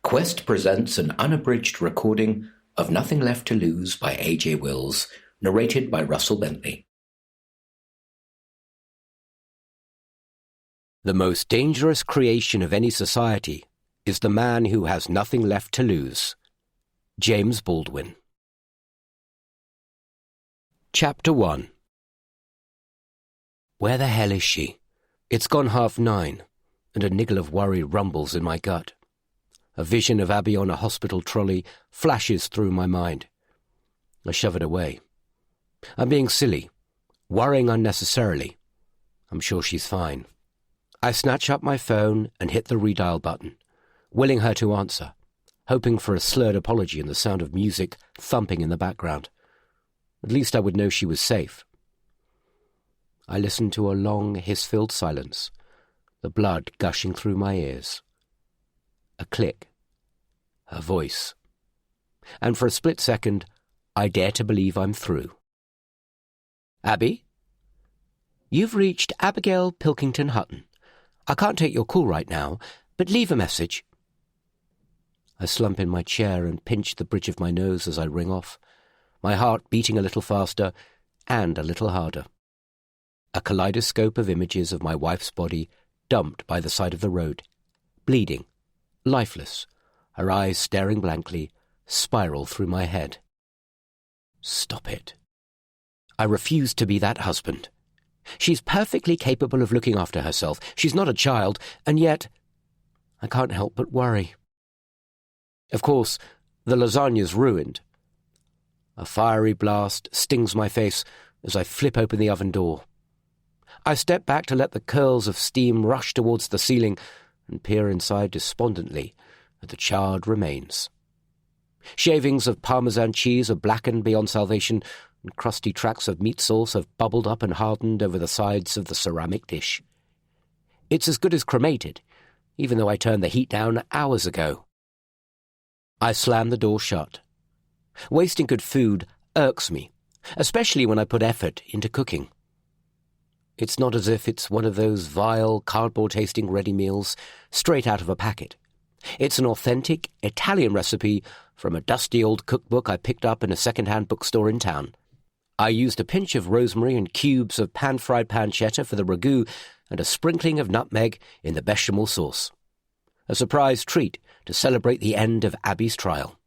Quest presents an unabridged recording of Nothing Left to Lose by A.J. Wills, narrated by Russell Bentley. The most dangerous creation of any society is the man who has nothing left to lose. James Baldwin. Chapter 1. Where the hell is she? It's gone 9:30, and a niggle of worry rumbles in my gut. A vision of Abby on a hospital trolley flashes through my mind. I shove it away. I'm being silly, worrying unnecessarily. I'm sure she's fine. I snatch up my phone and hit the redial button, willing her to answer, hoping for a slurred apology and the sound of music thumping in the background. At least I would know she was safe. I listened to a long, hiss-filled silence, the blood gushing through my ears. A click. Her voice. And for a split second, I dare to believe I'm through. Abby? You've reached Abigail Pilkington Hutton. I can't take your call right now, but leave a message. I slump in my chair and pinch the bridge of my nose as I ring off, my heart beating a little faster and a little harder. A kaleidoscope of images of my wife's body dumped by the side of the road, bleeding, lifeless, her eyes staring blankly, spiral through my head. Stop it. I refuse to be that husband. She's perfectly capable of looking after herself. She's not a child, and yet I can't help but worry. Of course, the lasagna's ruined. A fiery blast stings my face as I flip open the oven door. I step back to let the curls of steam rush towards the ceiling and peer inside despondently at the charred remains. Shavings of Parmesan cheese are blackened beyond salvation, and crusty tracts of meat sauce have bubbled up and hardened over the sides of the ceramic dish. It's as good as cremated, even though I turned the heat down hours ago. I slam the door shut. Wasting good food irks me, especially when I put effort into cooking. It's not as if it's one of those vile, cardboard-tasting ready meals straight out of a packet. It's an authentic Italian recipe from a dusty old cookbook I picked up in a second-hand bookstore in town. I used a pinch of rosemary and cubes of pan-fried pancetta for the ragu and a sprinkling of nutmeg in the bechamel sauce. A surprise treat to celebrate the end of Abby's trial.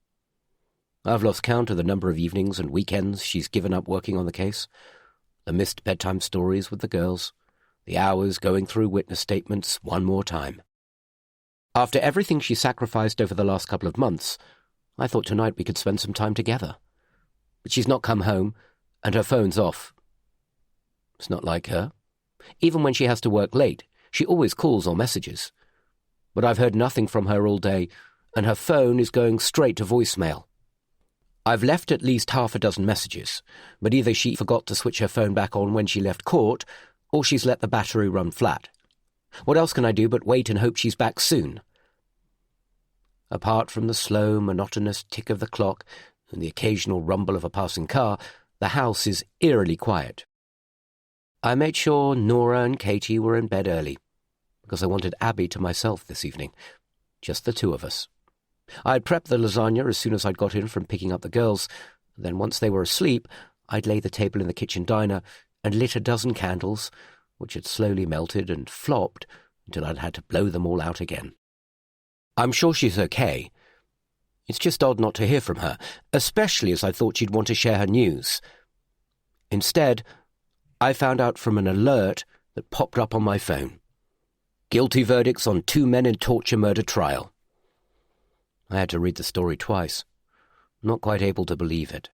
I've lost count of the number of evenings and weekends she's given up working on the case, the missed bedtime stories with the girls, the hours going through witness statements one more time. After everything she sacrificed over the last couple of months, I thought tonight we could spend some time together. But she's not come home, and her phone's off. It's not like her. Even when she has to work late, she always calls or messages. But I've heard nothing from her all day, and her phone is going straight to voicemail. I've left at least half a dozen messages, but either she forgot to switch her phone back on when she left court, or she's let the battery run flat. What else can I do but wait and hope she's back soon? Apart from the slow, monotonous tick of the clock and the occasional rumble of a passing car, the house is eerily quiet. I made sure Nora and Katie were in bed early, because I wanted Abby to myself this evening, just the two of us. I'd prepped the lasagna as soon as I'd got in from picking up the girls. Then once they were asleep, I'd lay the table in the kitchen diner and lit a dozen candles, which had slowly melted and flopped until I'd had to blow them all out again. I'm sure she's okay. It's just odd not to hear from her, especially as I thought she'd want to share her news. Instead, I found out from an alert that popped up on my phone. Guilty verdicts on 2 men in torture murder trial. I had to read the story twice, not quite able to believe it.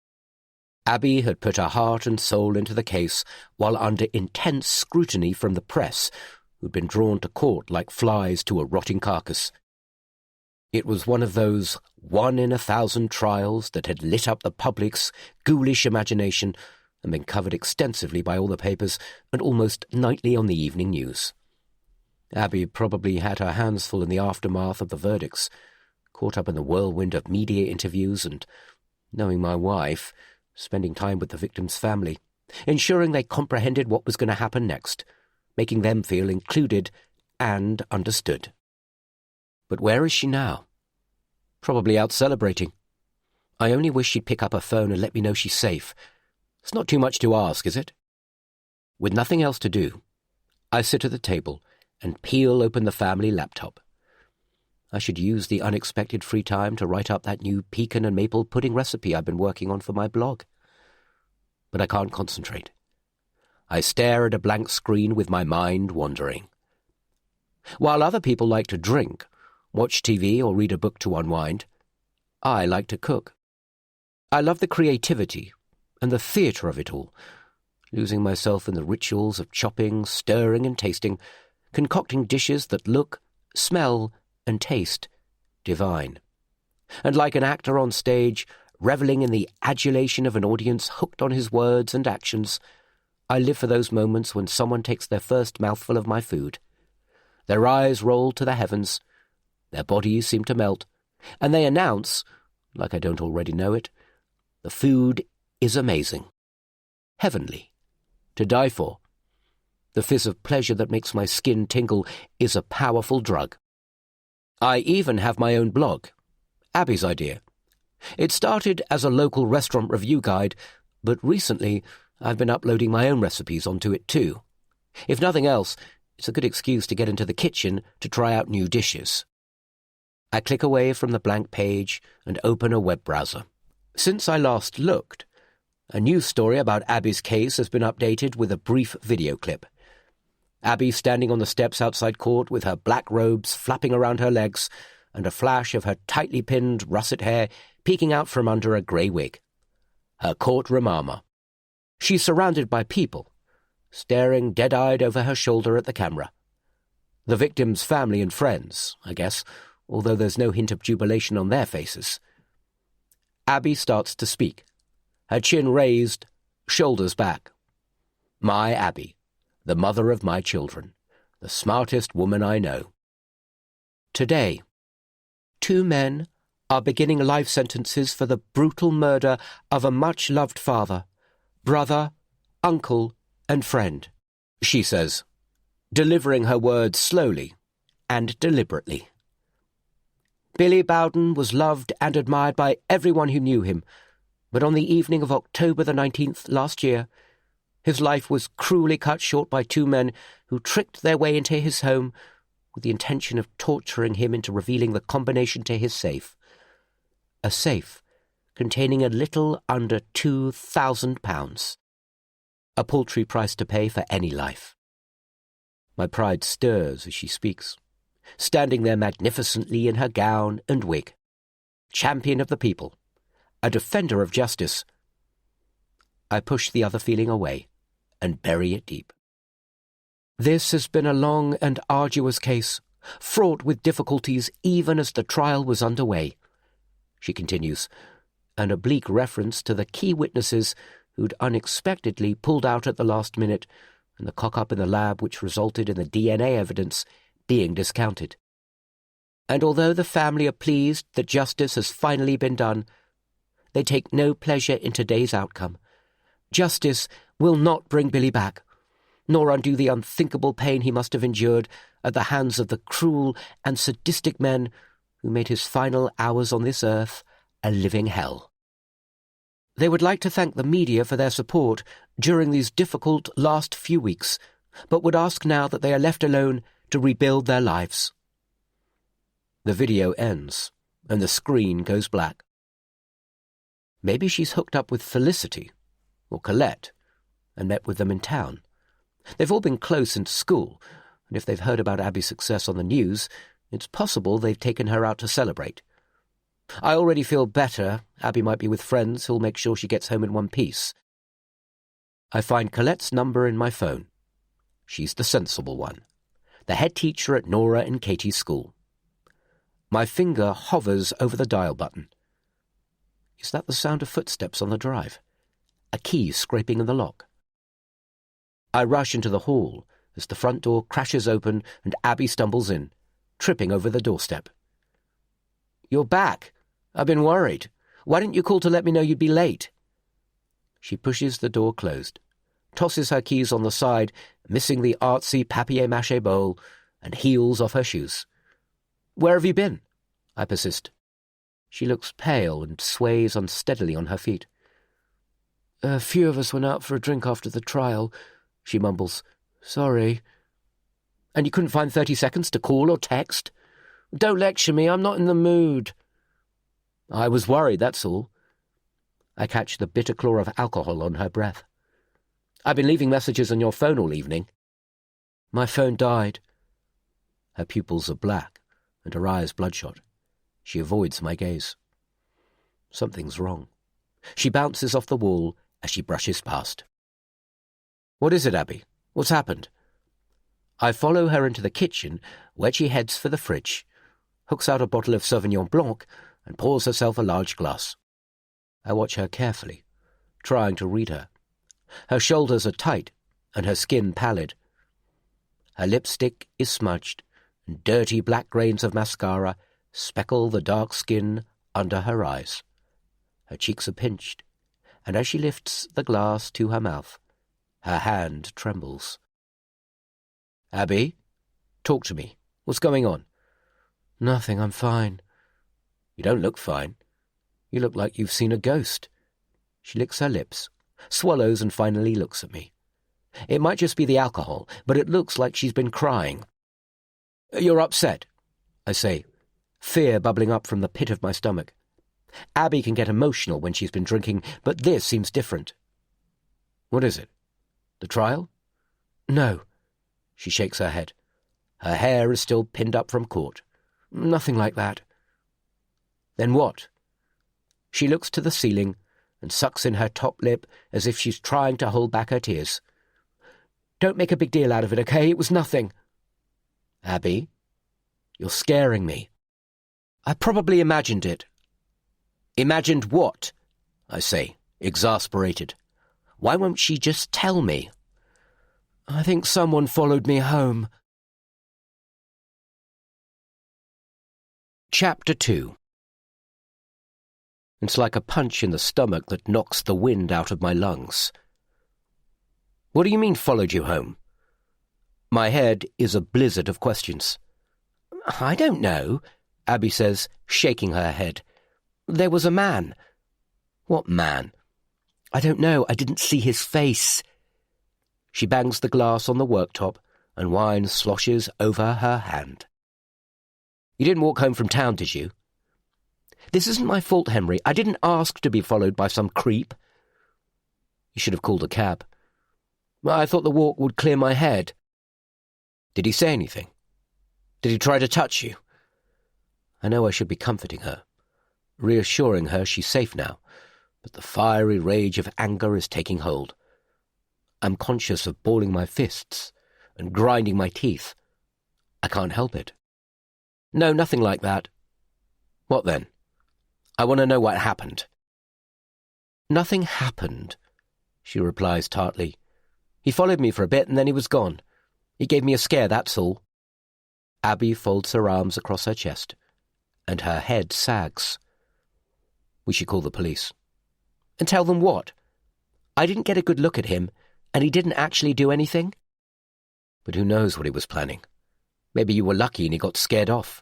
Abby had put her heart and soul into the case while under intense scrutiny from the press, who'd been drawn to court like flies to a rotting carcass. It was one of those 1-in-1,000 trials that had lit up the public's ghoulish imagination and been covered extensively by all the papers and almost nightly on the evening news. Abby probably had her hands full in the aftermath of the verdicts, caught up in the whirlwind of media interviews and, knowing my wife, spending time with the victim's family, ensuring they comprehended what was going to happen next, making them feel included and understood. But where is she now? Probably out celebrating. I only wish she'd pick up her phone and let me know she's safe. It's not too much to ask, is it? With nothing else to do, I sit at the table and peel open the family laptop. I should use the unexpected free time to write up that new pecan and maple pudding recipe I've been working on for my blog. But I can't concentrate. I stare at a blank screen with my mind wandering. While other people like to drink, watch TV or read a book to unwind, I like to cook. I love the creativity and the theatre of it all, losing myself in the rituals of chopping, stirring and tasting, concocting dishes that look, smell and taste divine. And like an actor on stage, revelling in the adulation of an audience hooked on his words and actions, I live for those moments when someone takes their first mouthful of my food. Their eyes roll to the heavens, their bodies seem to melt, and they announce, like I don't already know it, the food is amazing, heavenly, to die for. The fizz of pleasure that makes my skin tingle is a powerful drug. I even have my own blog, Abby's idea. It started as a local restaurant review guide, but recently I've been uploading my own recipes onto it too. If nothing else, it's a good excuse to get into the kitchen to try out new dishes. I click away from the blank page and open a web browser. Since I last looked, a news story about Abby's case has been updated with a brief video clip. Abby standing on the steps outside court with her black robes flapping around her legs and a flash of her tightly pinned russet hair peeking out from under a grey wig. Her courtroom armour. She's surrounded by people, staring dead-eyed over her shoulder at the camera. The victim's family and friends, I guess, although there's no hint of jubilation on their faces. Abby starts to speak, her chin raised, shoulders back. My Abby, the mother of my children, the smartest woman I know. Today, 2 men are beginning life sentences for the brutal murder of a much-loved father, brother, uncle, and friend, she says, delivering her words slowly and deliberately. Billy Bowden was loved and admired by everyone who knew him, but on the evening of October the 19th last year, his life was cruelly cut short by 2 men who tricked their way into his home with the intention of torturing him into revealing the combination to his safe. A safe containing a little under £2,000. A paltry price to pay for any life. My pride stirs as she speaks, standing there magnificently in her gown and wig. Champion of the people, a defender of justice. I push the other feeling away and bury it deep. This has been a long and arduous case, fraught with difficulties even as the trial was underway, she continues, an oblique reference to the key witnesses who'd unexpectedly pulled out at the last minute and the cock-up in the lab which resulted in the DNA evidence being discounted. And although the family are pleased that justice has finally been done, they take no pleasure in today's outcome. Justice will not bring Billy back, nor undo the unthinkable pain he must have endured at the hands of the cruel and sadistic men who made his final hours on this earth a living hell. They would like to thank the media for their support during these difficult last few weeks, but would ask now that they are left alone to rebuild their lives. The video ends, and the screen goes black. Maybe she's hooked up with Felicity, or Colette, and met with them in town. They've all been close since school, and if they've heard about Abby's success on the news, it's possible they've taken her out to celebrate. I already feel better. Abby might be with friends who'll make sure she gets home in one piece. I find Colette's number in my phone. She's the sensible one, the head teacher at Nora and Katie's school. My finger hovers over the dial button. Is that the sound of footsteps on the drive? A key scraping in the lock? I rush into the hall as the front door crashes open and Abby stumbles in, tripping over the doorstep. "You're back. I've been worried. Why didn't you call to let me know you'd be late?" She pushes the door closed, tosses her keys on the side, missing the artsy papier-mâché bowl, and heels off her shoes. "Where have you been?" I persist. She looks pale and sways unsteadily on her feet. "A few of us went out for a drink after the trial," she mumbles. "Sorry." "And you couldn't find 30 seconds to call or text?" "Don't lecture me, I'm not in the mood." "I was worried, that's all." I catch the bitter claw of alcohol on her breath. "I've been leaving messages on your phone all evening." "My phone died." Her pupils are black and her eyes bloodshot. She avoids my gaze. Something's wrong. She bounces off the wall as she brushes past. "What is it, Abby? What's happened?" I follow her into the kitchen, where she heads for the fridge, hooks out a bottle of Sauvignon Blanc, and pours herself a large glass. I watch her carefully, trying to read her. Her shoulders are tight and her skin pallid. Her lipstick is smudged, and dirty black grains of mascara speckle the dark skin under her eyes. Her cheeks are pinched, and as she lifts the glass to her mouth, her hand trembles. "Abby, talk to me. What's going on?" "Nothing, I'm fine." "You don't look fine. You look like you've seen a ghost." She licks her lips, swallows, and finally looks at me. It might just be the alcohol, but it looks like she's been crying. "You're upset," I say, fear bubbling up from the pit of my stomach. Abby can get emotional when she's been drinking, but this seems different. "What is it? The trial?" "No." She shakes her head. Her hair is still pinned up from court. "Nothing like that." "Then what?" She looks to the ceiling and sucks in her top lip as if she's trying to hold back her tears. "Don't make a big deal out of it, okay? It was nothing." "Abby, you're scaring me." "I probably imagined it." "Imagined what?" I say, exasperated. Why won't she just tell me? "I think someone followed me home." Chapter 2. It's like a punch in the stomach that knocks the wind out of my lungs. "What do you mean, followed you home?" My head is a blizzard of questions. "I don't know," Abby says, shaking her head. "There was a man." "What man?" "I don't know. I didn't see his face." She bangs the glass on the worktop, and wine sloshes over her hand. "You didn't walk home from town, did you?" "This isn't my fault, Henry. I didn't ask to be followed by some creep." "You should have called a cab." "I thought the walk would clear my head." "Did he say anything? Did he try to touch you?" I know I should be comforting her, reassuring her she's safe now, but the fiery rage of anger is taking hold. I'm conscious of balling my fists and grinding my teeth. I can't help it. "No, nothing like that." "What then? I want to know what happened." "Nothing happened," she replies tartly. "He followed me for a bit and then he was gone. He gave me a scare, that's all." Abby folds her arms across her chest, and her head sags. "We should call the police." "And tell them what? I didn't get a good look at him, and he didn't actually do anything?" "But who knows what he was planning? Maybe you were lucky and he got scared off."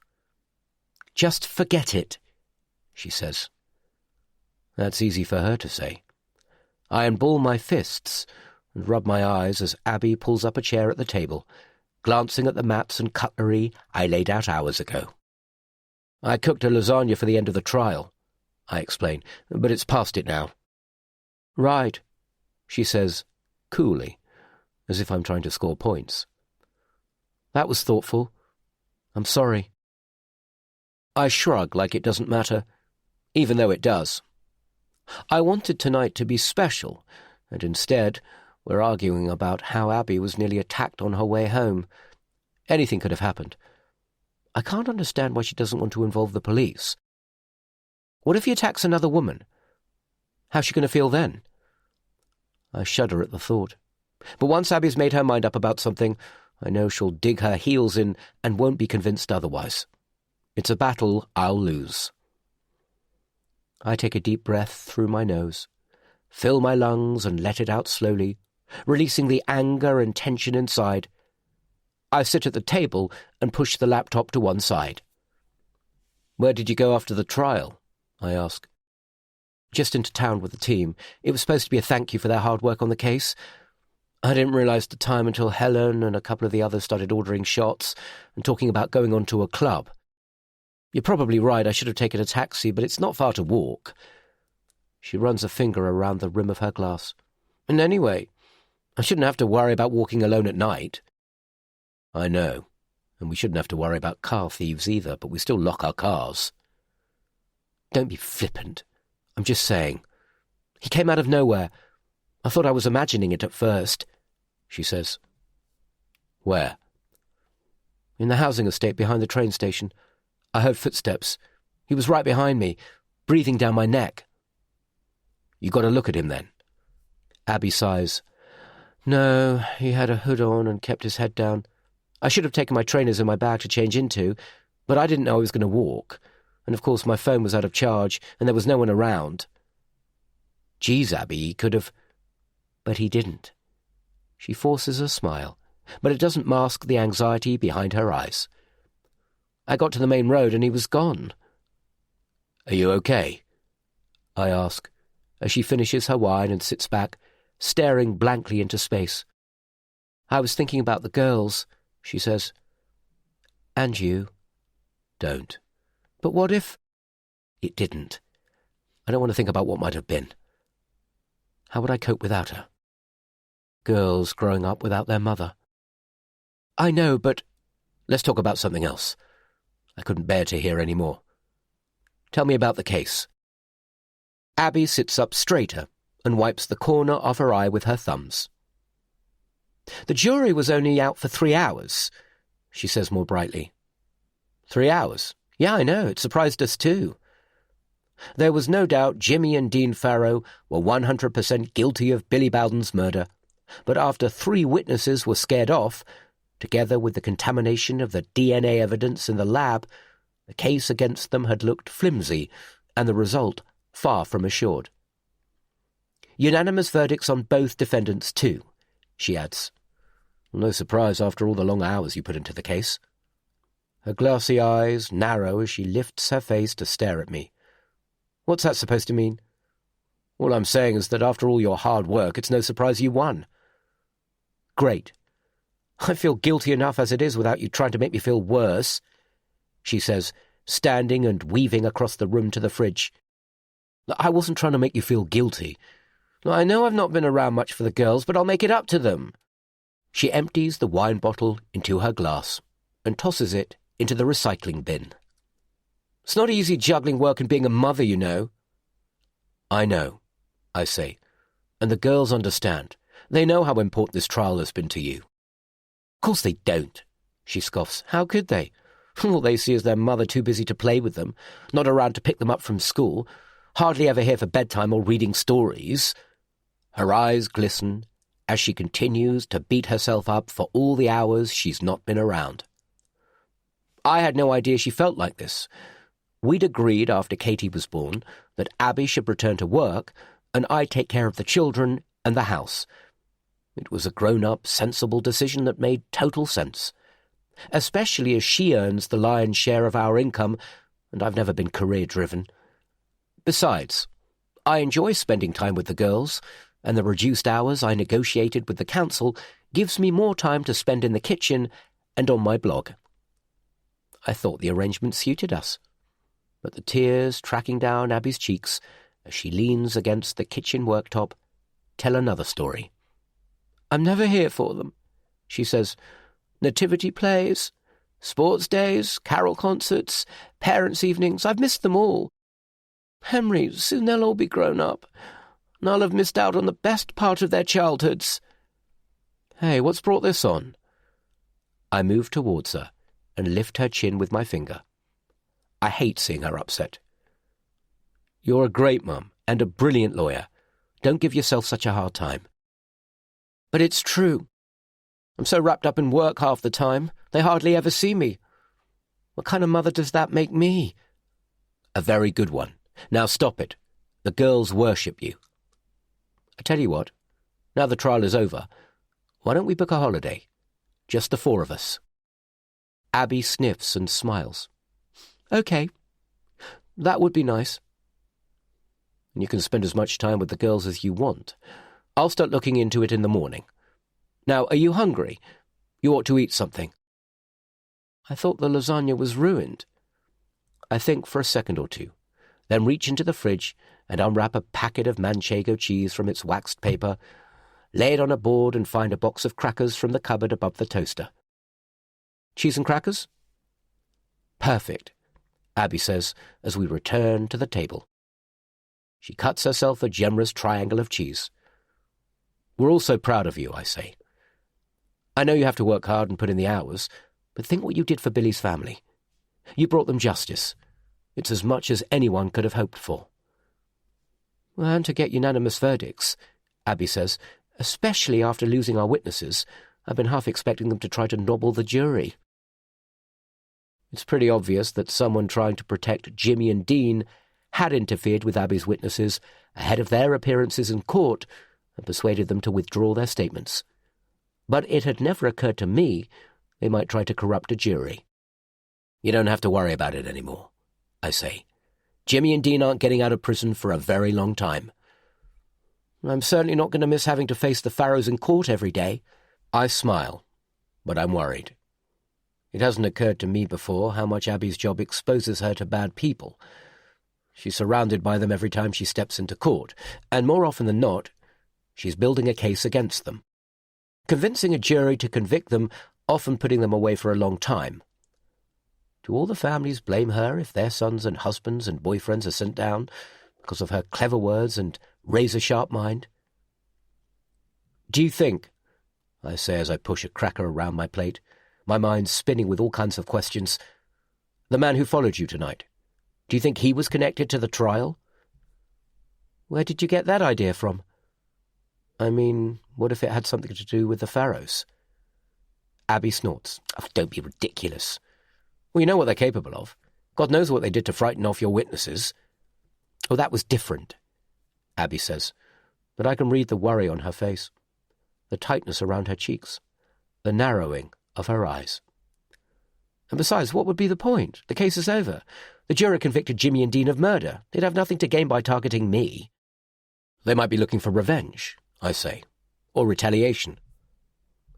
"Just forget it," she says. That's easy for her to say. I unball my fists and rub my eyes as Abby pulls up a chair at the table, glancing at the mats and cutlery I laid out hours ago. "I cooked a lasagna for the end of the trial," I explain, "but it's past it now." "Right," she says, coolly, as if I'm trying to score points. "That was thoughtful. I'm sorry." I shrug like it doesn't matter, even though it does. I wanted tonight to be special, and instead we're arguing about how Abby was nearly attacked on her way home. Anything could have happened. I can't understand why she doesn't want to involve the police. What if he attacks another woman? How's she going to feel then? I shudder at the thought. But once Abby's made her mind up about something, I know she'll dig her heels in and won't be convinced otherwise. It's a battle I'll lose. I take a deep breath through my nose, fill my lungs and let it out slowly, releasing the anger and tension inside. I sit at the table and push the laptop to one side. "Where did you go after the trial?" I ask. Just into town with the team. It was supposed to be a thank you for their hard work on the case. I didn't realise the time until Helen and a couple of the others started ordering shots and talking about going on to a club. You're probably right, I should have taken a taxi, but it's not far to walk. She runs a finger around the rim of her glass. And anyway, I shouldn't have to worry about walking alone at night. I know, and we shouldn't have to worry about car thieves either, but we still lock our cars. Don't be flippant. I'm just saying. He came out of nowhere. I thought I was imagining it at first, she says. Where? In the housing estate behind the train station. I heard footsteps. He was right behind me, breathing down my neck. You got a look at him then? Abby sighs. No, he had a hood on and kept his head down. I should have taken my trainers in my bag to change into, but I didn't know I was going to walk. And of course my phone was out of charge, and there was no one around. Geez, Abby, he could have... But he didn't. She forces a smile, but it doesn't mask the anxiety behind her eyes. I got to the main road and he was gone. Are you okay? I ask, as she finishes her wine and sits back, staring blankly into space. I was thinking about the girls, she says. And you. Don't. But what if... It didn't. I don't want to think about what might have been. How would I cope without her? Girls growing up without their mother. I know, but... Let's talk about something else. I couldn't bear to hear any more. Tell me about the case. Abby sits up straighter and wipes the corner of her eye with her thumbs. The jury was only out for 3 hours, she says more brightly. 3 hours? Yeah, I know, it surprised us too. There was no doubt Jimmy and Dean Farrow were 100% guilty of Billy Bowden's murder, but after 3 witnesses were scared off, together with the contamination of the DNA evidence in the lab, the case against them had looked flimsy, and the result far from assured. Unanimous verdicts on both defendants too, she adds. No surprise after all the long hours you put into the case. Her glassy eyes narrow as she lifts her face to stare at me. What's that supposed to mean? All I'm saying is that after all your hard work, it's no surprise you won. Great. I feel guilty enough as it is without you trying to make me feel worse, she says, standing and weaving across the room to the fridge. I wasn't trying to make you feel guilty. I know I've not been around much for the girls, but I'll make it up to them. She empties the wine bottle into her glass and tosses it into the recycling bin. It's not easy juggling work and being a mother, you know. I know, I say, and the girls understand. They know how important this trial has been to you. Of course they don't, she scoffs. How could they? All they see is their mother too busy to play with them, not around to pick them up from school, hardly ever here for bedtime or reading stories. Her eyes glisten as she continues to beat herself up for all the hours she's not been around. I had no idea she felt like this. We'd agreed after Katie was born that Abby should return to work and I'd take care of the children and the house. It was a grown-up, sensible decision that made total sense, especially as she earns the lion's share of our income, and I've never been career-driven. Besides, I enjoy spending time with the girls, and the reduced hours I negotiated with the council gives me more time to spend in the kitchen and on my blog. I thought the arrangement suited us, but the tears tracking down Abby's cheeks as she leans against the kitchen worktop tell another story. I'm never here for them, she says. Nativity plays, sports days, carol concerts, parents' evenings, I've missed them all. Henry, soon they'll all be grown up, and I'll have missed out on the best part of their childhoods. Hey, what's brought this on? I move towards her and lift her chin with my finger. I hate seeing her upset. You're a great mum and a brilliant lawyer. Don't give yourself such a hard time. But it's true. I'm so wrapped up in work half the time, they hardly ever see me. What kind of mother does that make me? A very good one. Now stop it. The girls worship you. I tell you what, now the trial is over, why don't we book a holiday? Just the 4 of us. Abby sniffs and smiles. Okay, that would be nice. and you can spend as much time with the girls as you want. I'll start looking into it in the morning. Now, are you hungry? You ought to eat something." I thought the lasagna was ruined. I think for a second or two, then reach into the fridge and unwrap a packet of manchego cheese from its waxed paper, lay it on a board and find a box of crackers from the cupboard above the toaster. "Cheese and crackers?" "Perfect," Abby says as we return to the table. She cuts herself a generous triangle of cheese. "We're all so proud of you," I say. "I know you have to work hard and put in the hours, but think what you did for Billy's family. You brought them justice. It's as much as anyone could have hoped for." "And to get unanimous verdicts," Abby says, "especially after losing our witnesses. I've been half expecting them to try to nobble the jury." It's pretty obvious that someone trying to protect Jimmy and Dean had interfered with Abby's witnesses ahead of their appearances in court and persuaded them to withdraw their statements. But it had never occurred to me they might try to corrupt a jury. "You don't have to worry about it anymore," I say. "Jimmy and Dean aren't getting out of prison for a very long time." "I'm certainly not going to miss having to face the Farrows in court every day." I smile, but I'm worried. It hasn't occurred to me before how much Abby's job exposes her to bad people. She's surrounded by them every time she steps into court, and more often than not, she's building a case against them, convincing a jury to convict them, often putting them away for a long time. Do all the families blame her if their sons and husbands and boyfriends are sent down because of her clever words and razor-sharp mind? "Do you think," I say as I push a cracker around my plate, my mind spinning with all kinds of questions, "the man who followed you tonight, do you think he was connected to the trial?" "Where did you get that idea from?" "I mean, what if it had something to do with the Farrows?" Abby snorts. "Oh, don't be ridiculous. Well, you know what they're capable of. God knows what they did to frighten off your witnesses." "Oh, that was different," Abby says, but I can read the worry on her face, the tightness around her cheeks, the narrowing of her eyes. "And besides, what would be the point? The case is over. The jury convicted Jimmy and Dean of murder. They'd have nothing to gain by targeting me." "They might be looking for revenge," I say, "or retaliation."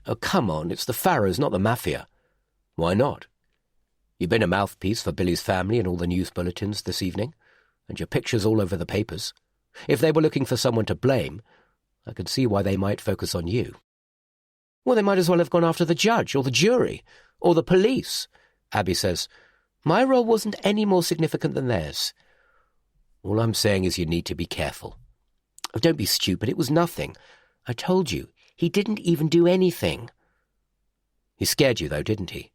"Oh, come on, it's the Farrows, not the Mafia." "Why not? You've been a mouthpiece for Billy's family in all the news bulletins this evening, and your picture's all over the papers. If they were looking for someone to blame, I could see why they might focus on you." "Well, they might as well have gone after the judge or the jury or the police," Abby says. "My role wasn't any more significant than theirs." "All I'm saying is you need to be careful." "Oh, don't be stupid. It was nothing. I told you, he didn't even do anything." "He scared you, though, didn't he?"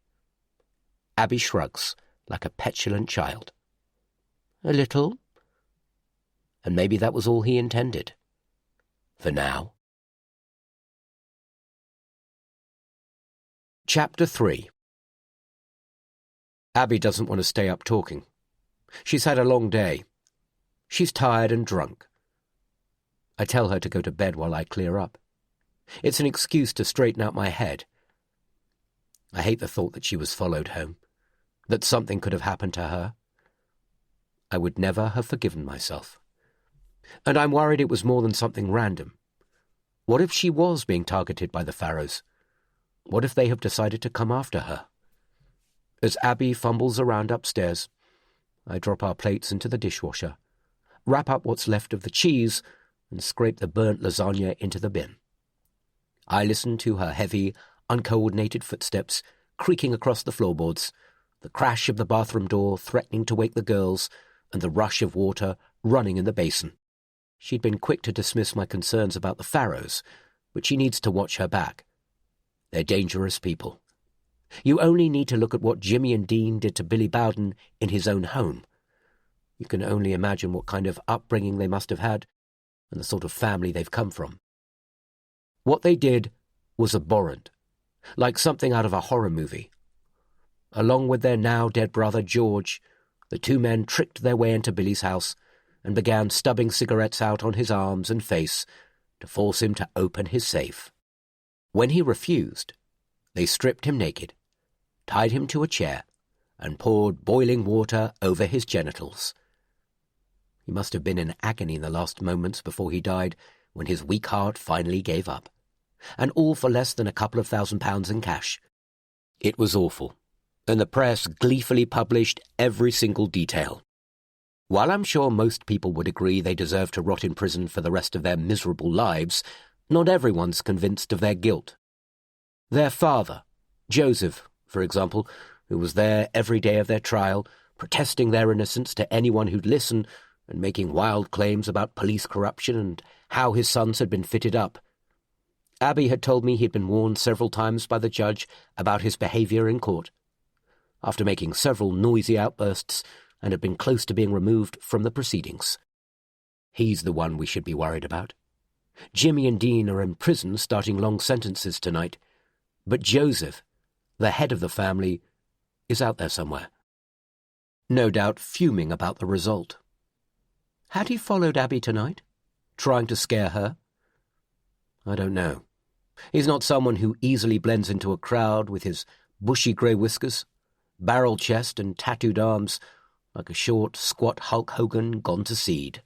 Abby shrugs, like a petulant child. "A little." And maybe that was all he intended. For now. Chapter 3. Abby doesn't want to stay up talking. She's had a long day. She's tired and drunk. I tell her to go to bed while I clear up. It's an excuse to straighten out my head. I hate the thought that she was followed home, that something could have happened to her. I would never have forgiven myself. And I'm worried it was more than something random. What if she was being targeted by the Farrows? What if they have decided to come after her? As Abby fumbles around upstairs, I drop our plates into the dishwasher, wrap up what's left of the cheese, and scrape the burnt lasagna into the bin. I listen to her heavy, uncoordinated footsteps creaking across the floorboards, the crash of the bathroom door threatening to wake the girls, and the rush of water running in the basin. She'd been quick to dismiss my concerns about the Farrows, but she needs to watch her back. They're dangerous people. You only need to look at what Jimmy and Dean did to Billy Bowden in his own home. You can only imagine what kind of upbringing they must have had and the sort of family they've come from. What they did was abhorrent, like something out of a horror movie. Along with their now-dead brother George, the two men tricked their way into Billy's house and began stubbing cigarettes out on his arms and face to force him to open his safe. When he refused, they stripped him naked, tied him to a chair, and poured boiling water over his genitals. He must have been in agony in the last moments before he died, when his weak heart finally gave up. And all for less than a couple of £1,000 in cash. It was awful, and the press gleefully published every single detail. While I'm sure most people would agree they deserve to rot in prison for the rest of their miserable lives, not everyone's convinced of their guilt. Their father, Joseph, for example, who was there every day of their trial, protesting their innocence to anyone who'd listen and making wild claims about police corruption and how his sons had been fitted up. Abby had told me he'd been warned several times by the judge about his behaviour in court. After making several noisy outbursts, and had been close to being removed from the proceedings. He's the one we should be worried about. Jimmy and Dean are in prison starting long sentences tonight, but Joseph, the head of the family, is out there somewhere. No doubt fuming about the result. Had he followed Abby tonight, trying to scare her? I don't know. He's not someone who easily blends into a crowd with his bushy grey whiskers, barrel chest and tattooed arms, like a short, squat Hulk Hogan gone to seed.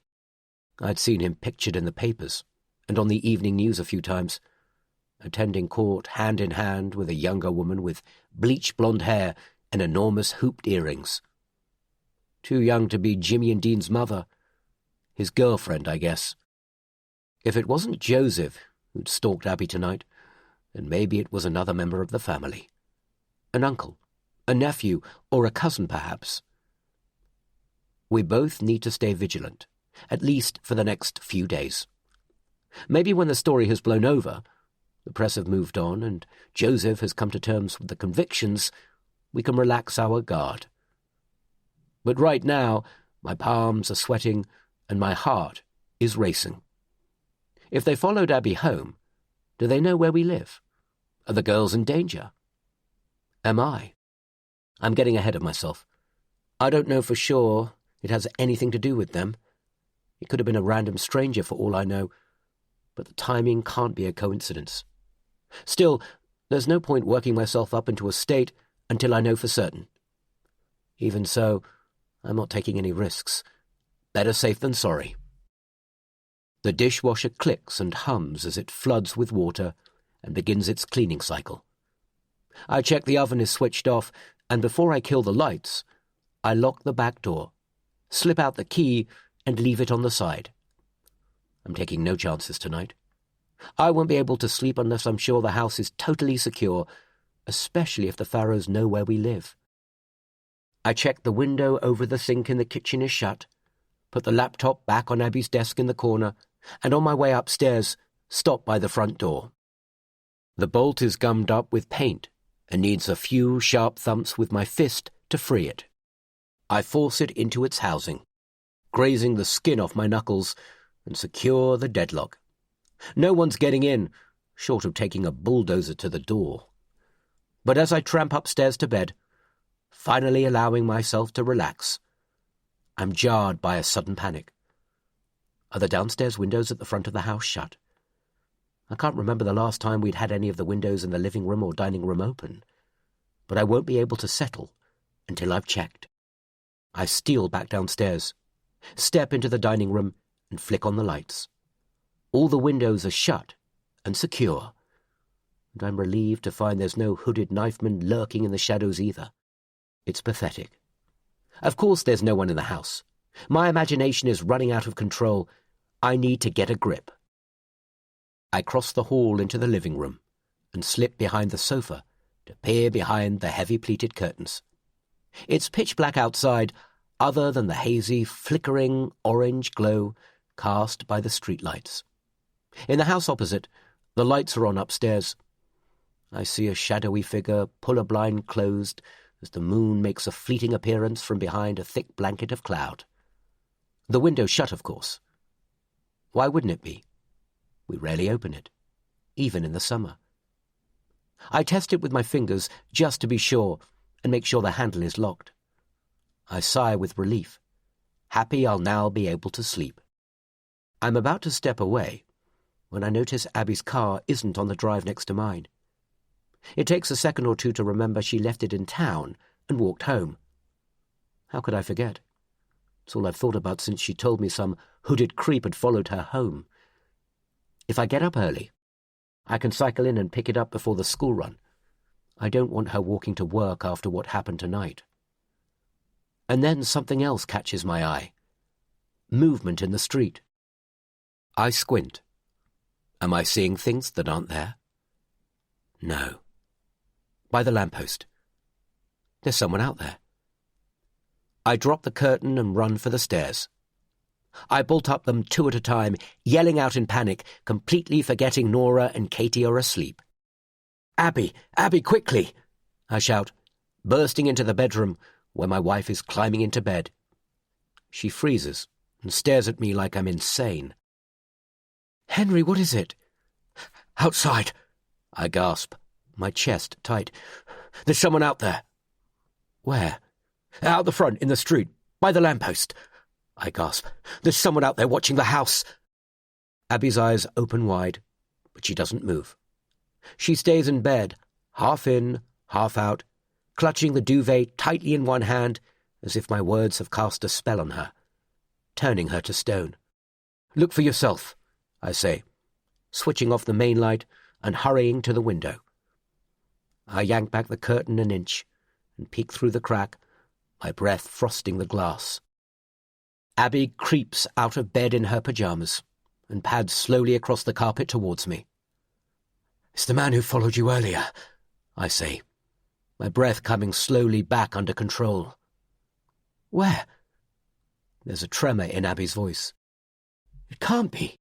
I'd seen him pictured in the papers and on the evening news a few times, attending court hand in hand with a younger woman with bleach blonde hair and enormous hooped earrings. Too young to be Jimmy and Dean's mother. His girlfriend, I guess. If it wasn't Joseph who'd stalked Abby tonight, then maybe it was another member of the family. An uncle, a nephew, or a cousin, perhaps. We both need to stay vigilant, at least for the next few days. Maybe when the story has blown over, the press have moved on, and Joseph has come to terms with the convictions, we can relax our guard. But right now, my palms are sweating and my heart is racing. If they followed Abby home, do they know where we live? Are the girls in danger? Am I? I'm getting ahead of myself. I don't know for sure it has anything to do with them. It could have been a random stranger for all I know, but the timing can't be a coincidence. Still, there's no point working myself up into a state until I know for certain. Even so, I'm not taking any risks. Better safe than sorry. The dishwasher clicks and hums as it floods with water and begins its cleaning cycle. I check the oven is switched off, and before I kill the lights, I lock the back door, slip out the key, and leave it on the side. I'm taking no chances tonight. I won't be able to sleep unless I'm sure the house is totally secure, especially if the Farrows know where we live. I check the window over the sink in the kitchen is shut, put the laptop back on Abby's desk in the corner, and on my way upstairs, stop by the front door. The bolt is gummed up with paint and needs a few sharp thumps with my fist to free it. I force it into its housing, grazing the skin off my knuckles, and secure the deadlock. No one's getting in, short of taking a bulldozer to the door. But as I tramp upstairs to bed, finally allowing myself to relax, I'm jarred by a sudden panic. Are the downstairs windows at the front of the house shut? I can't remember the last time we'd had any of the windows in the living room or dining room open, but I won't be able to settle until I've checked. I steal back downstairs, step into the dining room, and flick on the lights. All the windows are shut and secure, and I'm relieved to find there's no hooded knifeman lurking in the shadows either. It's pathetic. Of course there's no one in the house. My imagination is running out of control. I need to get a grip. I cross the hall into the living room and slip behind the sofa to peer behind the heavy pleated curtains. It's pitch black outside, other than the hazy, flickering orange glow cast by the streetlights. In the house opposite, the lights are on upstairs. I see a shadowy figure pull a blind closed as the moon makes a fleeting appearance from behind a thick blanket of cloud. The window's shut, of course. Why wouldn't it be? We rarely open it, even in the summer. I test it with my fingers just to be sure and make sure the handle is locked. I sigh with relief, happy I'll now be able to sleep. I'm about to step away when I notice Abby's car isn't on the drive next to mine. It takes a second or two to remember she left it in town and walked home. How could I forget? It's all I've thought about since she told me some hooded creep had followed her home. If I get up early, I can cycle in and pick it up before the school run. I don't want her walking to work after what happened tonight. And then something else catches my eye. Movement in the street. I squint. Am I seeing things that aren't there? No. By the lamppost. There's someone out there. I drop the curtain and run for the stairs. I bolt up them 2 at a time, yelling out in panic, completely forgetting Nora and Katie are asleep. Abby! Abby, quickly! I shout, bursting into the bedroom where my wife is climbing into bed. She freezes and stares at me like I'm insane. Henry, what is it? Outside, I gasp, my chest tight. There's someone out there. Where? Out the front, in the street, by the lamppost. I gasp. There's someone out there watching the house. Abby's eyes open wide, but she doesn't move. She stays in bed, half in, half out, clutching the duvet tightly in one hand, as if my words have cast a spell on her, turning her to stone. Look for yourself, I say, switching off the main light and hurrying to the window. I yank back the curtain an inch and peek through the crack, my breath frosting the glass. Abby creeps out of bed in her pyjamas and pads slowly across the carpet towards me. It's the man who followed you earlier, I say, my breath coming slowly back under control. Where? There's a tremor in Abby's voice. It can't be.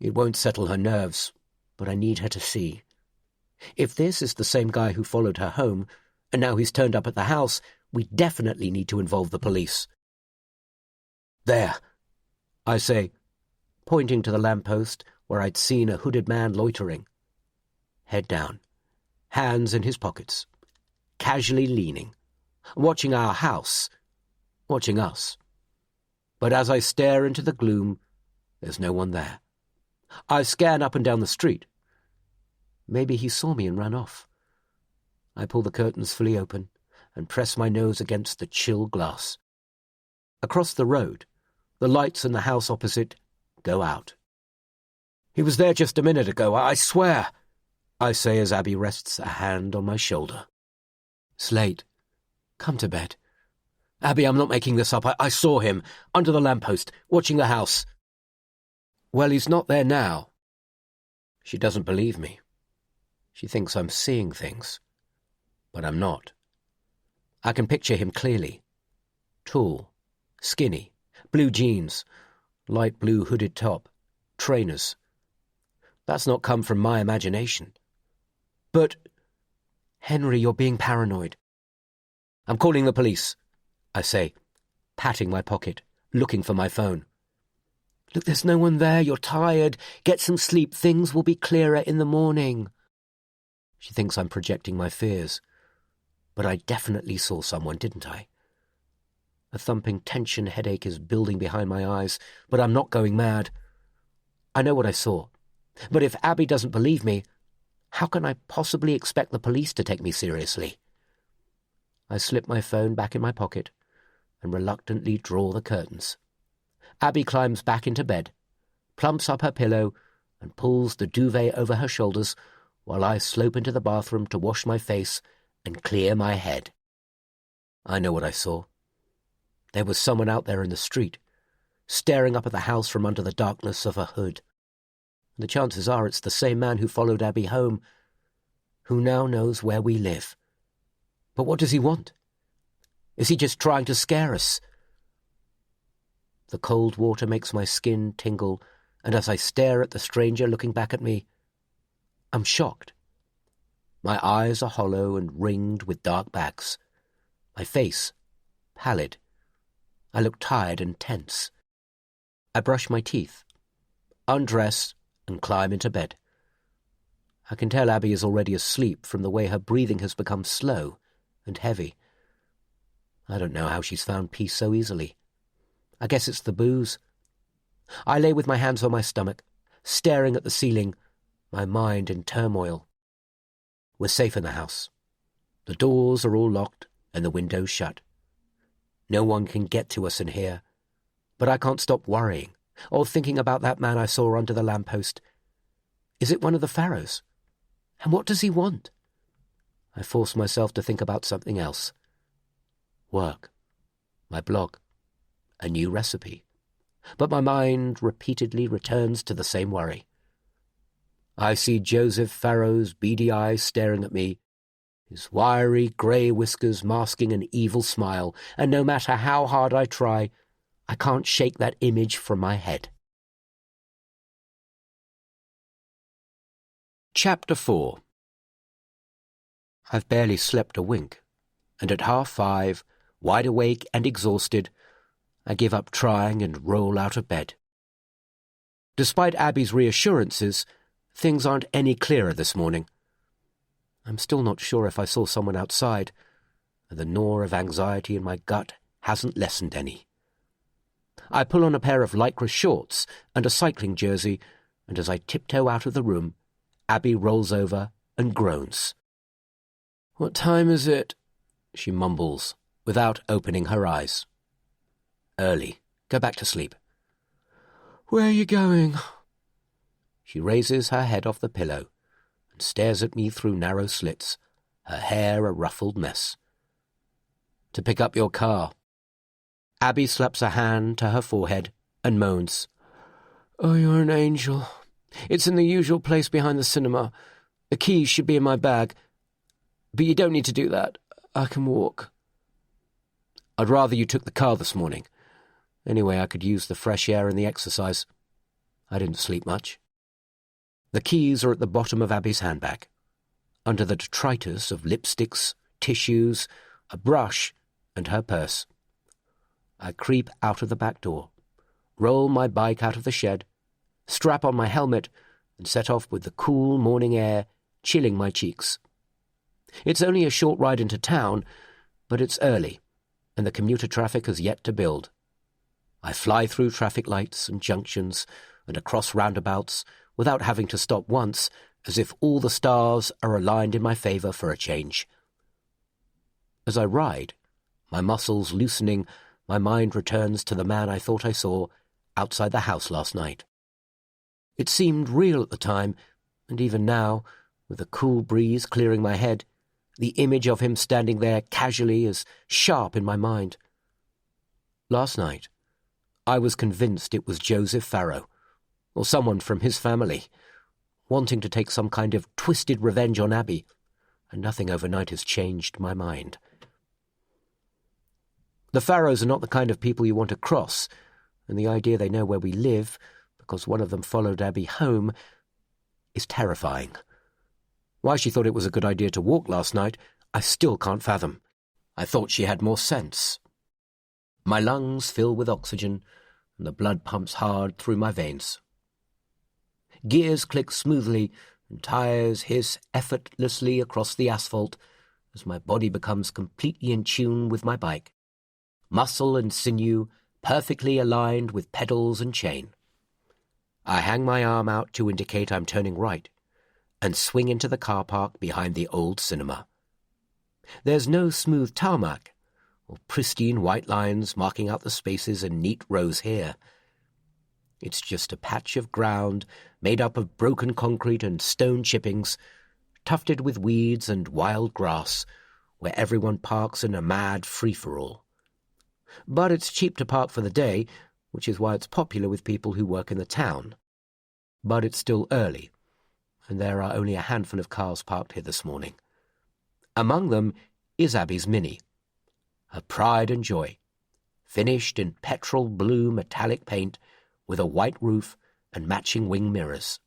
It won't settle her nerves, but I need her to see. If this is the same guy who followed her home, and now he's turned up at the house, we definitely need to involve the police. There, I say, pointing to the lamppost where I'd seen a hooded man loitering. Head down, hands in his pockets, casually leaning, watching our house, watching us. But as I stare into the gloom, there's no one there. I scan up and down the street. Maybe he saw me and ran off. I pull the curtains fully open and press my nose against the chill glass. Across the road, the lights in the house opposite go out. He was there just a minute ago, I swear, I say as Abby rests a hand on my shoulder. It's late. Come to bed. Abby, I'm not making this up. I saw him, under the lamppost, watching the house. Well, he's not there now. She doesn't believe me. She thinks I'm seeing things, but I'm not. I can picture him clearly. Tall, skinny, blue jeans, light blue hooded top, trainers. That's not come from my imagination. But, Henry, you're being paranoid. I'm calling the police, I say, patting my pocket, looking for my phone. Look, there's no one there. You're tired. Get some sleep. Things will be clearer in the morning. She thinks I'm projecting my fears. But I definitely saw someone, didn't I? A thumping tension headache is building behind my eyes, but I'm not going mad. I know what I saw. But if Abby doesn't believe me, how can I possibly expect the police to take me seriously? I slip my phone back in my pocket and reluctantly draw the curtains. Abby climbs back into bed, plumps up her pillow, and pulls the duvet over her shoulders while I slope into the bathroom to wash my face and clear my head. I know what I saw. There was someone out there in the street, staring up at the house from under the darkness of a hood. The chances are it's the same man who followed Abby home, who now knows where we live. But what does he want? Is he just trying to scare us? The cold water makes my skin tingle, and as I stare at the stranger looking back at me, I'm shocked. My eyes are hollow and ringed with dark bags. My face, pallid. I look tired and tense. I brush my teeth, undress, and climb into bed. I can tell Abby is already asleep from the way her breathing has become slow and heavy. I don't know how she's found peace so easily. I guess it's the booze. I lay with my hands on my stomach, staring at the ceiling, my mind in turmoil. We're safe in the house. The doors are all locked and the windows shut. No one can get to us in here, But I can't stop worrying, or thinking about that man I saw under the lamppost. Is it one of the Pharaohs? And what does he want? I force myself to think about something else. Work, my blog, a new recipe. But my mind repeatedly returns to the same worry. I see Joseph Pharaoh's beady eyes staring at me, his wiry grey whiskers masking an evil smile, and no matter how hard I try, I can't shake that image from my head. Chapter 4. I've barely slept a wink, and at 5:30, wide awake and exhausted, I give up trying and roll out of bed. Despite Abby's reassurances, things aren't any clearer this morning. I'm still not sure if I saw someone outside, and the gnaw of anxiety in my gut hasn't lessened any. I pull on a pair of lycra shorts and a cycling jersey, and as I tiptoe out of the room, Abby rolls over and groans. "What time is it?" she mumbles, without opening her eyes. "Early. Go back to sleep." "Where are you going?" She raises her head off the pillow and stares at me through narrow slits, her hair a ruffled mess. "To pick up your car." Abby slaps a hand to her forehead and moans. "Oh, you're an angel. It's in the usual place behind the cinema. The keys should be in my bag. But you don't need to do that. I can walk." "I'd rather you took the car this morning. Anyway, I could use the fresh air and the exercise. I didn't sleep much." The keys are at the bottom of Abby's handbag, under the detritus of lipsticks, tissues, a brush, and her purse. I creep out of the back door, roll my bike out of the shed, strap on my helmet, and set off with the cool morning air chilling my cheeks. It's only a short ride into town, but it's early, and the commuter traffic has yet to build. I fly through traffic lights and junctions and across roundabouts without having to stop once, as if all the stars are aligned in my favour for a change. As I ride, my muscles loosening, my mind returns to the man I thought I saw outside the house last night. It seemed real at the time, and even now, with the cool breeze clearing my head, the image of him standing there casually is sharp in my mind. Last night, I was convinced it was Joseph Pharaoh, or someone from his family, wanting to take some kind of twisted revenge on Abby, and nothing overnight has changed my mind. The Pharaohs are not the kind of people you want to cross, and the idea they know where we live, because one of them followed Abby home, is terrifying. Why she thought it was a good idea to walk last night, I still can't fathom. I thought she had more sense. My lungs fill with oxygen, and the blood pumps hard through my veins. Gears click smoothly, and tires hiss effortlessly across the asphalt as my body becomes completely in tune with my bike. Muscle and sinew perfectly aligned with pedals and chain. I hang my arm out to indicate I'm turning right, and swing into the car park behind the old cinema. There's no smooth tarmac, or pristine white lines marking out the spaces in neat rows here. It's just a patch of ground made up of broken concrete and stone chippings, tufted with weeds and wild grass, where everyone parks in a mad free-for-all. But it's cheap to park for the day, which is why it's popular with people who work in the town. But it's still early, and there are only a handful of cars parked here this morning. Among them is Abby's Mini, her pride and joy, finished in petrol blue metallic paint with a white roof and matching wing mirrors.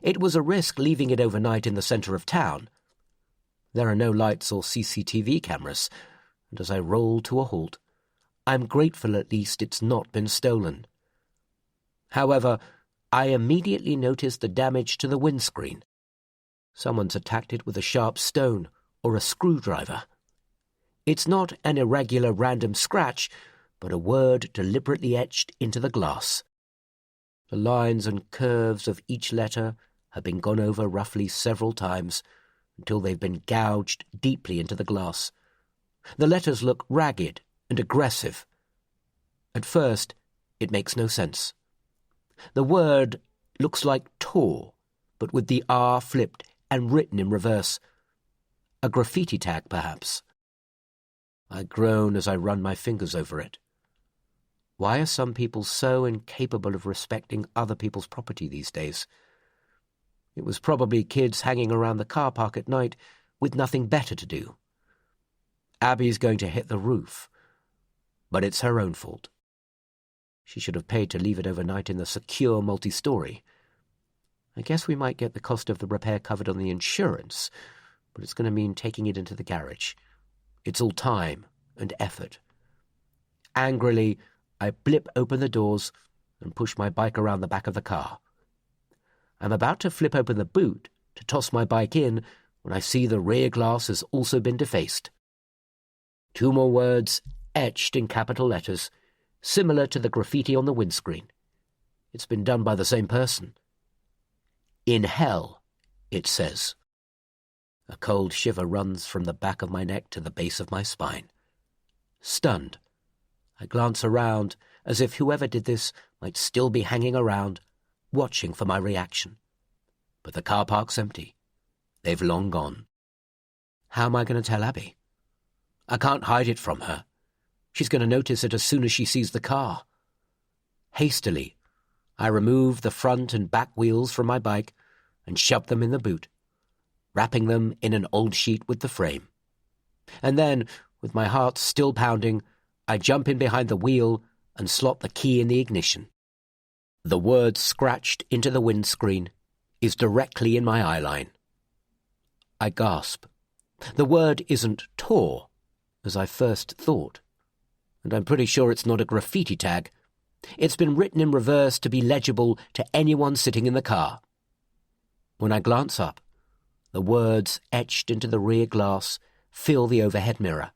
It was a risk leaving it overnight in the centre of town. There are no lights or CCTV cameras, and as I roll to a halt, I'm grateful at least it's not been stolen. However, I immediately notice the damage to the windscreen. Someone's attacked it with a sharp stone or a screwdriver. It's not an irregular random scratch, but a word deliberately etched into the glass. The lines and curves of each letter have been gone over roughly several times until they've been gouged deeply into the glass. The letters look ragged and aggressive. At first, It makes no sense. The word looks like tore, but with the R flipped and written in reverse. A graffiti tag, perhaps. I groan as I run my fingers over it. Why are some people so incapable of respecting other people's property these days? It was probably kids hanging around the car park at night with nothing better to do. Abby's going to hit the roof, but it's her own fault. She should have paid to leave it overnight in the secure multi-story. I guess we might get the cost of the repair covered on the insurance, but it's going to mean taking it into the garage. It's all time and effort. Angrily, I blip open the doors and push my bike around the back of the car. I'm about to flip open the boot to toss my bike in when I see the rear glass has also been defaced. 2 more words etched in capital letters, similar to the graffiti on the windscreen. It's been done by the same person. In hell, it says. A cold shiver runs from the back of my neck to the base of my spine. Stunned, I glance around as if whoever did this might still be hanging around, watching for my reaction. But the car park's empty. They've long gone. How am I going to tell Abby? I can't hide it from her. She's going to notice it as soon as she sees the car. Hastily, I remove the front and back wheels from my bike and shove them in the boot, wrapping them in an old sheet with the frame. And then, with my heart still pounding, I jump in behind the wheel and slot the key in the ignition. The word scratched into the windscreen is directly in my eyeline. I gasp. The word isn't tore, as I first thought, and I'm pretty sure it's not a graffiti tag. It's been written in reverse to be legible to anyone sitting in the car. When I glance up, the words etched into the rear glass fill the overhead mirror.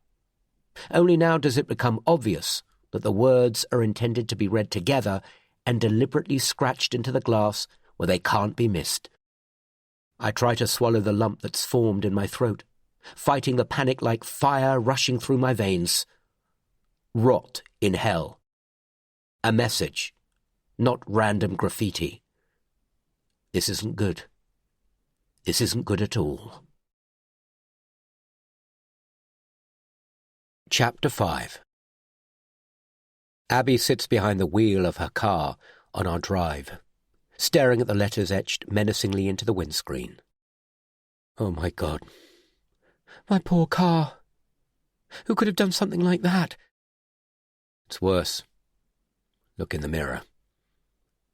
Only now does it become obvious that the words are intended to be read together and deliberately scratched into the glass where they can't be missed. I try to swallow the lump that's formed in my throat, fighting the panic like fire rushing through my veins. Rot in hell. A message, not random graffiti. This isn't good. This isn't good at all. Chapter 5. Abby sits behind the wheel of her car on our drive, staring at the letters etched menacingly into the windscreen. Oh my God. My poor car. Who could have done something like that? It's worse. Look in the mirror.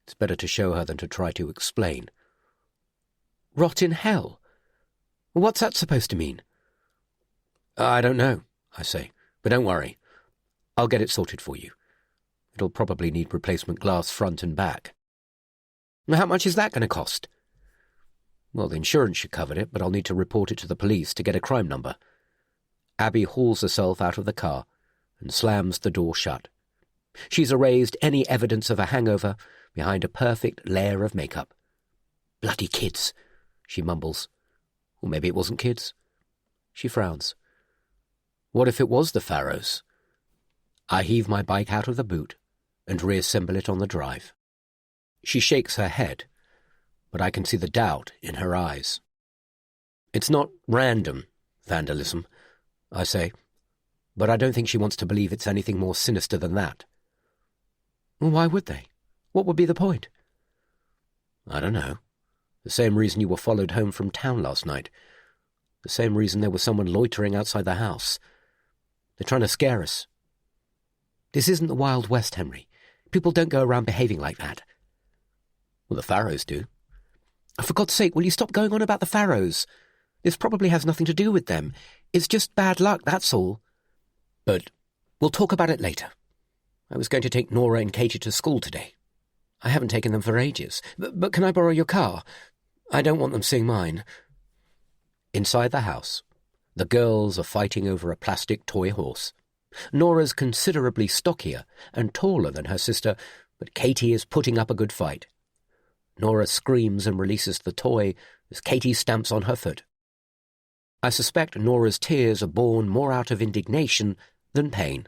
It's better to show her than to try to explain. Rot in hell? What's that supposed to mean? I don't know, I say, but don't worry. I'll get it sorted for you. It'll probably need replacement glass front and back. How much is that going to cost? Well, the insurance should cover it, but I'll need to report it to the police to get a crime number. Abby hauls herself out of the car and slams the door shut. She's erased any evidence of a hangover behind a perfect layer of makeup. Bloody kids, she mumbles. Or maybe it wasn't kids. She frowns. What if it was the Pharaohs? I heave my bike out of the boot and reassemble it on the drive. She shakes her head, but I can see the doubt in her eyes. It's not random vandalism, I say, but I don't think she wants to believe it's anything more sinister than that. Well, why would they? What would be the point? I don't know. The same reason you were followed home from town last night. The same reason there was someone loitering outside the house. They're trying to scare us. This isn't the Wild West, Henry. People don't go around behaving like that. Well, the Pharaohs do. For God's sake, will you stop going on about the Pharaohs? This probably has nothing to do with them. It's just bad luck, that's all. But we'll talk about it later. I was going to take Nora and Katie to school today. I haven't taken them for ages. But can I borrow your car? I don't want them seeing mine. Inside the house, the girls are fighting over a plastic toy horse. Nora's considerably stockier and taller than her sister, but Katie is putting up a good fight. Nora screams and releases the toy as Katie stamps on her foot. I suspect Nora's tears are born more out of indignation than pain.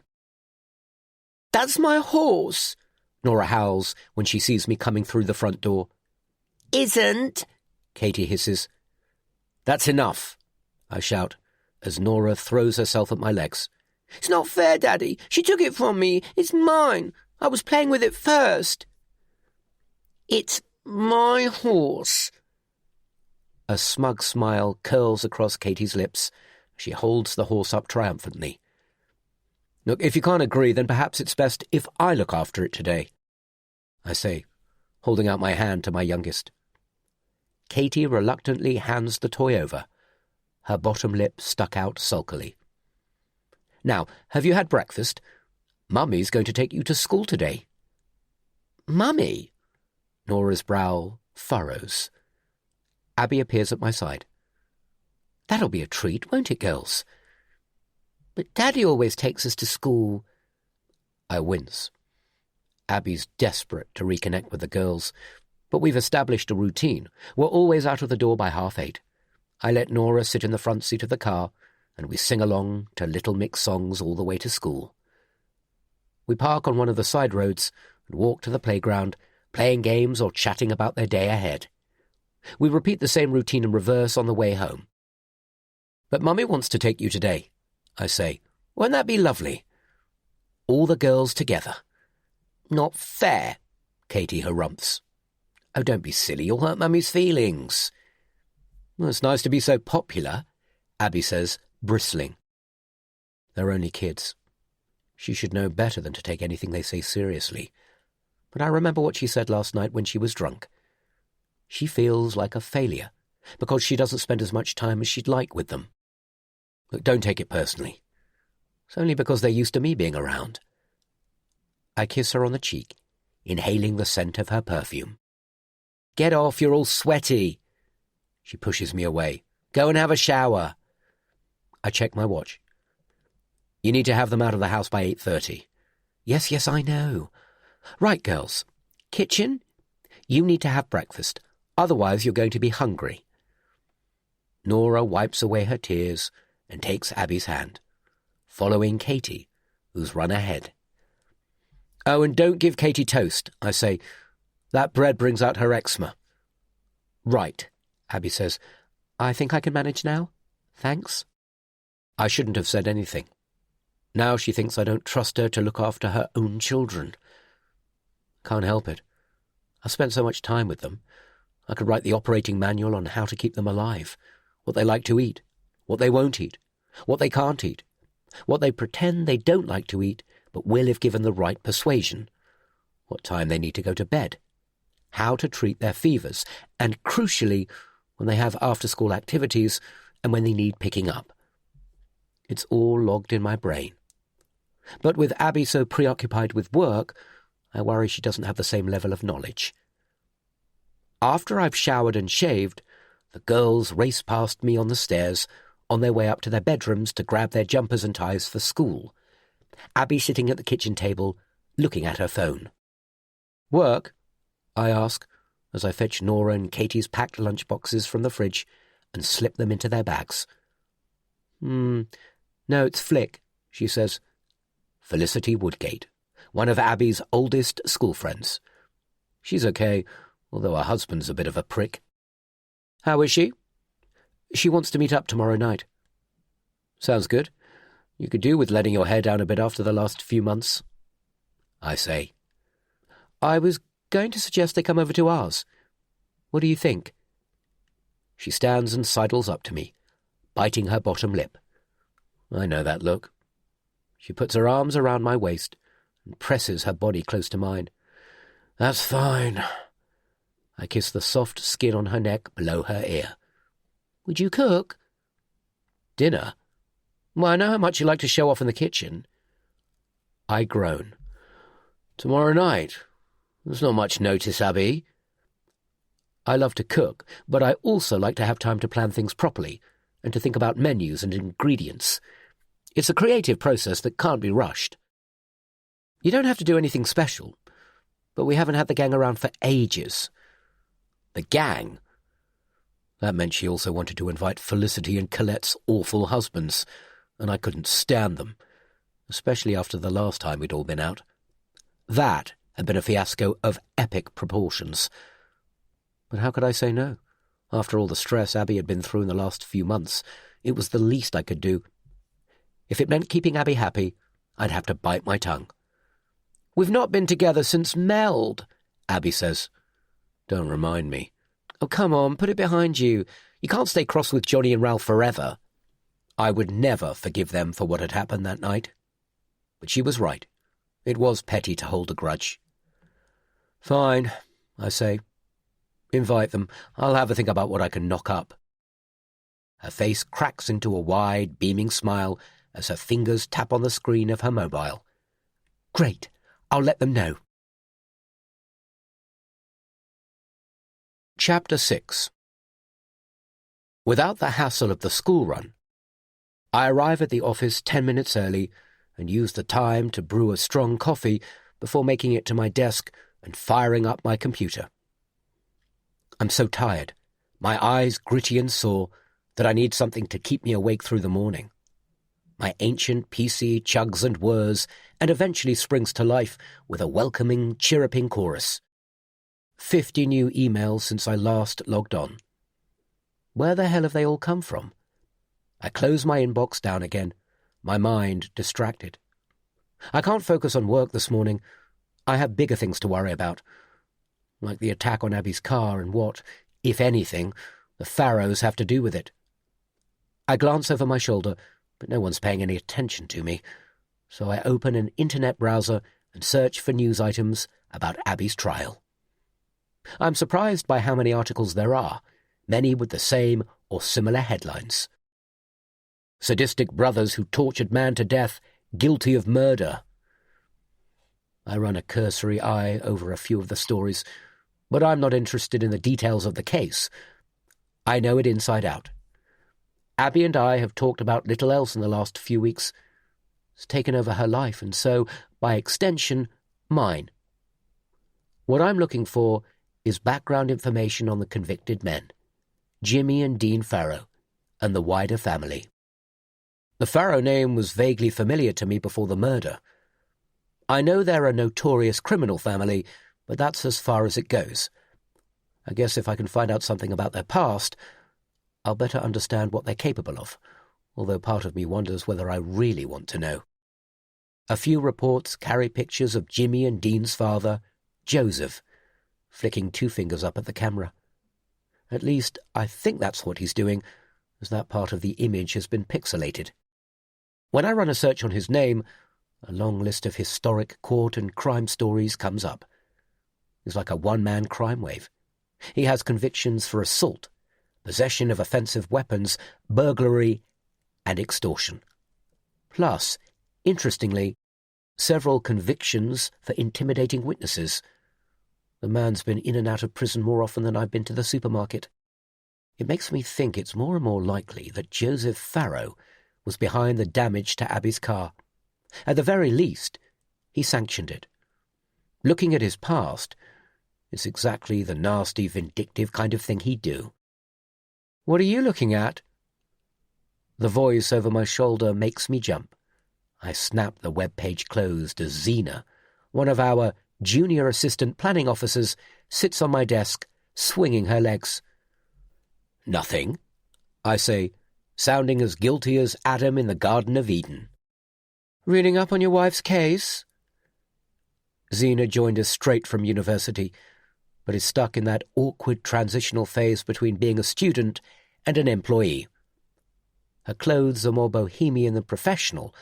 "That's my horse!" Nora howls when she sees me coming through the front door. "Isn't," Katie hisses. "That's enough," I shout, as Nora throws herself at my legs. "It's not fair, Daddy. She took it from me. It's mine. I was playing with it first." "It's my horse." A smug smile curls across Katie's lips. She holds the horse up triumphantly. "Look, if you can't agree, then perhaps it's best if I look after it today," I say, holding out my hand to my youngest. Katie reluctantly hands the toy over, her bottom lip stuck out sulkily. "Now, have you had breakfast? Mummy's going to take you to school today." "Mummy?" Nora's brow furrows. Abby appears at my side. "That'll be a treat, won't it, girls?" "But Daddy always takes us to school." I wince. Abby's desperate to reconnect with the girls, but we've established a routine. We're always out of the door by 8:30. I let Nora sit in the front seat of the car, and we sing along to Little Mix songs all the way to school. We park on one of the side roads and walk to the playground, playing games or chatting about their day ahead. We repeat the same routine in reverse on the way home. "But Mummy wants to take you today," I say. "Won't that be lovely? All the girls together." "Not fair," Katie harumphs. "Oh, don't be silly. You'll hurt Mummy's feelings." "Well, it's nice to be so popular," Abby says, bristling. They're only kids. She should know better than to take anything they say seriously. But I remember what she said last night when she was drunk. She feels like a failure because she doesn't spend as much time as she'd like with them. Look, don't take it personally. It's only because they're used to me being around. I kiss her on the cheek, inhaling the scent of her perfume. "Get off, you're all sweaty." She pushes me away. "Go and have a shower." I check my watch. "You need to have them out of the house by 8:30. Yes, I know. Right, girls. Kitchen, you need to have breakfast. Otherwise you're going to be hungry." Nora wipes away her tears and takes Abby's hand, following Katie, who's run ahead. "Oh, and don't give Katie toast," I say. "That bread brings out her eczema." "Right," Abby says. "I think I can manage now. Thanks." I shouldn't have said anything. Now she thinks I don't trust her to look after her own children. Can't help it. I spent so much time with them. I could write the operating manual on how to keep them alive, what they like to eat, what they won't eat, what they can't eat, what they pretend they don't like to eat but will if given the right persuasion, what time they need to go to bed, how to treat their fevers, and, crucially, when they have after-school activities and when they need picking up. It's all logged in my brain. But with Abby so preoccupied with work, I worry she doesn't have the same level of knowledge. After I've showered and shaved, the girls race past me on the stairs, on their way up to their bedrooms to grab their jumpers and ties for school. Abby sitting at the kitchen table, looking at her phone. "Work?" I ask, as I fetch Nora and Katie's packed lunchboxes from the fridge and slip them into their bags. No, it's Flick," she says. Felicity Woodgate, one of Abby's oldest school friends. She's okay, although her husband's a bit of a prick. "How is she?" "She wants to meet up tomorrow night." "Sounds good. You could do with letting your hair down a bit after the last few months," I say. "I was going to suggest they come over to ours. What do you think?" She stands and sidles up to me, biting her bottom lip. I know that look. She puts her arms around my waist and presses her body close to mine. "That's fine." I kiss the soft skin on her neck below her ear. "Would you cook?" "Dinner? Well, I know how much you like to show off in the kitchen." I groan. "Tomorrow night? There's not much notice, Abby." I love to cook, but I also like to have time to plan things properly and to think about menus and ingredients. It's a creative process that can't be rushed. You don't have to do anything special, but we haven't had the gang around for ages. The gang? That meant she also wanted to invite Felicity and Colette's awful husbands, and I couldn't stand them, especially after the last time we'd all been out. That had been a fiasco of epic proportions. But how could I say no? After all the stress Abby had been through in the last few months, it was the least I could do. If it meant keeping Abby happy, I'd have to bite my tongue. "We've not been together since Meld," Abby says. "Don't remind me." "Oh, come on, put it behind you. You can't stay cross with Johnny and Ralph forever." I would never forgive them for what had happened that night. But she was right. It was petty to hold a grudge. "Fine," I say. "Invite them. I'll have a think about what I can knock up." Her face cracks into a wide, beaming smile as her fingers tap on the screen of her mobile. "Great. I'll let them know." Chapter 6. Without the hassle of the school run, I arrive at the office 10 minutes early and use the time to brew a strong coffee before making it to my desk and firing up my computer. I'm so tired, my eyes gritty and sore, that I need something to keep me awake through the morning. My ancient PC chugs and whirs and eventually springs to life with a welcoming, chirruping chorus. 50 new emails since I last logged on. Where the hell have they all come from? I close my inbox down again, my mind distracted. I can't focus on work this morning. I have bigger things to worry about, like the attack on Abby's car and what, if anything, the Pharaohs have to do with it. I glance over my shoulder, but no one's paying any attention to me, so I open an internet browser and search for news items about Abby's trial. I'm surprised by how many articles there are, many with the same or similar headlines. Sadistic brothers who tortured man to death, guilty of murder. I run a cursory eye over a few of the stories, but I'm not interested in the details of the case. I know it inside out. Abby and I have talked about little else in the last few weeks. It's taken over her life, and so, by extension, mine. What I'm looking for is background information on the convicted men, Jimmy and Dean Farrow, and the wider family. The Farrow name was vaguely familiar to me before the murder. I know they're a notorious criminal family, but that's as far as it goes. I guess if I can find out something about their past, I'll better understand what they're capable of, although part of me wonders whether I really want to know. A few reports carry pictures of Jimmy and Dean's father, Joseph, flicking 2 fingers up at the camera. At least, I think that's what he's doing, as that part of the image has been pixelated. When I run a search on his name, a long list of historic court and crime stories comes up. He's like a one-man crime wave. He has convictions for assault, possession of offensive weapons, burglary, and extortion. Plus, interestingly, several convictions for intimidating witnesses. The man's been in and out of prison more often than I've been to the supermarket. It makes me think it's more and more likely that Joseph Farrow was behind the damage to Abby's car. At the very least, he sanctioned it. Looking at his past, it's exactly the nasty, vindictive kind of thing he'd do. "What are you looking at?" The voice over my shoulder makes me jump. I snap the web page closed as Zena, one of our junior assistant planning officers, sits on my desk, swinging her legs. "Nothing," I say, sounding as guilty as Adam in the Garden of Eden. "Reading up on your wife's case?" Zena joined us straight from university, but is stuck in that awkward transitional phase between being a student and an employee. Her clothes are more bohemian than professional.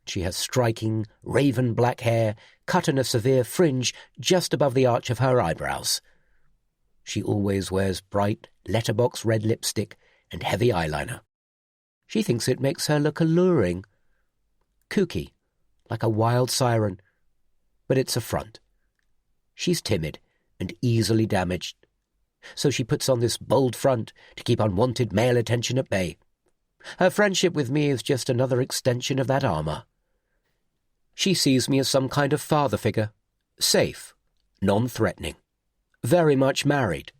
She has striking, raven black hair, cut in a severe fringe just above the arch of her eyebrows. She always wears bright, letterbox red lipstick and heavy eyeliner. She thinks it makes her look alluring. Kooky, like a wild siren. But it's a front. She's timid and easily damaged, so she puts on this bold front to keep unwanted male attention at bay. Her friendship with me is just another extension of that armor. She sees me as some kind of father figure, safe, non-threatening, very much married,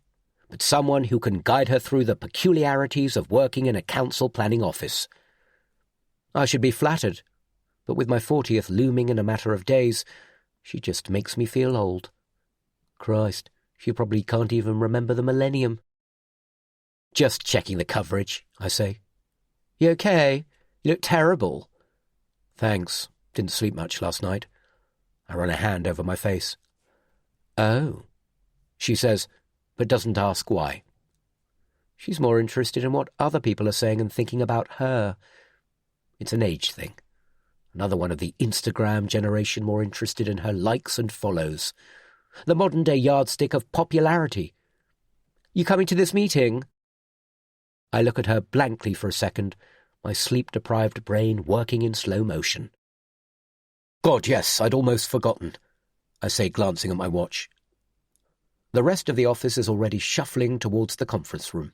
but someone who can guide her through the peculiarities of working in a council planning office. I should be flattered, but with my 40th looming in a matter of days, She just makes me feel old. Christ, she probably can't even remember the millennium. Just checking the coverage, I say. You okay? You look terrible. Thanks. Didn't sleep much last night. I run a hand over my face. Oh, she says, but doesn't ask why. She's more interested in what other people are saying and thinking about her. It's an age thing. Another one of the Instagram generation more interested in her likes and follows. The modern-day yardstick of popularity. You coming to this meeting? I look at her blankly for a second, my sleep-deprived brain working in slow motion. God, yes, I'd almost forgotten, I say, glancing at my watch. The rest of the office is already shuffling towards the conference room.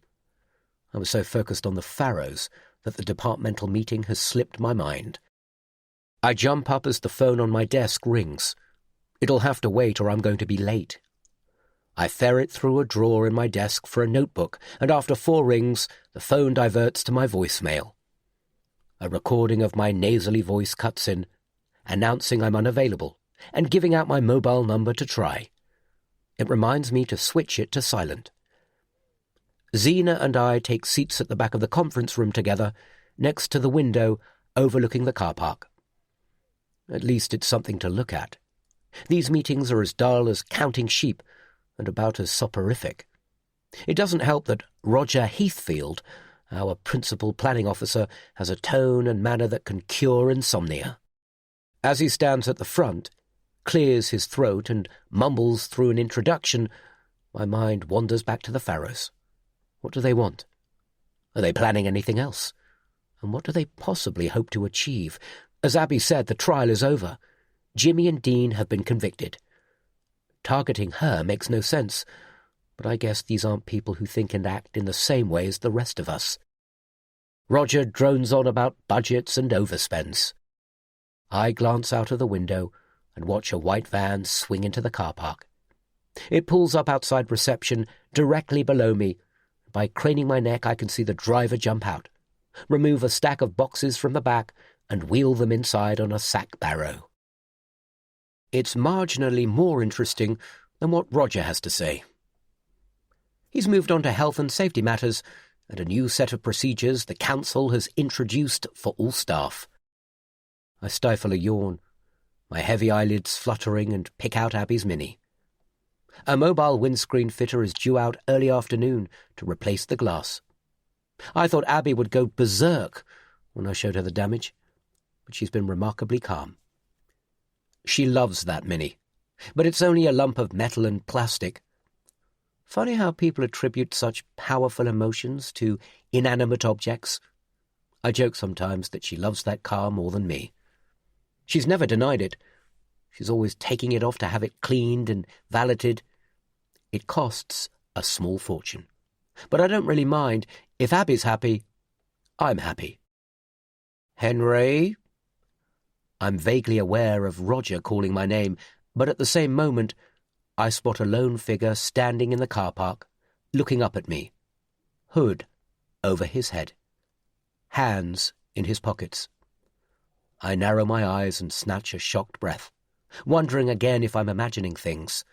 I was so focused on the Pharaohs that the departmental meeting has slipped my mind. I jump up as the phone on my desk rings. It'll have to wait or I'm going to be late. I ferret through a drawer in my desk for a notebook, and after 4 rings, the phone diverts to my voicemail. A recording of my nasally voice cuts in, announcing I'm unavailable, and giving out my mobile number to try. It reminds me to switch it to silent. Zena and I take seats at the back of the conference room together, next to the window overlooking the car park. At least it's something to look at. These meetings are as dull as counting sheep, and about as soporific. It doesn't help that Roger Heathfield, our principal planning officer, has a tone and manner that can cure insomnia. As he stands at the front, clears his throat and mumbles through an introduction, my mind wanders back to the Pharaohs. What do they want? Are they planning anything else? And what do they possibly hope to achieve? As Abby said, the trial is over. Jimmy and Dean have been convicted. Targeting her makes no sense, but I guess these aren't people who think and act in the same way as the rest of us. Roger drones on about budgets and overspends. I glance out of the window and watch a white van swing into the car park. It pulls up outside reception directly below me. By craning my neck, I can see the driver jump out, remove a stack of boxes from the back, and wheel them inside on a sack barrow. It's marginally more interesting than what Roger has to say. He's moved on to health and safety matters and a new set of procedures the council has introduced for all staff. I stifle a yawn, my heavy eyelids fluttering, and pick out Abby's Mini. A mobile windscreen fitter is due out early afternoon to replace the glass. I thought Abby would go berserk when I showed her the damage, but she's been remarkably calm. She loves that Mini, but it's only a lump of metal and plastic. Funny how people attribute such powerful emotions to inanimate objects. I joke sometimes that she loves that car more than me. She's never denied it. She's always taking it off to have it cleaned and valeted. It costs a small fortune. But I don't really mind. If Abby's happy, I'm happy. Henry? I'm vaguely aware of Roger calling my name, but at the same moment, I spot a lone figure standing in the car park, looking up at me. Hood over his head. Hands in his pockets. I narrow my eyes and snatch a shocked breath, wondering again if I'm imagining things.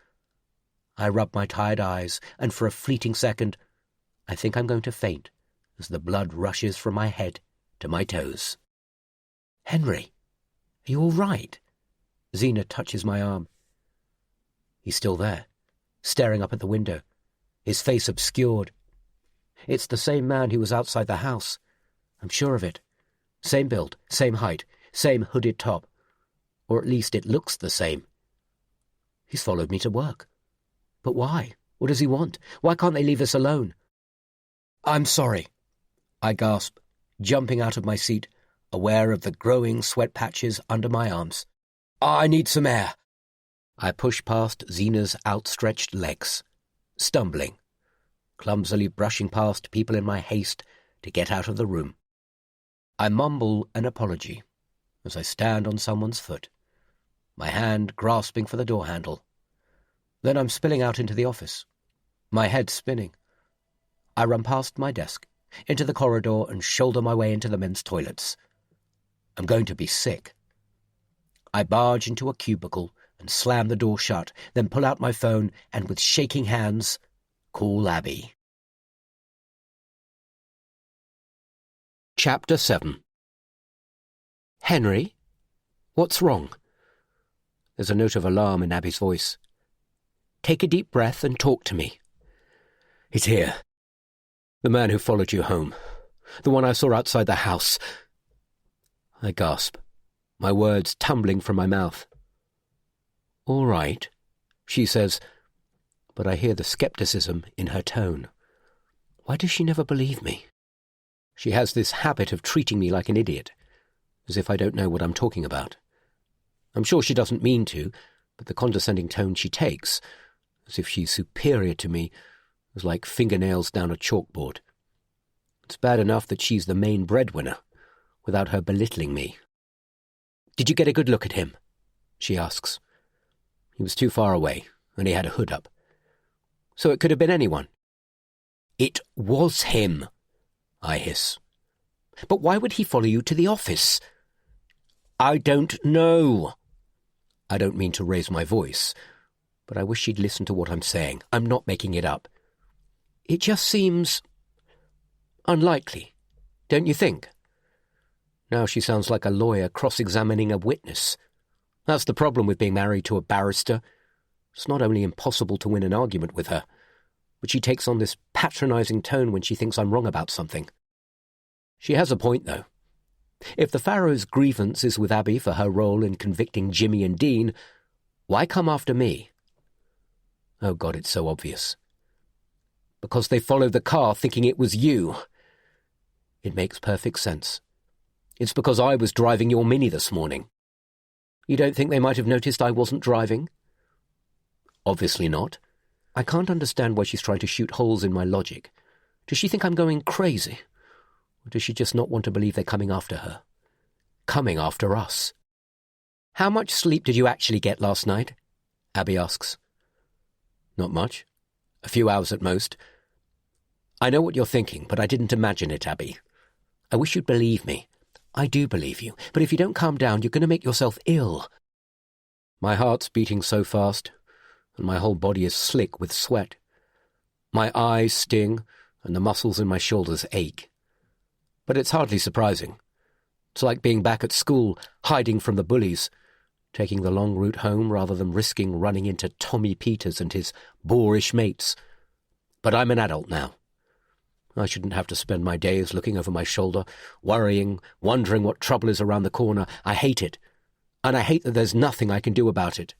I rub my tired eyes, and for a fleeting second, I think I'm going to faint as the blood rushes from my head to my toes. Henry, are you all right? Zena touches my arm. He's still there, staring up at the window, his face obscured. It's the same man who was outside the house. I'm sure of it. Same build, same height, same hooded top. Or at least it looks the same. He's followed me to work. But why? What does he want? Why can't they leave us alone? I'm sorry, I gasp, jumping out of my seat, aware of the growing sweat patches under my arms. I need some air. I push past Zena's outstretched legs, stumbling, clumsily brushing past people in my haste to get out of the room. I mumble an apology as I stand on someone's foot, my hand grasping for the door handle. Then I'm spilling out into the office, my head spinning. I run past my desk, into the corridor, and shoulder my way into the men's toilets. I'm going to be sick. I barge into a cubicle and and slam the door shut, then pull out my phone and, with shaking hands, call Abby. Chapter 7. Henry? What's wrong? There's a note of alarm in Abby's voice. Take a deep breath and talk to me. He's here. The man who followed you home. The one I saw outside the house. I gasp, my words tumbling from my mouth. All right, she says, but I hear the skepticism in her tone. Why does she never believe me? She has this habit of treating me like an idiot, as if I don't know what I'm talking about. I'm sure she doesn't mean to, but the condescending tone she takes, as if she's superior to me, is like fingernails down a chalkboard. It's bad enough that she's the main breadwinner, without her belittling me. Did you get a good look at him? She asks. He was too far away, and he had a hood up. So it could have been anyone. It was him, I hiss. But why would he follow you to the office? I don't know. I don't mean to raise my voice, but I wish she'd listen to what I'm saying. I'm not making it up. It just seems unlikely, don't you think? Now she sounds like a lawyer cross-examining a witness. That's the problem with being married to a barrister. It's not only impossible to win an argument with her, but she takes on this patronizing tone when she thinks I'm wrong about something. She has a point, though. If the Pharaoh's grievance is with Abby for her role in convicting Jimmy and Dean, why come after me? Oh, God, it's so obvious. Because they followed the car thinking it was you. It makes perfect sense. It's because I was driving your Mini this morning. You don't think they might have noticed I wasn't driving? Obviously not. I can't understand why she's trying to shoot holes in my logic. Does she think I'm going crazy? Or does she just not want to believe they're coming after her? Coming after us. How much sleep did you actually get last night? Abby asks. Not much. A few hours at most. I know what you're thinking, but I didn't imagine it, Abby. I wish you'd believe me. I do believe you, but if you don't calm down, you're going to make yourself ill. My heart's beating so fast, and my whole body is slick with sweat. My eyes sting, and the muscles in my shoulders ache. But it's hardly surprising. It's like being back at school, hiding from the bullies, taking the long route home rather than risking running into Tommy Peters and his boorish mates. But I'm an adult now. I shouldn't have to spend my days looking over my shoulder, worrying, wondering what trouble is around the corner. I hate it, and I hate that there's nothing I can do about it.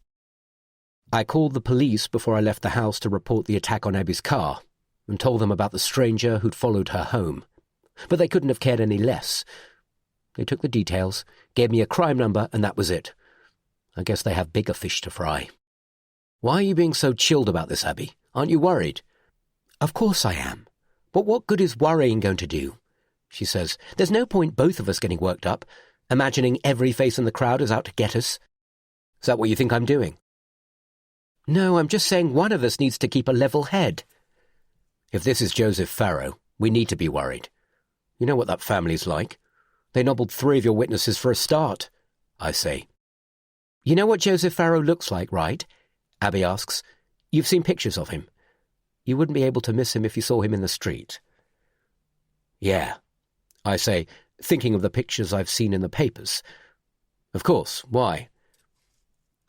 I called the police before I left the house to report the attack on Abby's car, and told them about the stranger who'd followed her home. But they couldn't have cared any less. They took the details, gave me a crime number, and that was it. I guess they have bigger fish to fry. Why are you being so chilled about this, Abby? Aren't you worried? Of course I am. But what good is worrying going to do? She says. There's no point both of us getting worked up, imagining every face in the crowd is out to get us. Is that what you think I'm doing? No, I'm just saying one of us needs to keep a level head. If this is Joseph Farrow, we need to be worried. You know what that family's like. They nobbled 3 of your witnesses for a start, I say. You know what Joseph Farrow looks like, right? Abby asks. You've seen pictures of him. You wouldn't be able to miss him if you saw him in the street. Yeah, I say, thinking of the pictures I've seen in the papers. Of course, why?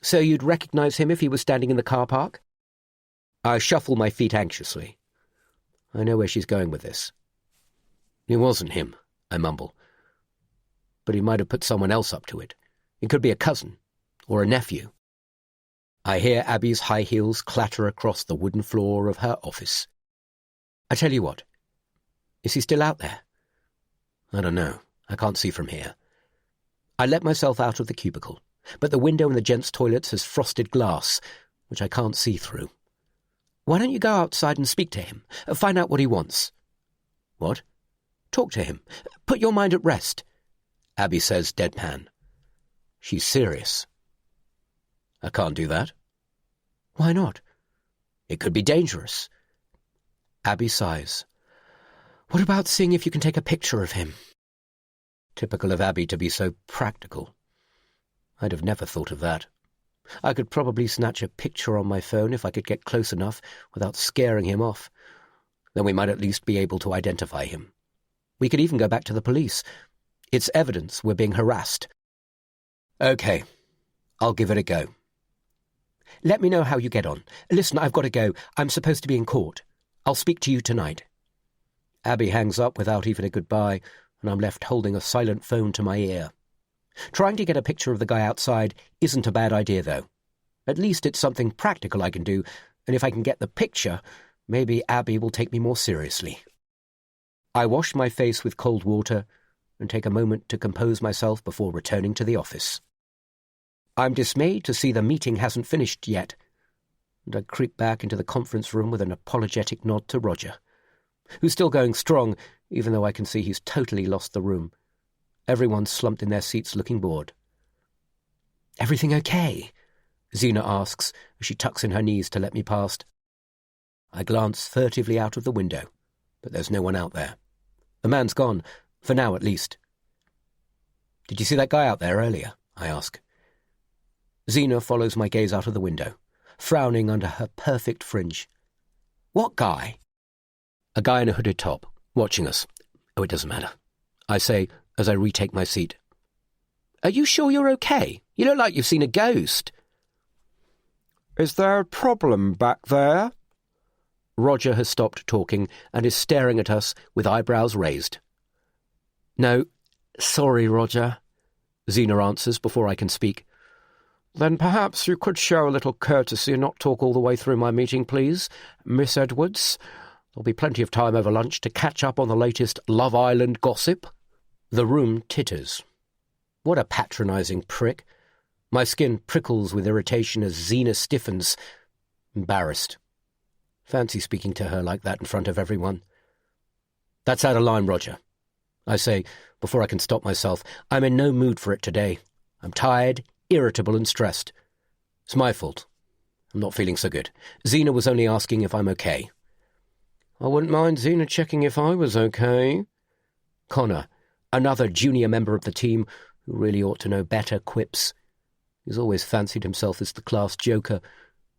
So you'd recognize him if he was standing in the car park? I shuffle my feet anxiously. I know where she's going with this. It wasn't him, I mumble. But he might have put someone else up to it. It could be a cousin, or a nephew. I hear Abby's high heels clatter across the wooden floor of her office. I tell you what. Is he still out there? I don't know. I can't see from here. I let myself out of the cubicle, but the window in the gents' toilets has frosted glass, which I can't see through. Why don't you go outside and speak to him? Find out what he wants. What? Talk to him. Put your mind at rest, Abby says deadpan. She's serious. I can't do that. Why not? It could be dangerous. Abby sighs. What about seeing if you can take a picture of him? Typical of Abby to be so practical. I'd have never thought of that. I could probably snatch a picture on my phone if I could get close enough without scaring him off. Then we might at least be able to identify him. We could even go back to the police. It's evidence we're being harassed. Okay, I'll give it a go. Let me know how you get on. Listen, I've got to go. I'm supposed to be in court. I'll speak to you tonight. Abby hangs up without even a goodbye, and I'm left holding a silent phone to my ear. Trying to get a picture of the guy outside isn't a bad idea, though. At least it's something practical I can do, and if I can get the picture, maybe Abby will take me more seriously. I wash my face with cold water and take a moment to compose myself before returning to the office. I'm dismayed to see the meeting hasn't finished yet, and I creep back into the conference room with an apologetic nod to Roger, who's still going strong, even though I can see he's totally lost the room. Everyone's slumped in their seats looking bored. "Everything okay?" Zena asks as she tucks in her knees to let me past. I glance furtively out of the window, but there's no one out there. The man's gone, for now at least. "Did you see that guy out there earlier?" I ask. Zena follows my gaze out of the window, frowning under her perfect fringe. "What guy?" "A guy in a hooded top, watching us. Oh, it doesn't matter," I say as I retake my seat. "Are you sure you're okay? You look like you've seen a ghost." "Is there a problem back there?" Roger has stopped talking and is staring at us with eyebrows raised. "No, sorry, Roger," Zena answers before I can speak. "Then perhaps you could show a little courtesy and not talk all the way through my meeting, please, Miss Edwards. There'll be plenty of time over lunch to catch up on the latest Love Island gossip." The room titters. What a patronising prick. My skin prickles with irritation as Zena stiffens. Embarrassed. Fancy speaking to her like that in front of everyone. "That's out of line, Roger," I say before I can stop myself. I'm in no mood for it today. I'm tired, irritable and stressed. It's my fault. I'm not feeling so good. Zena was only asking if I'm okay. "I wouldn't mind Zena checking if I was okay." Connor, another junior member of the team who really ought to know better, quips. He's always fancied himself as the class joker,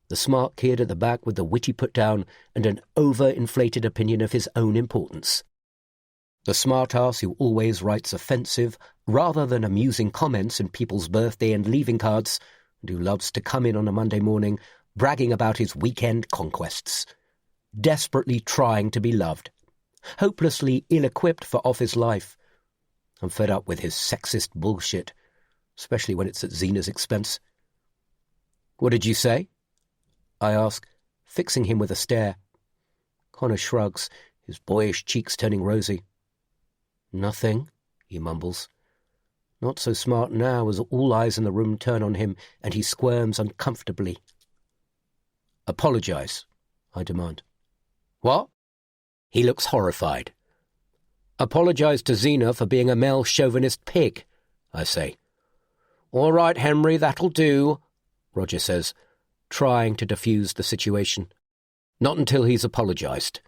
the smart kid at the back with the witty put-down and an over-inflated opinion of his own importance. The smart-ass who always writes offensive rather than amusing comments in people's birthday and leaving cards, and who loves to come in on a Monday morning bragging about his weekend conquests. Desperately trying to be loved. Hopelessly ill-equipped for office life. I'm fed up with his sexist bullshit, especially when it's at Zena's expense. "What did you say?" I ask, fixing him with a stare. Connor shrugs, his boyish cheeks turning rosy. "Nothing," he mumbles. Not so smart now as all eyes in the room turn on him and he squirms uncomfortably. "Apologise," I demand. "What?" He looks horrified. "Apologise to Zena for being a male chauvinist pig," I say. "All right, Henry, that'll do," Roger says, trying to defuse the situation. Not until he's apologised.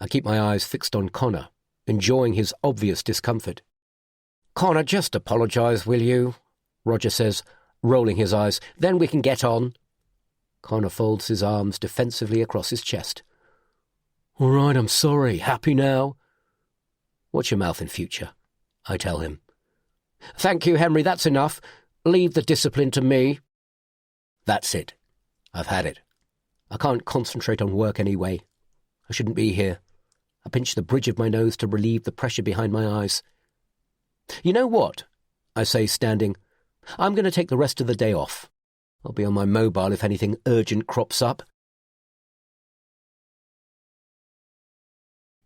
I keep my eyes fixed on Connor, enjoying his obvious discomfort. "Connor, just apologise, will you?" Roger says, rolling his eyes. "Then we can get on." Connor folds his arms defensively across his chest. "All right, I'm sorry. Happy now?" "Watch your mouth in future," I tell him. "Thank you, Henry, that's enough. Leave the discipline to me." That's it. I've had it. I can't concentrate on work anyway. I shouldn't be here. I pinch the bridge of my nose to relieve the pressure behind my eyes. "You know what?" I say, standing. "I'm going to take the rest of the day off. I'll be on my mobile if anything urgent crops up."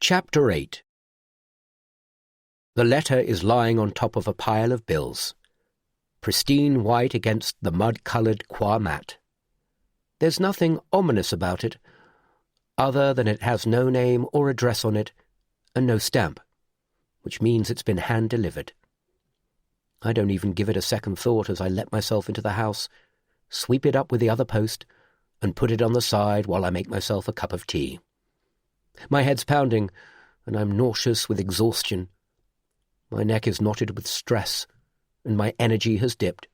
Chapter 8. The letter is lying on top of a pile of bills, pristine white against the mud-coloured qua mat. There's nothing ominous about it, other than it has no name or address on it, and no stamp, which means it's been hand-delivered. I don't even give it a second thought as I let myself into the house, sweep it up with the other post, and put it on the side while I make myself a cup of tea. My head's pounding, and I'm nauseous with exhaustion. My neck is knotted with stress, and my energy has dipped.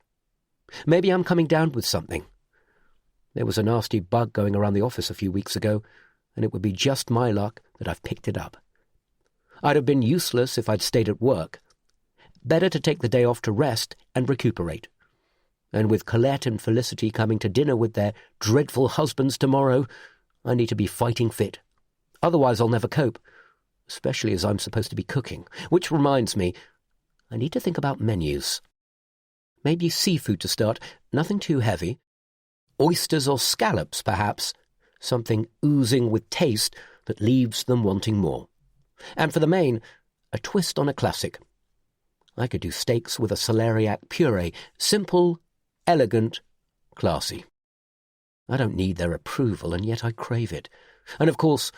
Maybe I'm coming down with something. There was a nasty bug going around the office a few weeks ago, and it would be just my luck that I've picked it up. I'd have been useless if I'd stayed at work. Better to take the day off to rest and recuperate. And with Colette and Felicity coming to dinner with their dreadful husbands tomorrow, I need to be fighting fit. Otherwise I'll never cope, especially as I'm supposed to be cooking. Which reminds me, I need to think about menus. Maybe seafood to start, nothing too heavy. Oysters or scallops, perhaps. Something oozing with taste that leaves them wanting more. And for the main, a twist on a classic. I could do steaks with a celeriac puree. Simple, elegant, classy. I don't need their approval, and yet I crave it. And of course,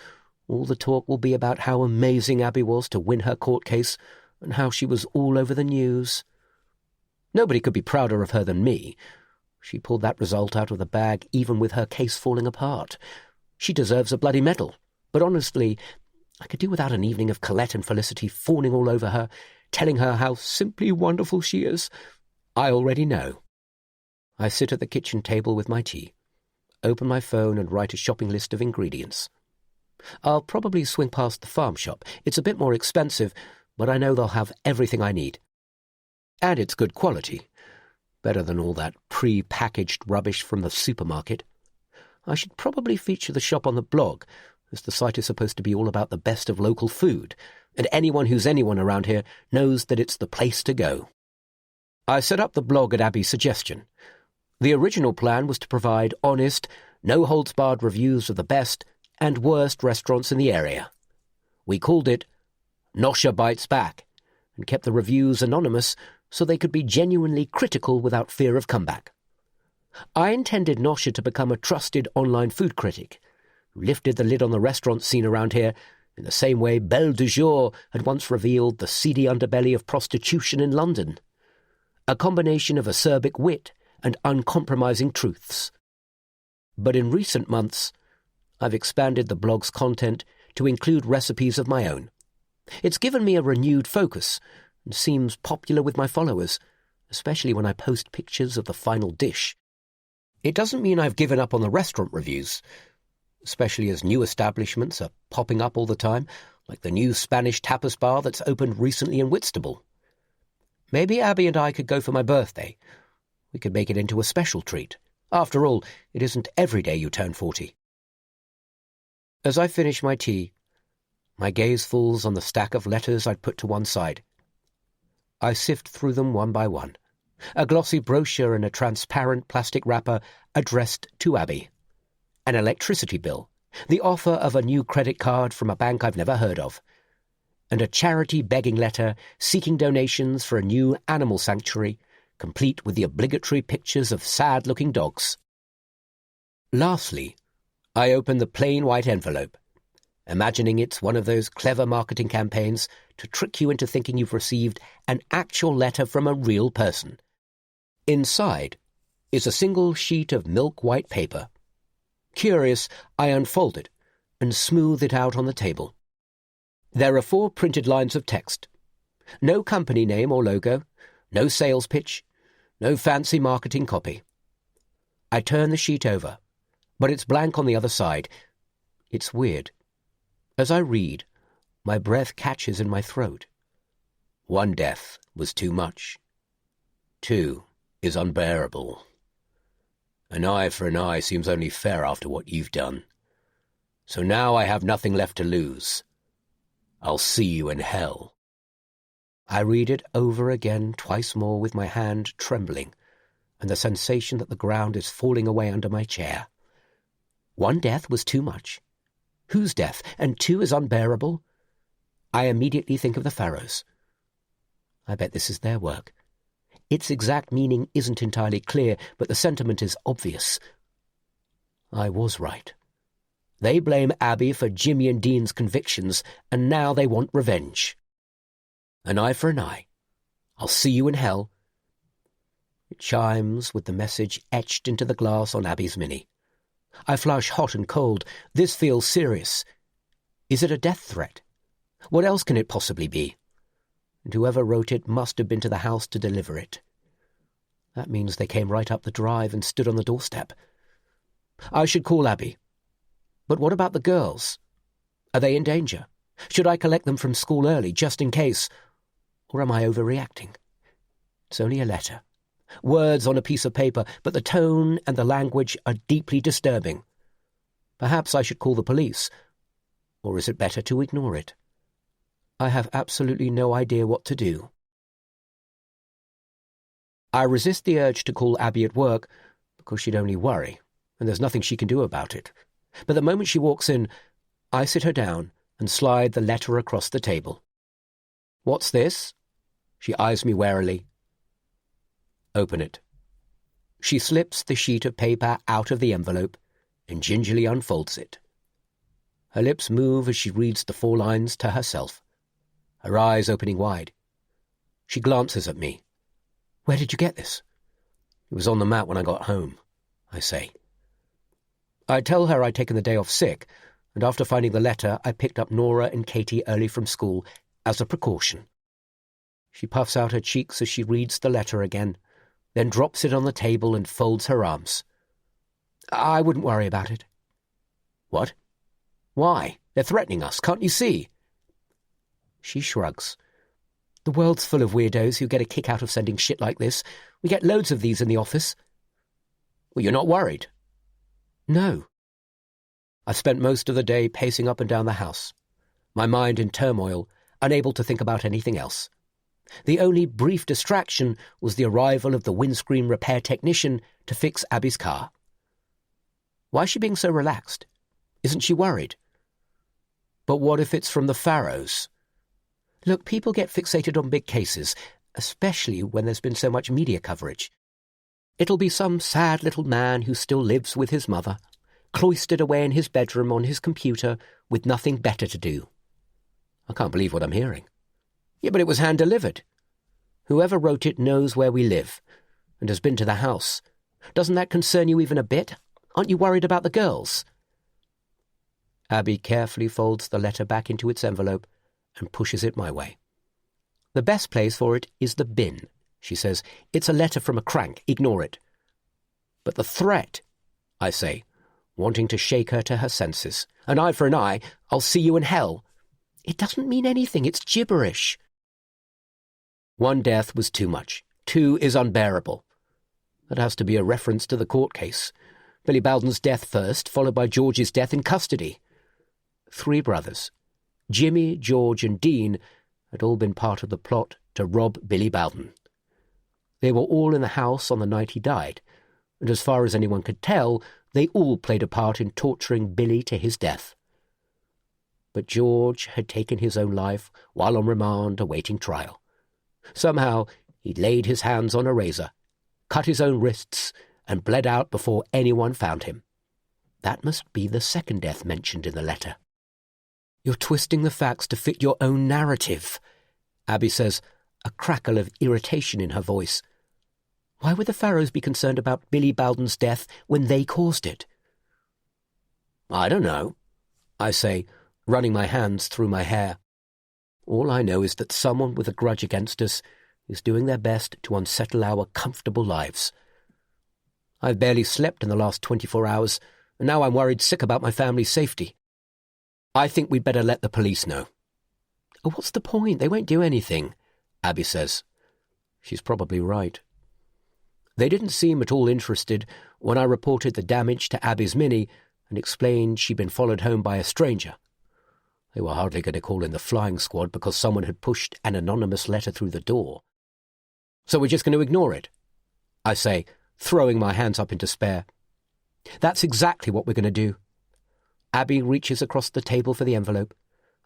all the talk will be about how amazing Abby was to win her court case, and how she was all over the news. Nobody could be prouder of her than me. She pulled that result out of the bag even with her case falling apart. She deserves a bloody medal. But honestly, I could do without an evening of Colette and Felicity fawning all over her, telling her how simply wonderful she is. I already know. I sit at the kitchen table with my tea, open my phone and write a shopping list of ingredients. I'll probably swing past the farm shop. It's a bit more expensive, but I know they'll have everything I need. And it's good quality. Better than all that pre-packaged rubbish from the supermarket. I should probably feature the shop on the blog, as the site is supposed to be all about the best of local food, and anyone who's anyone around here knows that it's the place to go. I set up the blog at Abby's suggestion. The original plan was to provide honest, no-holds-barred reviews of the best and worst restaurants in the area. We called it Nosha Bites Back, and kept the reviews anonymous so they could be genuinely critical without fear of comeback. I intended Nosha to become a trusted online food critic, who lifted the lid on the restaurant scene around here in the same way Belle du Jour had once revealed the seedy underbelly of prostitution in London. A combination of acerbic wit and uncompromising truths. But in recent months, I've expanded the blog's content to include recipes of my own. It's given me a renewed focus and seems popular with my followers, especially when I post pictures of the final dish. It doesn't mean I've given up on the restaurant reviews, especially as new establishments are popping up all the time, like the new Spanish tapas bar that's opened recently in Whitstable. Maybe Abby and I could go for my birthday. We could make it into a special treat. After all, it isn't every day you turn 40. As I finish my tea, my gaze falls on the stack of letters I'd put to one side. I sift through them one by one. A glossy brochure in a transparent plastic wrapper addressed to Abby. An electricity bill. The offer of a new credit card from a bank I've never heard of. And a charity begging letter seeking donations for a new animal sanctuary, complete with the obligatory pictures of sad-looking dogs. Lastly, I open the plain white envelope, imagining it's one of those clever marketing campaigns to trick you into thinking you've received an actual letter from a real person. Inside is a single sheet of milk-white paper. Curious, I unfold it and smooth it out on the table. There are 4 printed lines of text. No company name or logo, no sales pitch, no fancy marketing copy. I turn the sheet over, but it's blank on the other side. It's weird. As I read, my breath catches in my throat. 1 death was too much. 2 is unbearable. An eye for an eye seems only fair after what you've done. So now I have nothing left to lose. I'll see you in hell. I read it over again twice more with my hand trembling and the sensation that the ground is falling away under my chair. 1 death was too much. Whose death? And 2 is unbearable? I immediately think of the Pharaohs. I bet this is their work. Its exact meaning isn't entirely clear, but the sentiment is obvious. I was right. They blame Abby for Jimmy and Dean's convictions, and now they want revenge. An eye for an eye. I'll see you in hell. It chimes with the message etched into the glass on Abby's mini. I flush hot and cold. This feels serious. Is it a death threat? What else can it possibly be? And whoever wrote it must have been to the house to deliver it. That means they came right up the drive and stood on the doorstep. I should call Abby. But what about the girls? Are they in danger? Should I collect them from school early, just in case? Or am I overreacting? It's only a letter. Words on a piece of paper, but the tone and the language are deeply disturbing. Perhaps I should call the police. Or is it better to ignore it? I have absolutely no idea what to do. I resist the urge to call Abby at work because she'd only worry, and there's nothing she can do about it. But the moment she walks in, I sit her down and slide the letter across the table. What's this? She eyes me warily. Open it. She slips the sheet of paper out of the envelope and gingerly unfolds it. Her lips move as she reads the 4 lines to herself, her eyes opening wide. She glances at me. Where did you get this? It was on the mat when I got home, I say. I tell her I'd taken the day off sick, and after finding the letter, I picked up Nora and Katie early from school as a precaution. She puffs out her cheeks as she reads the letter again, then drops it on the table and folds her arms. I wouldn't worry about it. What? Why? They're threatening us, can't you see? She shrugs. The world's full of weirdos who get a kick out of sending shit like this. We get loads of these in the office. Well, you're not worried? No. I've spent most of the day pacing up and down the house, my mind in turmoil, unable to think about anything else. The only brief distraction was the arrival of the windscreen repair technician to fix Abby's car. Why is she being so relaxed? Isn't she worried? But what if it's from the Farrows? Look, people get fixated on big cases, especially when there's been so much media coverage. It'll be some sad little man who still lives with his mother, cloistered away in his bedroom on his computer with nothing better to do. I can't believe what I'm hearing. Yeah, but it was hand-delivered. Whoever wrote it knows where we live and has been to the house. Doesn't that concern you even a bit? Aren't you worried about the girls? Abby carefully folds the letter back into its envelope and pushes it my way. The best place for it is the bin, she says. It's a letter from a crank. Ignore it. But the threat, I say, wanting to shake her to her senses. An eye for an eye. I'll see you in hell. It doesn't mean anything. It's gibberish. 1 death was too much. 2 is unbearable. That has to be a reference to the court case. Billy Bowden's death first, followed by George's death in custody. 3 brothers, Jimmy, George, and Dean, had all been part of the plot to rob Billy Bowden. They were all in the house on the night he died, and as far as anyone could tell, they all played a part in torturing Billy to his death. But George had taken his own life while on remand awaiting trial. Somehow he'd laid his hands on a razor, cut his own wrists, and bled out before anyone found him. That must be the 2nd death mentioned in the letter. You're twisting the facts to fit your own narrative, Abby says, a crackle of irritation in her voice. Why would the Farrows be concerned about Billy Bowden's death when they caused it? I don't know, I say, running my hands through my hair. All I know is that someone with a grudge against us is doing their best to unsettle our comfortable lives. I've barely slept in the last 24 hours, and now I'm worried sick about my family's safety. I think we'd better let the police know. Oh, what's the point? They won't do anything, Abby says. She's probably right. They didn't seem at all interested when I reported the damage to Abby's Mini and explained she'd been followed home by a stranger. They were hardly going to call in the flying squad because someone had pushed an anonymous letter through the door. So we're just going to ignore it, I say, throwing my hands up in despair. That's exactly what we're going to do. Abby reaches across the table for the envelope,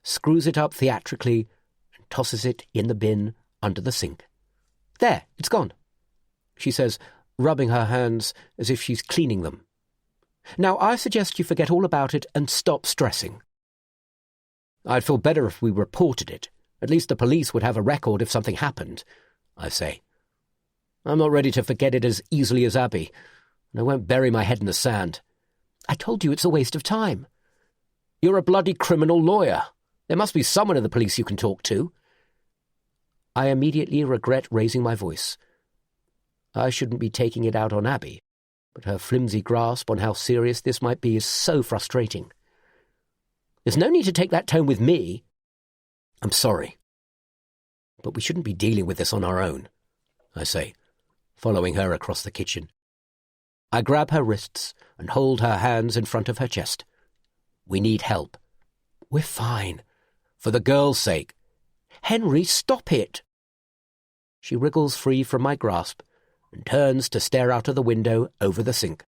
screws it up theatrically, and tosses it in the bin under the sink. There, it's gone, she says, rubbing her hands as if she's cleaning them. Now I suggest you forget all about it and stop stressing. I'd feel better if we reported it. At least the police would have a record if something happened, I say. I'm not ready to forget it as easily as Abby, and I won't bury my head in the sand. I told you it's a waste of time. You're a bloody criminal lawyer. There must be someone in the police you can talk to. I immediately regret raising my voice. I shouldn't be taking it out on Abby, but her flimsy grasp on how serious this might be is so frustrating. There's no need to take that tone with me. I'm sorry, but we shouldn't be dealing with this on our own, I say, following her across the kitchen. I grab her wrists and hold her hands in front of her chest. We need help. We're fine. For the girl's sake. Henry, stop it! She wriggles free from my grasp and turns to stare out of the window over the sink.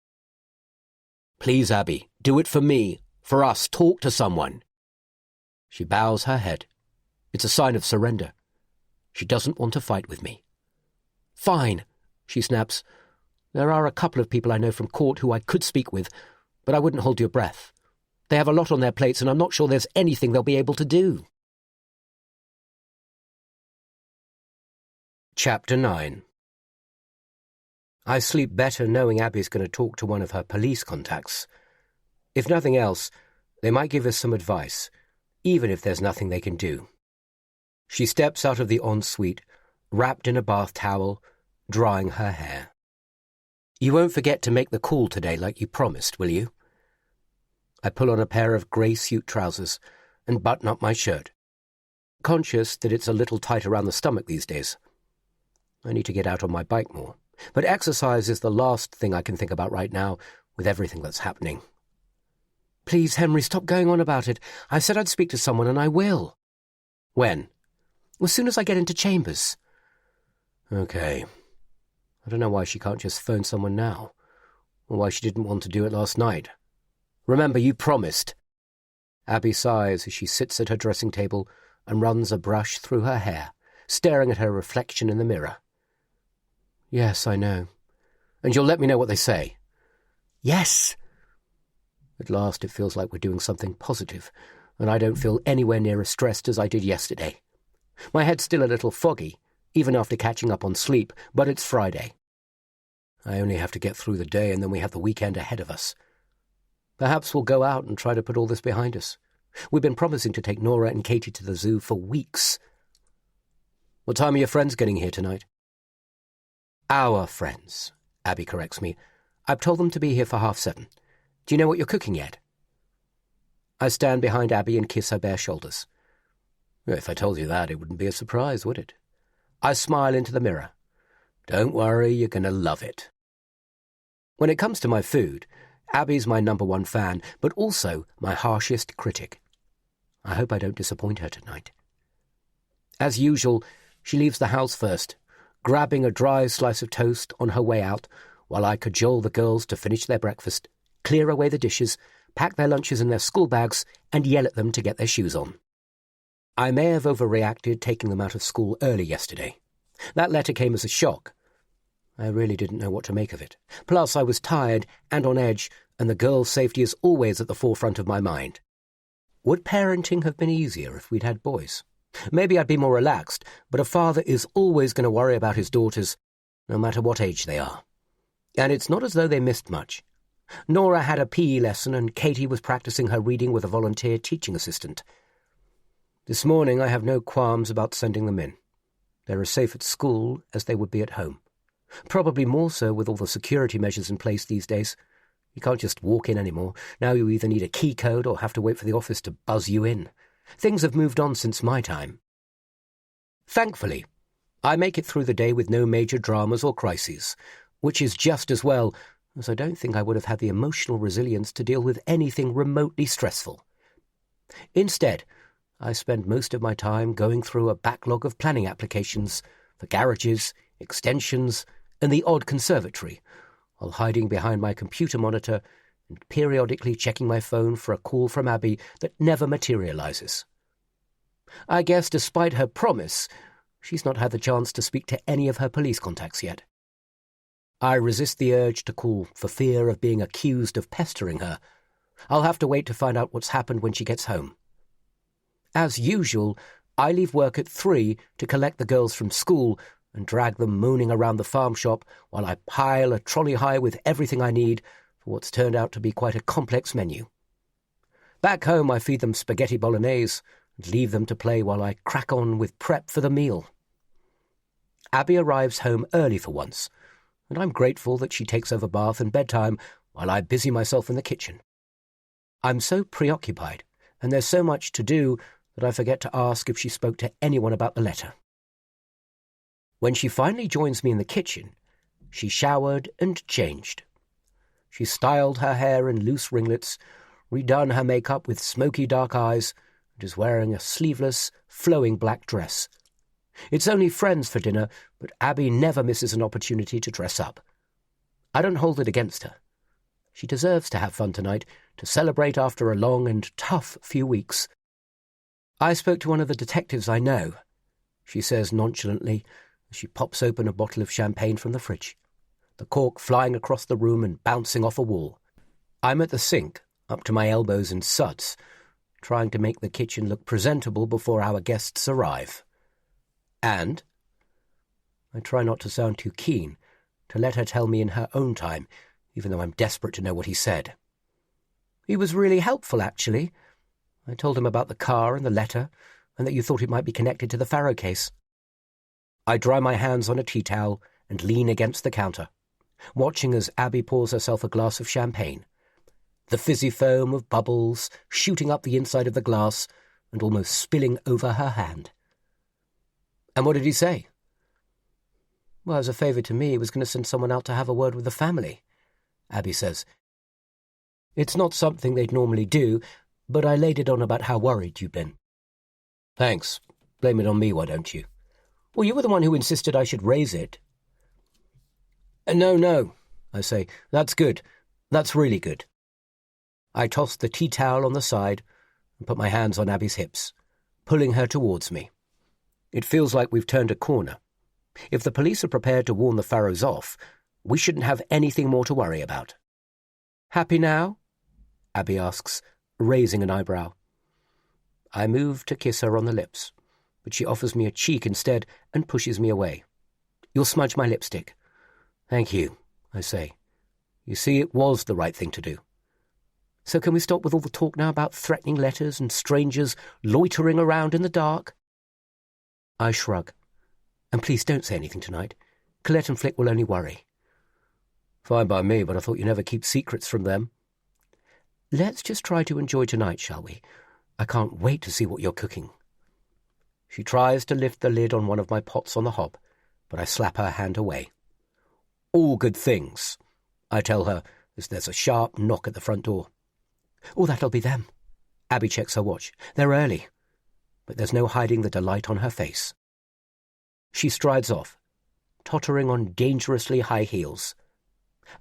Please, Abby, do it for me, for us, talk to someone. She bows her head. It's a sign of surrender. She doesn't want to fight with me. Fine, she snaps. There are a couple of people I know from court who I could speak with, but I wouldn't hold your breath. They have a lot on their plates, and I'm not sure there's anything they'll be able to do. Chapter 9. I sleep better knowing Abby's going to talk to one of her police contacts. If nothing else, they might give us some advice, even if there's nothing they can do. She steps out of the ensuite, wrapped in a bath towel, drying her hair. You won't forget to make the call today like you promised, will you? I pull on a pair of grey suit trousers and button up my shirt, conscious that it's a little tight around the stomach these days. I need to get out on my bike more, but exercise is the last thing I can think about right now with everything that's happening. Please, Henry, stop going on about it. I said I'd speak to someone, and I will. When? As soon as I get into chambers. Okay. I don't know why she can't just phone someone now, or why she didn't want to do it last night. Remember, you promised. Abby sighs as she sits at her dressing table and runs a brush through her hair, staring at her reflection in the mirror. Yes, I know. And you'll let me know what they say? Yes. At last it feels like we're doing something positive, and I don't feel anywhere near as stressed as I did yesterday. My head's still a little foggy, even after catching up on sleep, but it's Friday. I only have to get through the day, and then we have the weekend ahead of us. Perhaps we'll go out and try to put all this behind us. We've been promising to take Nora and Katie to the zoo for weeks. What time are your friends getting here tonight? Our friends, Abby corrects me. I've told them to be here for 7:30. Do you know what you're cooking yet? I stand behind Abby and kiss her bare shoulders. If I told you that, it wouldn't be a surprise, would it? I smile into the mirror. Don't worry, you're going to love it. When it comes to my food, Abby's my #1 fan, but also my harshest critic. I hope I don't disappoint her tonight. As usual, she leaves the house first, grabbing a dry slice of toast on her way out, while I cajole the girls to finish their breakfast, clear away the dishes, pack their lunches in their school bags, and yell at them to get their shoes on. I may have overreacted taking them out of school early yesterday. That letter came as a shock. I really didn't know what to make of it. Plus, I was tired and on edge, and the girls' safety is always at the forefront of my mind. Would parenting have been easier if we'd had boys? Maybe I'd be more relaxed, but a father is always going to worry about his daughters, no matter what age they are. And it's not as though they missed much. Nora had a PE lesson, and Katie was practicing her reading with a volunteer teaching assistant. This morning I have no qualms about sending them in. They're as safe at school as they would be at home. Probably more so with all the security measures in place these days. You can't just walk in anymore. Now you either need a key code or have to wait for the office to buzz you in. Things have moved on since my time. Thankfully, I make it through the day with no major dramas or crises, which is just as well, as I don't think I would have had the emotional resilience to deal with anything remotely stressful. Instead, I spend most of my time going through a backlog of planning applications for garages, extensions, and the odd conservatory, while hiding behind my computer monitor and periodically checking my phone for a call from Abby that never materializes. I guess despite her promise, she's not had the chance to speak to any of her police contacts yet. I resist the urge to call for fear of being accused of pestering her. I'll have to wait to find out what's happened when she gets home. As usual, I leave work at 3 to collect the girls from school and drag them moaning around the farm shop while I pile a trolley high with everything I need for what's turned out to be quite a complex menu. Back home I feed them spaghetti bolognese and leave them to play while I crack on with prep for the meal. Abby arrives home early for once, and I'm grateful that she takes over bath and bedtime while I busy myself in the kitchen. I'm so preoccupied, and there's so much to do that I forget to ask if she spoke to anyone about the letter. When she finally joins me in the kitchen, she showered and changed. She styled her hair in loose ringlets, redone her makeup with smoky dark eyes, and is wearing a sleeveless, flowing black dress. It's only friends for dinner, but Abby never misses an opportunity to dress up. I don't hold it against her. She deserves to have fun tonight, to celebrate after a long and tough few weeks. I spoke to one of the detectives I know, she says nonchalantly as she pops open a bottle of champagne from the fridge, the cork flying across the room and bouncing off a wall. I'm at the sink, up to my elbows in suds, trying to make the kitchen look presentable before our guests arrive. And I try not to sound too keen, to let her tell me in her own time, even though I'm desperate to know what he said. He was really helpful, actually. I told him about the car and the letter, and that you thought it might be connected to the Farrow case. I dry my hands on a tea towel and lean against the counter, watching as Abby pours herself a glass of champagne, the fizzy foam of bubbles shooting up the inside of the glass and almost spilling over her hand. And what did he say? Well, as a favour to me, he was going to send someone out to have a word with the family, Abby says. It's not something they'd normally do, but I laid it on about how worried you've been. Thanks. Blame it on me, why don't you? Well, you were the one who insisted I should raise it. No, I say. That's good. That's really good. I toss the tea towel on the side and put my hands on Abby's hips, pulling her towards me. It feels like we've turned a corner. If the police are prepared to warn the Farrows off, we shouldn't have anything more to worry about. Happy now? Abby asks, raising an eyebrow. I move to kiss her on the lips, but she offers me a cheek instead and pushes me away. You'll smudge my lipstick. Thank you, I say. You see, it was the right thing to do. So can we stop with all the talk now about threatening letters and strangers loitering around in the dark? I shrug. And please don't say anything tonight. Colette and Flick will only worry. Fine by me, but I thought you never keep secrets from them. Let's just try to enjoy tonight, shall we? I can't wait to see what you're cooking. She tries to lift the lid on one of my pots on the hob, but I slap her hand away. All good things, I tell her as there's a sharp knock at the front door. Oh, that'll be them. Abby checks her watch. They're early. But there's no hiding the delight on her face. She strides off, tottering on dangerously high heels.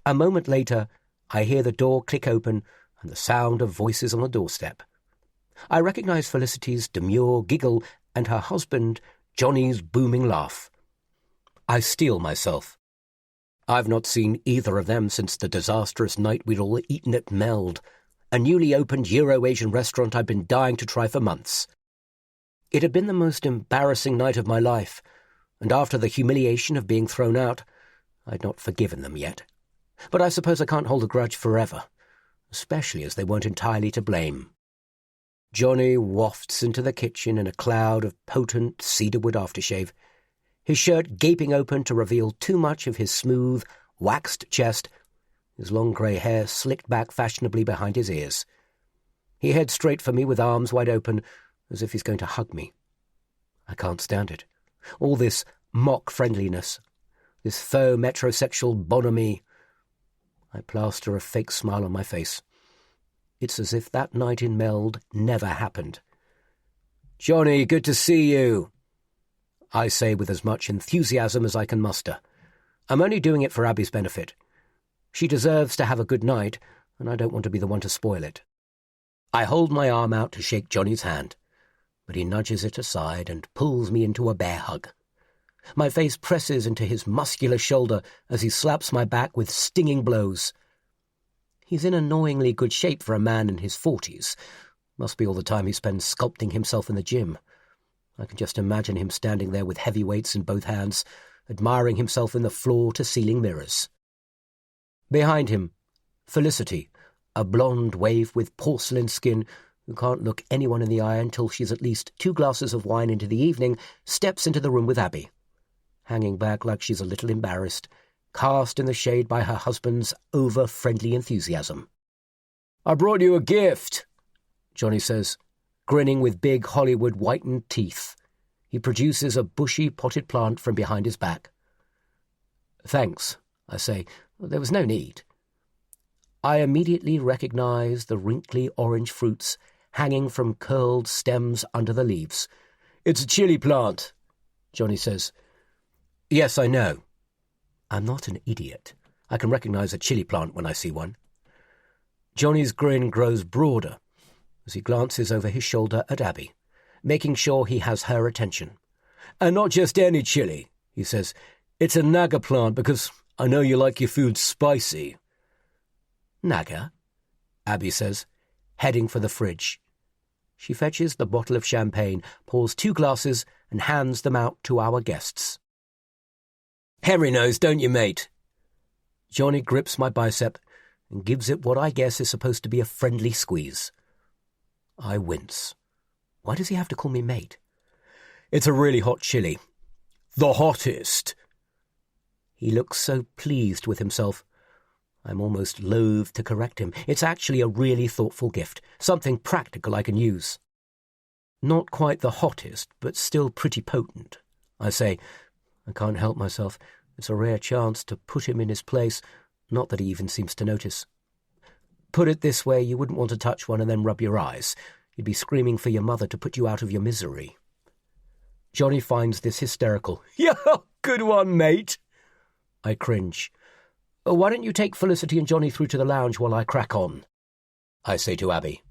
A moment later, I hear the door click open and the sound of voices on the doorstep. I recognize Felicity's demure giggle and her husband, Johnny's booming laugh. I steel myself. I've not seen either of them since the disastrous night we'd all eaten at Meld, a newly opened Euro-Asian restaurant I'd been dying to try for months. It had been the most embarrassing night of my life, and after the humiliation of being thrown out, I'd not forgiven them yet. But I suppose I can't hold a grudge forever, especially as they weren't entirely to blame. Johnny wafts into the kitchen in a cloud of potent cedarwood aftershave, his shirt gaping open to reveal too much of his smooth, waxed chest, his long grey hair slicked back fashionably behind his ears. He heads straight for me with arms wide open, as if he's going to hug me. I can't stand it. All this mock friendliness, this faux metrosexual bonhomie. I plaster a fake smile on my face. It's as if that night in Meld never happened. Johnny, good to see you, I say with as much enthusiasm as I can muster. I'm only doing it for Abby's benefit. She deserves to have a good night, and I don't want to be the one to spoil it. I hold my arm out to shake Johnny's hand, but he nudges it aside and pulls me into a bear hug. My face presses into his muscular shoulder as he slaps my back with stinging blows. He's in annoyingly good shape for a man in his 40s. Must be all the time he spends sculpting himself in the gym. I can just imagine him standing there with heavy weights in both hands, admiring himself in the floor-to-ceiling mirrors. Behind him, Felicity, a blonde waif with porcelain skin who can't look anyone in the eye until she's at least 2 glasses of wine into the evening, steps into the room with Abby, hanging back like she's a little embarrassed, cast in the shade by her husband's over-friendly enthusiasm. "I brought you a gift," Johnny says, grinning with big Hollywood whitened teeth. He produces a bushy potted plant from behind his back. "Thanks," I say. "There was no need." I immediately recognize the wrinkly orange fruits hanging from curled stems under the leaves. "It's a chili plant," Johnny says. "Yes, I know." I'm not an idiot. I can recognize a chili plant when I see one. Johnny's grin grows broader as he glances over his shoulder at Abby, making sure he has her attention. "And not just any chili," he says. "It's a naga plant because I know you like your food spicy." "Naga?" Abby says, heading for the fridge. She fetches the bottle of champagne, pours 2 glasses, and hands them out to our guests. "Henry knows, don't you, mate?" Johnny grips my bicep and gives it what I guess is supposed to be a friendly squeeze. I wince. Why does he have to call me mate? "It's a really hot chili. The hottest." He looks so pleased with himself. I'm almost loath to correct him. It's actually a really thoughtful gift, something practical I can use. "Not quite the hottest, but still pretty potent," I say. I can't help myself. It's a rare chance to put him in his place, not that he even seems to notice. "Put it this way, you wouldn't want to touch one and then rub your eyes. You'd be screaming for your mother to put you out of your misery." Johnny finds this hysterical. "Yeah, good one, mate." I cringe. "Why don't you take Felicity and Johnny through to the lounge while I crack on?" I say to Abby.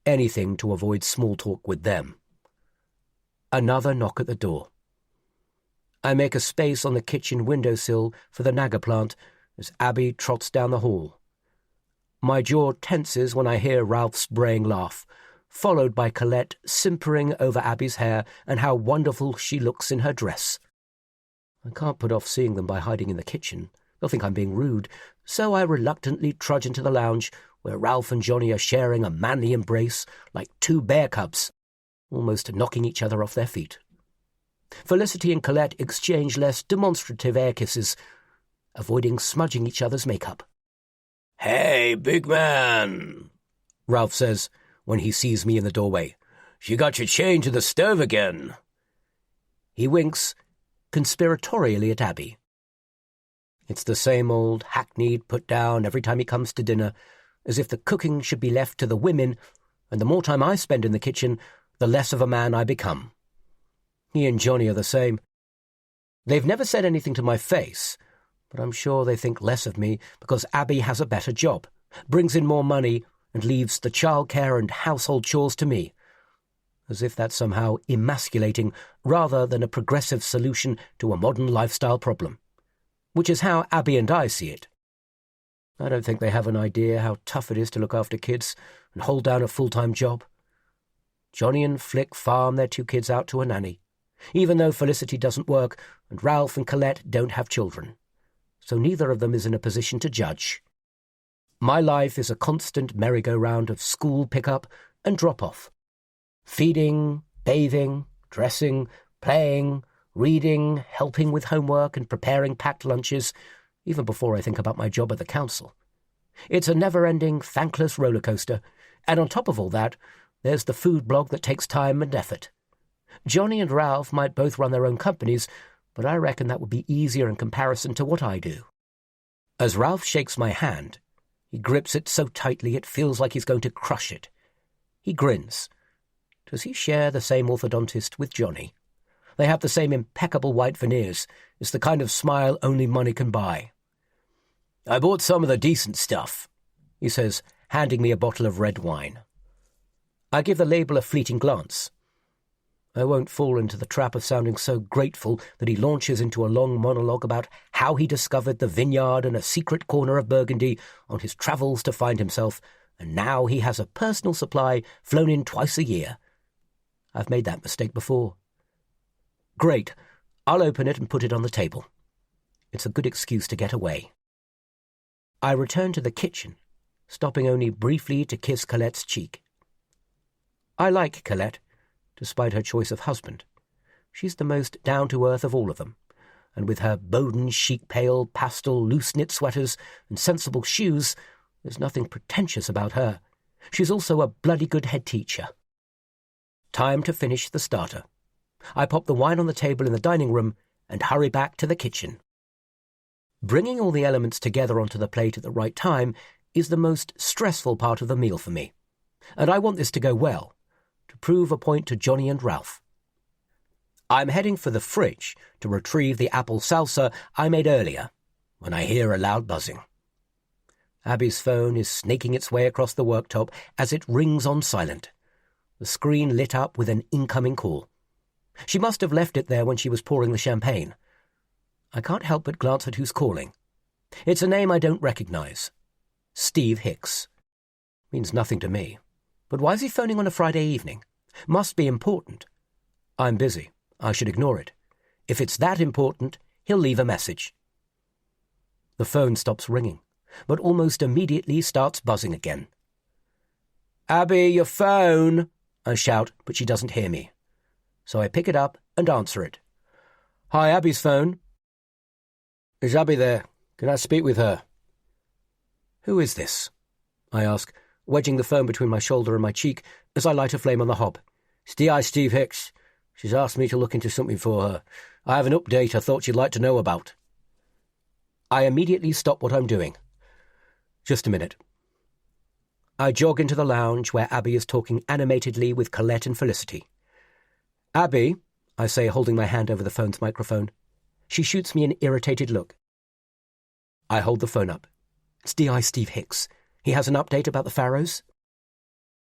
Anything to avoid small talk with them. Another knock at the door. I make a space on the kitchen windowsill for the naga plant as Abby trots down the hall. My jaw tenses when I hear Ralph's braying laugh, followed by Colette simpering over Abby's hair and how wonderful she looks in her dress. I can't put off seeing them by hiding in the kitchen. They'll think I'm being rude, so I reluctantly trudge into the lounge where Ralph and Johnny are sharing a manly embrace like 2 bear cubs, almost knocking each other off their feet. Felicity and Colette exchange less demonstrative air kisses, avoiding smudging each other's makeup. "Hey, big man," Ralph says when he sees me in the doorway. "You got your chain to the stove again." He winks conspiratorially at Abby. It's the same old hackneyed put down every time he comes to dinner, as if the cooking should be left to the women, and the more time I spend in the kitchen, the less of a man I become. He and Johnny are the same. They've never said anything to my face, but I'm sure they think less of me because Abby has a better job, brings in more money, and leaves the childcare and household chores to me, as if that's somehow emasculating rather than a progressive solution to a modern lifestyle problem, which is how Abby and I see it. I don't think they have an idea how tough it is to look after kids and hold down a full-time job. Johnny and Flick farm their 2 kids out to a nanny, even though Felicity doesn't work and Ralph and Colette don't have children, so neither of them is in a position to judge. My life is a constant merry-go-round of school pick-up and drop-off. Feeding, bathing, dressing, playing, reading, helping with homework and preparing packed lunches, even before I think about my job at the council. It's a never-ending, thankless roller coaster, and on top of all that, there's the food blog that takes time and effort. Johnny and Ralph might both run their own companies, but I reckon that would be easier in comparison to what I do. As Ralph shakes my hand, he grips it so tightly it feels like he's going to crush it. He grins. Does he share the same orthodontist with Johnny? They have the same impeccable white veneers. It's the kind of smile only money can buy. "I bought some of the decent stuff," he says, handing me a bottle of red wine. I give the label a fleeting glance. I won't fall into the trap of sounding so grateful that he launches into a long monologue about how he discovered the vineyard in a secret corner of Burgundy on his travels to find himself, and now he has a personal supply flown in twice a year. I've made that mistake before. Great. I'll open it and put it on the table. It's a good excuse to get away. I return to the kitchen, stopping only briefly to kiss Colette's cheek. I like Colette, despite her choice of husband. She's the most down-to-earth of all of them, and with her Bowden chic pale pastel loose-knit sweaters and sensible shoes, there's nothing pretentious about her. She's also a bloody good head teacher. Time to finish the starter. I pop the wine on the table in the dining room and hurry back to the kitchen. Bringing all the elements together onto the plate at the right time is the most stressful part of the meal for me, and I want this to go well, to prove a point to Johnny and Ralph. I'm heading for the fridge to retrieve the apple salsa I made earlier when I hear a loud buzzing. Abby's phone is snaking its way across the worktop as it rings on silent, the screen lit up with an incoming call. She must have left it there when she was pouring the champagne. I can't help but glance at who's calling. It's a name I don't recognize. Steve Hicks. Means nothing to me. But why is he phoning on a Friday evening? Must be important. I'm busy. I should ignore it. If it's that important, he'll leave a message. The phone stops ringing, but almost immediately starts buzzing again. "Abby, your phone!" I shout, but she doesn't hear me. So I pick it up and answer it. "Hi, Abby's phone." "Is Abby there? Can I speak with her?" "Who is this?" I ask, wedging the phone between my shoulder and my cheek as I light a flame on the hob. "It's D.I. Steve Hicks. She's asked me to look into something for her. I have an update I thought she'd like to know about." I immediately stop what I'm doing. "Just a minute." I jog into the lounge where Abby is talking animatedly with Colette and Felicity. "Abby," I say, holding my hand over the phone's microphone. She shoots me an irritated look. I hold the phone up. "It's D.I. Steve Hicks. He has an update about the Farrows."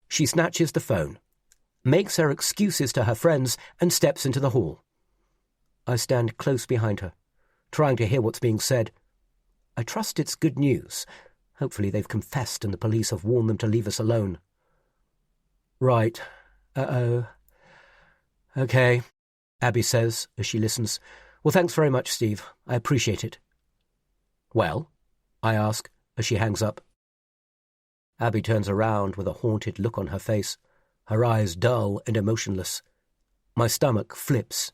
She snatches the phone, makes her excuses to her friends, and steps into the hall. I stand close behind her, trying to hear what's being said. I trust it's good news. Hopefully they've confessed and the police have warned them to leave us alone. "Right. Uh-oh. Okay," Abby says as she listens. "Well, thanks very much, Steve. I appreciate it." "Well?" I ask as she hangs up. Abby turns around with a haunted look on her face, her eyes dull and emotionless. My stomach flips.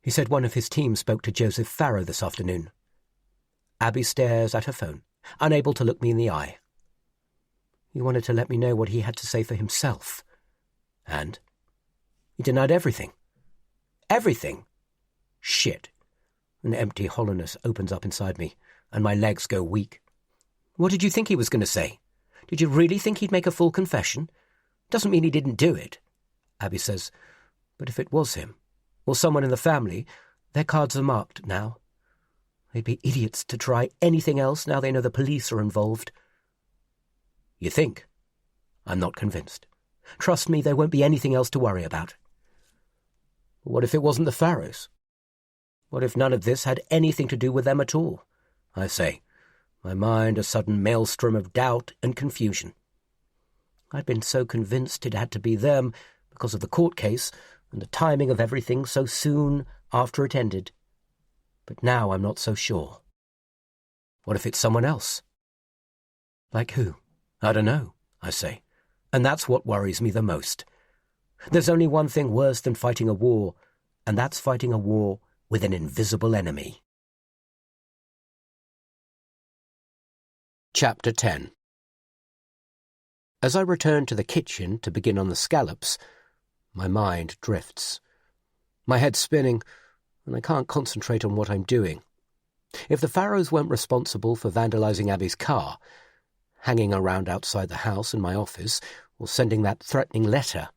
"He said one of his team spoke to Joseph Farrow this afternoon." Abby stares at her phone, unable to look me in the eye. "He wanted to let me know what he had to say for himself. And he denied everything. Everything. Shit." An empty hollowness opens up inside me, and my legs go weak. "What did you think he was going to say? Did you really think he'd make a full confession? Doesn't mean he didn't do it," Abby says. "But if it was him, or someone in the family, their cards are marked now. They'd be idiots to try anything else now they know the police are involved." "You think?" I'm not convinced. "Trust me, there won't be anything else to worry about." "What if it wasn't the Farrows? What if none of this had anything to do with them at all?" I say, my mind a sudden maelstrom of doubt and confusion. I'd been so convinced it had to be them because of the court case and the timing of everything so soon after it ended. But now I'm not so sure. What if it's someone else? "Like who?" "I don't know," I say, and that's what worries me the most. There's only one thing worse than fighting a war, and that's fighting a war with an invisible enemy. Chapter 10. As I return to the kitchen to begin on the scallops, my mind drifts. My head's spinning, and I can't concentrate on what I'm doing. If the Farrows weren't responsible for vandalizing Abby's car, hanging around outside the house and my office, or sending that threatening letter,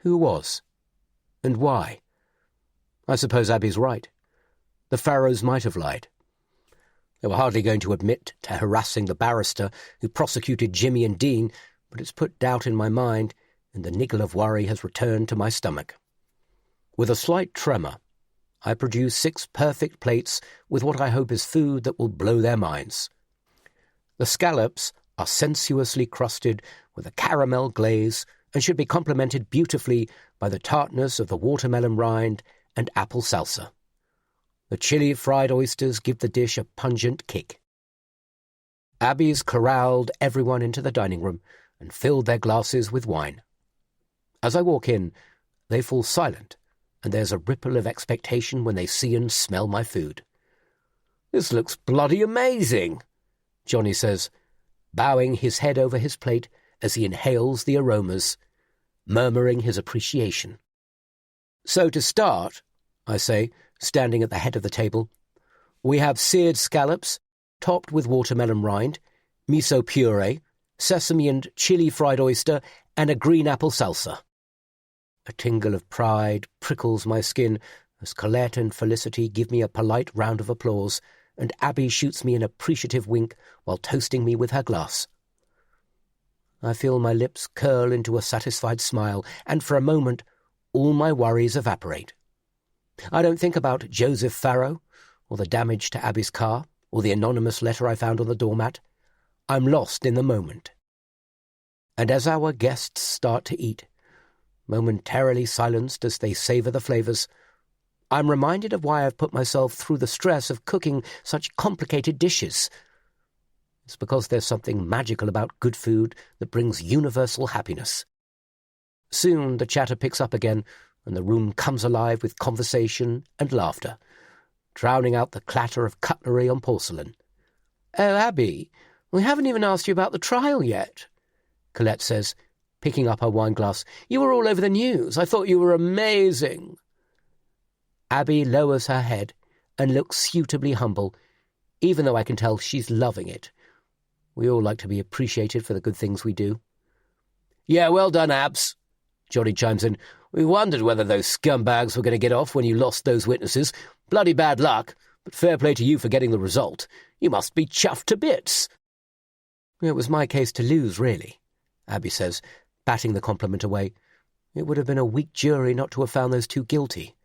who was? And why? I suppose Abby's right. The Farrows might have lied. They were hardly going to admit to harassing the barrister who prosecuted Jimmy and Dean, but it's put doubt in my mind, and the niggle of worry has returned to my stomach. With a slight tremor, I produce 6 perfect plates with what I hope is food that will blow their minds. The scallops are sensuously crusted with a caramel glaze and should be complemented beautifully by the tartness of the watermelon rind and apple salsa. The chili fried oysters give the dish a pungent kick. Abby's corralled everyone into the dining room and filled their glasses with wine. As I walk in, they fall silent and there's a ripple of expectation when they see and smell my food. "This looks bloody amazing," Johnny says, bowing his head over his plate as he inhales the aromas, murmuring his appreciation. "So to start," I say, standing at the head of the table, "we have seared scallops, topped with watermelon rind, miso puree, sesame and chili fried oyster, and a green apple salsa." A tingle of pride prickles my skin as Colette and Felicity give me a polite round of applause, and Abby shoots me an appreciative wink while toasting me with her glass. I feel my lips curl into a satisfied smile, and for a moment all my worries evaporate. I don't think about Joseph Farrow, or the damage to Abby's car, or the anonymous letter I found on the doormat. I'm lost in the moment. And as our guests start to eat, momentarily silenced as they savour the flavours, I'm reminded of why I've put myself through the stress of cooking such complicated dishes. It's because there's something magical about good food that brings universal happiness. Soon the chatter picks up again, and the room comes alive with conversation and laughter, drowning out the clatter of cutlery on porcelain. "Oh, Abby, we haven't even asked you about the trial yet," Colette says, picking up her wineglass. "You were all over the news. I thought you were amazing." Abby lowers her head and looks suitably humble, even though I can tell she's loving it. We all like to be appreciated for the good things we do. "Yeah, well done, Abs," Johnny chimes in. "We wondered whether those scumbags were going to get off when you lost those witnesses. Bloody bad luck, but fair play to you for getting the result. You must be chuffed to bits." "It was my case to lose, really," Abby says, batting the compliment away. "It would have been a weak jury not to have found those two guilty."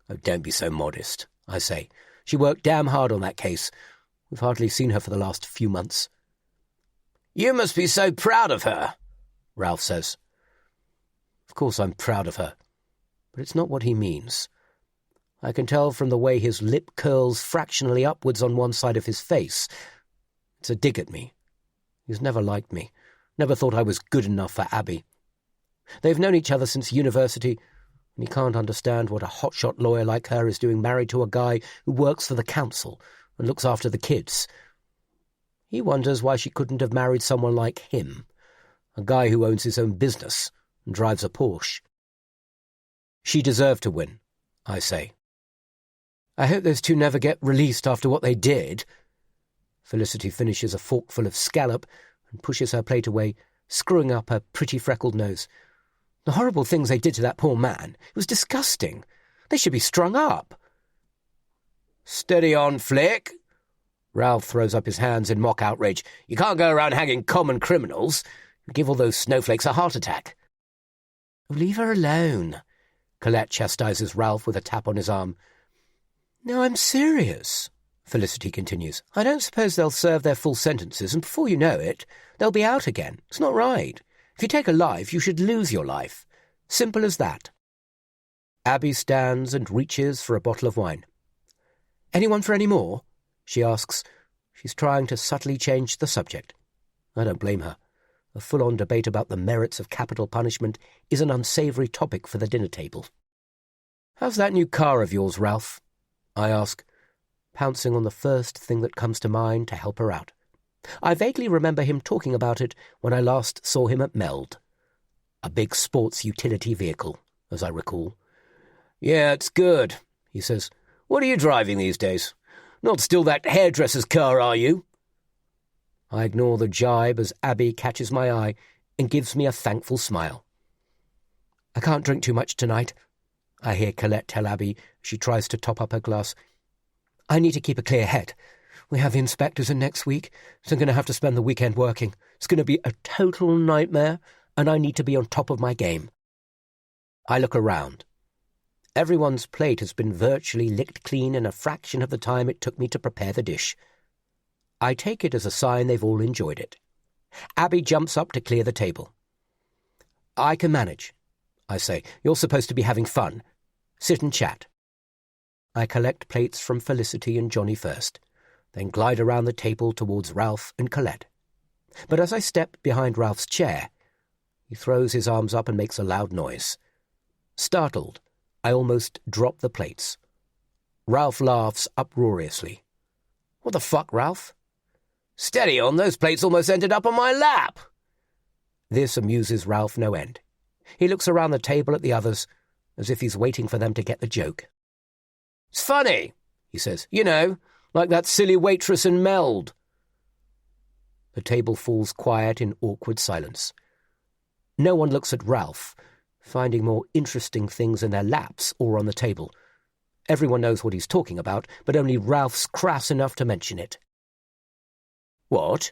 "Oh, don't be so modest," I say. "She worked damn hard on that case. We've hardly seen her for the last few months." "You must be so proud of her," Ralph says. Of course I'm proud of her, but it's not what he means. I can tell from the way his lip curls fractionally upwards on one side of his face. It's a dig at me. He's never liked me, never thought I was good enough for Abby. They've known each other since university, and he can't understand what a hotshot lawyer like her is doing married to a guy who works for the council and looks after the kids. He wonders why she couldn't have married someone like him, a guy who owns his own business and drives a Porsche. She deserved to win, I say. I hope those two never get released after what they did. Felicity finishes a forkful of scallop and pushes her plate away, screwing up her pretty freckled nose. The horrible things they did to that poor man. It was disgusting. They should be strung up. Steady on, Flick. Ralph throws up his hands in mock outrage. You can't go around hanging common criminals. You give all those snowflakes a heart attack. Leave her alone, Colette chastises Ralph with a tap on his arm. No, I'm serious, Felicity continues. I don't suppose they'll serve their full sentences, and before you know it, they'll be out again. It's not right. If you take a life, you should lose your life. Simple as that. Abby stands and reaches for a bottle of wine. Anyone for any more? She asks. She's trying to subtly change the subject. I don't blame her. A full-on debate about the merits of capital punishment is an unsavoury topic for the dinner table. How's that new car of yours, Ralph? I ask, pouncing on the first thing that comes to mind to help her out. I vaguely remember him talking about it when I last saw him at Meld. A big sports utility vehicle, as I recall. Yeah, it's good, he says. What are you driving these days? Not still that hairdresser's car, are you? I ignore the jibe as Abby catches my eye and gives me a thankful smile. I can't drink too much tonight, I hear Colette tell Abby. She tries to top up her glass. I need to keep a clear head. We have the inspectors in next week, so I'm going to have to spend the weekend working. It's going to be a total nightmare, and I need to be on top of my game. I look around. Everyone's plate has been virtually licked clean in a fraction of the time it took me to prepare the dish. I take it as a sign they've all enjoyed it. Abby jumps up to clear the table. I can manage, I say. You're supposed to be having fun. Sit and chat. I collect plates from Felicity and Johnny first, then glide around the table towards Ralph and Colette. But as I step behind Ralph's chair, he throws his arms up and makes a loud noise. Startled, I almost drop the plates. Ralph laughs uproariously. "What the fuck, Ralph?" "Steady on, those plates almost ended up on my lap." This amuses Ralph no end. He looks around the table at the others, as if he's waiting for them to get the joke. "It's funny," he says. "You know, like that silly waitress in Meld." The table falls quiet in awkward silence. No one looks at Ralph, finding more interesting things in their laps or on the table. Everyone knows what he's talking about, but only Ralph's crass enough to mention it. "What?"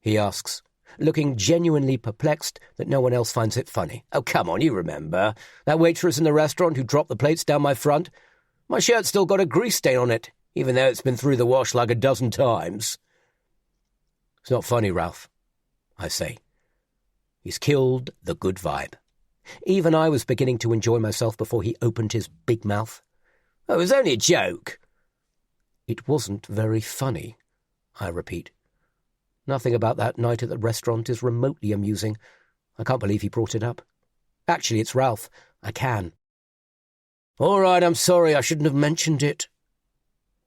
he asks, looking genuinely perplexed that no one else finds it funny. "Oh, come on, you remember. That waitress in the restaurant who dropped the plates down my front? My shirt's still got a grease stain on it, even though it's been through the wash like a dozen times." "It's not funny, Ralph," I say. He's killed the good vibe. Even I was beginning to enjoy myself before he opened his big mouth. "Oh, it was only a joke." "It wasn't very funny," I repeat. "Nothing about that night at the restaurant is remotely amusing. I can't believe he brought it up. Actually, it's Ralph. I can." "All right, I'm sorry. I shouldn't have mentioned it."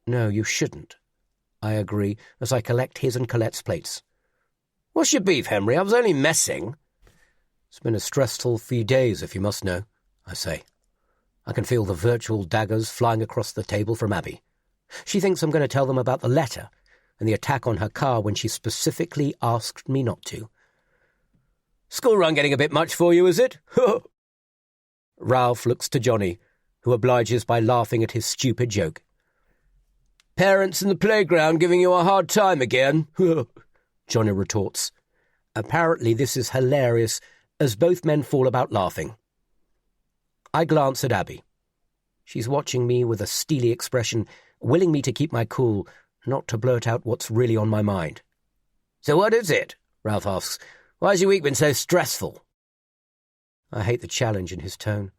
"No, you shouldn't," I agree as I collect his and Colette's plates. "What's your beef, Henry? I was only messing." "It's been a stressful few days, if you must know," I say. I can feel the virtual daggers flying across the table from Abby. She thinks I'm going to tell them about the letter and the attack on her car when she specifically asked me not to. "School run getting a bit much for you, is it?" Ralph looks to Johnny, who obliges by laughing at his stupid joke. "Parents in the playground giving you a hard time again?" Johnny retorts. Apparently this is hilarious, as both men fall about laughing. I glance at Abby. She's watching me with a steely expression, willing me to keep my cool, not to blurt out what's really on my mind. "So what is it?" Ralph asks. "Why's your week been so stressful?" I hate the challenge in his tone,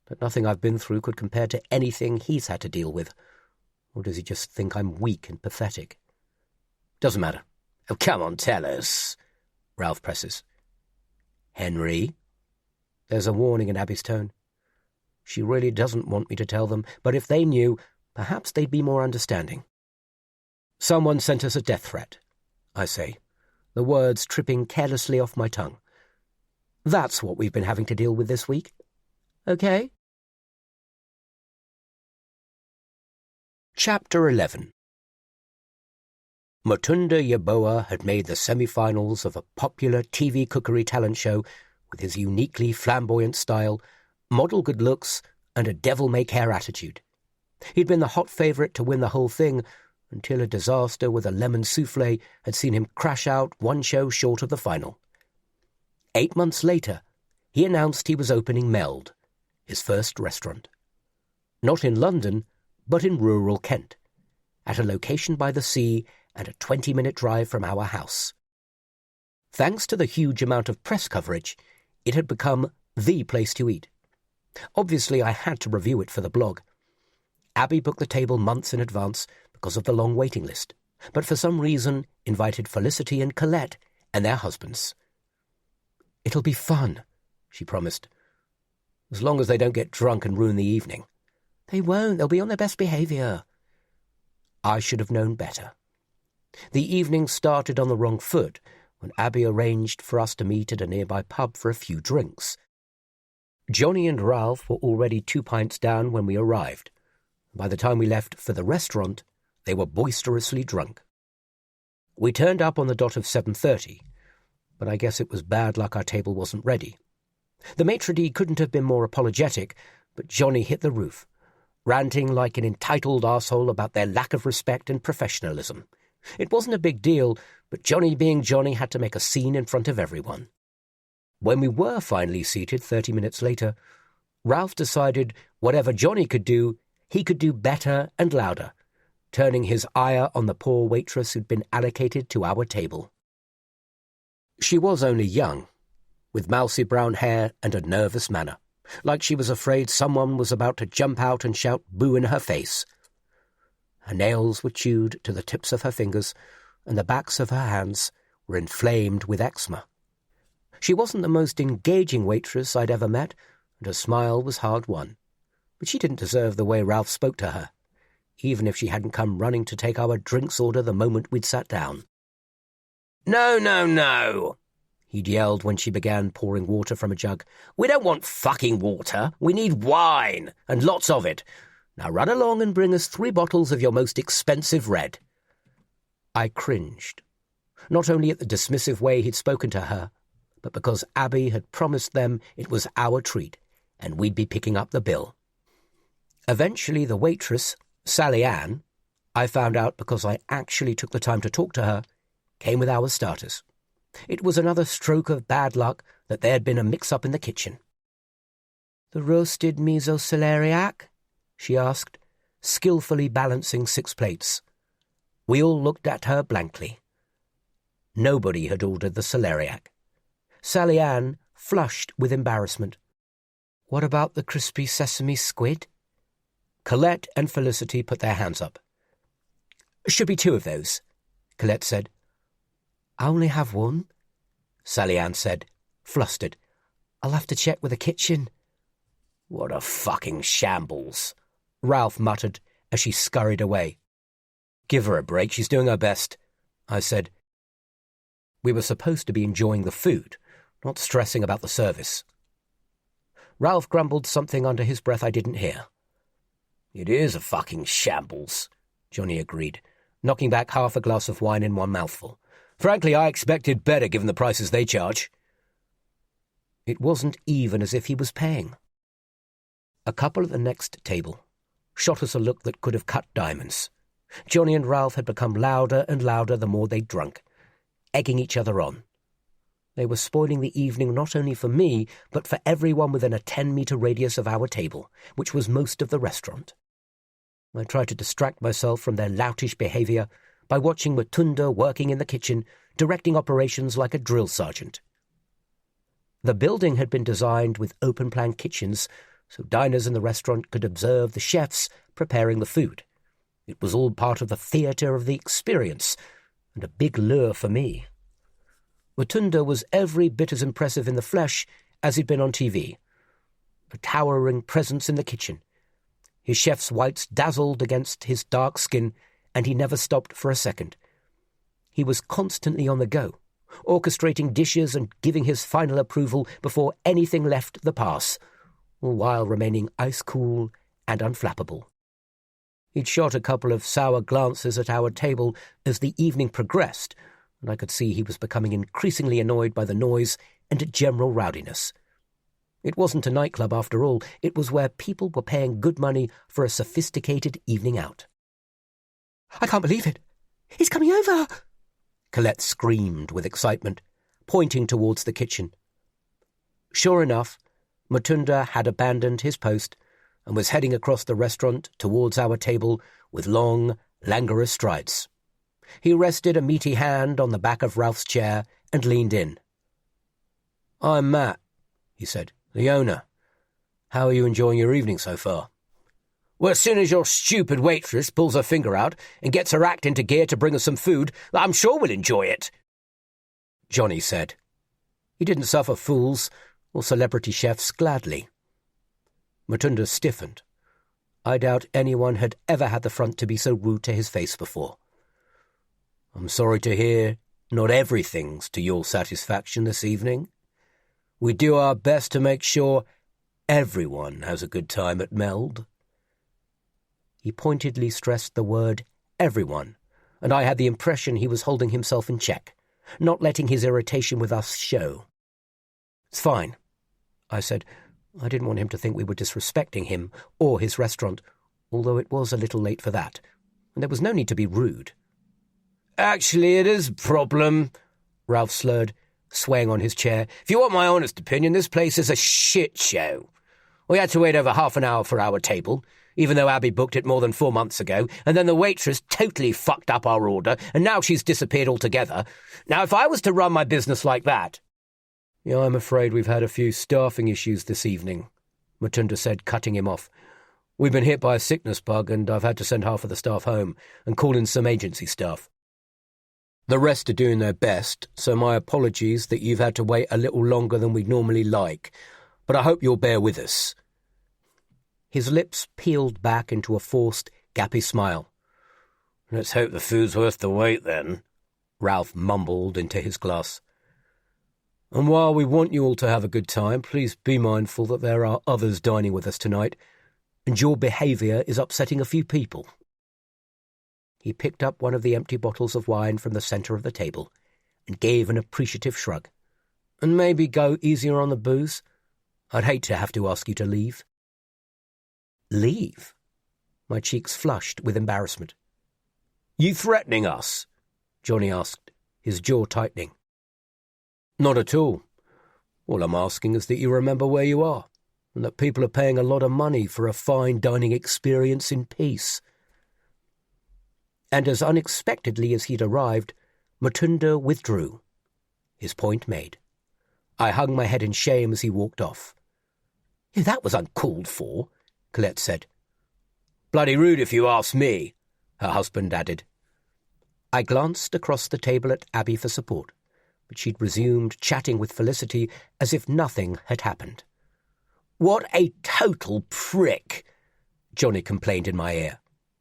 but nothing I've been through could compare to anything he's had to deal with. Or does he just think I'm weak and pathetic? "Doesn't matter." "Oh, come on, tell us," Ralph presses. "Henry?" There's a warning in Abby's tone. She really doesn't want me to tell them, but if they knew, perhaps they'd be more understanding. "Someone sent us a death threat," I say, the words tripping carelessly off my tongue. "That's what we've been having to deal with this week. Okay?" Chapter 11. Mutunda Yaboa had made the semi-finals of a popular TV cookery talent show with his uniquely flamboyant style, model good looks, and a devil-may-care attitude. He'd been the hot favourite to win the whole thing until a disaster with a lemon souffle had seen him crash out one show short of the final. 8 months later, he announced he was opening Meld, his first restaurant. Not in London, but in rural Kent, at a location by the sea and a 20-minute drive from our house. Thanks to the huge amount of press coverage, it had become the place to eat. Obviously, I had to review it for the blog. Abby booked the table months in advance because of the long waiting list, but for some reason invited Felicity and Colette and their husbands. "It'll be fun," she promised, "as long as they don't get drunk and ruin the evening." "They won't. They'll be on their best behaviour." I should have known better. The evening started on the wrong foot when Abby arranged for us to meet at a nearby pub for a few drinks. Johnny and Ralph were already 2 pints down when we arrived. By the time we left for the restaurant, they were boisterously drunk. We turned up on the dot of 7:30, but I guess it was bad luck our table wasn't ready. The maitre d' couldn't have been more apologetic, but Johnny hit the roof, ranting like an entitled arsehole about their lack of respect and professionalism. It wasn't a big deal, but Johnny being Johnny had to make a scene in front of everyone. When we were finally seated 30 minutes later, Ralph decided whatever Johnny could do, he could do better and louder, turning his ire on the poor waitress who'd been allocated to our table. She was only young, with mousy brown hair and a nervous manner, like she was afraid someone was about to jump out and shout boo in her face. Her nails were chewed to the tips of her fingers, and the backs of her hands were inflamed with eczema. She wasn't the most engaging waitress I'd ever met, and her smile was hard-won. but she didn't deserve the way Ralph spoke to her, even if she hadn't come running to take our drinks order the moment we'd sat down. No, no, no, he'd yelled when she began pouring water from a jug. We don't want fucking water. We need wine, and lots of it. Now run along and bring us 3 bottles of your most expensive red. I cringed, not only at the dismissive way he'd spoken to her, but because Abby had promised them it was our treat, and we'd be picking up the bill. Eventually the waitress, Sally Ann, I found out because I actually took the time to talk to her, came with our starters. It was another stroke of bad luck that there had been a mix-up in the kitchen. "The roasted meso-celeriac?" she asked, skillfully balancing 6 plates. We all looked at her blankly. Nobody had ordered the celeriac. Sally Ann flushed with embarrassment. "What about the crispy sesame squid?" Colette and Felicity put their hands up. "Should be 2 of those," Colette said. "I only have 1," Sally Ann said, flustered. "I'll have to check with the kitchen." "What a fucking shambles," Ralph muttered as she scurried away. "Give her a break, she's doing her best," I said. We were supposed to be enjoying the food, not stressing about the service. Ralph grumbled something under his breath I didn't hear. "It is a fucking shambles," Johnny agreed, knocking back half a glass of wine in one mouthful. "Frankly, I expected better given the prices they charge." It wasn't even as if he was paying. A couple at the next table shot us a look that could have cut diamonds. Johnny and Ralph had become louder and louder the more they'd drunk, egging each other on. They were spoiling the evening not only for me, but for everyone within a 10-metre radius of our table, which was most of the restaurant. I tried to distract myself from their loutish behaviour by watching Matunda working in the kitchen, directing operations like a drill sergeant. The building had been designed with open-plan kitchens, so diners in the restaurant could observe the chefs preparing the food. It was all part of the theatre of the experience, and a big lure for me. Matunda was every bit as impressive in the flesh as he'd been on TV. A towering presence in the kitchen. His chef's whites dazzled against his dark skin, and he never stopped for a second. He was constantly on the go, orchestrating dishes and giving his final approval before anything left the pass, all while remaining ice-cool and unflappable. He'd shot a couple of sour glances at our table as the evening progressed, and I could see he was becoming increasingly annoyed by the noise and general rowdiness. It wasn't a nightclub after all, it was where people were paying good money for a sophisticated evening out. "I can't believe it! He's coming over!" Colette screamed with excitement, pointing towards the kitchen. Sure enough, Matunda had abandoned his post and was heading across the restaurant towards our table with long, languorous strides. He rested a meaty hand on the back of Ralph's chair and leaned in. "I'm Matt," he said, "the owner. How are you enjoying your evening so far?" "Well, as soon as your stupid waitress pulls her finger out and gets her act into gear to bring us some food, I'm sure we'll enjoy it," Johnny said. He didn't suffer fools or celebrity chefs gladly. Matunda stiffened. I doubt anyone had ever had the front to be so rude to his face before. "I'm sorry to hear not everything's to your satisfaction this evening. We do our best to make sure everyone has a good time at Meld." He pointedly stressed the word everyone, and I had the impression he was holding himself in check, not letting his irritation with us show. "It's fine," I said. I didn't want him to think we were disrespecting him or his restaurant, although it was a little late for that, and there was no need to be rude. "Actually, it is a problem," Ralph slurred, swaying on his chair. "If you want my honest opinion, this place is a shit show. We had to wait over half an hour for our table, even though Abby booked it more than 4 months ago, and then the waitress totally fucked up our order, and now she's disappeared altogether. Now, if I was to run my business like that—" "Yeah, I'm afraid we've had a few staffing issues this evening," Matunda said, cutting him off. "We've been hit by a sickness bug, and I've had to send half of the staff home and call in some agency staff. The rest are doing their best, so my apologies that you've had to wait a little longer than we'd normally like, but I hope you'll bear with us." His lips peeled back into a forced, gappy smile. "Let's hope the food's worth the wait, then," Ralph mumbled into his glass. "And while we want you all to have a good time, please be mindful that there are others dining with us tonight, and your behaviour is upsetting a few people." He picked up one of the empty bottles of wine from the centre of the table and gave an appreciative shrug. "And maybe go easier on the booze? I'd hate to have to ask you to leave." "Leave?" My cheeks flushed with embarrassment. "You threatening us?" Johnny asked, his jaw tightening. "Not at all. All I'm asking is that you remember where you are, and that people are paying a lot of money for a fine dining experience in peace." And as unexpectedly as he'd arrived, Mutunda withdrew. His point made. I hung my head in shame as he walked off. "That was uncalled for," Colette said. "Bloody rude if you ask me," her husband added. I glanced across the table at Abby for support, but she'd resumed chatting with Felicity as if nothing had happened. "What a total prick," Johnny complained in my ear.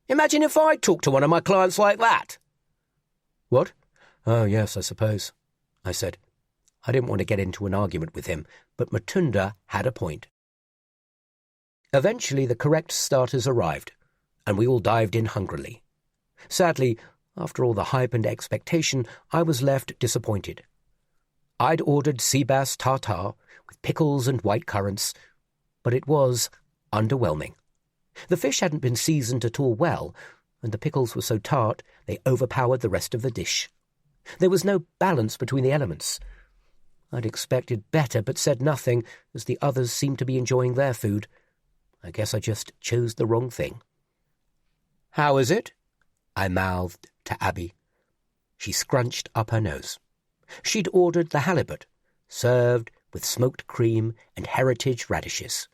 "Imagine if I talked to one of my clients like that." "What? Oh, yes, I suppose," I said. I didn't want to get into an argument with him, but Mutunda had a point. Eventually the correct starters arrived, and we all dived in hungrily. Sadly, after all the hype and expectation, I was left disappointed. I'd ordered sea bass tartare with pickles and white currants, but it was underwhelming. The fish hadn't been seasoned at all well, and the pickles were so tart they overpowered the rest of the dish. There was no balance between the elements. I'd expected better, but said nothing, as the others seemed to be enjoying their food. I guess I just chose the wrong thing. "How is it?" I mouthed to Abby. She scrunched up her nose. She'd ordered the halibut, served with smoked cream and heritage radishes.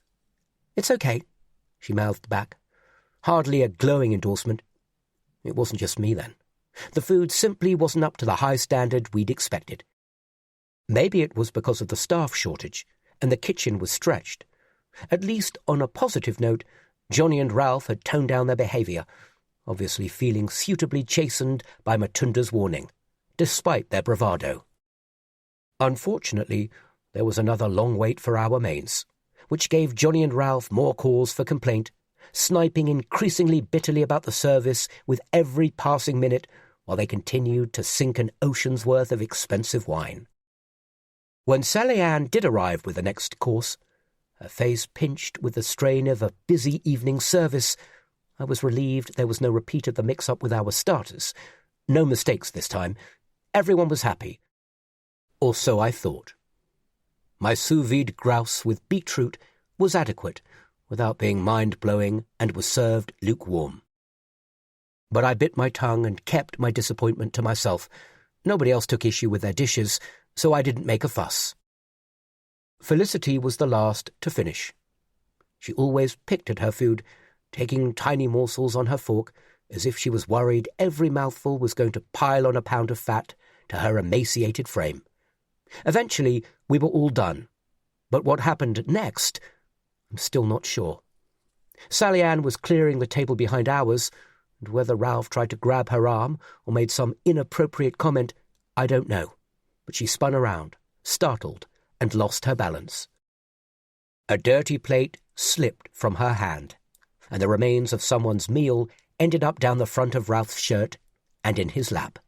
"It's okay," she mouthed back. Hardly a glowing endorsement. It wasn't just me, then. The food simply wasn't up to the high standard we'd expected. Maybe it was because of the staff shortage, and the kitchen was stretched. At least, on a positive note, Johnny and Ralph had toned down their behaviour, obviously feeling suitably chastened by Mutunda's warning, despite their bravado. Unfortunately, there was another long wait for our mains, which gave Johnny and Ralph more cause for complaint, sniping increasingly bitterly about the service with every passing minute while they continued to sink an ocean's worth of expensive wine. When Sally Ann did arrive with the next course, her face pinched with the strain of a busy evening service, I was relieved there was no repeat of the mix-up with our starters. No mistakes this time. Everyone was happy. Or so I thought. My sous vide grouse with beetroot was adequate, without being mind-blowing, and was served lukewarm. But I bit my tongue and kept my disappointment to myself. Nobody else took issue with their dishes, so I didn't make a fuss. Felicity was the last to finish. She always picked at her food, taking tiny morsels on her fork, as if she was worried every mouthful was going to pile on a pound of fat to her emaciated frame. Eventually, we were all done, but what happened next, I'm still not sure. Sally Ann was clearing the table behind ours, and whether Ralph tried to grab her arm or made some inappropriate comment, I don't know, but she spun around, startled, and lost her balance. A dirty plate slipped from her hand, and the remains of someone's meal ended up down the front of Ralph's shirt and in his lap.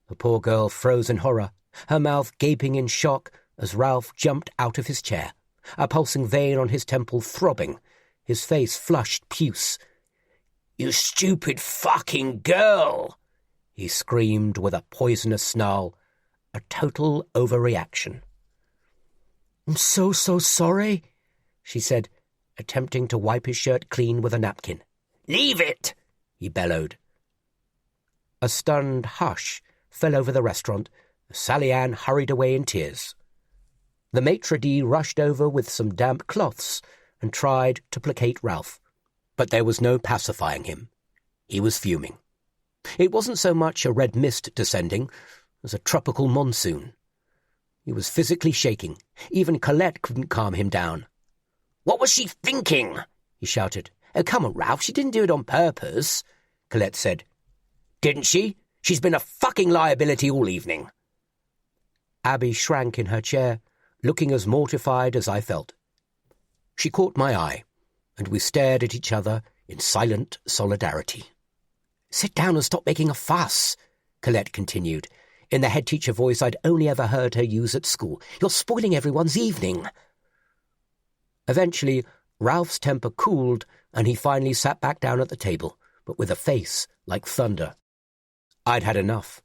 The poor girl froze in horror, her mouth gaping in shock as Ralph jumped out of his chair, a pulsing vein on his temple throbbing, his face flushed puce. "You stupid fucking girl!" he screamed with a poisonous snarl, a total overreaction. "I'm so sorry," she said, attempting to wipe his shirt clean with a napkin. "Leave it!" he bellowed. A stunned hush fell over the restaurant as Sally Ann hurried away in tears. The maitre d' rushed over with some damp cloths and tried to placate Ralph, but there was no pacifying him. He was fuming. It wasn't so much a red mist descending as a tropical monsoon. He was physically shaking. Even Colette couldn't calm him down. "What was she thinking?" he shouted. "Oh, come on, Ralph, she didn't do it on purpose," Colette said. "Didn't she? She's been a fucking liability all evening." Abby shrank in her chair, looking as mortified as I felt. She caught my eye, and we stared at each other in silent solidarity. "Sit down and stop making a fuss," Colette continued, in the head-teacher voice I'd only ever heard her use at school. "You're spoiling everyone's evening." Eventually, Ralph's temper cooled, and he finally sat back down at the table, but with a face like thunder. I'd had enough.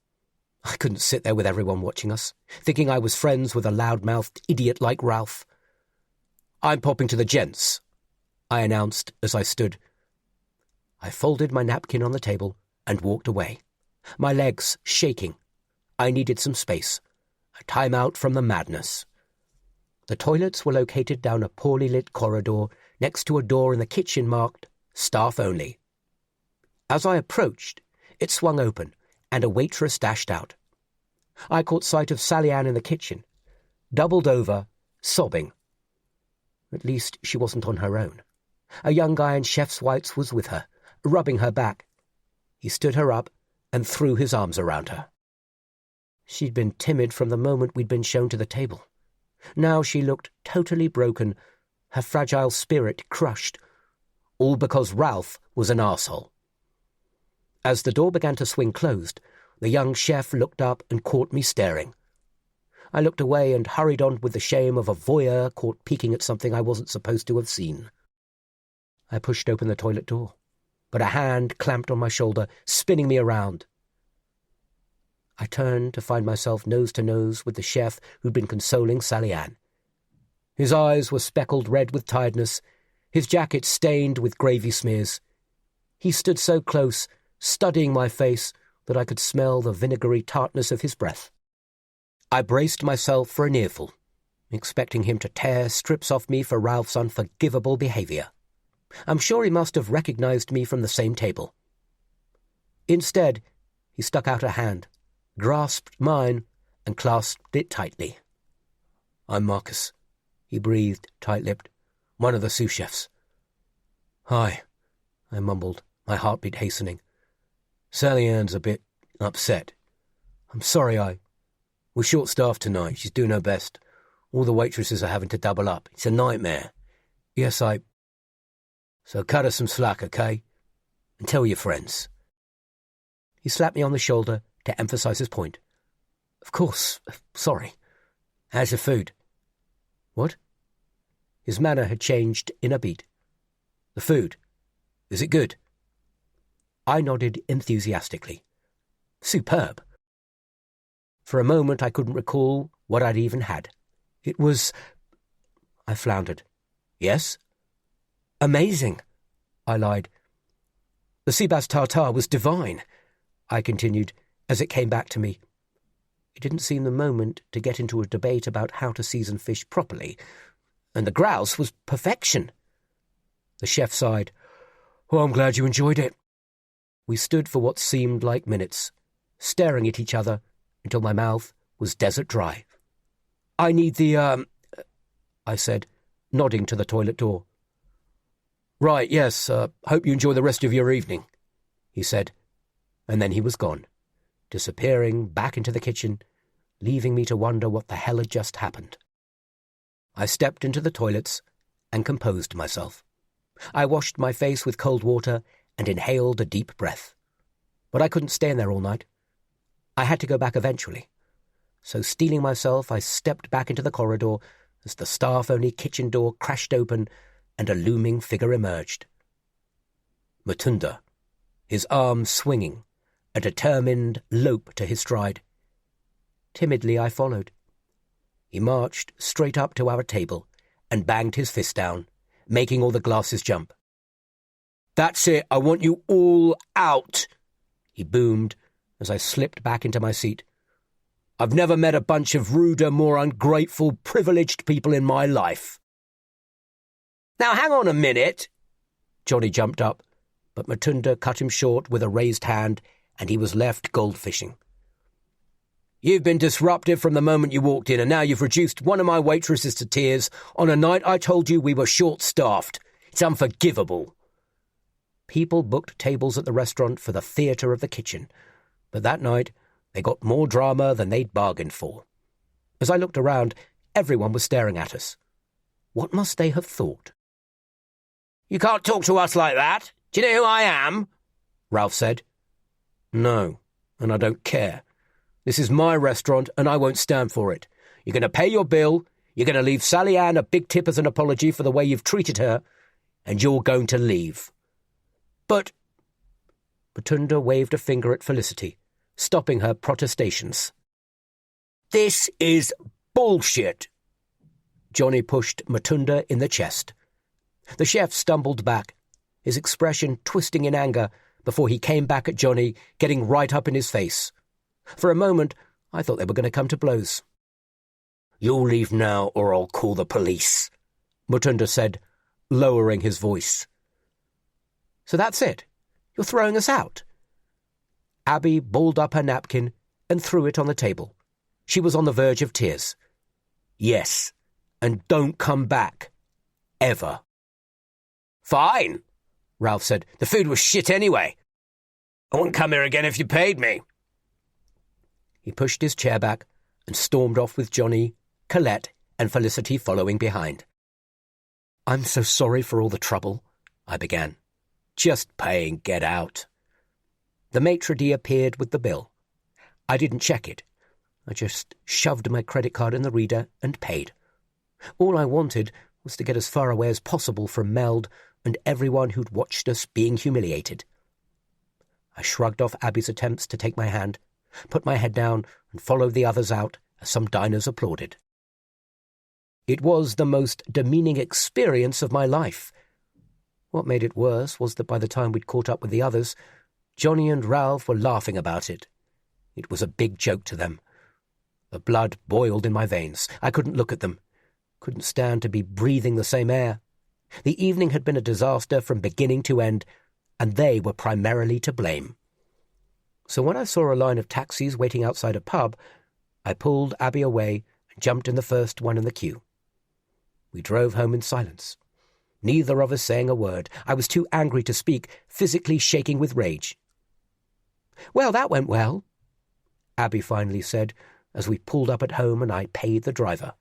I couldn't sit there with everyone watching us, thinking I was friends with a loud-mouthed idiot like Ralph. "I'm popping to the gents," I announced as I stood. I folded my napkin on the table and walked away, my legs shaking. I needed some space, a time out from the madness. The toilets were located down a poorly lit corridor next to a door in the kitchen marked "Staff Only." As I approached, it swung open, and a waitress dashed out. I caught sight of Sally Ann in the kitchen, doubled over, sobbing. At least she wasn't on her own. A young guy in chef's whites was with her, rubbing her back. He stood her up and threw his arms around her. She'd been timid from the moment we'd been shown to the table. Now she looked totally broken, her fragile spirit crushed, all because Ralph was an arsehole. As the door began to swing closed, the young chef looked up and caught me staring. I looked away and hurried on with the shame of a voyeur caught peeking at something I wasn't supposed to have seen. I pushed open the toilet door, but a hand clamped on my shoulder, spinning me around. I turned to find myself nose to nose with the chef who'd been consoling Sally Ann. His eyes were speckled red with tiredness, his jacket stained with gravy smears. He stood so close, studying my face, that I could smell the vinegary tartness of his breath. I braced myself for an earful, expecting him to tear strips off me for Ralph's unforgivable behaviour. I'm sure he must have recognized me from the same table. Instead, he stuck out a hand, grasped mine, and clasped it tightly. "I'm Marcus," he breathed, tight-lipped, "one of the sous chefs." "Hi," I mumbled, my heartbeat hastening. "Sally Ann's a bit upset. I'm sorry We're short-staffed tonight. She's doing her best. All the waitresses are having to double up. It's a nightmare. Yes, So cut her some slack, okay? And tell your friends." He slapped me on the shoulder to emphasize his point. "Of course. Sorry. How's the food?" "What?" His manner had changed in a beat. "The food. Is it good?" I nodded enthusiastically. "Superb." For a moment I couldn't recall what I'd even had. It was... I floundered. "Yes?" "Amazing," I lied. "The sea bass tartare was divine," I continued, as it came back to me. It didn't seem the moment to get into a debate about how to season fish properly, and the grouse was perfection. The chef sighed. "Oh, I'm glad you enjoyed it." We stood for what seemed like minutes, staring at each other until my mouth was desert dry. "I need the, I said, nodding to the toilet door. "Right, yes, hope you enjoy the rest of your evening," he said, and then he was gone, disappearing back into the kitchen, leaving me to wonder what the hell had just happened. I stepped into the toilets and composed myself. I washed my face with cold water and inhaled a deep breath. But I couldn't stay in there all night. I had to go back eventually. So steeling myself, I stepped back into the corridor as the staff-only kitchen door crashed open and a looming figure emerged. Matunda, his arms swinging, a determined lope to his stride. Timidly I followed. He marched straight up to our table and banged his fist down, making all the glasses jump. "That's it, I want you all out," he boomed as I slipped back into my seat. "I've never met a bunch of ruder, more ungrateful, privileged people in my life." "Now hang on a minute." Johnny jumped up, but Matunda cut him short with a raised hand, and he was left goldfishing. "You've been disruptive from the moment you walked in, and now you've reduced one of my waitresses to tears on a night I told you we were short-staffed. It's unforgivable. People booked tables at the restaurant for the theatre of the kitchen, but that night they got more drama than they'd bargained for. As I looked around, everyone was staring at us. What must they have thought? "You can't talk to us like that. Do you know who I am?" Ralph said. "No, and I don't care. This is my restaurant, and I won't stand for it. You're going to pay your bill, you're going to leave Sally Ann a big tip as an apology for the way you've treated her, and you're going to leave." "But—" Matunda waved a finger at Felicity, stopping her protestations. "This is bullshit." Johnny pushed Matunda in the chest. The chef stumbled back, his expression twisting in anger before he came back at Johnny, getting right up in his face. For a moment, I thought they were going to come to blows. "You'll leave now or I'll call the police," Matunda said, lowering his voice. "So that's it? You're throwing us out?" Abby balled up her napkin and threw it on the table. She was on the verge of tears. "Yes, and don't come back. Ever." "Fine," Ralph said. "The food was shit anyway. I wouldn't come here again if you paid me." He pushed his chair back and stormed off with Johnny, Colette, and Felicity following behind. "I'm so sorry for all the trouble," I began. "Just pay and get out." The maitre d' appeared with the bill. I didn't check it. I just shoved my credit card in the reader and paid. All I wanted was to get as far away as possible from Meld and everyone who'd watched us being humiliated. I shrugged off Abby's attempts to take my hand, put my head down, and followed the others out as some diners applauded. It was the most demeaning experience of my life. What made it worse was that by the time we'd caught up with the others, Johnny and Ralph were laughing about it. It was a big joke to them. The blood boiled in my veins. I couldn't look at them. Couldn't stand to be breathing the same air. The evening had been a disaster from beginning to end, and they were primarily to blame. So when I saw a line of taxis waiting outside a pub, I pulled Abby away and jumped in the first one in the queue. We drove home in silence, neither of us saying a word. I was too angry to speak, physically shaking with rage. "Well, that went well," Abby finally said, as we pulled up at home and I paid the driver.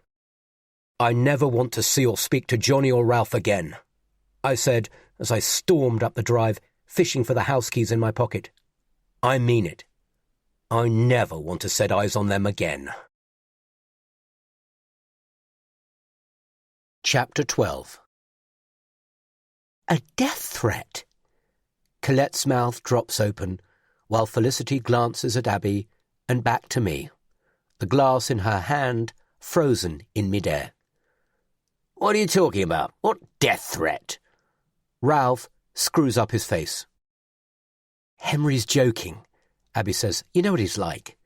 "I never want to see or speak to Johnny or Ralph again," I said as I stormed up the drive, fishing for the house keys in my pocket. "I mean it. I never want to set eyes on them again." Chapter 12. A death threat? Colette's mouth drops open, while Felicity glances at Abby and back to me, the glass in her hand frozen in midair. "What are you talking about? What death threat?" Ralph screws up his face. "Henry's joking," Abby says. "You know what he's like."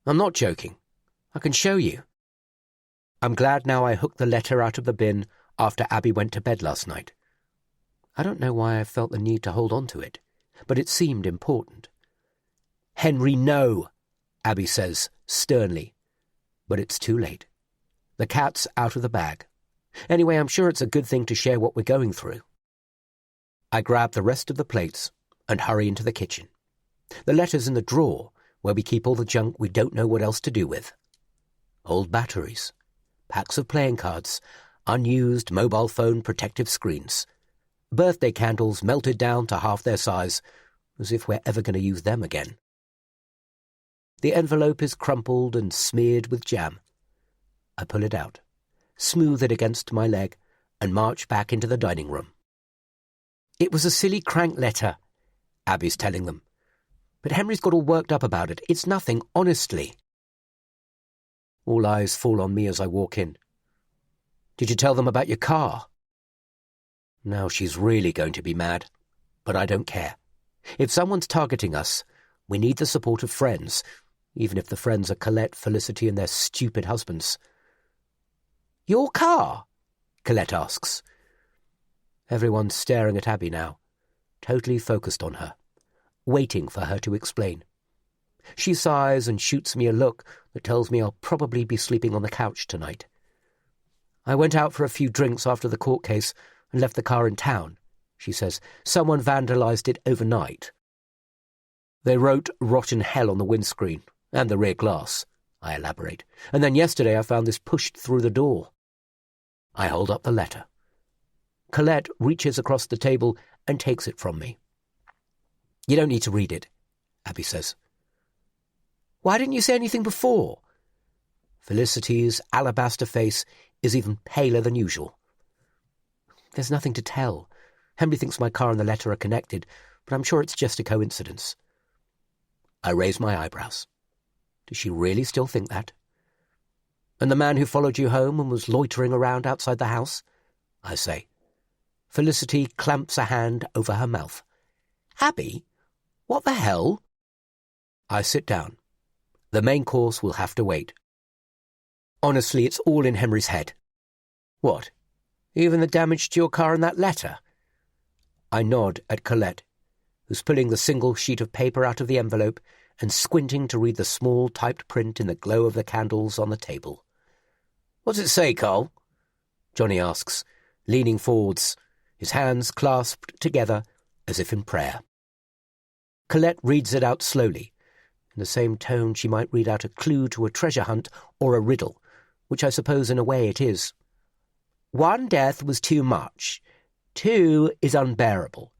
"I'm not joking. I can show you." I'm glad now I hooked the letter out of the bin after Abby went to bed last night. I don't know why I felt the need to hold on to it, but it seemed important. "Henry, no," Abby says sternly. But it's too late. The cat's out of the bag. Anyway, I'm sure it's a good thing to share what we're going through. I grab the rest of the plates and hurry into the kitchen. The letter's in the drawer where we keep all the junk we don't know what else to do with. Old batteries, packs of playing cards, unused mobile phone protective screens, birthday candles melted down to half their size, as if we're ever going to use them again. The envelope is crumpled and smeared with jam. I pull it out, smooth it against my leg, and march back into the dining room. "It was a silly crank letter," Abby's telling them. "But Henry's got all worked up about it. It's nothing, honestly." All eyes fall on me as I walk in. "Did you tell them about your car?" Now she's really going to be mad, but I don't care. If someone's targeting us, we need the support of friends, even if the friends are Colette, Felicity, and their stupid husbands. "Your car?" Colette asks. Everyone's staring at Abby now, totally focused on her, waiting for her to explain. She sighs and shoots me a look that tells me I'll probably be sleeping on the couch tonight. "I went out for a few drinks after the court case and left the car in town," she says. "Someone vandalised it overnight." "They wrote rotten hell on the windscreen and the rear glass," I elaborate. "And then yesterday I found this pushed through the door." I hold up the letter. Colette reaches across the table and takes it from me. "You don't need to read it," Abby says. "Why didn't you say anything before?" Felicity's alabaster face is even paler than usual. "There's nothing to tell. Henry thinks my car and the letter are connected, but I'm sure it's just a coincidence." I raise my eyebrows. Does she really still think that? "And the man who followed you home and was loitering around outside the house?" I say. Felicity clamps a hand over her mouth. "Abby, what the hell?" I sit down. The main course will have to wait. "Honestly, it's all in Henry's head." "What? Even the damage to your car and that letter?" I nod at Colette, who's pulling the single sheet of paper out of the envelope and squinting to read the small typed print in the glow of the candles on the table. "What's it say, Carl?" Johnny asks, leaning forwards, his hands clasped together as if in prayer. Colette reads it out slowly, in the same tone she might read out a clue to a treasure hunt or a riddle, which I suppose in a way it is. "1 death was too much. 2 is unbearable.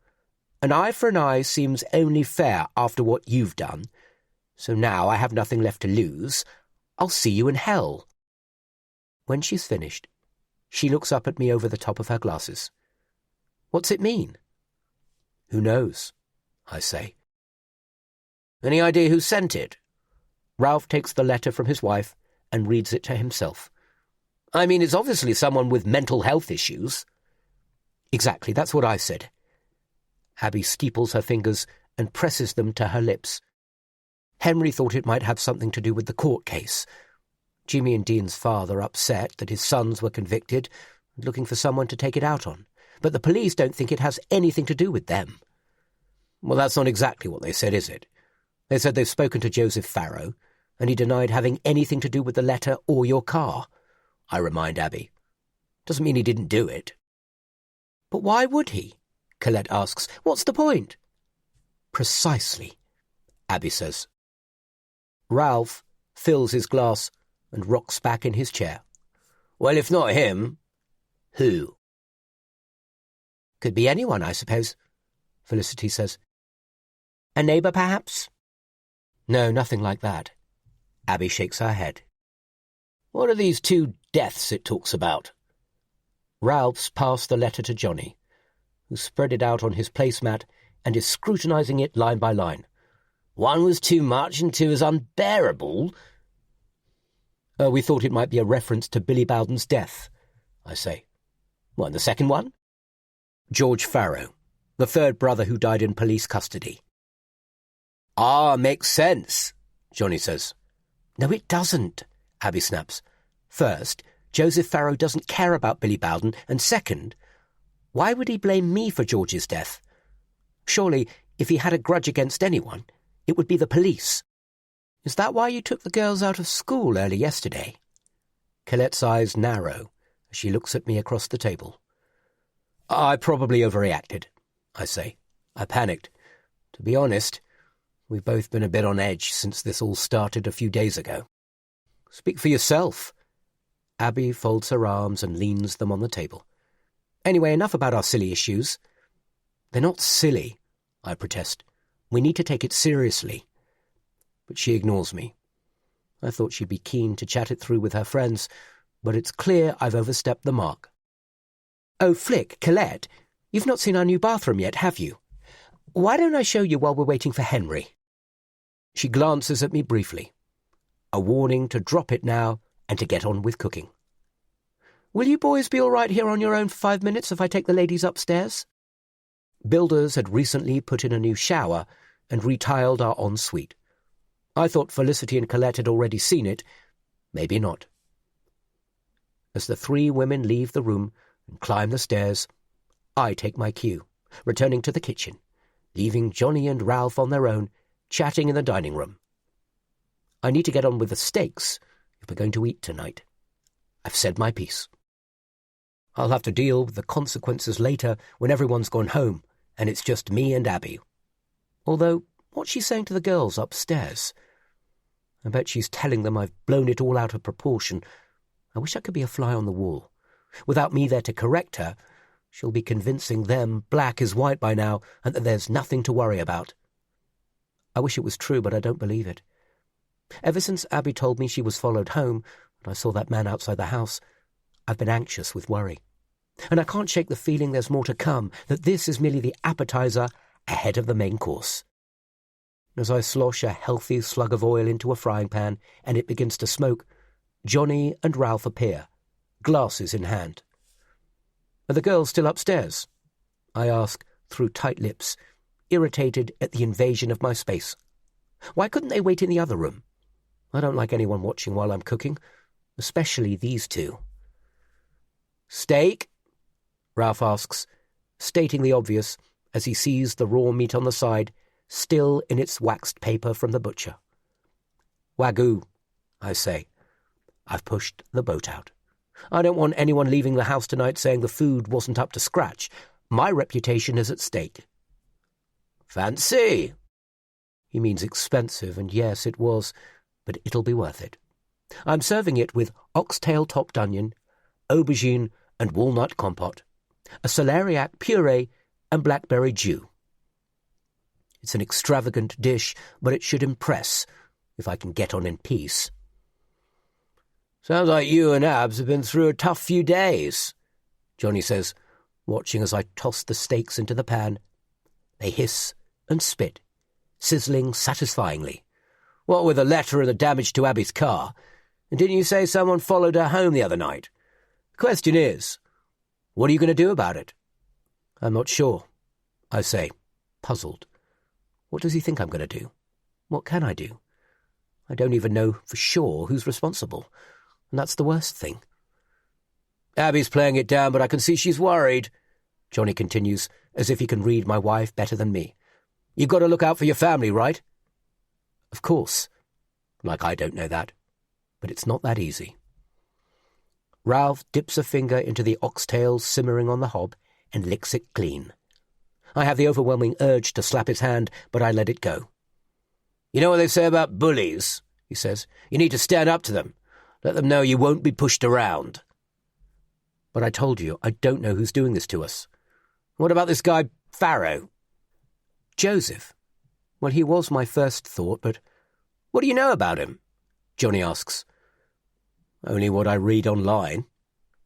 An eye for an eye seems only fair after what you've done. So now I have nothing left to lose. I'll see you in hell." When she's finished, she looks up at me over the top of her glasses. "What's it mean?" "Who knows?" I say. "Any idea who sent it?" Ralph takes the letter from his wife and reads it to himself. "I mean, it's obviously someone with mental health issues." "Exactly, that's what I said." Abby steeples her fingers and presses them to her lips. "Henry thought it might have something to do with the court case. Jimmy and Dean's father upset that his sons were convicted and looking for someone to take it out on. But the police don't think it has anything to do with them." "Well, that's not exactly what they said, is it? They said they've spoken to Joseph Farrow, and he denied having anything to do with the letter or your car," I remind Abby. "Doesn't mean he didn't do it." "But why would he?" Colette asks. "What's the point?" "Precisely," Abby says. Ralph fills his glass and rocks back in his chair. "Well, if not him, who?" "Could be anyone, I suppose," Felicity says. "A neighbour, perhaps?" "No, nothing like that." Abby shakes her head. "What are these 2 deaths it talks about?" Ralph's passed the letter to Johnny, who spread it out on his placemat and is scrutinising it line by line. "1 was too much and 2 is unbearable." We thought it might be a reference to Billy Bowden's death," I say. "What, and the second one?" "George Farrow, the 3rd brother who died in police custody." "Ah, makes sense," Johnny says. "No, it doesn't," Abby snaps. "First, Joseph Farrow doesn't care about Billy Bowden, and second, why would he blame me for George's death? Surely, if he had a grudge against anyone, it would be the police. Is that why you took the girls out of school early yesterday?" Colette's eyes narrow as she looks at me across the table. "I probably overreacted," I say. "I panicked. To be honest, we've both been a bit on edge since this all started a few days ago." "Speak for yourself." Abby folds her arms and leans them on the table. "Anyway, enough about our silly issues." "They're not silly," I protest. "We need to take it seriously." But she ignores me. I thought she'd be keen to chat it through with her friends, but it's clear I've overstepped the mark. "Oh, Flick, Colette, you've not seen our new bathroom yet, have you? Why don't I show you while we're waiting for Henry?" She glances at me briefly, a warning to drop it now and to get on with cooking. "Will you boys be all right here on your own for 5 minutes if I take the ladies upstairs?" Builders had recently put in a new shower and retiled our ensuite. I thought Felicity and Colette had already seen it. Maybe not. As the 3 women leave the room and climb the stairs, I take my cue, returning to the kitchen, leaving Johnny and Ralph on their own, chatting in the dining room. I need to get on with the steaks if we're going to eat tonight. I've said my piece. I'll have to deal with the consequences later when everyone's gone home and it's just me and Abby. Although, what's she saying to the girls upstairs? I bet she's telling them I've blown it all out of proportion. I wish I could be a fly on the wall. Without me there to correct her, she'll be convincing them black is white by now and that there's nothing to worry about. I wish it was true, but I don't believe it. Ever since Abby told me she was followed home, and I saw that man outside the house, I've been anxious with worry. And I can't shake the feeling there's more to come, that this is merely the appetizer ahead of the main course. As I slosh a healthy slug of oil into a frying pan and it begins to smoke, Johnny and Ralph appear, glasses in hand. Are the girls still upstairs? I ask through tight lips, irritated at the invasion of my space. Why couldn't they wait in the other room? I don't like anyone watching while I'm cooking, especially these two. Steak? Ralph asks, stating the obvious as he sees the raw meat on the side, still in its waxed paper from the butcher. Wagyu, I say. I've pushed the boat out. I don't want anyone leaving the house tonight saying the food wasn't up to scratch. My reputation is at stake. Fancy! He means expensive, and yes, it was, but it'll be worth it. I'm serving it with oxtail topped onion, aubergine and walnut compote, a celeriac puree and blackberry jus. It's an extravagant dish, but it should impress, if I can get on in peace. Sounds like you and Abs have been through a tough few days, Johnny says, watching as I toss the steaks into the pan. They hiss and spit, sizzling satisfyingly. What with the letter and the damage to Abby's car? And didn't you say someone followed her home the other night? The question is, what are you going to do about it? I'm not sure, I say, puzzled. What does he think I'm going to do? What can I do? I don't even know for sure who's responsible, and that's the worst thing. Abby's playing it down, but I can see she's worried, Johnny continues, as if he can read my wife better than me. You've got to look out for your family, right? Of course. Like I don't know that. But it's not that easy. Ralph dips a finger into the oxtail simmering on the hob and licks it clean. I have the overwhelming urge to slap his hand, but I let it go. You know what they say about bullies, he says. You need to stand up to them. Let them know you won't be pushed around. But I told you, I don't know who's doing this to us. What about this guy, Farrow? Joseph. Well, he was my first thought, but what do you know about him? Johnny asks. Only what I read online.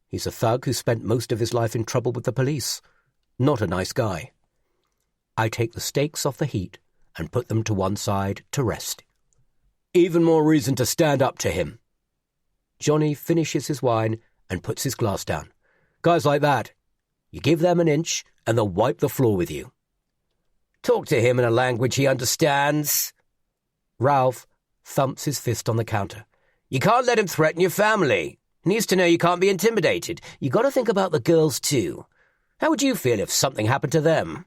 He's a thug who spent most of his life in trouble with the police. Not a nice guy. I take the steaks off the heat and put them to one side to rest. Even more reason to stand up to him. Johnny finishes his wine and puts his glass down. Guys like that, you give them an inch and they'll wipe the floor with you. Talk to him in a language he understands. Ralph thumps his fist on the counter. You can't let him threaten your family. He needs to know you can't be intimidated. You got to think about the girls too. How would you feel if something happened to them?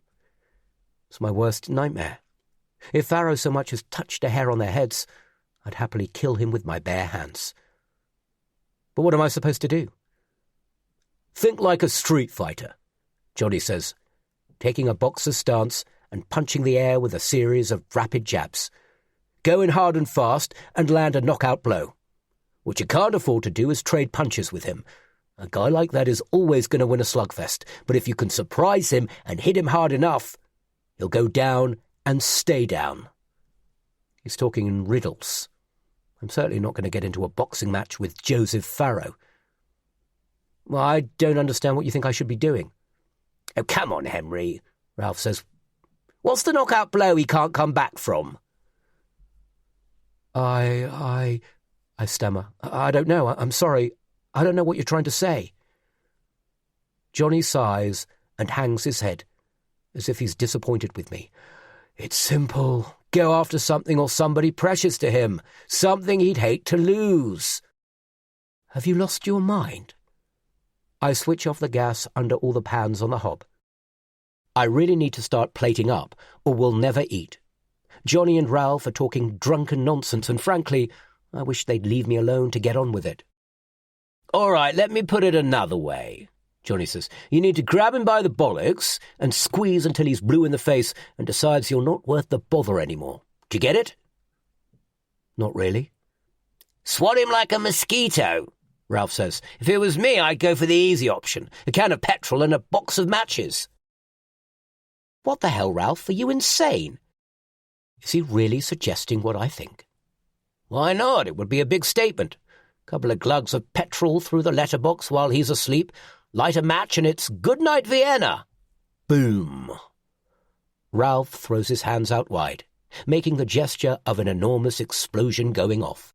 It's my worst nightmare. If Farrow so much as touched a hair on their heads, I'd happily kill him with my bare hands. But what am I supposed to do? Think like a street fighter, Johnny says, taking a boxer's stance and punching the air with a series of rapid jabs. Go in hard and fast and land a knockout blow. What you can't afford to do is trade punches with him. A guy like that is always going to win a slugfest, but if you can surprise him and hit him hard enough, he'll go down and stay down. He's talking in riddles. I'm certainly not going to get into a boxing match with Joseph Farrow. Well, I don't understand what you think I should be doing. Oh, come on, Henry, Ralph says. What's the knockout blow he can't come back from? I stammer. I don't know. I'm sorry. I don't know what you're trying to say. Johnny sighs and hangs his head, as if he's disappointed with me. It's simple. Go after something or somebody precious to him, something he'd hate to lose. Have you lost your mind? I switch off the gas under all the pans on the hob. I really need to start plating up, or we'll never eat. Johnny and Ralph are talking drunken nonsense, and frankly, I wish they'd leave me alone to get on with it. All right, let me put it another way, Johnny says. You need to grab him by the bollocks and squeeze until he's blue in the face and decides you're not worth the bother anymore. Do you get it? Not really. Swat him like a mosquito, Ralph says. If it was me, I'd go for the easy option. A can of petrol and a box of matches. What the hell, Ralph? Are you insane? Is he really suggesting what I think? Why not? It would be a big statement. A couple of glugs of petrol through the letterbox while he's asleep, light a match, and it's good night, Vienna. Boom. Ralph throws his hands out wide, making the gesture of an enormous explosion going off.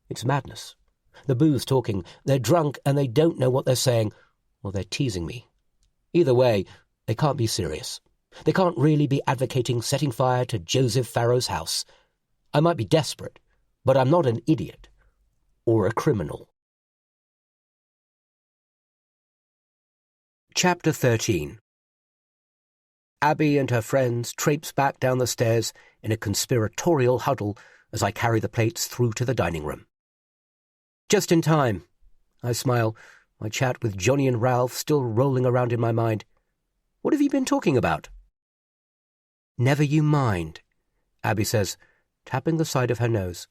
It's madness. The booze talking, they're drunk and they don't know what they're saying, or they're teasing me. Either way, they can't be serious. They can't really be advocating setting fire to Joseph Farrow's house. I might be desperate, but I'm not an idiot or a criminal. Chapter 13. Abby and her friends traipse back down the stairs in a conspiratorial huddle as I carry the plates through to the dining room. Just in time. I smile, my chat with Johnny and Ralph still rolling around in my mind. What have you been talking about? Never you mind, Abby says, tapping the side of her nose.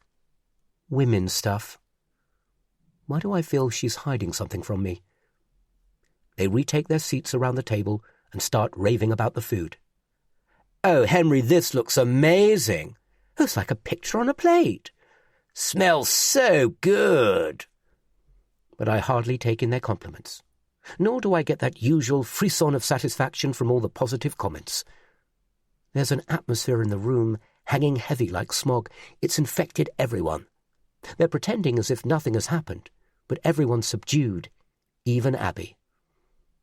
Women's stuff. Why do I feel she's hiding something from me? They retake their seats around the table and start raving about the food. Oh, Henry, this looks amazing. Looks like a picture on a plate. Smells so good. But I hardly take in their compliments. Nor do I get that usual frisson of satisfaction from all the positive comments. There's an atmosphere in the room hanging heavy like smog. It's infected everyone. They're pretending as if nothing has happened, but everyone's subdued, even Abby.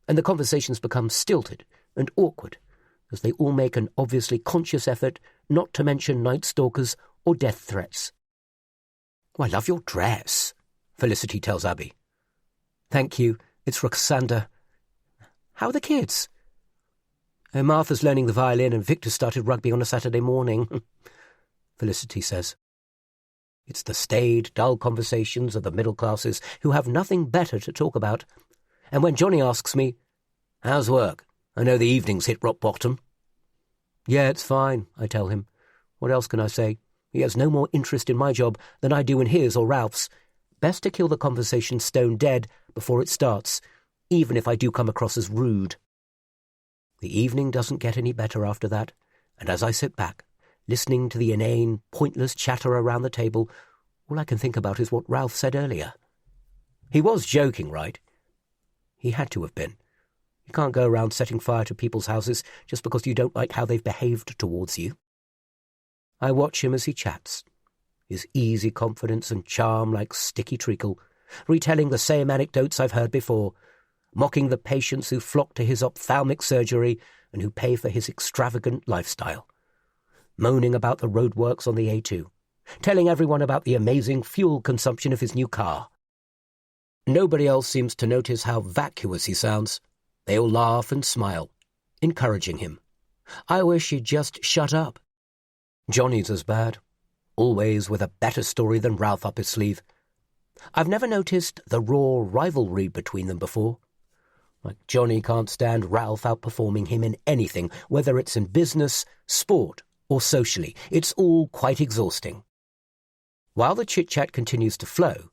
And the conversations become stilted and awkward as they all make an obviously conscious effort not to mention night stalkers or death threats. Oh, I love your dress, Felicity tells Abby. Thank you. It's Roxanda. How are the kids? Oh, Martha's learning the violin and Victor started rugby on a Saturday morning, Felicity says. It's the staid, dull conversations of the middle classes who have nothing better to talk about. And when Johnny asks me, how's work? I know the evenings hit rock bottom. Yeah, it's fine, I tell him. What else can I say? He has no more interest in my job than I do in his or Ralph's. Best to kill the conversation stone dead before it starts, even if I do come across as rude. The evening doesn't get any better after that, and as I sit back, listening to the inane, pointless chatter around the table, all I can think about is what Ralph said earlier. He was joking, right? He had to have been. You can't go around setting fire to people's houses just because you don't like how they've behaved towards you. I watch him as he chats, his easy confidence and charm like sticky treacle, retelling the same anecdotes I've heard before, mocking the patients who flock to his ophthalmic surgery and who pay for his extravagant lifestyle, moaning about the roadworks on the A2, telling everyone about the amazing fuel consumption of his new car. Nobody else seems to notice how vacuous he sounds. They all laugh and smile, encouraging him. I wish he'd just shut up. Johnny's as bad, always with a better story than Ralph up his sleeve. I've never noticed the raw rivalry between them before. Like Johnny can't stand Ralph outperforming him in anything, whether it's in business, sport, or socially. It's all quite exhausting. While the chit-chat continues to flow,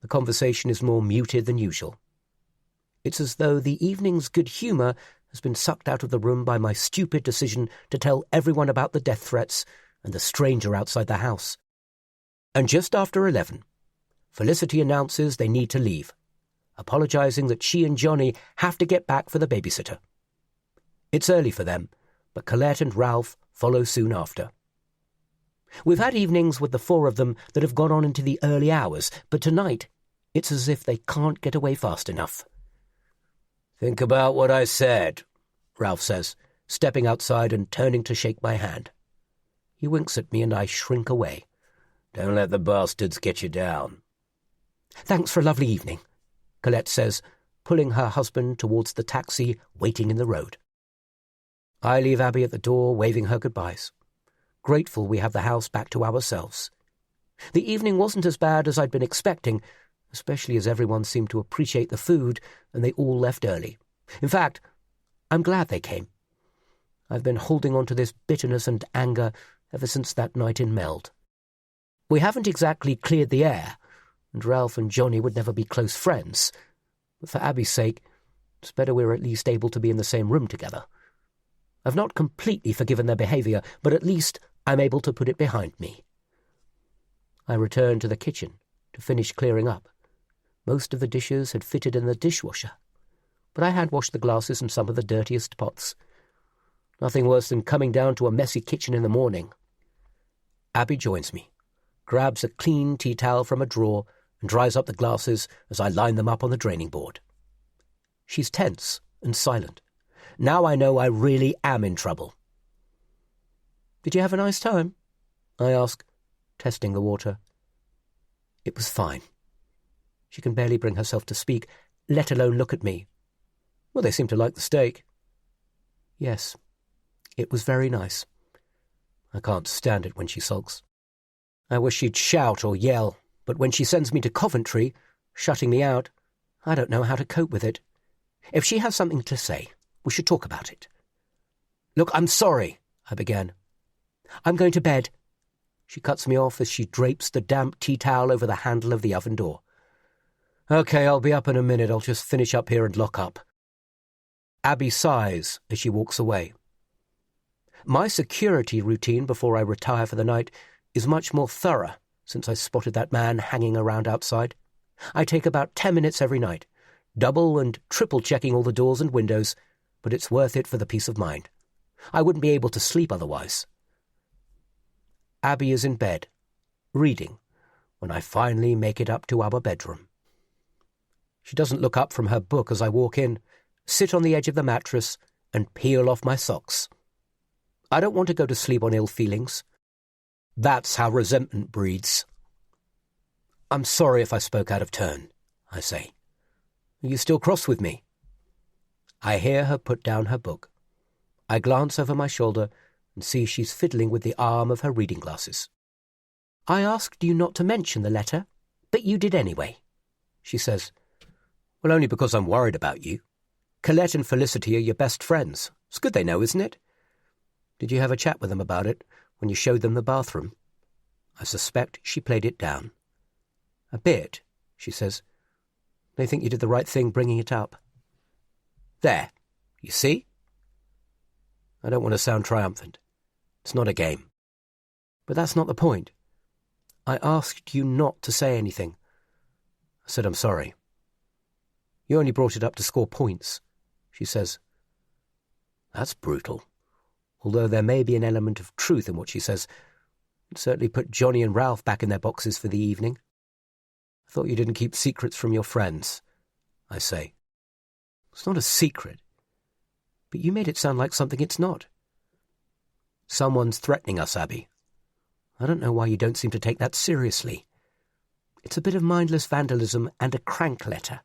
the conversation is more muted than usual. It's as though the evening's good humour has been sucked out of the room by my stupid decision to tell everyone about the death threats and the stranger outside the house. And just after 11, Felicity announces they need to leave, apologising that she and Johnny have to get back for the babysitter. It's early for them, but Colette and Ralph follow soon after. We've had evenings with the four of them that have gone on into the early hours, but tonight it's as if they can't get away fast enough. Think about what I said, Ralph says, stepping outside and turning to shake my hand. He winks at me and I shrink away. Don't let the bastards get you down. Thanks for a lovely evening, Colette says, pulling her husband towards the taxi waiting in the road. I leave Abby at the door, waving her goodbyes. Grateful we have the house back to ourselves. The evening wasn't as bad as I'd been expecting, especially as everyone seemed to appreciate the food and they all left early. In fact, I'm glad they came. I've been holding on to this bitterness and anger ever since that night in Meld. We haven't exactly cleared the air, and Ralph and Johnny would never be close friends, but for Abby's sake, it's better we're at least able to be in the same room together. I've not completely forgiven their behaviour, but at least I'm able to put it behind me. I returned to the kitchen to finish clearing up. Most of the dishes had fitted in the dishwasher, but I had washed the glasses and some of the dirtiest pots. Nothing worse than coming down to a messy kitchen in the morning. Abby joins me, grabs a clean tea towel from a drawer and dries up the glasses as I line them up on the draining board. She's tense and silent. Now I know I really am in trouble. "Did you have a nice time?" I ask, testing the water. It was fine. She can barely bring herself to speak, let alone look at me. Well, they seem to like the steak. Yes, it was very nice. I can't stand it when she sulks. I wish she'd shout or yell, but when she sends me to Coventry, shutting me out, I don't know how to cope with it. If she has something to say, we should talk about it. "Look, I'm sorry," I began. "I'm going to bed." She cuts me off as she drapes the damp tea towel over the handle of the oven door. "Okay, I'll be up in a minute. I'll just finish up here and lock up." Abby sighs as she walks away. My security routine before I retire for the night is much more thorough since I spotted that man hanging around outside. I take about 10 minutes every night, double and triple checking all the doors and windows, but it's worth it for the peace of mind. I wouldn't be able to sleep otherwise. Abby is in bed, reading, when I finally make it up to our bedroom. She doesn't look up from her book as I walk in, sit on the edge of the mattress, and peel off my socks. I don't want to go to sleep on ill feelings. That's how resentment breeds. "I'm sorry if I spoke out of turn," I say. "Are you still cross with me?" I hear her put down her book. I glance over my shoulder and see she's fiddling with the arm of her reading glasses. "I asked you not to mention the letter, but you did anyway," she says. "Well, only because I'm worried about you. Colette and Felicity are your best friends. It's good they know, isn't it? Did you have a chat with them about it when you showed them the bathroom?" I suspect she played it down. "A bit," she says. "They think you did the right thing bringing it up." "There, you see?" I don't want to sound triumphant. It's not a game. But that's not the point. I asked you not to say anything. I said I'm sorry. "You only brought it up to score points," she says. That's brutal. Although there may be an element of truth in what she says. It certainly put Johnny and Ralph back in their boxes for the evening. "I thought you didn't keep secrets from your friends," I say. "It's not a secret. But you made it sound like something it's not." "Someone's threatening us, Abby. I don't know why you don't seem to take that seriously. It's a bit of mindless vandalism and a crank letter,"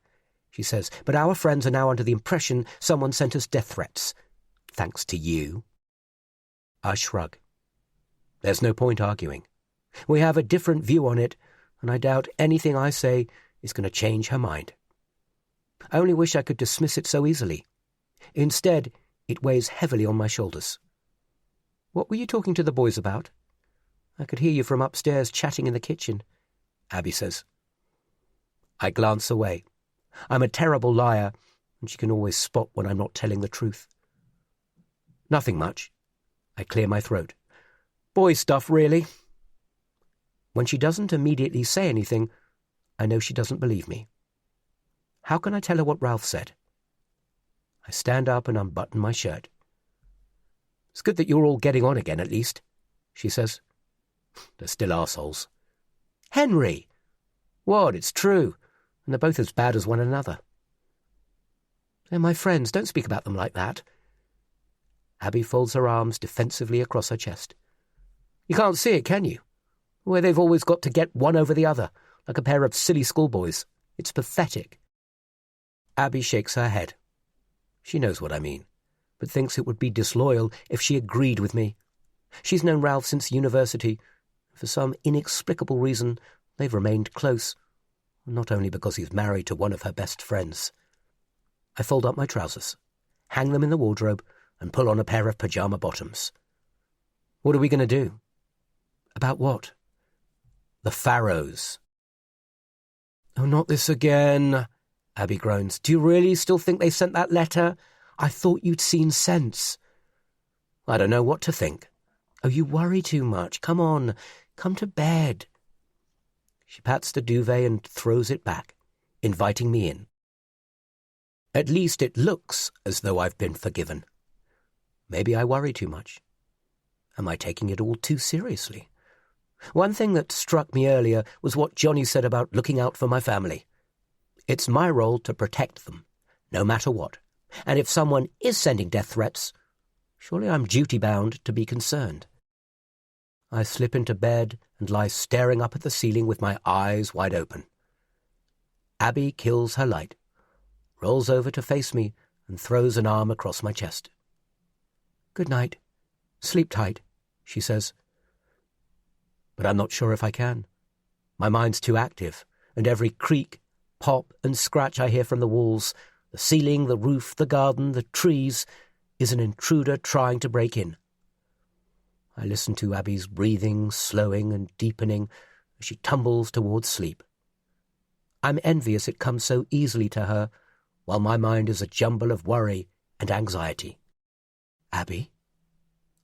she says, "but our friends are now under the impression someone sent us death threats. Thanks to you." I shrug. There's no point arguing. We have a different view on it, and I doubt anything I say is going to change her mind. I only wish I could dismiss it so easily. Instead, it weighs heavily on my shoulders. "What were you talking to the boys about? I could hear you from upstairs chatting in the kitchen," Abby says. I glance away. I'm a terrible liar, and she can always spot when I'm not telling the truth. "Nothing much." I clear my throat. "Boy stuff, really." When she doesn't immediately say anything, I know she doesn't believe me. How can I tell her what Ralph said? I stand up and unbutton my shirt. "It's good that you're all getting on again, at least," she says. "They're still arseholes." "Henry!" "What? It's true. And they're both as bad as one another." "They're my friends. Don't speak about them like that." Abby folds her arms defensively across her chest. "You can't see it, can you? Where they've always got to get one over the other, like a pair of silly schoolboys. It's pathetic." Abby shakes her head. She knows what I mean, but thinks it would be disloyal if she agreed with me. She's known Ralph since university. For some inexplicable reason, they've remained close. not only because he's married to one of her best friends. I fold up my trousers, hang them in the wardrobe, and pull on a pair of pyjama bottoms. What are we going to do? About what? The Farrows. Oh, not this again, Abby groans. Do you really still think they sent that letter? I thought you'd seen sense. I don't know what to think. Oh, you worry too much. Come on, come to bed. She pats the duvet and throws it back, inviting me in. At least it looks as though I've been forgiven. Maybe I worry too much. Am I taking it all too seriously? One thing that struck me earlier was what Johnny said about looking out for my family. It's my role to protect them, no matter what. And if someone is sending death threats, surely I'm duty-bound to be concerned. I slip into bed and lie staring up at the ceiling with my eyes wide open. Abby kills her light, rolls over to face me, and throws an arm across my chest. Good night. Sleep tight, she says. But I'm not sure if I can. My mind's too active, and every creak, pop, and scratch I hear from the walls, the ceiling, the roof, the garden, the trees, is an intruder trying to break in. I listen to Abby's breathing, slowing and deepening as she tumbles towards sleep. I'm envious it comes so easily to her, while my mind is a jumble of worry and anxiety. Abby?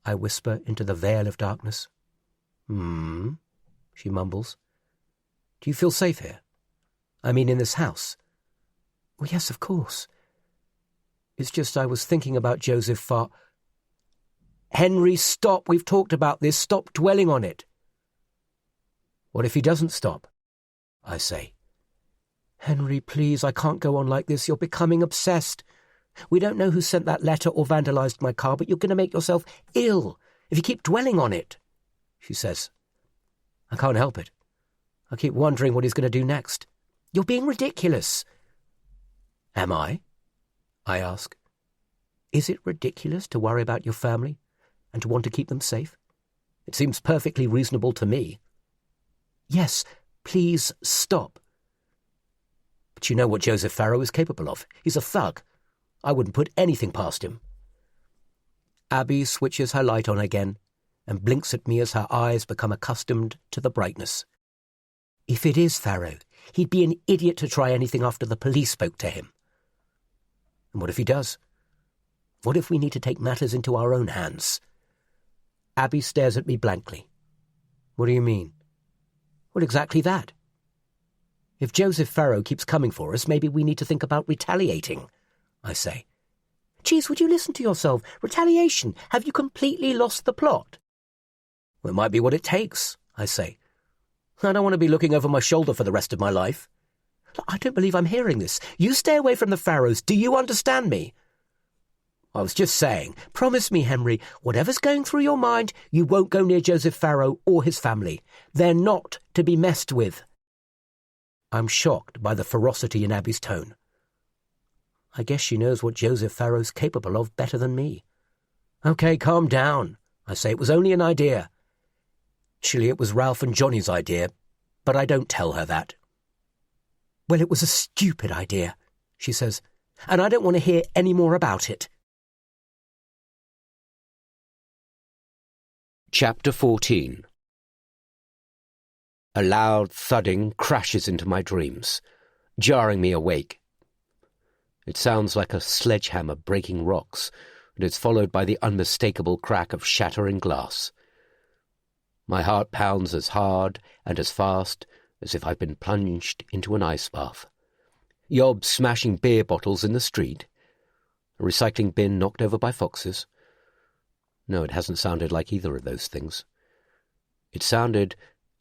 I whisper into the veil of darkness. She mumbles. Do you feel safe here? I mean, in this house? Oh, yes, of course. It's just I was thinking about Joseph Henry, stop. We've talked about this. Stop dwelling on it. What if he doesn't stop? I say. Henry, please, I can't go on like this. You're becoming obsessed. We don't know who sent that letter or vandalized my car, but you're going to make yourself ill if you keep dwelling on it, she says. I can't help it. I keep wondering what he's going to do next. You're being ridiculous. Am I? I ask. Is it ridiculous to worry about your family and to want to keep them safe? It seems perfectly reasonable to me. Yes, please stop. But you know what Joseph Farrow is capable of. He's a thug. I wouldn't put anything past him. Abby switches her light on again and blinks at me as her eyes become accustomed to the brightness. If it is Farrow, he'd be an idiot to try anything after the police spoke to him. And what if he does? What if we need to take matters into our own hands? Abby stares at me blankly. What do you mean? Well, exactly that. If Joseph Farrow keeps coming for us, maybe we need to think about retaliating, I say. Geez, would you listen to yourself? Retaliation? Have you completely lost the plot? Well, it might be what it takes, I say. I don't want to be looking over my shoulder for the rest of my life. I don't believe I'm hearing this. You stay away from the Farrows. Do you understand me? I was just saying, promise me, Henry, whatever's going through your mind, you won't go near Joseph Farrow or his family. They're not to be messed with. I'm shocked by the ferocity in Abby's tone. I guess she knows what Joseph Farrow's capable of better than me. Okay, calm down. I say it was only an idea. Actually, it was Ralph and Johnny's idea, but I don't tell her that. Well, it was a stupid idea, she says, and I don't want to hear any more about it. Chapter 14. A loud thudding crashes into my dreams, jarring me awake. It sounds like a sledgehammer breaking rocks, and it's followed by the unmistakable crack of shattering glass. My heart pounds as hard and as fast as if I've been plunged into an ice bath. Yob smashing beer bottles in the street. A recycling bin knocked over by foxes. No, it hasn't sounded like either of those things. It sounded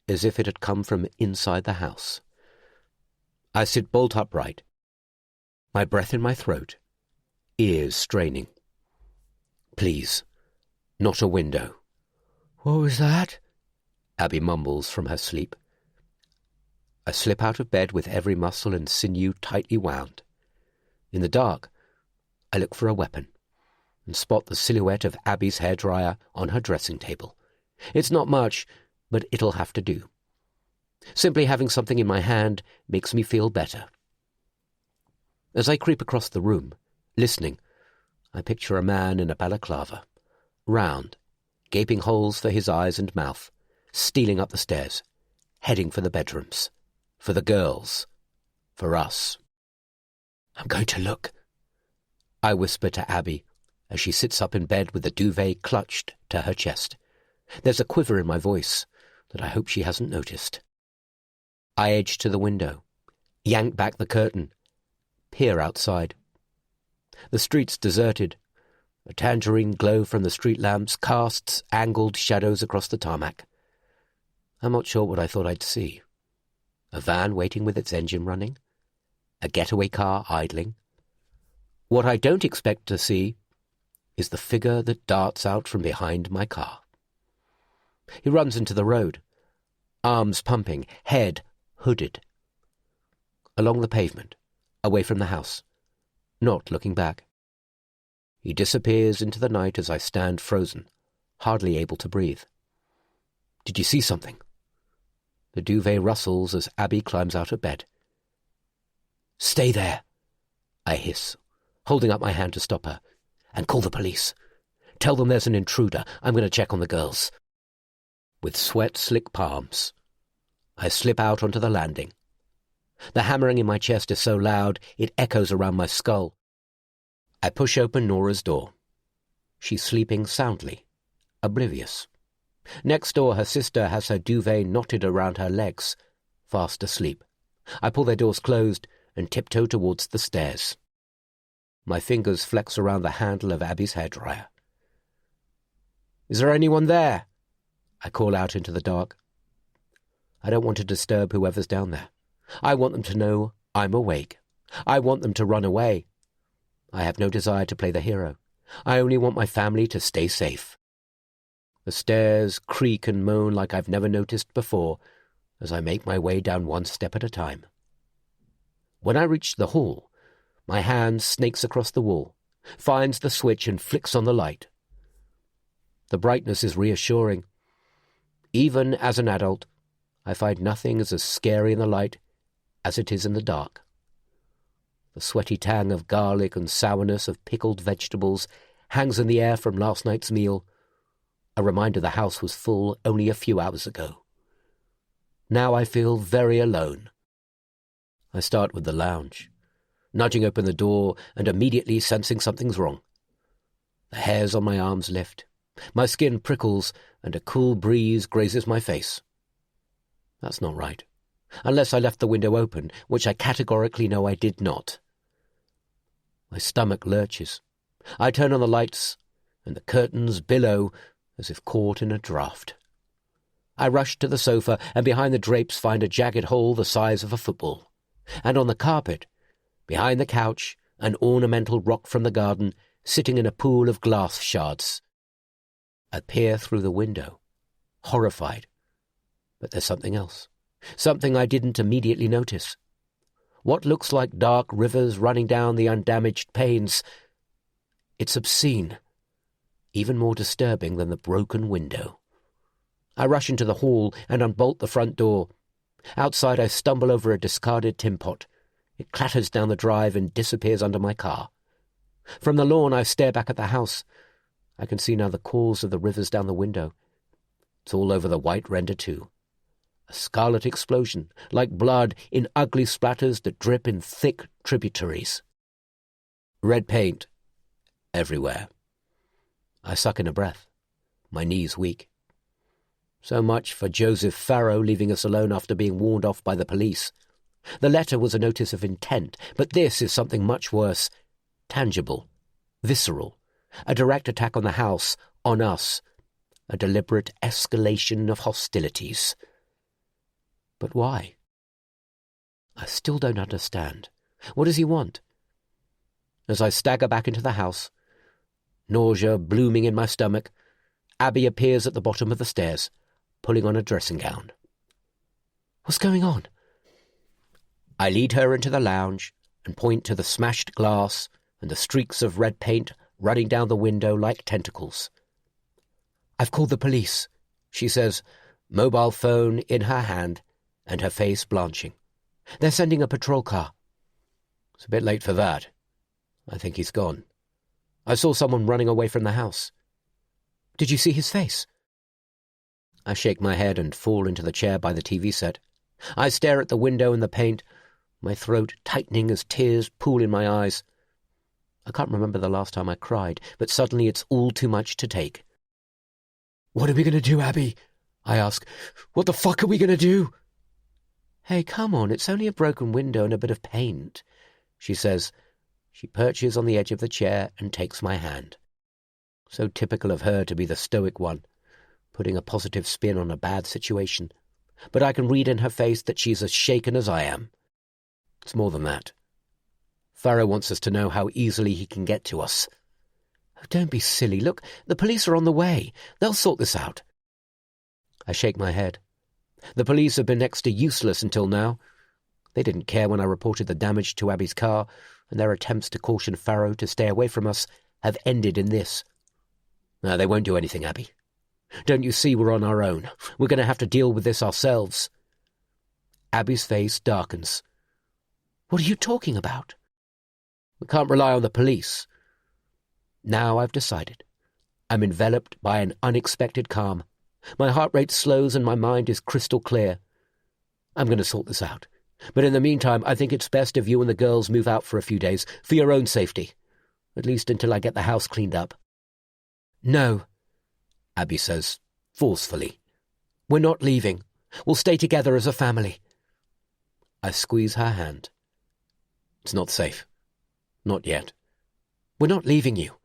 as if it had come from inside the house. I sit bolt upright, my breath in my throat, ears straining. Please, not a window. What was that? Abby mumbles from her sleep. I slip out of bed with every muscle and sinew tightly wound. In the dark, I look for a weapon and spot the silhouette of Abby's hairdryer on her dressing table. It's not much, but it'll have to do. Simply having something in my hand makes me feel better. As I creep across the room, listening, I picture a man in a balaclava, round, gaping holes for his eyes and mouth, stealing up the stairs, heading for the bedrooms, for the girls, for us. "I'm going to look," I whisper to Abby as she sits up in bed with the duvet clutched to her chest. There's a quiver in my voice that I hope she hasn't noticed. I edge to the window, yank back the curtain, peer outside. The street's deserted. A tangerine glow from the street lamps casts angled shadows across the tarmac. I'm not sure what I thought I'd see. A van waiting with its engine running? A getaway car idling? What I don't expect to see is the figure that darts out from behind my car. He runs into the road, arms pumping, head hooded. Along the pavement, away from the house, not looking back. He disappears into the night as I stand frozen, hardly able to breathe. "Did you see something?" The duvet rustles as Abby climbs out of bed. "Stay there," I hiss, holding up my hand to stop her. "And call the police. Tell them there's an intruder. I'm going to check on the girls." With sweat-slick palms, I slip out onto the landing. The hammering in my chest is so loud it echoes around my skull. I push open Nora's door. She's sleeping soundly, oblivious. Next door, her sister has her duvet knotted around her legs, fast asleep. I pull their doors closed and tiptoe towards the stairs. My fingers flex around the handle of Abby's hairdryer. "Is there anyone there?" I call out into the dark. I don't want to disturb whoever's down there. I want them to know I'm awake. I want them to run away. I have no desire to play the hero. I only want my family to stay safe. The stairs creak and moan like I've never noticed before as I make my way down one step at a time. When I reach the hall, my hand snakes across the wall, finds the switch and flicks on the light. The brightness is reassuring. Even as an adult, I find nothing is as scary in the light as it is in the dark. The sweaty tang of garlic and sourness of pickled vegetables hangs in the air from last night's meal, a reminder the house was full only a few hours ago. Now I feel very alone. I start with the lounge, nudging open the door and immediately sensing something's wrong. The hairs on my arms lift, my skin prickles, and a cool breeze grazes my face. That's not right, unless I left the window open, which I categorically know I did not. My stomach lurches. I turn on the lights, and the curtains billow as if caught in a draught. I rush to the sofa and behind the drapes find a jagged hole the size of a football. And on the carpet, behind the couch, an ornamental rock from the garden sitting in a pool of glass shards. I peer through the window, horrified. But there's something else, something I didn't immediately notice. What looks like dark rivers running down the undamaged panes. It's obscene, even more disturbing than the broken window. I rush into the hall and unbolt the front door. Outside I stumble over a discarded tin pot. It clatters down the drive and disappears under my car. From the lawn I stare back at the house. I can see now the calls of the rivers down the window. It's all over the white render too. A scarlet explosion, like blood in ugly splatters that drip in thick tributaries. Red paint everywhere. I suck in a breath, my knees weak. So much for Joseph Farrow leaving us alone after being warned off by the police. The letter was a notice of intent, but this is something much worse. Tangible, visceral, a direct attack on the house, on us, a deliberate escalation of hostilities. But why? I still don't understand. What does he want? As I stagger back into the house, nausea blooming in my stomach, Abby appears at the bottom of the stairs, pulling on a dressing gown. What's going on? I lead her into the lounge and point to the smashed glass and the streaks of red paint running down the window like tentacles. I've called the police, she says, mobile phone in her hand and her face blanching. "They're sending a patrol car." "It's a bit late for that. I think he's gone. I saw someone running away from the house." "Did you see his face?" I shake my head and fall into the chair by the TV set. I stare at the window and the paint, my throat tightening as tears pool in my eyes. I can't remember the last time I cried, but suddenly it's all too much to take. "What are we going to do, Abby?" I ask. "What the fuck are we going to do?" "Hey, come on, it's only a broken window and a bit of paint," she says. She perches on the edge of the chair and takes my hand. So typical of her to be the stoic one, putting a positive spin on a bad situation. But I can read in her face that she's as shaken as I am. It's more than that. Farrow wants us to know how easily he can get to us. "Oh, don't be silly. Look, the police are on the way. They'll sort this out." I shake my head. The police have been next to useless until now. They didn't care when I reported the damage to Abby's car, and their attempts to caution Farrow to stay away from us have ended in this. No, they won't do anything, Abby. Don't you see we're on our own? We're going to have to deal with this ourselves. Abby's face darkens. "What are you talking about?" "We can't rely on the police." Now I've decided. I'm enveloped by an unexpected calm. My heart rate slows and my mind is crystal clear. I'm going to sort this out. But in the meantime, I think it's best if you and the girls move out for a few days, for your own safety. At least until I get the house cleaned up. "No," Abby says, forcefully. "We're not leaving. We'll stay together as a family." I squeeze her hand. "It's not safe. Not yet." "We're not leaving you."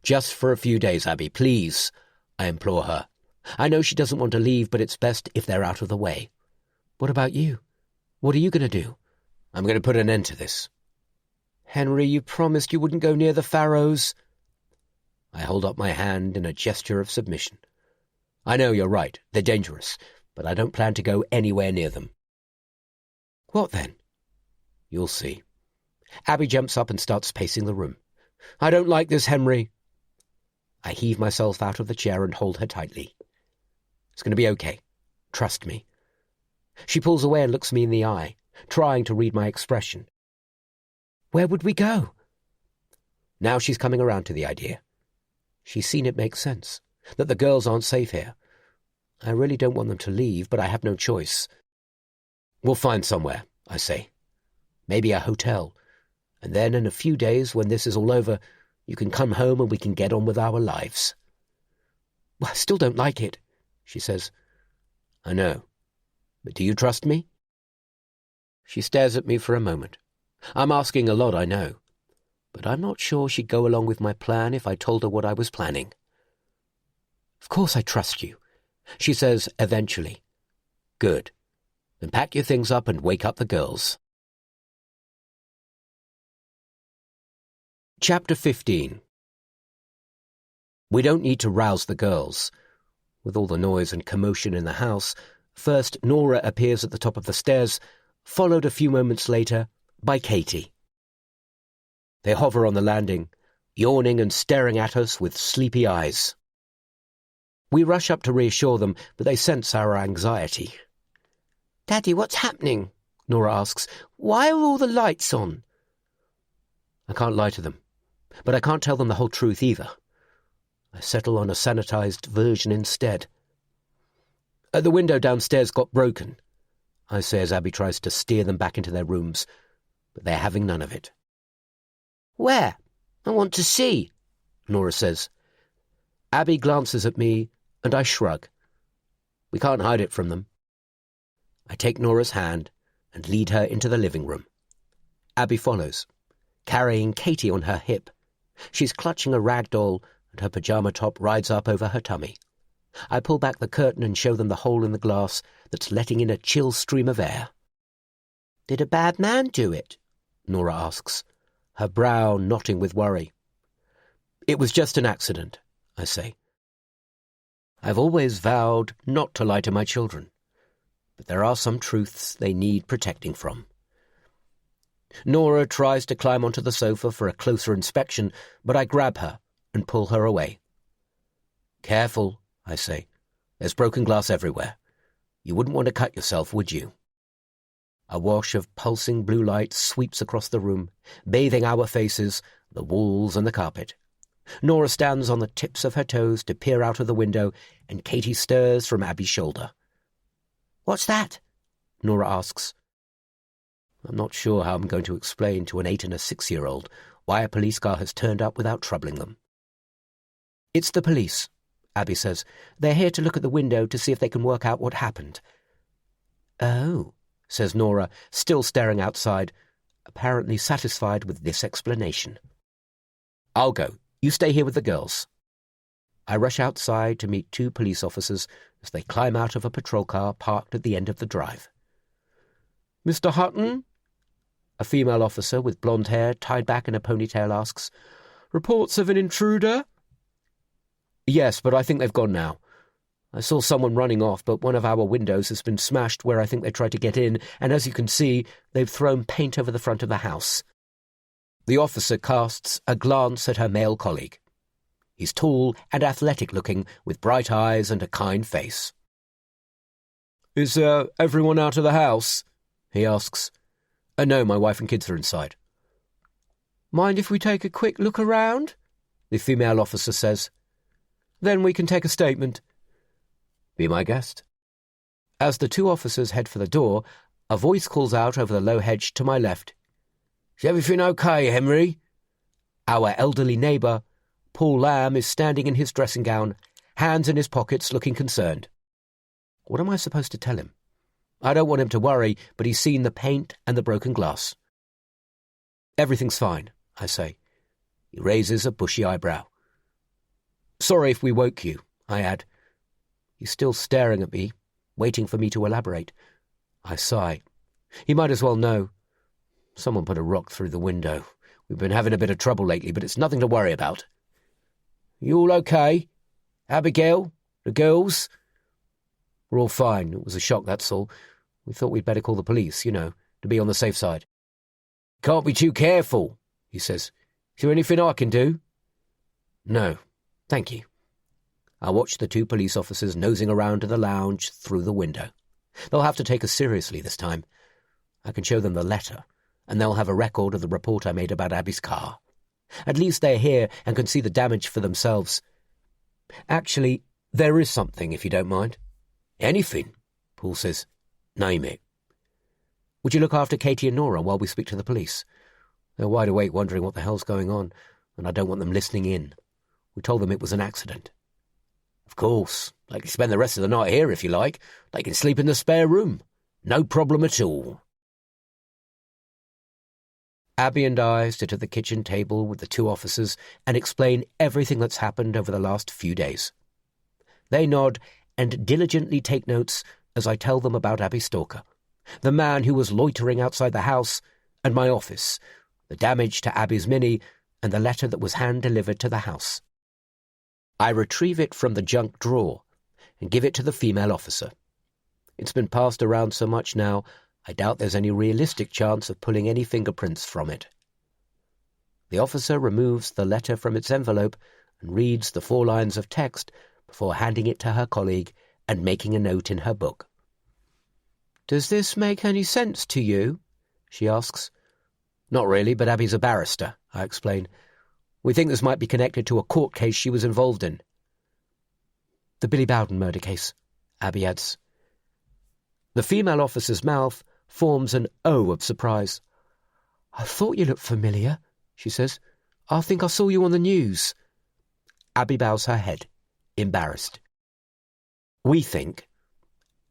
"Just for a few days, Abby, please," I implore her. I know she doesn't want to leave, but it's best if they're out of the way. "What about you? What are you going to do?" "I'm going to put an end to this." "Henry, you promised you wouldn't go near the Farrows." I hold up my hand in a gesture of submission. "I know you're right. They're dangerous, but I don't plan to go anywhere near them." "What then?" "You'll see." Abby jumps up and starts pacing the room. "I don't like this, Henry." I heave myself out of the chair and hold her tightly. "It's going to be okay. Trust me." She pulls away and looks me in the eye, trying to read my expression. "Where would we go?" Now she's coming around to the idea. She's seen it make sense, that the girls aren't safe here. I really don't want them to leave, but I have no choice. "We'll find somewhere," I say. "Maybe a hotel. And then in a few days, when this is all over, you can come home and we can get on with our lives." "Well, I still don't like it," she says. "I know. But do you trust me?" She stares at me for a moment. I'm asking a lot, I know. But I'm not sure she'd go along with my plan if I told her what I was planning. "Of course I trust you," she says eventually. "Good. Then pack your things up and wake up the girls." Chapter 15. We don't need to rouse the girls. With all the noise and commotion in the house, first Nora appears at the top of the stairs, followed a few moments later by Katie. They hover on the landing, yawning and staring at us with sleepy eyes. We rush up to reassure them, but they sense our anxiety. "Daddy, what's happening?" Nora asks. "Why are all the lights on?" I can't lie to them, but I can't tell them the whole truth either. I settle on a sanitized version instead. "The window downstairs got broken," I say as Abby tries to steer them back into their rooms, but they're having none of it. "Where? I want to see," Nora says. Abby glances at me, and I shrug. We can't hide it from them. I take Nora's hand and lead her into the living room. Abby follows, carrying Katie on her hip. She's clutching a rag doll, and her pyjama top rides up over her tummy. I pull back the curtain and show them the hole in the glass that's letting in a chill stream of air. "Did a bad man do it?" Nora asks, her brow knotting with worry. "It was just an accident," I say. I've always vowed not to lie to my children, but there are some truths they need protecting from. Nora tries to climb onto the sofa for a closer inspection, but I grab her and pull her away. "Careful," I say. "There's broken glass everywhere. You wouldn't want to cut yourself, would you?" A wash of pulsing blue light sweeps across the room, bathing our faces, the walls and the carpet. Nora stands on the tips of her toes to peer out of the window, and Katie stirs from Abby's shoulder. "What's that?" Nora asks. I'm not sure how I'm going to explain to an 8- and a 6-year-old why a police car has turned up without troubling them. "It's the police," Abby says. "They're here to look at the window to see if they can work out what happened." "Oh," says Nora, still staring outside, apparently satisfied with this explanation. "I'll go. You stay here with the girls." I rush outside to meet 2 police officers as they climb out of a patrol car parked at the end of the drive. "Mr. Hutton?" A female officer with blonde hair tied back in a ponytail asks. "Reports of an intruder?" "Yes, but I think they've gone now. I saw someone running off, but one of our windows has been smashed where I think they tried to get in, and as you can see, they've thrown paint over the front of the house." The officer casts a glance at her male colleague. He's tall and athletic-looking, with bright eyes and a kind face. "Is everyone out of the house?" he asks. "No, my wife and kids are inside." "Mind if we take a quick look around?" the female officer says. "Then we can take a statement." "Be my guest." As the 2 officers head for the door, a voice calls out over the low hedge to my left. "Is everything okay, Henry?" Our elderly neighbour, Paul Lamb, is standing in his dressing gown, hands in his pockets, looking concerned. What am I supposed to tell him? I don't want him to worry, but he's seen the paint and the broken glass. "Everything's fine," I say. He raises a bushy eyebrow. "Sorry if we woke you," I add. He's still staring at me, waiting for me to elaborate. I sigh. He might as well know. Someone put a rock through the window. We've been having a bit of trouble lately, but it's nothing to worry about. "You all okay? Abigail? The girls?" "We're all fine. It was a shock, that's all. We thought we'd better call the police, to be on the safe side." "Can't be too careful," he says. "Is there anything I can do?" "No, thank you." I watch the 2 police officers nosing around in the lounge through the window. They'll have to take us seriously this time. I can show them the letter, and they'll have a record of the report I made about Abby's car. At least they're here and can see the damage for themselves. "Actually, there is something, if you don't mind." "Anything," Paul says. "Name it." "Would you look after Katie and Nora while we speak to the police? They're wide awake wondering what the hell's going on, and I don't want them listening in. We told them it was an accident." "Of course. They can spend the rest of the night here if you like. They can sleep in the spare room. No problem at all." Abby and I sit at the kitchen table with the 2 officers and explain everything that's happened over the last few days. They nod and diligently take notes as I tell them about Abby Stalker, the man who was loitering outside the house, and my office, the damage to Abby's Mini, and the letter that was hand-delivered to the house. I retrieve it from the junk drawer and give it to the female officer. It's been passed around so much now, I doubt there's any realistic chance of pulling any fingerprints from it. The officer removes the letter from its envelope and reads the 4 lines of text before handing it to her colleague and making a note in her book. "Does this make any sense to you?" she asks. "Not really, but Abby's a barrister," I explain. "We think this might be connected to a court case she was involved in." "The Billy Bowden murder case," Abby adds. The female officer's mouth forms an O of surprise. "I thought you looked familiar," she says. "I think I saw you on the news." Abby bows her head, embarrassed. "We think."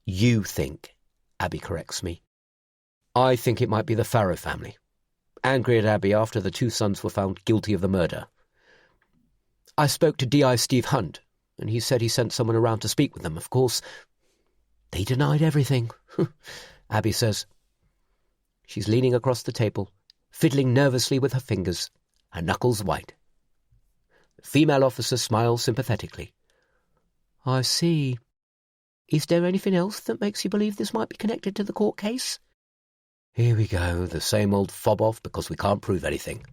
"You think," Abby corrects me. "I think it might be the Farrow family. Angry at Abby after the 2 sons were found guilty of the murder. I spoke to D.I. Steve Hunt, and he said he sent someone around to speak with them. Of course, they denied everything," Abby says. She's leaning across the table, fiddling nervously with her fingers, her knuckles white. The female officer smiles sympathetically. "I see. Is there anything else that makes you believe this might be connected to the court case?" Here we go, the same old fob-off because we can't prove anything.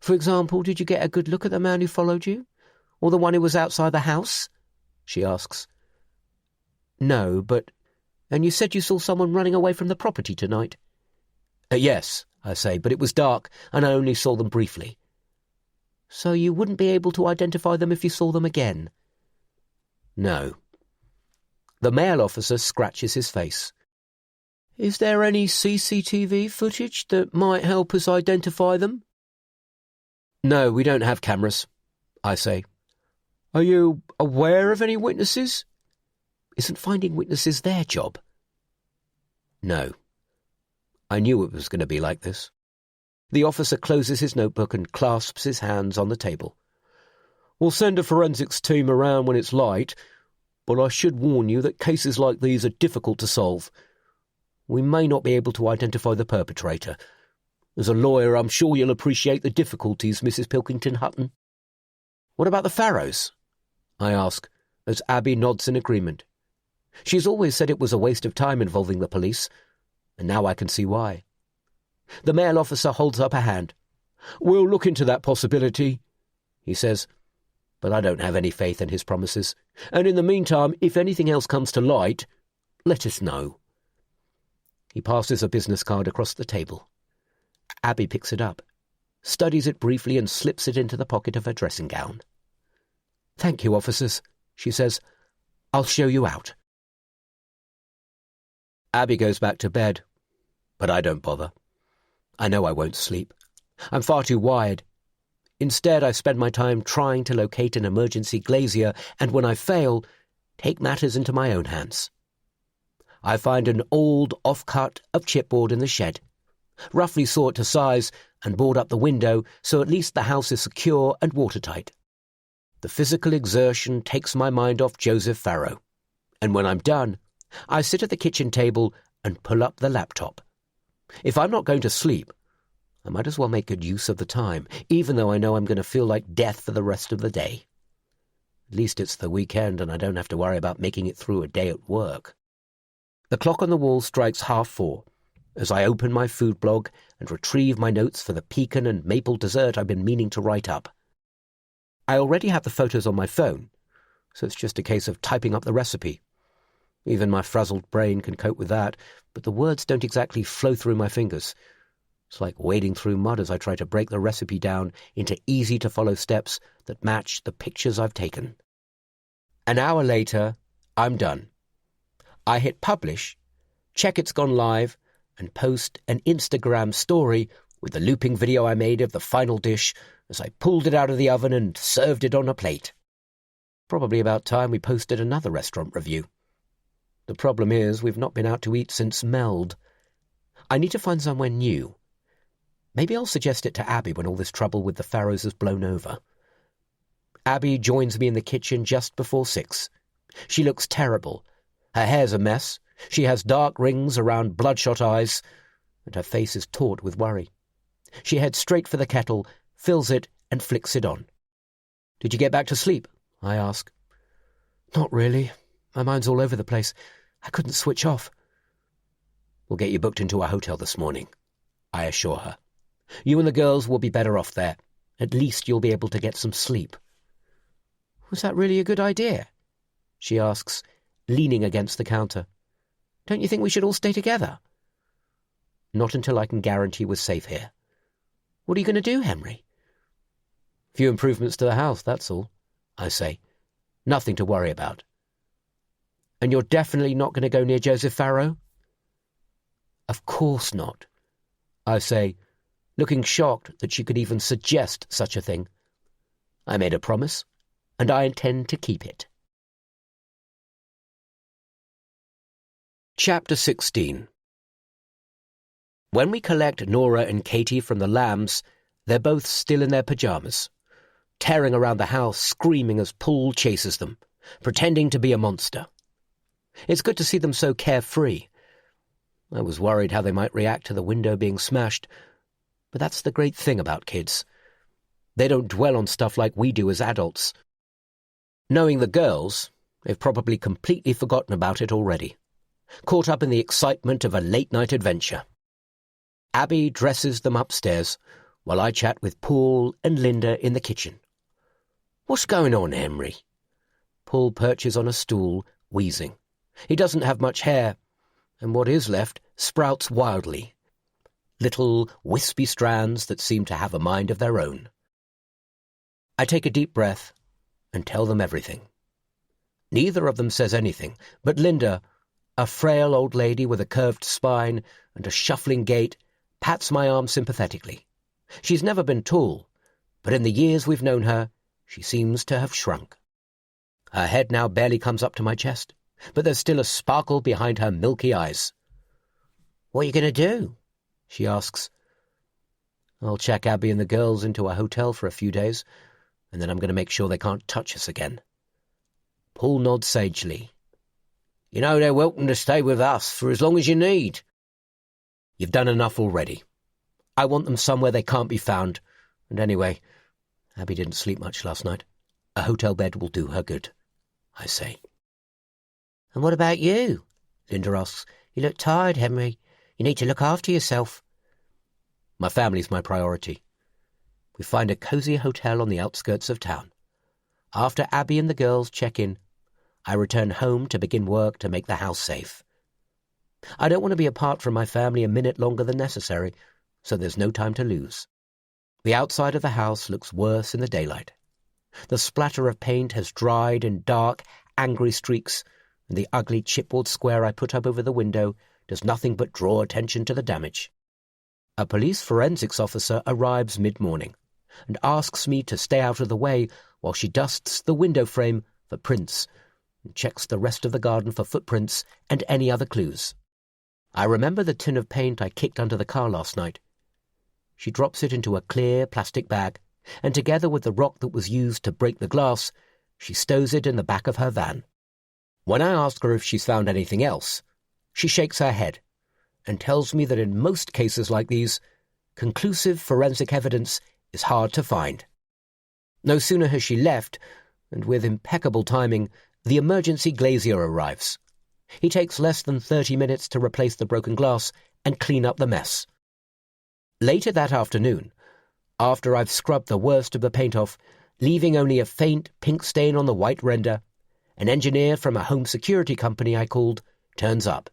"For example, did you get a good look at the man who followed you? Or the one who was outside the house?" she asks. "No, but And you said you saw someone running away from the property tonight? Yes, I say, but it was dark, and I only saw them briefly. So you wouldn't be able to identify them if you saw them again? No. The male officer scratches his face. Is there any CCTV footage that might help us identify them? No, we don't have cameras, I say. Are you aware of any witnesses? Isn't finding witnesses their job? No. I knew it was going to be like this. The officer closes his notebook and clasps his hands on the table. We'll send a forensics team around when it's light, but I should warn you that cases like these are difficult to solve. We may not be able to identify the perpetrator. As a lawyer, I'm sure you'll appreciate the difficulties, Mrs. Pilkington Hutton. What about the Farrows? I ask, as Abby nods in agreement. She's always said it was a waste of time involving the police, and now I can see why. The male officer holds up a hand. We'll look into that possibility, he says, but I don't have any faith in his promises. And in the meantime, if anything else comes to light, let us know. He passes a business card across the table. Abby picks it up, studies it briefly and slips it into the pocket of her dressing gown. Thank you, officers, she says. I'll show you out. Abby goes back to bed, but I don't bother. I know I won't sleep. I'm far too wired. Instead, I spend my time trying to locate an emergency glazier, and when I fail, take matters into my own hands. I find an old offcut of chipboard in the shed, roughly saw it to size, and board up the window so at least the house is secure and watertight. The physical exertion takes my mind off Joseph Farrow, and when I'm done, I sit at the kitchen table and pull up the laptop. If I'm not going to sleep, I might as well make good use of the time, even though I know I'm going to feel like death for the rest of the day. At least it's the weekend and I don't have to worry about making it through a day at work. The clock on the wall strikes 4:30 as I open my food blog and retrieve my notes for the pecan and maple dessert I've been meaning to write up. I already have the photos on my phone, so it's just a case of typing up the recipe. Even my frazzled brain can cope with that, but the words don't exactly flow through my fingers. It's like wading through mud as I try to break the recipe down into easy-to-follow steps that match the pictures I've taken. An hour later, I'm done. I hit publish, check it's gone live, and post an Instagram story with the looping video I made of the final dish as I pulled it out of the oven and served it on a plate. Probably about time we posted another restaurant review. The problem is we've not been out to eat since Meld. I need to find somewhere new. Maybe I'll suggest it to Abby when all this trouble with the Farrows has blown over. Abby joins me in the kitchen just before 6. She looks terrible. Her hair's a mess. She has dark rings around bloodshot eyes, and her face is taut with worry. She heads straight for the kettle, fills it, and flicks it on. Did you get back to sleep? I ask. Not really. My mind's all over the place. I couldn't switch off. We'll get you booked into a hotel this morning, I assure her. You and the girls will be better off there. At least you'll be able to get some sleep. Was that really a good idea? She asks, leaning against the counter. Don't you think we should all stay together? Not until I can guarantee we're safe here. What are you going to do, Henry? Few improvements to the house, that's all, I say. Nothing to worry about. And you're definitely not going to go near Joseph Farrow? Of course not, I say, looking shocked that she could even suggest such a thing. I made a promise, and I intend to keep it. Chapter 16. When we collect Nora and Katie from the Lambs, they're both still in their pyjamas, tearing around the house, screaming as Paul chases them, pretending to be a monster. It's good to see them so carefree. I was worried how they might react to the window being smashed, but that's the great thing about kids. They don't dwell on stuff like we do as adults. Knowing the girls, they've probably completely forgotten about it already, caught up in the excitement of a late-night adventure. Abby dresses them upstairs, while I chat with Paul and Linda in the kitchen. What's going on, Henry? Paul perches on a stool, wheezing. He doesn't have much hair, and what is left sprouts wildly. Little wispy strands that seem to have a mind of their own. I take a deep breath and tell them everything. Neither of them says anything, but Linda, a frail old lady with a curved spine and a shuffling gait, pats my arm sympathetically. She's never been tall, but in the years we've known her, she seems to have shrunk. Her head now barely comes up to my chest, but there's still a sparkle behind her milky eyes. "What are you going to do?" she asks. "I'll check Abby and the girls into a hotel for a few days, and then I'm going to make sure they can't touch us again." Paul nods sagely. "You know they're welcome to stay with us for as long as you need." "You've done enough already. I want them somewhere they can't be found, and anyway, Abby didn't sleep much last night. A hotel bed will do her good," I say. "And what about you?" Linda asks. "You look tired, Henry. You need to look after yourself." My family's my priority. We find a cosy hotel on the outskirts of town. After Abby and the girls check in, I return home to begin work to make the house safe. I don't want to be apart from my family a minute longer than necessary, so there's no time to lose. The outside of the house looks worse in the daylight. The splatter of paint has dried in dark, angry streaks, and the ugly chipboard square I put up over the window does nothing but draw attention to the damage. A police forensics officer arrives mid-morning and asks me to stay out of the way while she dusts the window frame for prints and checks the rest of the garden for footprints and any other clues. I remember the tin of paint I kicked under the car last night. She drops it into a clear plastic bag, and together with the rock that was used to break the glass, she stows it in the back of her van. When I ask her if she's found anything else, she shakes her head and tells me that in most cases like these, conclusive forensic evidence is hard to find. No sooner has she left, and with impeccable timing, the emergency glazier arrives. He takes less than 30 minutes to replace the broken glass and clean up the mess. Later that afternoon, after I've scrubbed the worst of the paint off, leaving only a faint pink stain on the white render, an engineer from a home security company I called turns up.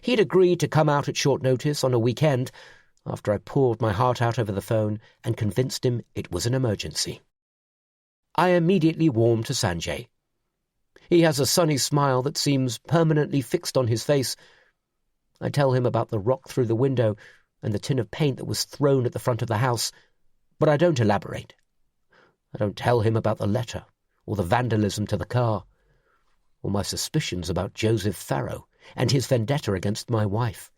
He'd agreed to come out at short notice on a weekend after I poured my heart out over the phone and convinced him it was an emergency. I immediately warm to Sanjay. He has a sunny smile that seems permanently fixed on his face. I tell him about the rock through the window and the tin of paint that was thrown at the front of the house, but I don't elaborate. I don't tell him about the letter or the vandalism to the car, or my suspicions about Joseph Farrow and his vendetta against my wife.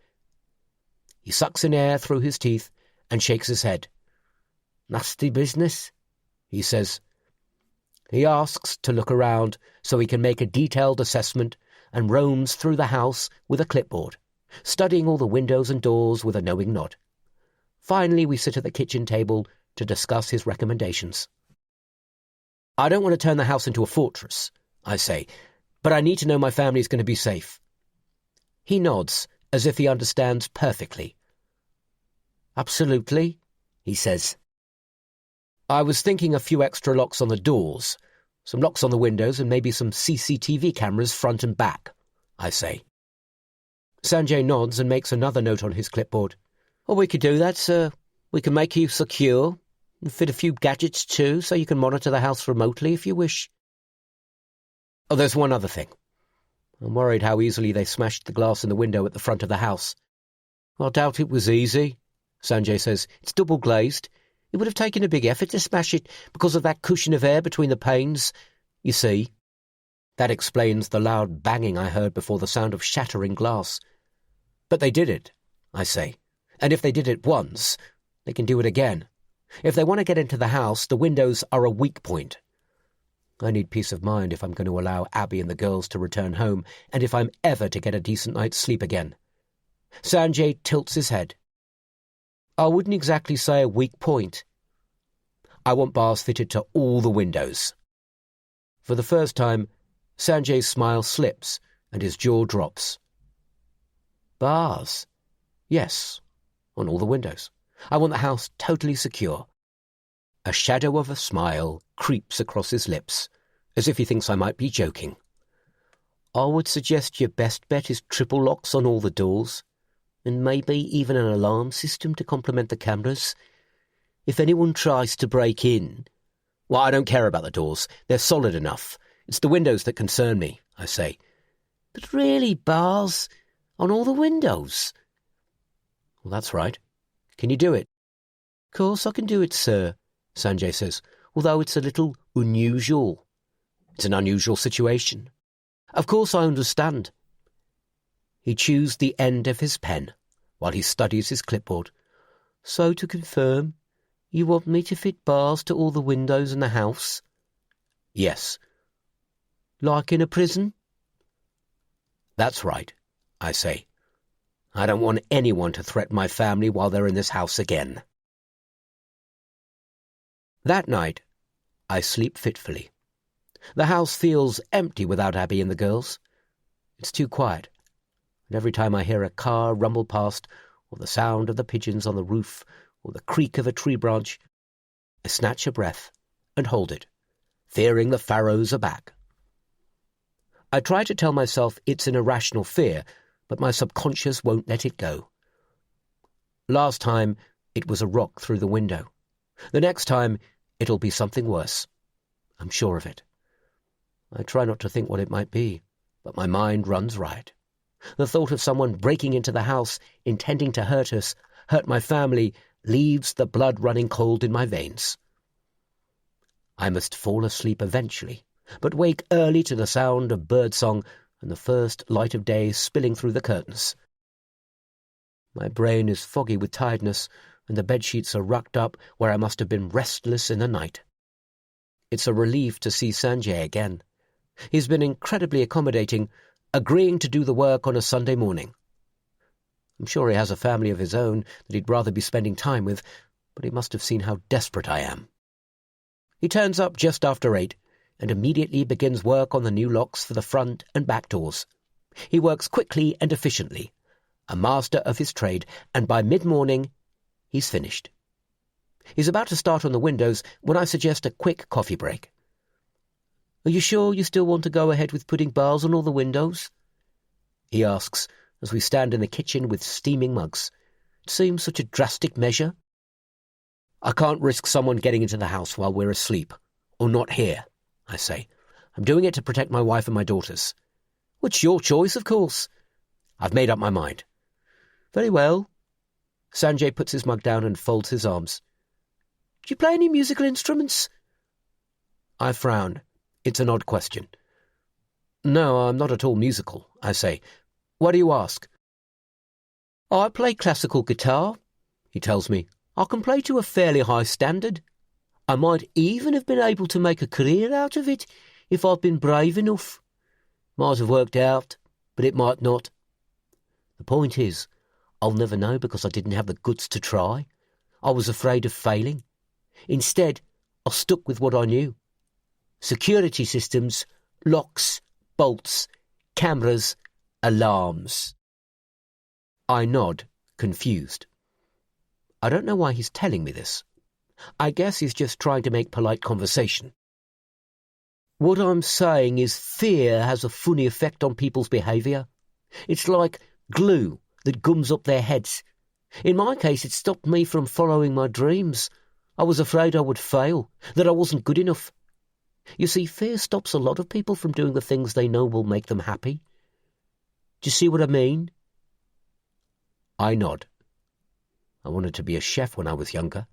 He sucks in air through his teeth and shakes his head. "Nasty business," he says. He asks to look around so he can make a detailed assessment and roams through the house with a clipboard, studying all the windows and doors with a knowing nod. Finally, we sit at the kitchen table to discuss his recommendations. "I don't want to turn the house into a fortress," I say, "but I need to know my family's going to be safe." He nods, as if he understands perfectly. "Absolutely," he says. "I was thinking a few extra locks on the doors, some locks on the windows, and maybe some CCTV cameras front and back," I say. Sanjay nods and makes another note on his clipboard. "Well, we could do that, sir. We can make you secure and fit a few gadgets too, so you can monitor the house remotely if you wish. Oh, there's one other thing. I'm worried how easily they smashed the glass in the window at the front of the house." "I doubt it was easy," Sanjay says. "It's double glazed. It would have taken a big effort to smash it because of that cushion of air between the panes. You see." That explains the loud banging I heard before the sound of shattering glass. "But they did it," I say. "And if they did it once, they can do it again. If they want to get into the house, the windows are a weak point. I need peace of mind if I'm going to allow Abby and the girls to return home, and if I'm ever to get a decent night's sleep again." Sanjay tilts his head. "I wouldn't exactly say a weak point. I want bars fitted to all the windows." For the first time, Sanjay's smile slips and his jaw drops. "Bars? Yes, on all the windows. I want the house totally secure." A shadow of a smile creeps across his lips, as if he thinks I might be joking. I would suggest your best bet is triple locks on all the doors, and maybe even an alarm system to complement the cameras. If anyone tries to break in... Well, I don't care about the doors. They're solid enough. It's the windows that concern me, I say. But really, bars on all the windows? Well, that's right. Can you do it? Of course I can do it, sir, Sanjay says, although it's a little unusual. It's an unusual situation. Of course I understand. He chews the end of his pen while he studies his clipboard. So to confirm, you want me to fit bars to all the windows in the house? Yes. Like in a prison? That's right, I say. I don't want anyone to threaten my family while they're in this house again. That night, I sleep fitfully. The house feels empty without Abby and the girls. It's too quiet, and every time I hear a car rumble past, or the sound of the pigeons on the roof, or the creak of a tree branch, I snatch a breath and hold it, fearing the Pharaohs are back. I try to tell myself it's an irrational fear, but my subconscious won't let it go. Last time, it was a rock through the window. The next time, it'll be something worse. I'm sure of it. I try not to think what it might be, but my mind runs riot. The thought of someone breaking into the house, intending to hurt us, hurt my family, leaves the blood running cold in my veins. I must fall asleep eventually, but wake early to the sound of birdsong and the first light of day spilling through the curtains. My brain is foggy with tiredness, and the bedsheets are rucked up where I must have been restless in the night. It's a relief to see Sanjay again. He's been incredibly accommodating, agreeing to do the work on a Sunday morning. I'm sure he has a family of his own that he'd rather be spending time with, but he must have seen how desperate I am. He turns up just after 8 and immediately begins work on the new locks for the front and back doors. He works quickly and efficiently, a master of his trade, and by mid-morning, he's finished. He's about to start on the windows when I suggest a quick coffee break. Are you sure you still want to go ahead with putting bars on all the windows? He asks as we stand in the kitchen with steaming mugs. It seems such a drastic measure. I can't risk someone getting into the house while we're asleep, or not here, I say. I'm doing it to protect my wife and my daughters. Well, it's your choice, of course. I've made up my mind. Very well. Sanjay puts his mug down and folds his arms. Do you play any musical instruments? I frown. It's an odd question. No, I'm not at all musical, I say. Why do you ask? I play classical guitar, he tells me. I can play to a fairly high standard. I might even have been able to make a career out of it if I'd been brave enough. Might have worked out, but it might not. The point is, I'll never know because I didn't have the guts to try. I was afraid of failing. Instead, I stuck with what I knew. Security systems, locks, bolts, cameras, alarms. I nod, confused. I don't know why he's telling me this. I guess he's just trying to make polite conversation. What I'm saying is fear has a funny effect on people's behaviour. It's like glue that gums up their heads. In my case, it stopped me from following my dreams. I was afraid I would fail, that I wasn't good enough. You see, fear stops a lot of people from doing the things they know will make them happy. Do you see what I mean? I nod. I wanted to be a chef when I was younger.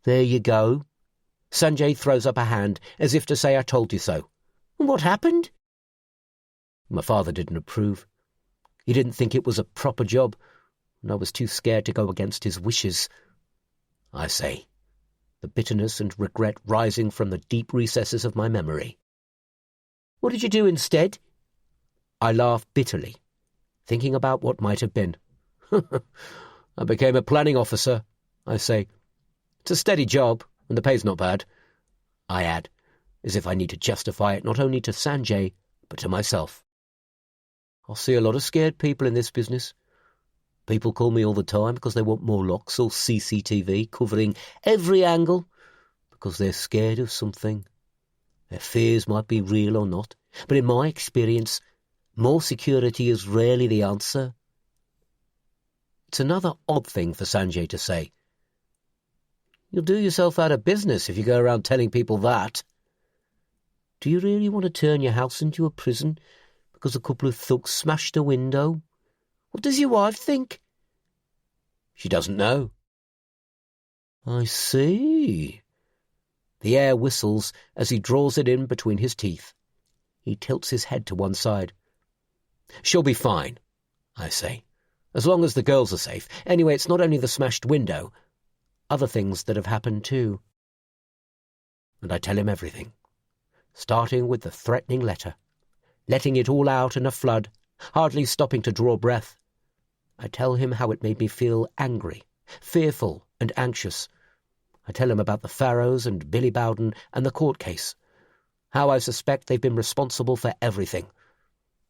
There you go. Sanjay throws up a hand as if to say I told you so. What happened? My father didn't approve. He didn't think it was a proper job, and I was too scared to go against his wishes. I say, the bitterness and regret rising from the deep recesses of my memory. What did you do instead? I laugh bitterly, thinking about what might have been. I became a planning officer, I say. It's a steady job, and the pay's not bad. I add, as if I need to justify it not only to Sanjay, but to myself. I see a lot of scared people in this business. People call me all the time because they want more locks or CCTV covering every angle because they're scared of something. Their fears might be real or not, but in my experience, More security is rarely the answer. It's another odd thing for Sanjay to say. You'll do yourself out of business if you go around telling people that. Do you really want to turn your house into a prison because a couple of thugs smashed a window? What does your wife think? She doesn't know. I see. The air whistles as he draws it in between his teeth. He tilts his head to one side. She'll be fine, I say, as long as the girls are safe. Anyway, it's not only the smashed window, other things that have happened too. And I tell him everything, starting with the threatening letter, letting it all out in a flood, hardly stopping to draw breath. I tell him how it made me feel angry, fearful and anxious. I tell him about the Farrows and Billy Bowden and the court case, how I suspect they've been responsible for everything.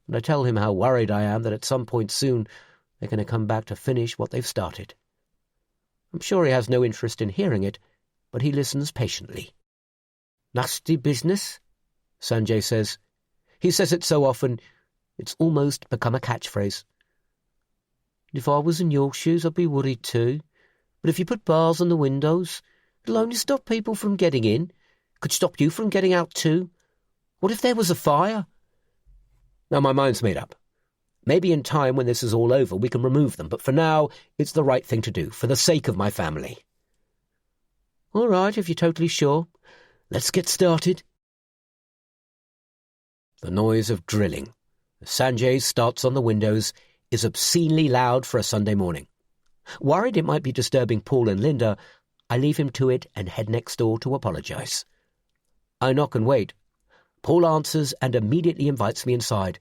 And I tell him how worried I am that at some point soon they're going to come back to finish what they've started. I'm sure he has no interest in hearing it, but he listens patiently. Nasty business, Sanjay says. He says it so often, it's almost become a catchphrase. If I was in your shoes, I'd be worried too. But if you put bars on the windows, it'll only stop people from getting in. It could stop you from getting out too. What if there was a fire? Now my mind's made up. Maybe in time when this is all over we can remove them, but for now it's the right thing to do, for the sake of my family. All right, if you're totally sure. Let's get started. The noise of drilling, as Sanjay starts on the windows, is obscenely loud for a Sunday morning. Worried it might be disturbing Paul and Linda, I leave him to it and head next door to apologise. I knock and wait. Paul answers and immediately invites me inside.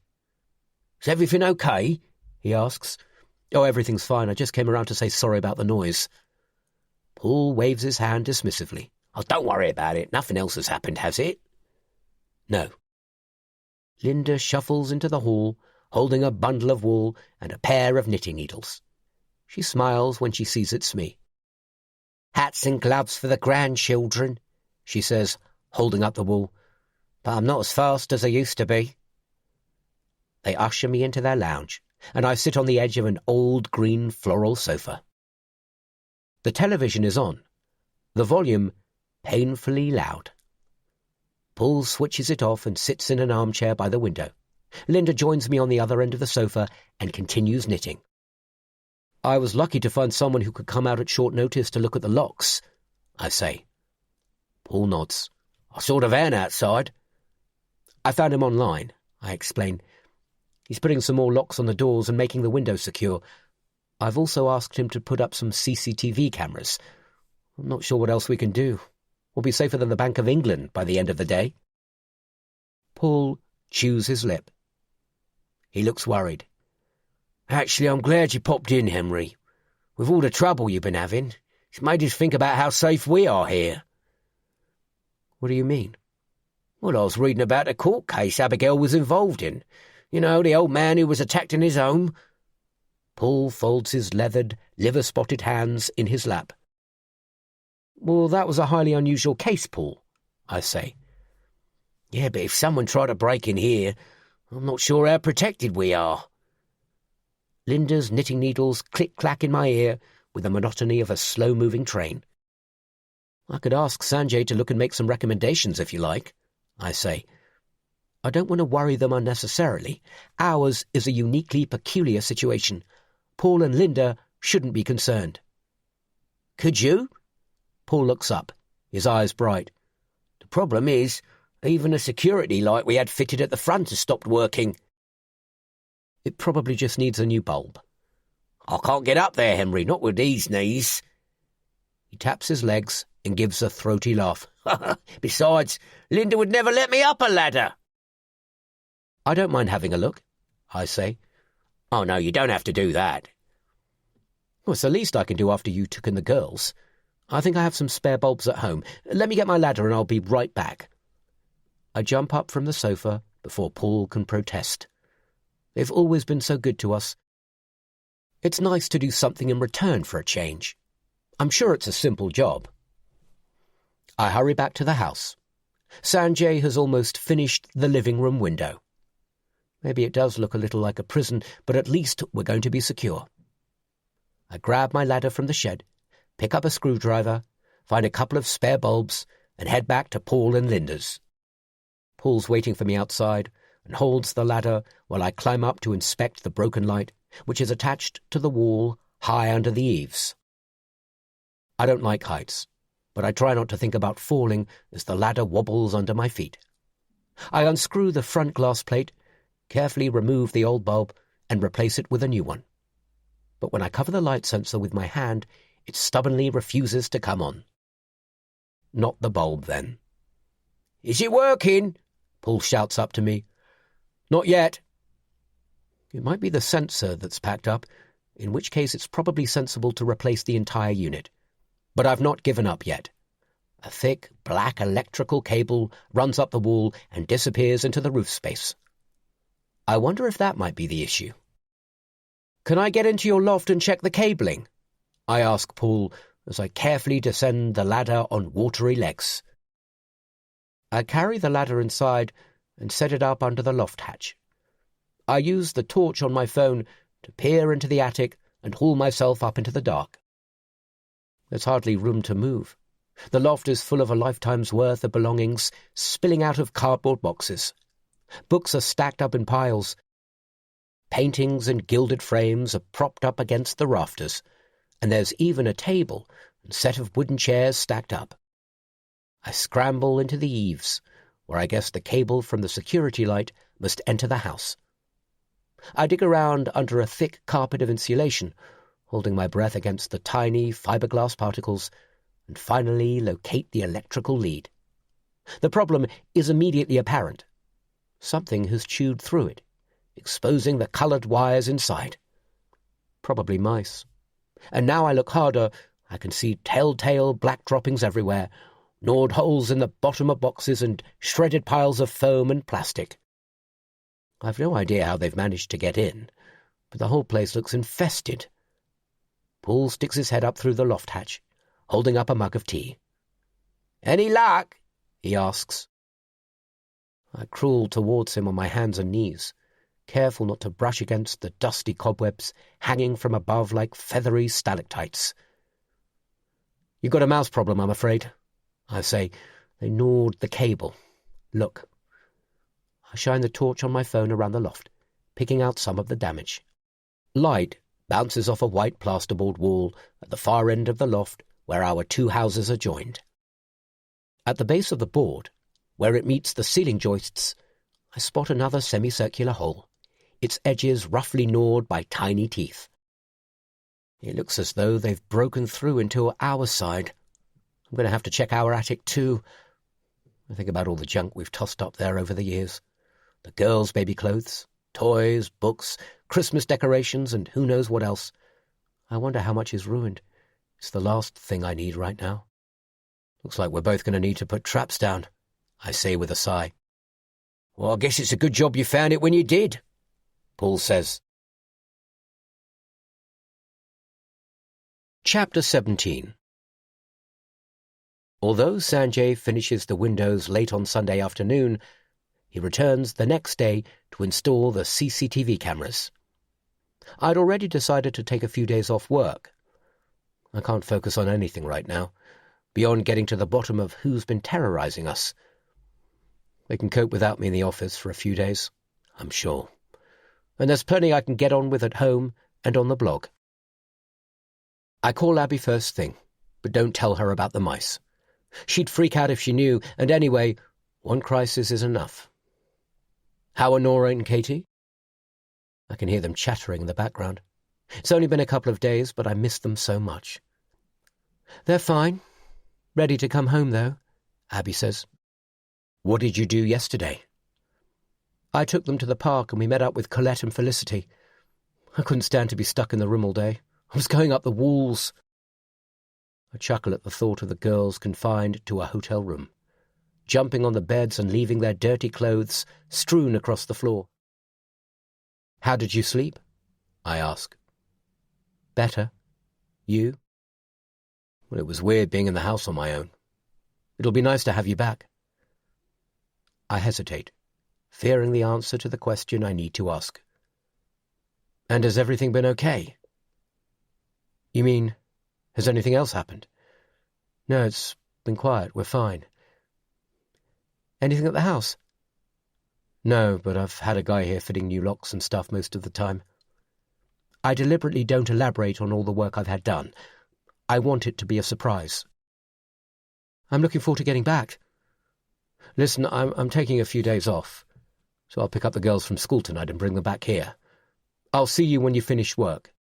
Is everything okay? He asks. Oh, everything's fine. I just came around to say sorry about the noise. Paul waves his hand dismissively. Oh, don't worry about it. Nothing else has happened, has it? No. Linda shuffles into the hall, holding a bundle of wool and a pair of knitting needles. She smiles when she sees it's me. Hats and gloves for the grandchildren, she says, holding up the wool. But I'm not as fast as I used to be. They usher me into their lounge, and I sit on the edge of an old green floral sofa. The television is on, the volume painfully loud. Paul switches it off and sits in an armchair by the window. Linda joins me on the other end of the sofa and continues knitting. I was lucky to find someone who could come out at short notice to look at the locks, I say. Paul nods. I saw the van outside. I found him online, I explain. He's putting some more locks on the doors and making the windows secure. I've also asked him to put up some CCTV cameras. I'm not sure what else we can do. We'll be safer than the Bank of England by the end of the day. Paul chews his lip. He looks worried. Actually, I'm glad you popped in, Henry. With all the trouble you've been having, it's made us think about how safe we are here. What do you mean? Well, I was reading about a court case Abigail was involved in. You know, the old man who was attacked in his home. Paul folds his leathered, liver-spotted hands in his lap. Well, that was a highly unusual case, Paul, I say. Yeah, but if someone tried to break in here, I'm not sure how protected we are. Linda's knitting needles click-clack in my ear with the monotony of a slow-moving train. I could ask Sanjay to look and make some recommendations if you like, I say. I don't want to worry them unnecessarily. Ours is a uniquely peculiar situation. Paul and Linda shouldn't be concerned. Could you? Paul looks up, his eyes bright. The problem is, even a security light we had fitted at the front has stopped working. It probably just needs a new bulb. I can't get up there, Henry, not with these knees. He taps his legs and gives a throaty laugh. Besides, Linda would never let me up a ladder. I don't mind having a look, I say. Oh, no, you don't have to do that. Well, it's the least I can do after you took in the girls. I think I have some spare bulbs at home. Let me get my ladder and I'll be right back. I jump up from the sofa before Paul can protest. They've always been so good to us. It's nice to do something in return for a change. I'm sure it's a simple job. I hurry back to the house. Sanjay has almost finished the living room window. Maybe it does look a little like a prison, but at least we're going to be secure. I grab my ladder from the shed, pick up a screwdriver, find a couple of spare bulbs, and head back to Paul and Linda's. Paul's waiting for me outside and holds the ladder while I climb up to inspect the broken light, which is attached to the wall high under the eaves. I don't like heights, but I try not to think about falling as the ladder wobbles under my feet. I unscrew the front glass plate, carefully remove the old bulb, and replace it with a new one. But when I cover the light sensor with my hand, it stubbornly refuses to come on. Not the bulb, then. "Is it working?" Paul shouts up to me. "Not yet." It might be the sensor that's packed up, in which case it's probably sensible to replace the entire unit. But I've not given up yet. A thick, black electrical cable runs up the wall and disappears into the roof space. I wonder if that might be the issue. "Can I get into your loft and check the cabling?" I ask Paul as I carefully descend the ladder on watery legs. I carry the ladder inside and set it up under the loft hatch. I use the torch on my phone to peer into the attic and haul myself up into the dark. There's hardly room to move. The loft is full of a lifetime's worth of belongings spilling out of cardboard boxes. Books are stacked up in piles. Paintings in gilded frames are propped up against the rafters, and there's even a table and set of wooden chairs stacked up. I scramble into the eaves, where I guess the cable from the security light must enter the house. I dig around under a thick carpet of insulation, holding my breath against the tiny fiberglass particles, and finally locate the electrical lead. The problem is immediately apparent. Something has chewed through it, exposing the coloured wires inside. Probably mice. And now I look harder, I can see telltale black droppings everywhere, gnawed holes in the bottom of boxes and shredded piles of foam and plastic. I've no idea how they've managed to get in, but the whole place looks infested. Paul sticks his head up through the loft hatch, holding up a mug of tea. "Any luck?" he asks. I crawl towards him on my hands and knees, careful not to brush against the dusty cobwebs hanging from above like feathery stalactites. "You've got a mouse problem, I'm afraid," I say. "They gnawed the cable. Look." I shine the torch on my phone around the loft, picking out some of the damage. Light bounces off a white plasterboard wall at the far end of the loft where our two houses are joined. At the base of the board, where it meets the ceiling joists, I spot another semicircular hole, its edges roughly gnawed by tiny teeth. It looks as though they've broken through into our side. I'm going to have to check our attic too. I think about all the junk we've tossed up there over the years. The girls' baby clothes, toys, books, Christmas decorations, and who knows what else. I wonder how much is ruined. It's the last thing I need right now. Looks like we're both going to need to put traps down, I say with a sigh. "Well, I guess it's a good job you found it when you did," Paul says. Chapter 17. Although Sanjay finishes the windows late on Sunday afternoon, he returns the next day to install the CCTV cameras. I'd already decided to take a few days off work. I can't focus on anything right now, beyond getting to the bottom of who's been terrorizing us. They can cope without me in the office for a few days, I'm sure. And there's plenty I can get on with at home and on the blog. I call Abby first thing, but don't tell her about the mice. She'd freak out if she knew, and anyway, one crisis is enough. How are Nora and Katie? I can hear them chattering in the background. It's only been a couple of days, but I miss them so much. They're fine. Ready to come home, though, Abby says. What did you do yesterday? I took them to the park and we met up with Colette and Felicity. I couldn't stand to be stuck in the room all day. I was going up the walls. I chuckle at the thought of the girls confined to a hotel room, jumping on the beds and leaving their dirty clothes strewn across the floor. How did you sleep? I ask. Better. You? Well, it was weird being in the house on my own. It'll be nice to have you back. I hesitate, fearing the answer to the question I need to ask. And has everything been okay? You mean, has anything else happened? No, it's been quiet. We're fine. Anything at the house? No, but I've had a guy here fitting new locks and stuff most of the time. I deliberately don't elaborate on all the work I've had done. I want it to be a surprise. I'm looking forward to getting back. Listen, I'm taking a few days off, so I'll pick up the girls from school tonight and bring them back here. I'll see you when you finish work.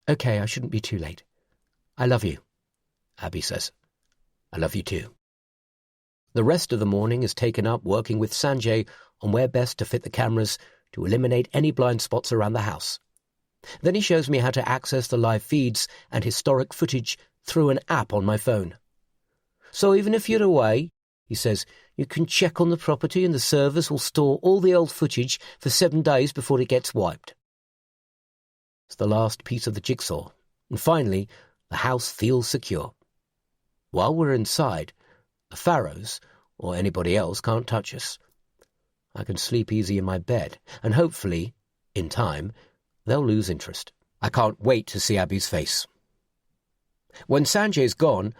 Okay, I shouldn't be too late. I love you, Abby says. I love you too. The rest of the morning is taken up working with Sanjay on where best to fit the cameras to eliminate any blind spots around the house. Then he shows me how to access the live feeds and historic footage through an app on my phone. So even if you're away, he says, you can check on the property and the servers will store all the old footage for 7 days before it gets wiped. It's the last piece of the jigsaw, and finally, the house feels secure. While we're inside, the Pharaohs, or anybody else, can't touch us. I can sleep easy in my bed, and hopefully, in time, they'll lose interest. I can't wait to see Abby's face. When Sanjay's gone,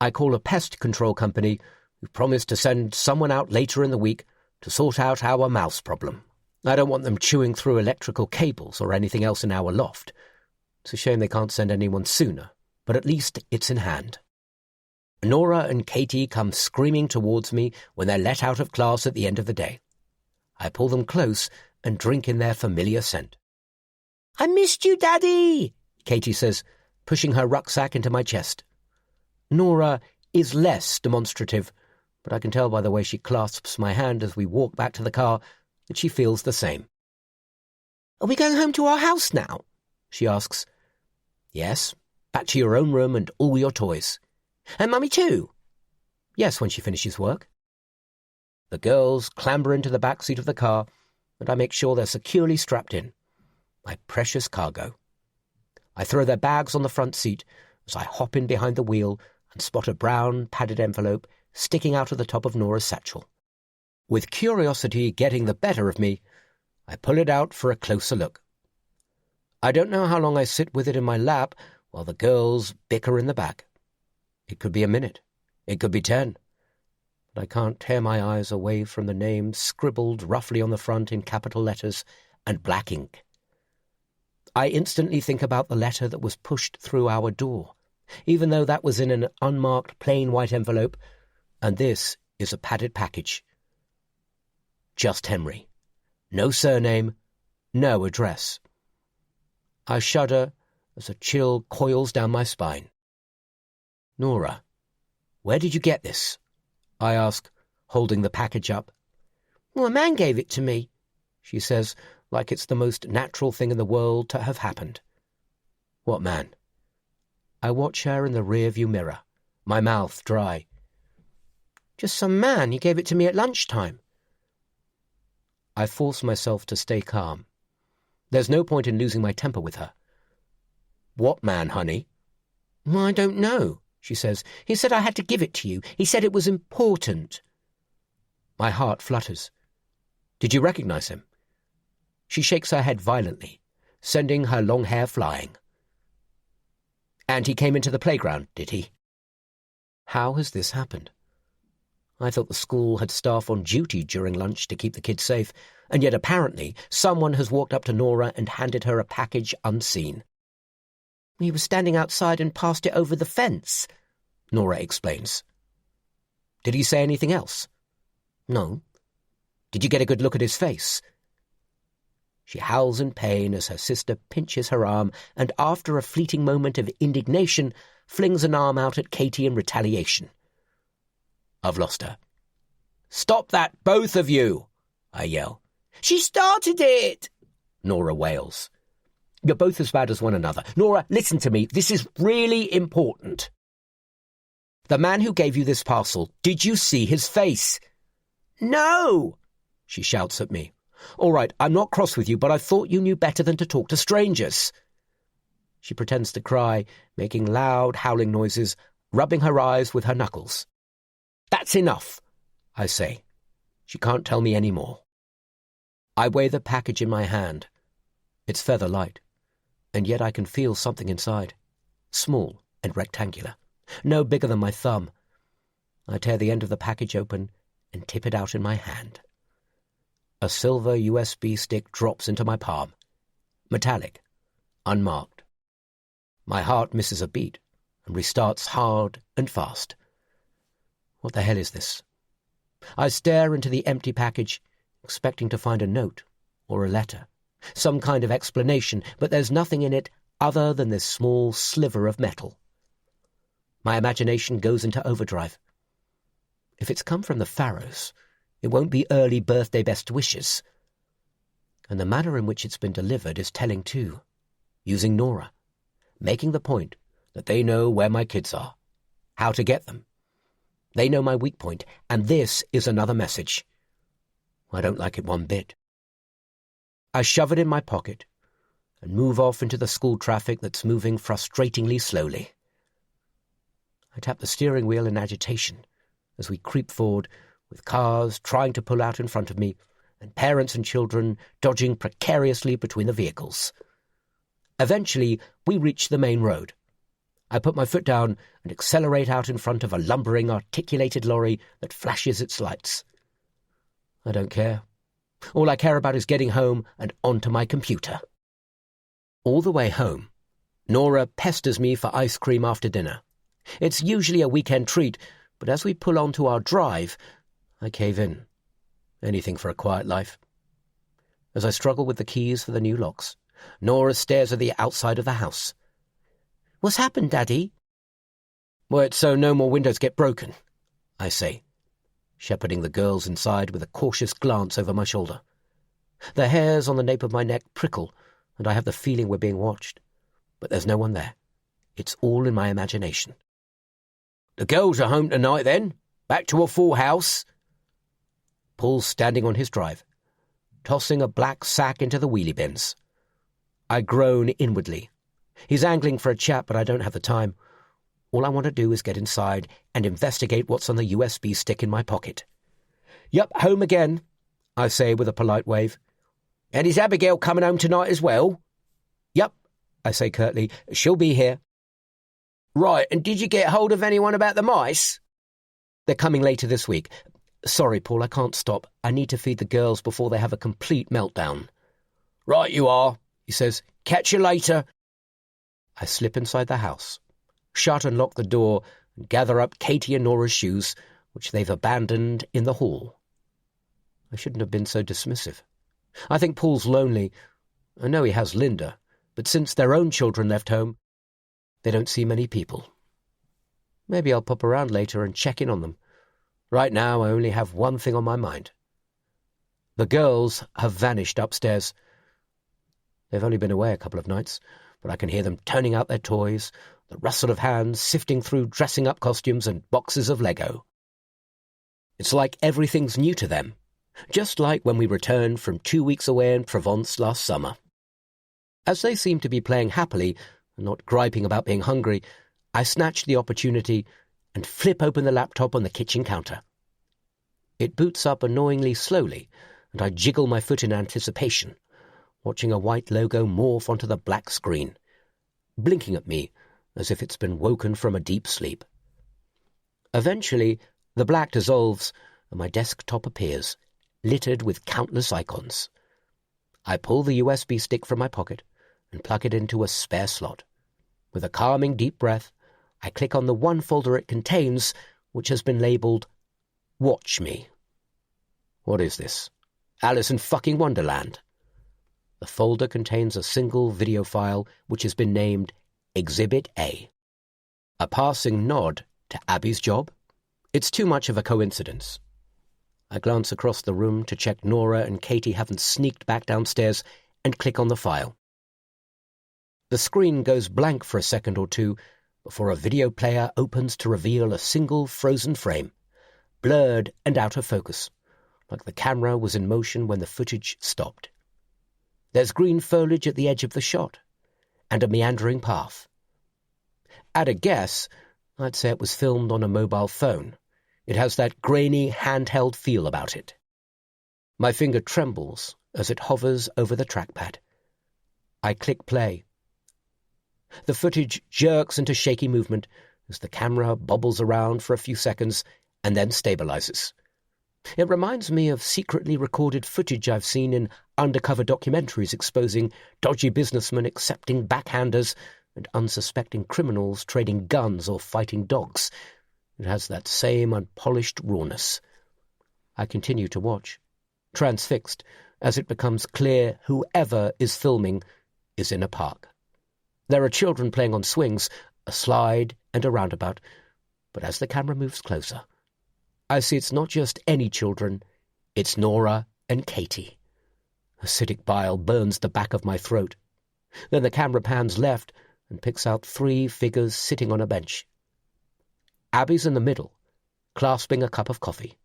I call a pest control company who promised to send someone out later in the week to sort out our mouse problem. I don't want them chewing through electrical cables or anything else in our loft. It's a shame they can't send anyone sooner, but at least it's in hand. Nora and Katie come screaming towards me when they're let out of class at the end of the day. I pull them close and drink in their familiar scent. I missed you, Daddy, Katie says, pushing her rucksack into my chest. Nora is less demonstrative, but I can tell by the way she clasps my hand as we walk back to the car that she feels the same. Are we going home to our house now? She asks. Yes, back to your own room and all your toys. And Mummy too? Yes, when she finishes work. The girls clamber into the back seat of the car, and I make sure they're securely strapped in. My precious cargo. I throw their bags on the front seat as I hop in behind the wheel and spot a brown, padded envelope sticking out of the top of Nora's satchel. With curiosity getting the better of me, I pull it out for a closer look. I don't know how long I sit with it in my lap while the girls bicker in the back. It could be a minute. It could be 10. But I can't tear my eyes away from the name scribbled roughly on the front in capital letters and black ink. I instantly think about the letter that was pushed through our door, even though that was in an unmarked plain white envelope, and this is a padded package. Just Henry. No surname, no address. I shudder as a chill coils down my spine. Nora, where did you get this? I ask, holding the package up. Well, a man gave it to me, she says, like it's the most natural thing in the world to have happened. What man? I watch her in the rear-view mirror, my mouth dry. Just some man. He gave it to me at lunchtime. I force myself to stay calm. There's no point in losing my temper with her. What man, honey? Well, I don't know, she says. He said I had to give it to you. He said it was important. My heart flutters. Did you recognize him? She shakes her head violently, sending her long hair flying. And he came into the playground, did he? How has this happened? I thought the school had staff on duty during lunch to keep the kids safe, and yet apparently someone has walked up to Nora and handed her a package unseen. He was standing outside and passed it over the fence, Nora explains. Did he say anything else? No. Did you get a good look at his face? She howls in pain as her sister pinches her arm and, after a fleeting moment of indignation, flings an arm out at Katie in retaliation. I've lost her. Stop that, both of you, I yell. She started it, Nora wails. You're both as bad as one another. Nora, listen to me. This is really important. The man who gave you this parcel, did you see his face? No, she shouts at me. All right, I'm not cross with you, but I thought you knew better than to talk to strangers. She pretends to cry, making loud, howling noises, rubbing her eyes with her knuckles. That's enough, I say. She can't tell me any more. I weigh the package in my hand. It's feather light, and yet I can feel something inside, small and rectangular, no bigger than my thumb. I tear the end of the package open and tip it out in my hand. A silver USB stick drops into my palm, metallic, unmarked. My heart misses a beat and restarts hard and fast. What the hell is this? I stare into the empty package, expecting to find a note or a letter, some kind of explanation, but there's nothing in it other than this small sliver of metal. My imagination goes into overdrive. If it's come from the Pharaohs, it won't be early birthday best wishes. And the manner in which it's been delivered is telling too, using Nora, making the point that they know where my kids are, how to get them. They know my weak point, and this is another message. I don't like it one bit. I shove it in my pocket and move off into the school traffic that's moving frustratingly slowly. I tap the steering wheel in agitation as we creep forward, with cars trying to pull out in front of me and parents and children dodging precariously between the vehicles. Eventually, we reach the main road. I put my foot down and accelerate out in front of a lumbering, articulated lorry that flashes its lights. I don't care. All I care about is getting home and onto my computer. All the way home, Nora pesters me for ice cream after dinner. It's usually a weekend treat, but as we pull onto our drive, I cave in. Anything for a quiet life. As I struggle with the keys for the new locks, Nora stares at the outside of the house. "What's happened, Daddy?" "Well, it's so no more windows get broken," I say, shepherding the girls inside with a cautious glance over my shoulder. The hairs on the nape of my neck prickle, and I have the feeling we're being watched. But there's no one there. It's all in my imagination. "The girls are home tonight, then? Back to a full house?" Paul's standing on his drive, tossing a black sack into the wheelie bins. I groan inwardly. He's angling for a chat, but I don't have the time. All I want to do is get inside and investigate what's on the USB stick in my pocket. "Yup, home again," I say with a polite wave. "And is Abigail coming home tonight as well?" "Yup," I say curtly. "She'll be here." "Right, and did you get hold of anyone about the mice?" "They're coming later this week. Sorry, Paul, I can't stop. I need to feed the girls before they have a complete meltdown." "Right you are," he says. "Catch you later." I slip inside the house, shut and lock the door, and gather up Katie and Nora's shoes, which they've abandoned in the hall. I shouldn't have been so dismissive. I think Paul's lonely. I know he has Linda, but since their own children left home, they don't see many people. Maybe I'll pop around later and check in on them. Right now, I only have one thing on my mind. The girls have vanished upstairs. They've only been away a couple of nights, but I can hear them turning out their toys, the rustle of hands sifting through dressing-up costumes and boxes of Lego. It's like everything's new to them, just like when we returned from 2 weeks away in Provence last summer. As they seem to be playing happily and not griping about being hungry, I snatch the opportunity and flip open the laptop on the kitchen counter. It boots up annoyingly slowly, and I jiggle my foot in anticipation, watching a white logo morph onto the black screen, blinking at me as if it's been woken from a deep sleep. Eventually, the black dissolves and my desktop appears, littered with countless icons. I pull the USB stick from my pocket and plug it into a spare slot. With a calming deep breath, I click on the one folder it contains, which has been labelled Watch Me. What is this? Alice in fucking Wonderland. The folder contains a single video file which has been named Exhibit A. A passing nod to Abby's job? It's too much of a coincidence. I glance across the room to check Nora and Katie haven't sneaked back downstairs and click on the file. The screen goes blank for a second or two before a video player opens to reveal a single frozen frame, blurred and out of focus, like the camera was in motion when the footage stopped. There's green foliage at the edge of the shot, and a meandering path. At a guess, I'd say it was filmed on a mobile phone. It has that grainy, handheld feel about it. My finger trembles as it hovers over the trackpad. I click play. The footage jerks into shaky movement as the camera bobbles around for a few seconds and then stabilizes. It reminds me of secretly recorded footage I've seen in undercover documentaries exposing dodgy businessmen accepting backhanders and unsuspecting criminals trading guns or fighting dogs. It has that same unpolished rawness. I continue to watch, transfixed, as it becomes clear whoever is filming is in a park. There are children playing on swings, a slide and a roundabout, but as the camera moves closer, I see it's not just any children, it's Nora and Katie. Acidic bile burns the back of my throat. Then the camera pans left and picks out 3 figures sitting on a bench. Abby's in the middle, clasping a cup of coffee.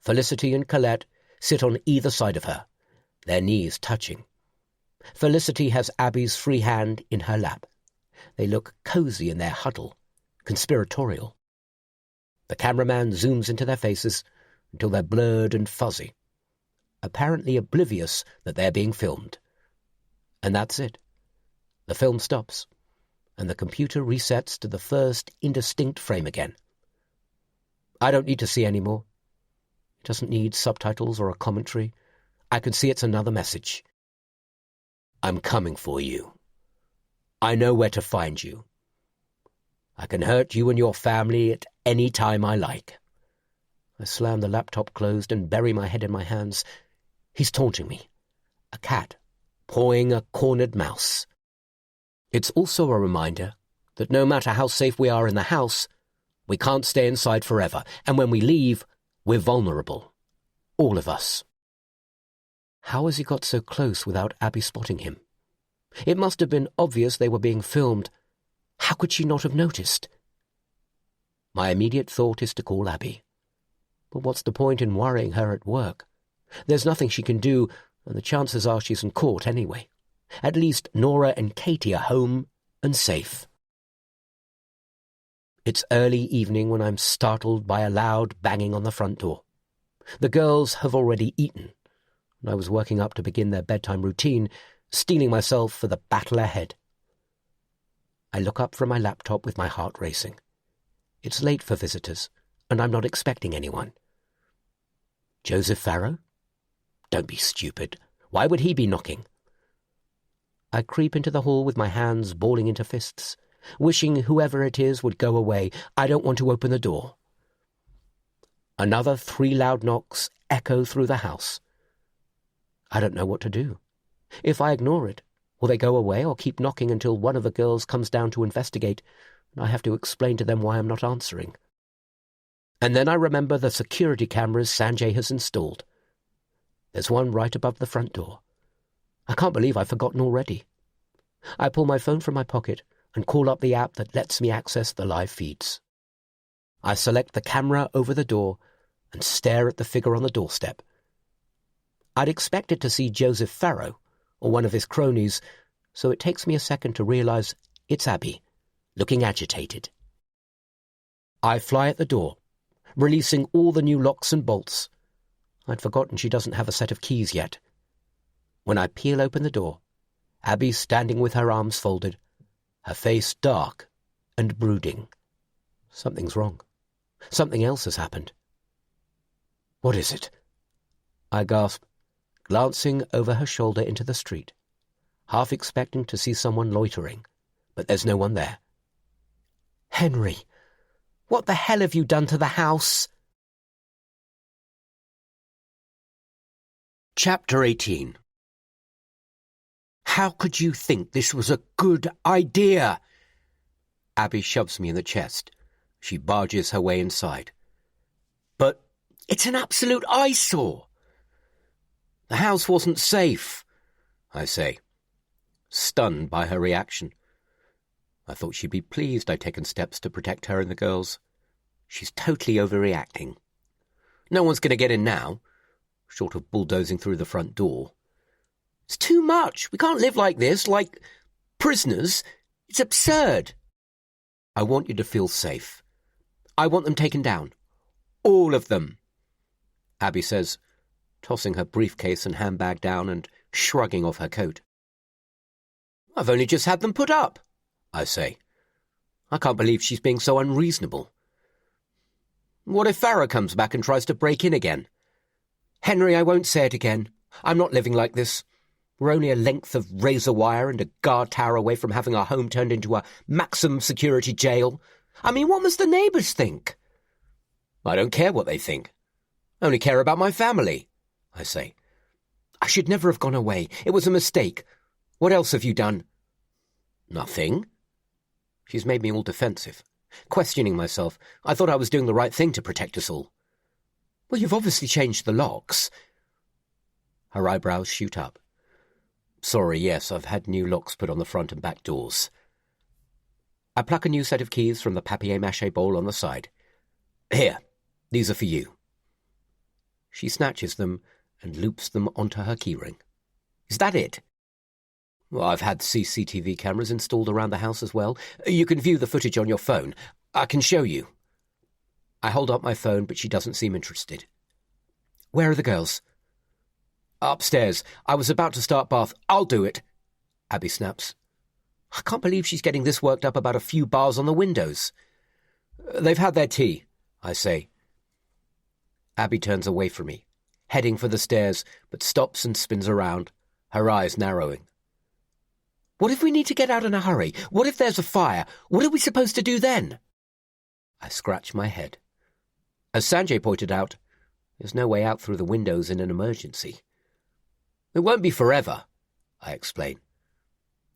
Felicity and Colette sit on either side of her, their knees touching. Felicity has Abby's free hand in her lap. They look cosy in their huddle, conspiratorial. The cameraman zooms into their faces until they're blurred and fuzzy, apparently oblivious that they're being filmed. And that's it. The film stops, and the computer resets to the first indistinct frame again. I don't need to see any more. It doesn't need subtitles or a commentary. I can see it's another message. I'm coming for you. I know where to find you. I can hurt you and your family at any time I like. I slam the laptop closed and bury my head in my hands. He's taunting me. A cat, pawing a cornered mouse. It's also a reminder that no matter how safe we are in the house, we can't stay inside forever, and when we leave, we're vulnerable. All of us. How has he got so close without Abby spotting him? It must have been obvious they were being filmed. How could she not have noticed? My immediate thought is to call Abby. But what's the point in worrying her at work? There's nothing she can do, and the chances are she's in court anyway. At least Nora and Katie are home and safe. It's early evening when I'm startled by a loud banging on the front door. The girls have already eaten, and I was working up to begin their bedtime routine, steeling myself for the battle ahead. I look up from my laptop with my heart racing. It's late for visitors, and I'm not expecting anyone. Joseph Farrow? Don't be stupid. Why would he be knocking? I creep into the hall with my hands balling into fists, wishing whoever it is would go away. I don't want to open the door. Another 3 loud knocks echo through the house. I don't know what to do. If I ignore it, will they go away or keep knocking until one of the girls comes down to investigate, and I have to explain to them why I'm not answering? And then I remember the security cameras Sanjay has installed. There's one right above the front door. I can't believe I've forgotten already. I pull my phone from my pocket and call up the app that lets me access the live feeds. I select the camera over the door and stare at the figure on the doorstep. I'd expected to see Joseph Farrow, or one of his cronies, so it takes me a second to realize it's Abby, looking agitated. I fly at the door, releasing all the new locks and bolts. I'd forgotten she doesn't have a set of keys yet. When I peel open the door, Abby's standing with her arms folded, her face dark and brooding. Something's wrong. Something else has happened. What is it? I gasp, glancing over her shoulder into the street, half expecting to see someone loitering, but there's no one there. Henry, what the hell have you done to the house? Chapter 18. How could you think this was a good idea? Abby shoves me in the chest. She barges her way inside. But it's an absolute eyesore. The house wasn't safe, I say, stunned by her reaction. I thought she'd be pleased I'd taken steps to protect her and the girls. She's totally overreacting. No one's going to get in now, short of bulldozing through the front door. It's too much. We can't live like this, like prisoners. It's absurd. I want you to feel safe. I want them taken down. All of them. Abby says, tossing her briefcase and handbag down and shrugging off her coat. "I've only just had them put up," I say. I can't believe she's being so unreasonable. "What if Farrow comes back and tries to break in again?" "Henry, I won't say it again. I'm not living like this. We're only a length of razor wire and a guard tower away from having our home turned into a maximum security jail. I mean, what must the neighbours think?" "I don't care what they think. I only care about my family," I say. "I should never have gone away. It was a mistake. What else have you done?" "Nothing." She's made me all defensive, questioning myself. I thought I was doing the right thing to protect us all. "Well, you've obviously changed the locks." Her eyebrows shoot up. "Sorry, yes, I've had new locks put on the front and back doors." I pluck a new set of keys from the papier-mâché bowl on the side. "Here, these are for you." She snatches them and loops them onto her keyring. "Is that it?" "Well, I've had CCTV cameras installed around the house as well. You can view the footage on your phone. I can show you." I hold up my phone, but she doesn't seem interested. "Where are the girls?" "Upstairs. I was about to start bath." "I'll do it," Abby snaps. I can't believe she's getting this worked up about a few bars on the windows. "They've had their tea," I say. Abby turns away from me, heading for the stairs, but stops and spins around, her eyes narrowing. "What if we need to get out in a hurry? What if there's a fire? What are we supposed to do then?" I scratch my head. As Sanjay pointed out, there's no way out through the windows in an emergency. "It won't be forever," I explain.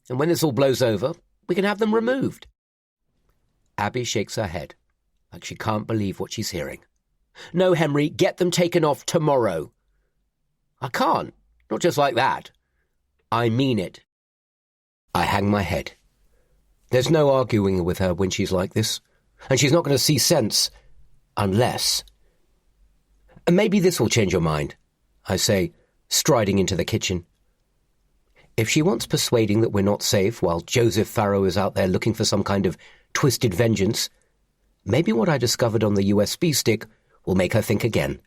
"And when this all blows over, we can have them removed." Abby shakes her head, like she can't believe what she's hearing. "No, Henry, get them taken off tomorrow." "I can't, not just like that." "I mean it." I hang my head. There's no arguing with her when she's like this, and she's not going to see sense, unless... "Maybe this will change your mind," I say, striding into the kitchen. If she wants persuading that we're not safe while Joseph Farrow is out there looking for some kind of twisted vengeance, maybe what I discovered on the USB stick will make her think again.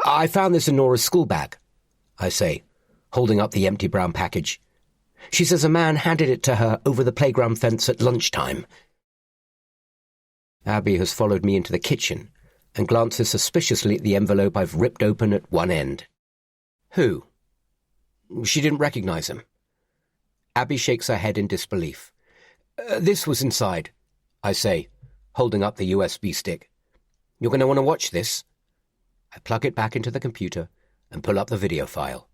"I found this in Nora's school bag," I say, holding up the empty brown package. "She says a man handed it to her over the playground fence at lunchtime." Abby has followed me into the kitchen and glances suspiciously at the envelope I've ripped open at one end. "Who?" "She didn't recognize him." Abby shakes her head in disbelief. "This was inside," I say, holding up the USB stick. "You're going to want to watch this." I plug it back into the computer and pull up the video file.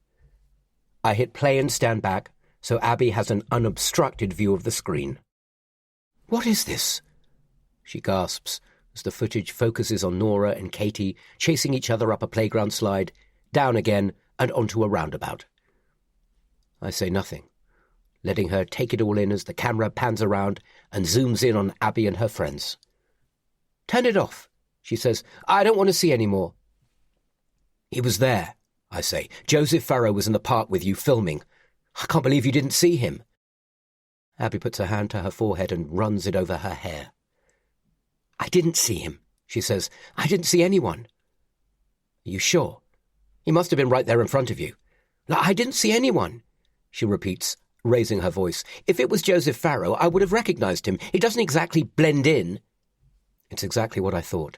I hit play and stand back, so Abby has an unobstructed view of the screen. "What is this?" she gasps as the footage focuses on Nora and Katie chasing each other up a playground slide, down again, and onto a roundabout. I say nothing, letting her take it all in as the camera pans around and zooms in on Abby and her friends. "Turn it off," she says. "I don't want to see any more." "He was there," I say. "Joseph Farrow was in the park with you filming. I can't believe you didn't see him." Abby puts her hand to her forehead and runs it over her hair. "I didn't see him," she says. "I didn't see anyone." "Are you sure? He must have been right there in front of you." "I didn't see anyone," she repeats, raising her voice. "If it was Joseph Farrow, I would have recognized him. He doesn't exactly blend in." It's exactly what I thought.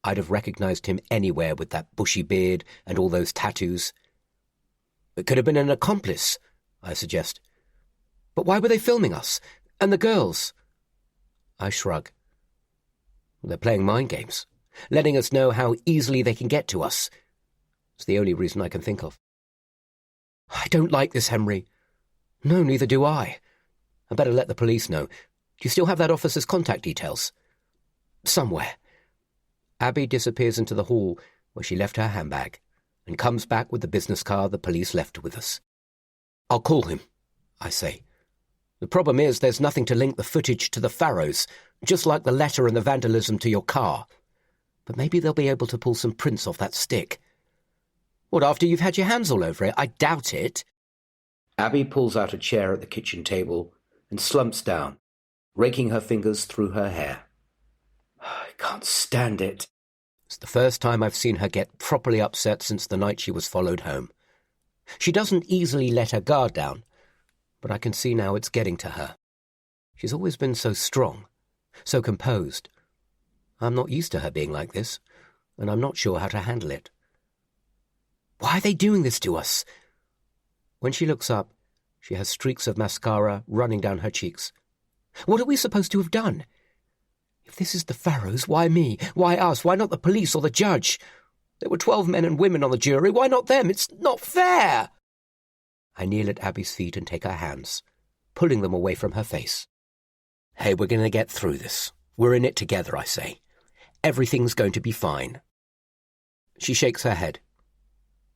I'd have recognized him anywhere with that bushy beard and all those tattoos. "It could have been an accomplice," I suggest. "But why were they filming us? And the girls?" I shrug. "They're playing mind games, letting us know how easily they can get to us. It's the only reason I can think of." "I don't like this, Henry." "No, neither do I. I better let the police know. Do you still have that officer's contact details?" "Somewhere." Abby disappears into the hall where she left her handbag and comes back with the business card the police left with us. "I'll call him," I say. "The problem is there's nothing to link the footage to the Farrows, just like the letter and the vandalism to your car. But maybe they'll be able to pull some prints off that stick." "What, after you've had your hands all over it? I doubt it." Abby pulls out a chair at the kitchen table and slumps down, raking her fingers through her hair. "I can't stand it," It's the first time I've seen her get properly upset since the night she was followed home. She doesn't easily let her guard down, but I can see now it's getting to her. She's always been so strong, so composed. I'm not used to her being like this, and I'm not sure how to handle it. Why are they doing this to us? When she looks up, she has streaks of mascara running down her cheeks. What are we supposed to have done? If this is the Farrows, why me? Why us? Why not the police or the judge? There were 12 men and women on the jury. Why not them? It's not fair! I kneel at Abby's feet and take her hands, pulling them away from her face. Hey, we're going to get through this. We're in it together, I say. Everything's going to be fine. She shakes her head.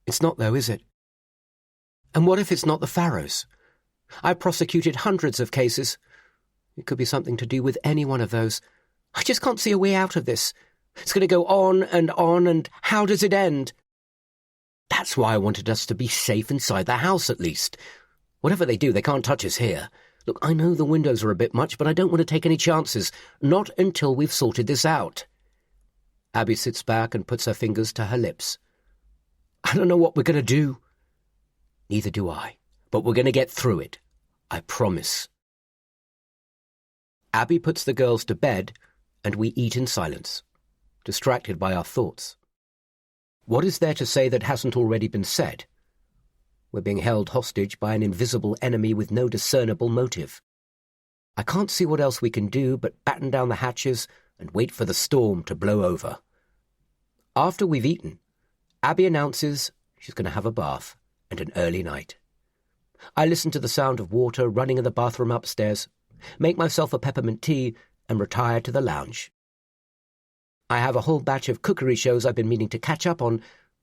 It's not, though, is it? And what if it's not the Farrows? I've prosecuted hundreds of cases. It could be something to do with any one of those. I just can't see a way out of this. It's going to go on, and how does it end? That's why I wanted us to be safe inside the house, at least. Whatever they do, they can't touch us here. Look, I know the windows are a bit much, but I don't want to take any chances. Not until we've sorted this out. Abby sits back and puts her fingers to her lips. I don't know what we're going to do. Neither do I, but we're going to get through it. I promise. Abby puts the girls to bed, and we eat in silence, distracted by our thoughts. What is there to say that hasn't already been said? We're being held hostage by an invisible enemy with no discernible motive. I can't see what else we can do but batten down the hatches and wait for the storm to blow over. After we've eaten, Abby announces she's going to have a bath and an early night. I listen to the sound of water running in the bathroom upstairs, make myself a peppermint tea, and retire to the lounge. I have a whole batch of cookery shows I've been meaning to catch up on,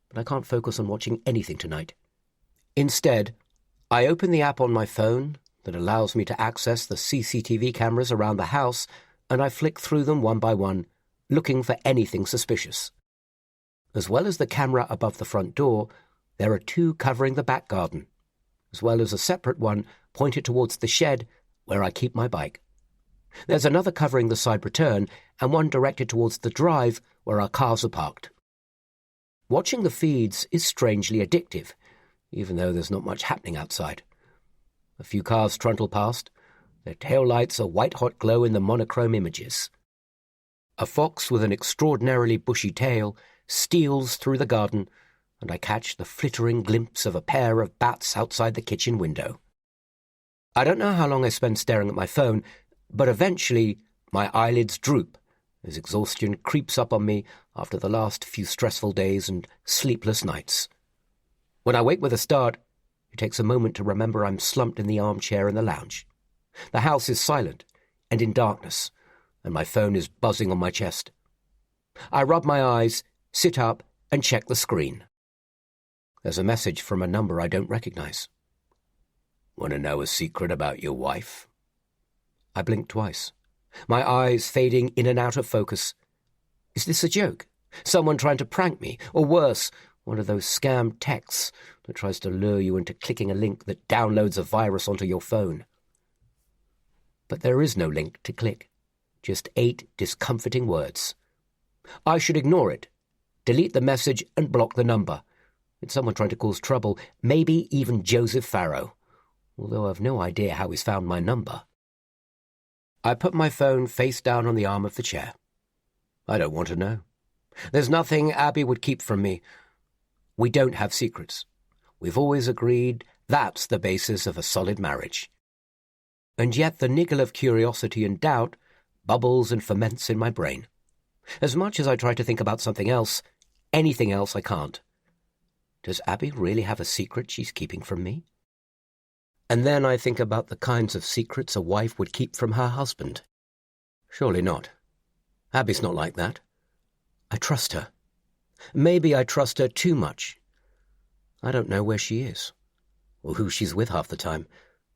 but I can't focus on watching anything tonight. Instead, I open the app on my phone that allows me to access the CCTV cameras around the house, and I flick through them one by one, looking for anything suspicious. As well as the camera above the front door, there are 2 covering the back garden, as well as a separate one pointed towards the shed where I keep my bike. There's another covering the side return, and one directed towards the drive where our cars are parked. Watching the feeds is strangely addictive, even though there's not much happening outside. A few cars trundle past, their taillights a white-hot glow in the monochrome images. A fox with an extraordinarily bushy tail steals through the garden, and I catch the flittering glimpse of a pair of bats outside the kitchen window. I don't know how long I spend staring at my phone, but eventually my eyelids droop as exhaustion creeps up on me after the last few stressful days and sleepless nights. When I wake with a start, it takes a moment to remember I'm slumped in the armchair in the lounge. The house is silent and in darkness, and my phone is buzzing on my chest. I rub my eyes, sit up, and check the screen. There's a message from a number I don't recognize. Want to know a secret about your wife? I blink twice, my eyes fading in and out of focus. Is this a joke? Someone trying to prank me? Or worse, one of those scam texts that tries to lure you into clicking a link that downloads a virus onto your phone? But there is no link to click, just 8 discomforting words. I should ignore it, delete the message and block the number. It's someone trying to cause trouble, maybe even Joseph Farrow, although I've no idea how he's found my number. I put my phone face down on the arm of the chair. I don't want to know. There's nothing Abby would keep from me. We don't have secrets. We've always agreed that's the basis of a solid marriage. And yet the niggle of curiosity and doubt bubbles and ferments in my brain. As much as I try to think about something else, anything else I can't. Does Abby really have a secret she's keeping from me? And then I think about the kinds of secrets a wife would keep from her husband. Surely not. Abby's not like that. I trust her. Maybe I trust her too much. I don't know where she is, or who she's with half the time,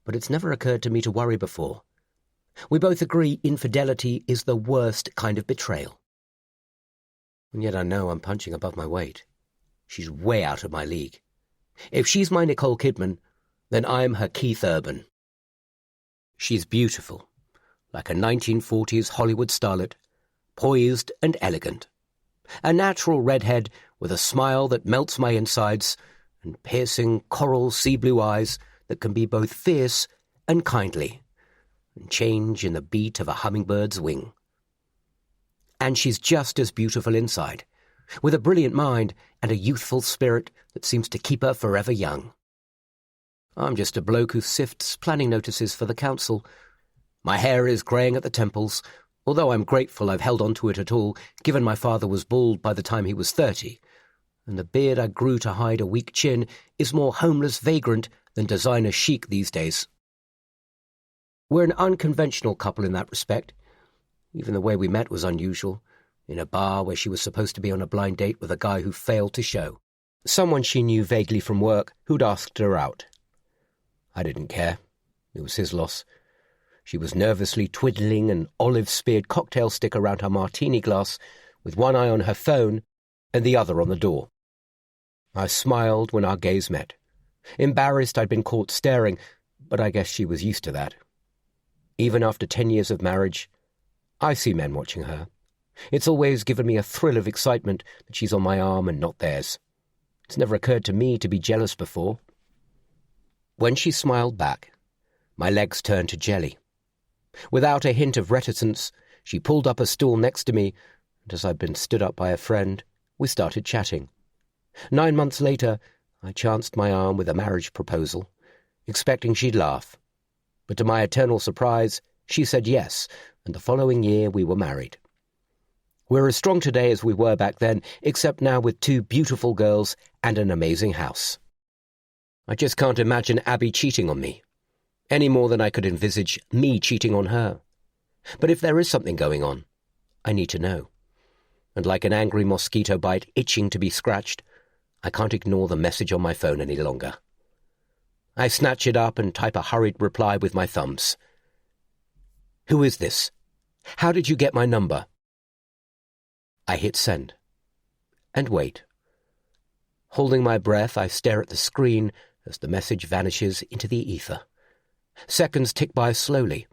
but it's never occurred to me to worry before. We both agree infidelity is the worst kind of betrayal. And yet I know I'm punching above my weight. She's way out of my league. If she's my Nicole Kidman, then I'm her Keith Urban. She's beautiful, like a 1940s Hollywood starlet, poised and elegant. A natural redhead with a smile that melts my insides and piercing coral sea-blue eyes that can be both fierce and kindly and change in the beat of a hummingbird's wing. And she's just as beautiful inside, with a brilliant mind and a youthful spirit that seems to keep her forever young. I'm just a bloke who sifts planning notices for the council. My hair is greying at the temples, although I'm grateful I've held on to it at all, given my father was bald by the time he was 30, and the beard I grew to hide a weak chin is more homeless vagrant than designer chic these days. We're an unconventional couple in that respect. Even the way we met was unusual, in a bar where she was supposed to be on a blind date with a guy who failed to show. Someone she knew vaguely from work who'd asked her out. I didn't care. It was his loss. She was nervously twiddling an olive-speared cocktail stick around her martini glass, with one eye on her phone and the other on the door. I smiled when our gaze met. Embarrassed I'd been caught staring, but I guess she was used to that. Even after 10 years of marriage, I see men watching her. It's always given me a thrill of excitement that she's on my arm and not theirs. It's never occurred to me to be jealous before. When she smiled back, my legs turned to jelly. Without a hint of reticence, she pulled up a stool next to me, and as I'd been stood up by a friend, we started chatting. 9 months later, I chanced my arm with a marriage proposal, expecting she'd laugh. But to my eternal surprise, she said yes, and the following year we were married. We're as strong today as we were back then, except now with 2 beautiful girls and an amazing house. I just can't imagine Abby cheating on me, any more than I could envisage me cheating on her. But if there is something going on, I need to know. And like an angry mosquito bite itching to be scratched, I can't ignore the message on my phone any longer. I snatch it up and type a hurried reply with my thumbs. Who is this? How did you get my number? I hit send. And wait. Holding my breath, I stare at the screen as the message vanishes into the ether. Seconds tick by slowly.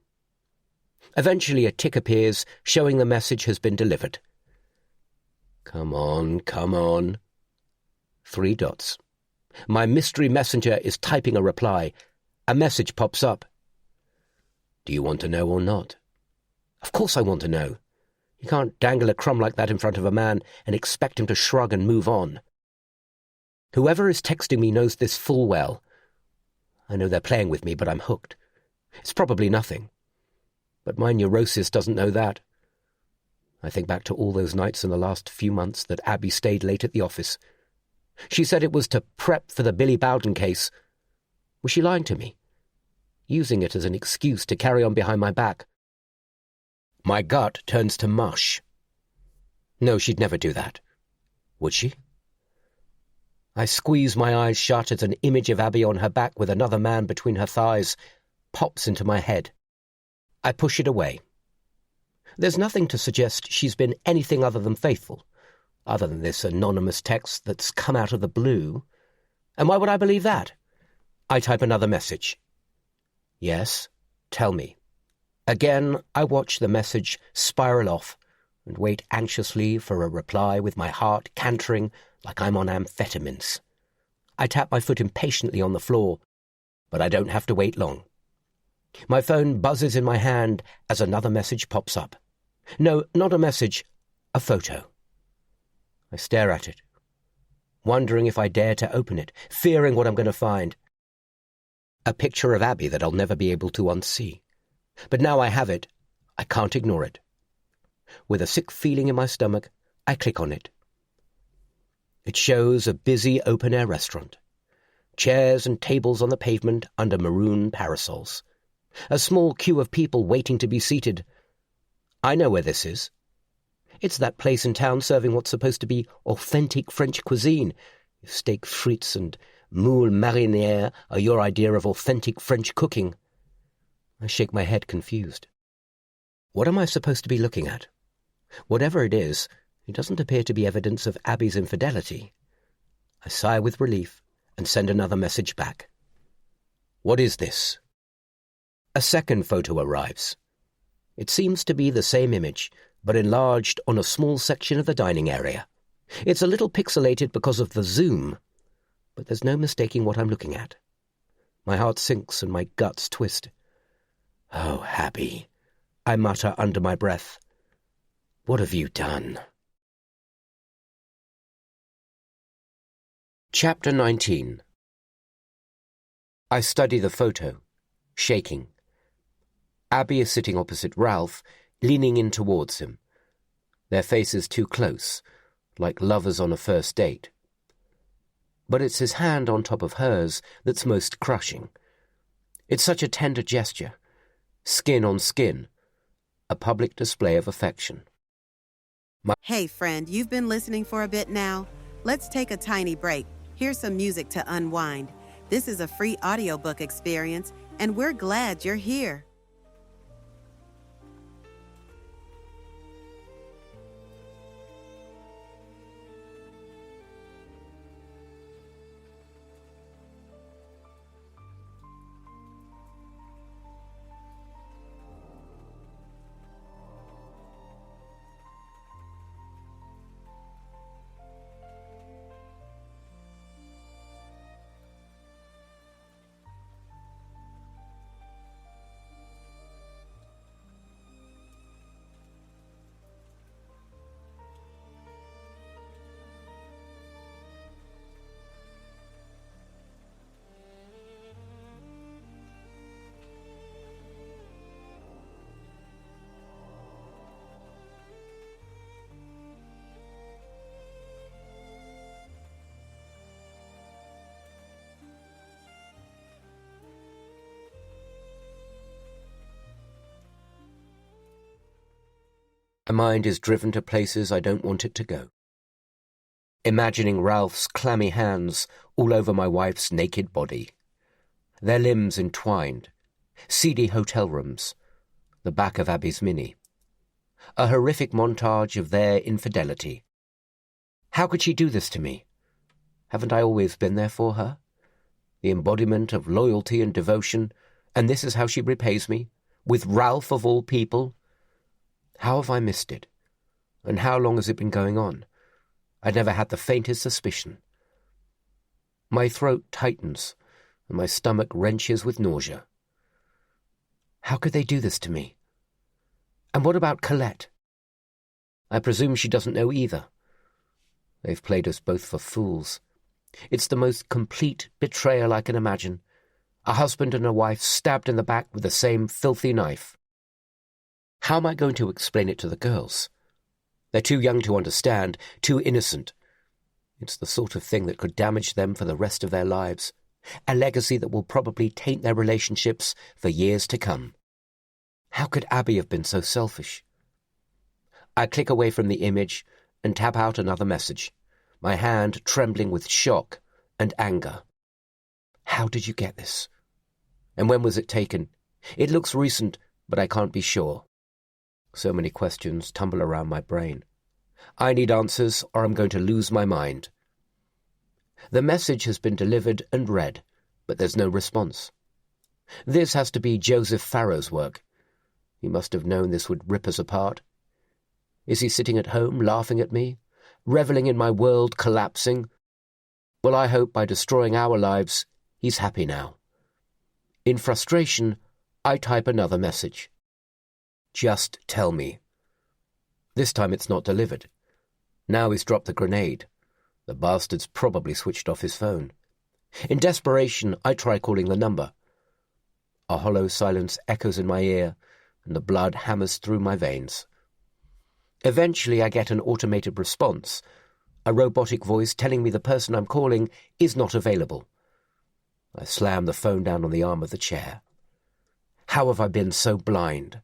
Eventually a tick appears, showing the message has been delivered. Come on, come on. 3 dots. My mystery messenger is typing a reply. A message pops up. Do you want to know or not? Of course I want to know. You can't dangle a crumb like that in front of a man and expect him to shrug and move on. Whoever is texting me knows this full well. I know they're playing with me, but I'm hooked. It's probably nothing. But my neurosis doesn't know that. I think back to all those nights in the last few months that Abby stayed late at the office. She said it was to prep for the Billy Bowden case. Was she lying to me? Using it as an excuse to carry on behind my back? My gut turns to mush. No, she'd never do that. Would she? I squeeze my eyes shut as an image of Abby on her back with another man between her thighs pops into my head. I push it away. There's nothing to suggest she's been anything other than faithful, other than this anonymous text that's come out of the blue. And why would I believe that? I type another message. Yes, tell me. Again, I watch the message spiral off and wait anxiously for a reply with my heart cantering like I'm on amphetamines. I tap my foot impatiently on the floor, but I don't have to wait long. My phone buzzes in my hand as another message pops up. No, not a message, a photo. I stare at it, wondering if I dare to open it, fearing what I'm going to find. A picture of Abby that I'll never be able to unsee. But now I have it, I can't ignore it. With a sick feeling in my stomach, I click on it. It shows a busy open-air restaurant. Chairs and tables on the pavement under maroon parasols. A small queue of people waiting to be seated. I know where this is. It's that place in town serving what's supposed to be authentic French cuisine. If steak frites and moule marinière are your idea of authentic French cooking. I shake my head confused. What am I supposed to be looking at? Whatever it is, it doesn't appear to be evidence of Abby's infidelity. I sigh with relief and send another message back. What is this? A second photo arrives. It seems to be the same image, but enlarged on a small section of the dining area. It's a little pixelated because of the zoom, but there's no mistaking what I'm looking at. My heart sinks and my guts twist. "Oh, Abby," I mutter under my breath. "What have you done?" Chapter 19. I study the photo, shaking. Abby is sitting opposite Ralph, leaning in towards him. Their faces too close, like lovers on a first date. But it's his hand on top of hers that's most crushing. It's such a tender gesture, skin on skin, a public display of affection. Hey friend, you've been listening for a bit now? Let's take a tiny break. Here's some music to unwind. This is a free audiobook experience, and we're glad you're here. My mind is driven to places I don't want it to go. Imagining Ralph's clammy hands all over my wife's naked body, their limbs entwined, seedy hotel rooms, the back of Abby's Mini, a horrific montage of their infidelity. How could she do this to me? Haven't I always been there for her? The embodiment of loyalty and devotion, and this is how she repays me? With Ralph of all people? How have I missed it? And how long has it been going on? I'd never had the faintest suspicion. My throat tightens, and my stomach wrenches with nausea. How could they do this to me? And what about Colette? I presume she doesn't know either. They've played us both for fools. It's the most complete betrayal I can imagine. A husband and a wife stabbed in the back with the same filthy knife. How am I going to explain it to the girls? They're too young to understand, too innocent. It's the sort of thing that could damage them for the rest of their lives, a legacy that will probably taint their relationships for years to come. How could Abby have been so selfish? I click away from the image and tap out another message, my hand trembling with shock and anger. How did you get this? And when was it taken? It looks recent, but I can't be sure. So many questions tumble around my brain. I need answers, or I'm going to lose my mind. The message has been delivered and read, but there's no response. This has to be Joseph Farrow's work. He must have known this would rip us apart. Is he sitting at home laughing at me, reveling in my world collapsing? Well, I hope by destroying our lives, he's happy now. In frustration, I type another message. Just tell me. This time it's not delivered. Now he's dropped the grenade. The bastard's probably switched off his phone. In desperation, I try calling the number. A hollow silence echoes in my ear, and the blood hammers through my veins. Eventually I get an automated response, a robotic voice telling me the person I'm calling is not available. I slam the phone down on the arm of the chair. How have I been so blind?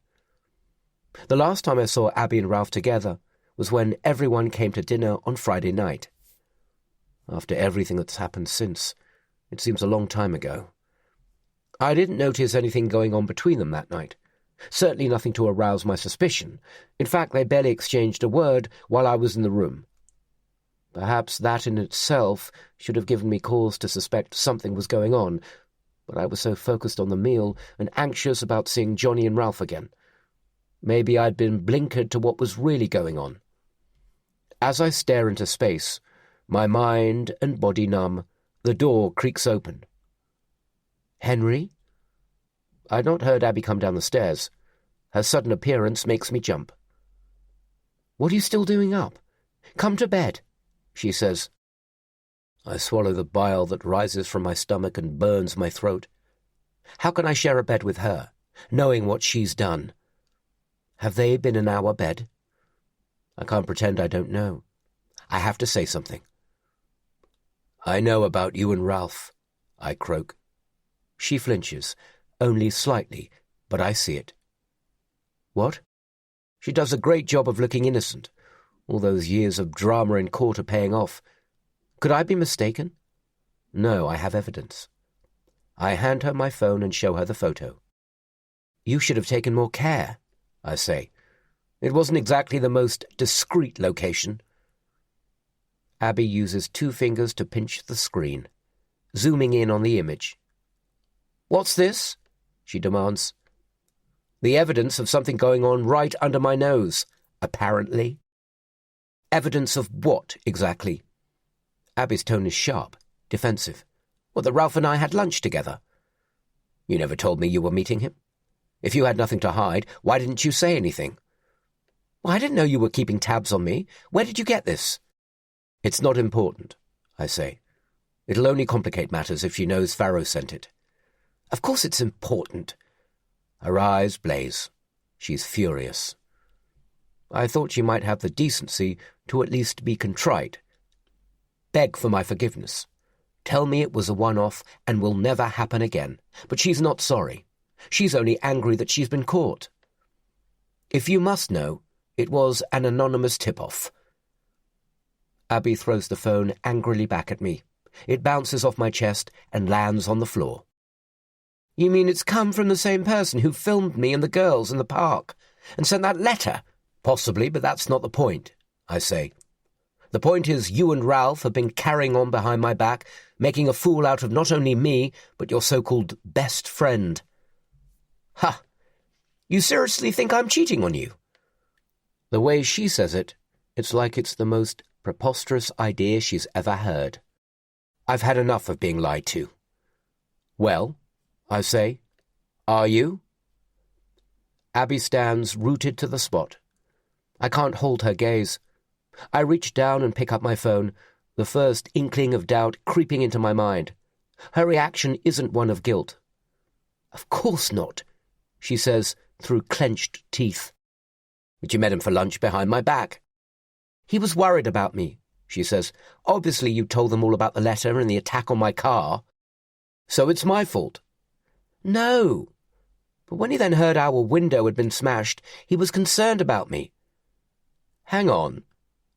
The last time I saw Abby and Ralph together was when everyone came to dinner on Friday night. After everything that's happened since, it seems a long time ago. I didn't notice anything going on between them that night. Certainly nothing to arouse my suspicion. In fact, they barely exchanged a word while I was in the room. Perhaps that in itself should have given me cause to suspect something was going on, but I was so focused on the meal and anxious about seeing Johnny and Ralph again. Maybe I'd been blinkered to what was really going on. As I stare into space, my mind and body numb, the door creaks open. Henry? I'd not heard Abby come down the stairs. Her sudden appearance makes me jump. What are you still doing up? Come to bed, she says. I swallow the bile that rises from my stomach and burns my throat. How can I share a bed with her, knowing what she's done? Have they been in our bed? I can't pretend I don't know. I have to say something. I know about you and Ralph, I croak. She flinches, only slightly, but I see it. What? She does a great job of looking innocent. All those years of drama in court are paying off. Could I be mistaken? No, I have evidence. I hand her my phone and show her the photo. You should have taken more care, I say. It wasn't exactly the most discreet location. Abby uses 2 fingers to pinch the screen, zooming in on the image. What's this? She demands. The evidence of something going on right under my nose, apparently. Evidence of what, exactly? Abby's tone is sharp, defensive. Well, that Ralph and I had lunch together. You never told me you were meeting him. If you had nothing to hide, why didn't you say anything? Well, I didn't know you were keeping tabs on me. Where did you get this? It's not important, I say. It'll only complicate matters if she knows Farrow sent it. Of course it's important. Her eyes blaze. She's furious. I thought she might have the decency to at least be contrite. Beg for my forgiveness. Tell me it was a one-off and will never happen again. But she's not sorry. She's only angry that she's been caught. If you must know, it was an anonymous tip-off. Abby throws the phone angrily back at me. It bounces off my chest and lands on the floor. You mean it's come from the same person who filmed me and the girls in the park and sent that letter? Possibly, but that's not the point, I say. The point is you and Ralph have been carrying on behind my back, making a fool out of not only me, but your so-called best friend. Ha! You seriously think I'm cheating on you? The way she says it, it's like it's the most preposterous idea she's ever heard. I've had enough of being lied to. Well, I say, are you? Abby stands rooted to the spot. I can't hold her gaze. I reach down and pick up my phone, the first inkling of doubt creeping into my mind. Her reaction isn't one of guilt. Of course not, she says through clenched teeth. But you met him for lunch behind my back. He was worried about me, she says. Obviously you told them all about the letter and the attack on my car. So it's my fault. No. But when he then heard our window had been smashed, he was concerned about me. Hang on,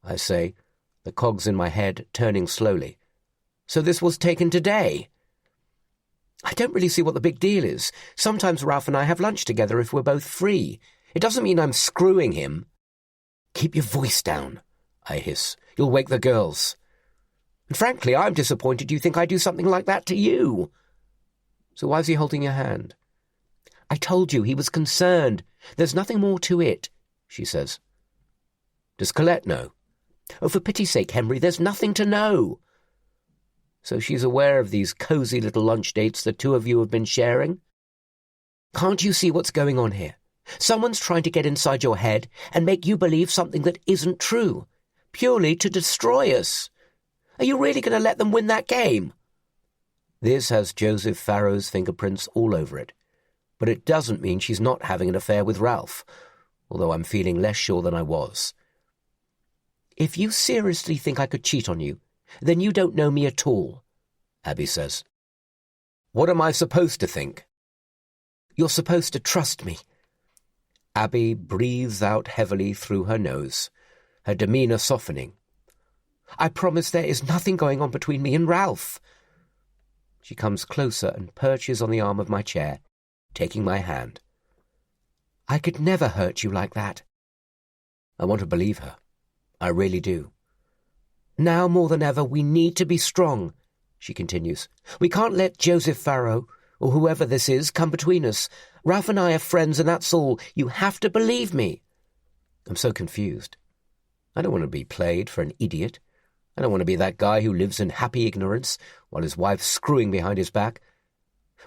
I say, the cogs in my head turning slowly. So this was taken today? I don't really see what the big deal is. Sometimes Ralph and I have lunch together if we're both free. It doesn't mean I'm screwing him. Keep your voice down, I hiss. You'll wake the girls. And frankly, I'm disappointed you think I do something like that to you. So why's he holding your hand? I told you he was concerned. There's nothing more to it, she says. Does Colette know? Oh, for pity's sake, Henry, there's nothing to know. So she's aware of these cosy little lunch dates the two of you have been sharing? Can't you see what's going on here? Someone's trying to get inside your head and make you believe something that isn't true, purely to destroy us. Are you really going to let them win that game? This has Joseph Farrow's fingerprints all over it, but it doesn't mean she's not having an affair with Ralph, although I'm feeling less sure than I was. If you seriously think I could cheat on you, then you don't know me at all, Abby says. What am I supposed to think? You're supposed to trust me. Abby breathes out heavily through her nose, her demeanour softening. I promise there is nothing going on between me and Ralph. She comes closer and perches on the arm of my chair, taking my hand. I could never hurt you like that. I want to believe her. I really do. Now more than ever, we need to be strong, she continues. We can't let Joseph Farrow, or whoever this is, come between us. Ralph and I are friends, and that's all. You have to believe me. I'm so confused. I don't want to be played for an idiot. I don't want to be that guy who lives in happy ignorance while his wife's screwing behind his back.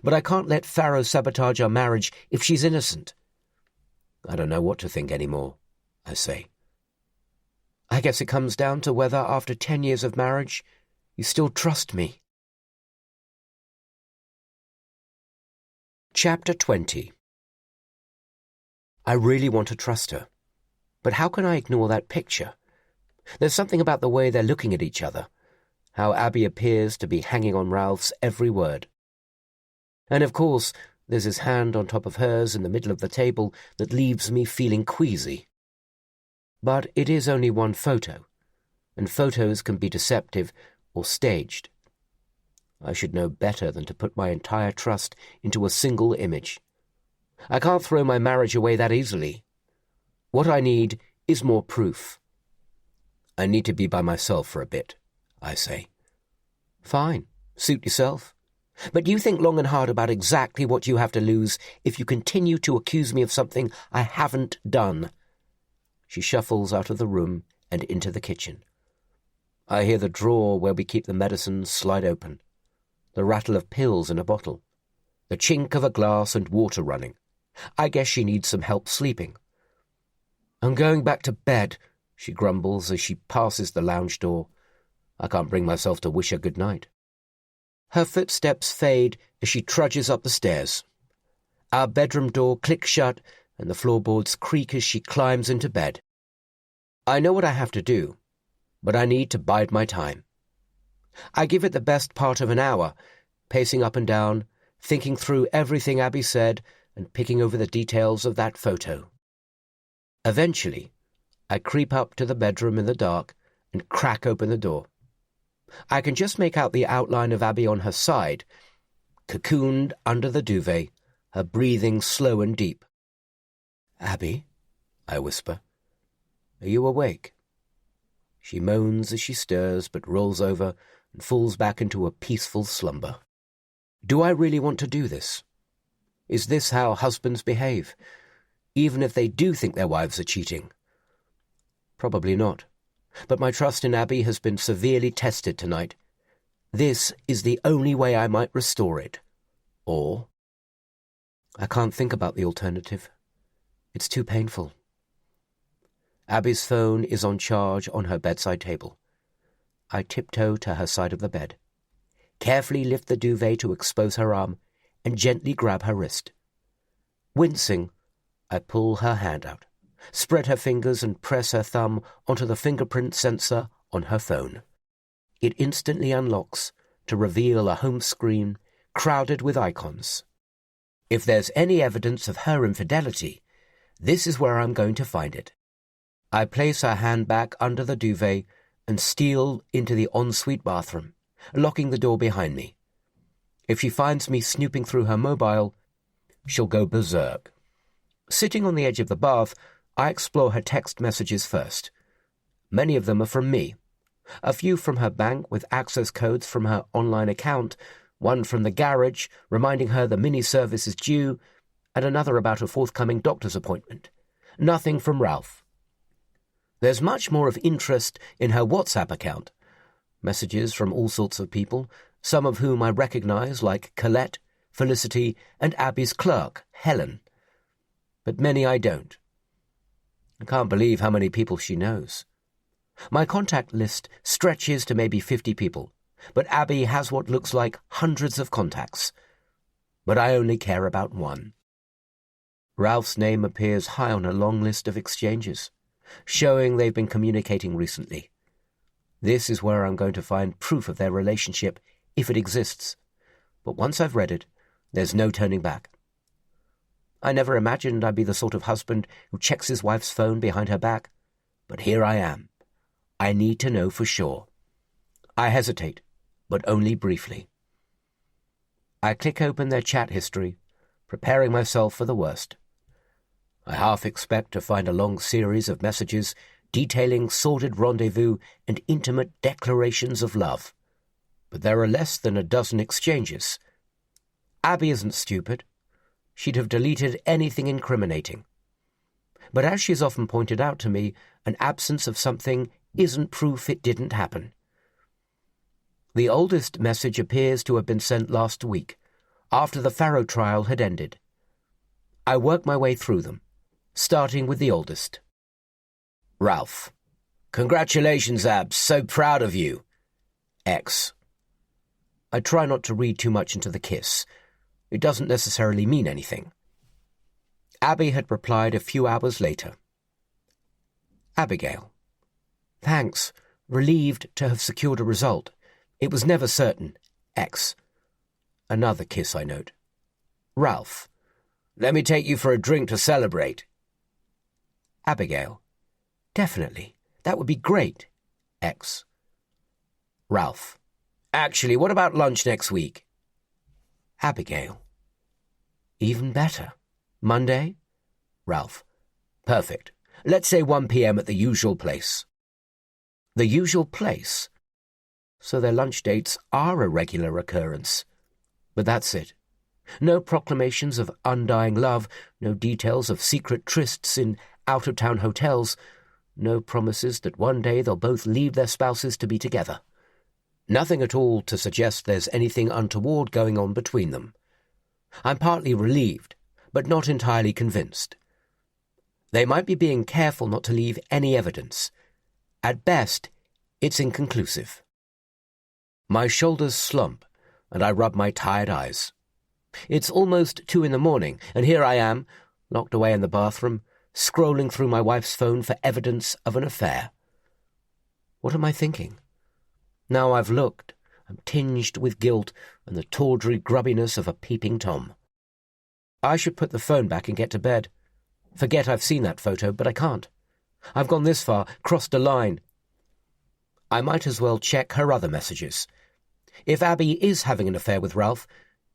But I can't let Farrow sabotage our marriage if she's innocent. I don't know what to think anymore, I say. I guess it comes down to whether, after 10 years of marriage, you still trust me. Chapter 20. I really want to trust her, but how can I ignore that picture? There's something about the way they're looking at each other, how Abby appears to be hanging on Ralph's every word. And of course, there's his hand on top of hers in the middle of the table that leaves me feeling queasy. But it is only one photo, and photos can be deceptive or staged. I should know better than to put my entire trust into a single image. I can't throw my marriage away that easily. What I need is more proof. I need to be by myself for a bit, I say. Fine, suit yourself. But you think long and hard about exactly what you have to lose if you continue to accuse me of something I haven't done. She shuffles out of the room and into the kitchen. I hear the drawer where we keep the medicines slide open, the rattle of pills in a bottle, the chink of a glass and water running. I guess she needs some help sleeping. I'm going back to bed, she grumbles as she passes the lounge door. I can't bring myself to wish her good night. Her footsteps fade as she trudges up the stairs. Our bedroom door clicks shut and the floorboards creak as she climbs into bed. I know what I have to do, but I need to bide my time. I give it the best part of an hour, pacing up and down, thinking through everything Abby said and picking over the details of that photo. Eventually, I creep up to the bedroom in the dark and crack open the door. I can just make out the outline of Abby on her side, cocooned under the duvet, her breathing slow and deep. "Abby," I whisper, "are you awake?" She moans as she stirs, but rolls over and falls back into a peaceful slumber. Do I really want to do this? Is this how husbands behave, even if they do think their wives are cheating? Probably not. But my trust in Abby has been severely tested tonight. This is the only way I might restore it. Or I can't think about the alternative. It's too painful. Abby's phone is on charge on her bedside table. I tiptoe to her side of the bed, carefully lift the duvet to expose her arm, and gently grab her wrist. Wincing, I pull her hand out, spread her fingers and press her thumb onto the fingerprint sensor on her phone. It instantly unlocks to reveal a home screen crowded with icons. If there's any evidence of her infidelity, this is where I'm going to find it. I place her hand back under the duvet and steal into the ensuite bathroom, locking the door behind me. If she finds me snooping through her mobile, she'll go berserk. Sitting on the edge of the bath, I explore her text messages first. Many of them are from me. A few from her bank with access codes from her online account, one from the garage reminding her the mini-service is due, and another about a forthcoming doctor's appointment. Nothing from Ralph. There's much more of interest in her WhatsApp account. Messages from all sorts of people, some of whom I recognize, like Colette, Felicity, and Abby's clerk, Helen. But many I don't. I can't believe how many people she knows. My contact list stretches to maybe 50 people, but Abby has what looks like hundreds of contacts. But I only care about one. Ralph's name appears high on a long list of exchanges, showing they've been communicating recently. This is where I'm going to find proof of their relationship, if it exists. But once I've read it, there's no turning back. I never imagined I'd be the sort of husband who checks his wife's phone behind her back, but here I am. I need to know for sure. I hesitate, but only briefly. I click open their chat history, preparing myself for the worst. I half expect to find a long series of messages detailing sordid rendezvous and intimate declarations of love, but there are less than a dozen exchanges. Abby isn't stupid. She'd have deleted anything incriminating. But as she's often pointed out to me, an absence of something isn't proof it didn't happen. The oldest message appears to have been sent last week, after the Farrow trial had ended. I work my way through them, starting with the oldest. Ralph. Congratulations, Abs. So proud of you. X. I try not to read too much into the kiss. It doesn't necessarily mean anything. Abby had replied a few hours later. Abigail. Thanks. Relieved to have secured a result. It was never certain. X. Another kiss, I note. Ralph. Let me take you for a drink to celebrate. Abigail. Definitely. That would be great. X. Ralph. Actually, what about lunch next week? Abigail. Even better. Monday? Ralph. Perfect. Let's say 1 p.m. at the usual place. The usual place? So their lunch dates are a regular occurrence. But that's it. No proclamations of undying love, no details of secret trysts in out-of-town hotels, no promises that one day they'll both leave their spouses to be together. Nothing at all to suggest there's anything untoward going on between them. I'm partly relieved, but not entirely convinced. They might be being careful not to leave any evidence. At best, it's inconclusive. My shoulders slump, and I rub my tired eyes. It's almost 2 a.m, and here I am, locked away in the bathroom, scrolling through my wife's phone for evidence of an affair. What am I thinking? Now I've looked, I'm tinged with guilt and the tawdry grubbiness of a peeping Tom. I should put the phone back and get to bed. Forget I've seen that photo, but I can't. I've gone this far, crossed a line. I might as well check her other messages. If Abby is having an affair with Ralph,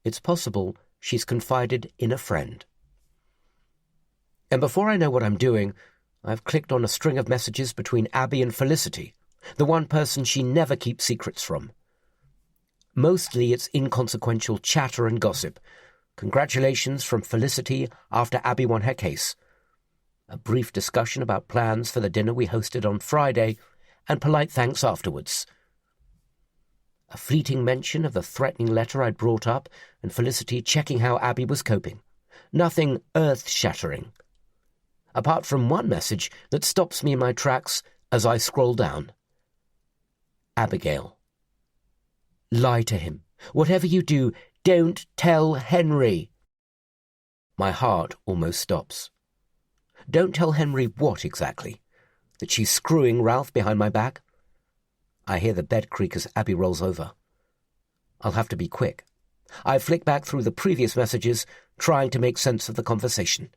it's possible she's confided in a friend. And before I know what I'm doing, I've clicked on a string of messages between Abby and Felicity, the one person she never keeps secrets from. Mostly it's inconsequential chatter and gossip. Congratulations from Felicity after Abby won her case. A brief discussion about plans for the dinner we hosted on Friday, and polite thanks afterwards. A fleeting mention of the threatening letter I'd brought up, and Felicity checking how Abby was coping. Nothing earth-shattering. Apart from one message that stops me in my tracks as I scroll down. Abigail. Lie to him. Whatever you do, don't tell Henry. My heart almost stops. Don't tell Henry what exactly? That she's screwing Ralph behind my back? I hear the bed creak as Abby rolls over. I'll have to be quick. I flick back through the previous messages, trying to make sense of the conversation.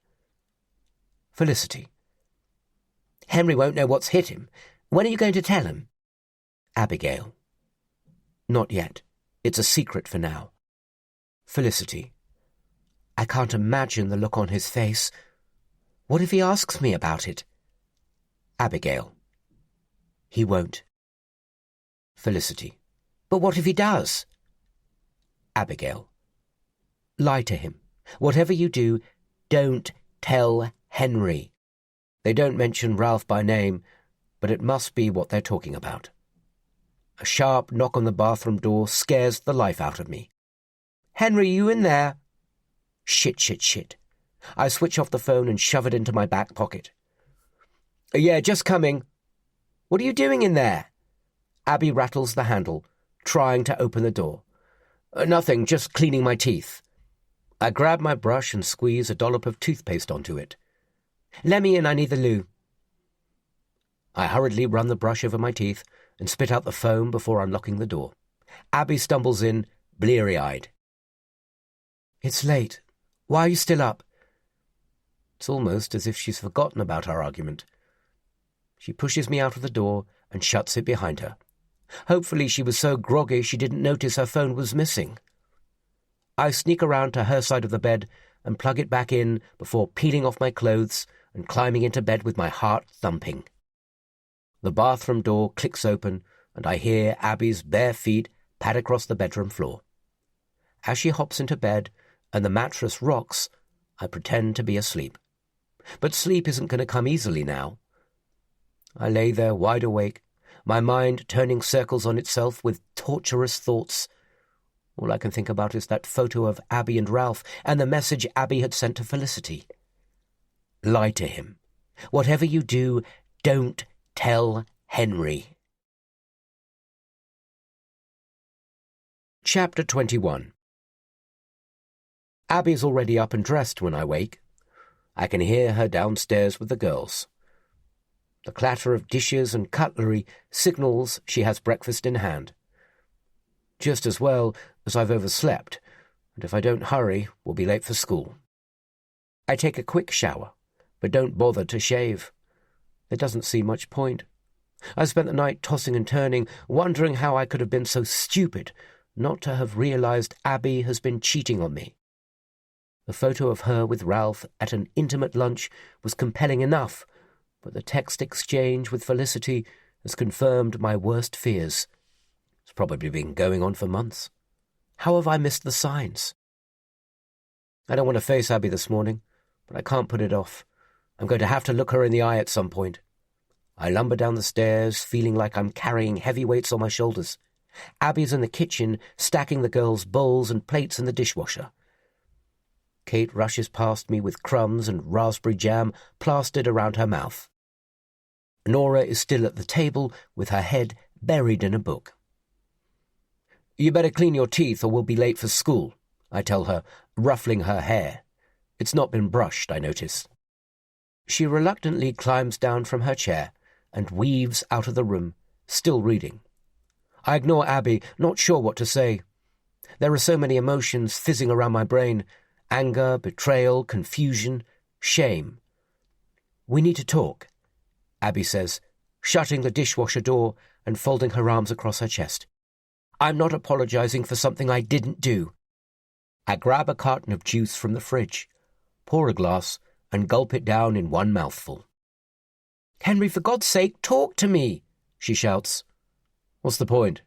Felicity. Henry won't know what's hit him. When are you going to tell him? Abigail. Not yet. It's a secret for now. Felicity. I can't imagine the look on his face. What if he asks me about it? Abigail. He won't. Felicity. But what if he does? Abigail. Lie to him. Whatever you do, don't tell Henry. They don't mention Ralph by name, but it must be what they're talking about. A sharp knock on the bathroom door scares the life out of me. Henry, you in there? Shit. I switch off the phone and shove it into my back pocket. Yeah, just coming. What are you doing in there? Abby rattles the handle, trying to open the door. Nothing, just cleaning my teeth. I grab my brush and squeeze a dollop of toothpaste onto it. Let me in, I need the loo. I hurriedly run the brush over my teeth and spit out the foam before unlocking the door. Abby stumbles in, bleary-eyed. It's late. Why are you still up? It's almost as if she's forgotten about our argument. She pushes me out of the door and shuts it behind her. Hopefully she was so groggy she didn't notice her phone was missing. I sneak around to her side of the bed and plug it back in before peeling off my clothes and climbing into bed with my heart thumping. The bathroom door clicks open and I hear Abby's bare feet pad across the bedroom floor. As she hops into bed and the mattress rocks, I pretend to be asleep. But sleep isn't going to come easily now. I lay there wide awake, my mind turning circles on itself with torturous thoughts. All I can think about is that photo of Abby and Ralph and the message Abby had sent to Felicity. Lie to him. Whatever you do, don't tell Henry. Chapter 21. Abby's already up and dressed when I wake. I can hear her downstairs with the girls. The clatter of dishes and cutlery signals she has breakfast in hand. Just as well as I've overslept, and if I don't hurry, we'll be late for school. I take a quick shower, but don't bother to shave. There doesn't seem much point. I spent the night tossing and turning, wondering how I could have been so stupid not to have realized Abby has been cheating on me. The photo of her with Ralph at an intimate lunch was compelling enough, but the text exchange with Felicity has confirmed my worst fears. It's probably been going on for months. How have I missed the signs? I don't want to face Abby this morning, but I can't put it off. I'm going to have to look her in the eye at some point. I lumber down the stairs, feeling like I'm carrying heavy weights on my shoulders. Abby's in the kitchen, stacking the girls' bowls and plates in the dishwasher. Kate rushes past me with crumbs and raspberry jam plastered around her mouth. Nora is still at the table with her head buried in a book. "You better clean your teeth or we'll be late for school," I tell her, ruffling her hair. It's not been brushed, I notice. She reluctantly climbs down from her chair and weaves out of the room, still reading. I ignore Abby, not sure what to say. There are so many emotions fizzing around my brain: anger, betrayal, confusion, shame. "We need to talk," Abby says, shutting the dishwasher door and folding her arms across her chest. "I'm not apologizing for something I didn't do." I grab a carton of juice from the fridge, pour a glass, and gulp it down in one mouthful. "Henry, for God's sake, talk to me," she shouts. "What's the point?"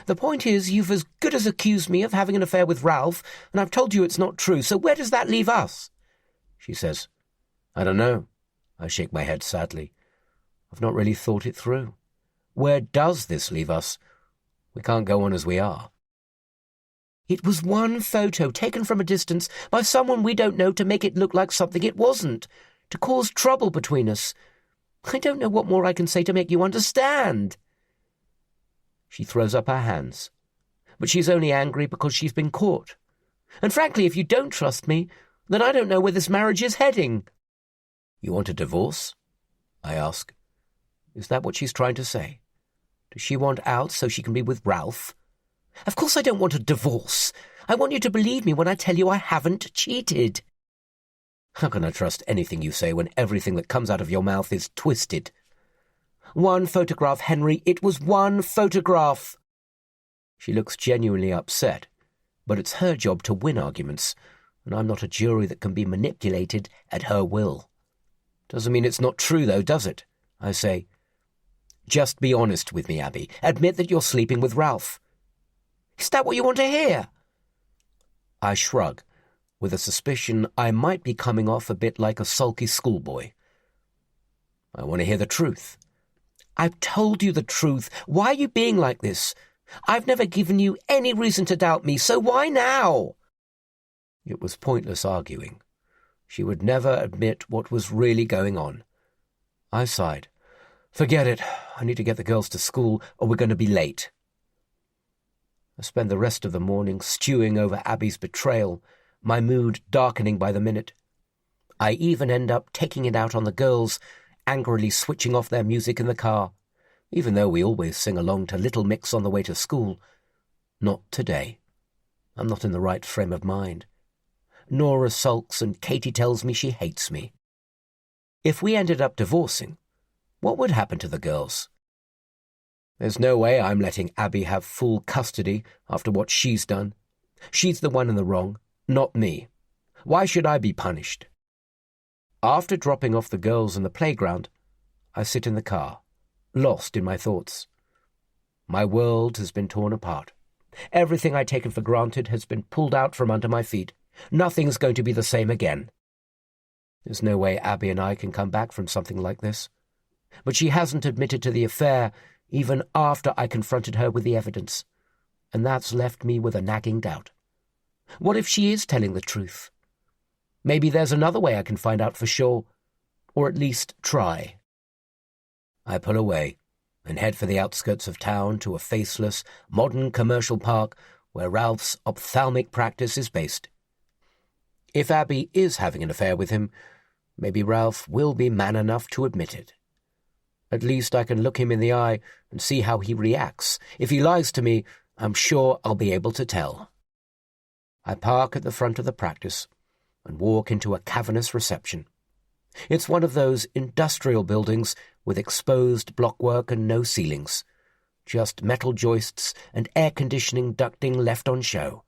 "The point is, you've as good as accused me of having an affair with Ralph, and I've told you it's not true, so where does that leave us?" She says. "I don't know." I shake my head sadly. I've not really thought it through. Where does this leave us? We can't go on as we are. "It was one photo taken from a distance by someone we don't know to make it look like something it wasn't, to cause trouble between us. I don't know what more I can say to make you understand." She throws up her hands, but she's only angry because she's been caught. "And frankly, if you don't trust me, then I don't know where this marriage is heading." "You want a divorce?" I ask. Is that what she's trying to say? Does she want out so she can be with Ralph? "Of course I don't want a divorce. I want you to believe me when I tell you I haven't cheated." How can I trust anything you say when everything that comes out of your mouth is twisted? "One photograph, Henry. It was one photograph." She looks genuinely upset, but it's her job to win arguments, and I'm not a jury that can be manipulated at her will. Doesn't mean it's not true, though, does it? I say. "Just be honest with me, Abby. Admit that you're sleeping with Ralph." "Is that what you want to hear?" I shrug, with a suspicion I might be coming off a bit like a sulky schoolboy. "I want to hear the truth." "I've told you the truth. Why are you being like this? I've never given you any reason to doubt me, so why now?" It was pointless arguing. She would never admit what was really going on. I sighed. Forget it. I need to get the girls to school, or we're going to be late. I spend the rest of the morning stewing over Abby's betrayal, my mood darkening by the minute. I even end up taking it out on the girls, angrily switching off their music in the car, even though we always sing along to Little Mix on the way to school. Not today. I'm not in the right frame of mind. Nora sulks and Katie tells me she hates me. If we ended up divorcing, what would happen to the girls? There's no way I'm letting Abby have full custody after what she's done. She's the one in the wrong, not me. Why should I be punished? After dropping off the girls in the playground, I sit in the car, lost in my thoughts. My world has been torn apart. Everything I'd taken for granted has been pulled out from under my feet. Nothing's going to be the same again. There's no way Abby and I can come back from something like this. But she hasn't admitted to the affair even after I confronted her with the evidence, and that's left me with a nagging doubt. What if she is telling the truth? Maybe there's another way I can find out for sure, or at least try. I pull away and head for the outskirts of town to a faceless, modern commercial park where Ralph's ophthalmic practice is based. If Abby is having an affair with him, maybe Ralph will be man enough to admit it. At least I can look him in the eye and see how he reacts. If he lies to me, I'm sure I'll be able to tell. I park at the front of the practice and walk into a cavernous reception. It's one of those industrial buildings with exposed blockwork and no ceilings, just metal joists and air conditioning ducting left on show.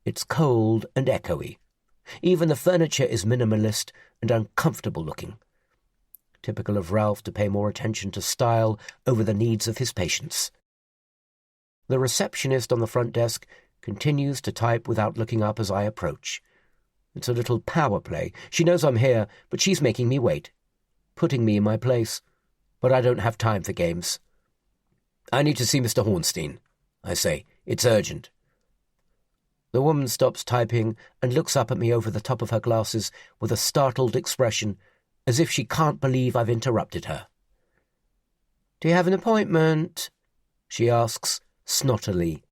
It's cold and echoey. Even the furniture is minimalist and uncomfortable looking. Typical of Ralph to pay more attention to style over the needs of his patients. The receptionist on the front desk continues to type without looking up as I approach. It's a little power play. She knows I'm here, but she's making me wait, putting me in my place. But I don't have time for games. "I need to see Mr. Hornstein," I say. "It's urgent." The woman stops typing and looks up at me over the top of her glasses with a startled expression, as if she can't believe I've interrupted her. "Do you have an appointment?" she asks, snottily.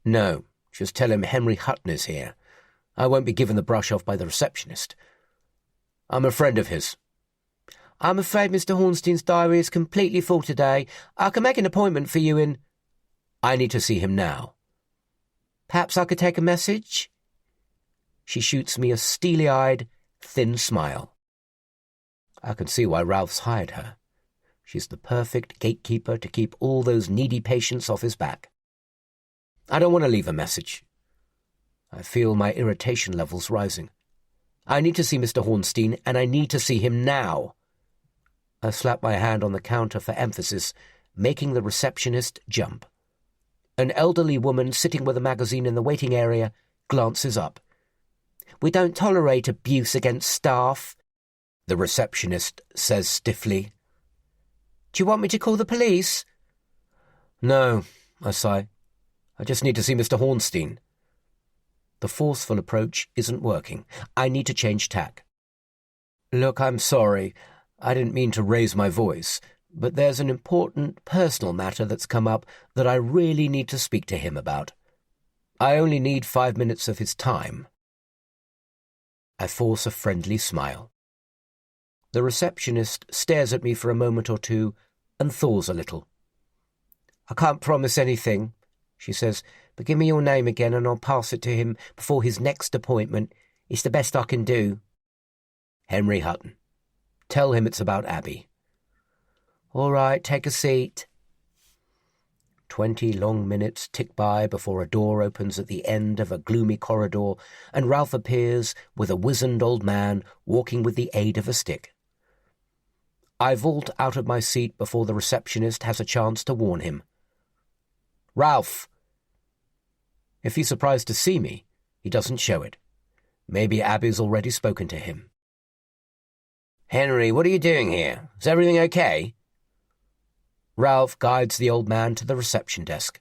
"No, just tell him Henry Hutton is here. I won't be given the brush off by the receptionist. I'm a friend of his." "I'm afraid Mr. Hornstein's diary is completely full today. I can make an appointment for you in—" "I need to see him now." "Perhaps I could take a message?" She shoots me a steely-eyed, thin smile. I can see why Ralph's hired her. She's the perfect gatekeeper to keep all those needy patients off his back. I don't want to leave a message. I feel my irritation levels rising. I need to see Mr. Hornstein, and I need to see him now. I slap my hand on the counter for emphasis, making the receptionist jump. An elderly woman sitting with a magazine in the waiting area glances up. "We don't tolerate abuse against staff," the receptionist says stiffly. "Do you want me to call the police?" "No," I sigh. "I just need to see Mr. Hornstein." The forceful approach isn't working. I need to change tack. "Look, I'm sorry. I didn't mean to raise my voice, but there's an important personal matter that's come up that I really need to speak to him about. I only need 5 minutes of his time." I force a friendly smile. The receptionist stares at me for a moment or two and thaws a little. "I can't promise anything," she says, "but give me your name again and I'll pass it to him before his next appointment. It's the best I can do." "Henry Hutton. Tell him it's about Abby." "All right, take a seat." 20 long minutes tick by before a door opens at the end of a gloomy corridor and Ralph appears with a wizened old man walking with the aid of a stick. I vault out of my seat before the receptionist has a chance to warn him. "Ralph!" If he's surprised to see me, he doesn't show it. Maybe Abby's already spoken to him. "Henry, what are you doing here? Is everything okay?" Ralph guides the old man to the reception desk.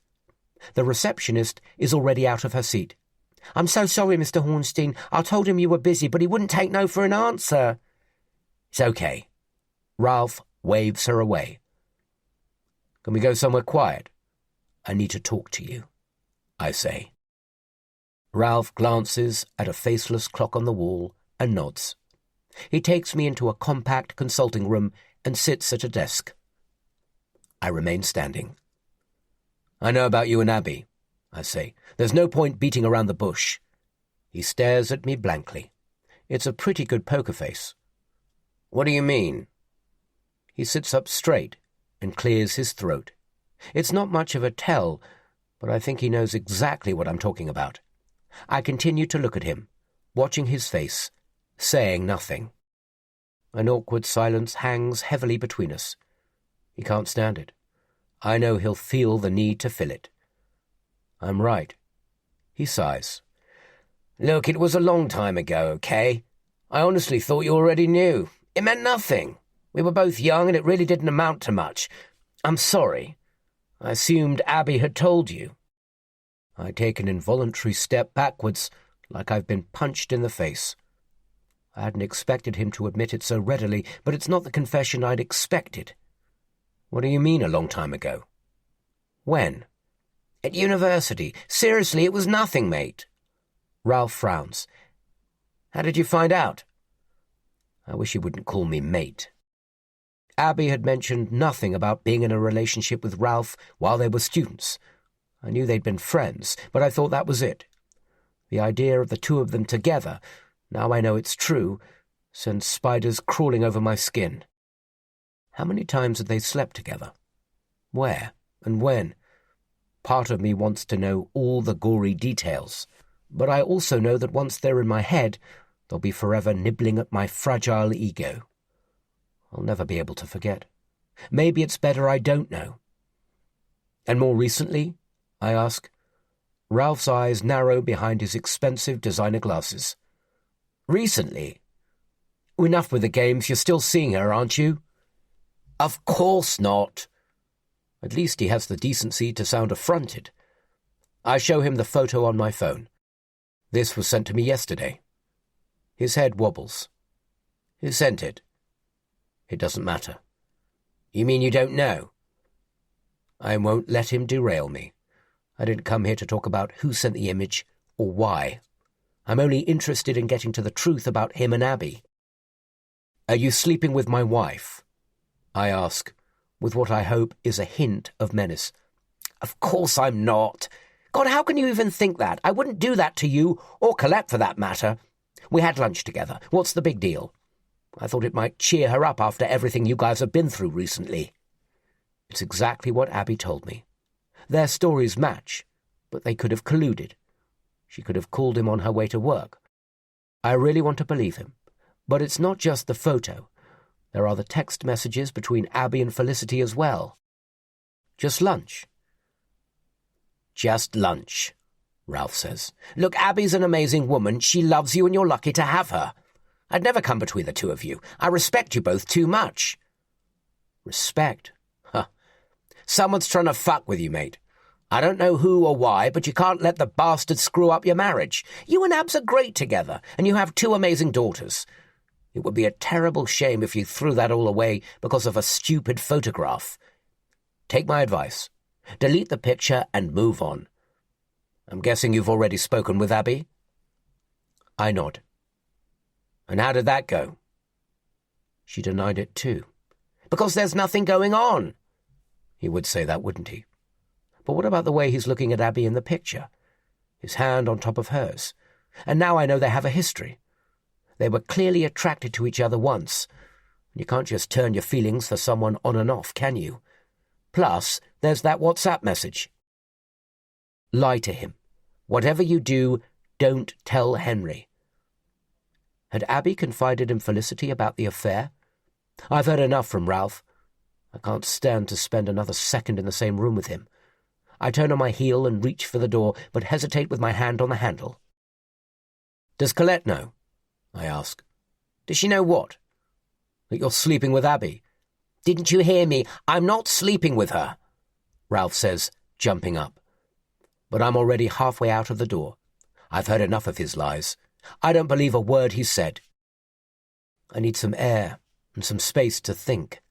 The receptionist is already out of her seat. "I'm so sorry, Mr. Hornstein. I told him you were busy, but he wouldn't take no for an answer." "It's okay." Ralph waves her away. "Can we go somewhere quiet? I need to talk to you," I say. Ralph glances at a faceless clock on the wall and nods. He takes me into a compact consulting room and sits at a desk. I remain standing. "I know about you and Abby," I say. "There's no point beating around the bush." He stares at me blankly. It's a pretty good poker face. "What do you mean?" He sits up straight and clears his throat. It's not much of a tell, but I think he knows exactly what I'm talking about. I continue to look at him, watching his face, saying nothing. An awkward silence hangs heavily between us. He can't stand it. I know he'll feel the need to fill it. I'm right. He sighs. Look, it was a long time ago, okay? I honestly thought you already knew. It meant nothing. We were both young and it really didn't amount to much. I'm sorry. I assumed Abby had told you. I take an involuntary step backwards, like I've been punched in the face. I hadn't expected him to admit it so readily, but it's not the confession I'd expected. What do you mean a long time ago? When? At university. Seriously, it was nothing, mate. Ralph frowns. How did you find out? I wish you wouldn't call me mate. Abby had mentioned nothing about being in a relationship with Ralph while they were students. I knew they'd been friends, but I thought that was it. The idea of the two of them together, now I know it's true, sends spiders crawling over my skin. How many times had they slept together? Where and when? Part of me wants to know all the gory details, but I also know that once they're in my head, they'll be forever nibbling at my fragile ego. I'll never be able to forget. Maybe it's better I don't know. And more recently, I ask. Ralph's eyes narrow behind his expensive designer glasses. Recently? Enough with the games, you're still seeing her, aren't you? Of course not. At least he has the decency to sound affronted. I show him the photo on my phone. This was sent to me yesterday. His head wobbles. Who sent it? It doesn't matter. You mean you don't know? I won't let him derail me. I didn't come here to talk about who sent the image or why. I'm only interested in getting to the truth about him and Abby. Are you sleeping with my wife? I ask, with what I hope is a hint of menace. Of course I'm not. God, how can you even think that? I wouldn't do that to you, or Colette for that matter. We had lunch together. What's the big deal? I thought it might cheer her up after everything you guys have been through recently. It's exactly what Abby told me. Their stories match, but they could have colluded. She could have called him on her way to work. I really want to believe him, but it's not just the photo. There are the text messages between Abby and Felicity as well. Just lunch. Just lunch, Ralph says. Look, Abby's an amazing woman. She loves you and you're lucky to have her. I'd never come between the two of you. I respect you both too much. Respect? Huh. Someone's trying to fuck with you, mate. I don't know who or why, but you can't let the bastard screw up your marriage. You and Abs are great together, and you have two amazing daughters. It would be a terrible shame if you threw that all away because of a stupid photograph. Take my advice. Delete the picture and move on. I'm guessing you've already spoken with Abby? I nod. And how did that go? She denied it too. Because there's nothing going on. He would say that, wouldn't he? But what about the way he's looking at Abby in the picture? His hand on top of hers. And now I know they have a history. They were clearly attracted to each other once. You can't just turn your feelings for someone on and off, can you? Plus, there's that WhatsApp message. Lie to him. Whatever you do, don't tell Henry. Had Abby confided in Felicity about the affair? I've heard enough from Ralph. I can't stand to spend another second in the same room with him. I turn on my heel and reach for the door, but hesitate with my hand on the handle. Does Colette know? I ask. Does she know what? That you're sleeping with Abby? Didn't you hear me? I'm not sleeping with her, Ralph says, jumping up. But I'm already halfway out of the door. I've heard enough of his lies. I don't believe a word he's said. I need some air and some space to think.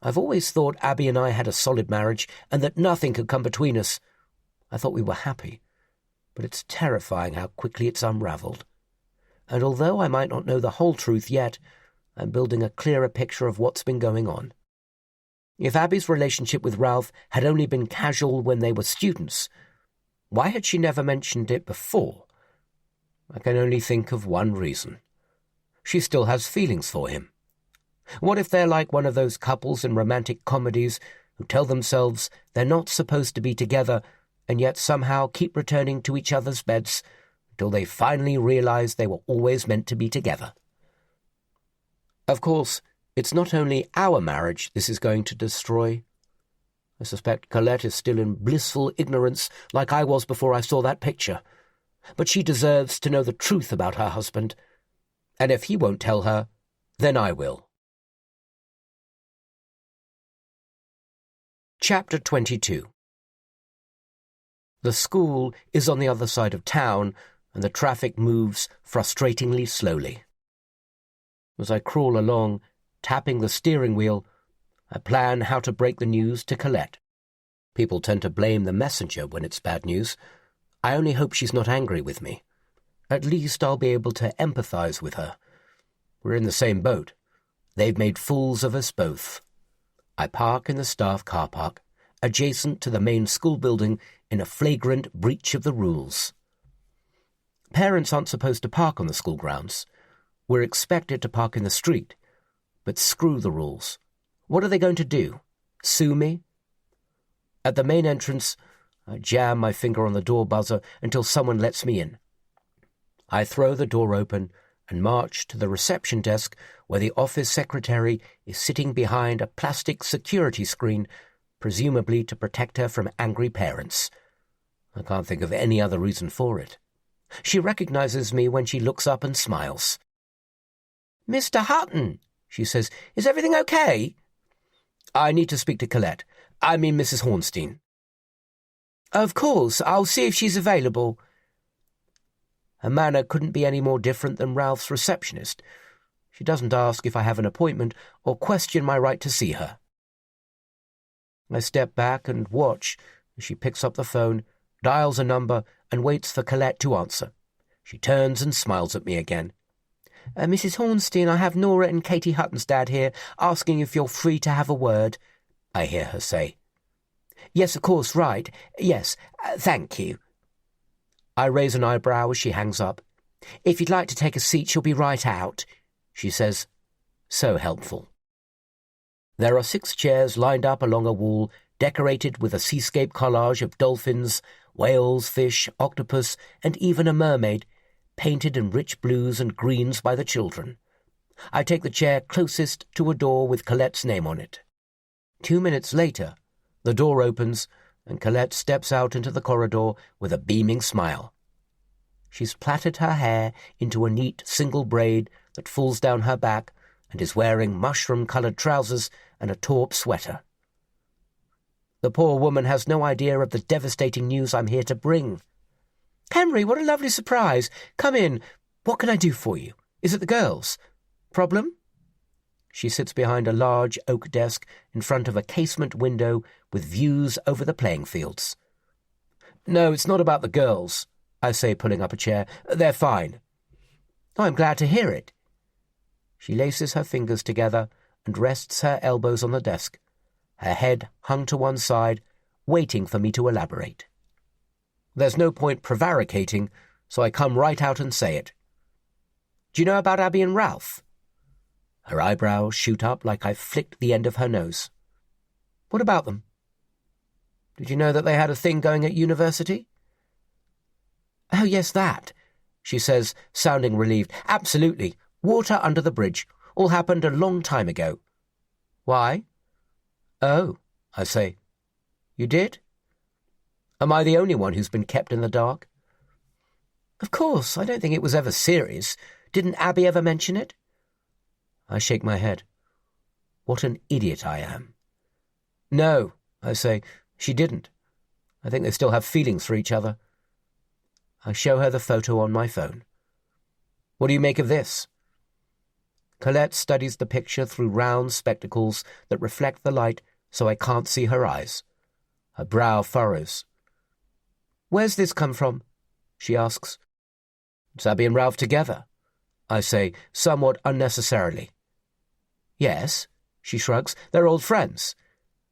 I've always thought Abby and I had a solid marriage and that nothing could come between us. I thought we were happy, but it's terrifying how quickly it's unravelled. And although I might not know the whole truth yet, I'm building a clearer picture of what's been going on. If Abby's relationship with Ralph had only been casual when they were students, why had she never mentioned it before? I can only think of one reason. She still has feelings for him. What if they're like one of those couples in romantic comedies who tell themselves they're not supposed to be together and yet somehow keep returning to each other's beds until they finally realize they were always meant to be together? Of course, it's not only our marriage this is going to destroy. I suspect Colette is still in blissful ignorance like I was before I saw that picture. But she deserves to know the truth about her husband. And if he won't tell her, then I will. Chapter 22. The school is on the other side of town, and the traffic moves frustratingly slowly. As I crawl along, tapping the steering wheel, I plan how to break the news to Colette. People tend to blame the messenger when it's bad news. I only hope she's not angry with me. At least I'll be able to empathize with her. We're in the same boat. They've made fools of us both. I park in the staff car park, adjacent to the main school building, in a flagrant breach of the rules. Parents aren't supposed to park on the school grounds. We're expected to park in the street. But screw the rules. What are they going to do? Sue me? At the main entrance, I jam my finger on the door buzzer until someone lets me in. I throw the door open and march to the reception desk where the office secretary is sitting behind a plastic security screen, presumably to protect her from angry parents. I can't think of any other reason for it. She recognizes me when she looks up and smiles. "Mr. Hutton," she says, "is everything okay?" "I need to speak to Colette. I mean Mrs. Hornstein." "Of course, I'll see if she's available." Her manner couldn't be any more different than Ralph's receptionist. She doesn't ask if I have an appointment or question my right to see her. I step back and watch as she picks up the phone, dials a number, and waits for Colette to answer. She turns and smiles at me again. "Mrs. Hornstein, I have Nora and Katie Hutton's dad here, asking if you're free to have a word," I hear her say. "Yes, of course, right. Yes, thank you." I raise an eyebrow as she hangs up. "If you'd like to take a seat, she'll be right out," she says. So helpful. There are 6 chairs lined up along a wall, decorated with a seascape collage of dolphins, whales, fish, octopus, and even a mermaid, painted in rich blues and greens by the children. I take the chair closest to a door with Colette's name on it. 2 minutes later, the door opens, and Colette steps out into the corridor with a beaming smile. She's plaited her hair into a neat single braid that falls down her back and is wearing mushroom-coloured trousers and a taupe sweater. The poor woman has no idea of the devastating news I'm here to bring. "Henry, what a lovely surprise. Come in. What can I do for you? Is it the girls? Problem?" She sits behind a large oak desk in front of a casement window with views over the playing fields. "No, it's not about the girls," I say, pulling up a chair. "They're fine." "Oh, I'm glad to hear it." She laces her fingers together and rests her elbows on the desk, her head hung to one side, waiting for me to elaborate. There's no point prevaricating, so I come right out and say it. "Do you know about Abby and Ralph?" Her eyebrows shoot up like I flicked the end of her nose. "What about them?" "Did you know that they had a thing going at university?" "Oh, yes, that," she says, sounding relieved. "Absolutely. Water under the bridge. All happened a long time ago." "Why?" "Oh," I say. "You did? Am I the only one who's been kept in the dark?" "Of course, I don't think it was ever serious. Didn't Abby ever mention it?" I shake my head. What an idiot I am. "No," I say, "she didn't. I think they still have feelings for each other." I show her the photo on my phone. "What do you make of this?" Colette studies the picture through round spectacles that reflect the light so I can't see her eyes. Her brow furrows. "Where's this come from?" she asks. "It's Abby and Ralph together," I say, somewhat unnecessarily. "Yes," she shrugs, "they're old friends.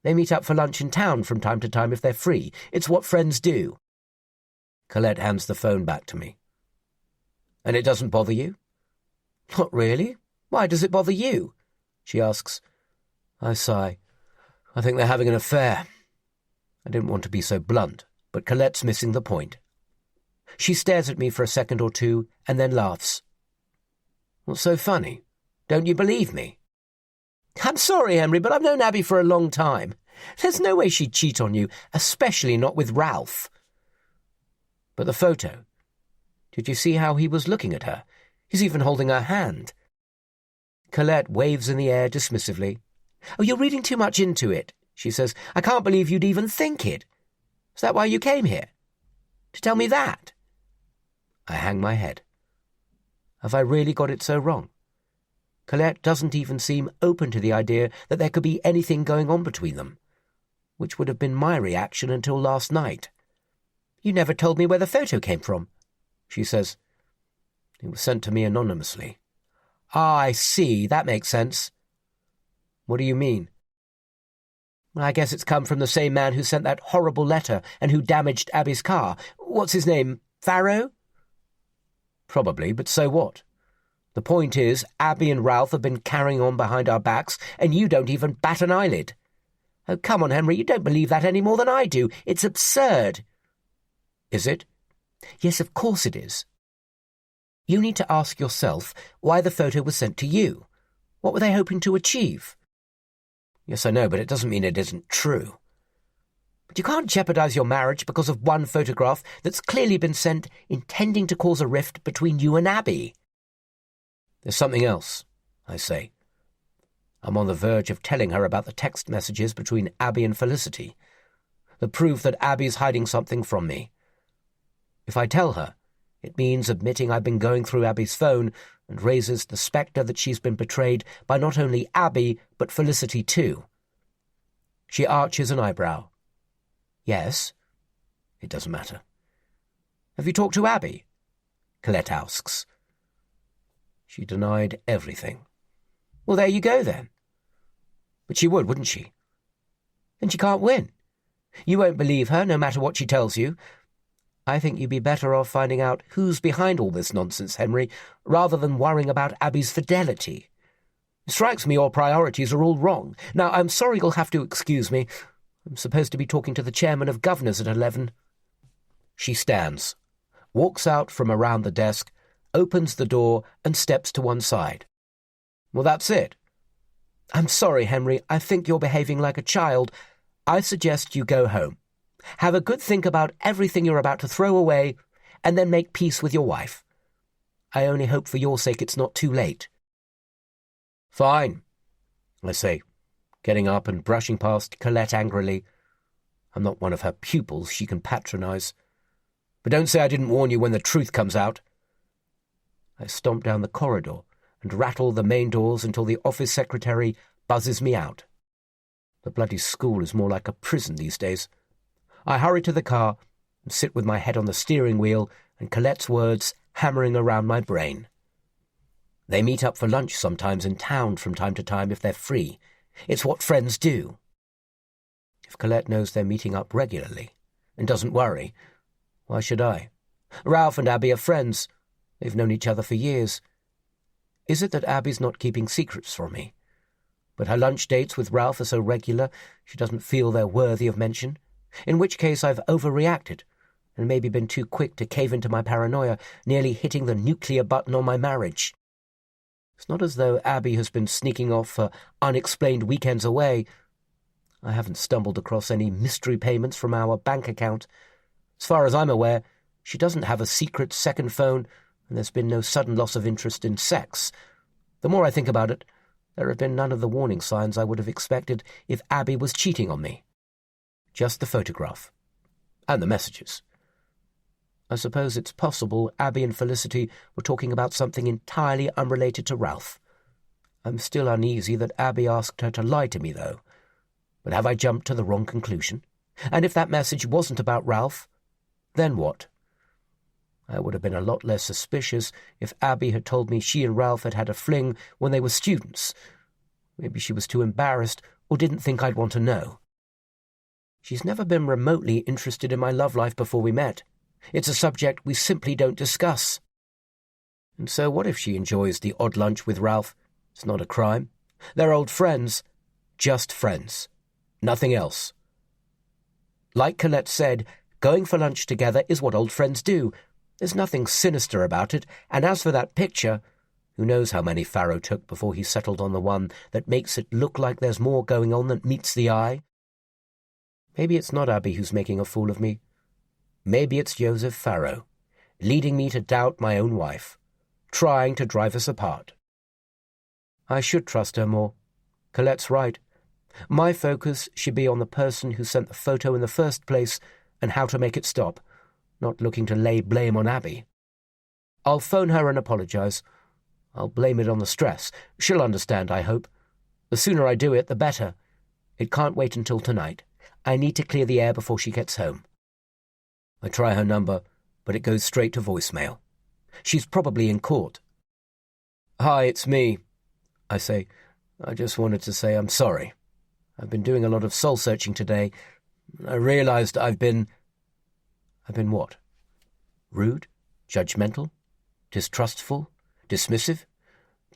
They meet up for lunch in town from time to time if they're free. It's what friends do." Colette hands the phone back to me. "And it doesn't bother you?" "Not really. Why does it bother you?" she asks. I sigh. I think they're having an affair. I didn't want to be so blunt, but Colette's missing the point. She stares at me for a second or two and then laughs. "What's so funny? Don't you believe me?" "I'm sorry, Henry, but I've known Abby for a long time. There's no way she'd cheat on you, especially not with Ralph. But the photo. Did you see how he was looking at her? He's even holding her hand. Colette waves in the air dismissively. Oh, you're reading too much into it, she says. I can't believe you'd even think it. Is that why you came here? To tell me that? I hang my head. Have I really got it so wrong? Colette doesn't even seem open to the idea that there could be anything going on between them, which would have been my reaction until last night. You never told me where the photo came from, she says. It was sent to me anonymously. Ah, I see. That makes sense. What do you mean? I guess it's come from the same man who sent that horrible letter and who damaged Abby's car. What's his name? Farrow? Probably, but so what? The point is, Abby and Ralph have been carrying on behind our backs, and you don't even bat an eyelid. Oh, come on, Henry, you don't believe that any more than I do. It's absurd. Is it? Yes, of course it is. You need to ask yourself why the photo was sent to you. What were they hoping to achieve? Yes, I know, but it doesn't mean it isn't true. But you can't jeopardize your marriage because of one photograph that's clearly been sent intending to cause a rift between you and Abby. There's something else, I say. I'm on the verge of telling her about the text messages between Abby and Felicity, the proof that Abby's hiding something from me. If I tell her, it means admitting I've been going through Abby's phone and raises the spectre that she's been betrayed by not only Abby, but Felicity too. She arches an eyebrow. Yes? It doesn't matter. Have you talked to Abby? Colette asks. She denied everything. Well, there you go, then. But she would, wouldn't she? Then she can't win. You won't believe her, no matter what she tells you. I think you'd be better off finding out who's behind all this nonsense, Henry, rather than worrying about Abby's fidelity. It strikes me your priorities are all wrong. Now, I'm sorry you'll have to excuse me. I'm supposed to be talking to the chairman of governors at 11. She stands, walks out from around the desk, opens the door and steps to one side. Well, that's it. I'm sorry, Henry. I think you're behaving like a child. I suggest you go home. Have a good think about everything you're about to throw away, and then make peace with your wife. I only hope for your sake it's not too late. Fine, I say, getting up and brushing past Colette angrily. I'm not one of her pupils she can patronize. But don't say I didn't warn you when the truth comes out. I stomp down the corridor and rattle the main doors until the office secretary buzzes me out. The bloody school is more like a prison these days. I hurry to the car and sit with my head on the steering wheel and Colette's words hammering around my brain. They meet up for lunch sometimes in town from time to time if they're free. It's what friends do. If Colette knows they're meeting up regularly and doesn't worry, why should I? Ralph and Abby are friends. They've known each other for years. Is it that Abby's not keeping secrets from me? But her lunch dates with Ralph are so regular she doesn't feel they're worthy of mention? In which case I've overreacted and maybe been too quick to cave into my paranoia, nearly hitting the nuclear button on my marriage. It's not as though Abby has been sneaking off for unexplained weekends away. I haven't stumbled across any mystery payments from our bank account. As far as I'm aware, she doesn't have a secret second phone, and there's been no sudden loss of interest in sex. The more I think about it, there have been none of the warning signs I would have expected if Abby was cheating on me. Just the photograph. And the messages. I suppose it's possible Abby and Felicity were talking about something entirely unrelated to Ralph. I'm still uneasy that Abby asked her to lie to me, though. But have I jumped to the wrong conclusion? And if that message wasn't about Ralph, then what? I would have been a lot less suspicious if Abby had told me she and Ralph had had a fling when they were students. Maybe she was too embarrassed or didn't think I'd want to know. She's never been remotely interested in my love life before we met. It's a subject we simply don't discuss. And so what if she enjoys the odd lunch with Ralph? It's not a crime. They're old friends. Just friends. Nothing else. Like Colette said, going for lunch together is what old friends do. There's nothing sinister about it, and as for that picture, who knows how many Farrow took before he settled on the one that makes it look like there's more going on than meets the eye? Maybe it's not Abby who's making a fool of me. Maybe it's Joseph Farrow, leading me to doubt my own wife, trying to drive us apart. I should trust her more. Colette's right. My focus should be on the person who sent the photo in the first place and how to make it stop, not looking to lay blame on Abby. I'll phone her and apologize. I'll blame it on the stress. She'll understand, I hope. The sooner I do it, the better. It can't wait until tonight. I need to clear the air before she gets home. I try her number, but it goes straight to voicemail. She's probably in court. "Hi, it's me," I say. "I just wanted to say I'm sorry. I've been doing a lot of soul-searching today. I realized I've been what? Rude? Judgmental? Distrustful? Dismissive?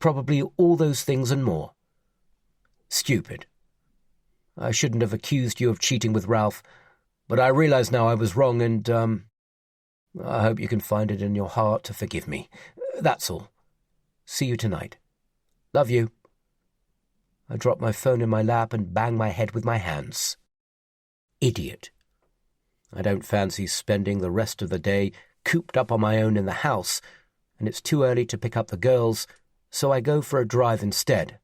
Probably all those things and more. Stupid. I shouldn't have accused you of cheating with Ralph, but I realize now I was wrong and, I hope you can find it in your heart to forgive me. That's all. See you tonight. Love you." I drop my phone in my lap and bang my head with my hands. Idiot. I don't fancy spending the rest of the day cooped up on my own in the house, and it's too early to pick up the girls, so I go for a drive instead.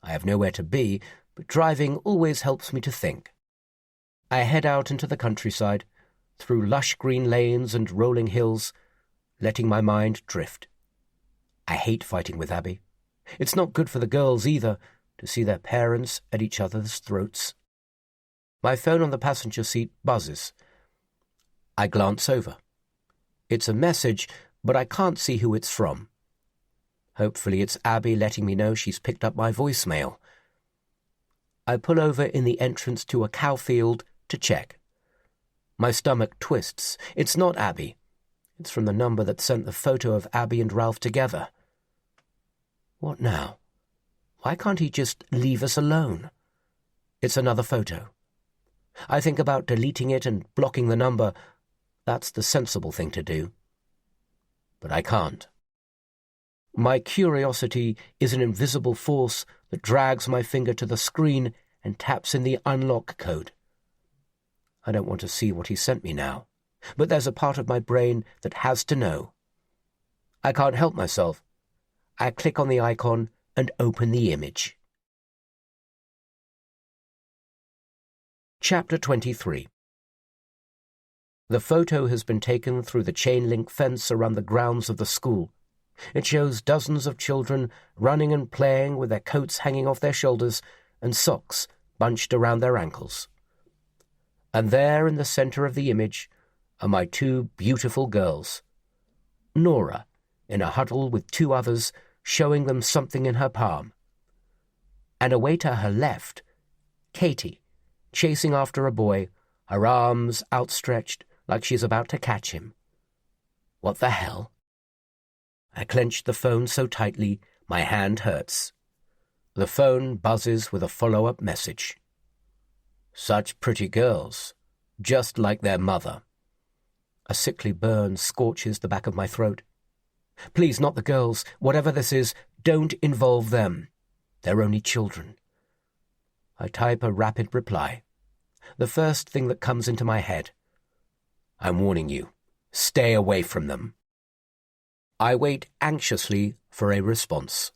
I have nowhere to be, but driving always helps me to think. I head out into the countryside, through lush green lanes and rolling hills, letting my mind drift. I hate fighting with Abby. It's not good for the girls either, to see their parents at each other's throats. My phone on the passenger seat buzzes. I glance over. It's a message, but I can't see who it's from. Hopefully it's Abby letting me know she's picked up my voicemail. I pull over in the entrance to a cow field to check. My stomach twists. It's not Abby. It's from the number that sent the photo of Abby and Ralph together. What now? Why can't he just leave us alone? It's another photo. I think about deleting it and blocking the number. That's the sensible thing to do. But I can't. My curiosity is an invisible force that drags my finger to the screen and taps in the unlock code. I don't want to see what he sent me now, but there's a part of my brain that has to know. I can't help myself. I click on the icon and open the image. Chapter 23. The photo has been taken through the chain-link fence around the grounds of the school. It shows dozens of children running and playing with their coats hanging off their shoulders and socks bunched around their ankles. And there in the center of the image are my two beautiful girls. Nora, in a huddle with two others, showing them something in her palm. And away to her left, Katie, chasing after a boy, her arms outstretched like she's about to catch him. What the hell? I clenched the phone so tightly my hand hurts. The phone buzzes with a follow-up message. Such pretty girls, just like their mother. A sickly burn scorches the back of my throat. Please, not the girls. Whatever this is, don't involve them. They're only children. I type a rapid reply. The first thing that comes into my head. I'm warning you. Stay away from them. I wait anxiously for a response.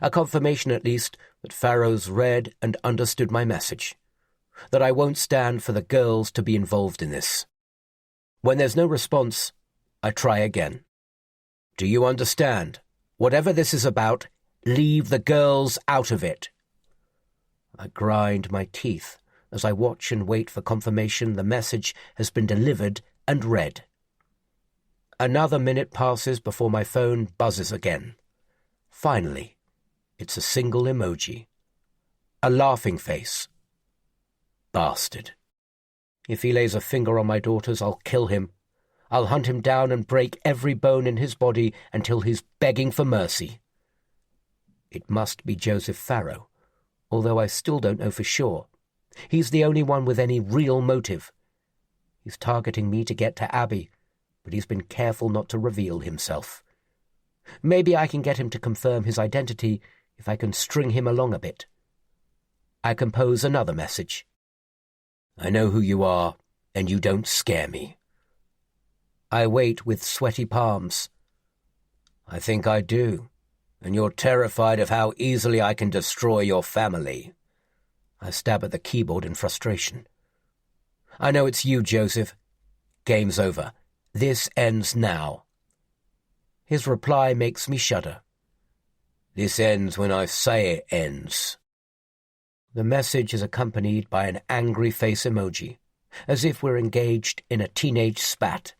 A confirmation, at least, that Farrow's read and understood my message. That I won't stand for the girls to be involved in this. When there's no response, I try again. Do you understand? Whatever this is about, leave the girls out of it. I grind my teeth as I watch and wait for confirmation the message has been delivered and read. Another minute passes before my phone buzzes again. Finally, it's a single emoji. A laughing face. Bastard. If he lays a finger on my daughters, I'll kill him. I'll hunt him down and break every bone in his body until he's begging for mercy. It must be Joseph Farrow, although I still don't know for sure. He's the only one with any real motive. He's targeting me to get to Abby, but he's been careful not to reveal himself. Maybe I can get him to confirm his identity if I can string him along a bit. I compose another message. I know who you are, and you don't scare me. I wait with sweaty palms. I think I do, and you're terrified of how easily I can destroy your family. I stab at the keyboard in frustration. I know it's you, Joseph. Game's over. This ends now. His reply makes me shudder. This ends when I say it ends. The message is accompanied by an angry face emoji, as if we're engaged in a teenage spat.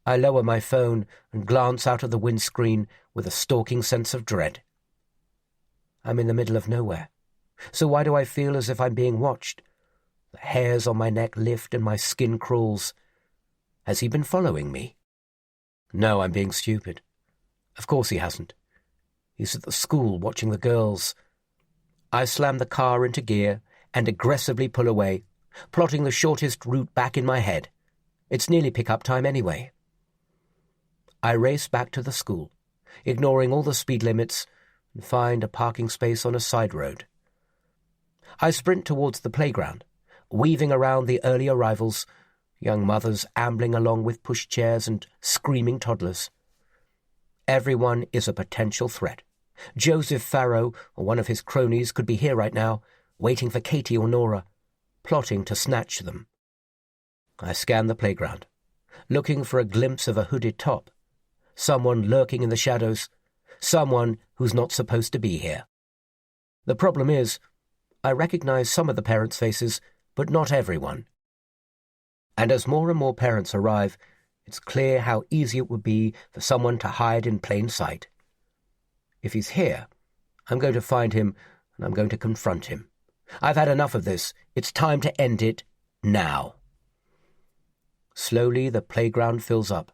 I lower my phone and glance out of the windscreen with a stalking sense of dread. I'm in the middle of nowhere, so why do I feel as if I'm being watched? The hairs on my neck lift and my skin crawls. Has he been following me? No, I'm being stupid. Of course he hasn't. He's at the school watching the girls. I slam the car into gear and aggressively pull away, plotting the shortest route back in my head. It's nearly pick-up time anyway. I race back to the school, ignoring all the speed limits, and find a parking space on a side road. I sprint towards the playground, weaving around the early arrivals, young mothers ambling along with pushchairs and screaming toddlers. Everyone is a potential threat. Joseph Farrow or one of his cronies could be here right now, waiting for Katie or Nora, plotting to snatch them. I scan the playground, looking for a glimpse of a hooded top, someone lurking in the shadows, someone who's not supposed to be here. The problem is, I recognize some of the parents' faces, but not everyone. And as more and more parents arrive, it's clear how easy it would be for someone to hide in plain sight. If he's here, I'm going to find him and I'm going to confront him. I've had enough of this. It's time to end it now. Slowly the playground fills up,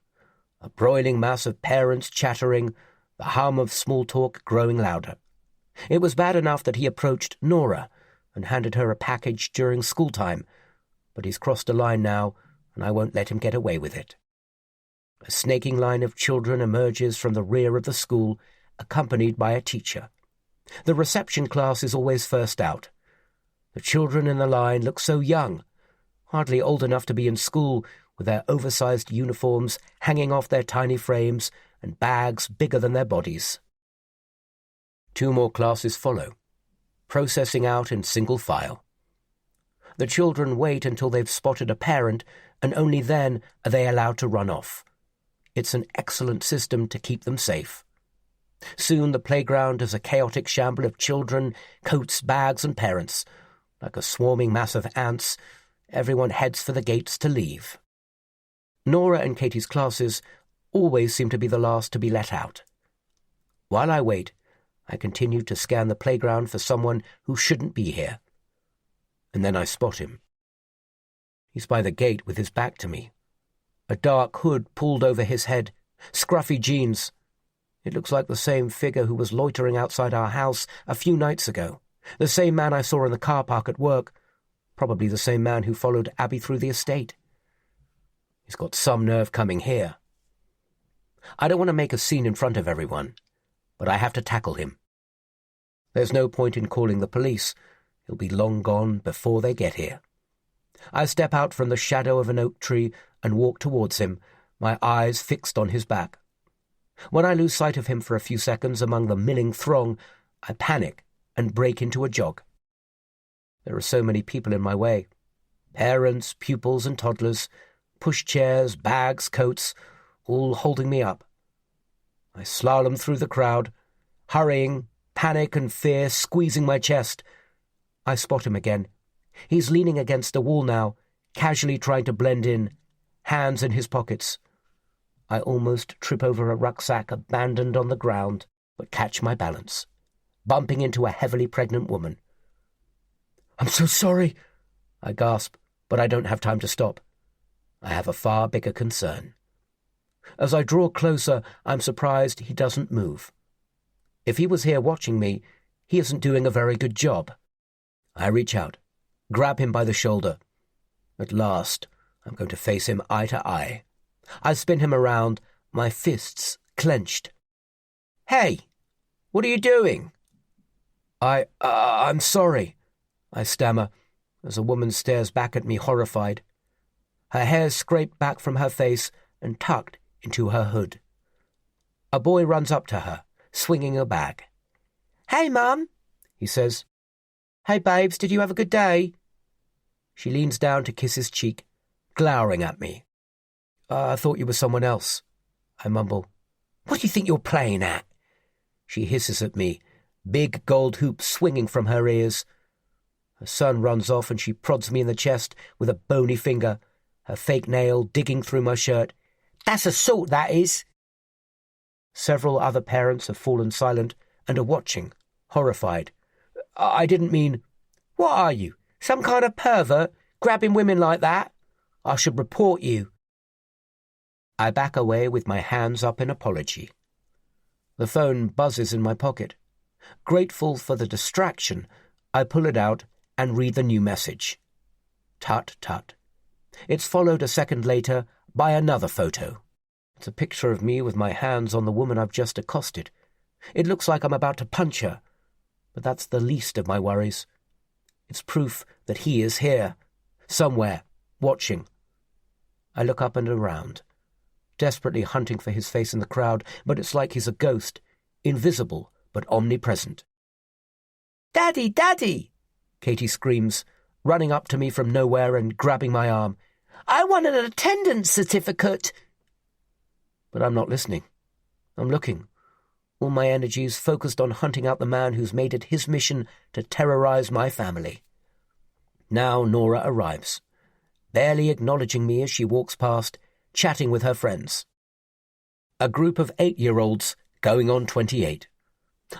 a broiling mass of parents chattering, the hum of small talk growing louder. It was bad enough that he approached Nora and handed her a package during school time, but he's crossed a line now, and I won't let him get away with it. A snaking line of children emerges from the rear of the school, accompanied by a teacher. The reception class is always first out. The children in the line look so young, hardly old enough to be in school, with their oversized uniforms hanging off their tiny frames and bags bigger than their bodies. 2 more classes follow, processing out in single file. The children wait until they've spotted a parent, and only then are they allowed to run off. It's an excellent system to keep them safe. Soon the playground is a chaotic shamble of children, coats, bags, and parents. Like a swarming mass of ants, everyone heads for the gates to leave. Nora and Katie's classes always seem to be the last to be let out. While I wait, I continue to scan the playground for someone who shouldn't be here. And then I spot him. He's by the gate with his back to me. A dark hood pulled over his head, scruffy jeans. It looks like the same figure who was loitering outside our house a few nights ago. The same man I saw in the car park at work. Probably the same man who followed Abby through the estate. He's got some nerve coming here. I don't want to make a scene in front of everyone, but I have to tackle him. There's no point in calling the police. He'll be long gone before they get here. I step out from the shadow of an oak tree and walk towards him, my eyes fixed on his back. When I lose sight of him for a few seconds among the milling throng, I panic and break into a jog. There are so many people in my way. Parents, pupils, and toddlers, pushchairs, bags, coats, all holding me up. I slalom through the crowd, hurrying, panic and fear squeezing my chest. I spot him again. He's leaning against a wall now, casually trying to blend in, hands in his pockets. I almost trip over a rucksack abandoned on the ground, but catch my balance, bumping into a heavily pregnant woman. "I'm so sorry," I gasp, but I don't have time to stop. I have a far bigger concern. As I draw closer, I'm surprised he doesn't move. If he was here watching me, he isn't doing a very good job. I reach out, grab him by the shoulder. At last, I'm going to face him eye to eye. I spin him around, my fists clenched. "Hey, what are you doing?" I'm sorry," I stammer, as a woman stares back at me horrified. Her hair scraped back from her face and tucked into her hood. A boy runs up to her, swinging a bag. "Hey, Mum," he says. "Hey, babes, did you have a good day?" She leans down to kiss his cheek, glowering at me. I thought you were someone else," I mumble. "What do you think you're playing at?" She hisses at me, big gold hoops swinging from her ears. Her son runs off and she prods me in the chest with a bony finger, her fake nail digging through my shirt. "That's assault, that is." Several other parents have fallen silent and are watching, horrified. I didn't mean... What are you, some kind of pervert, grabbing women like that? I should report you. I back away with my hands up in apology. The phone buzzes in my pocket. Grateful for the distraction, I pull it out and read the new message. Tut, tut. It's followed a second later by another photo. It's a picture of me with my hands on the woman I've just accosted. It looks like I'm about to punch her, but that's the least of my worries. It's proof that he is here, somewhere, watching. I look up and around, desperately hunting for his face in the crowd, but it's like he's a ghost, invisible but omnipresent. "Daddy, Daddy!" Katie screams, running up to me from nowhere and grabbing my arm. "I want an attendance certificate!" But I'm not listening. I'm looking. All my energies focused on hunting out the man who's made it his mission to terrorize my family. Now Nora arrives, barely acknowledging me as she walks past, chatting with her friends. A group of 8-year-olds going on 28.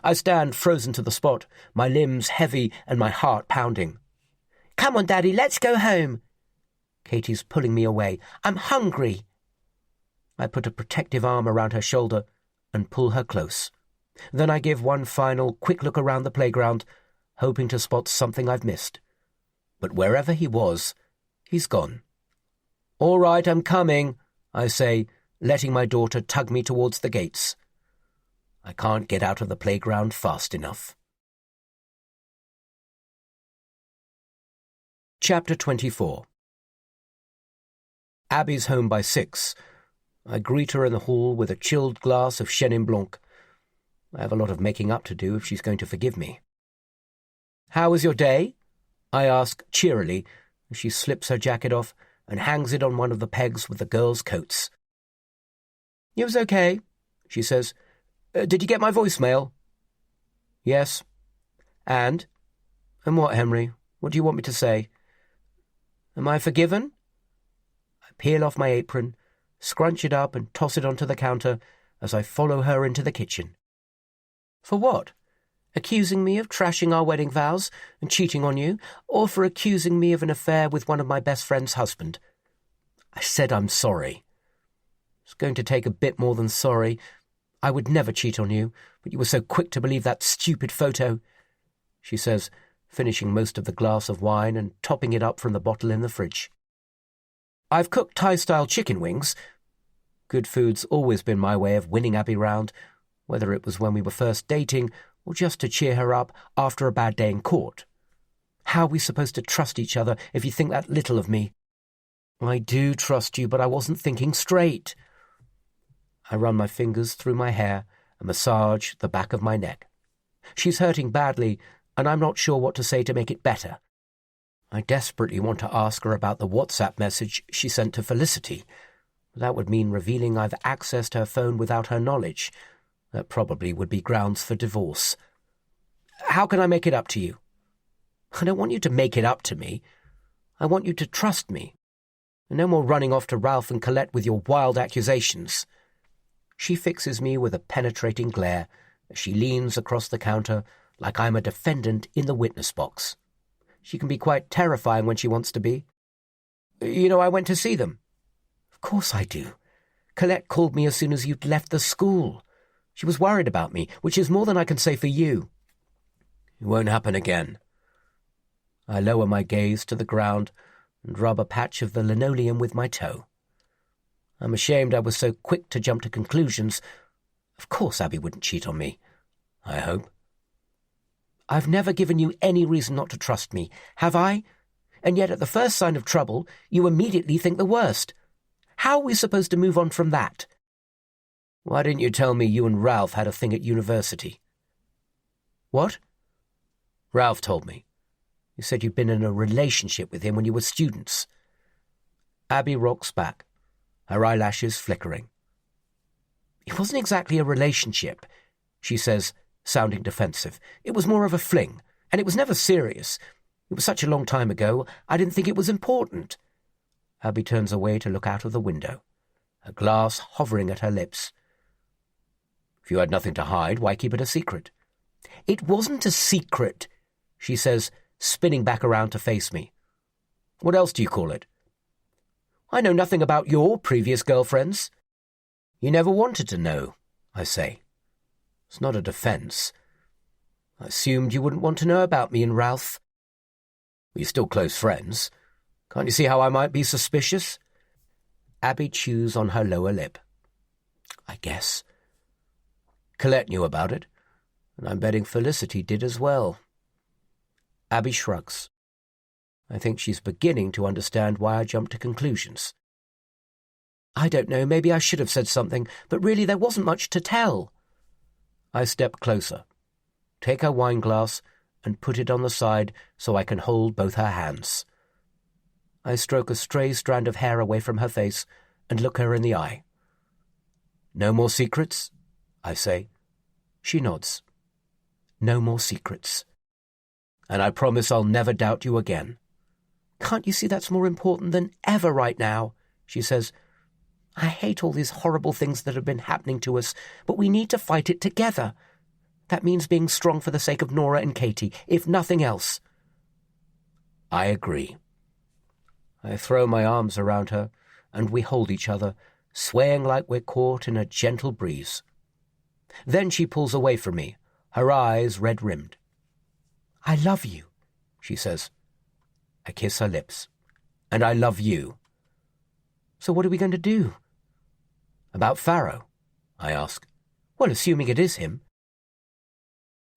I stand frozen to the spot, my limbs heavy and my heart pounding. "Come on, Daddy, let's go home." Katie's pulling me away. "I'm hungry." I put a protective arm around her shoulder and pull her close. Then I give one final quick look around the playground, hoping to spot something I've missed. But wherever he was, he's gone. "All right, I'm coming," I say, letting my daughter tug me towards the gates. I can't get out of the playground fast enough. Chapter 24. Abby's home by 6. I greet her in the hall with a chilled glass of Chenin Blanc. I have a lot of making up to do if she's going to forgive me. "How was your day?" I ask cheerily as she slips her jacket off and hangs it on one of the pegs with the girls' coats. "It was okay," she says. "Did you get my voicemail?" "Yes." And what, Henry? What do you want me to say?" "Am I forgiven?" I peel off my apron, scrunch it up and toss it onto the counter as I follow her into the kitchen. "For what? Accusing me of trashing our wedding vows and cheating on you, or for accusing me of an affair with one of my best friend's husband?" I said I'm sorry. It's going to take a bit more than sorry. I would never cheat on you, but you were so quick to believe that stupid photo, she says, finishing most of the glass of wine and topping it up from the bottle in the fridge. "I've cooked Thai-style chicken wings. Good food's always been my way of winning Abby round, whether it was when we were first dating or just to cheer her up after a bad day in court. How are we supposed to trust each other if you think that little of me?" "I do trust you, but I wasn't thinking straight." I run my fingers through my hair and massage the back of my neck. She's hurting badly, and I'm not sure what to say to make it better. I desperately want to ask her about the WhatsApp message she sent to Felicity. That would mean revealing I've accessed her phone without her knowledge. That probably would be grounds for divorce. "How can I make it up to you?" "I don't want you to make it up to me. I want you to trust me. And no more running off to Ralph and Colette with your wild accusations." She fixes me with a penetrating glare as she leans across the counter like I'm a defendant in the witness box. She can be quite terrifying when she wants to be. "You know I went to see them." "Of course I do. Colette called me as soon as you'd left the school. She was worried about me, which is more than I can say for you." "It won't happen again." I lower my gaze to the ground and rub a patch of the linoleum with my toe. I'm ashamed I was so quick to jump to conclusions. Of course Abby wouldn't cheat on me, I hope. "I've never given you any reason not to trust me, have I? and yet at the first sign of trouble, you immediately think the worst. How are we supposed to move on from that? Why didn't you tell me you and Ralph had a thing at university? What? Ralph told me. You said you'd been in a relationship with him when you were students. Abby rocks back, her eyelashes flickering. It wasn't exactly a relationship, she says, sounding defensive. It was more of a fling, and it was never serious. It was such a long time ago, I didn't think it was important. Abby turns away to look out of the window, her glass hovering at her lips. If you had nothing to hide, why keep it a secret? It wasn't a secret, she says, spinning back around to face me. What else do you call it? I know nothing about your previous girlfriends. You never wanted to know, I say. It's not a defence. I assumed you wouldn't want to know about me and Ralph. We're still close friends. Can't you see how I might be suspicious? Abby chews on her lower lip. I guess. Colette knew about it, and I'm betting Felicity did as well. Abby shrugs. I think she's beginning to understand why I jumped to conclusions. I don't know, maybe I should have said something, but really there wasn't much to tell. I step closer, take her wine glass, and put it on the side so I can hold both her hands. I stroke a stray strand of hair away from her face and look her in the eye. No more secrets? I say. She nods. No more secrets. And I promise I'll never doubt you again. Can't you see that's more important than ever right now? She says. I hate all these horrible things that have been happening to us, but we need to fight it together. That means being strong for the sake of Nora and Katie, if nothing else. I agree. I throw my arms around her, and we hold each other, swaying like we're caught in a gentle breeze. Then she pulls away from me, her eyes red-rimmed. I love you, she says. I kiss her lips. And I love you. So what are we going to do? About Farrow? I ask. Well, assuming it is him.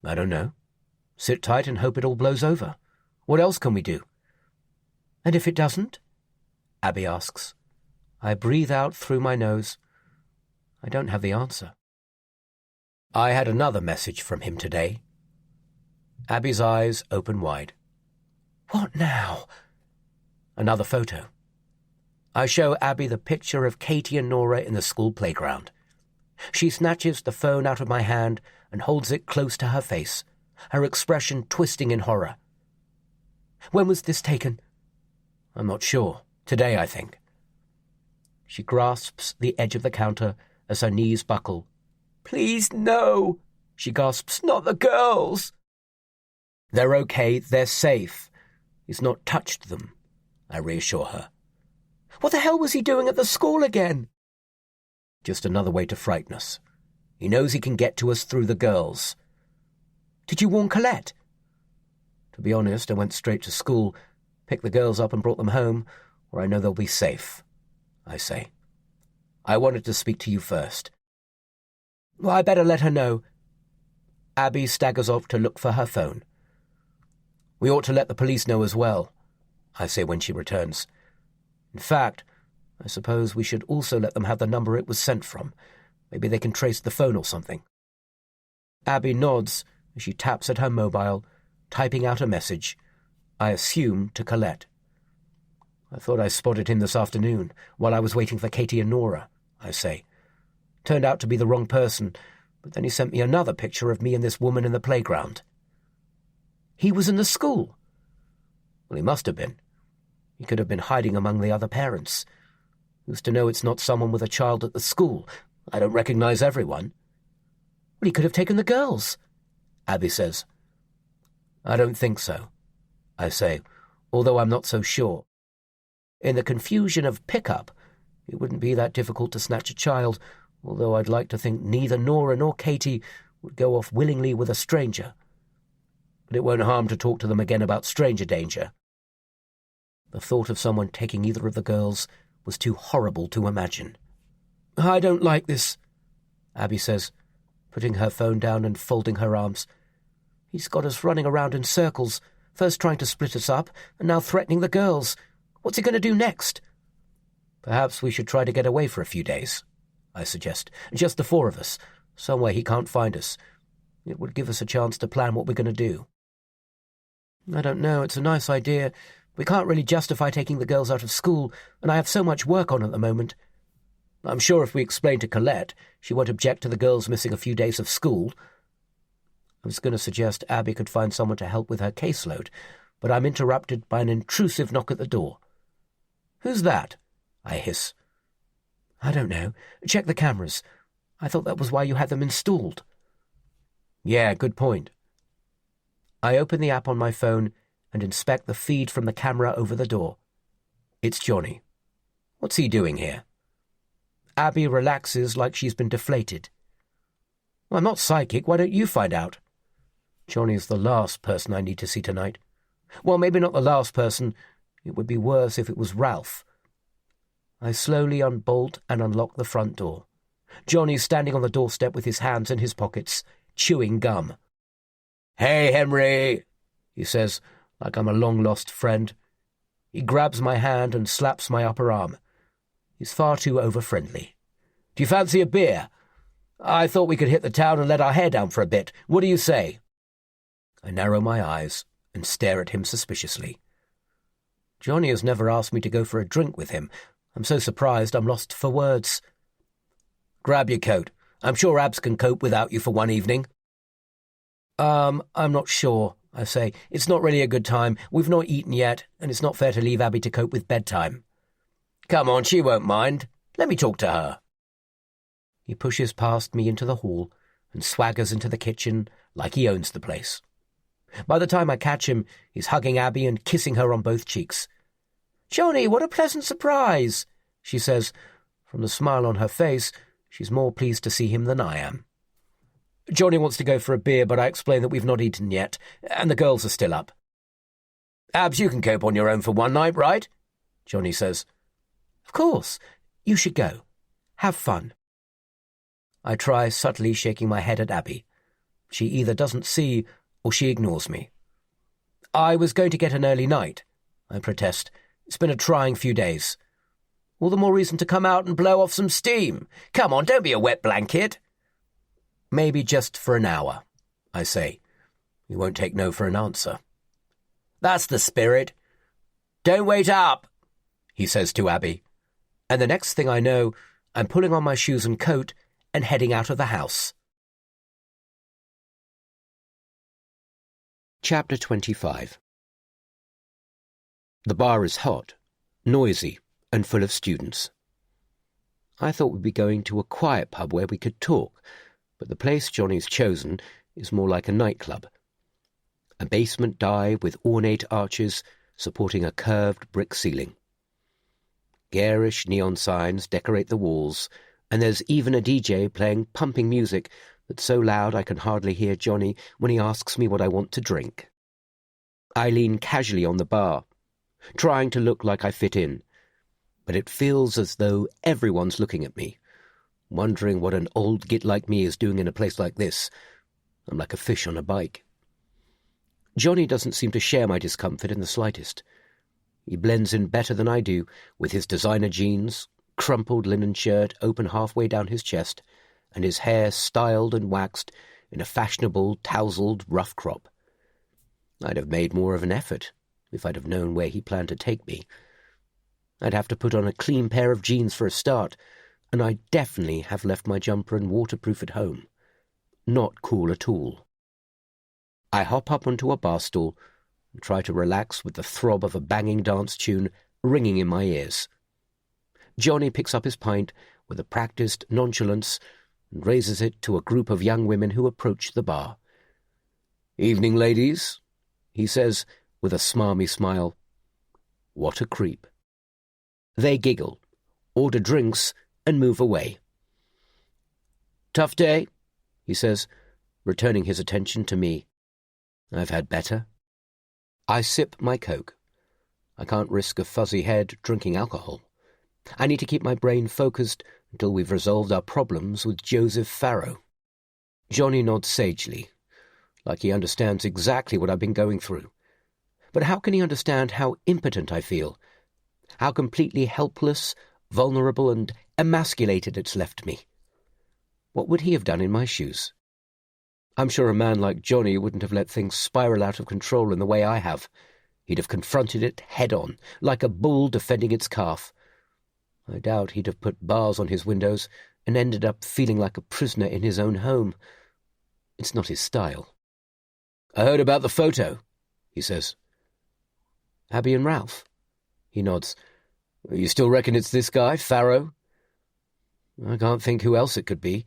I don't know. Sit tight and hope it all blows over. What else can we do? And if it doesn't? Abby asks. I breathe out through my nose. I don't have the answer. I had another message from him today. Abby's eyes open wide. What now? Another photo. I show Abby the picture of Katie and Nora in the school playground. She snatches the phone out of my hand and holds it close to her face, her expression twisting in horror. When was this taken? I'm not sure. Today, I think. She grasps the edge of the counter as her knees buckle. Please, no, she gasps, not the girls. They're okay, they're safe. He's not touched them, I reassure her. What the hell was he doing at the school again? Just another way to frighten us. He knows he can get to us through the girls. Did you warn Colette? To be honest, I went straight to school, picked the girls up and brought them home, where I know they'll be safe, I say. I wanted to speak to you first. Well, I better let her know. Abby staggers off to look for her phone. We ought to let the police know as well, I say when she returns. In fact, I suppose we should also let them have the number it was sent from. Maybe they can trace the phone or something. Abby nods as she taps at her mobile, typing out a message, I assume to Colette. I thought I spotted him this afternoon, while I was waiting for Katie and Nora, I say. Turned out to be the wrong person, but then he sent me another picture of me and this woman in the playground. He was in the school? Well, he must have been. He could have been hiding among the other parents. Who's to know it's not someone with a child at the school? I don't recognize everyone. Well, he could have taken the girls, Abby says. I don't think so, I say, although I'm not so sure. In the confusion of pickup, it wouldn't be that difficult to snatch a child, although I'd like to think neither Nora nor Katie would go off willingly with a stranger. But it won't harm to talk to them again about stranger danger. The thought of someone taking either of the girls was too horrible to imagine. I don't like this, Abby says, putting her phone down and folding her arms. He's got us running around in circles, First trying to split us up, and now threatening the girls. What's he going to do next? Perhaps we should try to get away for a few days, I suggest. Just the four of us. Somewhere he can't find us. It would give us a chance to plan what we're going to do. I don't know, it's a nice idea. We can't really justify taking the girls out of school, and I have so much work on at the moment. I'm sure if we explain to Colette, she won't object to the girls missing a few days of school. I was going to suggest Abby could find someone to help with her caseload, but I'm interrupted by an intrusive knock at the door. "Who's that?" I hiss. "I don't know. Check the cameras. I thought that was why you had them installed." "Yeah, good point." I open the app on my phone and inspect the feed from the camera over the door. It's Johnny. What's he doing here? Abby relaxes like she's been deflated. "Well, I'm not psychic. Why don't you find out?" Johnny's the last person I need to see tonight. Well, maybe not the last person. It would be worse if it was Ralph. I slowly unbolt and unlock the front door. Johnny's standing on the doorstep with his hands in his pockets, chewing gum. "Hey, Henry," he says, like I'm a long-lost friend. He grabs my hand and slaps my upper arm. He's far too over-friendly. "Do you fancy a beer? I thought we could hit the town and let our hair down for a bit. What do you say?" I narrow my eyes and stare at him suspiciously. Johnny has never asked me to go for a drink with him. I'm so surprised I'm lost for words. "Grab your coat. I'm sure Abs can cope without you for one evening." I'm not sure," I say. "It's not really a good time. We've not eaten yet, and it's not fair to leave Abby to cope with bedtime." "Come on, she won't mind. Let me talk to her." He pushes past me into the hall and swaggers into the kitchen like he owns the place. By the time I catch him, he's hugging Abby and kissing her on both cheeks. "Johnny, what a pleasant surprise," she says. From the smile on her face, she's more pleased to see him than I am. Johnny wants to go for a beer, but I explain that we've not eaten yet, and the girls are still up. "Abs, you can cope on your own for one night, right?" Johnny says. "Of course. You should go. Have fun." I try subtly shaking my head at Abby. She either doesn't see or she ignores me. "I was going to get an early night," I protest. "It's been a trying few days." "All the more reason to come out and blow off some steam. Come on, don't be a wet blanket." "Maybe just for an hour," I say. He won't take no for an answer. "That's the spirit. Don't wait up," he says to Abby. And the next thing I know, I'm pulling on my shoes and coat and heading out of the house. Chapter 25. The bar is hot, noisy, and full of students. I thought we'd be going to a quiet pub where we could talk, but the place Johnny's chosen is more like a nightclub. A basement dive with ornate arches supporting a curved brick ceiling. Garish neon signs decorate the walls, and there's even a DJ playing pumping music that's so loud I can hardly hear Johnny when he asks me what I want to drink. I lean casually on the bar, trying to look like I fit in, but it feels as though everyone's looking at me, wondering what an old git like me is doing in a place like this. I'm like a fish on a bike. Johnny doesn't seem to share my discomfort in the slightest. He blends in better than I do, with his designer jeans, crumpled linen shirt open halfway down his chest, and his hair styled and waxed in a fashionable, tousled rough crop. I'd have made more of an effort if I'd have known where he planned to take me. I'd have to put on a clean pair of jeans for a start, and I'd definitely have left my jumper and waterproof at home. Not cool at all. I hop up onto a bar stool and try to relax with the throb of a banging dance tune ringing in my ears. Johnny picks up his pint with a practised nonchalance and raises it to a group of young women who approach the bar. "Evening, ladies," he says with a smarmy smile. What a creep. They giggle, order drinks, and move away. "Tough day?" he says, returning his attention to me. "I've had better." I sip my Coke. I can't risk a fuzzy head drinking alcohol. I need to keep my brain focused until we've resolved our problems with Joseph Farrow. Johnny nods sagely, like he understands exactly what I've been going through. but how can he understand how impotent I feel? How completely helpless, vulnerable, and emasculated it's left me? What would he have done in my shoes? I'm sure a man like Johnny wouldn't have let things spiral out of control in the way I have. He'd have confronted it head-on, like a bull defending its calf. I doubt he'd have put bars on his windows and ended up feeling like a prisoner in his own home. It's not his style. "I heard about the photo," he says. "Abby and Ralph?" He nods. "You still reckon it's this guy, Farrow?" I can't think who else it could be.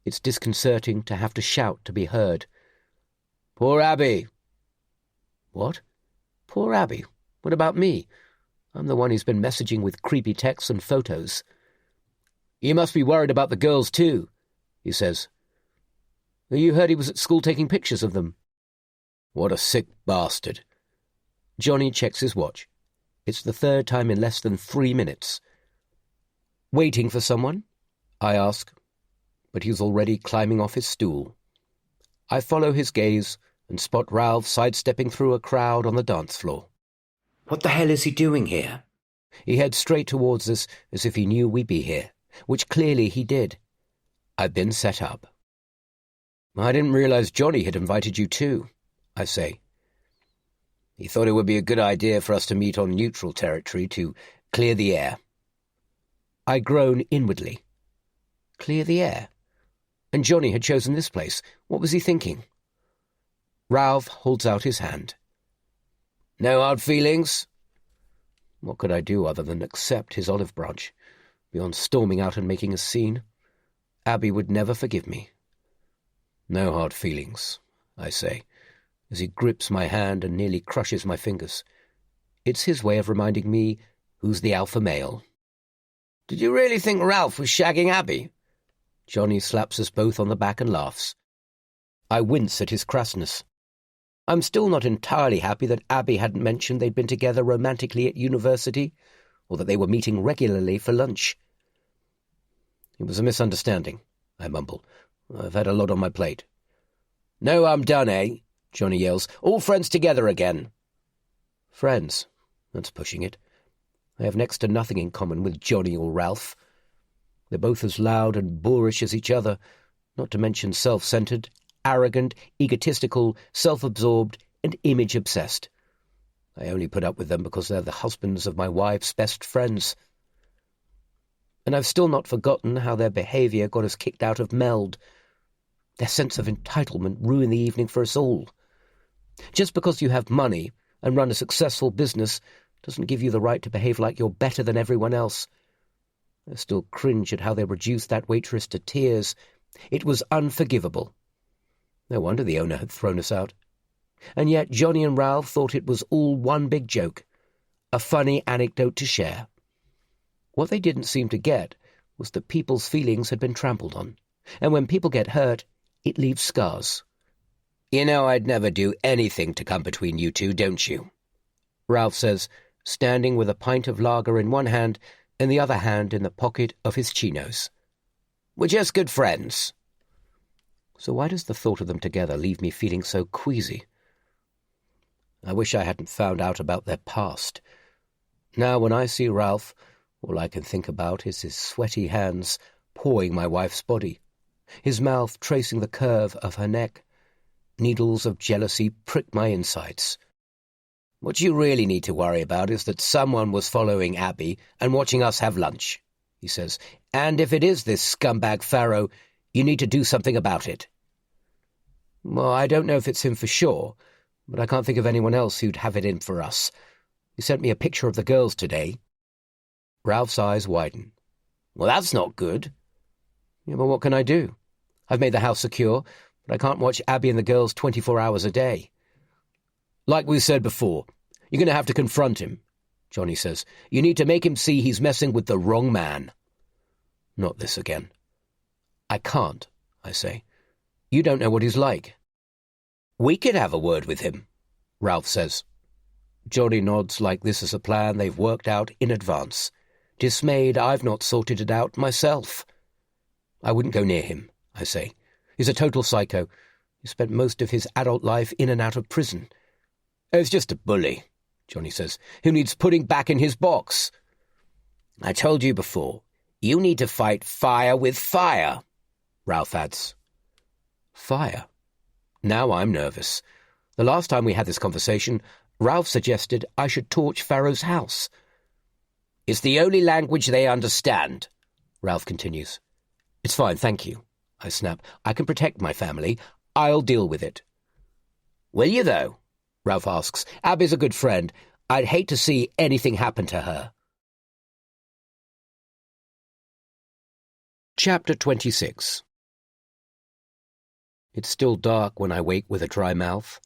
It's disconcerting to have to shout to be heard. "Poor Abby." "What? Poor Abby? What about me? I'm the one who's been messaging with creepy texts and photos." "You must be worried about the girls too," he says. "You heard he was at school taking pictures of them." "What a sick bastard." Johnny checks his watch. It's the third time in less than 3 minutes. "Waiting for someone?" I ask, but he's already climbing off his stool. I follow his gaze and spot Ralph sidestepping through a crowd on the dance floor. What the hell is he doing here? He heads straight towards us as if he knew we'd be here, which clearly he did. I've been set up. "I didn't realize Johnny had invited you too," I say. "He thought it would be a good idea for us to meet on neutral territory to clear the air." I groan inwardly. Clear the air? And Johnny had chosen this place. What was he thinking? Ralph holds out his hand. "No hard feelings?" What could I do other than accept his olive branch, beyond storming out and making a scene? Abby would never forgive me. "No hard feelings," I say, as he grips my hand and nearly crushes my fingers. It's his way of reminding me who's the alpha male. "Did you really think Ralph was shagging Abby?" Johnny slaps us both on the back and laughs. I wince at his crassness. I'm still not entirely happy that Abby hadn't mentioned they'd been together romantically at university, or that they were meeting regularly for lunch. "It was a misunderstanding," I mumble. "I've had a lot on my plate." "No, I'm done, eh?" Johnny yells. "All friends together again." Friends? That's pushing it. I have next to nothing in common with Johnny or Ralph. They're both as loud and boorish as each other, not to mention self-centered, arrogant, egotistical, self-absorbed, and image-obsessed. I only put up with them because they're the husbands of my wife's best friends. And I've still not forgotten how their behaviour got us kicked out of Meld. Their sense of entitlement ruined the evening for us all. Just because you have money and run a successful business doesn't give you the right to behave like you're better than everyone else. I still cringe at how they reduced that waitress to tears. It was unforgivable. No wonder the owner had thrown us out. And yet Johnny and Ralph thought it was all one big joke, a funny anecdote to share. What they didn't seem to get was that people's feelings had been trampled on, and when people get hurt, it leaves scars. "You know I'd never do anything to come between you two, don't you?" Ralph says, standing with a pint of lager in one hand and the other hand in the pocket of his chinos. "We're just good friends." So why does the thought of them together leave me feeling so queasy? I wish I hadn't found out about their past. Now when I see Ralph, all I can think about is his sweaty hands pawing my wife's body, his mouth tracing the curve of her neck. Needles of jealousy prick my insides. "What you really need to worry about is that someone was following Abby and watching us have lunch," he says. "And if it is this scumbag Farrow, you need to do something about it." Well, I don't know if it's him for sure, but I can't think of anyone else who'd have it in for us. He sent me a picture of the girls today. Ralph's eyes widen. "Well, that's not good." "Yeah, but what can I do? I've made the house secure, but I can't watch Abby and the girls 24 hours a day." "Like we said before, you're going to have to confront him," Johnny says. "You need to make him see he's messing with the wrong man." Not this again. "I can't," I say. "You don't know what he's like." "We could have a word with him," Ralph says. Johnny nods like this is a plan they've worked out in advance. Dismayed I've not sorted it out myself. "I wouldn't go near him," I say. "He's a total psycho. He spent most of his adult life in and out of prison. It's just a bully, Johnny says, who needs putting back in his box. I told you before, you need to fight fire with fire, Ralph adds. Fire? Now I'm nervous. The last time we had this conversation, Ralph suggested I should torch Pharaoh's house. It's the only language they understand, Ralph continues. It's fine, thank you, I snap. I can protect my family. I'll deal with it. Will you, though? Ralph asks. Abby's a good friend. I'd hate to see anything happen to her. Chapter 26. It's still dark when I wake with a dry mouth,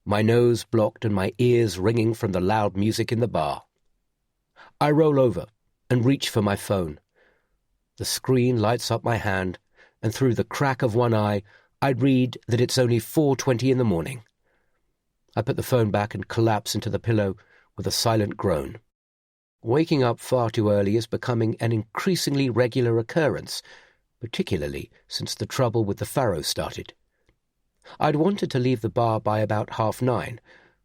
my nose blocked and my ears ringing from the loud music in the bar. I roll over and reach for my phone. The screen lights up my hand, and through the crack of one eye, I read that it's only 4:20 in the morning. I put the phone back and collapse into the pillow with a silent groan. Waking up far too early is becoming an increasingly regular occurrence, particularly since the trouble with the Pharaoh started. I'd wanted to leave the bar by about 9:30,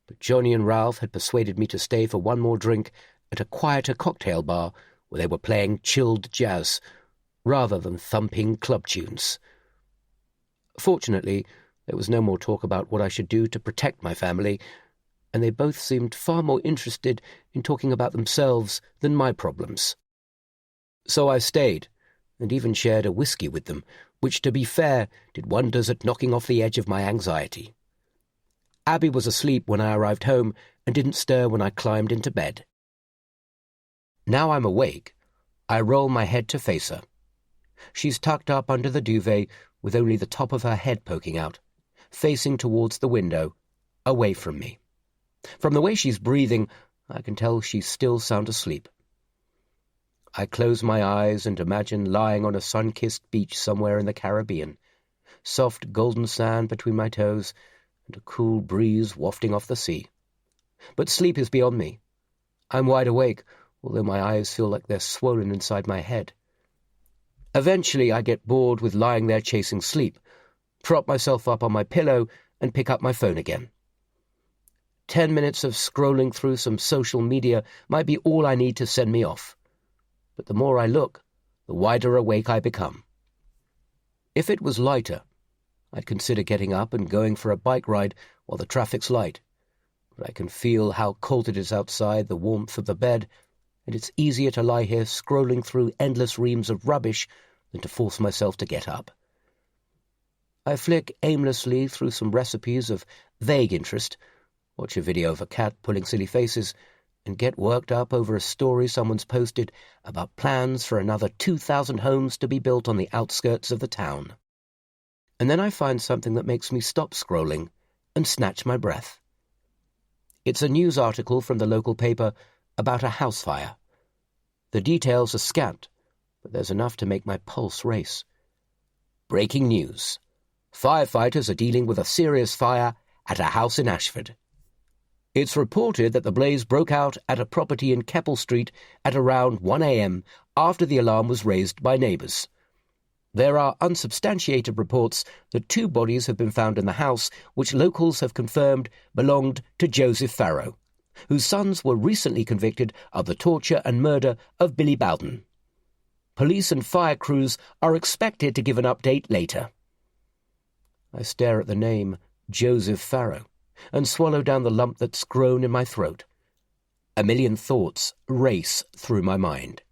but Johnny and Ralph had persuaded me to stay for one more drink at a quieter cocktail bar where they were playing chilled jazz, rather than thumping club tunes. Fortunately, there was no more talk about what I should do to protect my family, and they both seemed far more interested in talking about themselves than my problems. So I stayed, and even shared a whiskey with them, which, to be fair, did wonders at knocking off the edge of my anxiety. Abby was asleep when I arrived home and didn't stir when I climbed into bed. Now I'm awake, I roll my head to face her. She's tucked up under the duvet with only the top of her head poking out, facing towards the window, away from me. From the way she's breathing, I can tell she's still sound asleep. I close my eyes and imagine lying on a sun-kissed beach somewhere in the Caribbean, soft golden sand between my toes and a cool breeze wafting off the sea. But sleep is beyond me. I'm wide awake, although my eyes feel like they're swollen inside my head. Eventually I get bored with lying there chasing sleep, prop myself up on my pillow and pick up my phone again. 10 minutes of scrolling through some social media might be all I need to send me off. But the more I look, the wider awake I become. If it was lighter, I'd consider getting up and going for a bike ride while the traffic's light. But I can feel how cold it is outside the warmth of the bed, and it's easier to lie here scrolling through endless reams of rubbish than to force myself to get up. I flick aimlessly through some recipes of vague interest, watch a video of a cat pulling silly faces, and get worked up over a story someone's posted about plans for another 2,000 homes to be built on the outskirts of the town. And then I find something that makes me stop scrolling and snatch my breath. It's a news article from the local paper about a house fire. The details are scant, but there's enough to make my pulse race. Breaking news. Firefighters are dealing with a serious fire at a house in Ashford. It's reported that the blaze broke out at a property in Keppel Street at around 1 a.m. after the alarm was raised by neighbours. There are unsubstantiated reports that 2 bodies have been found in the house, which locals have confirmed belonged to Joseph Farrow, whose sons were recently convicted of the torture and murder of Billy Bowden. Police and fire crews are expected to give an update later. I stare at the name Joseph Farrow and swallow down the lump that's grown in my throat. A million thoughts race through my mind.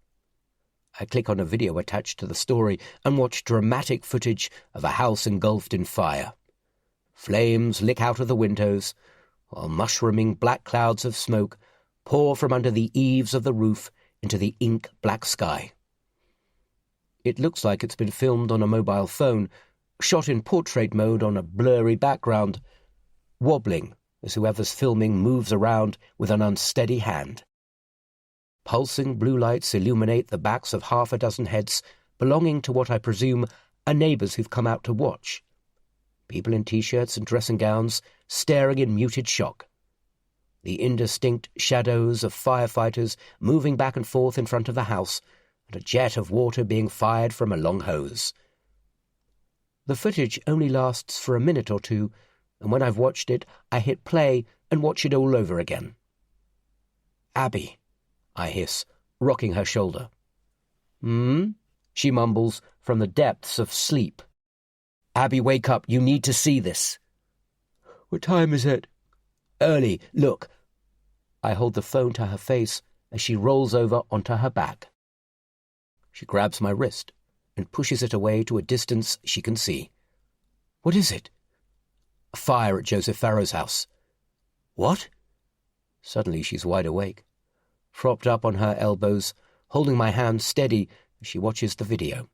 I click on a video attached to the story and watch dramatic footage of a house engulfed in fire. Flames lick out of the windows, while mushrooming black clouds of smoke pour from under the eaves of the roof into the ink-black sky. It looks like it's been filmed on a mobile phone, shot in portrait mode on a blurry background, wobbling as whoever's filming moves around with an unsteady hand. Pulsing blue lights illuminate the backs of half a dozen heads belonging to what I presume are neighbours who've come out to watch. People in T-shirts and dressing gowns staring in muted shock. The indistinct shadows of firefighters moving back and forth in front of the house, and a jet of water being fired from a long hose. The footage only lasts for a minute or two, and when I've watched it, I hit play and watch it all over again. "Abby," I hiss, rocking her shoulder. "Hmm?" she mumbles from the depths of sleep. "Abby, wake up. You need to see this." "What time is it?" "Early. Look." I hold the phone to her face as she rolls over onto her back. She grabs my wrist and pushes it away to a distance she can see. "What is it?" "A fire at Joseph Farrow's house." "What?" Suddenly she's wide awake, propped up on her elbows, holding my hand steady as she watches the video.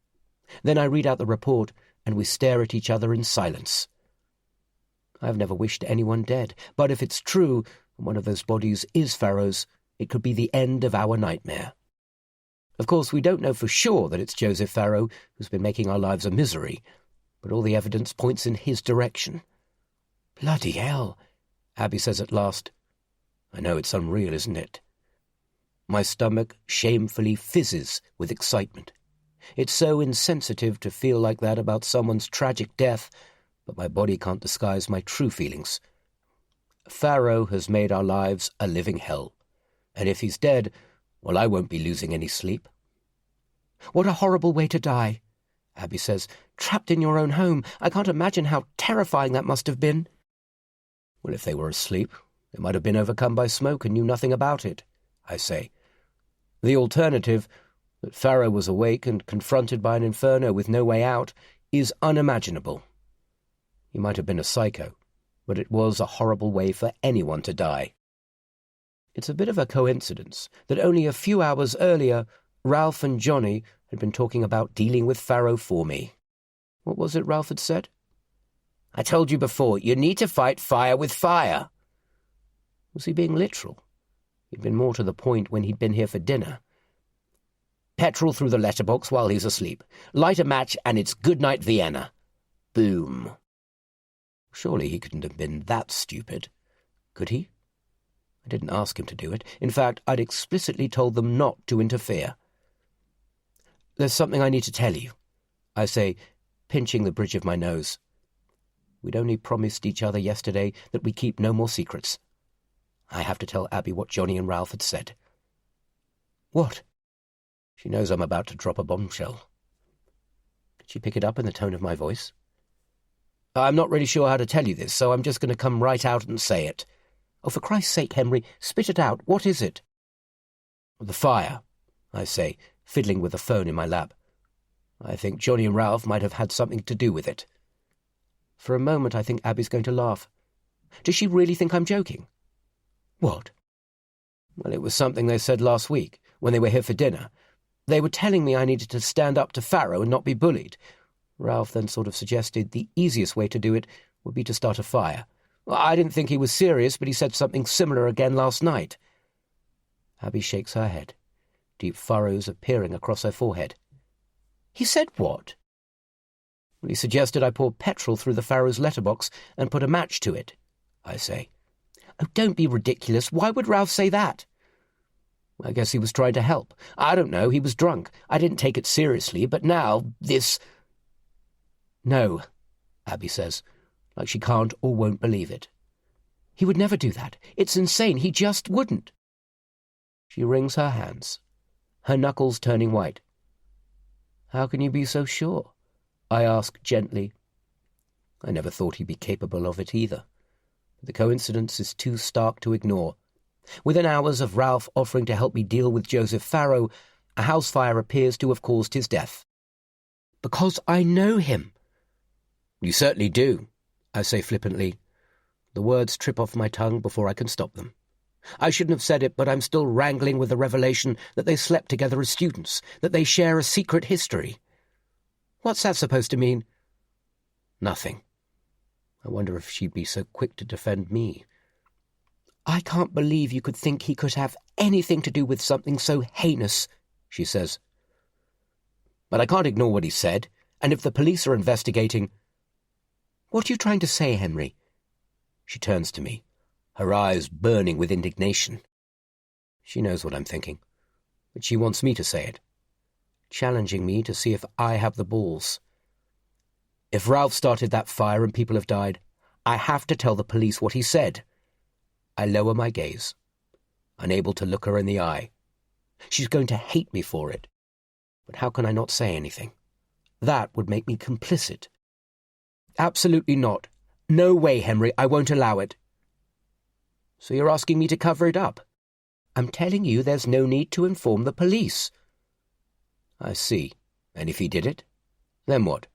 Then I read out the report, and we stare at each other in silence. I've never wished anyone dead, but if it's true, and one of those bodies is Farrow's, it could be the end of our nightmare. Of course, we don't know for sure that it's Joseph Farrow who's been making our lives a misery, but all the evidence points in his direction. "Bloody hell," Abby says at last. I know it's unreal, isn't it? My stomach shamefully fizzes with excitement. It's so insensitive to feel like that about someone's tragic death, but my body can't disguise my true feelings. Farrow has made our lives a living hell, and if he's dead, well, I won't be losing any sleep. "What a horrible way to die," Abby says. "Trapped in your own home. I can't imagine how terrifying that must have been." "Well, if they were asleep, they might have been overcome by smoke and knew nothing about it," I say. "The alternative, that Farrow was awake and confronted by an inferno with no way out, is unimaginable. He might have been a psycho, but it was a horrible way for anyone to die. It's a bit of a coincidence that only a few hours earlier, Ralph and Johnny had been talking about dealing with Farrow for me. What was it Ralph had said? "I told you before, you need to fight fire with fire." Was he being literal? He'd been more to the point when he'd been here for dinner. "Petrol through the letterbox while he's asleep. Light a match and it's goodnight Vienna." Boom. Surely he couldn't have been that stupid. Could he? I didn't ask him to do it. In fact, I'd explicitly told them not to interfere. "There's something I need to tell you," I say, pinching the bridge of my nose. We'd only promised each other yesterday that we keep no more secrets. I have to tell Abby what Johnny and Ralph had said. "What?" She knows I'm about to drop a bombshell. Did she pick it up in the tone of my voice? "I'm not really sure how to tell you this, so I'm just going to come right out and say it." "Oh, for Christ's sake, Henry, spit it out. What is it?" "The fire," I say, fiddling with the phone in my lap. "I think Johnny and Ralph might have had something to do with it." For a moment I think Abby's going to laugh. Does she really think I'm joking? "What?" "Well, it was something they said last week, when they were here for dinner. They were telling me I needed to stand up to Farrow and not be bullied. Ralph then sort of suggested the easiest way to do it would be to start a fire. Well, I didn't think he was serious, but he said something similar again last night." Abby shakes her head, deep furrows appearing across her forehead. "He said what?" "Well, he suggested I pour petrol through the Farrow's letterbox and put a match to it," I say. "Oh, don't be ridiculous. Why would Ralph say that?" "I guess he was trying to help. I don't know. He was drunk. I didn't take it seriously, but now this—" "No," Abby says, like she can't or won't believe it. "He would never do that. It's insane. He just wouldn't." She wrings her hands, her knuckles turning white. "How can you be so sure?" I ask gently. I never thought he'd be capable of it either. But the coincidence is too stark to ignore. Within hours of Ralph offering to help me deal with Joseph Farrow, a house fire appears to have caused his death. "Because I know him." "You certainly do," I say flippantly. The words trip off my tongue before I can stop them. I shouldn't have said it, but I'm still wrangling with the revelation that they slept together as students, that they share a secret history. What's that supposed to mean? Nothing. I wonder if she'd be so quick to defend me. "I can't believe you could think he could have anything to do with something so heinous," she says. "But I can't ignore what he said, and if the police are investigating—" "What are you trying to say, Henry?" She turns to me, her eyes burning with indignation. She knows what I'm thinking, but she wants me to say it, challenging me to see if I have the balls. "If Ralph started that fire and people have died, I have to tell the police what he said." I lower my gaze, unable to look her in the eye. She's going to hate me for it. But how can I not say anything? That would make me complicit. Absolutely not. No way, Henry, I won't allow it. So you're asking me to cover it up? I'm telling you there's no need to inform the police. I see. And if he did it? Then what?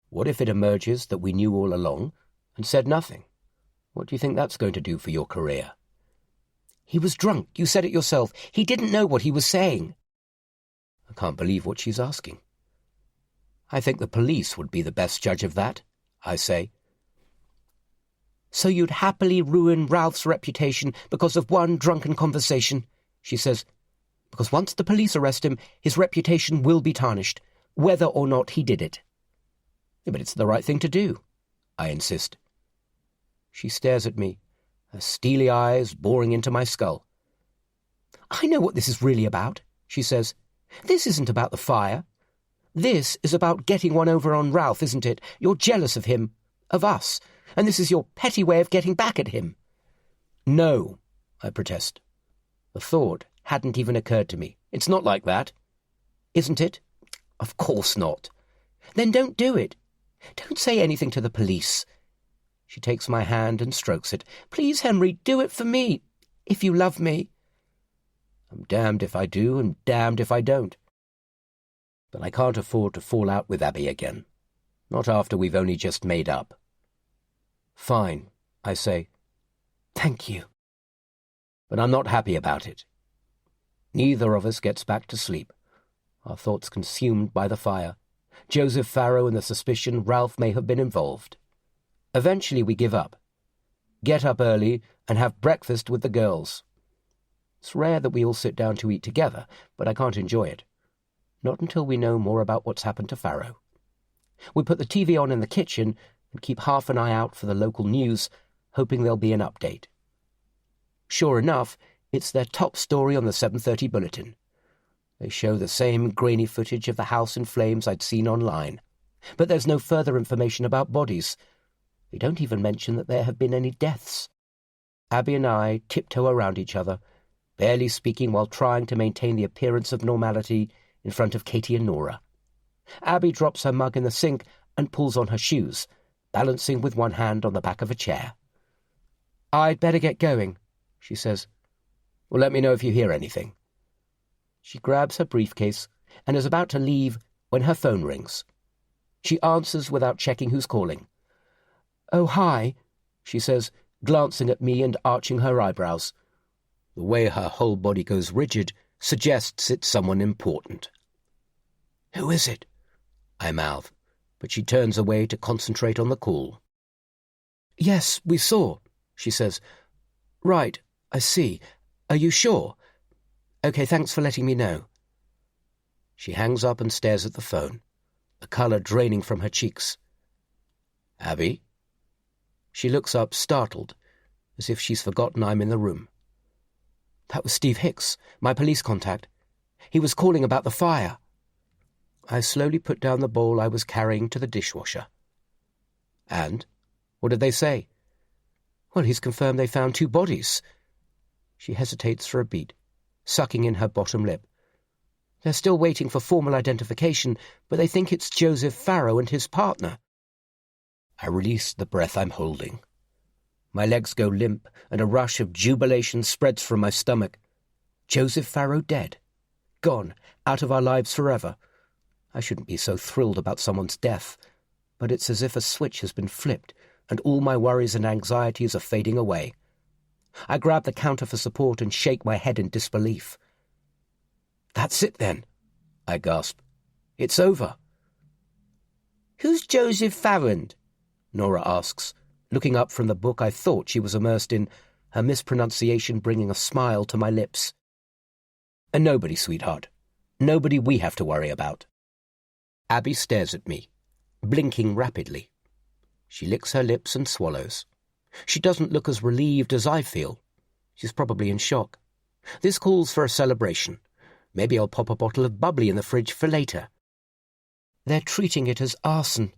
What if it emerges that we knew all along and said nothing? What do you think that's going to do for your career? He was drunk. You said it yourself. He didn't know what he was saying. I can't believe what she's asking. I think the police would be the best judge of that, I say. So you'd happily ruin Ralph's reputation because of one drunken conversation, she says. Because once the police arrest him, his reputation will be tarnished, whether or not he did it. Yeah, but it's the right thing to do, I insist. She stares at me, her steely eyes boring into my skull. I know what this is really about, she says. This isn't about the fire. This is about getting one over on Ralph, isn't it? You're jealous of him, of us, and this is your petty way of getting back at him. No, I protest. The thought hadn't even occurred to me. It's not like that. Isn't it? Of course not. Then don't do it. Don't say anything to the police. She takes my hand and strokes it. Please, Henry, do it for me, if you love me. I'm damned if I do and damned if I don't. But I can't afford to fall out with Abby again. Not after we've only just made up. Fine, I say. Thank you. But I'm not happy about it. Neither of us gets back to sleep, our thoughts consumed by the fire, Joseph Farrow and the suspicion Ralph may have been involved. Eventually we give up, get up early and have breakfast with the girls. It's rare that we all sit down to eat together, but I can't enjoy it. Not until we know more about what's happened to Farrow. We put the TV on in the kitchen and keep half an eye out for the local news, hoping there'll be an update. Sure enough, it's their top story on the 7:30 bulletin. They show the same grainy footage of the house in flames I'd seen online. But there's no further information about bodies. They don't even mention that there have been any deaths. Abby and I tiptoe around each other, barely speaking while trying to maintain the appearance of normality in front of Katie and Nora. Abby drops her mug in the sink and pulls on her shoes, balancing with one hand on the back of a chair. I'd better get going, she says. Well, let me know if you hear anything. She grabs her briefcase and is about to leave when her phone rings. She answers without checking who's calling. Oh, hi, she says, glancing at me and arching her eyebrows. The way her whole body goes rigid suggests it's someone important. Who is it? I mouth, but she turns away to concentrate on the call. Yes, we saw, she says. Right, I see. Are you sure? Okay, thanks for letting me know. She hangs up and stares at the phone, the colour draining from her cheeks. Abby? She looks up, startled, as if she's forgotten I'm in the room. That was Steve Hicks, my police contact. He was calling about the fire. I slowly put down the bowl I was carrying to the dishwasher. And? What did they say? Well, he's confirmed they found 2 bodies. She hesitates for a beat, sucking in her bottom lip. They're still waiting for formal identification, but they think it's Joseph Farrow and his partner. I release the breath I'm holding. My legs go limp, and a rush of jubilation spreads from my stomach. Joseph Farrow dead. Gone, out of our lives forever. I shouldn't be so thrilled about someone's death, but it's as if a switch has been flipped, and all my worries and anxieties are fading away. I grab the counter for support and shake my head in disbelief. That's it, then, I gasp. It's over. Who's Joseph Farrow? Nora asks, looking up from the book I thought she was immersed in, her mispronunciation bringing a smile to my lips. And nobody, sweetheart. Nobody we have to worry about. Abby stares at me, blinking rapidly. She licks her lips and swallows. She doesn't look as relieved as I feel. She's probably in shock. This calls for a celebration. Maybe I'll pop a bottle of bubbly in the fridge for later. They're treating it as arson,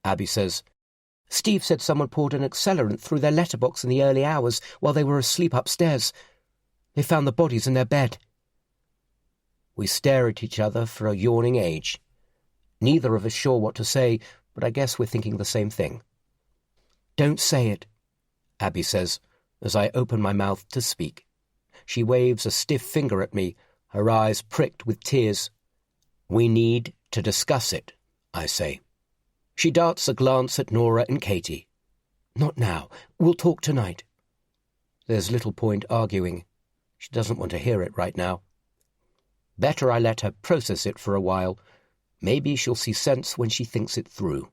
Abby says, Steve said someone poured an accelerant through their letterbox in the early hours while they were asleep upstairs. They found the bodies in their bed. We stare at each other for a yawning age. Neither of us sure what to say, but I guess we're thinking the same thing. "Don't say it," Abby says, as I open my mouth to speak. She waves a stiff finger at me, her eyes pricked with tears. "We need to discuss it," I say. She darts a glance at Nora and Katie. "Not now. We'll talk tonight." There's little point arguing. She doesn't want to hear it right now. Better I let her process it for a while. Maybe she'll see sense when she thinks it through.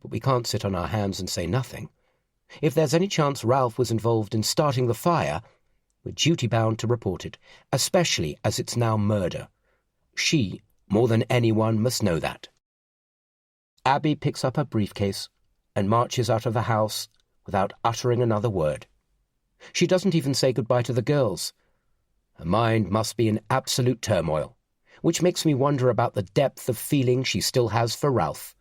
But we can't sit on our hands and say nothing. If there's any chance Ralph was involved in starting the fire, we're duty-bound to report it, especially as it's now murder. She, more than anyone, must know that. Abby picks up her briefcase and marches out of the house without uttering another word. She doesn't even say goodbye to the girls. Her mind must be in absolute turmoil, which makes me wonder about the depth of feeling she still has for Ralph.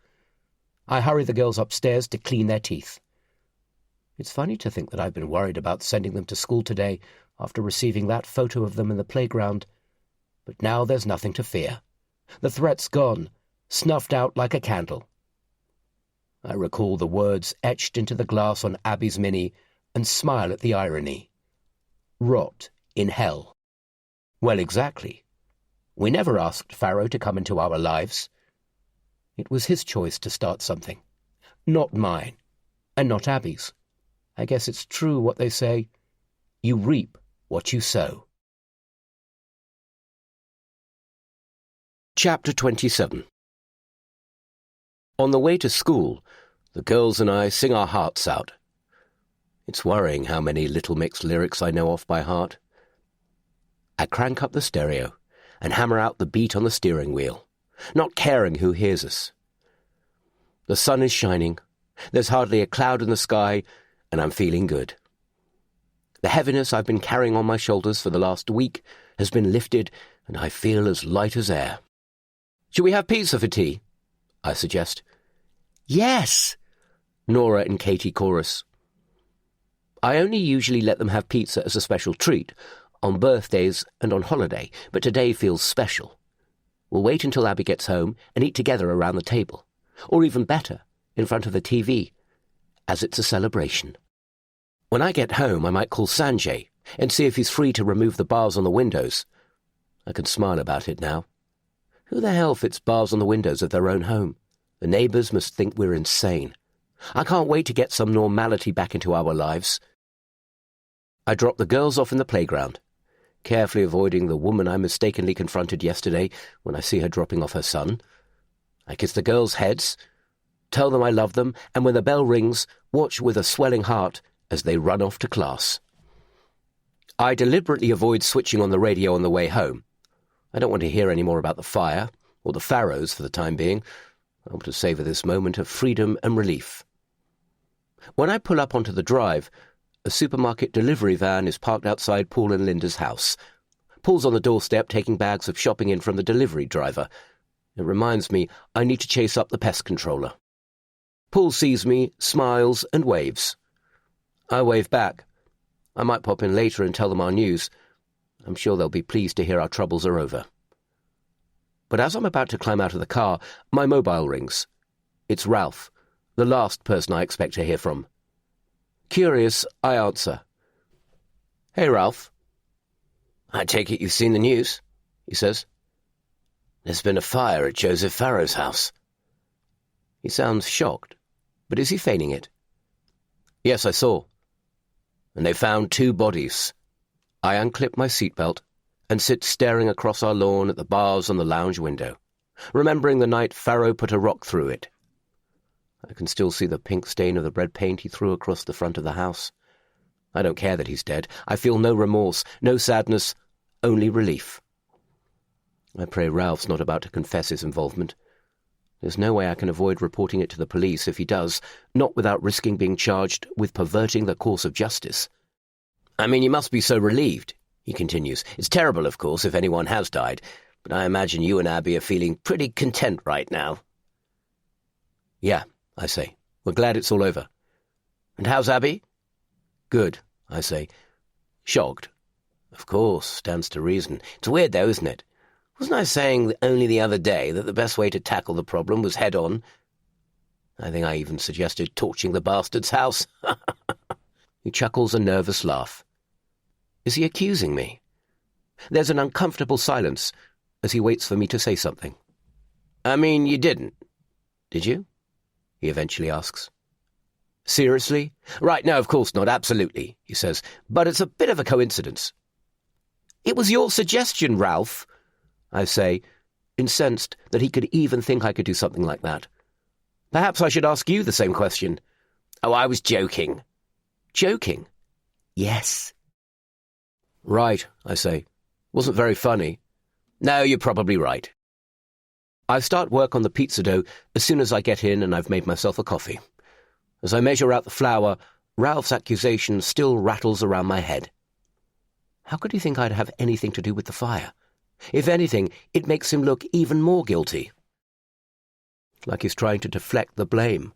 I hurry the girls upstairs to clean their teeth. It's funny to think that I've been worried about sending them to school today after receiving that photo of them in the playground. But now there's nothing to fear. The threat's gone, snuffed out like a candle. I recall the words etched into the glass on Abby's Mini and smile at the irony. Rot in hell. Well, exactly. We never asked Farrow to come into our lives. It was his choice to start something, not mine, and not Abby's. I guess it's true what they say. You reap what you sow. Chapter 27. On the way to school, the girls and I sing our hearts out. It's worrying how many Little Mix lyrics I know off by heart. I crank up the stereo and hammer out the beat on the steering wheel, not caring who hears us. The sun is shining, there's hardly a cloud in the sky, and I'm feeling good. The heaviness I've been carrying on my shoulders for the last week has been lifted, and I feel as light as air. "Shall we have pizza for tea?" I suggest. "Yes!" Nora and Katie chorus. I only usually let them have pizza as a special treat, on birthdays and on holiday, but today feels special. We'll wait until Abby gets home and eat together around the table, or even better, in front of the TV, as it's a celebration. When I get home, I might call Sanjay and see if he's free to remove the bars on the windows. I can smile about it now. Who the hell fits bars on the windows of their own home? The neighbours must think we're insane. I can't wait to get some normality back into our lives. I drop the girls off in the playground, carefully avoiding the woman I mistakenly confronted yesterday when I see her dropping off her son. I kiss the girls' heads, tell them I love them, and when the bell rings, watch with a swelling heart as they run off to class. I deliberately avoid switching on the radio on the way home. I don't want to hear any more about the fire, or the Farrows for the time being. I want to savour this moment of freedom and relief. When I pull up onto the drive, a supermarket delivery van is parked outside Paul and Linda's house. Paul's on the doorstep taking bags of shopping in from the delivery driver. It reminds me I need to chase up the pest controller. Paul sees me, smiles and waves. I wave back. I might pop in later and tell them our news. I'm sure they'll be pleased to hear our troubles are over. But as I'm about to climb out of the car, my mobile rings. It's Ralph, the last person I expect to hear from. Curious, I answer. "Hey, Ralph." "I take it you've seen the news," he says. "There's been a fire at Joseph Farrow's house." He sounds shocked, but is he feigning it? "Yes, I saw. And they found 2 bodies. I unclip my seatbelt and sit staring across our lawn at the bars on the lounge window, remembering the night Farrow put a rock through it. I can still see the pink stain of the red paint he threw across the front of the house. I don't care that he's dead. I feel no remorse, no sadness, only relief. I pray Ralph's not about to confess his involvement. There's no way I can avoid reporting it to the police if he does, not without risking being charged with perverting the course of justice. "I mean, you must be so relieved," he continues. "It's terrible, of course, if anyone has died, but I imagine you and Abby are feeling pretty content right now." "Yeah," I say. We're glad it's all over. And how's Abby? Good, I say. Shocked. Of course, stands to reason. It's weird, though, isn't it? Wasn't I saying only the other day that the best way to tackle the problem was head-on? I think I even suggested torching the bastard's house. He chuckles a nervous laugh. Is he accusing me? There's an uncomfortable silence as he waits for me to say something. I mean, you didn't, did you? He eventually asks. Seriously? Right, no, of course not, absolutely, he says, but it's a bit of a coincidence. It was your suggestion, Ralph, I say, incensed that he could even think I could do something like that. Perhaps I should ask you the same question. Oh, I was joking. Joking? Yes. Right, I say. Wasn't very funny. No, you're probably right. I start work on the pizza dough as soon as I get in and I've made myself a coffee. As I measure out the flour, Ralph's accusation still rattles around my head. How could he think I'd have anything to do with the fire? If anything, it makes him look even more guilty. Like he's trying to deflect the blame.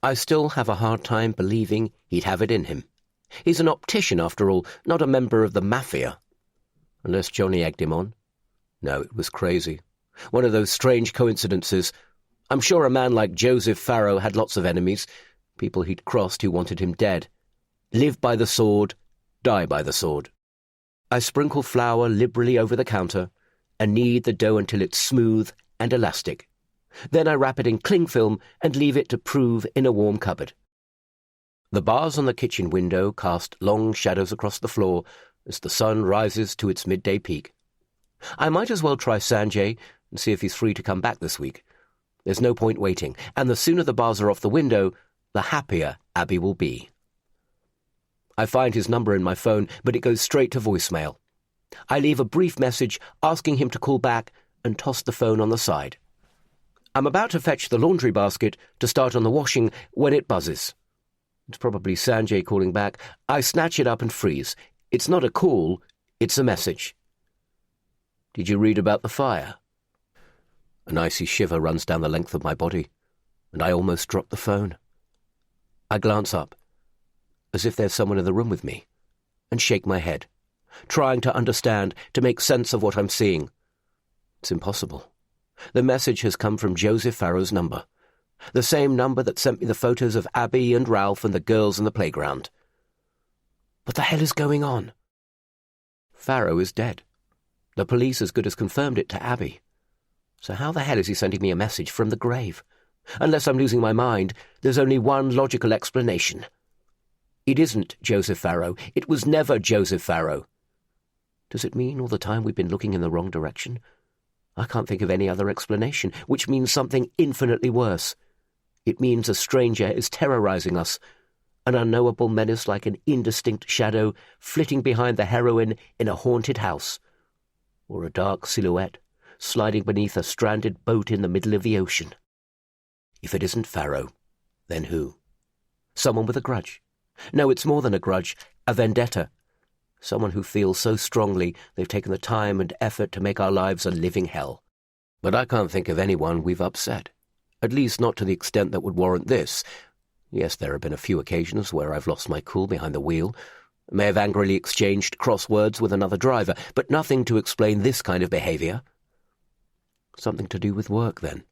I still have a hard time believing he'd have it in him. He's an optician, after all, not a member of the mafia. Unless Johnny egged him on. No, it was crazy. One of those strange coincidences. I'm sure a man like Joseph Farrow had lots of enemies, people he'd crossed who wanted him dead. Live by the sword, die by the sword. I sprinkle flour liberally over the counter and knead the dough until it's smooth and elastic. Then I wrap it in cling film and leave it to prove in a warm cupboard. The bars on the kitchen window cast long shadows across the floor as the sun rises to its midday peak. I might as well try Sanjay and see if he's free to come back this week. There's no point waiting, and the sooner the bars are off the window, the happier Abby will be. I find his number in my phone, but it goes straight to voicemail. I leave a brief message asking him to call back and toss the phone on the side. I'm about to fetch the laundry basket to start on the washing when it buzzes. It's probably Sanjay calling back. I snatch it up and freeze. It's not a call, it's a message. Did you read about the fire? An icy shiver runs down the length of my body, and I almost drop the phone. I glance up, as if there's someone in the room with me, and shake my head, trying to understand, to make sense of what I'm seeing. It's impossible. The message has come from Joseph Farrow's number, the same number that sent me the photos of Abby and Ralph and the girls in the playground. What the hell is going on? Farrow is dead. The police as good as confirmed it to Abby. So how the hell is he sending me a message from the grave? Unless I'm losing my mind, there's only one logical explanation. It isn't Joseph Farrow. It was never Joseph Farrow. Does it mean all the time we've been looking in the wrong direction? I can't think of any other explanation, which means something infinitely worse. It means a stranger is terrorizing us, an unknowable menace like an indistinct shadow flitting behind the heroine in a haunted house, or a dark silhouette sliding beneath a stranded boat in the middle of the ocean. If it isn't Farrow, then who? Someone with a grudge. No, it's more than a grudge, a vendetta. Someone who feels so strongly they've taken the time and effort to make our lives a living hell. But I can't think of anyone we've upset. At least not to the extent that would warrant this. Yes, there have been a few occasions where I've lost my cool behind the wheel, may have angrily exchanged crosswords with another driver, but nothing to explain this kind of behaviour. Something to do with work, then.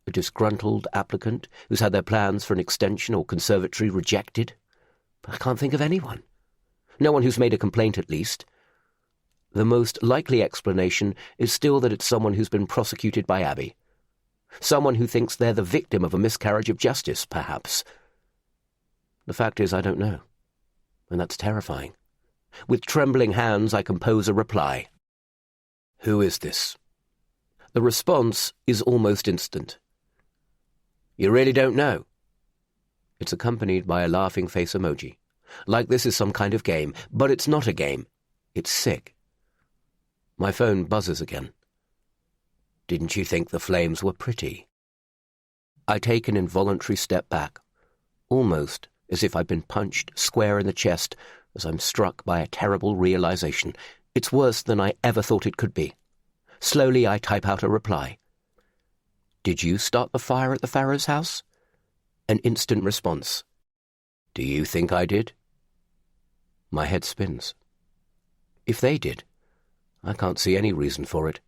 A disgruntled applicant who's had their plans for an extension or conservatory rejected. But I can't think of anyone. No one who's made a complaint, at least. The most likely explanation is still that it's someone who's been prosecuted by Abby. Someone who thinks they're the victim of a miscarriage of justice, perhaps. The fact is, I don't know. And that's terrifying. With trembling hands, I compose a reply. Who is this? The response is almost instant. You really don't know? It's accompanied by a laughing face emoji. Like this is some kind of game, but it's not a game. It's sick. My phone buzzes again. Didn't you think the flames were pretty? I take an involuntary step back, almost as if I'd been punched square in the chest as I'm struck by a terrible realization. It's worse than I ever thought it could be. Slowly I type out a reply. Did you start the fire at the Farrow's house? an instant response. Do you think I did? My head spins. If they did, I can't see any reason for it.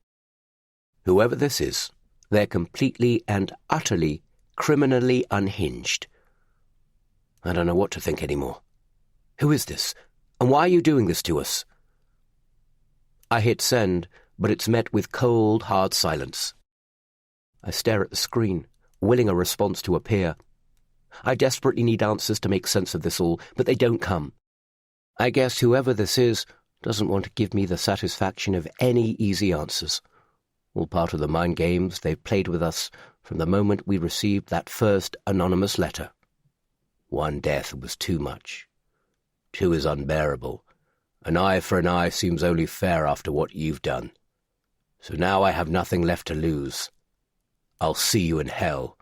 Whoever this is, they're completely and utterly, criminally unhinged. I don't know what to think anymore. Who is this? And why are you doing this to us? I hit send, but it's met with cold, hard silence. I stare at the screen, willing a response to appear. I desperately need answers to make sense of this all, but they don't come. I guess whoever this is doesn't want to give me the satisfaction of any easy answers. All part of the mind games they've played with us from the moment we received that first anonymous letter. One death was too much. 2 is unbearable. An eye for an eye seems only fair after what you've done. So now I have nothing left to lose. I'll see you in hell.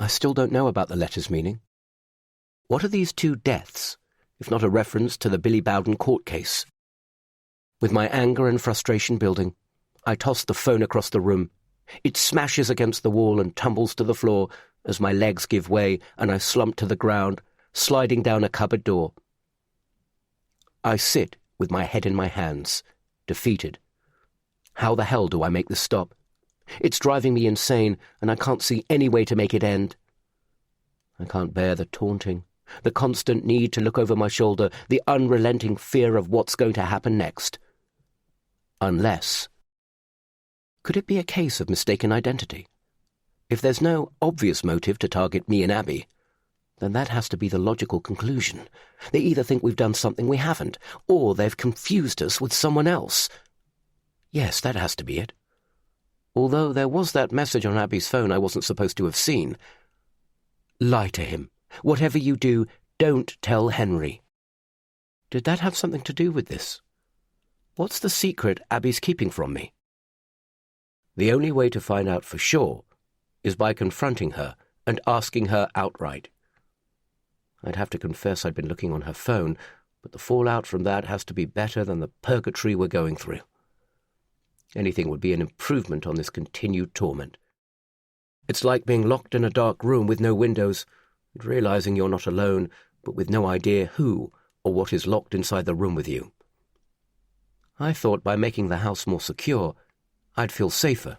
I still don't know about the letter's meaning. What are these 2 deaths, if not a reference to the Billy Bowden court case? With my anger and frustration building, I toss the phone across the room. It smashes against the wall and tumbles to the floor as my legs give way and I slump to the ground, sliding down a cupboard door. I sit with my head in my hands, defeated. How the hell do I make this stop? It's driving me insane, and I can't see any way to make it end. I can't bear the taunting, the constant need to look over my shoulder, the unrelenting fear of what's going to happen next. Unless... Could it be a case of mistaken identity? If there's no obvious motive to target me and Abby, then that has to be the logical conclusion. They either think we've done something we haven't, or they've confused us with someone else. Yes, that has to be it. Although there was that message on Abby's phone I wasn't supposed to have seen. Lie to him. Whatever you do, don't tell Henry. Did that have something to do with this? What's the secret Abby's keeping from me? The only way to find out for sure is by confronting her and asking her outright. I'd have to confess I'd been looking on her phone, but the fallout from that has to be better than the purgatory we're going through. Anything would be an improvement on this continued torment. It's like being locked in a dark room with no windows, and realizing you're not alone, but with no idea who or what is locked inside the room with you. I thought by making the house more secure, I'd feel safer.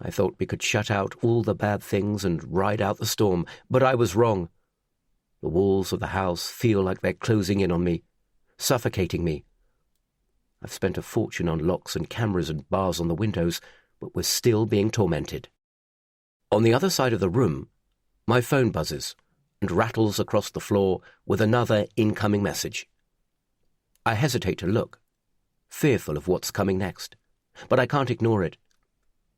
I thought we could shut out all the bad things and ride out the storm, but I was wrong. The walls of the house feel like they're closing in on me, suffocating me. I've spent a fortune on locks and cameras and bars on the windows, but we're still being tormented. On the other side of the room, my phone buzzes and rattles across the floor with another incoming message. I hesitate to look, fearful of what's coming next, but I can't ignore it.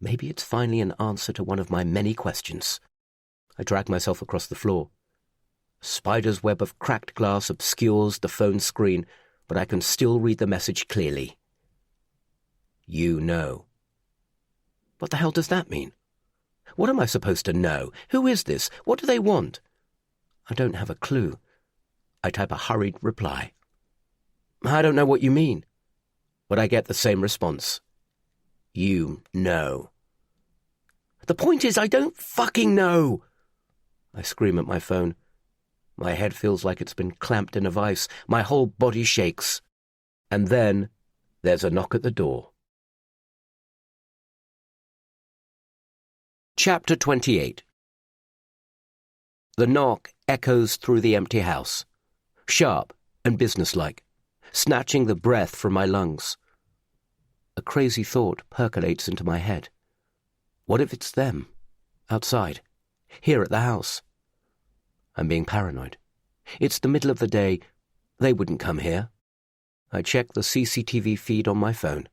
Maybe it's finally an answer to one of my many questions. I drag myself across the floor. A spider's web of cracked glass obscures the phone screen, but I can still read the message clearly. You know. What the hell does that mean? What am I supposed to know? Who is this? What do they want? I don't have a clue. I type a hurried reply. I don't know what you mean. But I get the same response. You know. The point is, I don't fucking know. I scream at my phone. My head feels like it's been clamped in a vice. My whole body shakes. And then there's a knock at the door. Chapter 28. The knock echoes through the empty house, sharp and businesslike, snatching the breath from my lungs. A crazy thought percolates into my head. What if it's them, outside, here at the house? I'm being paranoid. It's the middle of the day. They wouldn't come here. I check the CCTV feed on my phone.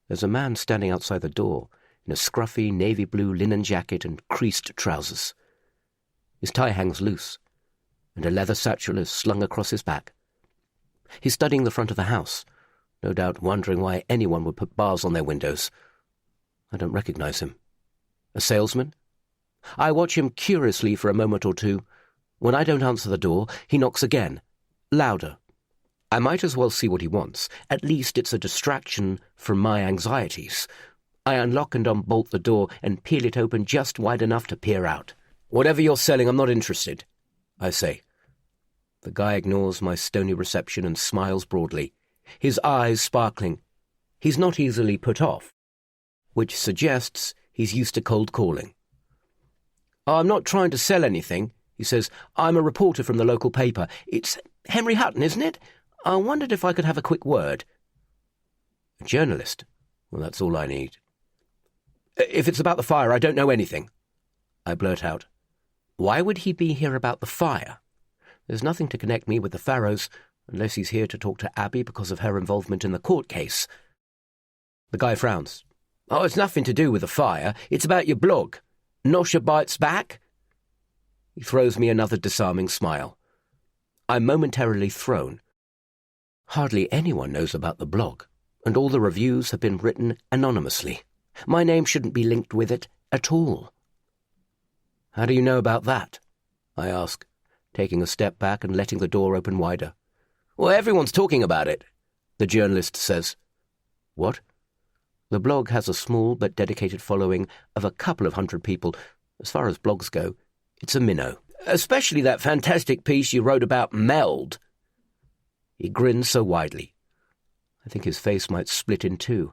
There's a man standing outside the door in a scruffy navy blue linen jacket and creased trousers. His tie hangs loose, and a leather satchel is slung across his back. He's studying the front of the house, no doubt wondering why anyone would put bars on their windows. I don't recognize him. A salesman? I watch him curiously for a moment or two. When I don't answer the door, he knocks again, louder. I might as well see what he wants. At least it's a distraction from my anxieties. I unlock and unbolt the door and peel it open just wide enough to peer out. Whatever you're selling, I'm not interested, I say. The guy ignores my stony reception and smiles broadly, his eyes sparkling. He's not easily put off, which suggests he's used to cold calling. I'm not trying to sell anything, he says. I'm a reporter from the local paper. It's Henry Hutton, isn't it? I wondered if I could have a quick word. A journalist? Well, that's all I need. If it's about the fire, I don't know anything, I blurt out. Why would he be here about the fire? There's nothing to connect me with the Farrows, unless he's here to talk to Abby because of her involvement in the court case. The guy frowns. Oh, it's nothing to do with the fire. It's about your blog. Nosha Bites Back? He throws me another disarming smile. I'm momentarily thrown. Hardly anyone knows about the blog, and all the reviews have been written anonymously. My name shouldn't be linked with it at all. How do you know about that? I ask, taking a step back and letting the door open wider. Well, everyone's talking about it, the journalist says. What? The blog has a small but dedicated following of a couple of hundred people. As far as blogs go, it's a minnow. Especially that fantastic piece you wrote about Meld. He grins so widely. I think his face might split in two.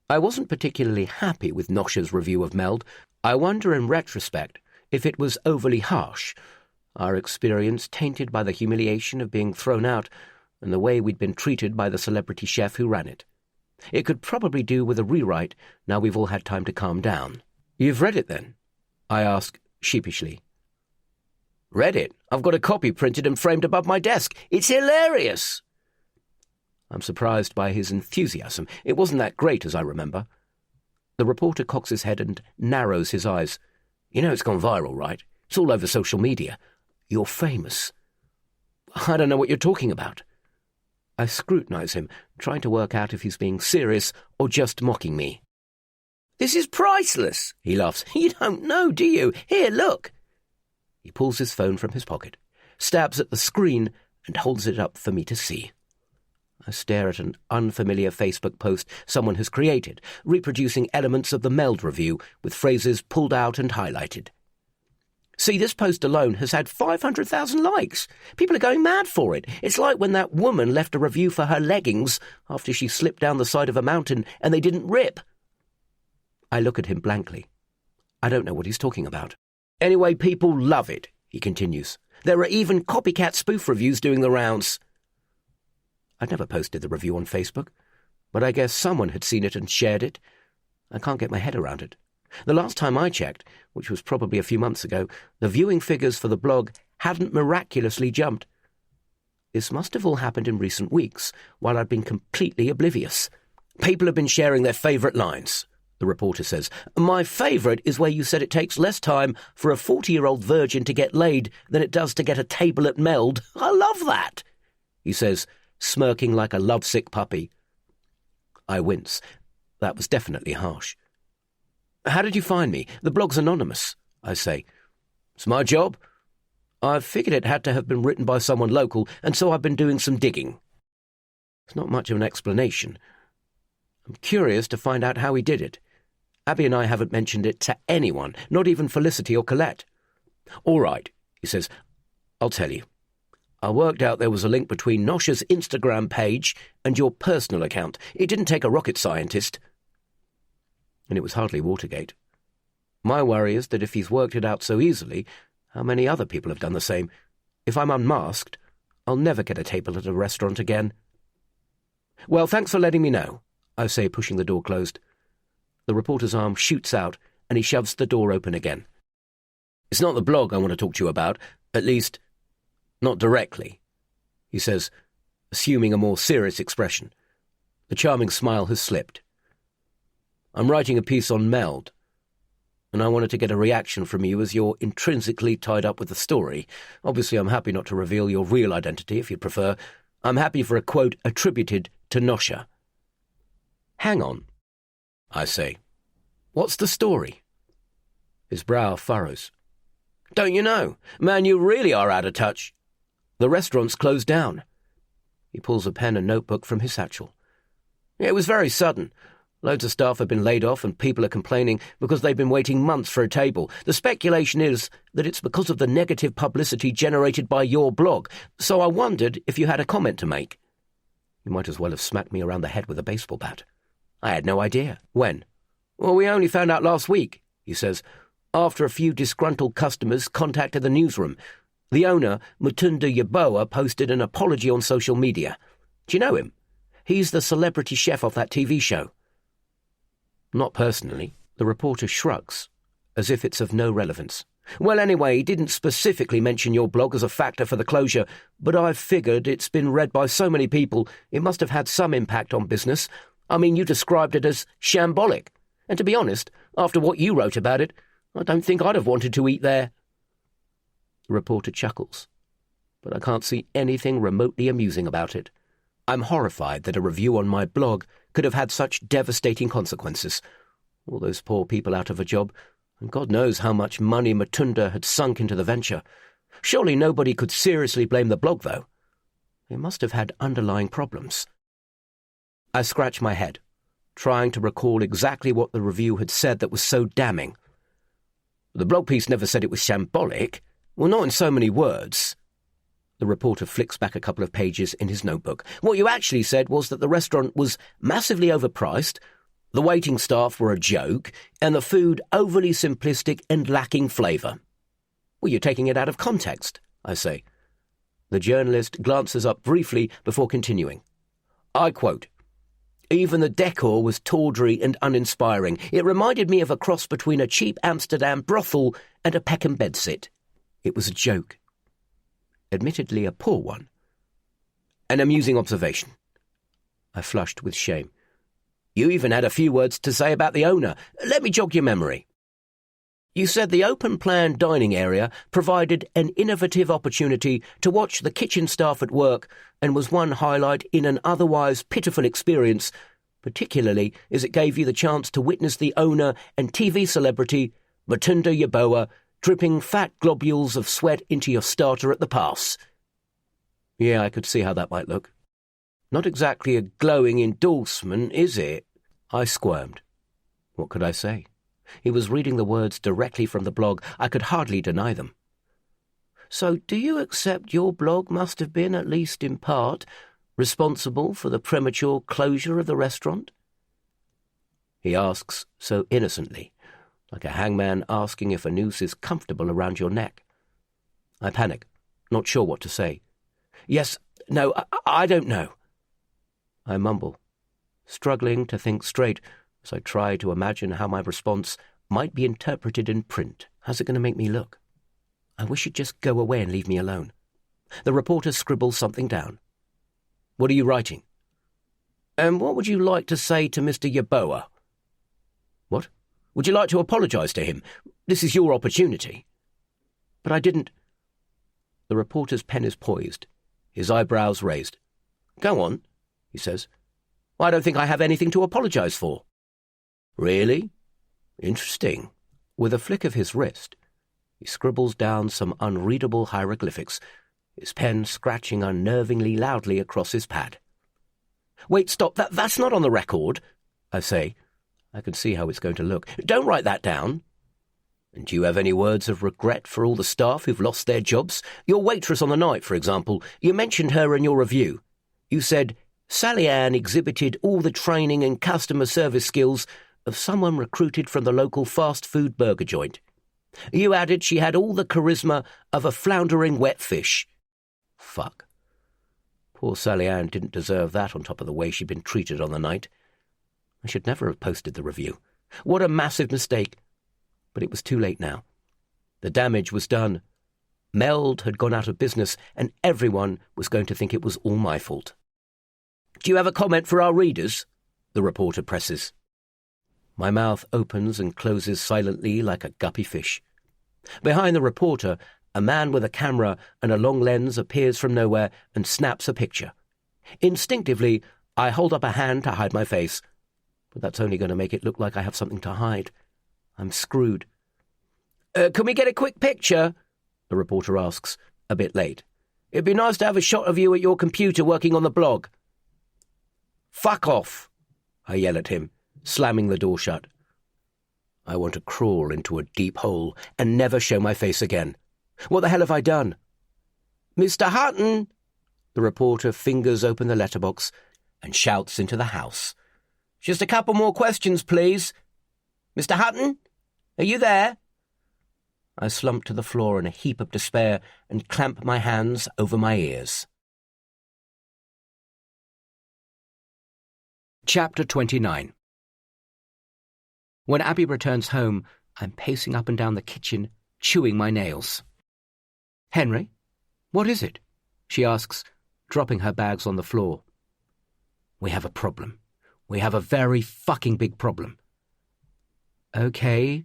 I wasn't particularly happy with Nosha's review of Meld. I wonder in retrospect if it was overly harsh, our experience tainted by the humiliation of being thrown out and the way we'd been treated by the celebrity chef who ran it. It could probably do with a rewrite now we've all had time to calm down. You've read it, then? I ask sheepishly. Read it? I've got a copy printed and framed above my desk. It's hilarious! I'm surprised by his enthusiasm. It wasn't that great, as I remember. The reporter cocks his head and narrows his eyes. You know it's gone viral, right? It's all over social media. You're famous. I don't know what you're talking about. I scrutinize him, trying to work out if he's being serious or just mocking me. This is priceless, he laughs. You don't know, do you? Here, look. He pulls his phone from his pocket, stabs at the screen, and holds it up for me to see. I stare at an unfamiliar Facebook post someone has created, reproducing elements of the Meld review with phrases pulled out and highlighted. See, this post alone has had 500,000 likes. People are going mad for it. It's like when that woman left a review for her leggings after she slipped down the side of a mountain and they didn't rip. I look at him blankly. I don't know what he's talking about. Anyway, people love it, he continues. There are even copycat spoof reviews doing the rounds. I'd never posted the review on Facebook, but I guess someone had seen it and shared it. I can't get my head around it. The last time I checked, which was probably a few months ago, the viewing figures for the blog hadn't miraculously jumped. This must have all happened in recent weeks, while I'd been completely oblivious. People have been sharing their favourite lines, the reporter says. My favourite is where you said it takes less time for a 40-year-old virgin to get laid than it does to get a table at Meld. I love that, he says, smirking like a lovesick puppy. I wince. That was definitely harsh. How did you find me? The blog's anonymous, I say. It's my job. I figured it had to have been written by someone local, and so I've been doing some digging. It's not much of an explanation. I'm curious to find out how he did it. Abby and I haven't mentioned it to anyone, not even Felicity or Colette. All right, he says, I'll tell you. I worked out there was a link between Nosha's Instagram page and your personal account. It didn't take a rocket scientist. And it was hardly Watergate. My worry is that if he's worked it out so easily, how many other people have done the same? If I'm unmasked, I'll never get a table at a restaurant again. Well, thanks for letting me know, I say, pushing the door closed. The reporter's arm shoots out, and he shoves the door open again. It's not the blog I want to talk to you about, at least, not directly, he says, assuming a more serious expression. The charming smile has slipped. I'm writing a piece on Meld, and I wanted to get a reaction from you as you're intrinsically tied up with the story. Obviously, I'm happy not to reveal your real identity, if you'd prefer. I'm happy for a quote attributed to Nosha. Hang on, I say. What's the story? His brow furrows. Don't you know? Man, you really are out of touch. The restaurant's closed down. He pulls a pen and notebook from his satchel. It was very sudden. Loads of staff have been laid off and people are complaining because they've been waiting months for a table. The speculation is that it's because of the negative publicity generated by your blog, so I wondered if you had a comment to make." You might as well have smacked me around the head with a baseball bat. I had no idea. When? "Well, we only found out last week," he says, "after a few disgruntled customers contacted the newsroom. The owner, Mutunda Yaboa, posted an apology on social media. Do you know him? He's the celebrity chef of that TV show." "Not personally." The reporter shrugs, as if it's of no relevance. "Well, anyway, he didn't specifically mention your blog as a factor for the closure, but I've figured it's been read by so many people, it must have had some impact on business. I mean, you described it as shambolic. And to be honest, after what you wrote about it, I don't think I'd have wanted to eat there." The reporter chuckles, but I can't see anything remotely amusing about it. I'm horrified that a review on my blog could have had such devastating consequences. All those poor people out of a job, and God knows how much money Matunda had sunk into the venture. Surely nobody could seriously blame the blog, though. It must have had underlying problems. I scratch my head, trying to recall exactly what the review had said that was so damning. "The blog piece never said it was shambolic. Well, not in so many words." The reporter flicks back a couple of pages in his notebook. "What you actually said was that the restaurant was massively overpriced, the waiting staff were a joke, and the food overly simplistic and lacking flavour." "Well, you're taking it out of context," I say. The journalist glances up briefly before continuing. I quote, "Even the decor was tawdry and uninspiring. It reminded me of a cross between a cheap Amsterdam brothel and a Peckham bedsit. It was a joke. Admittedly a poor one. An amusing observation." I flushed with shame. "You even had a few words to say about the owner. Let me jog your memory. You said the open-plan dining area provided an innovative opportunity to watch the kitchen staff at work and was one highlight in an otherwise pitiful experience, particularly as it gave you the chance to witness the owner and TV celebrity, Matunda Yaboa, dripping fat globules of sweat into your starter at the pass." Yeah, I could see how that might look. Not exactly a glowing endorsement, is it? I squirmed. What could I say? He was reading the words directly from the blog. I could hardly deny them. "So do you accept your blog must have been, at least in part, responsible for the premature closure of the restaurant?" He asks so innocently, like a hangman asking if a noose is comfortable around your neck. I panic, not sure what to say. "Yes, no, I don't know." I mumble, struggling to think straight as I try to imagine how my response might be interpreted in print. How's it going to make me look? I wish you'd just go away and leave me alone. The reporter scribbles something down. "What are you writing?" "And what would you like to say to Mr. Yaboa?" "What? Would you like to apologise to him? This is your opportunity." "But I didn't—" The reporter's pen is poised, his eyebrows raised. "Go on," he says. "I don't think I have anything to apologise for." "Really? Interesting." With a flick of his wrist, he scribbles down some unreadable hieroglyphics, his pen scratching unnervingly loudly across his pad. "Wait, stop, that's not on the record," I say. I can see how it's going to look. "Don't write that down." "And do you have any words of regret for all the staff who've lost their jobs? Your waitress on the night, for example. You mentioned her in your review. You said, Sally Ann exhibited all the training and customer service skills of someone recruited from the local fast food burger joint. You added she had all the charisma of a floundering wet fish." Fuck. Poor Sally Ann didn't deserve that on top of the way she'd been treated on the night. I should never have posted the review. What a massive mistake. But it was too late now. The damage was done. Meld had gone out of business, and everyone was going to think it was all my fault. "Do you have a comment for our readers?" the reporter presses. My mouth opens and closes silently like a guppy fish. Behind the reporter, a man with a camera and a long lens appears from nowhere and snaps a picture. Instinctively, I hold up a hand to hide my face, but that's only going to make it look like I have something to hide. I'm screwed. Can we get a quick picture?" the reporter asks, a bit late. "It'd be nice to have a shot of you at your computer working on the blog." "Fuck off," I yell at him, slamming the door shut. I want to crawl into a deep hole and never show my face again. What the hell have I done? Mr. Hutton! The reporter fingers open the letterbox and shouts into the house. Just a couple more questions, please. Mr. Hutton? Are you there? I slump to the floor in a heap of despair and clamp my hands over my ears. Chapter 29. When Abby returns home, I'm pacing up and down the kitchen, chewing my nails. Henry, what is it? She asks, dropping her bags on the floor. We have a problem. We have a very fucking big problem. Okay,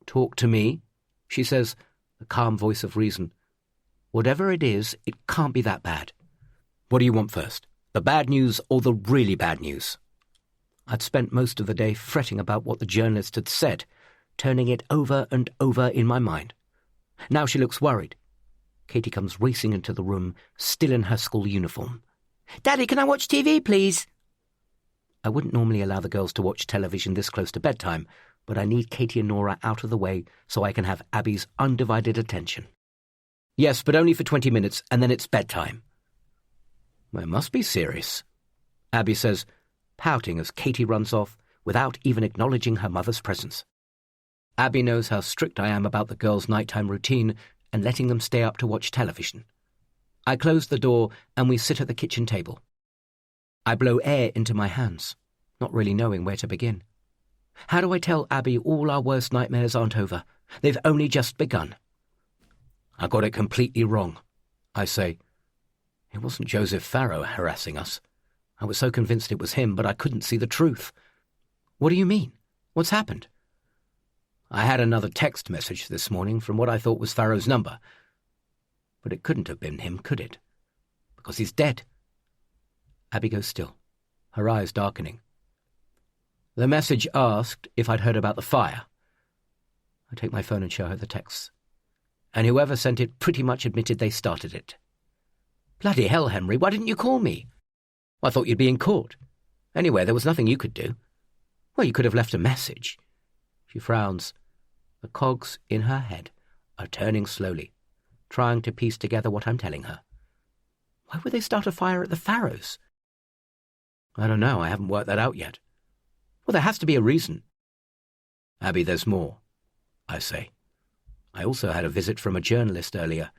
talk to me, she says, the calm voice of reason. Whatever it is, it can't be that bad. What do you want first, the bad news or the really bad news? I'd spent most of the day fretting about what the journalist had said, turning it over and over in my mind. Now she looks worried. Katie comes racing into the room, still in her school uniform. Daddy, can I watch TV, please? I wouldn't normally allow the girls to watch television this close to bedtime, but I need Katie and Nora out of the way so I can have Abby's undivided attention. Yes, but only for 20 minutes, and then it's bedtime. Well, it must be serious, Abby says, pouting as Katie runs off without even acknowledging her mother's presence. Abby knows how strict I am about the girls' nighttime routine and letting them stay up to watch television. I close the door and we sit at the kitchen table. I blow air into my hands, not really knowing where to begin. How do I tell Abby all our worst nightmares aren't over? They've only just begun. I got it completely wrong, I say. It wasn't Joseph Farrow harassing us. I was so convinced it was him, but I couldn't see the truth. What do you mean? What's happened? I had another text message this morning from what I thought was Farrow's number. But it couldn't have been him, could it? Because he's dead. Abby goes still, her eyes darkening. The message asked if I'd heard about the fire. I take my phone and show her the texts. And whoever sent it pretty much admitted they started it. Bloody hell, Henry, why didn't you call me? I thought you'd be in court. Anyway, there was nothing you could do. Well, you could have left a message. She frowns. The cogs in her head are turning slowly, trying to piece together what I'm telling her. Why would they start a fire at the Farrows? I don't know, I haven't worked that out yet. Well, there has to be a reason. Abby, there's more, I say. I also had a visit from a journalist earlier.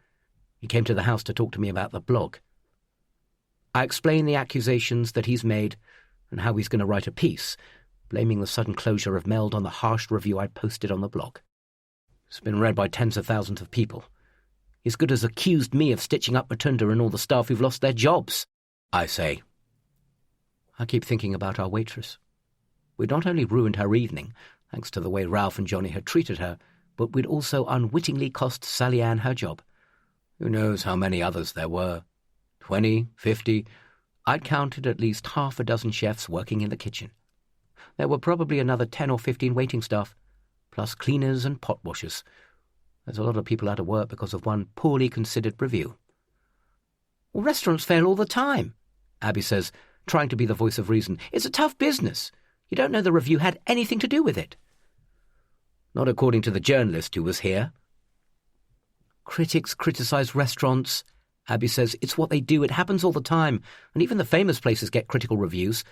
He came to the house to talk to me about the blog. I explain the accusations that he's made and how he's going to write a piece, blaming the sudden closure of Meld on the harsh review I'd posted on the blog. It's been read by tens of thousands of people. He's good as accused me of stitching up Rotunda and all the staff who've lost their jobs, I say. I keep thinking about our waitress. We'd not only ruined her evening, thanks to the way Ralph and Johnny had treated her, but we'd also unwittingly cost Sally Ann her job. Who knows how many others there were? 20, 50. I'd counted at least half a dozen chefs working in the kitchen. There were probably another 10 or 15 waiting staff, plus cleaners and pot washers. There's a lot of people out of work because of one poorly considered review. Well, restaurants fail all the time, Abby says, trying to be the voice of reason. It's a tough business. You don't know the review had anything to do with it. Not according to the journalist who was here. Critics criticize restaurants, Abby says. It's what they do. It happens all the time. And even the famous places get critical reviews.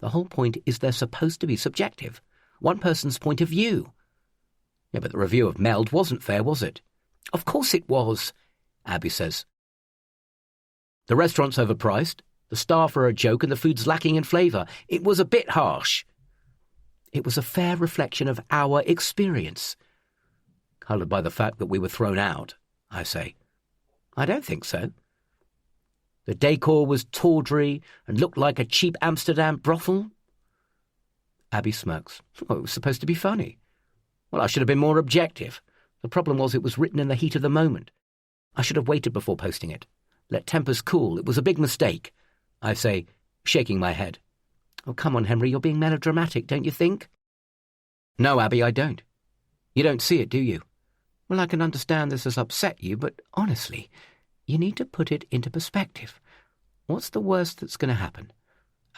The whole point is they're supposed to be subjective. One person's point of view. Yeah, but the review of Meld wasn't fair, was it? Of course it was, Abby says. The restaurant's overpriced, the staff are a joke, and the food's lacking in flavour. It was a bit harsh. It was a fair reflection of our experience. Coloured by the fact that we were thrown out, I say. I don't think so. The decor was tawdry and looked like a cheap Amsterdam brothel. Abby smirks. Oh, it was supposed to be funny. Well, I should have been more objective. The problem was it was written in the heat of the moment. I should have waited before posting it. Let tempers cool. It was a big mistake, I say, shaking my head. Oh, come on, Henry, you're being melodramatic, don't you think? No, Abby, I don't. You don't see it, do you? Well, I can understand this has upset you, but honestly, you need to put it into perspective. What's the worst that's going to happen?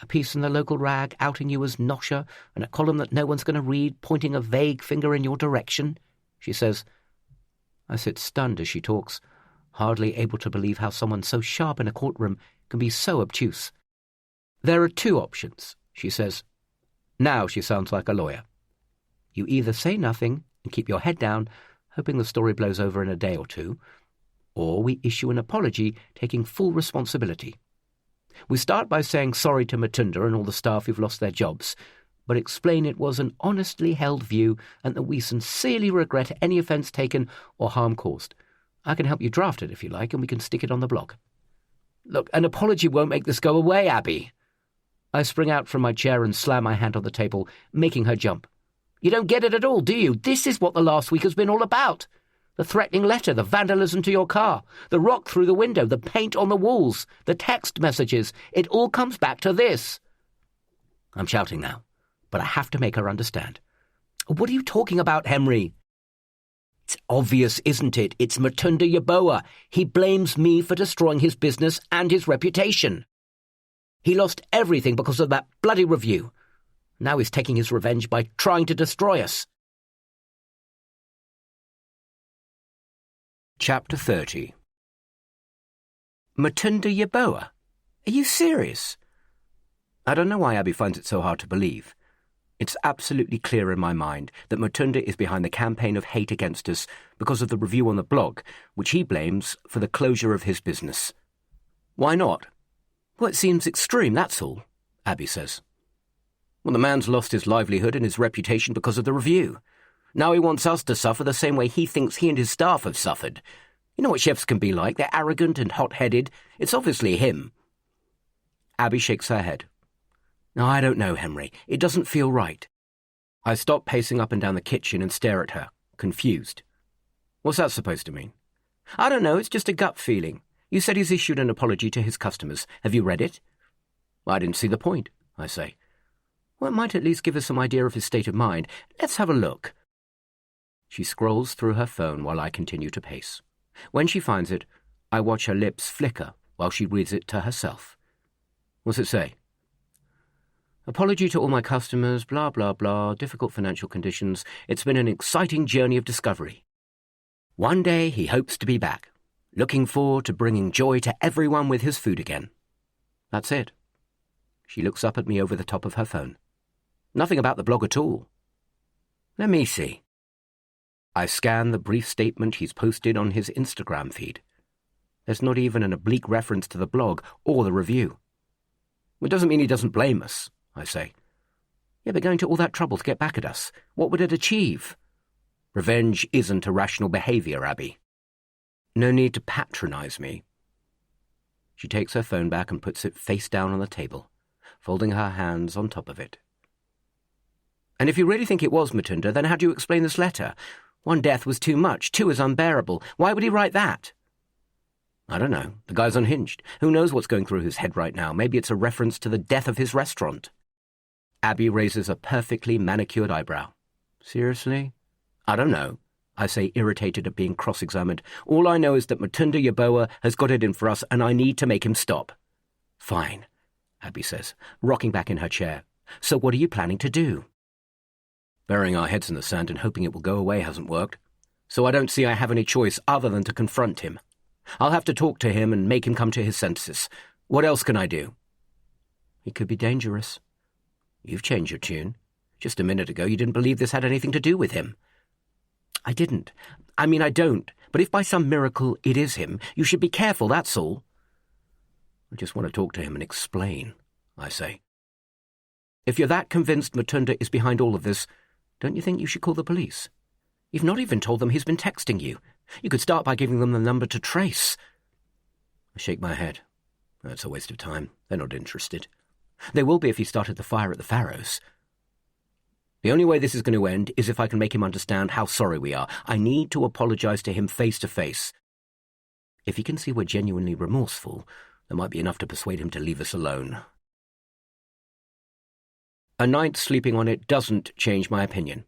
A piece in the local rag outing you as nosher, and a column that no one's going to read, pointing a vague finger in your direction, she says. I sit stunned as she talks, hardly able to believe how someone so sharp in a courtroom can be so obtuse. There are two options, she says. Now she sounds like a lawyer. You either say nothing and keep your head down, hoping the story blows over in a day or two, or we issue an apology taking full responsibility. We start by saying sorry to Matunda and all the staff who've lost their jobs, but explain it was an honestly held view and that we sincerely regret any offence taken or harm caused. I can help you draft it if you like, and we can stick it on the blog. Look, an apology won't make this go away, Abby. I spring out from my chair and slam my hand on the table, making her jump. You don't get it at all, do you? This is what the last week has been all about. The threatening letter, the vandalism to your car, the rock through the window, the paint on the walls, the text messages. It all comes back to this. I'm shouting now, but I have to make her understand. What are you talking about, Henry? It's obvious, isn't it? It's Matunda Yeboah. He blames me for destroying his business and his reputation. He lost everything because of that bloody review. Now he's taking his revenge by trying to destroy us. Chapter 30. Matunda Yeboah? Are you serious? I don't know why Abby finds it so hard to believe. It's absolutely clear in my mind that Matunda is behind the campaign of hate against us because of the review on the blog, which he blames for the closure of his business. Why not? Well, it seems extreme, that's all, Abby says. Well, the man's lost his livelihood and his reputation because of the review. Now he wants us to suffer the same way he thinks he and his staff have suffered. You know what chefs can be like. They're arrogant and hot-headed. It's obviously him. Abby shakes her head. No, I don't know, Henry. It doesn't feel right. I stop pacing up and down the kitchen and stare at her, confused. What's that supposed to mean? I don't know. It's just a gut feeling. You said he's issued an apology to his customers. Have you read it? I didn't see the point, I say. Well, it might at least give us some idea of his state of mind. Let's have a look. She scrolls through her phone while I continue to pace. When she finds it, I watch her lips flicker while she reads it to herself. What's it say? Apology to all my customers, blah, blah, blah, difficult financial conditions. It's been an exciting journey of discovery. One day he hopes to be back, looking forward to bringing joy to everyone with his food again. That's it. She looks up at me over the top of her phone. Nothing about the blog at all. Let me see. I scan the brief statement he's posted on his Instagram feed. There's not even an oblique reference to the blog or the review. It doesn't mean he doesn't blame us, I say. Yeah, but going to all that trouble to get back at us, what would it achieve? Revenge isn't irrational behaviour, Abby. No need to patronize me. She takes her phone back and puts it face down on the table, folding her hands on top of it. And if you really think it was Matunda, then how do you explain this letter? 1 death was too much, 2 is unbearable. Why would he write that? I don't know. The guy's unhinged. Who knows what's going through his head right now? Maybe it's a reference to the death of his restaurant. Abby raises a perfectly manicured eyebrow. Seriously? I don't know, I say, irritated at being cross-examined. All I know is that Matunda Yeboah has got it in for us, and I need to make him stop. Fine, Abby says, rocking back in her chair. So what are you planning to do? Burying our heads in the sand and hoping it will go away hasn't worked, so I don't see I have any choice other than to confront him. I'll have to talk to him and make him come to his senses. What else can I do? He could be dangerous. You've changed your tune. Just a minute ago you didn't believe this had anything to do with him. I didn't. I don't. But if by some miracle it is him, you should be careful, that's all. I just want to talk to him and explain, I say. If you're that convinced Matunda is behind all of this, don't you think you should call the police? You've not even told them he's been texting you. You could start by giving them the number to trace. I shake my head. That's a waste of time. They're not interested. They will be if he started the fire at the Faroes. The only way this is going to end is if I can make him understand how sorry we are. I need to apologize to him face to face. If he can see we're genuinely remorseful, there might be enough to persuade him to leave us alone. A night sleeping on it doesn't change my opinion.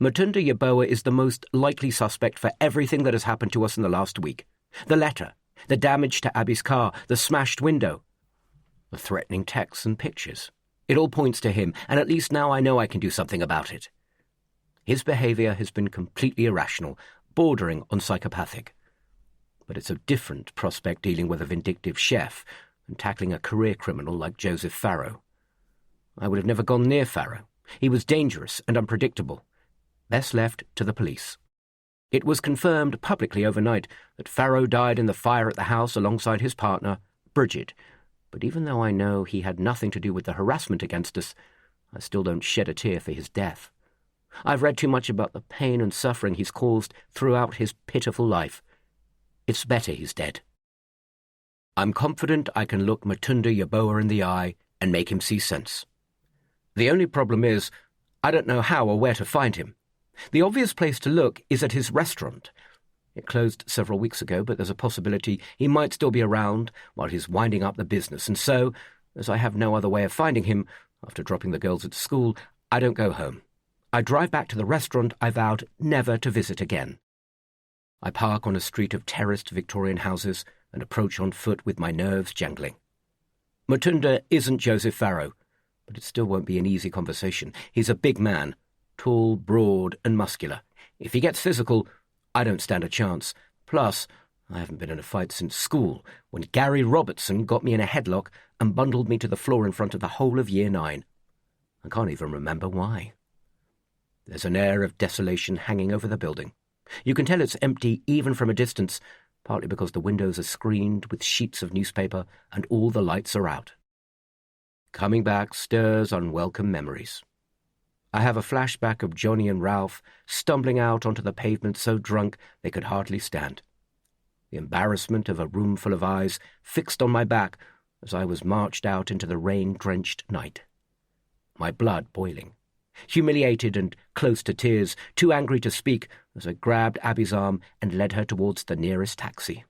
Matunda Yeboah is the most likely suspect for everything that has happened to us in the last week. The letter, the damage to Abby's car, the smashed window. The threatening texts and pictures. It all points to him, and at least now I know I can do something about it. His behaviour has been completely irrational, bordering on psychopathic. But it's a different prospect dealing with a vindictive chef and tackling a career criminal like Joseph Farrow. I would have never gone near Farrow. He was dangerous and unpredictable. Best left to the police. It was confirmed publicly overnight that Farrow died in the fire at the house alongside his partner, Bridget. But even though I know he had nothing to do with the harassment against us, I still don't shed a tear for his death. I've read too much about the pain and suffering he's caused throughout his pitiful life. It's better he's dead. I'm confident I can look Matunda Yaboa in the eye and make him see sense. The only problem is, I don't know how or where to find him. The obvious place to look is at his restaurant. It closed several weeks ago, but there's a possibility he might still be around while he's winding up the business, and so, as I have no other way of finding him, after dropping the girls at school, I don't go home. I drive back to the restaurant I vowed never to visit again. I park on a street of terraced Victorian houses and approach on foot with my nerves jangling. Matunda isn't Joseph Farrow, but it still won't be an easy conversation. He's a big man, tall, broad, and muscular. If he gets physical, I don't stand a chance. Plus, I haven't been in a fight since school, when Gary Robertson got me in a headlock and bundled me to the floor in front of the whole of Year 9. I can't even remember why. There's an air of desolation hanging over the building. You can tell it's empty even from a distance, partly because the windows are screened with sheets of newspaper and all the lights are out. Coming back stirs unwelcome memories. I have a flashback of Johnny and Ralph stumbling out onto the pavement so drunk they could hardly stand. The embarrassment of a room full of eyes fixed on my back as I was marched out into the rain-drenched night. My blood boiling. Humiliated and close to tears, too angry to speak, as I grabbed Abby's arm and led her towards the nearest taxi.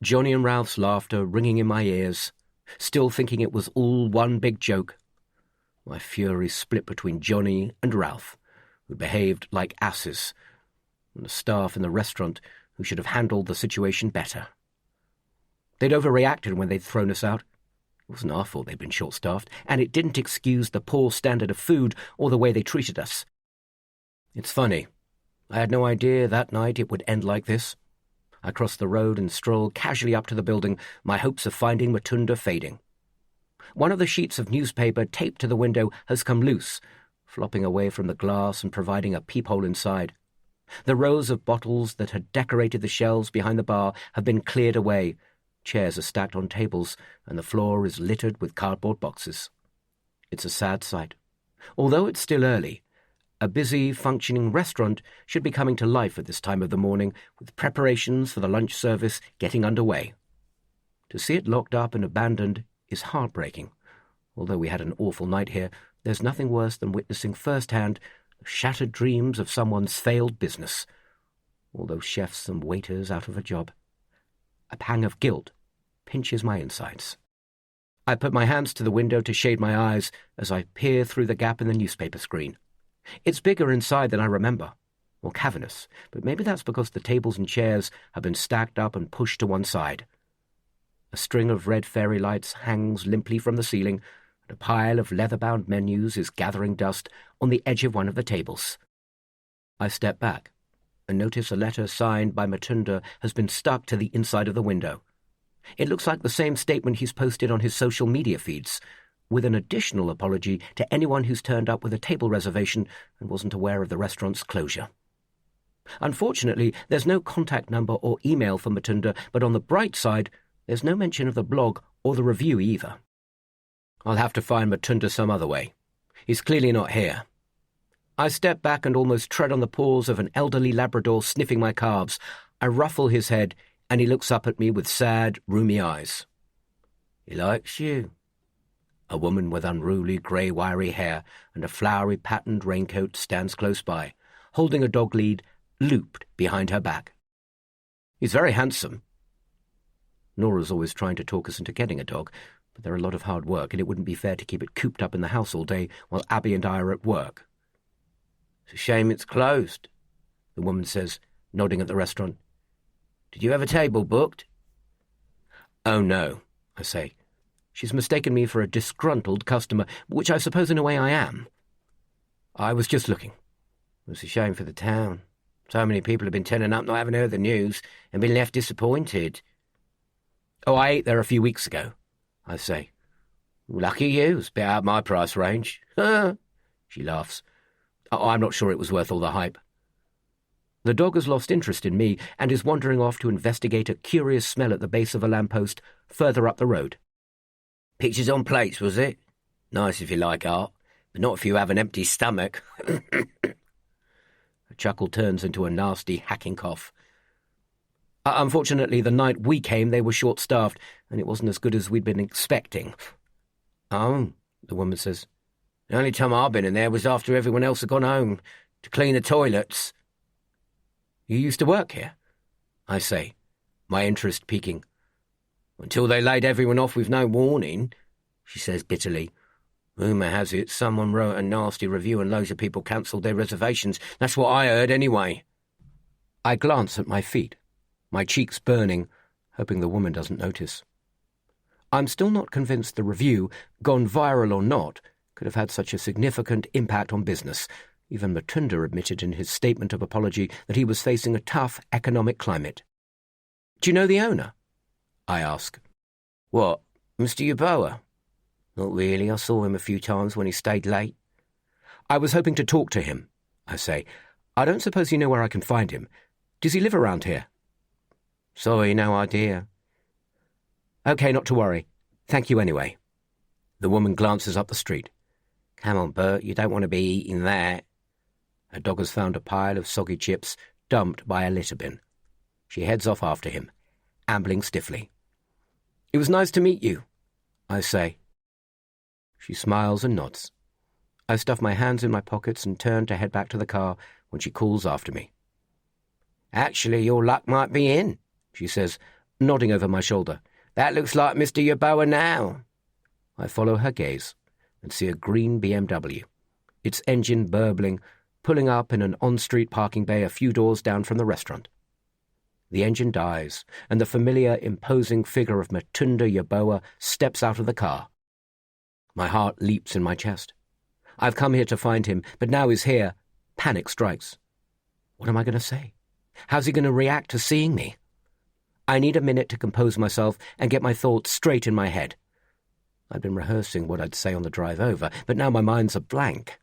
Johnny and Ralph's laughter ringing in my ears, still thinking it was all one big joke. My fury split between Johnny and Ralph, who behaved like asses, and the staff in the restaurant who should have handled the situation better. They'd overreacted when they'd thrown us out. It wasn't our fault they'd been short-staffed, and it didn't excuse the poor standard of food or the way they treated us. It's funny. I had no idea that night it would end like this. I crossed the road and strolled casually up to the building, my hopes of finding Matunda fading. One of the sheets of newspaper taped to the window has come loose, flopping away from the glass and providing a peephole inside. The rows of bottles that had decorated the shelves behind the bar have been cleared away. Chairs are stacked on tables, and the floor is littered with cardboard boxes. It's a sad sight. Although it's still early, a busy, functioning restaurant should be coming to life at this time of the morning, with preparations for the lunch service getting underway. To see it locked up and abandoned is heartbreaking. Although we had an awful night here, there's nothing worse than witnessing firsthand the shattered dreams of someone's failed business. All those chefs and waiters out of a job. A pang of guilt pinches my insides. I put my hands to the window to shade my eyes as I peer through the gap in the newspaper screen. It's bigger inside than I remember, more cavernous, but maybe that's because the tables and chairs have been stacked up and pushed to one side. A string of red fairy lights hangs limply from the ceiling, and a pile of leather-bound menus is gathering dust on the edge of one of the tables. I step back and notice a letter signed by Matunda has been stuck to the inside of the window. It looks like the same statement he's posted on his social media feeds, with an additional apology to anyone who's turned up with a table reservation and wasn't aware of the restaurant's closure. Unfortunately, there's no contact number or email for Matunda, but on the bright side, there's no mention of the blog or the review either. I'll have to find Matunda some other way. He's clearly not here. I step back and almost tread on the paws of an elderly Labrador sniffing my calves. I ruffle his head, and he looks up at me with sad, rheumy eyes. He likes you. A woman with unruly grey wiry hair and a flowery patterned raincoat stands close by, holding a dog lead looped behind her back. He's very handsome. Nora's always trying to talk us into getting a dog, but they're a lot of hard work, and it wouldn't be fair to keep it cooped up in the house all day while Abby and I are at work. It's a shame it's closed, the woman says, nodding at the restaurant. Did you have a table booked? Oh, no, I say. She's mistaken me for a disgruntled customer, which I suppose in a way I am. I was just looking. It was a shame for the town. So many people have been turning up not having heard the news and been left disappointed. Oh, I ate there a few weeks ago, I say. Lucky you, it's a bit out of my price range. She laughs. Oh, I'm not sure it was worth all the hype. The dog has lost interest in me and is wandering off to investigate a curious smell at the base of a lamppost further up the road. Pictures on plates, was it? Nice if you like art, but not if you have an empty stomach. A chuckle turns into a nasty hacking cough. Unfortunately, the night we came, they were short-staffed, and it wasn't as good as we'd been expecting. Oh, the woman says. The only time I've been in there was after everyone else had gone home to clean the toilets. You used to work here? I say, my interest piquing. Until they laid everyone off with no warning, she says bitterly. Rumour has it someone wrote a nasty review and loads of people cancelled their reservations. That's what I heard anyway. I glance at my feet, my cheeks burning, hoping the woman doesn't notice. I'm still not convinced the review, gone viral or not, could have had such a significant impact on business. Even Matunda admitted in his statement of apology that he was facing a tough economic climate. Do you know the owner? I ask. What, Mr. Yeboah? Not really. I saw him a few times when he stayed late. I was hoping to talk to him, I say. I don't suppose you know where I can find him. Does he live around here? Sorry, no idea. OK, not to worry. Thank you anyway. The woman glances up the street. Come on, Bert, you don't want to be eating that. Her dog has found a pile of soggy chips dumped by a litter bin. She heads off after him, ambling stiffly. It was nice to meet you, I say. She smiles and nods. I stuff my hands in my pockets and turn to head back to the car when she calls after me. Actually, your luck might be in, she says, nodding over my shoulder. That looks like Mr. Yeboah now. I follow her gaze and see a green BMW, its engine burbling, pulling up in an on-street parking bay a few doors down from the restaurant. The engine dies, and the familiar, imposing figure of Matunda Yeboah steps out of the car. My heart leaps in my chest. I've come here to find him, but now he's here. Panic strikes. What am I going to say? How's he going to react to seeing me? I need a minute to compose myself and get my thoughts straight in my head. I'd been rehearsing what I'd say on the drive over, but now my mind's a blank.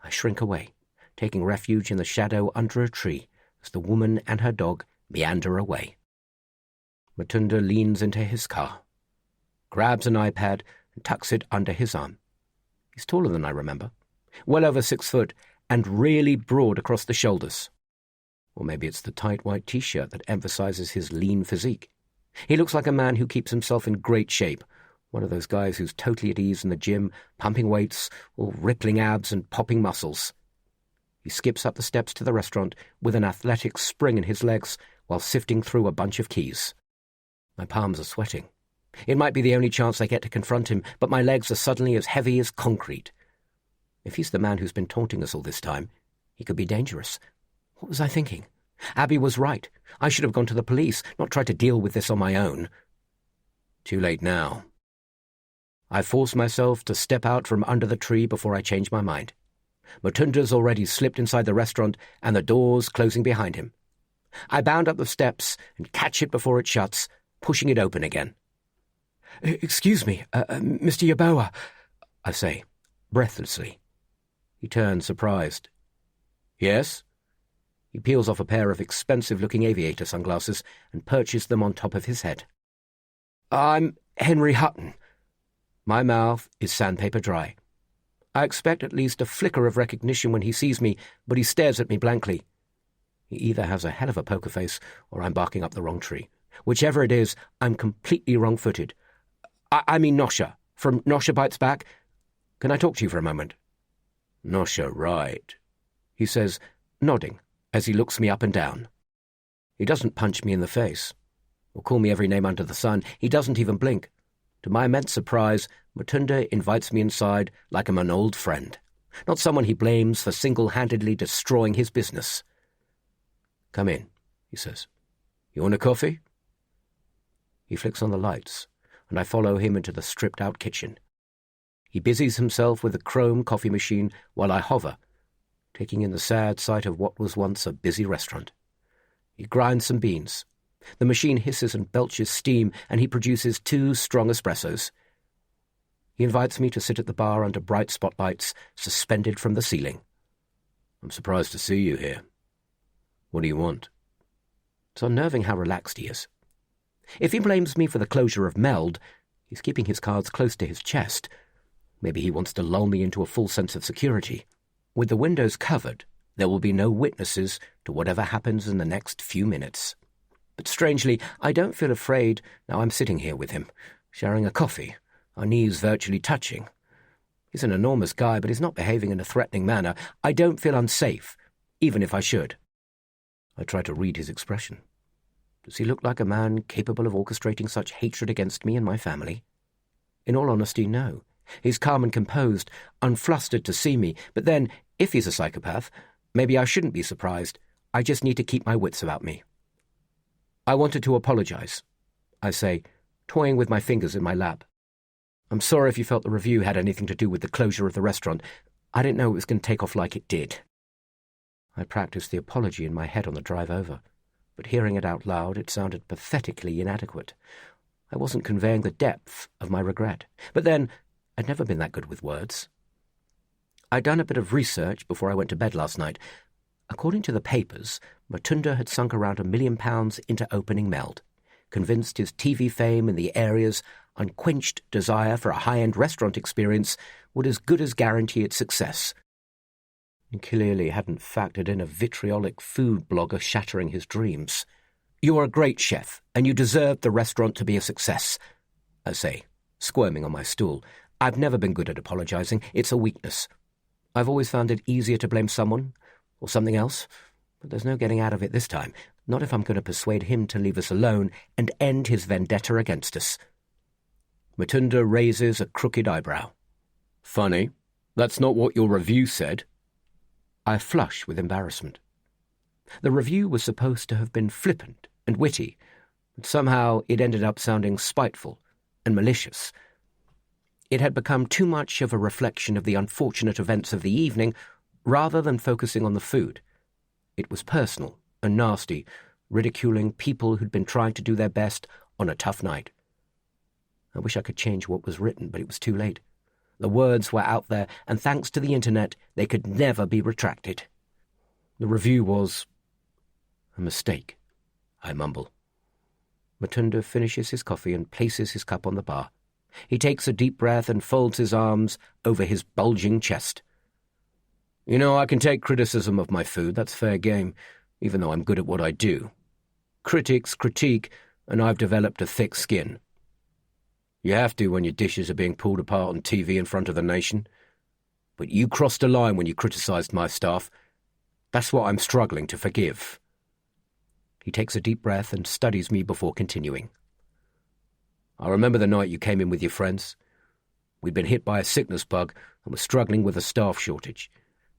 I shrink away, taking refuge in the shadow under a tree as the woman and her dog meander away. Matunda leans into his car, grabs an iPad and tucks it under his arm. He's taller than I remember, well over 6 foot, and really broad across the shoulders. Or maybe it's the tight white T-shirt that emphasizes his lean physique. He looks like a man who keeps himself in great shape, one of those guys who's totally at ease in the gym, pumping weights, or rippling abs and popping muscles. He skips up the steps to the restaurant with an athletic spring in his legs while sifting through a bunch of keys. My palms are sweating. It might be the only chance I get to confront him, but my legs are suddenly as heavy as concrete. If he's the man who's been taunting us all this time, he could be dangerous. What was I thinking? Abby was right. I should have gone to the police, not tried to deal with this on my own. Too late now. I force myself to step out from under the tree before I change my mind. Matunda's already slipped inside the restaurant, and the door's closing behind him. I bound up the steps and catch it before it shuts, pushing it open again. Excuse me, Mr. Yeboah, I say, breathlessly. He turns, surprised. Yes? He peels off a pair of expensive-looking aviator sunglasses and perches them on top of his head. I'm Henry Hutton. My mouth is sandpaper dry. I expect at least a flicker of recognition when he sees me, but he stares at me blankly. He either has a hell of a poker face or I'm barking up the wrong tree. Whichever it is, I'm completely wrong-footed. I mean Nosha, from Nosha Bites Back. Can I talk to you for a moment? Nosha, right, he says, nodding, as he looks me up and down. He doesn't punch me in the face, or call me every name under the sun. He doesn't even blink. To my immense surprise, Matunda invites me inside like I'm an old friend, not someone he blames for single-handedly destroying his business. Come in, he says. You want a coffee? He flicks on the lights, and I follow him into the stripped-out kitchen. He busies himself with the chrome coffee machine while I hover, taking in the sad sight of what was once a busy restaurant. He grinds some beans. The machine hisses and belches steam, and he produces 2 strong espressos. He invites me to sit at the bar under bright spotlights suspended from the ceiling. I'm surprised to see you here. What do you want? It's unnerving how relaxed he is. If he blames me for the closure of Meld, he's keeping his cards close to his chest. Maybe he wants to lull me into a full sense of security. With the windows covered, there will be no witnesses to whatever happens in the next few minutes. But strangely, I don't feel afraid now I'm sitting here with him, sharing a coffee, our knees virtually touching. He's an enormous guy, but he's not behaving in a threatening manner. I don't feel unsafe, even if I should. I try to read his expression. Does he look like a man capable of orchestrating such hatred against me and my family? In all honesty, no. He's calm and composed, unflustered to see me, but then, if he's a psychopath, maybe I shouldn't be surprised. I just need to keep my wits about me. I wanted to apologize, I say, toying with my fingers in my lap. I'm sorry if you felt the review had anything to do with the closure of the restaurant. I didn't know it was going to take off like it did. I practiced the apology in my head on the drive over, but hearing it out loud, it sounded pathetically inadequate. I wasn't conveying the depth of my regret. But then, I'd never been that good with words. I'd done a bit of research before I went to bed last night. According to the papers, Mutunda had sunk around £1 million into opening Meld, convinced his TV fame in the area's unquenched desire for a high-end restaurant experience would as good as guarantee its success. He clearly hadn't factored in a vitriolic food blogger shattering his dreams. You're a great chef, and you deserve the restaurant to be a success, I say, squirming on my stool. I've never been good at apologizing. It's a weakness. I've always found it easier to blame someone or something else, but there's no getting out of it this time, not if I'm going to persuade him to leave us alone and end his vendetta against us. Mutunda raises a crooked eyebrow. Funny, that's not what your review said. I flush with embarrassment. The review was supposed to have been flippant and witty, but somehow it ended up sounding spiteful and malicious. It had become too much of a reflection of the unfortunate events of the evening rather than focusing on the food. It was personal and nasty, ridiculing people who'd been trying to do their best on a tough night. I wish I could change what was written, but it was too late. The words were out there, and thanks to the internet, they could never be retracted. The review was a mistake, I mumble. Mutunda finishes his coffee and places his cup on the bar. He takes a deep breath and folds his arms over his bulging chest. You know, I can take criticism of my food, that's fair game, even though I'm good at what I do. Critics critique, and I've developed a thick skin. You have to when your dishes are being pulled apart on TV in front of the nation. But you crossed a line when you criticised my staff. That's what I'm struggling to forgive. He takes a deep breath and studies me before continuing. I remember the night you came in with your friends. We'd been hit by a sickness bug and were struggling with a staff shortage.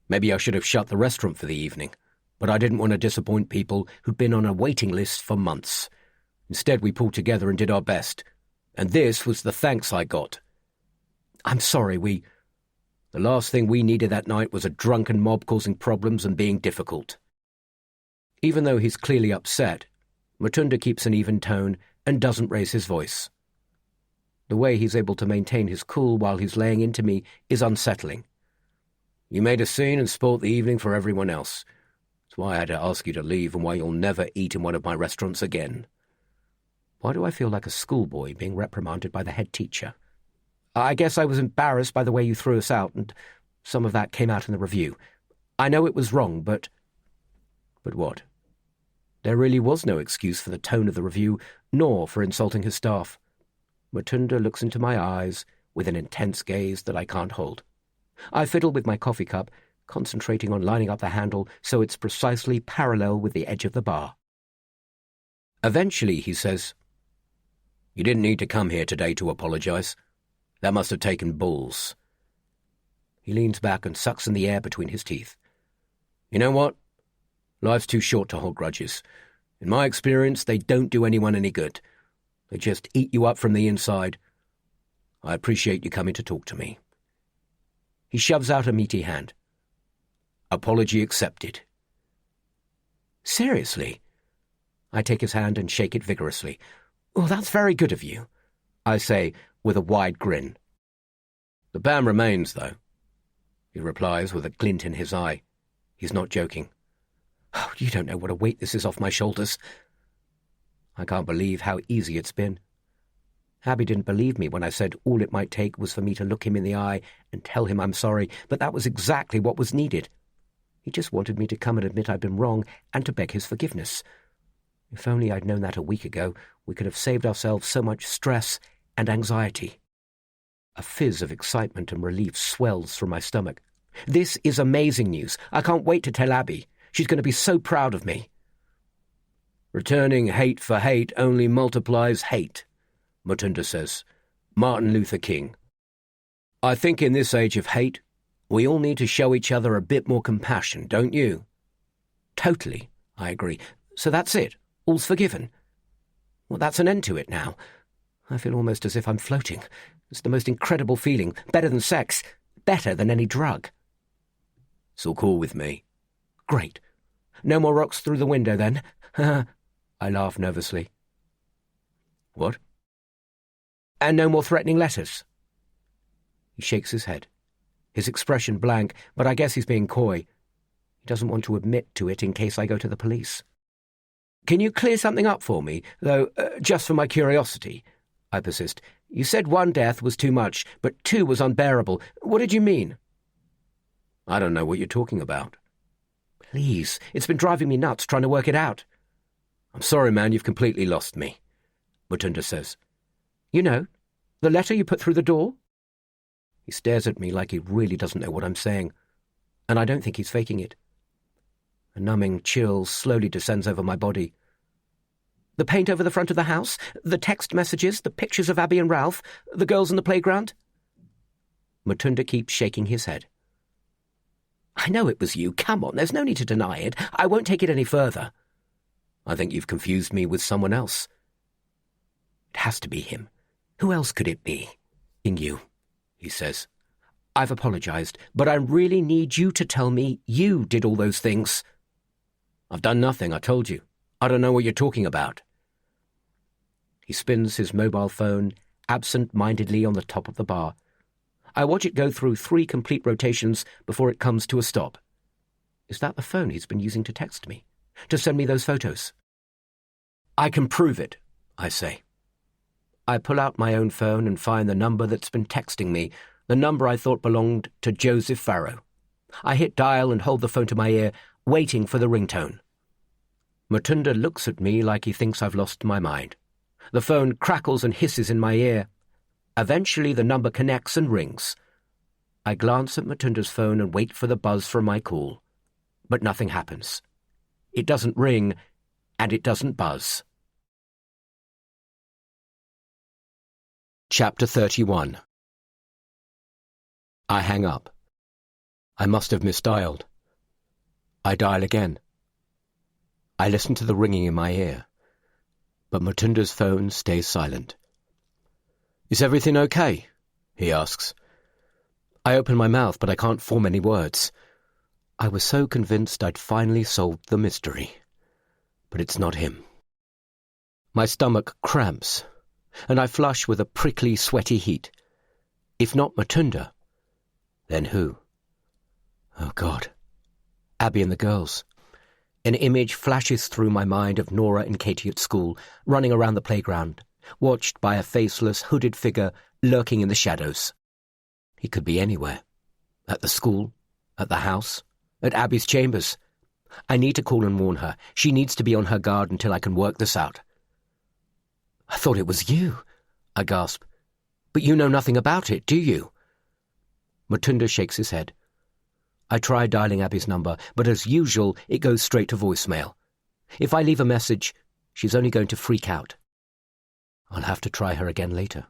Maybe I should have shut the restaurant for the evening, but I didn't want to disappoint people who'd been on a waiting list for months. Instead, we pulled together and did our best. And this was the thanks I got. I'm sorry, The last thing we needed that night was a drunken mob causing problems and being difficult. Even though he's clearly upset, Mutunda keeps an even tone and doesn't raise his voice. The way he's able to maintain his cool while he's laying into me is unsettling. You made a scene and spoilt the evening for everyone else. That's why I had to ask you to leave and why you'll never eat in one of my restaurants again. Why do I feel like a schoolboy being reprimanded by the head teacher? I guess I was embarrassed by the way you threw us out, and some of that came out in the review. I know it was wrong, but... But what? There really was no excuse for the tone of the review, nor for insulting his staff. Mutunda looks into my eyes with an intense gaze that I can't hold. I fiddle with my coffee cup, concentrating on lining up the handle so it's precisely parallel with the edge of the bar. Eventually, he says, You didn't need to come here today to apologize. That must have taken balls. He leans back and sucks in the air between his teeth. You know what? Life's too short to hold grudges. In my experience, they don't do anyone any good. They just eat you up from the inside I appreciate you coming to talk to me. He shoves out a meaty hand. Apology accepted. Seriously? I take his hand and shake it vigorously. Well, that's very good of you, I say with a wide grin. The ban remains, though, he replies with a glint in his eye. He's not joking. Oh, you don't know what a weight this is off my shoulders. I can't believe how easy it's been. Abby didn't believe me when I said all it might take was for me to look him in the eye and tell him I'm sorry, but that was exactly what was needed. He just wanted me to come and admit I'd been wrong and to beg his forgiveness. If only I'd known that a week ago, we could have saved ourselves so much stress and anxiety. A fizz of excitement and relief swells through my stomach. This is amazing news. I can't wait to tell Abby. She's going to be so proud of me. Returning hate for hate only multiplies hate, Mutunda says. Martin Luther King. I think in this age of hate, we all need to show each other a bit more compassion, don't you? Totally, I agree. So that's it. All's forgiven. Well, that's an end to it now. I feel almost as if I'm floating. It's the most incredible feeling. Better than sex. Better than any drug. It's all cool with me. Great. No more rocks through the window, then? I laugh nervously. What? And no more threatening letters. He shakes his head, his expression blank, but I guess he's being coy. He doesn't want to admit to it in case I go to the police. Can you clear something up for me, though, just for my curiosity? I persist. You said 1 death was too much, but 2 was unbearable. What did you mean? I don't know what you're talking about. Please, it's been driving me nuts trying to work it out. I'm sorry, man, you've completely lost me, Mutunda says. You know, the letter you put through the door? He stares at me like he really doesn't know what I'm saying, and I don't think he's faking it. A numbing chill slowly descends over my body. The paint over the front of the house, the text messages, the pictures of Abby and Ralph, the girls in the playground? Mutunda keeps shaking his head. I know it was you. Come on, there's no need to deny it. I won't take it any further. I think you've confused me with someone else. It has to be him. Who else could it be? You, he says. I've apologized, but I really need you to tell me you did all those things. I've done nothing, I told you. I don't know what you're talking about. He spins his mobile phone absent-mindedly on the top of the bar. I watch it go through 3 complete rotations before it comes to a stop. Is that the phone he's been using to text me? To send me those photos? I can prove it, I say. I pull out my own phone and find the number that's been texting me, the number I thought belonged to Joseph Farrow. I hit dial and hold the phone to my ear, waiting for the ringtone. Mutunda looks at me like he thinks I've lost my mind. The phone crackles and hisses in my ear. Eventually the number connects and rings. I glance at Mutunda's phone and wait for the buzz from my call. But nothing happens. It doesn't ring, and it doesn't buzz. Chapter 31. I hang up. I must have misdialed. I dial again. I listen to the ringing in my ear, but Mutunda's phone stays silent. Is everything okay? He asks. I open my mouth, but I can't form any words. I was so convinced I'd finally solved the mystery. But it's not him. My stomach cramps, and I flush with a prickly, sweaty heat. If not Mutunda, then who? Oh, God. Abby and the girls. An image flashes through my mind of Nora and Katie at school, running around the playground, watched by a faceless, hooded figure lurking in the shadows. He could be anywhere. At the school, at the house, at Abby's chambers. I need to call and warn her. She needs to be on her guard until I can work this out. I thought it was you, I gasp. But you know nothing about it, do you? Mutunda shakes his head. I try dialing Abby's number, but as usual, it goes straight to voicemail. If I leave a message, she's only going to freak out. I'll have to try her again later.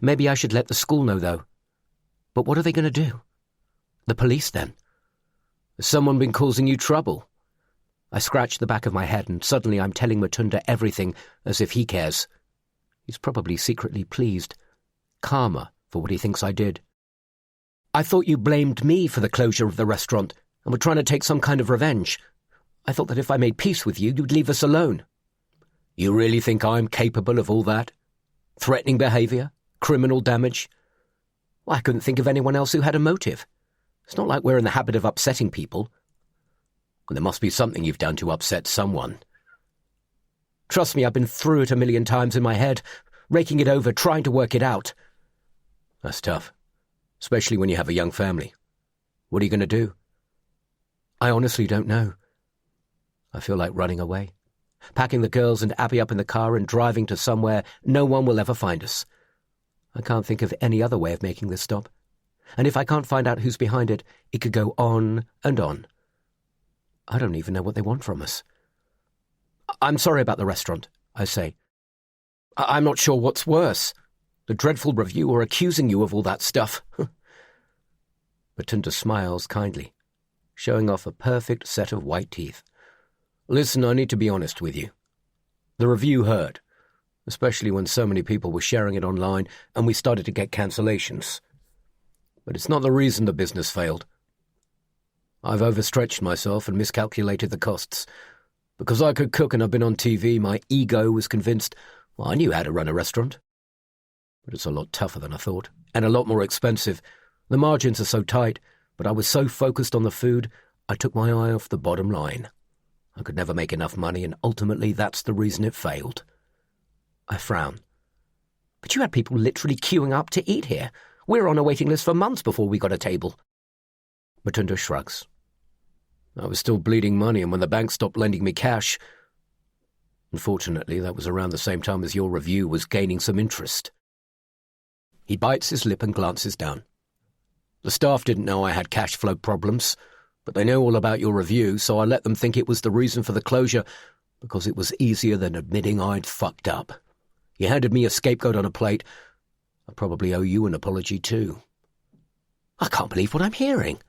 Maybe I should let the school know, though. But what are they going to do? The police, then? Has someone been causing you trouble? I scratch the back of my head, and suddenly I'm telling Mutunda everything as if he cares. He's probably secretly pleased. Karma for what he thinks I did. I thought you blamed me for the closure of the restaurant and were trying to take some kind of revenge. I thought that if I made peace with you, you'd leave us alone. You really think I'm capable of all that? Threatening behaviour? Criminal damage? Well, I couldn't think of anyone else who had a motive. It's not like we're in the habit of upsetting people. Well, there must be something you've done to upset someone. Trust me, I've been through it 1,000,000 times in my head, raking it over, trying to work it out. That's tough, especially when you have a young family. What are you going to do? I honestly don't know. I feel like running away, packing the girls and Abby up in the car and driving to somewhere no one will ever find us. I can't think of any other way of making this stop. And if I can't find out who's behind it, it could go on and on. I don't even know what they want from us. I'm sorry about the restaurant, I say. I'm not sure what's worse, the dreadful review or accusing you of all that stuff. Matinda smiles kindly, showing off a perfect set of white teeth. Listen, I need to be honest with you. The review hurt, especially when so many people were sharing it online and we started to get cancellations. But it's not the reason the business failed. I've overstretched myself and miscalculated the costs. Because I could cook and I've been on TV, my ego was convinced, well, I knew how to run a restaurant. But it's a lot tougher than I thought, and a lot more expensive. The margins are so tight, but I was so focused on the food, I took my eye off the bottom line. I could never make enough money, and ultimately that's the reason it failed. I frown. But you had people literally queuing up to eat here. We were on a waiting list for months before we got a table. Matinda shrugs. I was still bleeding money, and when the bank stopped lending me cash... Unfortunately, that was around the same time as your review was gaining some interest. He bites his lip and glances down. The staff didn't know I had cash flow problems, but they know all about your review, so I let them think it was the reason for the closure, because it was easier than admitting I'd fucked up. You handed me a scapegoat on a plate. I probably owe you an apology too. I can't believe what I'm hearing.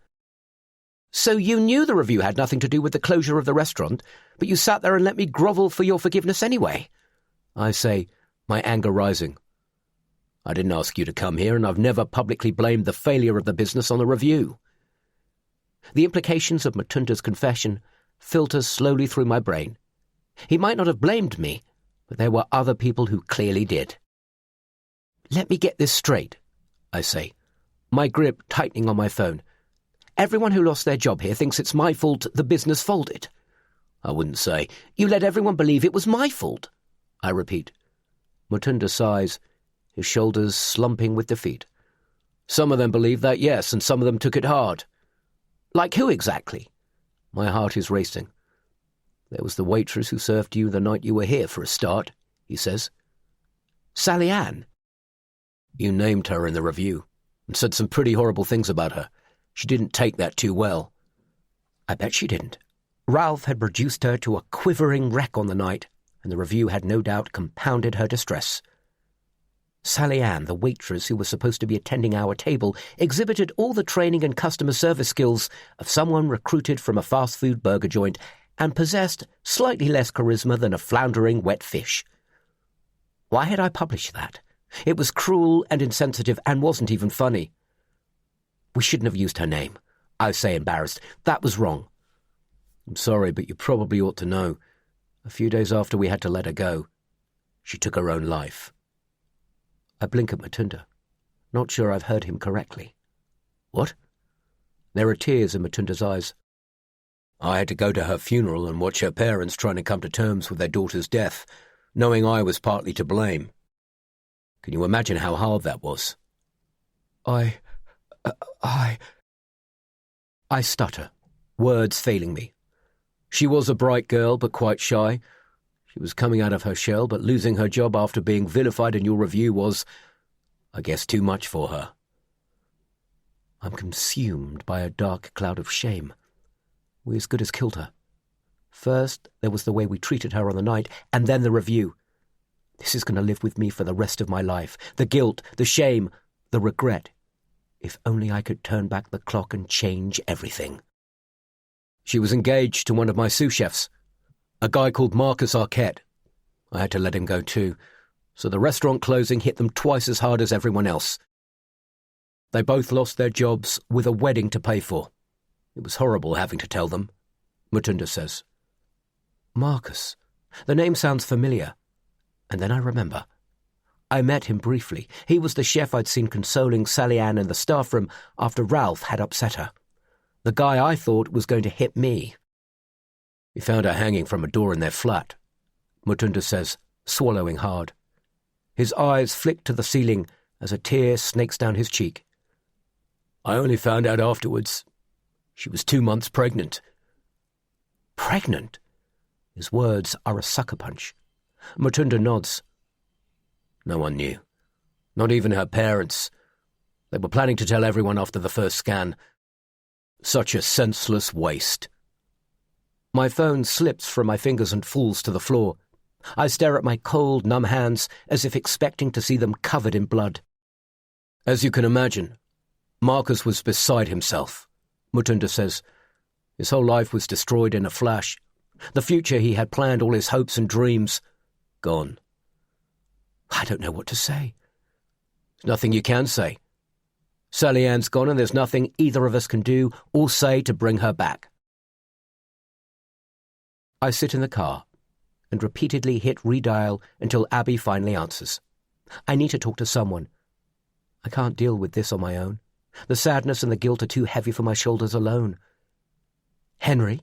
So you knew the review had nothing to do with the closure of the restaurant, but you sat there and let me grovel for your forgiveness anyway? I say, my anger rising. I didn't ask you to come here, and I've never publicly blamed the failure of the business on the review. The implications of Matinda's confession filter slowly through my brain. He might not have blamed me, but there were other people who clearly did. Let me get this straight, I say, my grip tightening on my phone. Everyone who lost their job here thinks it's my fault the business folded. I wouldn't say. You let everyone believe it was my fault, I repeat. Matinda sighs, his shoulders slumping with defeat. Some of them believe that, yes, and some of them took it hard. Like who exactly? My heart is racing. There was the waitress who served you the night you were here for a start, he says. Sally Ann? You named her in the review and said some pretty horrible things about her. She didn't take that too well. I bet she didn't. Ralph had reduced her to a quivering wreck on the night, and the review had no doubt compounded her distress. Sally Ann, the waitress who was supposed to be attending our table, exhibited all the training and customer service skills of someone recruited from a fast-food burger joint and possessed slightly less charisma than a floundering wet fish. Why had I published that? It was cruel and insensitive and wasn't even funny. We shouldn't have used her name, I say, embarrassed. That was wrong. I'm sorry, but you probably ought to know. A few days after we had to let her go, she took her own life. I blink at Matinda, not sure I've heard him correctly. What? There are tears in Matinda's eyes. I had to go to her funeral and watch her parents trying to come to terms with their daughter's death, knowing I was partly to blame. Can you imagine how hard that was? I stutter, words failing me. She was a bright girl, but quite shy. She was coming out of her shell, but losing her job after being vilified in your review was, I guess, too much for her. I'm consumed by a dark cloud of shame. We as good as killed her. First, there was the way we treated her on the night, and then the review. This is going to live with me for the rest of my life. The guilt, the shame, the regret. If only I could turn back the clock and change everything. She was engaged to one of my sous chefs, a guy called Marcus Arquette. I had to let him go too, so the restaurant closing hit them twice as hard as everyone else. They both lost their jobs with a wedding to pay for. It was horrible having to tell them, Mutunda says. Marcus. The name sounds familiar. And then I remember. I met him briefly. He was the chef I'd seen consoling Sally Ann in the staff room after Ralph had upset her. The guy I thought was going to hit me. We found her hanging from a door in their flat, Mutunda says, swallowing hard. His eyes flick to the ceiling as a tear snakes down his cheek. I only found out afterwards. She was 2 months pregnant. Pregnant? His words are a sucker punch. Mutunda nods. No one knew. Not even her parents. They were planning to tell everyone after the first scan. Such a senseless waste. My phone slips from my fingers and falls to the floor. I stare at my cold, numb hands as if expecting to see them covered in blood. As you can imagine, Marcus was beside himself, Mutunda says. His whole life was destroyed in a flash. The future he had planned, all his hopes and dreams, gone. I don't know what to say. There's nothing you can say. Sally Ann's gone and there's nothing either of us can do or say to bring her back. I sit in the car and repeatedly hit redial until Abby finally answers. I need to talk to someone. I can't deal with this on my own. The sadness and the guilt are too heavy for my shoulders alone. Henry,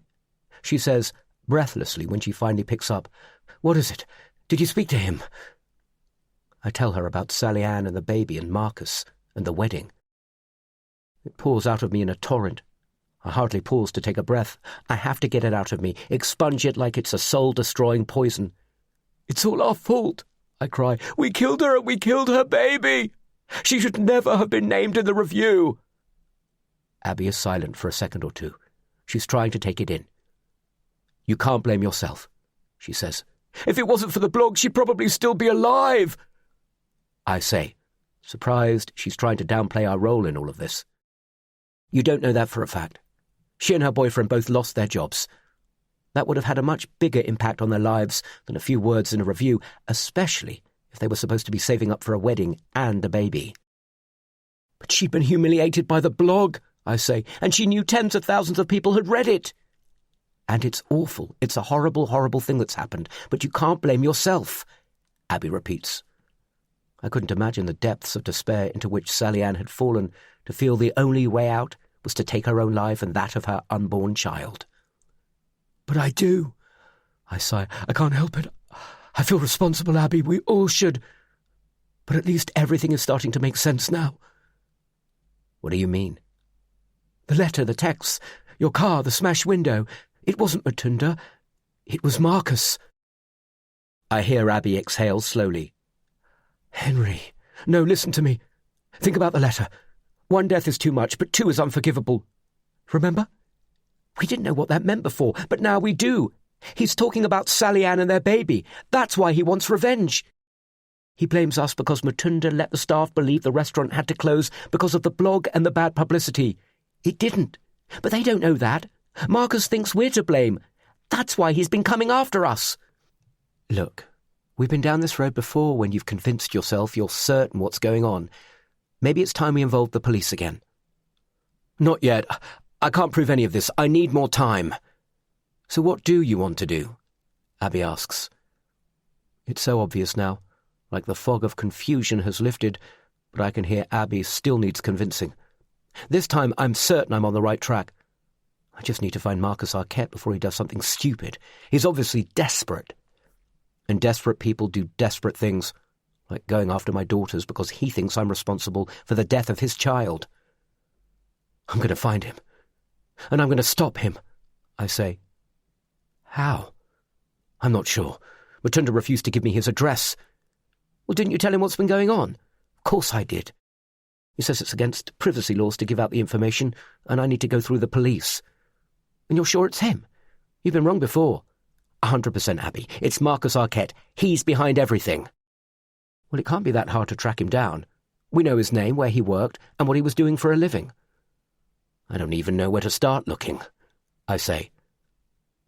she says breathlessly when she finally picks up. What is it? Did you speak to him? I tell her about Sally Ann and the baby and Marcus and the wedding. It pours out of me in a torrent. I hardly pause to take a breath. I have to get it out of me, expunge it like it's a soul-destroying poison. It's all our fault, I cry. We killed her and we killed her baby. She should never have been named in the review. Abby is silent for a second or two. She's trying to take it in. You can't blame yourself, she says. If it wasn't for the blog, she'd probably still be alive. I say, surprised she's trying to downplay our role in all of this. You don't know that for a fact. She and her boyfriend both lost their jobs. That would have had a much bigger impact on their lives than a few words in a review, especially if they were supposed to be saving up for a wedding and a baby. But she'd been humiliated by the blog, I say, and she knew tens of thousands of people had read it. And it's awful. It's a horrible, horrible thing that's happened, but you can't blame yourself, Abby repeats. I couldn't imagine the depths of despair into which Sally Ann had fallen to feel the only way out was to take her own life and that of her unborn child. But I do, I sigh. I can't help it. I feel responsible, Abby. We all should. But at least everything is starting to make sense now. What do you mean? The letter, the texts, your car, the smashed window. It wasn't Mutunda. It was Marcus. I hear Abby exhale slowly. Henry, no, listen to me. Think about the letter. 1 death is too much, but 2 is unforgivable. Remember? We didn't know what that meant before, but now we do. He's talking about Sally Ann and their baby. That's why he wants revenge. He blames us because Mutunda let the staff believe the restaurant had to close because of the blog and the bad publicity. It didn't. But they don't know that. Marcus thinks we're to blame. That's why he's been coming after us. Look, we've been down this road before when you've convinced yourself you're certain what's going on. Maybe it's time we involved the police again. Not yet. I can't prove any of this. I need more time. So what do you want to do? Abby asks. It's so obvious now, like the fog of confusion has lifted, but I can hear Abby still needs convincing. This time I'm certain I'm on the right track. I just need to find Marcus Arquette before he does something stupid. He's obviously desperate. And desperate people do desperate things, like going after my daughters because he thinks I'm responsible for the death of his child. I'm going to find him. And I'm going to stop him, I say. How? I'm not sure. Mutunda refused to give me his address. Well, didn't you tell him what's been going on? Of course I did. He says it's against privacy laws to give out the information, and I need to go through the police. And you're sure it's him? You've been wrong before. 100%, Abby. It's Marcus Arquette. He's behind everything. Well, it can't be that hard to track him down. We know his name, where he worked, and what he was doing for a living. I don't even know where to start looking, I say.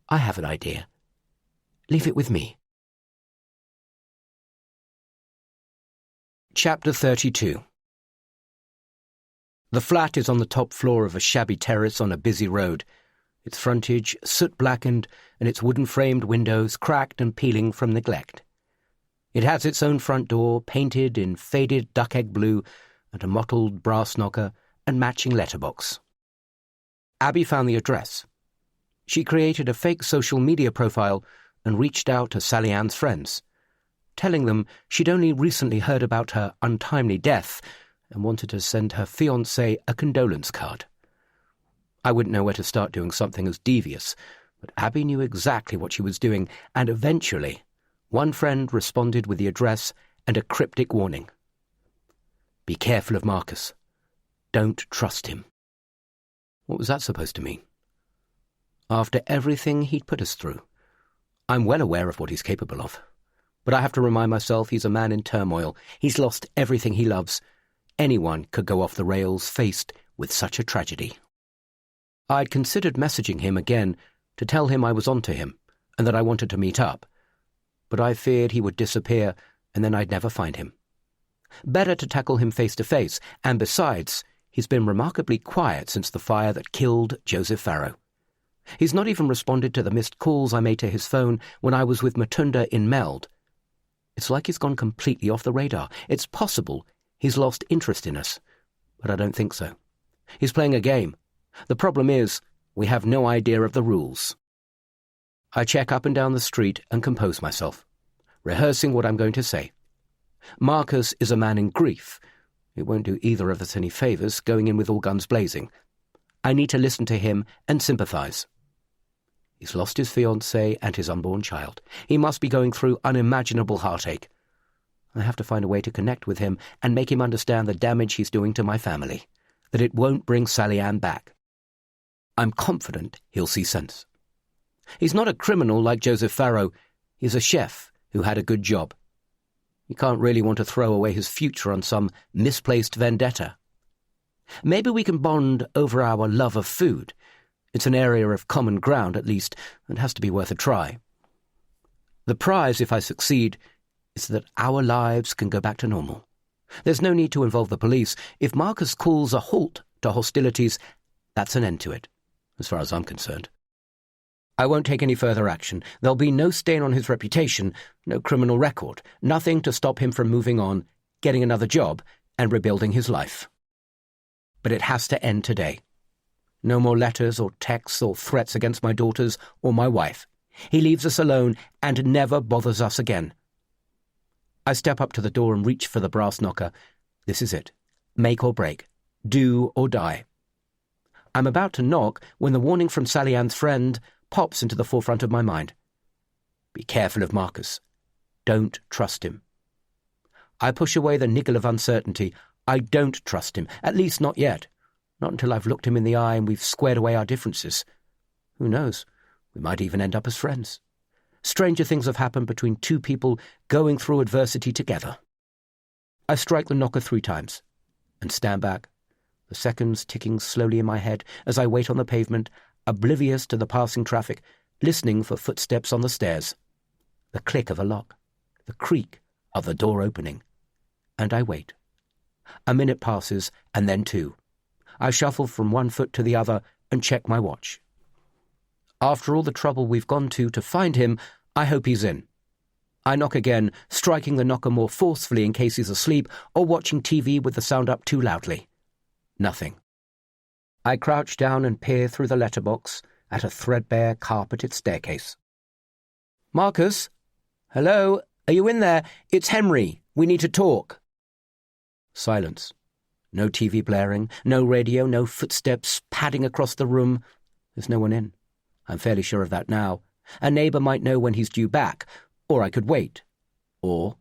I have an idea. Leave it with me. Chapter 32 The flat is on the top floor of a shabby terrace on a busy road, its frontage soot-blackened and its wooden-framed windows cracked and peeling from neglect. It has its own front door, painted in faded duck-egg blue, and a mottled brass knocker and matching letterbox. Abby found the address. She created a fake social media profile and reached out to Sally Ann's friends, telling them she'd only recently heard about her untimely death and wanted to send her fiancé a condolence card. I wouldn't know where to start doing something as devious, but Abby knew exactly what she was doing, and eventually one friend responded with the address and a cryptic warning. Be careful of Marcus. Don't trust him. What was that supposed to mean? After everything he'd put us through, I'm well aware of what he's capable of. But I have to remind myself he's a man in turmoil. He's lost everything he loves. Anyone could go off the rails faced with such a tragedy. I'd considered messaging him again to tell him I was onto him and that I wanted to meet up, but I feared he would disappear and then I'd never find him. Better to tackle him face to face, and besides, he's been remarkably quiet since the fire that killed Joseph Farrow. He's not even responded to the missed calls I made to his phone when I was with Matunda in Meld. It's like he's gone completely off the radar. It's possible he's lost interest in us, but I don't think so. He's playing a game. The problem is, we have no idea of the rules. I check up and down the street and compose myself, rehearsing what I'm going to say. Marcus is a man in grief. It won't do either of us any favours going in with all guns blazing. I need to listen to him and sympathise. He's lost his fiancée and his unborn child. He must be going through unimaginable heartache. I have to find a way to connect with him and make him understand the damage he's doing to my family, that it won't bring Sally Ann back. I'm confident he'll see sense. He's not a criminal like Joseph Farrow. He's a chef who had a good job. You can't really want to throw away his future on some misplaced vendetta. Maybe we can bond over our love of food. It's an area of common ground, at least, and has to be worth a try. The prize, if I succeed, is that our lives can go back to normal. There's no need to involve the police. If Marcus calls a halt to hostilities, that's an end to it, as far as I'm concerned. I won't take any further action. There'll be no stain on his reputation, no criminal record, nothing to stop him from moving on, getting another job, and rebuilding his life. But it has to end today. No more letters or texts or threats against my daughters or my wife. He leaves us alone and never bothers us again. I step up to the door and reach for the brass knocker. This is it. Make or break. Do or die. I'm about to knock when the warning from Sally Ann's friend pops into the forefront of my mind. Be careful of Marcus. Don't trust him. I push away the niggle of uncertainty. I don't trust him, at least not yet. Not until I've looked him in the eye and we've squared away our differences. Who knows? We might even end up as friends. Stranger things have happened between two people going through adversity together. I strike the knocker 3 times and stand back, the seconds ticking slowly in my head as I wait on the pavement, oblivious to the passing traffic, listening for footsteps on the stairs, the click of a lock, the creak of the door opening. And I wait. A minute passes, and then 2. I shuffle from one foot to the other and check my watch. After all the trouble we've gone to find him, I hope he's in. I knock again, striking the knocker more forcefully in case he's asleep or watching TV with the sound up too loudly. Nothing. I crouch down and peer through the letterbox at a threadbare carpeted staircase. Marcus? Hello? Are you in there? It's Henry. We need to talk. Silence. No TV blaring, no radio, no footsteps padding across the room. There's no one in. I'm fairly sure of that now. A neighbour might know when he's due back, or I could wait. Or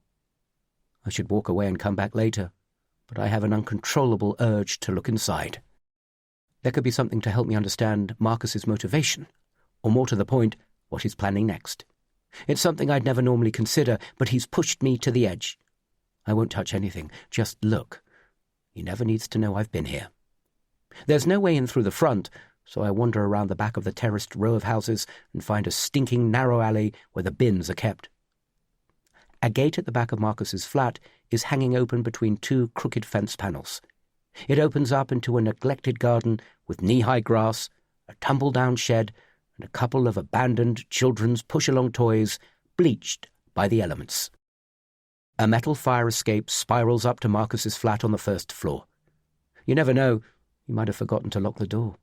I should walk away and come back later, but I have an uncontrollable urge to look inside. There could be something to help me understand Marcus's motivation, or more to the point, what he's planning next. It's something I'd never normally consider, but he's pushed me to the edge. I won't touch anything, just look. He never needs to know I've been here. There's no way in through the front, so I wander around the back of the terraced row of houses and find a stinking narrow alley where the bins are kept. A gate at the back of Marcus's flat is hanging open between 2 crooked fence panels. It opens up into a neglected garden with knee-high grass, a tumble-down shed, and a couple of abandoned children's push-along toys bleached by the elements. A metal fire escape spirals up to Marcus's flat on the first floor. You never know, he might have forgotten to lock the door.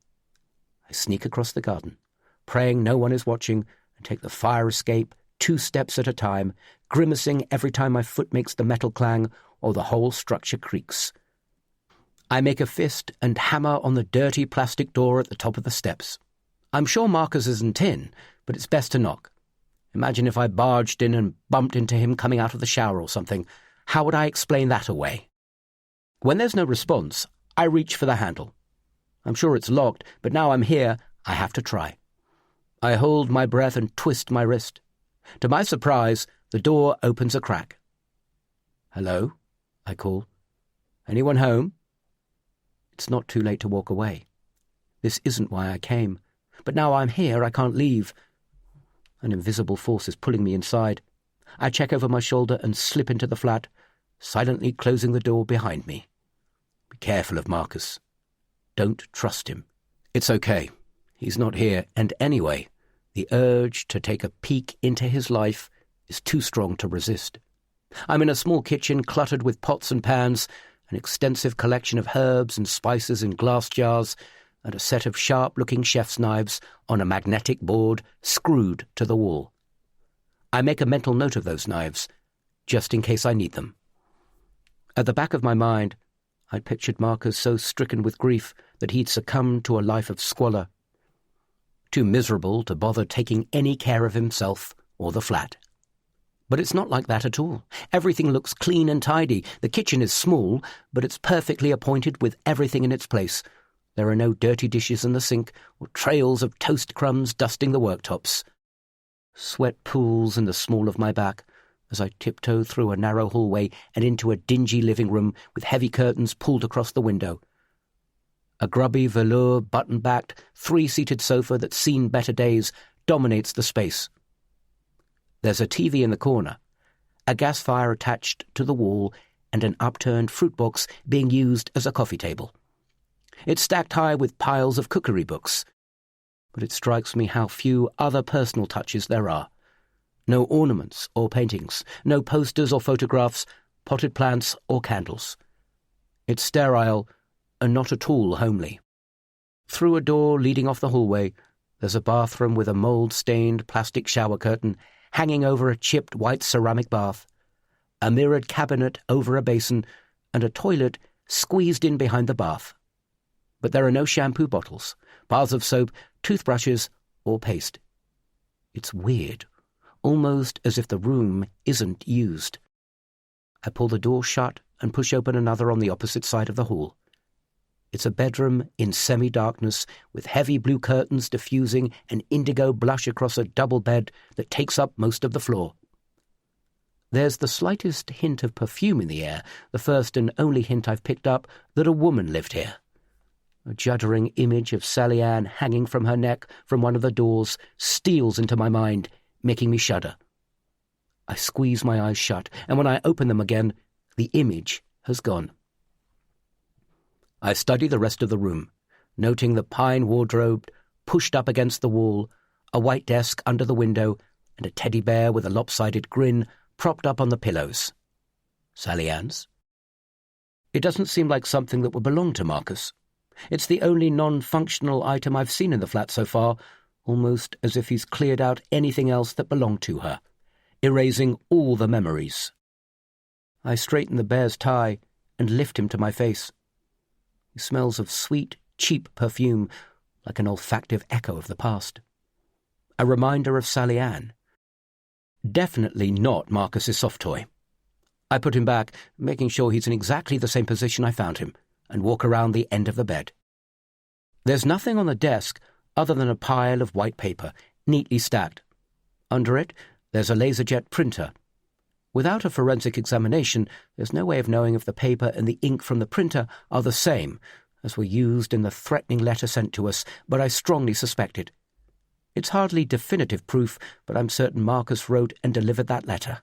I sneak across the garden, praying no one is watching, and take the fire escape 2 steps at a time, grimacing every time my foot makes the metal clang or the whole structure creaks. I make a fist and hammer on the dirty plastic door at the top of the steps. I'm sure Marcus isn't in, but it's best to knock. Imagine if I barged in and bumped into him coming out of the shower or something. How would I explain that away? When there's no response, I reach for the handle. I'm sure it's locked, but now I'm here, I have to try. I hold my breath and twist my wrist. To my surprise, the door opens a crack. "Hello?" I call. "Anyone home?" It's not too late to walk away. This isn't why I came, but now I'm here, I can't leave. An invisible force is pulling me inside. I check over my shoulder and slip into the flat, silently closing the door behind me. Be careful of Marcus. Don't trust him. It's okay. He's not here, and anyway, the urge to take a peek into his life is too strong to resist. I'm in a small kitchen cluttered with pots and pans, an extensive collection of herbs and spices in glass jars, and a set of sharp-looking chef's knives on a magnetic board screwed to the wall. I make a mental note of those knives, just in case I need them. At the back of my mind, I'd pictured Marcus so stricken with grief that he'd succumbed to a life of squalor, too miserable to bother taking any care of himself or the flat. But it's not like that at all. Everything looks clean and tidy. The kitchen is small, but it's perfectly appointed with everything in its place. There are no dirty dishes in the sink or trails of toast crumbs dusting the worktops. Sweat pools in the small of my back as I tiptoe through a narrow hallway and into a dingy living room with heavy curtains pulled across the window. A grubby velour button-backed, 3-seated sofa that's seen better days dominates the space. There's a TV in the corner, a gas fire attached to the wall, and an upturned fruit box being used as a coffee table. It's stacked high with piles of cookery books, but it strikes me how few other personal touches there are. No ornaments or paintings, no posters or photographs, potted plants or candles. It's sterile and not at all homely. Through a door leading off the hallway, there's a bathroom with a mould-stained plastic shower curtain hanging over a chipped white ceramic bath, a mirrored cabinet over a basin, and a toilet squeezed in behind the bath. But there are no shampoo bottles, bars of soap, toothbrushes, or paste. It's weird, almost as if the room isn't used. I pull the door shut and push open another on the opposite side of the hall. It's a bedroom in semi-darkness with heavy blue curtains diffusing an indigo blush across a double bed that takes up most of the floor. There's the slightest hint of perfume in the air, the first and only hint I've picked up that a woman lived here. A juddering image of Sally Ann hanging from her neck from one of the doors steals into my mind, making me shudder. I squeeze my eyes shut, and when I open them again, the image has gone. I study the rest of the room, noting the pine wardrobe pushed up against the wall, a white desk under the window, and a teddy bear with a lopsided grin propped up on the pillows. Sally Ann's? It doesn't seem like something that would belong to Marcus. It's the only non-functional item I've seen in the flat so far, almost as if he's cleared out anything else that belonged to her, erasing all the memories. I straighten the bear's tie and lift him to my face. He smells of sweet, cheap perfume, like an olfactive echo of the past. A reminder of Sally Ann. Definitely not Marcus's soft toy. I put him back, making sure he's in exactly the same position I found him, and walk around the end of the bed. There's nothing on the desk other than a pile of white paper, neatly stacked. Under it, there's a laserjet printer. Without a forensic examination, there's no way of knowing if the paper and the ink from the printer are the same, as were used in the threatening letter sent to us, but I strongly suspect it. It's hardly definitive proof, but I'm certain Marcus wrote and delivered that letter.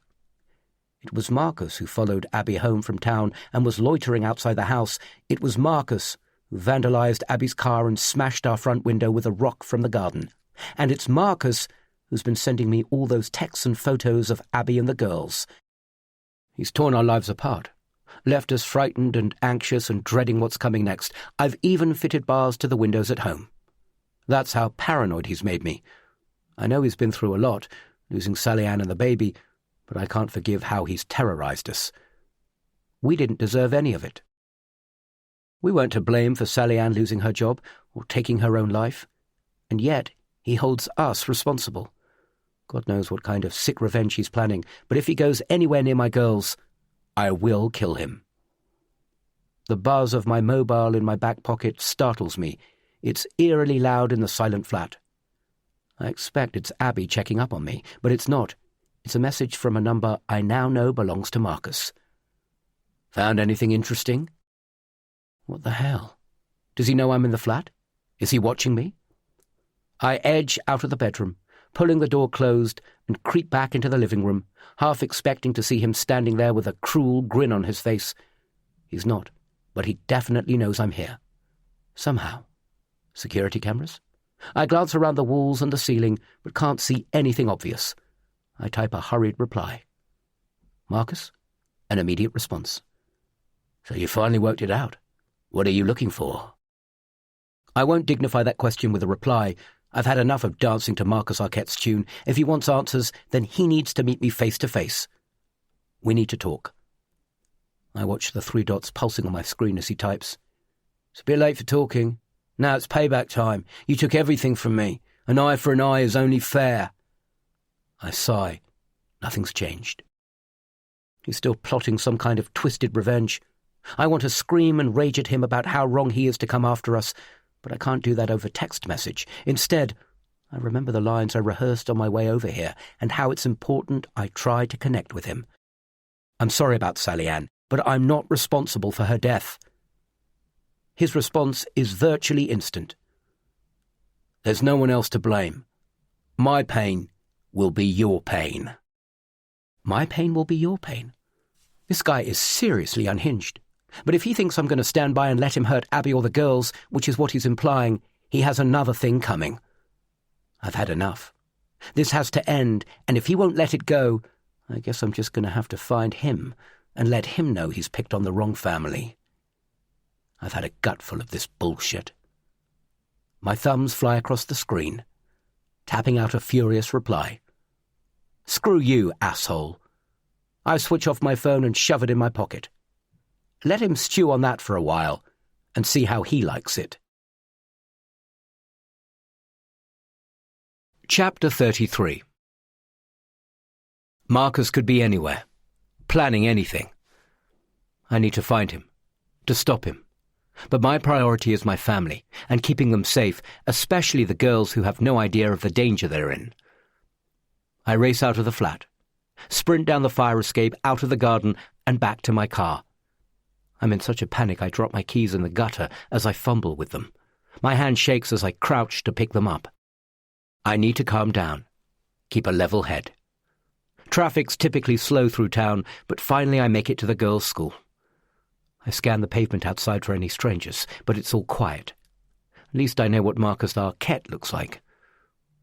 It was Marcus who followed Abby home from town and was loitering outside the house. It was Marcus who vandalized Abby's car and smashed our front window with a rock from the garden. And it's Marcus who's been sending me all those texts and photos of Abby and the girls. He's torn our lives apart, left us frightened and anxious and dreading what's coming next. I've even fitted bars to the windows at home. That's how paranoid he's made me. I know he's been through a lot, losing Sally Ann and the baby, but I can't forgive how he's terrorized us. We didn't deserve any of it. We weren't to blame for Sally Ann losing her job or taking her own life, and yet he holds us responsible. God knows what kind of sick revenge he's planning, but if he goes anywhere near my girls, I will kill him. The buzz of my mobile in my back pocket startles me. It's eerily loud in the silent flat. I expect it's Abby checking up on me, but it's not. It's a message from a number I now know belongs to Marcus. Found anything interesting? What the hell? Does he know I'm in the flat? Is he watching me? I edge out of the bedroom, pulling the door closed, and creep back into the living room, half expecting to see him standing there with a cruel grin on his face. He's not, but he definitely knows I'm here. Somehow. Security cameras? I glance around the walls and the ceiling, but can't see anything obvious. I type a hurried reply. Marcus? An immediate response. So you finally worked it out. What are you looking for? I won't dignify that question with a reply. I've had enough of dancing to Marcus Arquette's tune. If he wants answers, then he needs to meet me face to face. We need to talk. I watch the 3 dots pulsing on my screen as he types. It's a bit late for talking. Now it's payback time. You took everything from me. An eye for an eye is only fair. I sigh. Nothing's changed. He's still plotting some kind of twisted revenge. I want to scream and rage at him about how wrong he is to come after us, but I can't do that over text message. Instead, I remember the lines I rehearsed on my way over here and how it's important I try to connect with him. I'm sorry about Sally Ann, but I'm not responsible for her death. His response is virtually instant. There's no one else to blame. My pain will be your pain. My pain will be your pain. This guy is seriously unhinged. But if he thinks I'm going to stand by and let him hurt Abby or the girls, which is what he's implying, he has another thing coming. I've had enough. This has to end, and if he won't let it go, I guess I'm just going to have to find him and let him know he's picked on the wrong family. I've had a gutful of this bullshit. My thumbs fly across the screen, tapping out a furious reply. Screw you, asshole. I switch off my phone and shove it in my pocket. Let him stew on that for a while and see how he likes it. Chapter 33. Marcus could be anywhere, planning anything. I need to find him, to stop him. But my priority is my family, and keeping them safe, especially the girls who have no idea of the danger they're in. I race out of the flat, sprint down the fire escape, out of the garden, and back to my car. I'm in such a panic I drop my keys in the gutter as I fumble with them. My hand shakes as I crouch to pick them up. I need to calm down, keep a level head. Traffic's typically slow through town, but finally I make it to the girls' school. I scan the pavement outside for any strangers, but it's all quiet. At least I know what Marcus Arquette looks like.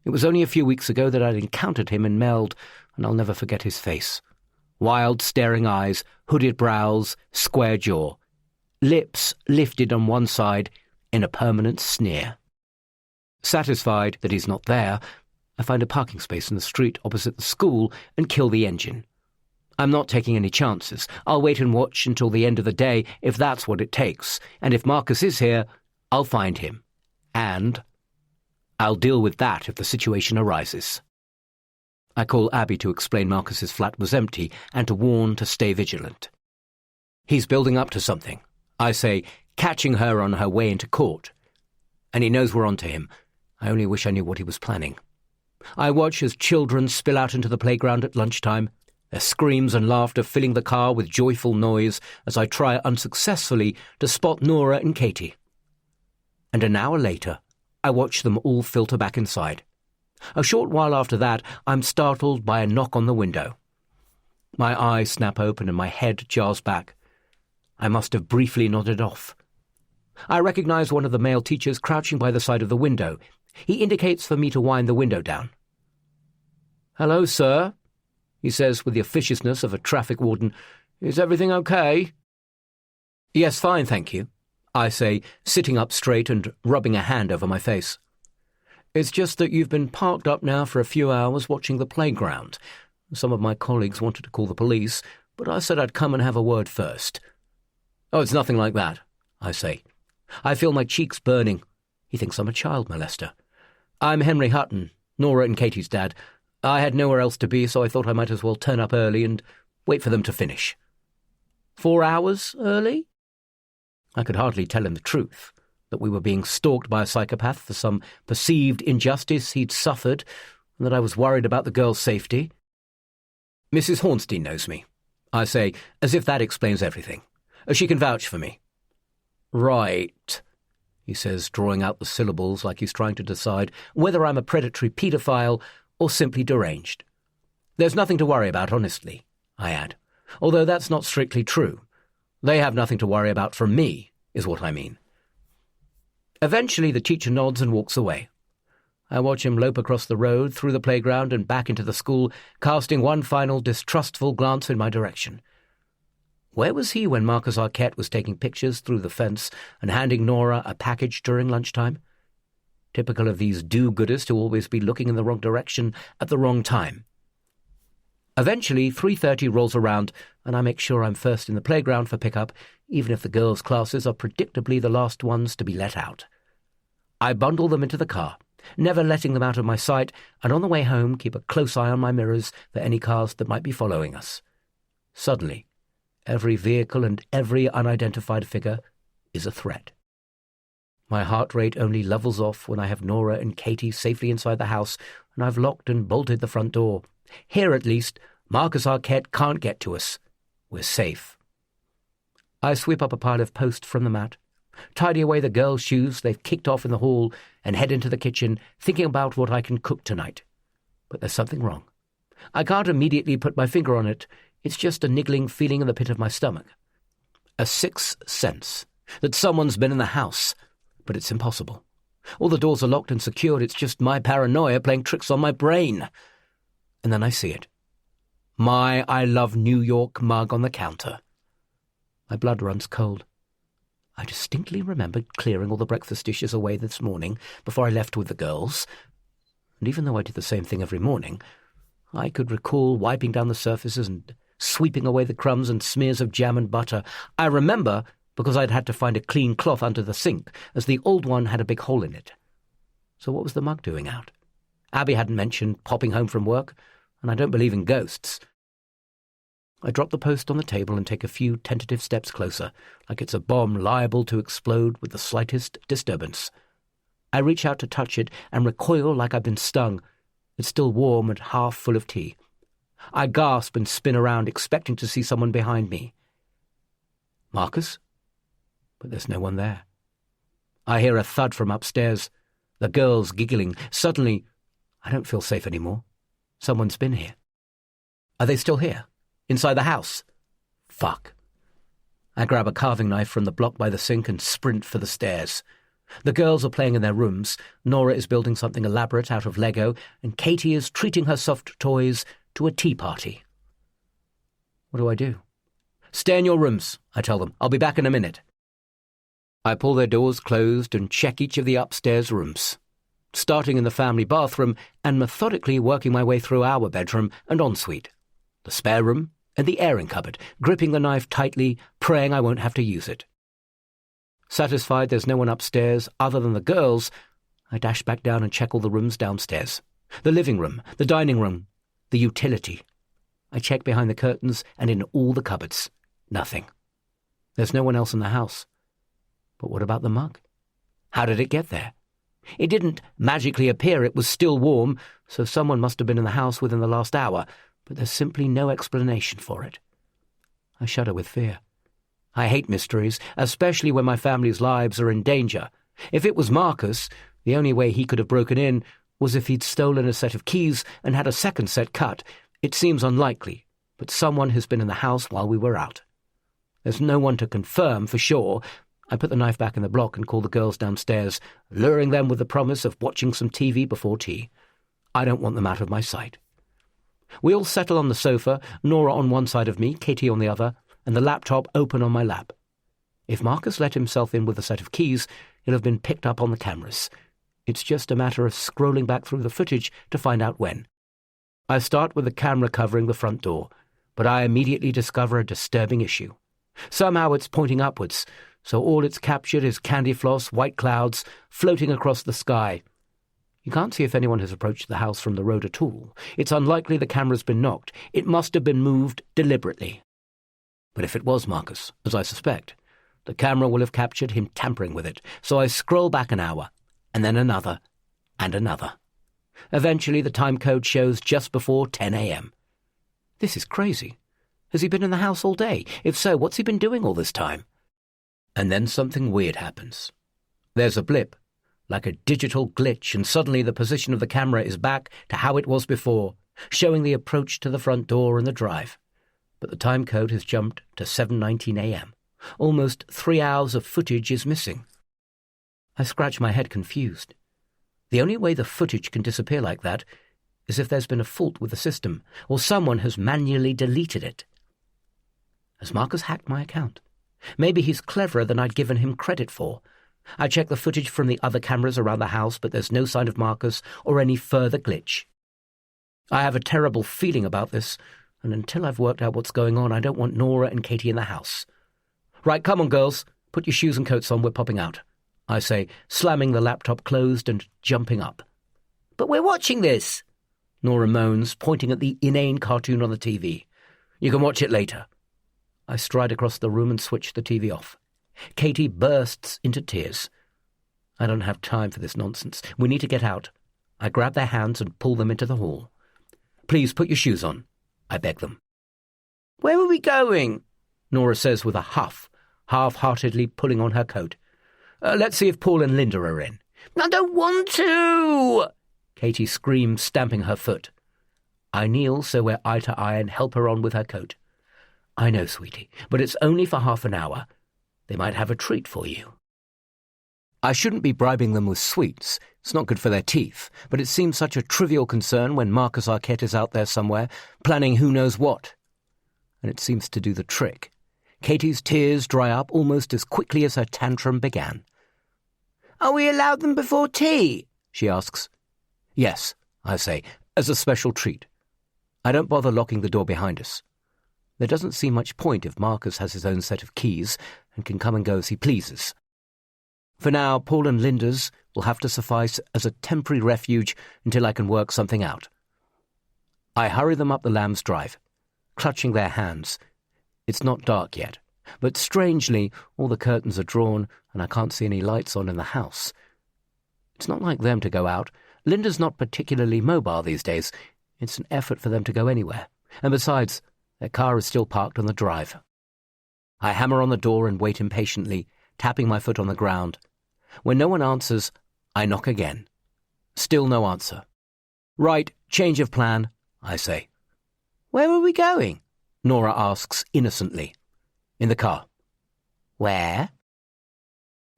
It was only a few weeks ago that I'd encountered him in Meld, and I'll never forget his face. Wild, staring eyes, hooded brows, square jaw. Lips lifted on one side in a permanent sneer. Satisfied that he's not there, I find a parking space in the street opposite the school and kill the engine. I'm not taking any chances. I'll wait and watch until the end of the day if that's what it takes, and if Marcus is here, I'll find him. And I'll deal with that if the situation arises. I call Abby to explain Marcus's flat was empty and to warn to stay vigilant. He's building up to something. I say, catching her on her way into court. And he knows we're onto him. I only wish I knew what he was planning. I watch as children spill out into the playground at lunchtime, their screams and laughter filling the car with joyful noise as I try unsuccessfully to spot Nora and Katie. And an hour later, I watch them all filter back inside. A short while after that, I'm startled by a knock on the window. My eyes snap open and my head jars back. I must have briefly nodded off. I recognize one of the male teachers crouching by the side of the window. He indicates for me to wind the window down. "Hello, sir," he says with the officiousness of a traffic warden. "Is everything okay?" "Yes, fine, thank you," I say, sitting up straight and rubbing a hand over my face. "It's just that you've been parked up now for a few hours watching the playground. Some of my colleagues wanted to call the police, but I said I'd come and have a word first." "Oh, it's nothing like that," I say. I feel my cheeks burning. He thinks I'm a child molester. "I'm Henry Hutton, Nora and Katie's dad. I had nowhere else to be, so I thought I might as well turn up early and wait for them to finish." 4 hours early? I could hardly tell him the truth, that we were being stalked by a psychopath for some perceived injustice he'd suffered, and that I was worried about the girl's safety. "Mrs. Hornstein knows me," I say, as if that explains everything. "She can vouch for me." "Right," he says, drawing out the syllables like he's trying to decide whether I'm a predatory paedophile or simply deranged. "There's nothing to worry about, honestly," I add, although that's not strictly true. They have nothing to worry about from me, is what I mean. Eventually the teacher nods and walks away. I watch him lope across the road, through the playground and back into the school, casting one final distrustful glance in my direction. Where was he when Marcus Arquette was taking pictures through the fence and handing Nora a package during lunchtime? Typical of these do-gooders to always be looking in the wrong direction at the wrong time. Eventually, 3:30 rolls around, and I make sure I'm first in the playground for pickup, even if the girls' classes are predictably the last ones to be let out. I bundle them into the car, never letting them out of my sight, and on the way home keep a close eye on my mirrors for any cars that might be following us. Suddenly, every vehicle and every unidentified figure is a threat. My heart rate only levels off when I have Nora and Katie safely inside the house, and I've locked and bolted the front door. Here, at least, Marcus Arquette can't get to us. We're safe. I sweep up a pile of post from the mat, tidy away the girls' shoes they've kicked off in the hall, and head into the kitchen, thinking about what I can cook tonight. But there's something wrong. I can't immediately put my finger on it. It's just a niggling feeling in the pit of my stomach. A sixth sense that someone's been in the house, but it's impossible. All the doors are locked and secured. It's just my paranoia playing tricks on my brain. And then I see it. My I Love New York mug on the counter. My blood runs cold. I distinctly remembered clearing all the breakfast dishes away this morning before I left with the girls, and even though I did the same thing every morning, I could recall wiping down the surfaces and sweeping away the crumbs and smears of jam and butter. I remember because I'd had to find a clean cloth under the sink, as the old one had a big hole in it. So what was the mug doing out? Abby hadn't mentioned popping home from work, and I don't believe in ghosts. I drop the post on the table and take a few tentative steps closer, like it's a bomb liable to explode with the slightest disturbance. I reach out to touch it and recoil like I've been stung. It's still warm and half full of tea. I gasp and spin around, expecting to see someone behind me. Marcus? But there's no one there. I hear a thud from upstairs. The girls giggling. Suddenly, I don't feel safe anymore. Someone's been here. Are they still here? Inside the house? Fuck. I grab a carving knife from the block by the sink and sprint for the stairs. The girls are playing in their rooms. Nora is building something elaborate out of Lego, and Katie is treating her soft toys to a tea party. What do? Stay in your rooms, I tell them. I'll be back in a minute. I pull their doors closed and check each of the upstairs rooms, starting in the family bathroom and methodically working my way through our bedroom and ensuite, the spare room and the airing cupboard, gripping the knife tightly, praying I won't have to use it. Satisfied there's no one upstairs other than the girls, I dash back down and check all the rooms downstairs. The living room, the dining room, the utility. I check behind the curtains and in all the cupboards. Nothing. There's no one else in the house. But what about the mug? How did it get there? It didn't magically appear. It was still warm, so someone must have been in the house within the last hour, but there's simply no explanation for it. I shudder with fear. I hate mysteries, especially when my family's lives are in danger. If it was Marcus, the only way he could have broken in was if he'd stolen a set of keys and had a second set cut. It seems unlikely, but someone has been in the house while we were out. There's no one to confirm for sure. I put the knife back in the block and call the girls downstairs, luring them with the promise of watching some TV before tea. I don't want them out of my sight. We all settle on the sofa, Nora on one side of me, Katie on the other, and the laptop open on my lap. If Marcus let himself in with a set of keys, he'll have been picked up on the cameras. It's just a matter of scrolling back through the footage to find out when. I start with the camera covering the front door, but I immediately discover a disturbing issue. Somehow it's pointing upwards, so all it's captured is candy floss, white clouds, floating across the sky. You can't see if anyone has approached the house from the road at all. It's unlikely the camera's been knocked. It must have been moved deliberately. But if it was Marcus, as I suspect, the camera will have captured him tampering with it, so I scroll back an hour, and then another, and another. Eventually the time code shows just before 10 a.m. This is crazy. Has he been in the house all day? If so, what's he been doing all this time? And then something weird happens. There's a blip, like a digital glitch, and suddenly the position of the camera is back to how it was before, showing the approach to the front door and the drive. But the time code has jumped to 7:19 a.m. Almost 3 hours of footage is missing. I scratch my head confused. The only way the footage can disappear like that is if there's been a fault with the system, or someone has manually deleted it. Has Marcus hacked my account? Maybe he's cleverer than I'd given him credit for. I check the footage from the other cameras around the house, but there's no sign of Marcus or any further glitch. I have a terrible feeling about this, and until I've worked out what's going on, I don't want Nora and Katie in the house. Right, come on, girls. Put your shoes and coats on, we're popping out, I say, slamming the laptop closed and jumping up. But we're watching this, Nora moans, pointing at the inane cartoon on the TV. You can watch it later. I stride across the room and switch the TV off. Katie bursts into tears. I don't have time for this nonsense. We need to get out. I grab their hands and pull them into the hall. Please put your shoes on, I beg them. Where are we going? Nora says with a huff, half-heartedly pulling on her coat. Let's see if Paul and Linda are in. I don't want to! Katie screams, stamping her foot. I kneel so we're eye to eye and help her on with her coat. I know, sweetie, but it's only for half an hour. They might have a treat for you. I shouldn't be bribing them with sweets. It's not good for their teeth, but it seems such a trivial concern when Marcus Arquette is out there somewhere, planning who knows what. And it seems to do the trick. Katie's tears dry up almost as quickly as her tantrum began. Are we allowed them before tea? She asks. Yes, I say, as a special treat. I don't bother locking the door behind us. There doesn't seem much point if Marcus has his own set of keys and can come and go as he pleases. For now, Paul and Linda's will have to suffice as a temporary refuge until I can work something out. I hurry them up the Lamb's Drive, clutching their hands. It's not dark yet, but strangely, all the curtains are drawn and I can't see any lights on in the house. It's not like them to go out. Linda's not particularly mobile these days. It's an effort for them to go anywhere. And besides, their car is still parked on the drive. I hammer on the door and wait impatiently, tapping my foot on the ground. When no one answers, I knock again. Still no answer. Right, change of plan, I say. Where are we going? Nora asks innocently. In the car. Where?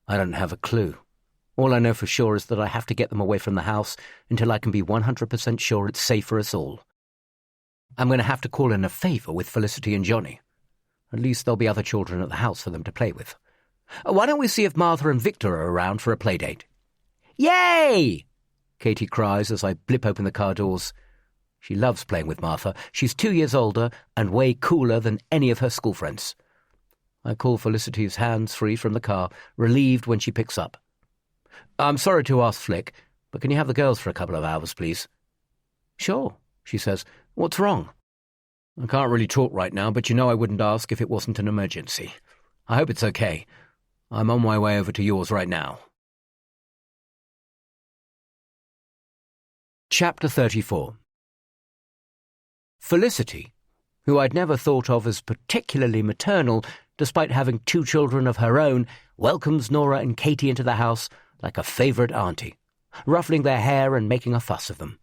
I don't have a clue. All I know for sure is that I have to get them away from the house until I can be 100% sure it's safe for us all. I'm going to have to call in a favour with Felicity and Johnny. At least there'll be other children at the house for them to play with. Why don't we see if Martha and Victor are around for a playdate? Yay! Katie cries as I blip open the car doors. She loves playing with Martha. She's 2 years older and way cooler than any of her school friends. I call Felicity's hands free from the car, relieved when she picks up. I'm sorry to ask, Flick, but can you have the girls for a couple of hours, please? Sure, she says. What's wrong? I can't really talk right now, but you know I wouldn't ask if it wasn't an emergency. I hope it's okay. I'm on my way over to yours right now. Chapter 34. Felicity, who I'd never thought of as particularly maternal, despite having 2 children of her own, welcomes Nora and Katie into the house like a favourite auntie, ruffling their hair and making a fuss of them.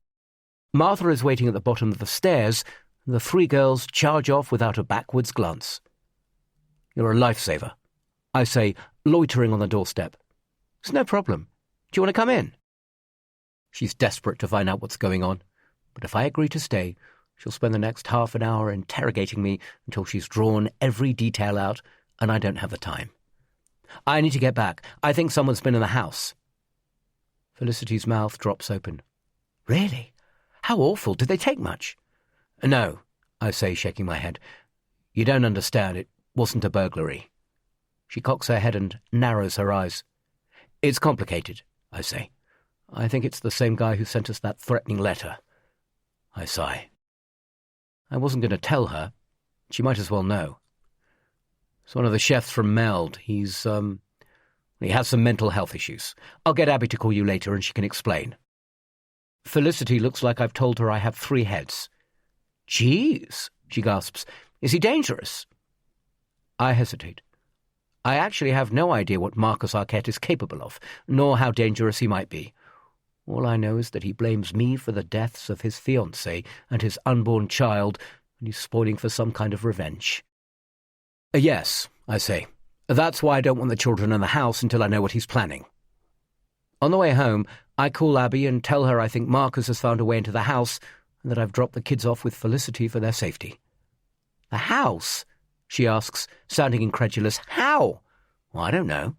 Martha is waiting at the bottom of the stairs, The three girls charge off without a backwards glance. "You're a lifesaver," I say, loitering on the doorstep. "It's no problem. Do you want to come in?" She's desperate to find out what's going on, but if I agree to stay, she'll spend the next half an hour interrogating me until she's drawn every detail out, and I don't have the time. "I need to get back. I think someone's been in the house." Felicity's mouth drops open. "Really? How awful. Did they take much?" "No," I say, shaking my head. "You don't understand. It wasn't a burglary." She cocks her head and narrows her eyes. "It's complicated," I say. "I think it's the same guy who sent us that threatening letter." I sigh. I wasn't going to tell her. She might as well know. It's one of the chefs from Meld. He has some mental health issues. I'll get Abby to call you later and she can explain. Felicity looks like I've told her I have 3 heads. "Jeez," she gasps. "Is he dangerous?" I hesitate. I actually have no idea what Marcus Arquette is capable of, nor how dangerous he might be. All I know is that he blames me for the deaths of his fiancée and his unborn child, and he's spoiling for some kind of revenge. "Yes," I say. "That's why I don't want the children in the house until I know what he's planning." On the way home, I call Abby and tell her I think Marcus has found a way into the house and that I've dropped the kids off with Felicity for their safety. "The house?" she asks, sounding incredulous. "How?" "Well, I don't know."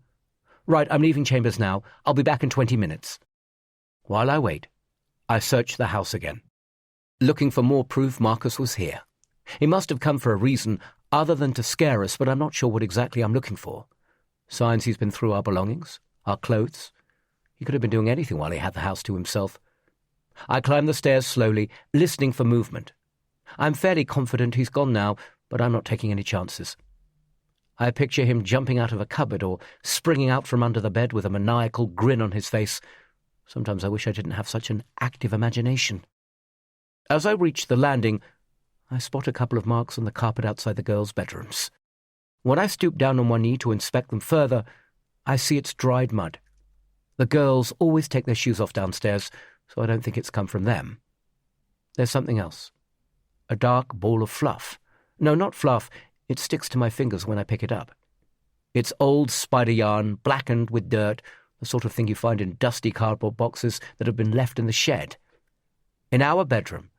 "Right, I'm leaving Chambers now. I'll be back in 20 minutes. While I wait, I search the house again, looking for more proof Marcus was here. He must have come for a reason other than to scare us, but I'm not sure what exactly I'm looking for. Signs he's been through our belongings, our clothes. He could have been doing anything while he had the house to himself. I climb the stairs slowly, listening for movement. I'm fairly confident he's gone now, but I'm not taking any chances. I picture him jumping out of a cupboard or springing out from under the bed with a maniacal grin on his face. Sometimes I wish I didn't have such an active imagination. As I reach the landing, I spot a couple of marks on the carpet outside the girls' bedrooms. When I stoop down on one knee to inspect them further, I see it's dried mud. The girls always take their shoes off downstairs, so I don't think it's come from them. There's something else. A dark ball of fluff. No, not fluff. It sticks to my fingers when I pick it up. It's old spider yarn, blackened with dirt, the sort of thing you find in dusty cardboard boxes that have been left in the shed. In our bedroom,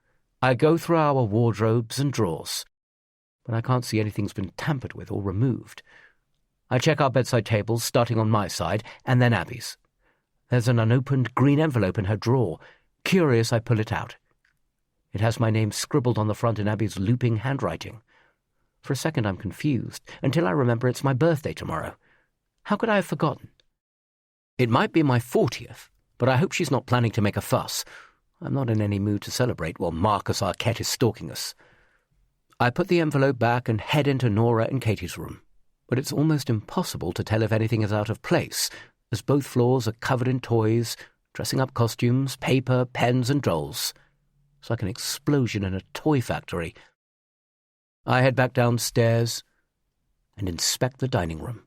I go through our wardrobes and drawers, but I can't see anything's been tampered with or removed. I check our bedside tables, starting on my side, and then Abby's. There's an unopened green envelope in her drawer. Curious, I pull it out. It has my name scribbled on the front in Abby's looping handwriting. For a second I'm confused, until I remember it's my birthday tomorrow. How could I have forgotten? It might be my 40th, but I hope she's not planning to make a fuss. I'm not in any mood to celebrate while Marcus Arquette is stalking us. I put the envelope back and head into Nora and Katie's room, but it's almost impossible to tell if anything is out of place, as both floors are covered in toys, dressing-up costumes, paper, pens, and dolls. It's like an explosion in a toy factory. I head back downstairs and inspect the dining room,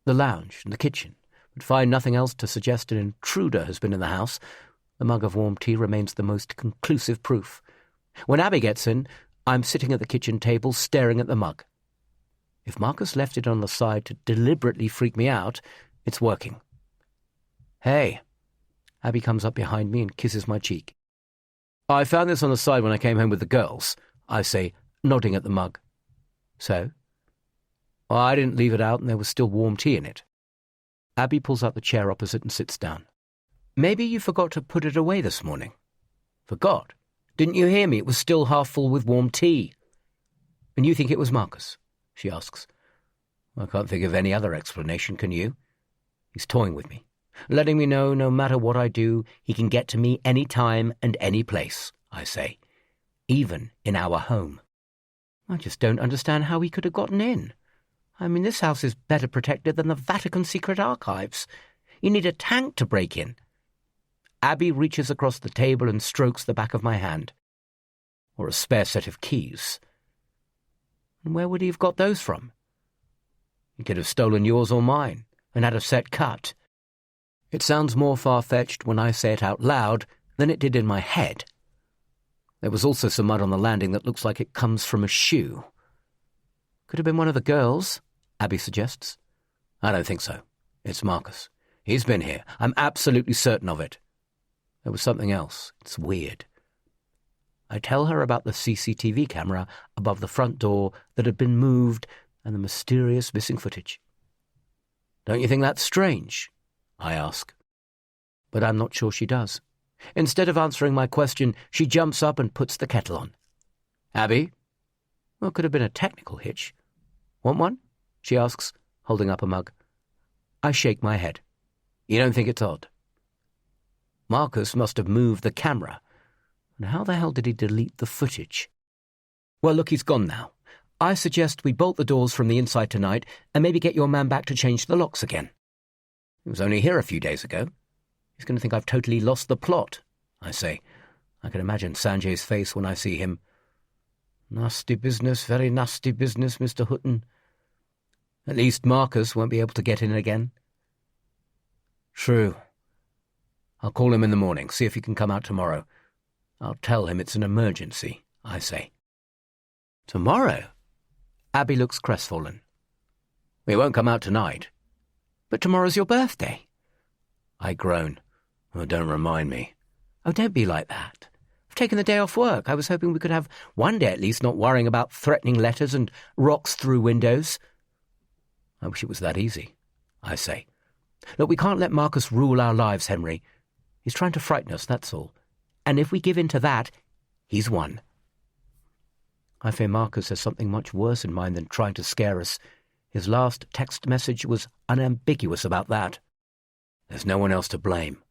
the lounge, and the kitchen, but find nothing else to suggest an intruder has been in the house. The mug of warm tea remains the most conclusive proof. When Abby gets in, I'm sitting at the kitchen table staring at the mug. If Marcus left it on the side to deliberately freak me out, it's working. "Hey." Abby comes up behind me and kisses my cheek. "I found this on the side when I came home with the girls," I say, nodding at the mug. "So?" "Well, I didn't leave it out and there was still warm tea in it." Abby pulls out the chair opposite and sits down. "Maybe you forgot to put it away this morning." "Forgot? Didn't you hear me? It was still half full with warm tea." "And you think it was Marcus?" she asks. "I can't think of any other explanation, can you? He's toying with me, letting me know no matter what I do, he can get to me any time and any place," I say, "even in our home." I just don't understand how he could have gotten in. I mean, this house is better protected than the Vatican secret archives. You need a tank to break in. Abby reaches across the table and strokes the back of my hand. Or a spare set of keys. And where would he have got those from? He could have stolen yours or mine, and had a set cut. It sounds more far-fetched when I say it out loud than it did in my head. There was also some mud on the landing that looks like it comes from a shoe. Could have been one of the girls, Abby suggests. I don't think so. It's Marcus. He's been here. I'm absolutely certain of it. There was something else. It's weird. I tell her about the CCTV camera above the front door that had been moved and the mysterious missing footage. Don't you think that's strange? I ask. But I'm not sure she does. Instead of answering my question, she jumps up and puts the kettle on. Abby? Well, it could have been a technical hitch. Want one? She asks, holding up a mug. I shake my head. You don't think it's odd? Marcus must have moved the camera. And how the hell did he delete the footage? Well, look, he's gone now. I suggest we bolt the doors from the inside tonight and maybe get your man back to change the locks again. He was only here a few days ago. He's going to think I've totally lost the plot, I say. I can imagine Sanjay's face when I see him. Nasty business, very nasty business, Mr. Hutton. At least Marcus won't be able to get in again. True. I'll call him in the morning, see if he can come out tomorrow. I'll tell him it's an emergency, I say. Tomorrow? Abby looks crestfallen. We won't come out tonight. But tomorrow's your birthday. I groan. Oh, don't remind me. Oh, don't be like that. I've taken the day off work. I was hoping we could have one day at least not worrying about threatening letters and rocks through windows. I wish it was that easy, I say. Look, we can't let Marcus rule our lives, Henry. He's trying to frighten us, that's all. And if we give in to that, he's won. I fear Marcus has something much worse in mind than trying to scare us. His last text message was unambiguous about that. There's no one else to blame.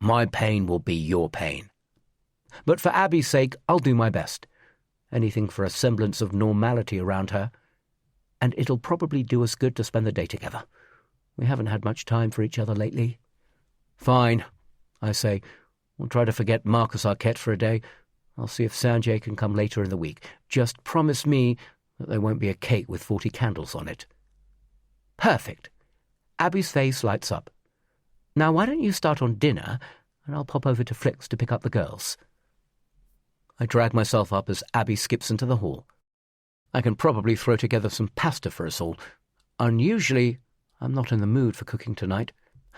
My pain will be your pain. But for Abby's sake, I'll do my best. Anything for a semblance of normality around her. And it'll probably do us good to spend the day together. We haven't had much time for each other lately. Fine, I say. We'll try to forget Marcus Arquette for a day. I'll see if Sanjay can come later in the week. Just promise me that there won't be a cake with 40 candles on it. Perfect. Abby's face lights up. Now, why don't you start on dinner, and I'll pop over to Flick's to pick up the girls. I drag myself up as Abby skips into the hall. I can probably throw together some pasta for us all. Unusually, I'm not in the mood for cooking tonight.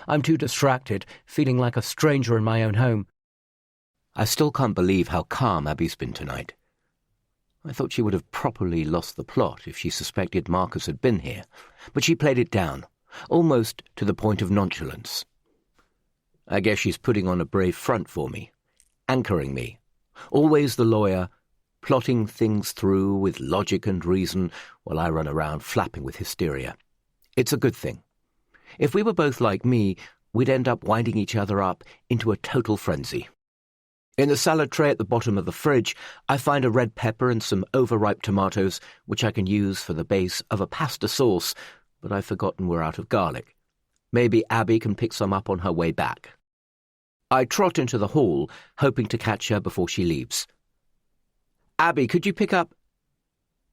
I'm too distracted, feeling like a stranger in my own home. I still can't believe how calm Abby's been tonight. I thought she would have properly lost the plot if she suspected Marcus had been here, but she played it down, almost to the point of nonchalance. I guess she's putting on a brave front for me, anchoring me, always the lawyer, plotting things through with logic and reason while I run around flapping with hysteria. It's a good thing. If we were both like me, we'd end up winding each other up into a total frenzy. In the salad tray at the bottom of the fridge, I find a red pepper and some overripe tomatoes, which I can use for the base of a pasta sauce, but I've forgotten we're out of garlic. Maybe Abby can pick some up on her way back. I trot into the hall, hoping to catch her before she leaves. Abby, could you pick up...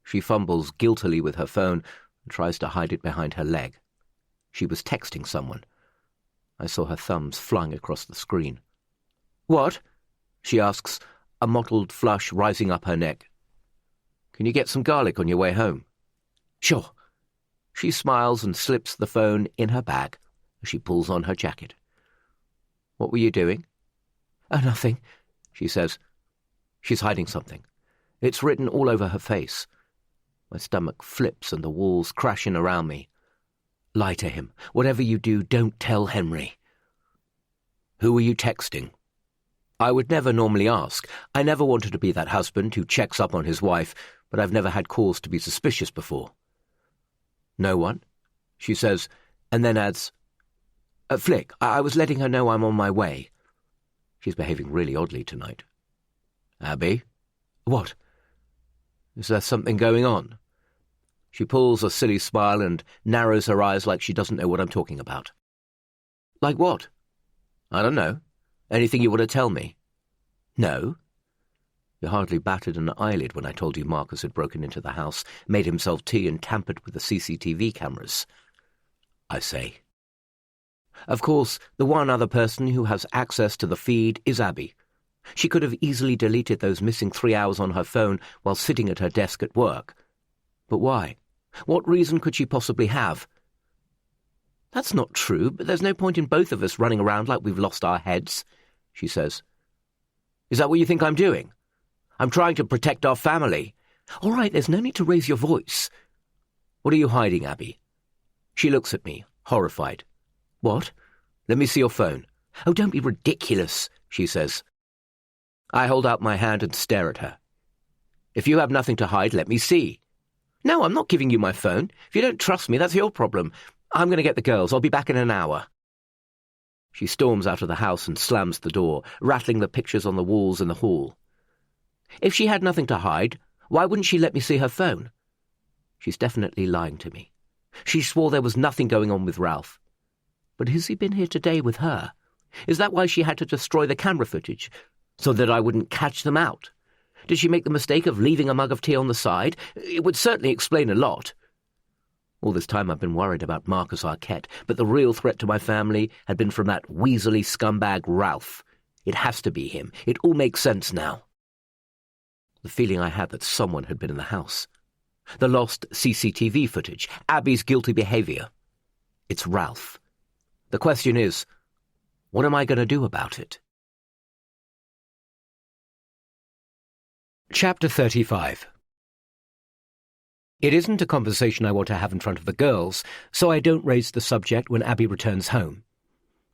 She fumbles guiltily with her phone and tries to hide it behind her leg. She was texting someone. I saw her thumbs flying across the screen. What? She asks, a mottled flush rising up her neck. Can you get some garlic on your way home? Sure. She smiles and slips the phone in her bag as she pulls on her jacket. What were you doing? Oh, nothing, she says. She's hiding something. It's written all over her face. My stomach flips and the walls crash in around me. Lie to him. Whatever you do, don't tell Henry. Who were you texting? I would never normally ask. I never wanted to be that husband who checks up on his wife, but I've never had cause to be suspicious before. No one, she says, and then adds, Flick, I was letting her know I'm on my way. She's behaving really oddly tonight. Abby? What? Is there something going on? She pulls a silly smile and narrows her eyes like she doesn't know what I'm talking about. Like what? I don't know. Anything you want to tell me? No. You hardly batted an eyelid when I told you Marcus had broken into the house, made himself tea and tampered with the CCTV cameras. I say. Of course, the one other person who has access to the feed is Abby. She could have easily deleted those missing 3 hours on her phone while sitting at her desk at work. But why? What reason could she possibly have? "That's not true, but there's no point in both of us running around like we've lost our heads," she says. "Is that what you think I'm doing? I'm trying to protect our family." "All right, there's no need to raise your voice." "What are you hiding, Abby?" She looks at me, horrified. "What? Let me see your phone." "Oh, don't be ridiculous," she says. I hold out my hand and stare at her. "If you have nothing to hide, let me see." "No, I'm not giving you my phone. If you don't trust me, that's your problem. I'm going to get the girls. I'll be back in an hour." She storms out of the house and slams the door, rattling the pictures on the walls in the hall. If she had nothing to hide, why wouldn't she let me see her phone? She's definitely lying to me. She swore there was nothing going on with Ralph. But has he been here today with her? Is that why she had to destroy the camera footage, so that I wouldn't catch them out? Did she make the mistake of leaving a mug of tea on the side? It would certainly explain a lot. All this time I've been worried about Marcus Arquette, but the real threat to my family had been from that weaselly scumbag Ralph. It has to be him. It all makes sense now. The feeling I had that someone had been in the house. The lost CCTV footage, Abby's guilty behaviour. It's Ralph. The question is, what am I going to do about it? Chapter 35. It isn't a conversation I want to have in front of the girls, so I don't raise the subject when Abby returns home.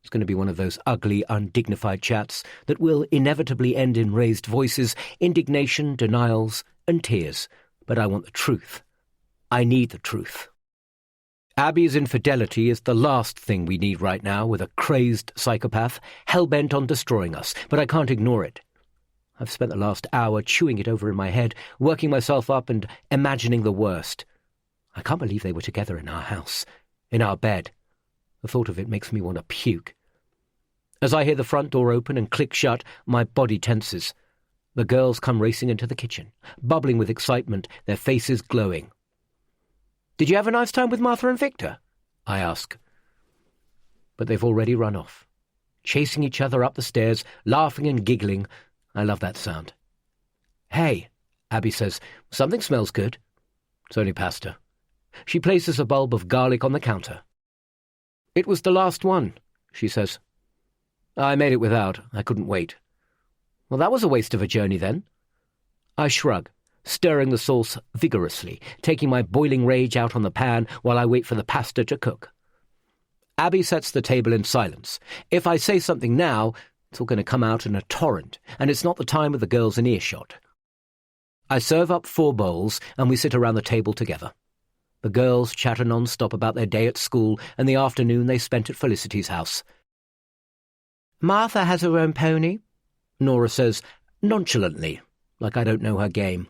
It's going to be one of those ugly, undignified chats that will inevitably end in raised voices, indignation, denials, and tears. But I want the truth. I need the truth. Abby's infidelity is the last thing we need right now with a crazed psychopath hell-bent on destroying us, but I can't ignore it. I've spent the last hour chewing it over in my head, working myself up and imagining the worst. I can't believe they were together in our house, in our bed. The thought of it makes me want to puke. As I hear the front door open and click shut, my body tenses. The girls come racing into the kitchen, bubbling with excitement, their faces glowing. "Did you have a nice time with Martha and Victor?" I ask. But they've already run off, chasing each other up the stairs, laughing and giggling. I love that sound. "Hey," Abby says, "something smells good." It's only pasta. She places a bulb of garlic on the counter. "It was the last one," she says. "I made it without. I couldn't wait." "Well, that was a waste of a journey, then." I shrug, stirring the sauce vigorously, taking my boiling rage out on the pan while I wait for the pasta to cook. Abby sets the table in silence. If I say something now, it's all going to come out in a torrent, and it's not the time with the girls in earshot. I serve up 4 bowls, and we sit around the table together. The girls chatter non-stop about their day at school and the afternoon they spent at Felicity's house. "Martha has her own pony," Nora says, nonchalantly, like I don't know her game.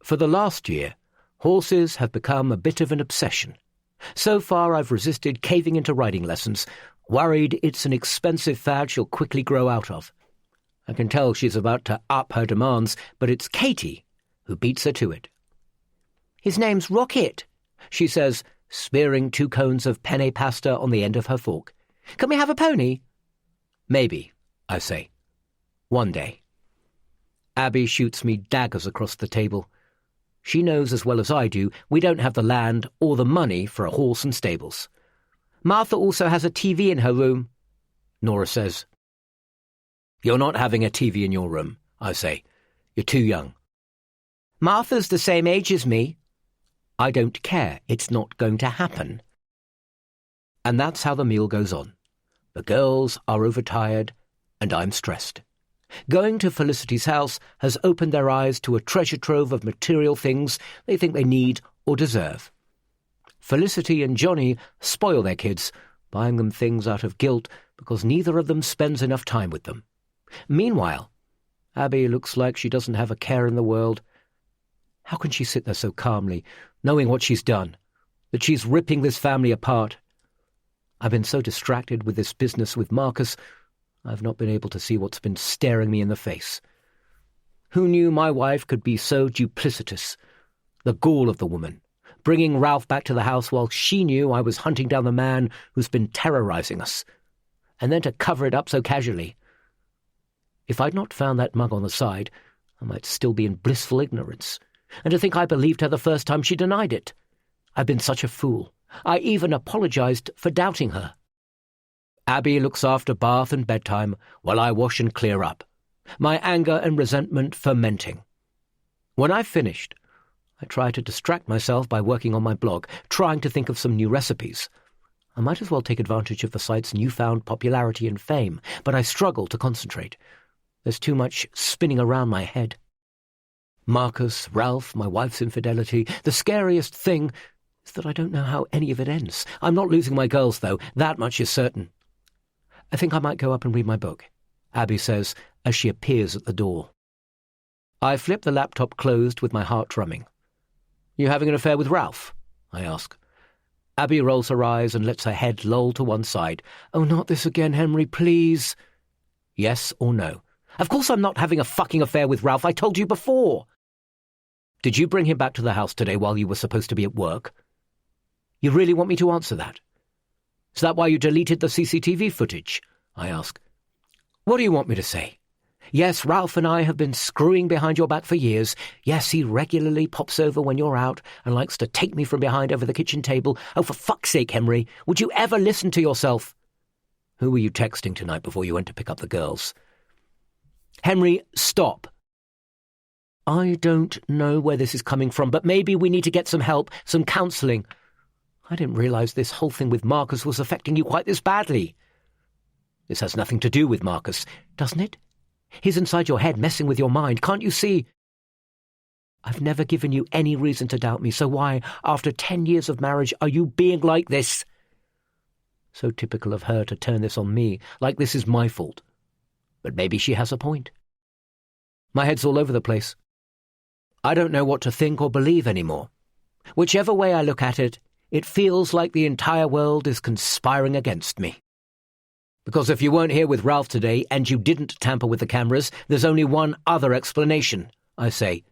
For the last year, horses have become a bit of an obsession. So far I've resisted caving into riding lessons, worried it's an expensive fad she'll quickly grow out of. I can tell she's about to up her demands, but it's Katie who beats her to it. "His name's Rocket," she says, spearing 2 cones of penne pasta on the end of her fork. "Can we have a pony?" "Maybe," I say. "One day." Abby shoots me daggers across the table. She knows as well as I do we don't have the land or the money for a horse and stables. "Martha also has a TV in her room," Nora says. "You're not having a TV in your room," I say. "You're too young." "Martha's the same age as me." "I don't care. It's not going to happen." And that's how the meal goes on. The girls are overtired, and I'm stressed. Going to Felicity's house has opened their eyes to a treasure trove of material things they think they need or deserve. Felicity and Johnny spoil their kids, buying them things out of guilt because neither of them spends enough time with them. Meanwhile, Abby looks like she doesn't have a care in the world. How can she sit there so calmly, knowing what she's done, that she's ripping this family apart? I've been so distracted with this business with Marcus, I've not been able to see what's been staring me in the face. Who knew my wife could be so duplicitous? The gall of the woman, bringing Ralph back to the house while she knew I was hunting down the man who's been terrorizing us, and then to cover it up so casually. If I'd not found that mug on the side, I might still be in blissful ignorance. And to think I believed her the first time she denied it. I've been such a fool. I even apologized for doubting her. Abby looks after bath and bedtime while I wash and clear up, my anger and resentment fermenting. When I've finished, I try to distract myself by working on my blog, trying to think of some new recipes. I might as well take advantage of the site's newfound popularity and fame, but I struggle to concentrate. There's too much spinning around my head. Marcus, Ralph, my wife's infidelity. The scariest thing is that I don't know how any of it ends. I'm not losing my girls, though. That much is certain. I think I might go up and read my book, Abby says as she appears at the door. I flip the laptop closed with my heart drumming. You having an affair with Ralph? I ask. Abby rolls her eyes and lets her head loll to one side. Oh, not this again, Henry, please. Yes or no? Of course I'm not having a fucking affair with Ralph. I told you before. Did you bring him back to the house today while you were supposed to be at work? You really want me to answer that? Is that why you deleted the CCTV footage? I ask. What do you want me to say? Yes, Ralph and I have been screwing behind your back for years. Yes, he regularly pops over when you're out and likes to take me from behind over the kitchen table. Oh, for fuck's sake, Henry, would you ever listen to yourself? Who were you texting tonight before you went to pick up the girls? Henry, stop. I don't know where this is coming from, but maybe we need to get some help, some counselling. I didn't realise this whole thing with Marcus was affecting you quite this badly. This has nothing to do with Marcus, doesn't it? He's inside your head messing with your mind, can't you see? I've never given you any reason to doubt me, so why, after 10 years of marriage, are you being like this? So typical of her to turn this on me, like this is my fault. But maybe she has a point. My head's all over the place. I don't know what to think or believe anymore. Whichever way I look at it, it feels like the entire world is conspiring against me. Because if you weren't here with Ralph today and you didn't tamper with the cameras, there's only one other explanation, I say.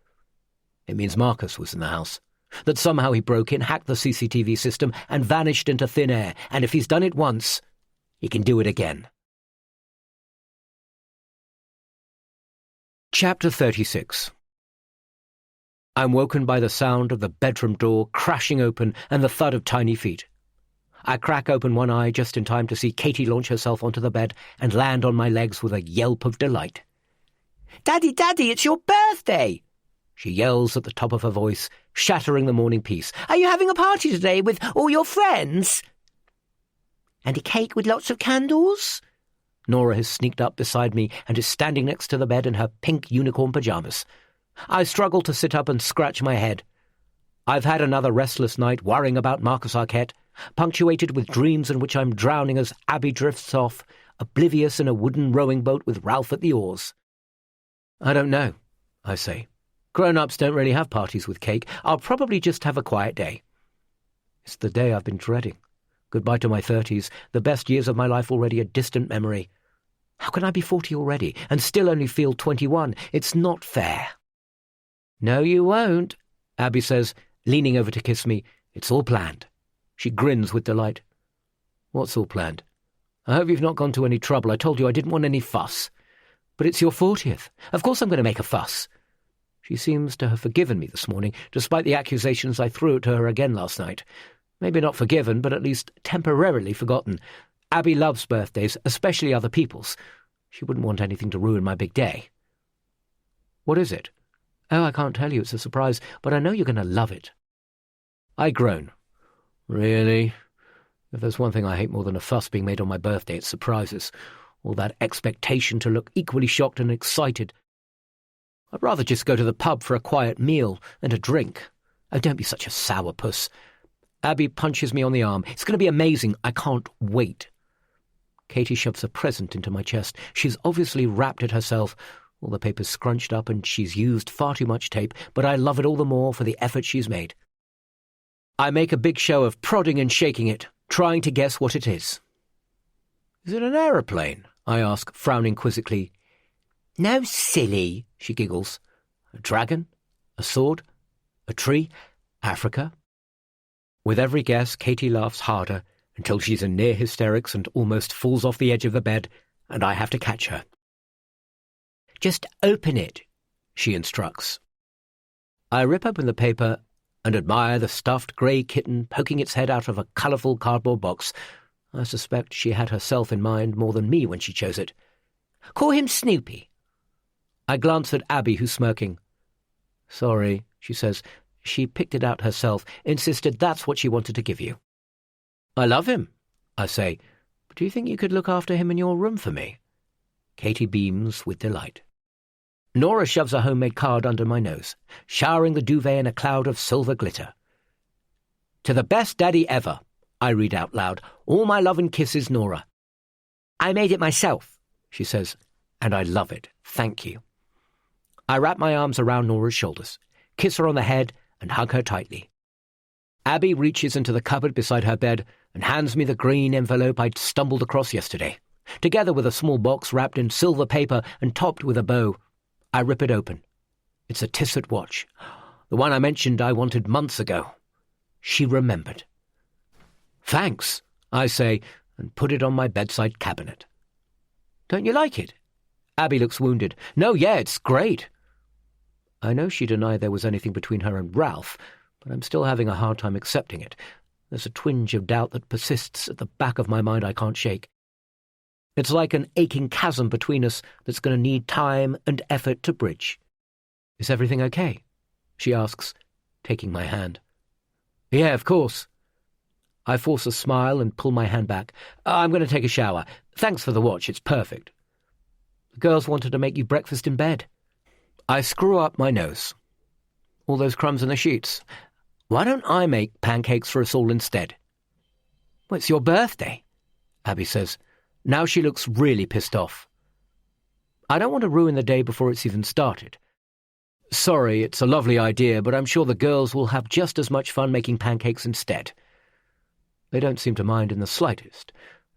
It means Marcus was in the house. That somehow he broke in, hacked the CCTV system, and vanished into thin air. And if he's done it once, he can do it again. Chapter 36. I'm woken by the sound of the bedroom door crashing open and the thud of tiny feet. I crack open one eye just in time to see Katie launch herself onto the bed and land on my legs with a yelp of delight. "Daddy, Daddy, it's your birthday!" she yells at the top of her voice, shattering the morning peace. "Are you having a party today with all your friends?" "And a cake with lots of candles?" Nora has sneaked up beside me and is standing next to the bed in her pink unicorn pyjamas. I struggle to sit up and scratch my head. I've had another restless night worrying about Marcus Arquette, punctuated with dreams in which I'm drowning as Abby drifts off, oblivious in a wooden rowing boat with Ralph at the oars. I don't know, I say. Grown-ups don't really have parties with cake. I'll probably just have a quiet day. It's the day I've been dreading. Goodbye to my 30s, the best years of my life already a distant memory. How can I be 40 already and still only feel 21? It's not fair. No, you won't, Abby says, leaning over to kiss me. It's all planned. She grins with delight. What's all planned? I hope you've not gone to any trouble. I told you I didn't want any fuss. But it's your 40th. Of course I'm going to make a fuss. She seems to have forgiven me this morning, despite the accusations I threw at her again last night. Maybe not forgiven, but at least temporarily forgotten. Abby loves birthdays, especially other people's. She wouldn't want anything to ruin my big day. What is it? Oh, I can't tell you. It's a surprise, but I know you're going to love it. I groan. Really? If there's one thing I hate more than a fuss being made on my birthday, it's surprises. All that expectation to look equally shocked and excited. I'd rather just go to the pub for a quiet meal and a drink. Oh, don't be such a sourpuss. Abby punches me on the arm. It's going to be amazing. I can't wait. Katie shoves a present into my chest. She's obviously wrapped it herself. All the paper's scrunched up and she's used far too much tape, but I love it all the more for the effort she's made. I make a big show of prodding and shaking it, trying to guess what it is. Is it an aeroplane? I ask, frowning quizzically. No, silly, she giggles. A dragon? A sword? A tree? Africa? With every guess, Katie laughs harder until she's in near hysterics and almost falls off the edge of the bed, and I have to catch her. Just open it, she instructs. I rip open the paper and admire the stuffed grey kitten poking its head out of a colourful cardboard box. I suspect she had herself in mind more than me when she chose it. Call him Snoopy. I glance at Abby, who's smirking. Sorry, she says. She picked it out herself, insisted that's what she wanted to give you. I love him, I say. But do you think you could look after him in your room for me? Katie beams with delight. Nora shoves a homemade card under my nose, showering the duvet in a cloud of silver glitter. To the best daddy ever, I read out loud. All my love and kisses, Nora. I made it myself, she says, and I love it. Thank you. I wrap my arms around Nora's shoulders, kiss her on the head, and hug her tightly. Abby reaches into the cupboard beside her bed and hands me the green envelope I'd stumbled across yesterday, together with a small box wrapped in silver paper and topped with a bow. I rip it open. It's a Tissot watch, the one I mentioned I wanted months ago. She remembered. Thanks, I say, and put it on my bedside cabinet. Don't you like it? Abby looks wounded. No, yeah, it's great. I know she denied there was anything between her and Ralph, but I'm still having a hard time accepting it. There's a twinge of doubt that persists at the back of my mind I can't shake. It's like an aching chasm between us that's going to need time and effort to bridge. Is everything okay? She asks, taking my hand. Yeah, of course. I force a smile and pull my hand back. I'm going to take a shower. Thanks for the watch, it's perfect. The girls wanted to make you breakfast in bed. I screw up my nose. All those crumbs in the sheets. Why don't I make pancakes for us all instead? Well, it's your birthday, Abby says. Now she looks really pissed off. I don't want to ruin the day before it's even started. Sorry, it's a lovely idea, but I'm sure the girls will have just as much fun making pancakes instead. They don't seem to mind in the slightest,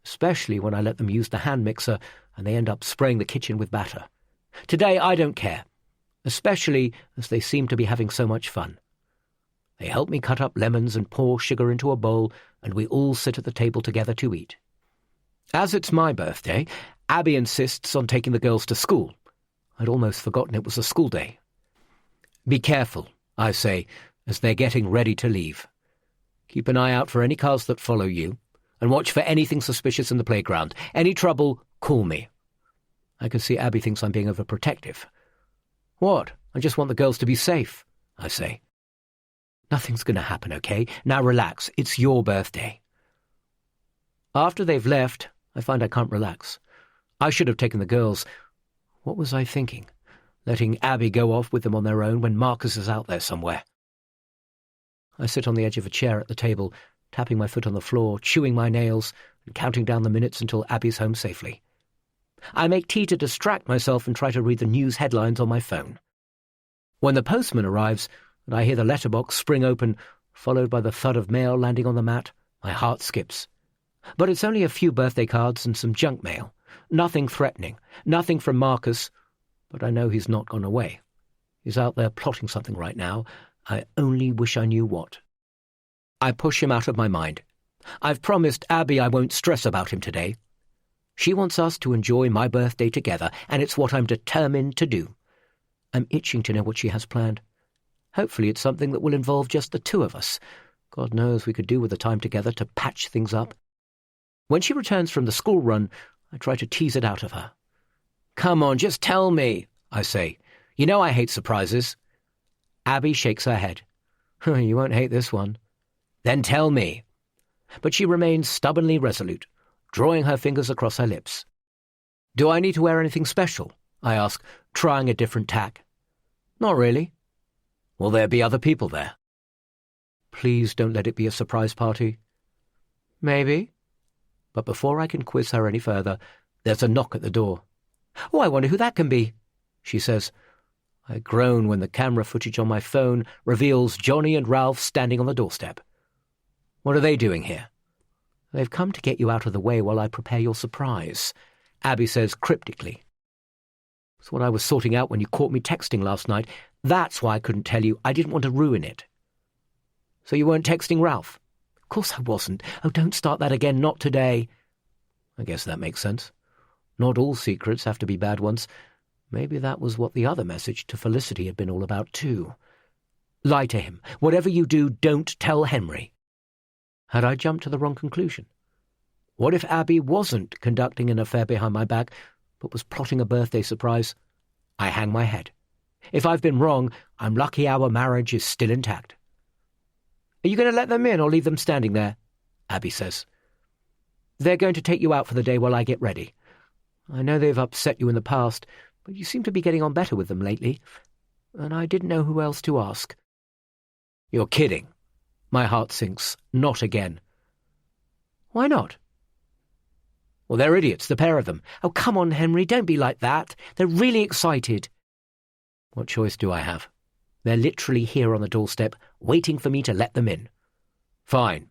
especially when I let them use the hand mixer and they end up spraying the kitchen with batter. Today I don't care, especially as they seem to be having so much fun. They help me cut up lemons and pour sugar into a bowl, and we all sit at the table together to eat. As it's my birthday, Abby insists on taking the girls to school. I'd almost forgotten it was a school day. Be careful, I say, as they're getting ready to leave. Keep an eye out for any cars that follow you, and watch for anything suspicious in the playground. Any trouble, call me. I can see Abby thinks I'm being overprotective. What? I just want the girls to be safe, I say. Nothing's going to happen, okay? Now relax. It's your birthday. After they've left, I find I can't relax. I should have taken the girls. What was I thinking? Letting Abby go off with them on their own when Marcus is out there somewhere. I sit on the edge of a chair at the table, tapping my foot on the floor, chewing my nails, and counting down the minutes until Abby's home safely. I make tea to distract myself and try to read the news headlines on my phone. When the postman arrives, and I hear the letterbox spring open, followed by the thud of mail landing on the mat, my heart skips. But it's only a few birthday cards and some junk mail. Nothing threatening, nothing from Marcus, but I know he's not gone away. He's out there plotting something right now. I only wish I knew what. I push him out of my mind. I've promised Abby I won't stress about him today. She wants us to enjoy my birthday together, and it's what I'm determined to do. I'm itching to know what she has planned. Hopefully it's something that will involve just the two of us. God knows we could do with the time together to patch things up. When she returns from the school run, I try to tease it out of her. Come on, just tell me, I say. You know I hate surprises. Abby shakes her head. You won't hate this one. Then tell me. But she remains stubbornly resolute, drawing her fingers across her lips. Do I need to wear anything special? I ask, trying a different tack. Not really. Will there be other people there? Please don't let it be a surprise party. Maybe. But before I can quiz her any further, there's a knock at the door. Oh, I wonder who that can be, she says. I groan when the camera footage on my phone reveals Johnny and Ralph standing on the doorstep. What are they doing here? They've come to get you out of the way while I prepare your surprise, Abby says cryptically. It's what I was sorting out when you caught me texting last night. That's why I couldn't tell you. I didn't want to ruin it. So you weren't texting Ralph? Of course I wasn't. Oh, don't start that again, not today. I guess that makes sense. Not all secrets have to be bad ones. Maybe that was what the other message to Felicity had been all about too. Lie to him. Whatever you do, don't tell Henry. Had I jumped to the wrong conclusion? What if Abby wasn't conducting an affair behind my back, but was plotting a birthday surprise? I hang my head. If I've been wrong, I'm lucky our marriage is still intact. Are you going to let them in or leave them standing there? Abby says. They're going to take you out for the day while I get ready. I know they've upset you in the past, but you seem to be getting on better with them lately, and I didn't know who else to ask. You're kidding. My heart sinks. Not again. Why not? Well, they're idiots, the pair of them. Oh, come on, Henry, don't be like that. They're really excited. What choice do I have? They're literally here on the doorstep, waiting for me to let them in. Fine,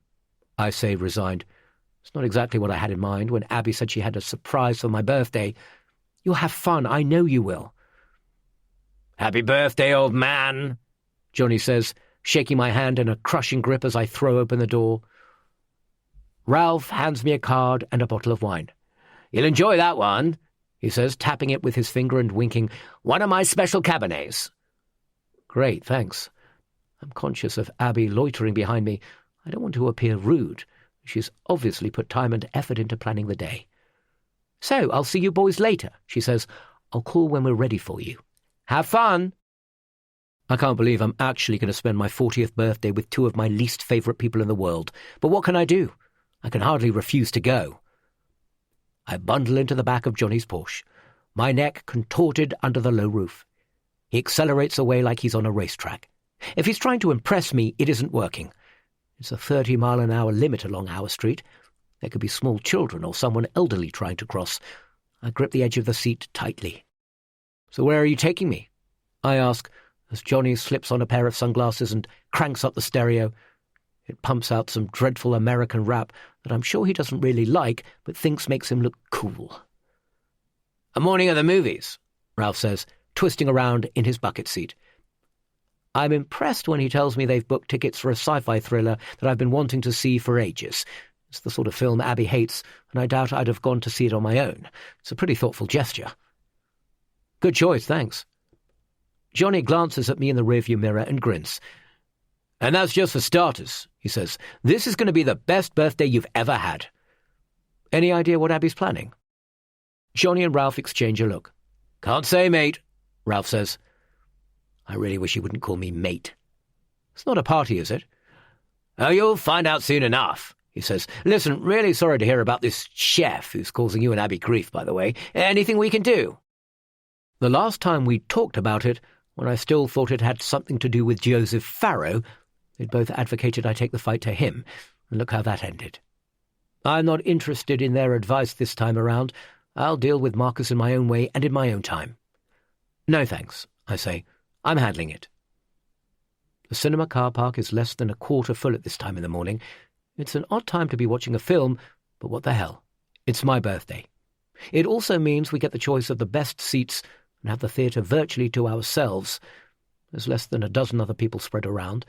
I say, resigned. It's not exactly what I had in mind when Abby said she had a surprise for my birthday. You'll have fun, I know you will. Happy birthday, old man, Johnny says, shaking my hand in a crushing grip as I throw open the door. Ralph hands me a card and a bottle of wine. You'll enjoy that one, he says, tapping it with his finger and winking. One of my special Cabernets. Great, thanks. I'm conscious of Abby loitering behind me. I don't want to appear rude. She's obviously put time and effort into planning the day. So, I'll see you boys later, she says. I'll call when we're ready for you. Have fun! I can't believe I'm actually going to spend my 40th birthday with two of my least favourite people in the world. But what can I do? I can hardly refuse to go. I bundle into the back of Johnny's Porsche, my neck contorted under the low roof. He accelerates away like he's on a racetrack. If he's trying to impress me, it isn't working. It's a 30-mile-an-hour limit along our street. There could be small children or someone elderly trying to cross. I grip the edge of the seat tightly. So where are you taking me? I ask, as Johnny slips on a pair of sunglasses and cranks up the stereo. It pumps out some dreadful American rap that I'm sure he doesn't really like, but thinks makes him look cool. A morning of the movies, Ralph says, twisting around in his bucket seat. I'm impressed when he tells me they've booked tickets for a sci-fi thriller that I've been wanting to see for ages. It's the sort of film Abby hates, and I doubt I'd have gone to see it on my own. It's a pretty thoughtful gesture. Good choice, thanks. Johnny glances at me in the rearview mirror and grins. And that's just for starters, he says. This is going to be the best birthday you've ever had. Any idea what Abby's planning? Johnny and Ralph exchange a look. Can't say, mate, Ralph says. I really wish he wouldn't call me mate. It's not a party, is it? Oh, you'll find out soon enough, he says. Listen, really sorry to hear about this chef who's causing you and Abby grief, by the way. Anything we can do? The last time we talked about it, when I still thought it had something to do with Joseph Farrow, they'd both advocated I take the fight to him, and look how that ended. I'm not interested in their advice this time around. I'll deal with Marcus in my own way and in my own time. No thanks, I say. I'm handling it. The cinema car park is less than a quarter full at this time in the morning. It's an odd time to be watching a film, but what the hell? It's my birthday. It also means we get the choice of the best seats and have the theatre virtually to ourselves. There's less than a dozen other people spread around.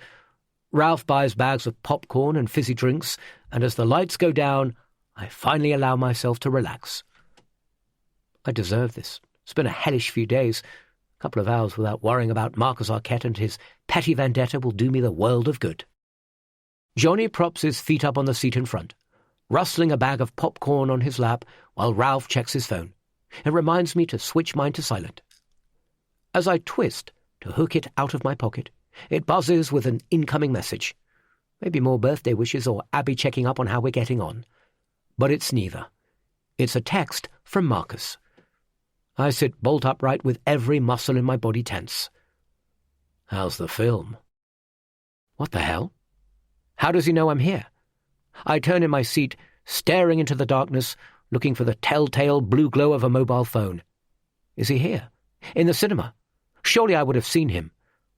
Ralph buys bags of popcorn and fizzy drinks, and as the lights go down, I finally allow myself to relax. I deserve this. It's been a hellish few days. A couple of hours without worrying about Marcus Arquette and his petty vendetta will do me the world of good. Johnny props his feet up on the seat in front, rustling a bag of popcorn on his lap while Ralph checks his phone. It reminds me to switch mine to silent. As I twist to hook it out of my pocket, it buzzes with an incoming message. Maybe more birthday wishes or Abby checking up on how we're getting on. But it's neither. It's a text from Marcus. I sit bolt upright with every muscle in my body tense. How's the film? What the hell? How does he know I'm here? I turn in my seat, staring into the darkness, looking for the telltale blue glow of a mobile phone. Is he here? In the cinema? Surely I would have seen him.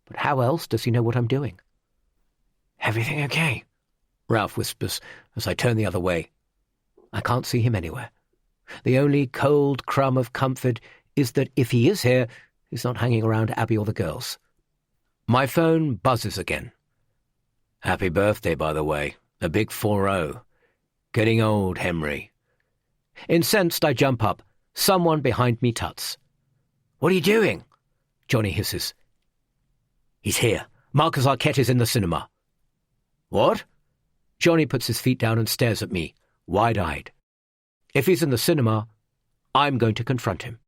But how else does he know what I'm doing? Everything okay? Ralph whispers as I turn the other way. I can't see him anywhere. The only cold crumb of comfort is that if he is here, he's not hanging around Abby or the girls. My phone buzzes again. Happy birthday, by the way. A big 4-0. Getting old, Henry. Incensed, I jump up. Someone behind me tuts. "What are you doing?" Johnny hisses. "He's here. Marcus Arquette is in the cinema." "What?" Johnny puts his feet down and stares at me, wide-eyed. If he's in the cinema, I'm going to confront him.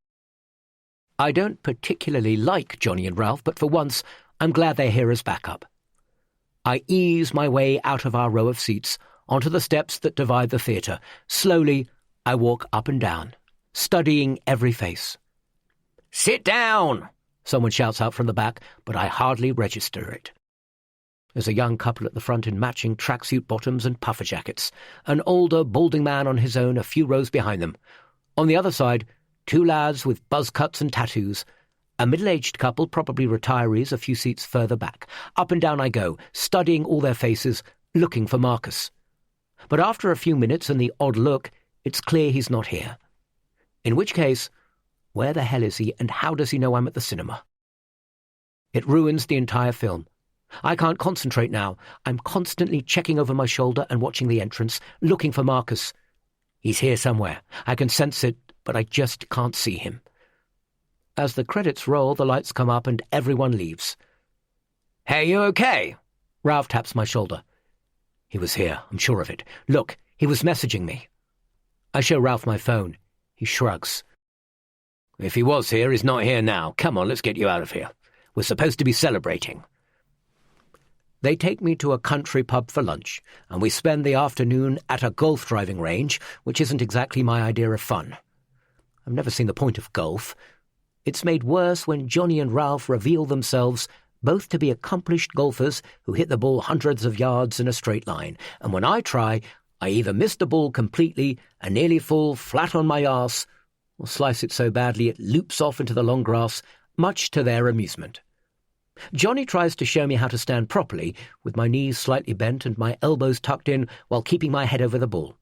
I don't particularly like Johnny and Ralph, but for once, I'm glad they're here as backup. I ease my way out of our row of seats onto the steps that divide the theatre. Slowly, I walk up and down, studying every face. "Sit down!" someone shouts out from the back, but I hardly register it. There's a young couple at the front in matching tracksuit bottoms and puffer jackets, an older, balding man on his own a few rows behind them. On the other side, two lads with buzz cuts and tattoos, a middle-aged couple, probably retirees, a few seats further back. Up and down I go, studying all their faces, looking for Marcus. But after a few minutes and the odd look, it's clear he's not here. In which case, where the hell is he, and how does he know I'm at the cinema? It ruins the entire film. I can't concentrate now. I'm constantly checking over my shoulder and watching the entrance, looking for Marcus. He's here somewhere. I can sense it, but I just can't see him. As the credits roll, the lights come up and everyone leaves. "Hey, you okay?" Ralph taps my shoulder. "He was here, I'm sure of it. Look, he was messaging me." I show Ralph my phone. He shrugs. "If he was here, he's not here now. Come on, let's get you out of here. We're supposed to be celebrating." They take me to a country pub for lunch, and we spend the afternoon at a golf driving range, which isn't exactly my idea of fun. I've never seen the point of golf. It's made worse when Johnny and Ralph reveal themselves both to be accomplished golfers who hit the ball hundreds of yards in a straight line, and when I try, I either miss the ball completely and nearly fall flat on my arse, or slice it so badly it loops off into the long grass, much to their amusement. Johnny tries to show me how to stand properly, with my knees slightly bent and my elbows tucked in while keeping my head over the ball.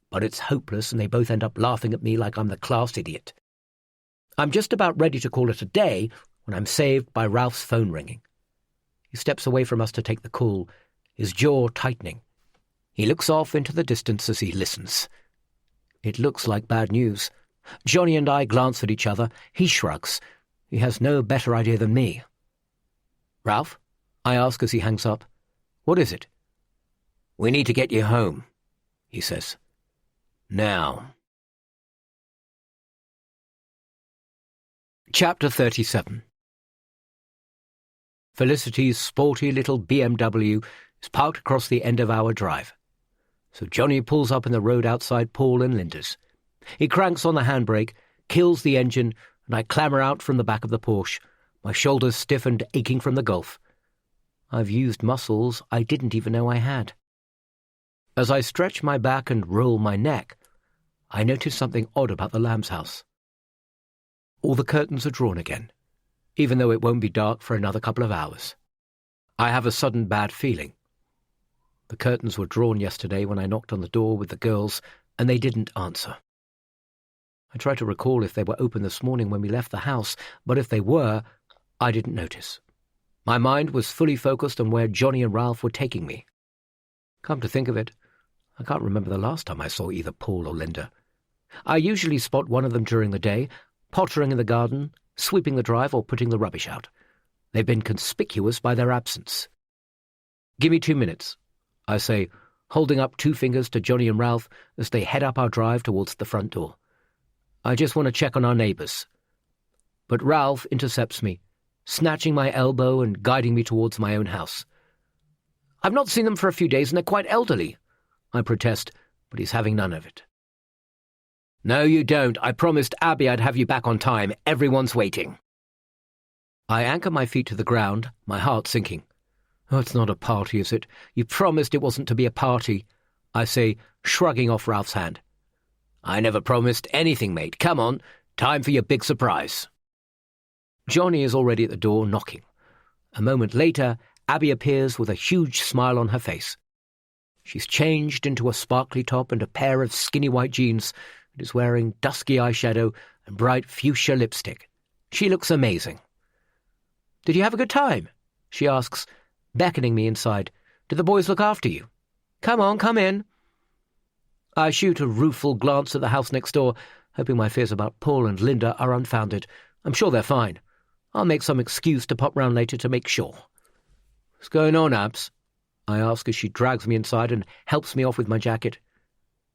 But it's hopeless, and they both end up laughing at me like I'm the class idiot. I'm just about ready to call it a day when I'm saved by Ralph's phone ringing. He steps away from us to take the call, his jaw tightening. He looks off into the distance as he listens. It looks like bad news. Johnny and I glance at each other. He shrugs. He has no better idea than me. "Ralph?" I ask as he hangs up. "What is it?" "We need to get you home," he says. "Now." Chapter 37. Felicity's sporty little BMW is parked across the end of our drive. So Johnny pulls up in the road outside Paul and Linda's. He cranks on the handbrake, kills the engine, and I clamber out from the back of the Porsche, my shoulders stiff and aching from the golf. I've used muscles I didn't even know I had. As I stretch my back and roll my neck, I notice something odd about the Lamb's house. All the curtains are drawn again, even though it won't be dark for another couple of hours. I have a sudden bad feeling. The curtains were drawn yesterday when I knocked on the door with the girls, and they didn't answer. I tried to recall if they were open this morning when we left the house, but if they were, I didn't notice. My mind was fully focused on where Johnny and Ralph were taking me. Come to think of it, I can't remember the last time I saw either Paul or Linda. I usually spot one of them during the day, pottering in the garden, sweeping the drive, or putting the rubbish out. They've been conspicuous by their absence. "Give me 2 minutes," I say, holding up 2 fingers to Johnny and Ralph as they head up our drive towards the front door. I just want to check on our neighbours. But Ralph intercepts me, snatching my elbow and guiding me towards my own house. "I've not seen them for a few days and they're quite elderly," I protest, but he's having none of it. "No, you don't. I promised Abby I'd have you back on time. Everyone's waiting." I anchor my feet to the ground, my heart sinking. "Oh, it's not a party, is it? You promised it wasn't to be a party," I say, shrugging off Ralph's hand. "I never promised anything, mate. Come on, time for your big surprise." Johnny is already at the door, knocking. A moment later, Abby appears with a huge smile on her face. She's changed into a sparkly top and a pair of skinny white jeans, and is wearing dusky eyeshadow and bright fuchsia lipstick. She looks amazing. "Did you have a good time?" she asks, beckoning me inside. "Did the boys look after you? Come on, come in." I shoot a rueful glance at the house next door, hoping my fears about Paul and Linda are unfounded. I'm sure they're fine. I'll make some excuse to pop round later to make sure. What's going on, Abs? I ask as she drags me inside and helps me off with my jacket.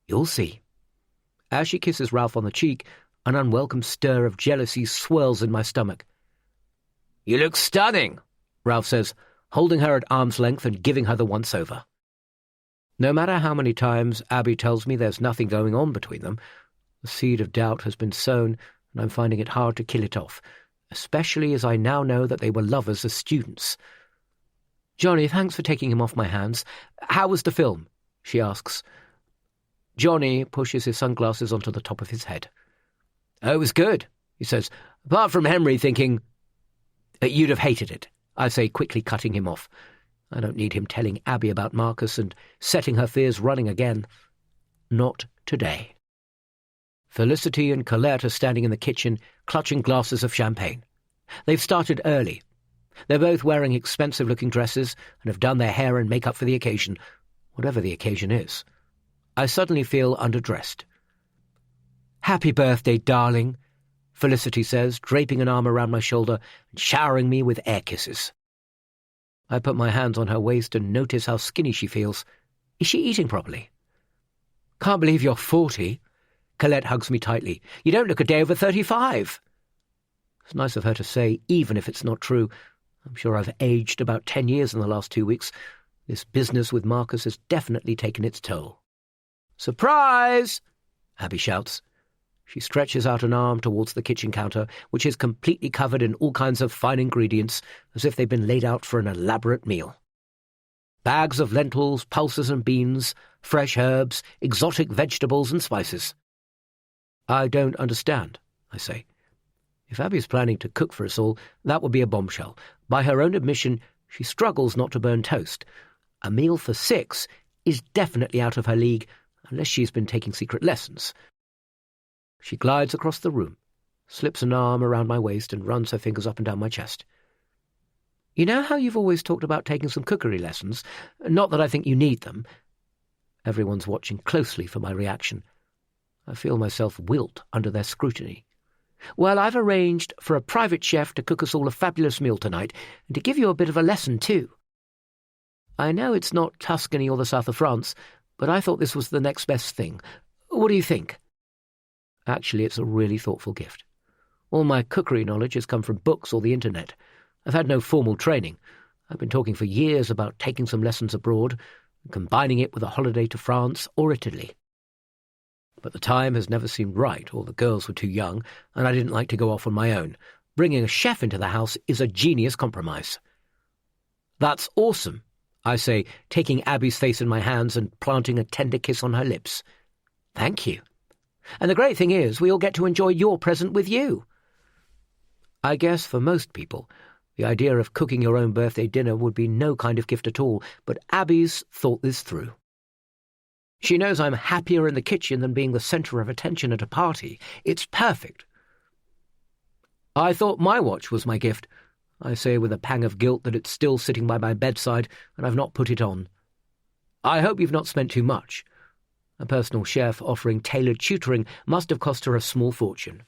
You'll see. As she kisses Ralph on the cheek, an unwelcome stir of jealousy swirls in my stomach. You look stunning, Ralph says, holding her at arm's length and giving her the once-over. No matter how many times Abby tells me there's nothing going on between them, the seed of doubt has been sown, and I'm finding it hard to kill it off, especially as I now know that they were lovers as students. Johnny, thanks for taking him off my hands. How was the film? She asks. Johnny pushes his sunglasses onto the top of his head. Oh, it was good, he says, apart from Henry thinking... You'd have hated it, I say, quickly cutting him off. I don't need him telling Abby about Marcus and setting her fears running again. Not today. Felicity and Colette are standing in the kitchen, clutching glasses of champagne. They've started early. They're both wearing expensive-looking dresses and have done their hair and makeup for the occasion, whatever the occasion is. I suddenly feel underdressed. Happy birthday, darling, Felicity says, draping an arm around my shoulder and showering me with air kisses. I put my hands on her waist and notice how skinny she feels. Is she eating properly? Can't believe you're 40. Colette hugs me tightly. You don't look a day over 35. It's nice of her to say, even if it's not true. I'm sure I've aged about 10 years in the last 2 weeks. This business with Marcus has definitely taken its toll. Surprise! Abby shouts. She stretches out an arm towards the kitchen counter, which is completely covered in all kinds of fine ingredients, as if they've been laid out for an elaborate meal. Bags of lentils, pulses and beans, fresh herbs, exotic vegetables and spices. I don't understand, I say. If Abby's planning to cook for us all, that would be a bombshell. By her own admission, she struggles not to burn toast. A meal for 6 is definitely out of her league, unless she's been taking secret lessons. She glides across the room, slips an arm around my waist and runs her fingers up and down my chest. You know how you've always talked about taking some cookery lessons? Not that I think you need them. Everyone's watching closely for my reaction. I feel myself wilt under their scrutiny. Well, I've arranged for a private chef to cook us all a fabulous meal tonight, and to give you a bit of a lesson too. I know it's not Tuscany or the south of France, but I thought this was the next best thing. What do you think? Actually, it's a really thoughtful gift. All my cookery knowledge has come from books or the internet. I've had no formal training. I've been talking for years about taking some lessons abroad and combining it with a holiday to France or Italy. But the time has never seemed right, or the girls were too young, and I didn't like to go off on my own. Bringing a chef into the house is a genius compromise. That's awesome, I say, taking Abby's face in my hands and planting a tender kiss on her lips. Thank you. And the great thing is, we all get to enjoy your present with you. I guess for most people, the idea of cooking your own birthday dinner would be no kind of gift at all, but Abby's thought this through. She knows I'm happier in the kitchen than being the centre of attention at a party. It's perfect. I thought my watch was my gift. I say with a pang of guilt that it's still sitting by my bedside and I've not put it on. I hope you've not spent too much. A personal chef offering tailored tutoring must have cost her a small fortune.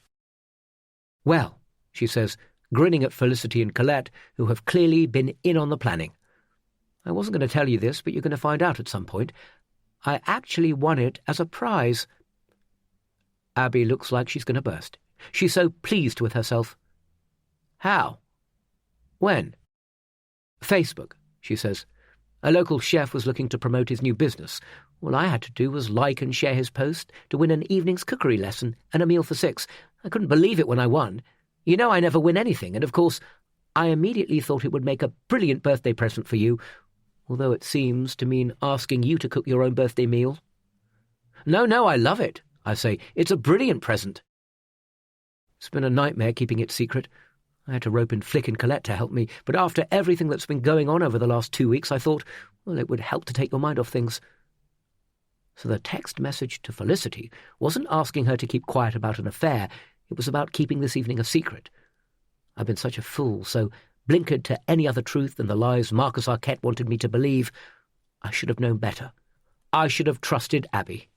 Well, she says, grinning at Felicity and Colette, who have clearly been in on the planning. I wasn't going to tell you this, but you're going to find out at some point. I actually won it as a prize. Abby looks like she's going to burst. She's so pleased with herself. How? When? Facebook, she says. A local chef was looking to promote his new business. All I had to do was like and share his post to win an evening's cookery lesson and a meal for 6. I couldn't believe it when I won. You know I never win anything, and of course, I immediately thought it would make a brilliant birthday present for you, although it seems to mean asking you to cook your own birthday meal. No, I love it, I say. It's a brilliant present. It's been a nightmare keeping it secret. I had to rope in Flick and Colette to help me, but after everything that's been going on over the last 2 weeks, I thought, well, it would help to take your mind off things. So the text message to Felicity wasn't asking her to keep quiet about an affair. It was about keeping this evening a secret. I've been such a fool, so blinkered to any other truth than the lies Marcus Arquette wanted me to believe. I should have known better. I should have trusted Abby.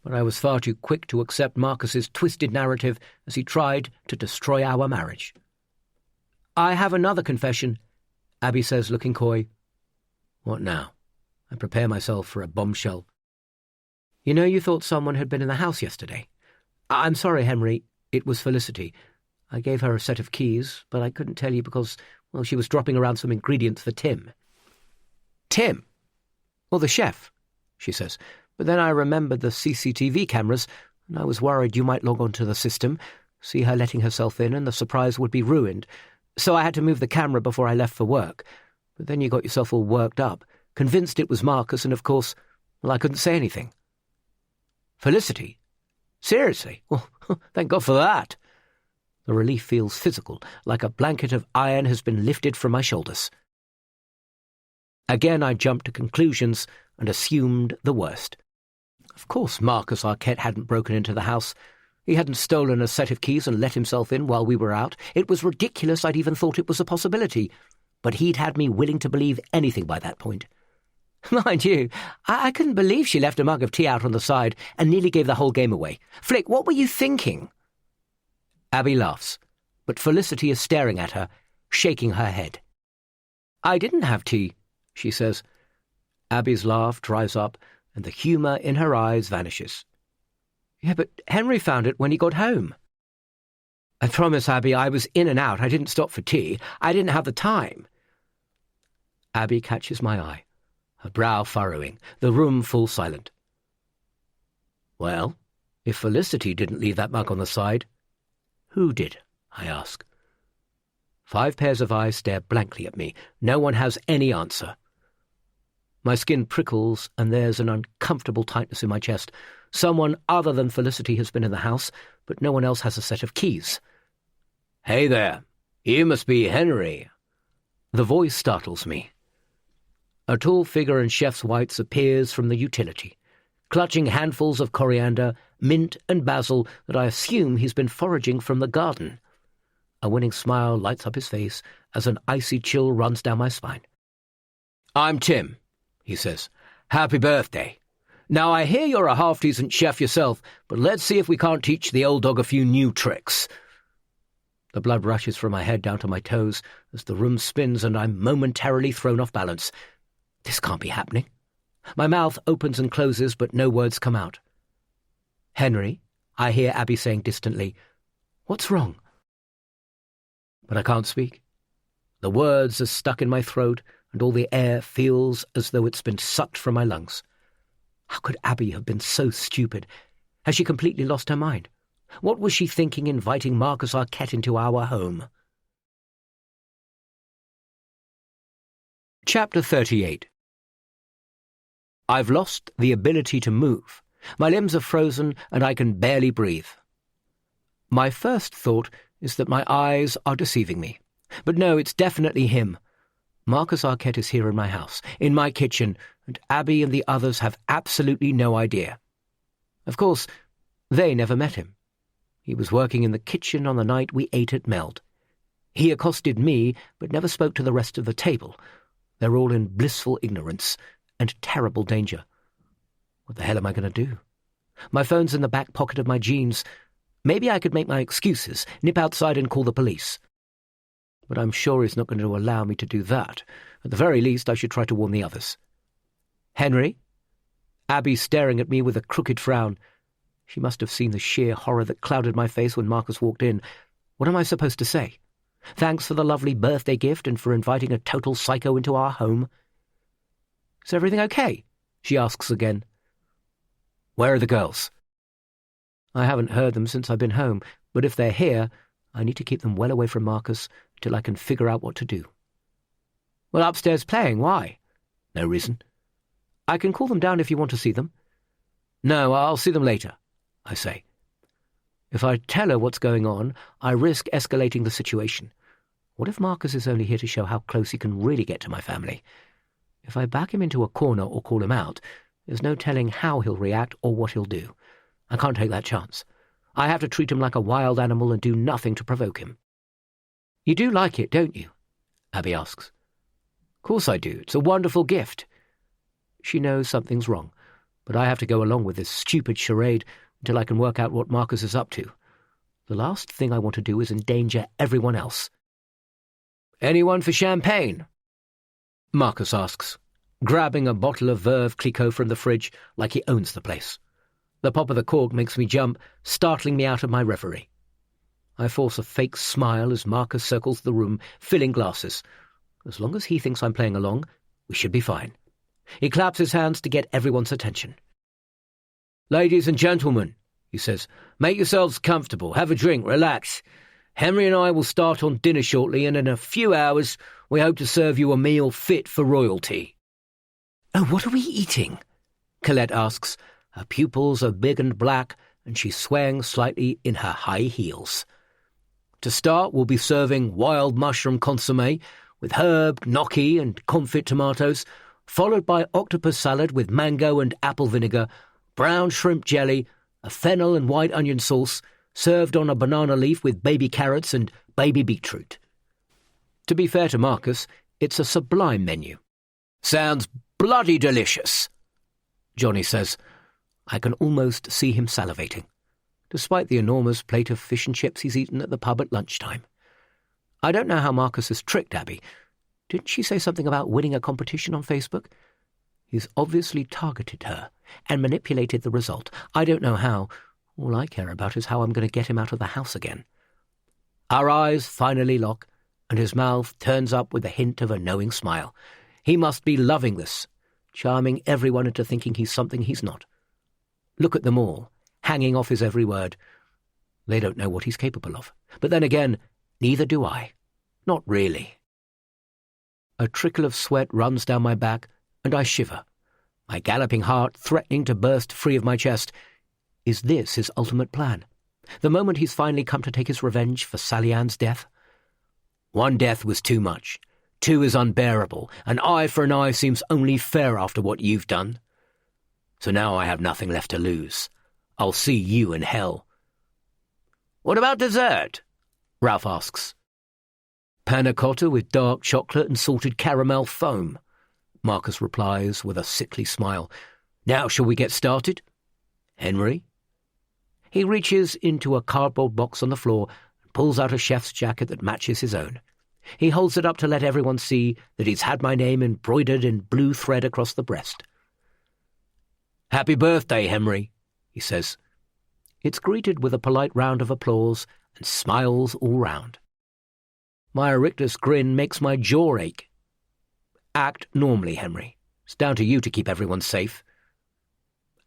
but I was far too quick to accept Marcus's twisted narrative as he tried to destroy our marriage. "I have another confession," Abby says, looking coy. "What now?" I prepare myself for a bombshell. "You know you thought someone had been in the house yesterday. I'm sorry, Henry. It was Felicity. I gave her a set of keys, but I couldn't tell you because, well, she was dropping around some ingredients for Tim." "Tim? Well, the chef," she says. "But then I remembered the CCTV cameras, and I was worried you might log onto the system, see her letting herself in, and the surprise would be ruined. So I had to move the camera before I left for work. But then you got yourself all worked up, convinced it was Marcus, and of course, well, I couldn't say anything." "Felicity? Seriously? Well, thank God for that." The relief feels physical, like a blanket of iron has been lifted from my shoulders. Again I jumped to conclusions and assumed the worst. Of course Marcus Arquette hadn't broken into the house. He hadn't stolen a set of keys and let himself in while we were out. It was ridiculous I'd even thought it was a possibility, but he'd had me willing to believe anything by that point. Mind you, I couldn't believe she left a mug of tea out on the side and nearly gave the whole game away. "Flick, what were you thinking?" Abby laughs, but Felicity is staring at her, shaking her head. "I didn't have tea," she says. Abby's laugh dries up, and the humour in her eyes vanishes. "Yeah, but Henry found it when he got home." "I promise, Abby, I was in and out. I didn't stop for tea. I didn't have the time." Abby catches my eye, her brow furrowing, the room full silent. "Well, if Felicity didn't leave that mug on the side, who did?" I ask. 5 pairs of eyes stare blankly at me. No one has any answer. My skin prickles, and there's an uncomfortable tightness in my chest. Someone other than Felicity has been in the house, but no one else has a set of keys. "Hey there, you must be Henry." The voice startles me. A tall figure in chef's whites appears from the utility, clutching handfuls of coriander, mint and basil that I assume he's been foraging from the garden. A winning smile lights up his face as an icy chill runs down my spine. "I'm Tim," he says. "Happy birthday. Now, I hear you're a half-decent chef yourself, but let's see if we can't teach the old dog a few new tricks." The blood rushes from my head down to my toes as the room spins and I'm momentarily thrown off balance. This can't be happening. My mouth opens and closes, but no words come out. "Henry," I hear Abby saying distantly, "what's wrong?" But I can't speak. The words are stuck in my throat, and all the air feels as though it's been sucked from my lungs. How could Abby have been so stupid? Has she completely lost her mind? What was she thinking inviting Marcus Arquette into our home? Chapter 38. I've lost the ability to move. My limbs are frozen and I can barely breathe. My first thought is that my eyes are deceiving me. But no, it's definitely him. Marcus Arquette is here in my house, in my kitchen, and Abby and the others have absolutely no idea. Of course, they never met him. He was working in the kitchen on the night we ate at Meld. He accosted me, but never spoke to the rest of the table. They're all in blissful ignorance and terrible danger. What the hell am I going to do? My phone's in the back pocket of my jeans. Maybe I could make my excuses, nip outside and call the police. But I'm sure he's not going to allow me to do that. At the very least, I should try to warn the others. "Henry?" Abby's staring at me with a crooked frown. She must have seen the sheer horror that clouded my face when Marcus walked in. What am I supposed to say? Thanks for the lovely birthday gift and for inviting a total psycho into our home. "Is everything okay?" she asks again. "Where are the girls?" I haven't heard them since I've been home, but if they're here, I need to keep them well away from Marcus till I can figure out what to do. "Well, upstairs playing. Why?" "No reason." "I can call them down if you want to see them." "No, I'll see them later," I say. If I tell her what's going on, I risk escalating the situation. What if Marcus is only here to show how close he can really get to my family? If I back him into a corner or call him out, there's no telling how he'll react or what he'll do. I can't take that chance. I have to treat him like a wild animal and do nothing to provoke him. "You do like it, don't you?" Abby asks. "Of course I do. It's a wonderful gift." She knows something's wrong, but I have to go along with this stupid charade until I can work out what Marcus is up to. The last thing I want to do is endanger everyone else. "Anyone for champagne?" Marcus asks, grabbing a bottle of Veuve Clicquot from the fridge like he owns the place. The pop of the cork makes me jump, startling me out of my reverie. I force a fake smile as Marcus circles the room, filling glasses. As long as he thinks I'm playing along, we should be fine. He claps his hands to get everyone's attention. "Ladies and gentlemen," he says, "make yourselves comfortable, have a drink, relax. Henry and I will start on dinner shortly, and in a few hours we hope to serve you a meal fit for royalty." "Oh, what are we eating?" Colette asks. Her pupils are big and black, and she's swaying slightly in her high heels. "To start, we'll be serving wild mushroom consommé with herb, gnocchi and confit tomatoes, followed by octopus salad with mango and apple vinegar, brown shrimp jelly, a fennel and white onion sauce, served on a banana leaf with baby carrots and baby beetroot." To be fair to Marcus, it's a sublime menu. "Sounds bloody delicious," Johnny says. I can almost see him salivating, despite the enormous plate of fish and chips he's eaten at the pub at lunchtime. I don't know how Marcus has tricked Abby. Didn't she say something about winning a competition on Facebook? He's obviously targeted her and manipulated the result. I don't know how. All I care about is how I'm going to get him out of the house again. Our eyes finally lock, and his mouth turns up with a hint of a knowing smile. He must be loving this, charming everyone into thinking he's something he's not. Look at them all, hanging off his every word. They don't know what he's capable of. But then again, neither do I. Not really. A trickle of sweat runs down my back, and I shiver, my galloping heart threatening to burst free of my chest. Is this his ultimate plan? The moment he's finally come to take his revenge for Sally Ann's death? "One death was too much. 2 is unbearable. An eye for an eye seems only fair after what you've done. So now I have nothing left to lose. I'll see you in hell." "What about dessert?" Ralph asks. "Panna cotta with dark chocolate and salted caramel foam," Marcus replies with a sickly smile. "Now shall we get started? Henry?" He reaches into a cardboard box on the floor and pulls out a chef's jacket that matches his own. He holds it up to let everyone see that he's had my name embroidered in blue thread across the breast. "Happy birthday, Henry," he says. It's greeted with a polite round of applause and smiles all round. My rictus grin makes my jaw ache. Act normally, Henry. It's down to you to keep everyone safe.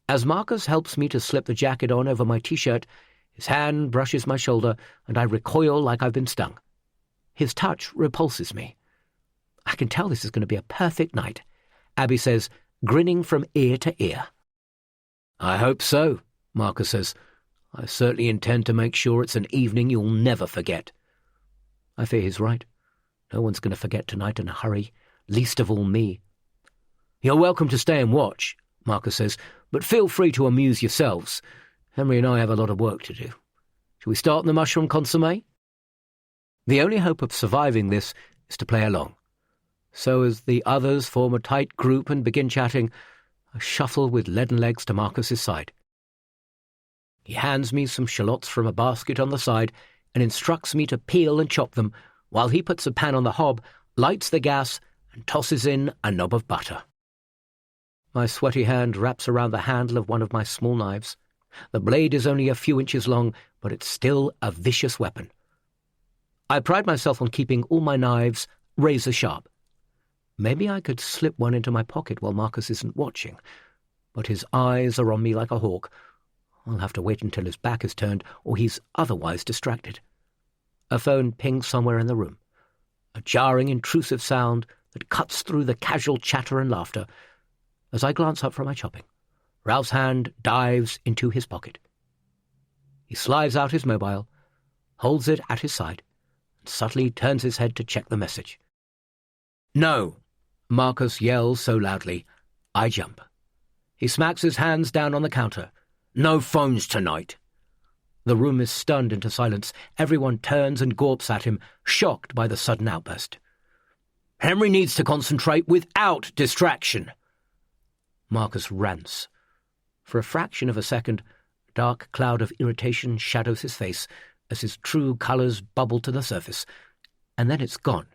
As Marcus helps me to slip the jacket on over my T-shirt, his hand brushes my shoulder, and I recoil like I've been stung. His touch repulses me. I can tell this is going to be a perfect night, Abby says, grinning from ear to ear. "I hope so," Marcus says. "I certainly intend to make sure it's an evening you'll never forget." I fear he's right. No one's going to forget tonight in a hurry, least of all me. "You're welcome to stay and watch," Marcus says, "but feel free to amuse yourselves. Henry and I have a lot of work to do. Shall we start in the mushroom consommé?" The only hope of surviving this is to play along. So as the others form a tight group and begin chatting, I shuffle with leaden legs to Marcus's side. He hands me some shallots from a basket on the side and instructs me to peel and chop them, while he puts a pan on the hob, lights the gas, and tosses in a knob of butter. My sweaty hand wraps around the handle of one of my small knives. The blade is only a few inches long, but it's still a vicious weapon. I pride myself on keeping all my knives razor sharp. Maybe I could slip one into my pocket while Marcus isn't watching, but his eyes are on me like a hawk. I'll have to wait until his back is turned, or he's otherwise distracted. A phone pings somewhere in the room, a jarring, intrusive sound that cuts through the casual chatter and laughter. As I glance up from my chopping, Ralph's hand dives into his pocket. He slides out his mobile, holds it at his side, and subtly turns his head to check the message. "No!" Marcus yells so loudly, I jump. He smacks his hands down on the counter. "No phones tonight." The room is stunned into silence. Everyone turns and gawps at him, shocked by the sudden outburst. "Henry needs to concentrate without distraction." Marcus rants. For a fraction of a second, a dark cloud of irritation shadows his face as his true colours bubble to the surface, and then it's gone,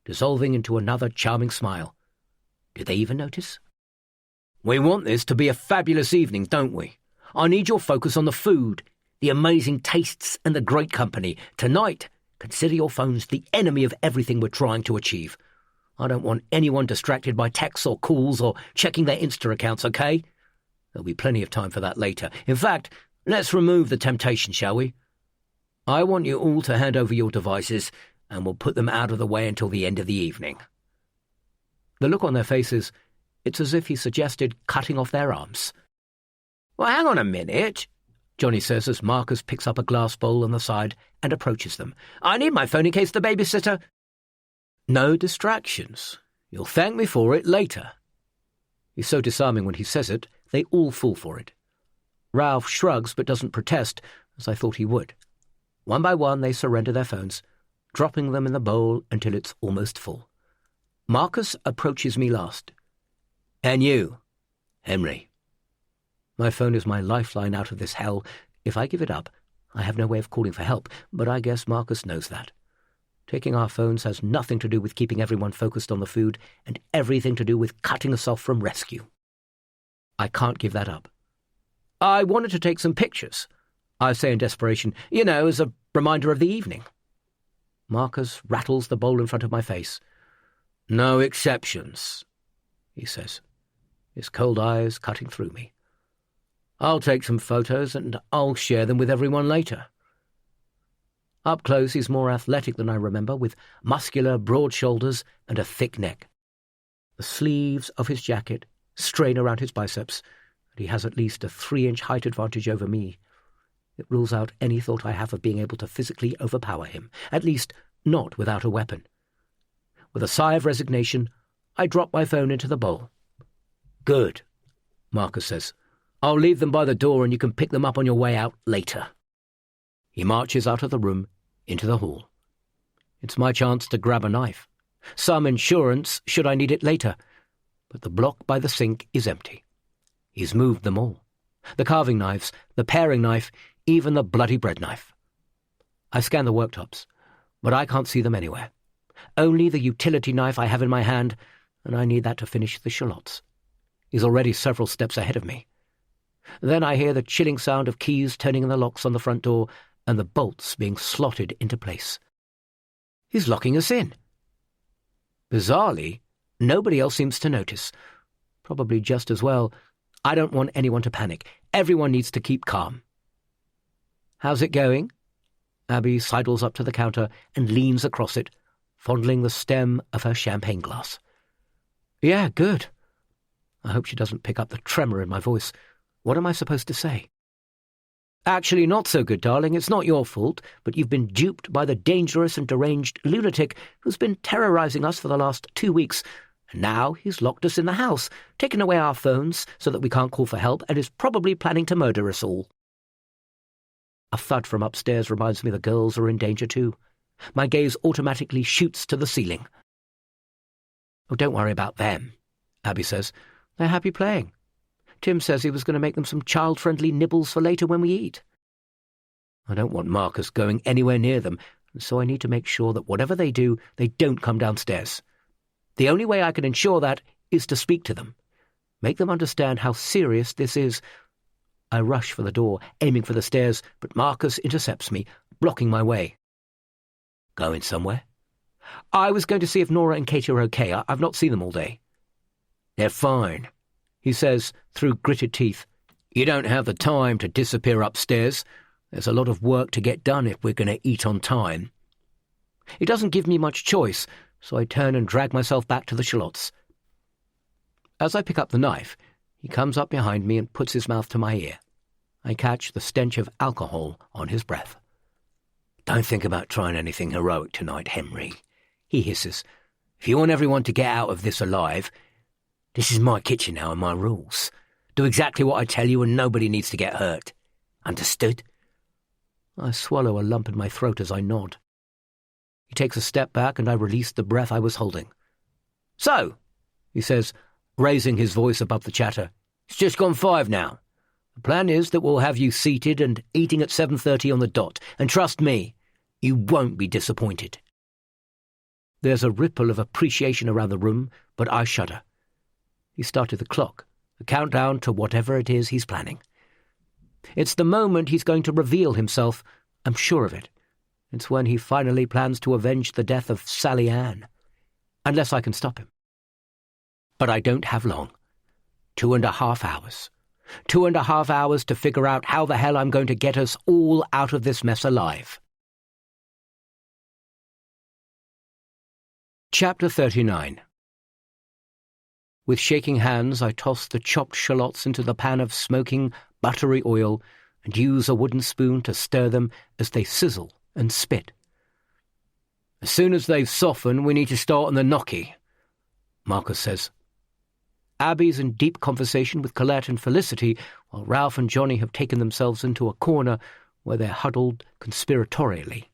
dissolving into another charming smile. Did they even notice? "We want this to be a fabulous evening, don't we? I need your focus on the food, the amazing tastes and the great company. Tonight, consider your phones the enemy of everything we're trying to achieve. I don't want anyone distracted by texts or calls or checking their Insta accounts, okay? There'll be plenty of time for that later. In fact, let's remove the temptation, shall we? I want you all to hand over your devices, and we'll put them out of the way until the end of the evening." The look on their faces, it's as if he suggested cutting off their arms. "Well, hang on a minute," Johnny says as Marcus picks up a glass bowl on the side and approaches them. "I need my phone in case the babysitter—" "No distractions. You'll thank me for it later." He's so disarming when he says it, they all fall for it. Ralph shrugs but doesn't protest, as I thought he would. One by one they surrender their phones, dropping them in the bowl until it's almost full. Marcus approaches me last. "And you, Henry." My phone is my lifeline out of this hell. If I give it up, I have no way of calling for help, but I guess Marcus knows that. Taking our phones has nothing to do with keeping everyone focused on the food and everything to do with cutting us off from rescue. I can't give that up. "I wanted to take some pictures," I say in desperation, as a reminder of the evening. Marcus rattles the bowl in front of my face. "No exceptions," he says, his cold eyes cutting through me. "I'll take some photos and I'll share them with everyone later." Up close, he's more athletic than I remember, with muscular, broad shoulders and a thick neck. The sleeves of his jacket strain around his biceps, and he has at least a 3-inch height advantage over me. It rules out any thought I have of being able to physically overpower him, at least not without a weapon. With a sigh of resignation, I drop my phone into the bowl. "Good," Marcus says. "I'll leave them by the door and you can pick them up on your way out later." He marches out of the room, into the hall. It's my chance to grab a knife. Some insurance should I need it later. But the block by the sink is empty. He's moved them all. The carving knives, the paring knife, even the bloody bread knife. I scan the worktops, but I can't see them anywhere. Only the utility knife I have in my hand, and I need that to finish the shallots. He's already several steps ahead of me. Then I hear the chilling sound of keys turning in the locks on the front door and the bolts being slotted into place. He's locking us in. Bizarrely, nobody else seems to notice. Probably just as well. I don't want anyone to panic. Everyone needs to keep calm. "How's it going?" Abby sidles up to the counter and leans across it, fondling the stem of her champagne glass. "Yeah, good." I hope she doesn't pick up the tremor in my voice. What am I supposed to say? "Actually not so good, darling. It's not your fault, but you've been duped by the dangerous and deranged lunatic who's been terrorizing us for the last 2 weeks, and now he's locked us in the house, taken away our phones so that we can't call for help, and is probably planning to murder us all." A thud from upstairs reminds me the girls are in danger too. My gaze automatically shoots to the ceiling. "Oh, don't worry about them," Abby says. "They're happy playing. Tim says he was going to make them some child-friendly nibbles for later when we eat." I don't want Marcus going anywhere near them, and so I need to make sure that whatever they do, they don't come downstairs. The only way I can ensure that is to speak to them. Make them understand how serious this is. I rush for the door, aiming for the stairs, but Marcus intercepts me, blocking my way. "Going somewhere?" "I was going to see if Nora and Katie are okay. I've not seen them all day." "They're fine," he says through gritted teeth. "You don't have the time to disappear upstairs. There's a lot of work to get done if we're going to eat on time." It doesn't give me much choice, so I turn and drag myself back to the shallots. As I pick up the knife, he comes up behind me and puts his mouth to my ear. I catch the stench of alcohol on his breath. "Don't think about trying anything heroic tonight, Henry," he hisses. "If you want everyone to get out of this alive, this is my kitchen now and my rules. Do exactly what I tell you and nobody needs to get hurt. Understood?" I swallow a lump in my throat as I nod. He takes a step back and I release the breath I was holding. "So," he says, raising his voice above the chatter, "it's just gone 5 now. The plan is that we'll have you seated and eating at 7:30 on the dot, and trust me, you won't be disappointed." There's a ripple of appreciation around the room, but I shudder. He started the clock, the countdown to whatever it is he's planning. It's the moment he's going to reveal himself, I'm sure of it. It's when he finally plans to avenge the death of Sally Ann. Unless I can stop him. But I don't have long. 2.5 hours. 2.5 hours to figure out how the hell I'm going to get us all out of this mess alive. Chapter 39. With shaking hands, I toss the chopped shallots into the pan of smoking, buttery oil and use a wooden spoon to stir them as they sizzle and spit. "As soon as they've softened, we need to start on the gnocchi," Marcus says. Abby's in deep conversation with Colette and Felicity, while Ralph and Johnny have taken themselves into a corner where they're huddled conspiratorially.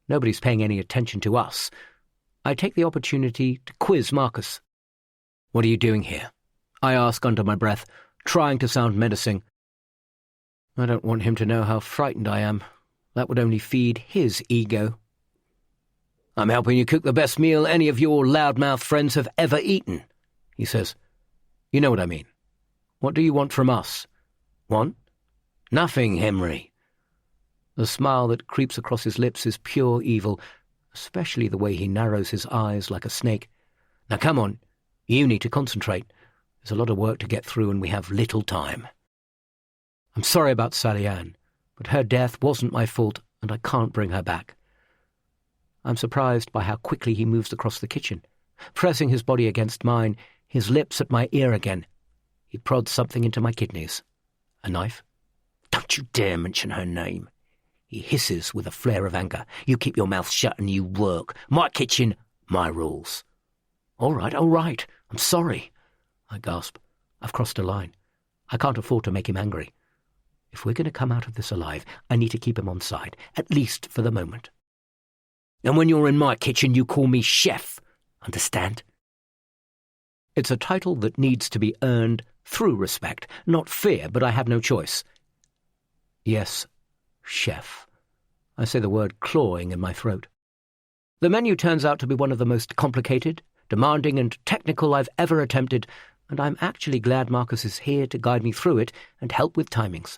Nobody's paying any attention to us. I take the opportunity to quiz Marcus. "What are you doing here?" I ask under my breath, trying to sound menacing. I don't want him to know how frightened I am. That would only feed his ego. "I'm helping you cook the best meal any of your loudmouth friends have ever eaten," he says. "You know what I mean. What do you want from us?" "Want? Nothing, Henry." The smile that creeps across his lips is pure evil, especially the way he narrows his eyes like a snake. "Now come on, you need to concentrate. There's a lot of work to get through and we have little time." I'm sorry about Sally Ann, but her death wasn't my fault and I can't bring her back. I'm surprised by how quickly he moves across the kitchen, pressing his body against mine, his lips at my ear again. He prods something into my kidneys. A knife? "Don't you dare mention her name." He hisses with a flare of anger. "You keep your mouth shut and you work. My kitchen, my rules." All right. I'm sorry." I gasp. I've crossed a line. I can't afford to make him angry. If we're going to come out of this alive, I need to keep him on side, at least for the moment. "And when you're in my kitchen, you call me chef. Understand?" It's a title that needs to be earned through respect, not fear, but I have no choice. "Yes, chef." I say the word clawing in my throat. The menu turns out to be one of the most complicated, demanding and technical I've ever attempted, and I'm actually glad Marcus is here to guide me through it and help with timings.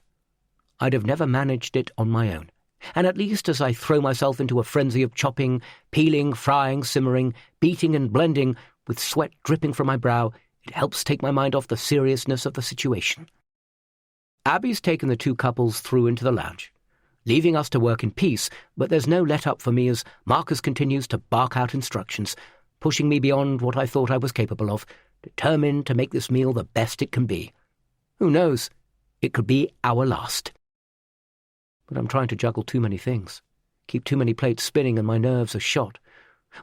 I'd have never managed it on my own, and at least as I throw myself into a frenzy of chopping, peeling, frying, simmering, beating and blending, with sweat dripping from my brow, it helps take my mind off the seriousness of the situation. Abby's taken the two couples through into the lounge, leaving us to work in peace, but there's no let-up for me as Marcus continues to bark out instructions, pushing me beyond what I thought I was capable of, determined to make this meal the best it can be. Who knows? It could be our last. But I'm trying to juggle too many things, keep too many plates spinning, and my nerves are shot.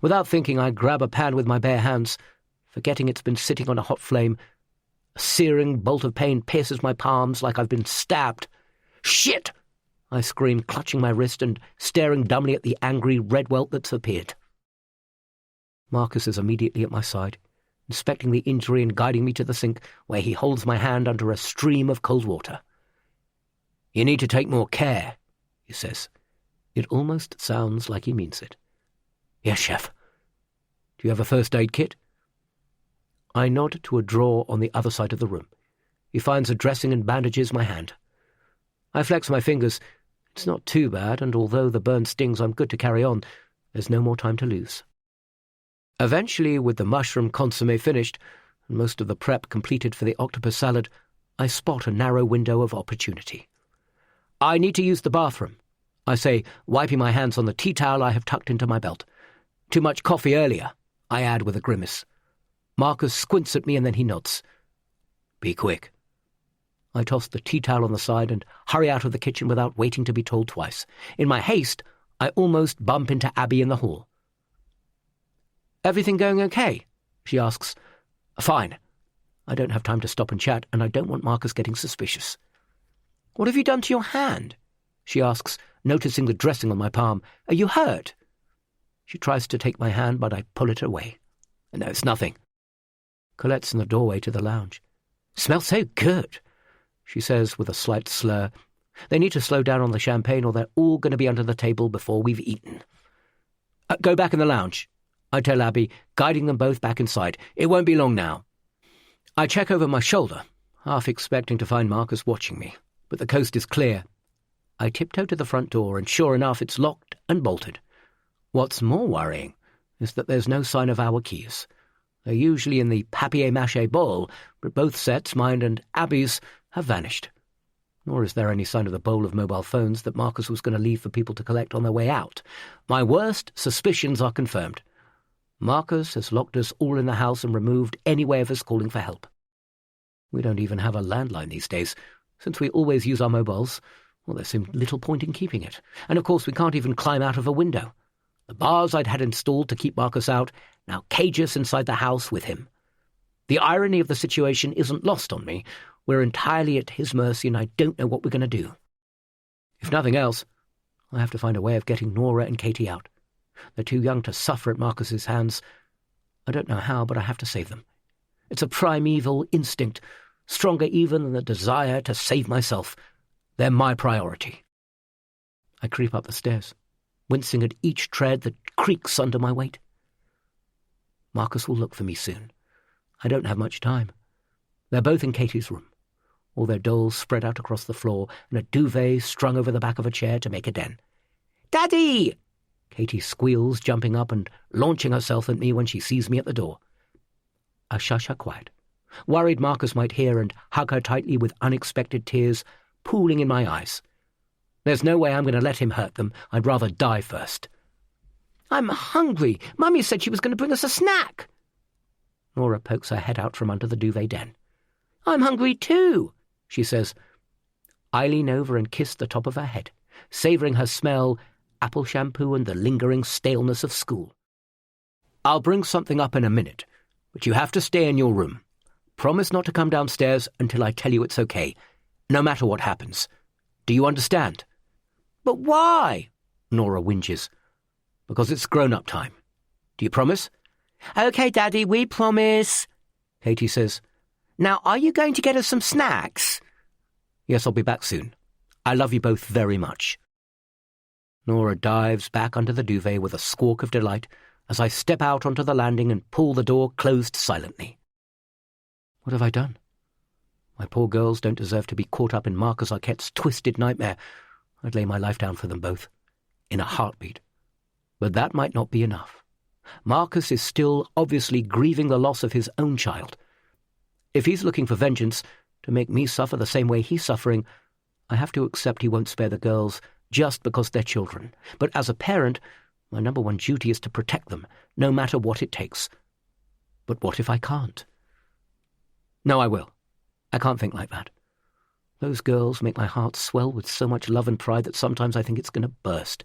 Without thinking, I grab a pan with my bare hands, forgetting it's been sitting on a hot flame. A searing bolt of pain pierces my palms like I've been stabbed. "Shit!" I scream, clutching my wrist and staring dumbly at the angry red welt that's appeared. Marcus is immediately at my side, inspecting the injury and guiding me to the sink, where he holds my hand under a stream of cold water. "You need to take more care," he says. It almost sounds like he means it. "Yes, chef." "Do you have a first aid kit?" I nod to a drawer on the other side of the room. He finds a dressing and bandages my hand. I flex my fingers. It's not too bad, and although the burn stings, I'm good to carry on. There's no more time to lose. Eventually, with the mushroom consommé finished, and most of the prep completed for the octopus salad, I spot a narrow window of opportunity. "I need to use the bathroom," I say, wiping my hands on the tea towel I have tucked into my belt. "Too much coffee earlier," I add with a grimace. Marcus squints at me and then he nods. "Be quick." I toss the tea towel on the side and hurry out of the kitchen without waiting to be told twice. In my haste, I almost bump into Abby in the hall. "Everything going okay?" she asks. "Fine." I don't have time to stop and chat, and I don't want Marcus getting suspicious. "What have you done to your hand?" she asks, noticing the dressing on my palm. "Are you hurt?" She tries to take my hand, but I pull it away. "No, it's nothing." Colette's in the doorway to the lounge. "Smells so good." she says with a slight slur. They need to slow down on the champagne or they're all going to be under the table before we've eaten. Go back in the lounge, I tell Abby, guiding them both back inside. It won't be long now. I check over my shoulder, half expecting to find Marcus watching me, but the coast is clear. I tiptoe to the front door, and sure enough, it's locked and bolted. What's more worrying is that there's no sign of our keys. They're usually in the papier-mâché bowl, but both sets, mine and Abby's, have vanished. Nor is there any sign of the bowl of mobile phones that Marcus was going to leave for people to collect on their way out. My worst suspicions are confirmed. Marcus has locked us all in the house and removed any way of us calling for help. We don't even have a landline these days. Since we always use our mobiles, well, there seemed little point in keeping it. And of course we can't even climb out of a window. The bars I'd had installed to keep Marcus out now cage us inside the house with him. The irony of the situation isn't lost on me. We're entirely at his mercy, and I don't know what we're going to do. If nothing else, I have to find a way of getting Nora and Katie out. They're too young to suffer at Marcus's hands. I don't know how, but I have to save them. It's a primeval instinct, stronger even than the desire to save myself. They're my priority. I creep up the stairs, wincing at each tread that creaks under my weight. Marcus will look for me soon. I don't have much time. They're both in Katie's room, all their dolls spread out across the floor and a duvet strung over the back of a chair to make a den. "Daddy!" Katie squeals, jumping up and launching herself at me when she sees me at the door. I shush her quiet, worried Marcus might hear, and hug her tightly with unexpected tears pooling in my eyes. There's no way I'm going to let him hurt them. I'd rather die first. "I'm hungry. Mummy said she was going to bring us a snack." Nora pokes her head out from under the duvet den. "I'm hungry too," she says. I lean over and kiss the top of her head, savouring her smell, apple shampoo and the lingering staleness of school. "I'll bring something up in a minute, but you have to stay in your room. Promise not to come downstairs until I tell you it's okay, no matter what happens. Do you understand?" "But why?" Nora whinges. "Because it's grown-up time. Do you promise?" "Okay, Daddy, we promise," Katie says. "Now, are you going to get us some snacks?" "Yes, I'll be back soon. I love you both very much." Nora dives back under the duvet with a squawk of delight as I step out onto the landing and pull the door closed silently. What have I done? My poor girls don't deserve to be caught up in Marcus Arquette's twisted nightmare. I'd lay my life down for them both, in a heartbeat. But that might not be enough. Marcus is still obviously grieving the loss of his own child. If he's looking for vengeance, to make me suffer the same way he's suffering, I have to accept he won't spare the girls just because they're children. But as a parent, my number one duty is to protect them, no matter what it takes. But what if I can't? No, I will. I can't think like that. Those girls make my heart swell with so much love and pride that sometimes I think it's going to burst.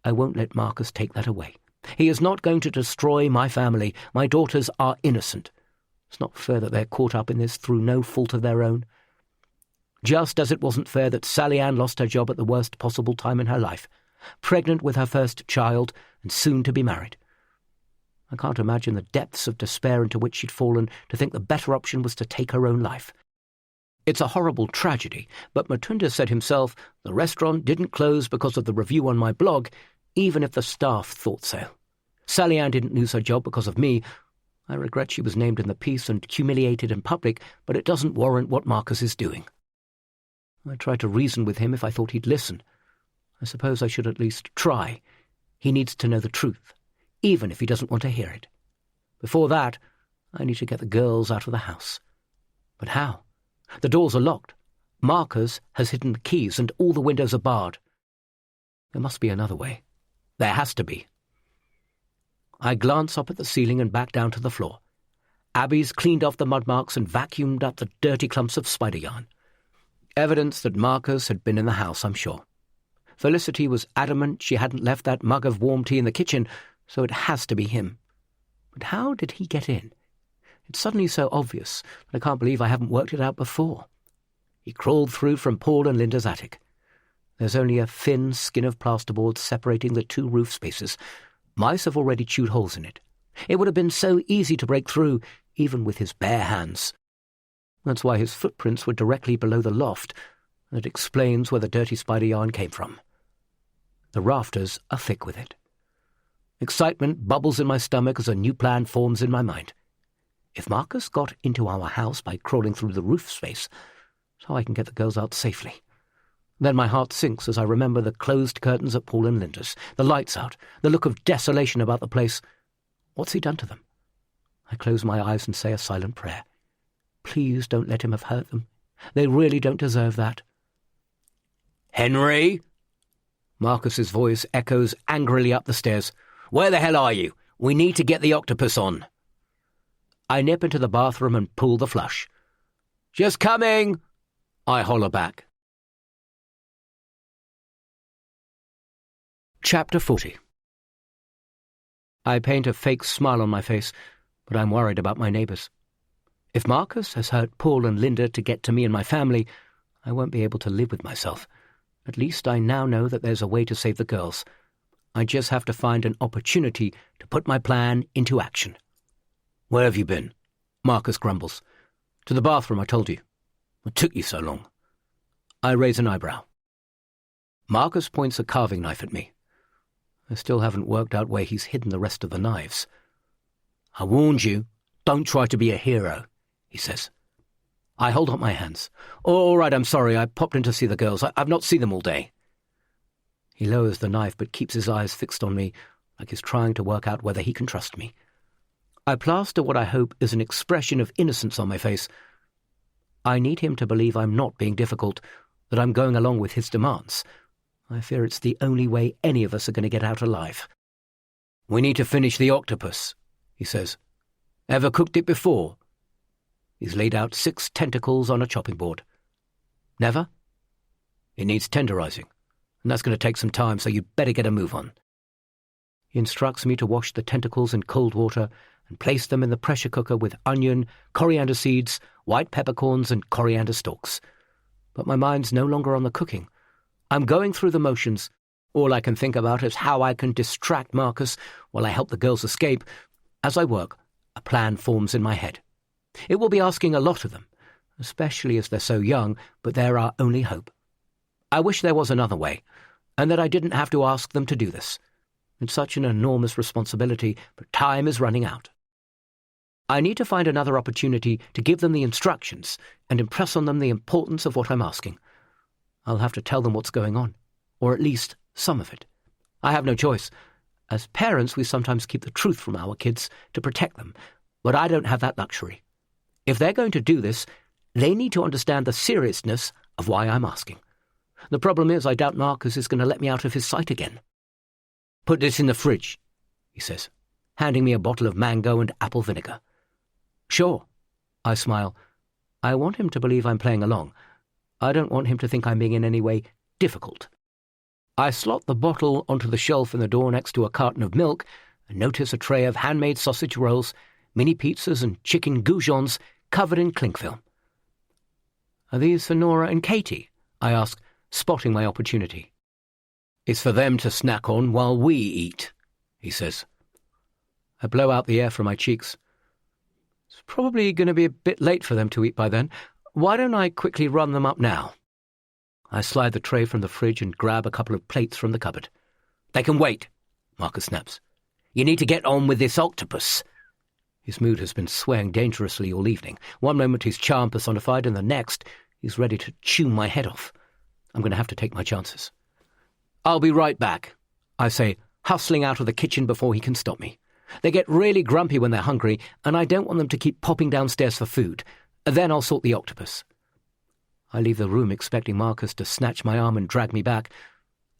I won't let Marcus take that away. He is not going to destroy my family. My daughters are innocent. It's not fair that they're caught up in this through no fault of their own. Just as it wasn't fair that Sally Ann lost her job at the worst possible time in her life, pregnant with her first child and soon to be married. I can't imagine the depths of despair into which she'd fallen to think the better option was to take her own life. It's a horrible tragedy, but Matunda said himself the restaurant didn't close because of the review on my blog, even if the staff thought so. Sally Ann didn't lose her job because of me. I regret she was named in the piece and humiliated in public, but it doesn't warrant what Marcus is doing. I tried to reason with him if I thought he'd listen. I suppose I should at least try. He needs to know the truth, even if he doesn't want to hear it. Before that, I need to get the girls out of the house. But how? The doors are locked. Marcus has hidden the keys and all the windows are barred. There must be another way. There has to be. I glance up at the ceiling and back down to the floor. Abby's cleaned off the mud marks and vacuumed up the dirty clumps of spider yarn. Evidence that Marcus had been in the house, I'm sure. Felicity was adamant she hadn't left that mug of warm tea in the kitchen, so it has to be him. But how did he get in? It's suddenly so obvious that I can't believe I haven't worked it out before. He crawled through from Paul and Linda's attic. There's only a thin skin of plasterboard separating the two roof spaces. Mice have already chewed holes in it. It would have been so easy to break through, even with his bare hands. That's why his footprints were directly below the loft, and it explains where the dirty spider yarn came from. The rafters are thick with it. Excitement bubbles in my stomach as a new plan forms in my mind. If Marcus got into our house by crawling through the roof space, so I can get the girls out safely. Then my heart sinks as I remember the closed curtains at Paul and Linda's, the lights out, the look of desolation about the place. What's he done to them? I close my eyes and say a silent prayer. Please don't let him have hurt them. They really don't deserve that. Henry? Marcus's voice echoes angrily up the stairs. Where the hell are you? We need to get the octopus on. I nip into the bathroom and pull the flush. Just coming, I holler back. Chapter 40. I paint a fake smile on my face, but I'm worried about my neighbours. If Marcus has hurt Paul and Linda to get to me and my family, I won't be able to live with myself. At least I now know that there's a way to save the girls. I just have to find an opportunity to put my plan into action. Where have you been? Marcus grumbles. To the bathroom, I told you. What took you so long? I raise an eyebrow. Marcus points a carving knife at me. I still haven't worked out where he's hidden the rest of the knives. I warned you, don't try to be a hero, he says. I hold up my hands. All right, I'm sorry, I popped in to see the girls. I've not seen them all day. He lowers the knife but keeps his eyes fixed on me, like he's trying to work out whether he can trust me. I plaster what I hope is an expression of innocence on my face. I need him to believe I'm not being difficult, that I'm going along with his demands. I fear it's the only way any of us are going to get out alive. We need to finish the octopus, he says. Ever cooked it before? He's laid out 6 tentacles on a chopping board. Never? It needs tenderizing, and that's going to take some time, so you'd better get a move on. He instructs me to wash the tentacles in cold water and place them in the pressure cooker with onion, coriander seeds, white peppercorns, and coriander stalks. But my mind's no longer on the cooking. I'm going through the motions. All I can think about is how I can distract Marcus while I help the girls escape. As I work, a plan forms in my head. It will be asking a lot of them, especially as they're so young, but they're our only hope. I wish there was another way, and that I didn't have to ask them to do this. It's such an enormous responsibility, but time is running out. I need to find another opportunity to give them the instructions and impress on them the importance of what I'm asking. I'll have to tell them what's going on, or at least some of it. I have no choice. As parents, we sometimes keep the truth from our kids to protect them, but I don't have that luxury. If they're going to do this, they need to understand the seriousness of why I'm asking. The problem is I doubt Marcus is going to let me out of his sight again. Put this in the fridge, he says, handing me a bottle of mango and apple vinegar. Sure, I smile. I want him to believe I'm playing along. I don't want him to think I'm being in any way difficult. I slot the bottle onto the shelf in the door next to a carton of milk and notice a tray of handmade sausage rolls, mini pizzas and chicken goujons covered in cling film. Are these for Nora and Katie? I ask, spotting my opportunity. It's for them to snack on while we eat, he says. I blow out the air from my cheeks. It's probably going to be a bit late for them to eat by then. Why don't I quickly run them up now? I slide the tray from the fridge and grab a couple of plates from the cupboard. They can wait, Marcus snaps. You need to get on with this octopus. His mood has been swaying dangerously all evening. One moment he's charm personified, and the next he's ready to chew my head off. I'm going to have to take my chances. I'll be right back, I say, hustling out of the kitchen before he can stop me. They get really grumpy when they're hungry, and I don't want them to keep popping downstairs for food. Then I'll sort the octopus. I leave the room expecting Marcus to snatch my arm and drag me back.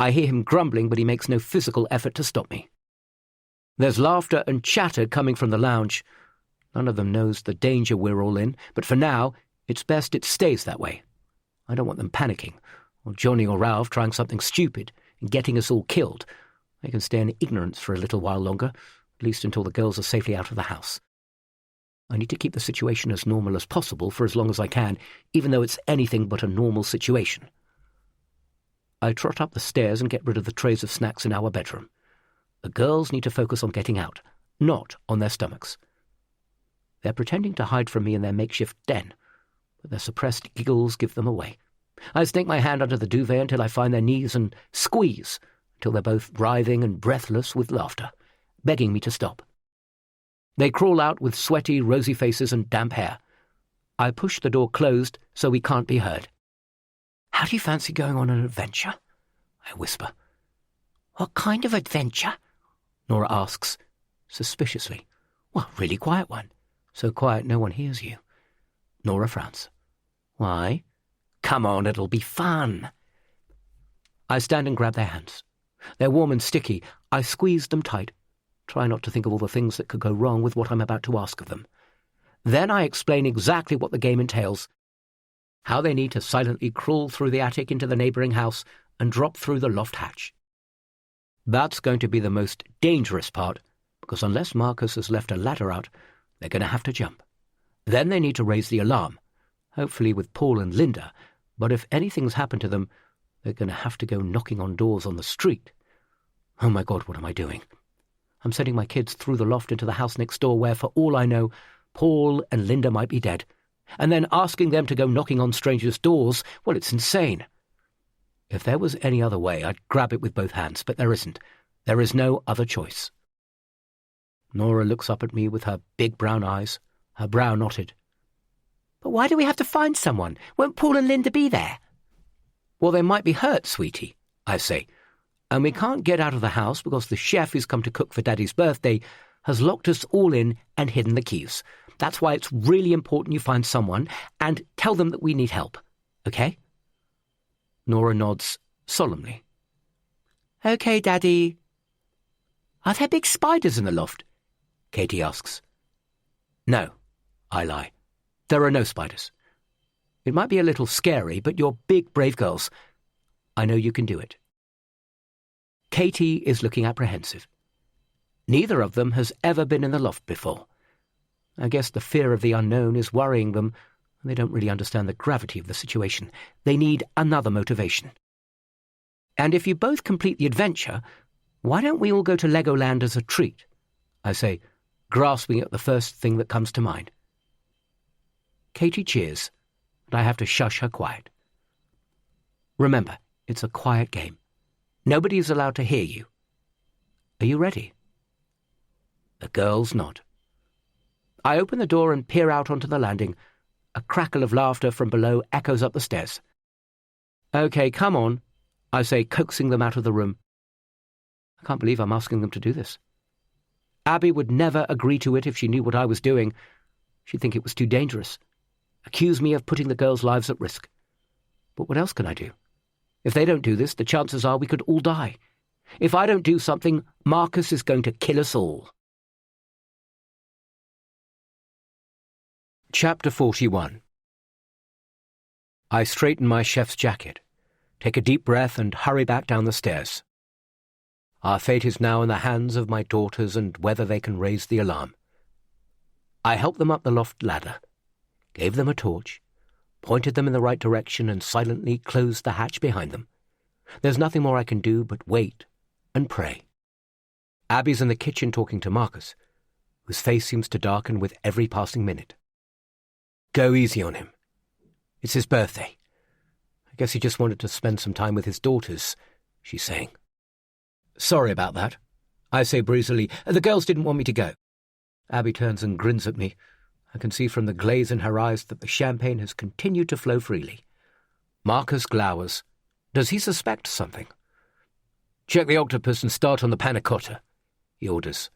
I hear him grumbling, but he makes no physical effort to stop me. There's laughter and chatter coming from the lounge. None of them knows the danger we're all in, but for now, it's best it stays that way. I don't want them panicking, or Johnny or Ralph trying something stupid and getting us all killed. They can stay in ignorance for a little while longer, at least until the girls are safely out of the house. I need to keep the situation as normal as possible for as long as I can, even though it's anything but a normal situation. I trot up the stairs and get rid of the trays of snacks in our bedroom. The girls need to focus on getting out, not on their stomachs. They're pretending to hide from me in their makeshift den, but their suppressed giggles give them away. I snake my hand under the duvet until I find their knees and squeeze until they're both writhing and breathless with laughter, begging me to stop. They crawl out with sweaty, rosy faces and damp hair. I push the door closed so we can't be heard. "How do you fancy going on an adventure?" I whisper. "What kind of adventure?" Nora asks, suspiciously. "Well, a really quiet one. So quiet no one hears you." Nora frowns. "Why?" "Come on, it'll be fun." I stand and grab their hands. They're warm and sticky. I squeeze them tight, try not to think of all the things that could go wrong with what I'm about to ask of them. Then I explain exactly what the game entails, how they need to silently crawl through the attic into the neighbouring house and drop through the loft hatch. That's going to be the most dangerous part, because unless Marcus has left a ladder out, they're going to have to jump. Then they need to raise the alarm, hopefully with Paul and Linda, but if anything's happened to them, they're going to have to go knocking on doors on the street. Oh my God, what am I doing? I'm sending my kids through the loft into the house next door where, for all I know, Paul and Linda might be dead, and then asking them to go knocking on strangers' doors, well, it's insane. If there was any other way, I'd grab it with both hands, but there isn't. There is no other choice. Nora looks up at me with her big brown eyes, her brow knotted. "But why do we have to find someone? Won't Paul and Linda be there?" "Well, they might be hurt, sweetie," I say, "and we can't get out of the house because the chef who's come to cook for Daddy's birthday has locked us all in and hidden the keys. That's why it's really important you find someone and tell them that we need help, okay?" Nora nods solemnly. "Okay, Daddy." "Are there big spiders in the loft?" Katie asks. "No," I lie. "There are no spiders. It might be a little scary, but you're big, brave girls. I know you can do it." Katie is looking apprehensive. Neither of them has ever been in the loft before. I guess the fear of the unknown is worrying them, and they don't really understand the gravity of the situation. They need another motivation. "And if you both complete the adventure, why don't we all go to Legoland as a treat?" I say, grasping at the first thing that comes to mind. Katie cheers, and I have to shush her quiet. Remember, it's a quiet game. Nobody is allowed to hear you. Are you ready? The girls nod. I open the door and peer out onto the landing. A crackle of laughter from below echoes up the stairs. "Okay, come on," I say, coaxing them out of the room. I can't believe I'm asking them to do this. Abby would never agree to it if she knew what I was doing. She'd think it was too dangerous, accuse me of putting the girls' lives at risk. But what else can I do? If they don't do this, the chances are we could all die. If I don't do something, Marcus is going to kill us all. Chapter 41. I straighten my chef's jacket, take a deep breath and hurry back down the stairs. Our fate is now in the hands of my daughters and whether they can raise the alarm. I helped them up the loft ladder, gave them a torch, pointed them in the right direction and silently closed the hatch behind them. There's nothing more I can do but wait and pray. Abby's in the kitchen talking to Marcus, whose face seems to darken with every passing minute. "Go easy on him. It's his birthday. I guess he just wanted to spend some time with his daughters," she's saying. "Sorry about that," I say breezily. "The girls didn't want me to go." Abby turns and grins at me. I can see from the glaze in her eyes that the champagne has continued to flow freely. Marcus glowers. Does he suspect something? "Check the octopus and start on the panna cotta," he orders.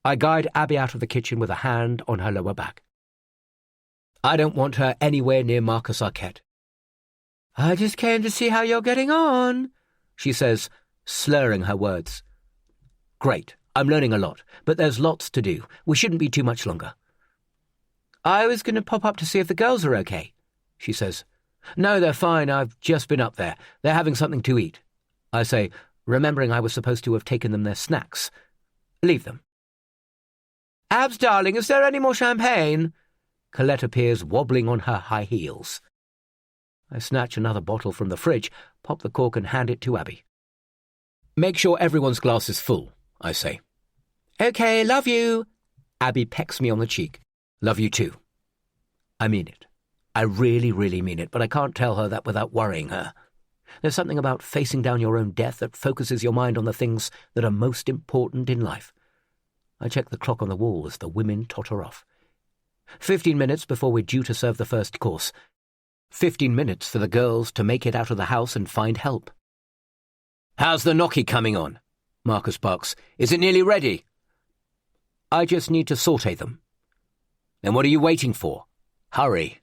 I guide Abby out of the kitchen with a hand on her lower back. I don't want her anywhere near Marcus Arquette. "I just came to see how you're getting on," she says, slurring her words. "Great, I'm learning a lot, but there's lots to do. We shouldn't be too much longer." "I was going to pop up to see if the girls are okay," she says. "No, they're fine. I've just been up there. They're having something to eat," I say, remembering I was supposed to have taken them their snacks. "Leave them." "Abs, darling, is there any more champagne?" Colette appears wobbling on her high heels. I snatch another bottle from the fridge, pop the cork and hand it to Abby. "Make sure everyone's glass is full," I say. "Okay, love you." Abby pecks me on the cheek. "Love you too." I mean it. I really, really mean it, but I can't tell her that without worrying her. There's something about facing down your own death that focuses your mind on the things that are most important in life. I check the clock on the wall as the women totter off. 15 minutes before we're due to serve the first course. 15 minutes for the girls to make it out of the house and find help. "How's the gnocchi coming on?" Marcus barks. "Is it nearly ready?" "I just need to saute them." "Then what are you waiting for? Hurry."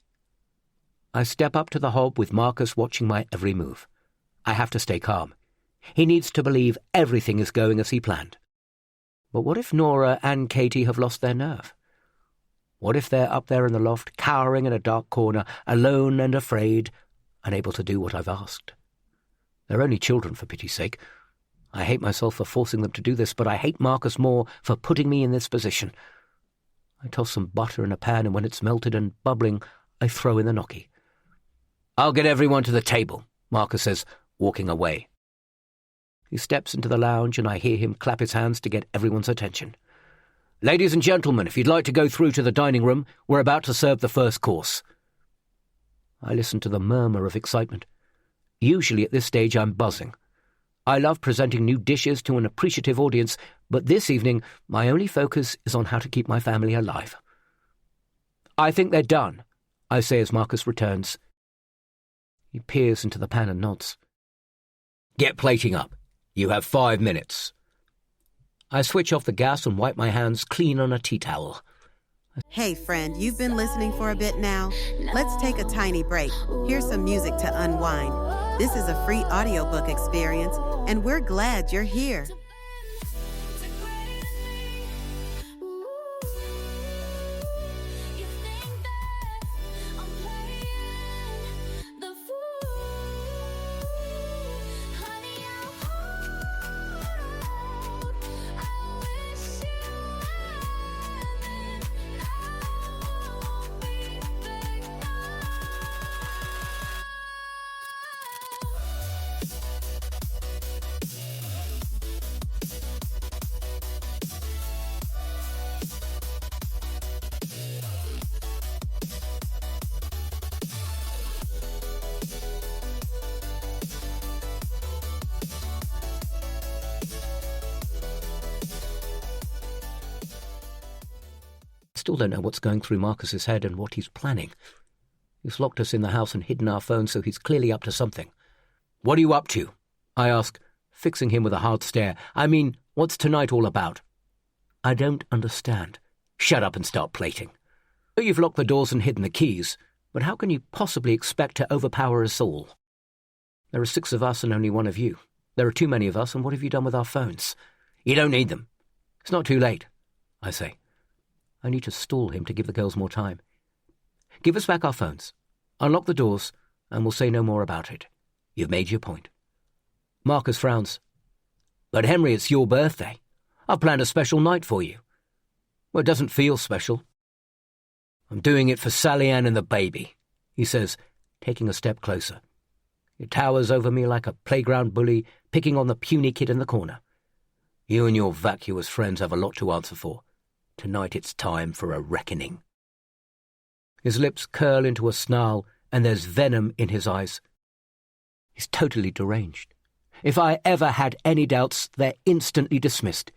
I step up to the hob with Marcus watching my every move. I have to stay calm. He needs to believe everything is going as he planned. But what if Nora and Katie have lost their nerve? What if they're up there in the loft, cowering in a dark corner, alone and afraid, unable to do what I've asked? They're only children, for pity's sake. I hate myself for forcing them to do this, but I hate Marcus more for putting me in this position. I toss some butter in a pan, and when it's melted and bubbling, I throw in the gnocchi. "I'll get everyone to the table," Marcus says, walking away. He steps into the lounge, and I hear him clap his hands to get everyone's attention. "Ladies and gentlemen, if you'd like to go through to the dining room, we're about to serve the first course." I listen to the murmur of excitement. Usually at this stage I'm buzzing. I love presenting new dishes to an appreciative audience, but this evening my only focus is on how to keep my family alive. "I think they're done," I say as Marcus returns. He peers into the pan and nods. "Get plating up. You have 5 minutes." I switch off the gas and wipe my hands clean on a tea towel. Hey friend, you've been listening for a bit now. Let's take a tiny break. Here's some music to unwind. This is a free audiobook experience, and we're glad you're here. Still don't know what's going through Marcus's head and what he's planning. He's locked us in the house and hidden our phones, so he's clearly up to something. "What are you up to?" I ask, fixing him with a hard stare. "I mean, what's tonight all about?" "I don't understand." "Shut up and start plating." "Oh, you've locked the doors and hidden the keys, but how can you possibly expect to overpower us all? There are 6 of us and only 1 of you. There are too many of us, and what have you done with our phones?" "You don't need them." "It's not too late," I say. I need to stall him to give the girls more time. "Give us back our phones. Unlock the doors, and we'll say no more about it. You've made your point." Marcus frowns. "But Henry, it's your birthday. I've planned a special night for you." "Well, it doesn't feel special." "I'm doing it for Sally Ann and the baby," he says, taking a step closer. He towers over me like a playground bully, picking on the puny kid in the corner. "You and your vacuous friends have a lot to answer for. Tonight it's time for a reckoning." His lips curl into a snarl, and there's venom in his eyes. He's totally deranged. If I ever had any doubts, they're instantly dismissed.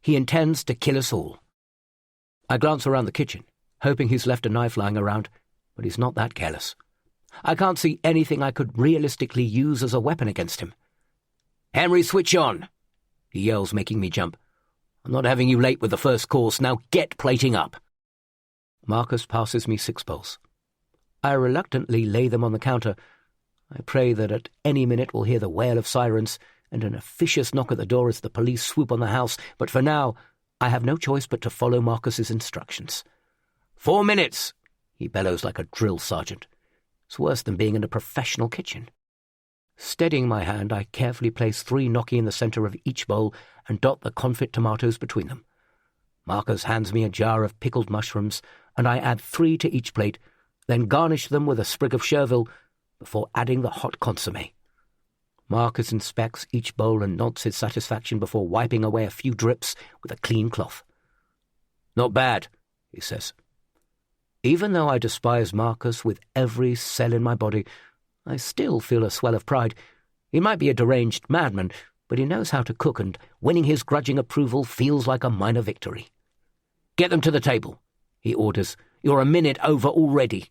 He intends to kill us all. I glance around the kitchen, hoping he's left a knife lying around, but he's not that careless. I can't see anything I could realistically use as a weapon against him. "Henry, switch on!" he yells, making me jump. "I'm not having you late with the first course. Now get plating up." Marcus passes me 6 bowls. I reluctantly lay them on the counter. I pray that at any minute we'll hear the wail of sirens and an officious knock at the door as the police swoop on the house, but for now I have no choice but to follow Marcus's instructions. 4 minutes, he bellows like a drill sergeant. It's worse than being in a professional kitchen. Steadying my hand, I carefully place 3 gnocchi in the centre of each bowl and dot the confit tomatoes between them. Marcus hands me a jar of pickled mushrooms, and I add 3 to each plate, then garnish them with a sprig of chervil before adding the hot consommé. Marcus inspects each bowl and nods his satisfaction before wiping away a few drips with a clean cloth. "Not bad," he says. Even though I despise Marcus with every cell in my body, I still feel a swell of pride. He might be a deranged madman, but he knows how to cook, and winning his grudging approval feels like a minor victory. "Get them to the table," he orders. "You're a minute over already."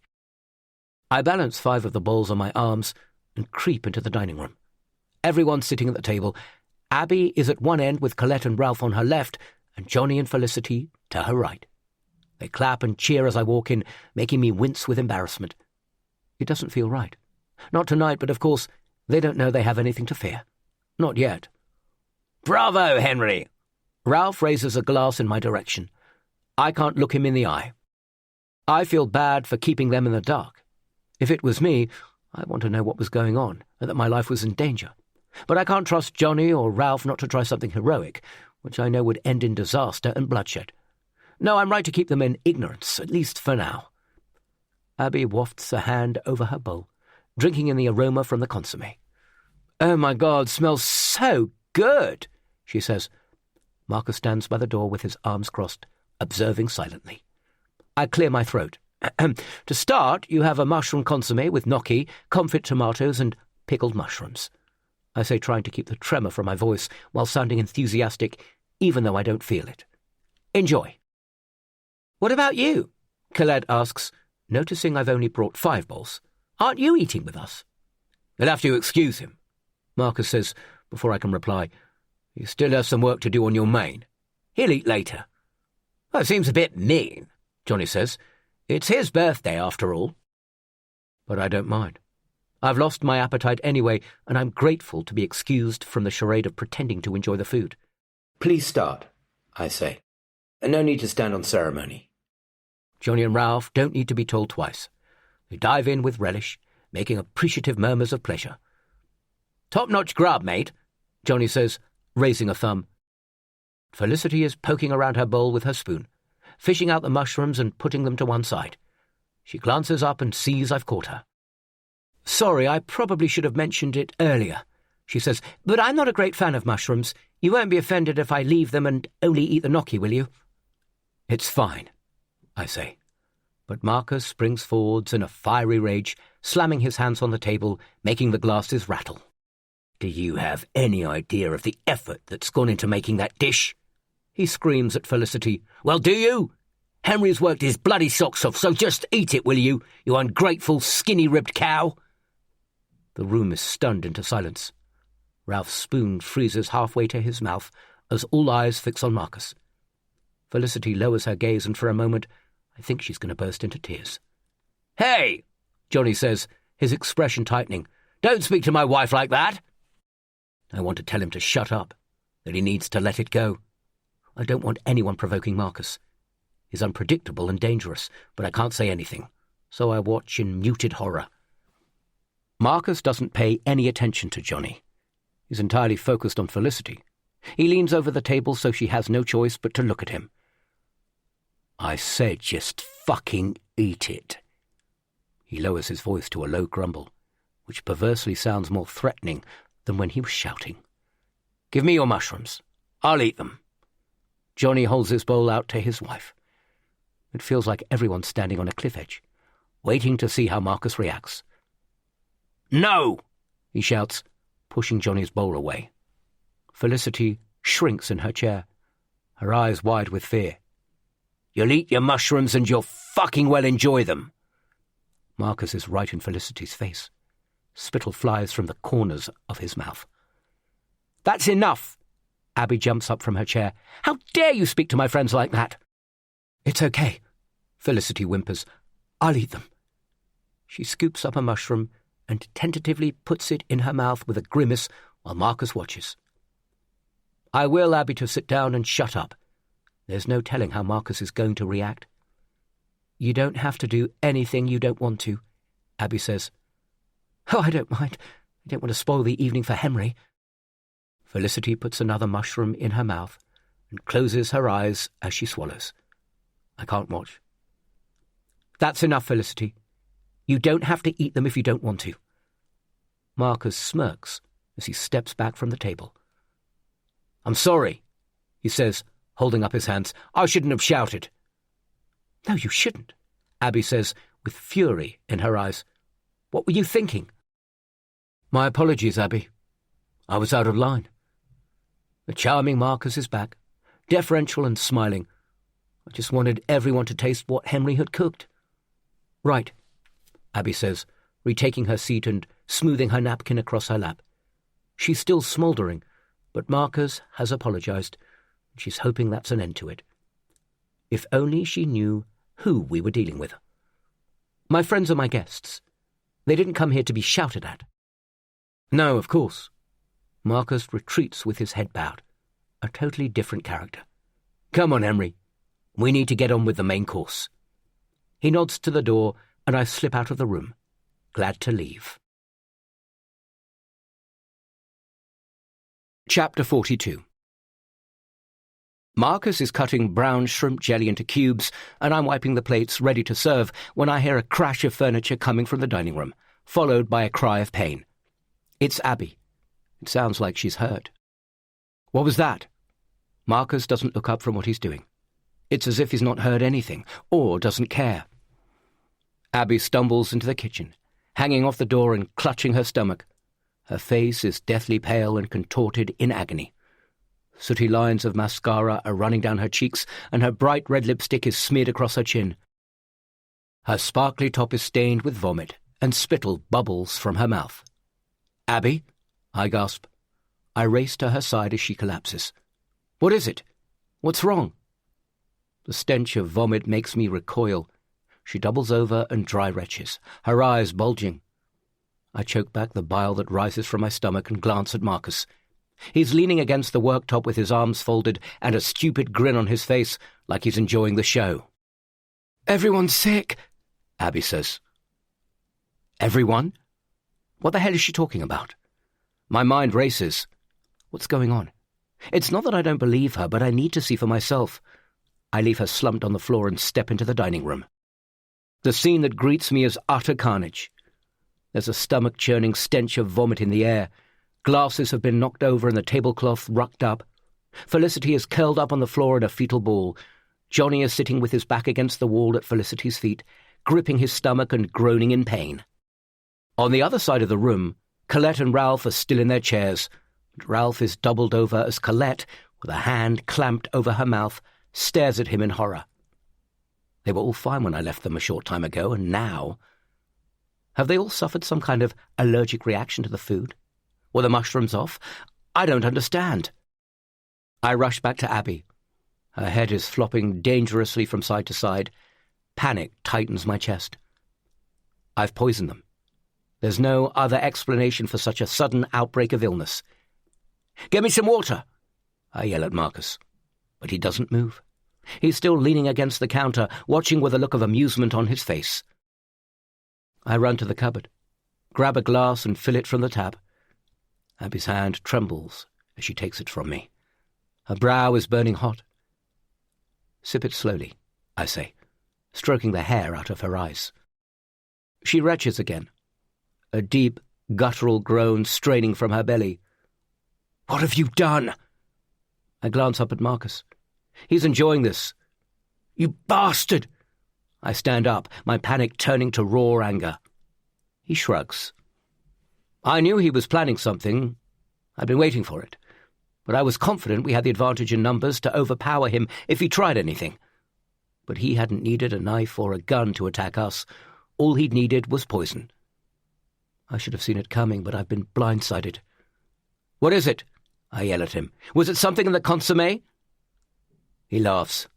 I balance 5 of the bowls on my arms and creep into the dining room. Everyone's sitting at the table. Abby is at one end with Colette and Ralph on her left, and Johnny and Felicity to her right. They clap and cheer as I walk in, making me wince with embarrassment. It doesn't feel right. Not tonight, but of course, they don't know they have anything to fear. Not yet. "Bravo, Henry!" Ralph raises a glass in my direction. I can't look him in the eye. I feel bad for keeping them in the dark. If it was me, I'd want to know what was going on and that my life was in danger. But I can't trust Johnny or Ralph not to try something heroic, which I know would end in disaster and bloodshed. No, I'm right to keep them in ignorance, at least for now. Abby wafts a hand over her bowl, drinking in the aroma from the consommé. "Oh, my God, smells so good," she says. Marcus stands by the door with his arms crossed, observing silently. I clear my throat. "To start, you have a mushroom consommé with gnocchi, confit tomatoes, and pickled mushrooms," I say, trying to keep the tremor from my voice while sounding enthusiastic, even though I don't feel it. "Enjoy." "What about you?" Colette asks, noticing I've only brought 5 bowls. "Aren't you eating with us?" "You'll have to excuse him," Marcus says before I can reply. "You still have some work to do on your main. He'll eat later." "Well, it seems a bit mean," Johnny says. "It's his birthday, after all." But I don't mind. I've lost my appetite anyway, and I'm grateful to be excused from the charade of pretending to enjoy the food. "Please start," I say. "And no need to stand on ceremony." Johnny and Ralph don't need to be told twice. They dive in with relish, making appreciative murmurs of pleasure. "Top-notch grub, mate," Johnny says, raising a thumb. Felicity is poking around her bowl with her spoon, fishing out the mushrooms and putting them to one side. She glances up and sees I've caught her. "Sorry, I probably should have mentioned it earlier," she says, "but I'm not a great fan of mushrooms. You won't be offended if I leave them and only eat the gnocchi, will you?" "It's fine," I say. But Marcus springs forwards in a fiery rage, slamming his hands on the table, making the glasses rattle. "Do you have any idea of the effort that's gone into making that dish?" he screams at Felicity. "Well, do you? Henry's worked his bloody socks off, so just eat it, will you, you ungrateful, skinny-ribbed cow?" The room is stunned into silence. Ralph's spoon freezes halfway to his mouth as all eyes fix on Marcus. Felicity lowers her gaze, and for a moment I think she's going to burst into tears. "Hey!" Johnny says, his expression tightening. "Don't speak to my wife like that!" I want to tell him to shut up, that he needs to let it go. I don't want anyone provoking Marcus. He's unpredictable and dangerous, but I can't say anything, so I watch in muted horror. Marcus doesn't pay any attention to Johnny. He's entirely focused on Felicity. He leans over the table so she has no choice but to look at him. "I said just fucking eat it." He lowers his voice to a low grumble, which perversely sounds more threatening than when he was shouting. "Give me your mushrooms. I'll eat them." Johnny holds his bowl out to his wife. It feels like everyone's standing on a cliff edge, waiting to see how Marcus reacts. "No!" he shouts, pushing Johnny's bowl away. Felicity shrinks in her chair, her eyes wide with fear. "You'll eat your mushrooms and you'll fucking well enjoy them." Marcus is right in Felicity's face. Spittle flies from the corners of his mouth. "That's enough!" Abby jumps up from her chair. "How dare you speak to my friends like that?" "It's okay," Felicity whimpers. "I'll eat them." She scoops up a mushroom and tentatively puts it in her mouth with a grimace while Marcus watches. I will Abby to sit down and shut up. There's no telling how Marcus is going to react. "You don't have to do anything you don't want to," Abby says. "Oh, I don't mind. I don't want to spoil the evening for Henry." Felicity puts another mushroom in her mouth and closes her eyes as she swallows. I can't watch. "That's enough, Felicity. You don't have to eat them if you don't want to." Marcus smirks as he steps back from the table. "I'm sorry," he says, holding up his hands. "I shouldn't have shouted." "No, you shouldn't," Abby says, with fury in her eyes. "What were you thinking?" "My apologies, Abby. I was out of line." The charming Marcus is back, deferential and smiling. I just wanted everyone to taste what Henry had cooked. "Right," Abby says, retaking her seat and smoothing her napkin across her lap. She's still smouldering, but Marcus has apologized, and she's hoping that's an end to it. If only she knew who we were dealing with. My friends are my guests. They didn't come here to be shouted at. No, of course. Marcus retreats with his head bowed. A totally different character. Come on, Henry. We need to get on with the main course. He nods to the door, and I slip out of the room, glad to leave. Chapter 42. Marcus is cutting brown shrimp jelly into cubes, and I'm wiping the plates ready to serve when I hear a crash of furniture coming from the dining room, followed by a cry of pain. It's Abby. It sounds like she's hurt. What was that? Marcus doesn't look up from what he's doing. It's as if he's not heard anything, or doesn't care. Abby stumbles into the kitchen, hanging off the door and clutching her stomach. Her face is deathly pale and contorted in agony. Sooty lines of mascara are running down her cheeks, and her bright red lipstick is smeared across her chin. Her sparkly top is stained with vomit, and spittle bubbles from her mouth. "Abby?" I gasp. I race to her side as she collapses. "What is it? What's wrong?" The stench of vomit makes me recoil. She doubles over and dry retches, her eyes bulging. I choke back the bile that rises from my stomach and glance at Marcus. He's leaning against the worktop with his arms folded and a stupid grin on his face, like he's enjoying the show. "Everyone's sick," Abby says. Everyone? What the hell is she talking about? My mind races. What's going on? It's not that I don't believe her, but I need to see for myself. I leave her slumped on the floor and step into the dining room. The scene that greets me is utter carnage. There's a stomach-churning stench of vomit in the air. Glasses have been knocked over and the tablecloth rucked up. Felicity is curled up on the floor in a fetal ball. Johnny is sitting with his back against the wall at Felicity's feet, gripping his stomach and groaning in pain. On the other side of the room, Colette and Ralph are still in their chairs, and Ralph is doubled over as Colette, with a hand clamped over her mouth, stares at him in horror. They were all fine when I left them a short time ago, and now... Have they all suffered some kind of allergic reaction to the food? Were the mushrooms off? I don't understand. I rush back to Abby. Her head is flopping dangerously from side to side. Panic tightens my chest. I've poisoned them. There's no other explanation for such a sudden outbreak of illness. "Get me some water!" I yell at Marcus. But he doesn't move. He's still leaning against the counter, watching with a look of amusement on his face. I run to the cupboard, grab a glass and fill it from the tap. Abby's hand trembles as she takes it from me. Her brow is burning hot. "Sip it slowly," I say, stroking the hair out of her eyes. She retches again, a deep, guttural groan straining from her belly. "What have you done?" I glance up at Marcus. He's enjoying this. "You bastard!" I stand up, my panic turning to raw anger. He shrugs. I knew he was planning something. I'd been waiting for it. But I was confident we had the advantage in numbers to overpower him if he tried anything. But he hadn't needed a knife or a gun to attack us. All he'd needed was poison. I should have seen it coming, but I've been blindsided. "What is it?" I yell at him. "Was it something in the consommé?" He laughs.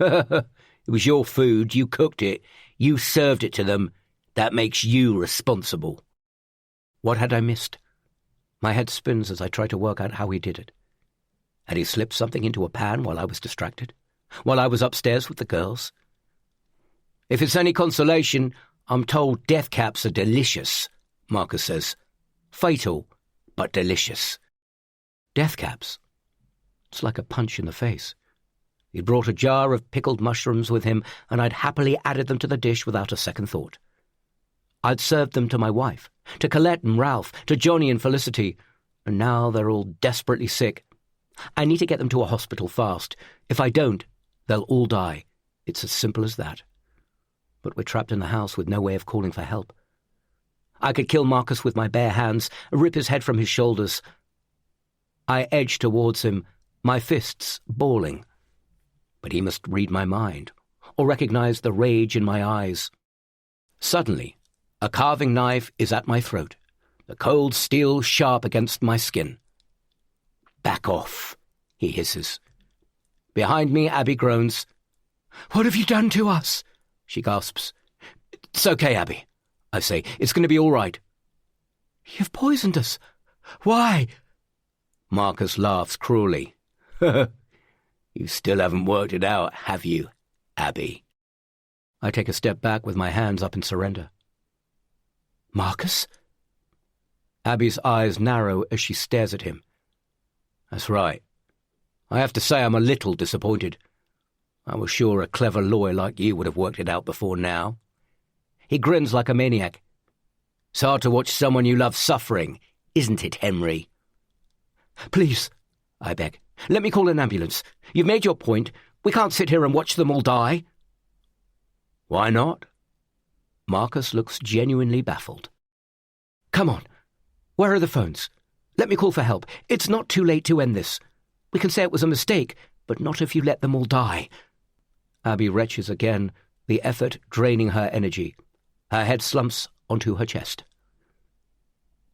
"It was your food, you cooked it, you served it to them. That makes you responsible." What had I missed? My head spins as I try to work out how he did it. Had he slipped something into a pan while I was distracted? While I was upstairs with the girls? "If it's any consolation, I'm told death caps are delicious," Marcus says. "Fatal, but delicious." Death caps? It's like a punch in the face. He'd brought a jar of pickled mushrooms with him, and I'd happily added them to the dish without a second thought. I'd served them to my wife, to Colette and Ralph, to Johnny and Felicity, and now they're all desperately sick. I need to get them to a hospital fast. If I don't, they'll all die. It's as simple as that. but we're trapped in the house with no way of calling for help. I could kill Marcus with my bare hands, rip his head from his shoulders. I edge towards him, my fists balling. But he must read my mind, or recognize the rage in my eyes. Suddenly, a carving knife is at my throat, the cold steel sharp against my skin. "Back off," he hisses. Behind me, Abby groans. "What have you done to us?" she gasps. "It's okay, Abby," I say. "It's going to be all right." "You've poisoned us. Why?" Marcus laughs cruelly. "You still haven't worked it out, have you, Abby?" I take a step back with my hands up in surrender. "Marcus?" Abby's eyes narrow as she stares at him. "That's right. I have to say I'm a little disappointed. I was sure a clever lawyer like you would have worked it out before now." He grins like a maniac. "It's hard to watch someone you love suffering, isn't it, Henry?" "Please," I beg, "let me call an ambulance. You've made your point. We can't sit here and watch them all die." "Why not?" Marcus looks genuinely baffled. "Come on. Where are the phones? Let me call for help. It's not too late to end this. We can say it was a mistake, but not if you let them all die." Abby retches again, the effort draining her energy. Her head slumps onto her chest.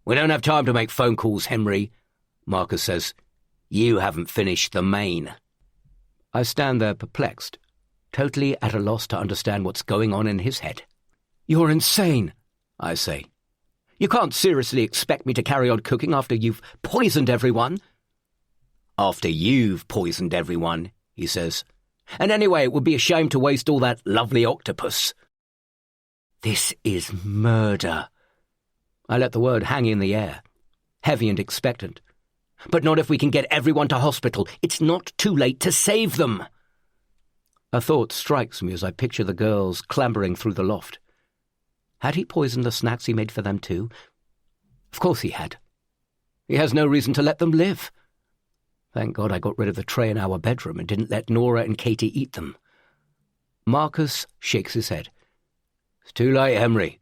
"We don't have time to make phone calls, Henry," Marcus says. "You haven't finished the main." I stand there perplexed, totally at a loss to understand what's going on in his head. "You're insane," I say. "You can't seriously expect me to carry on cooking after you've poisoned everyone." "After you've poisoned everyone," he says. "And anyway, it would be a shame to waste all that lovely octopus." "This is murder." I let the word hang in the air, heavy and expectant. "But not if we can get everyone to hospital. It's not too late to save them." A thought strikes me as I picture the girls clambering through the loft. Had he poisoned the snacks he made for them too? Of course he had. He has no reason to let them live. Thank God I got rid of the tray in our bedroom and didn't let Nora and Katie eat them. Marcus shakes his head. "It's too late, Henry.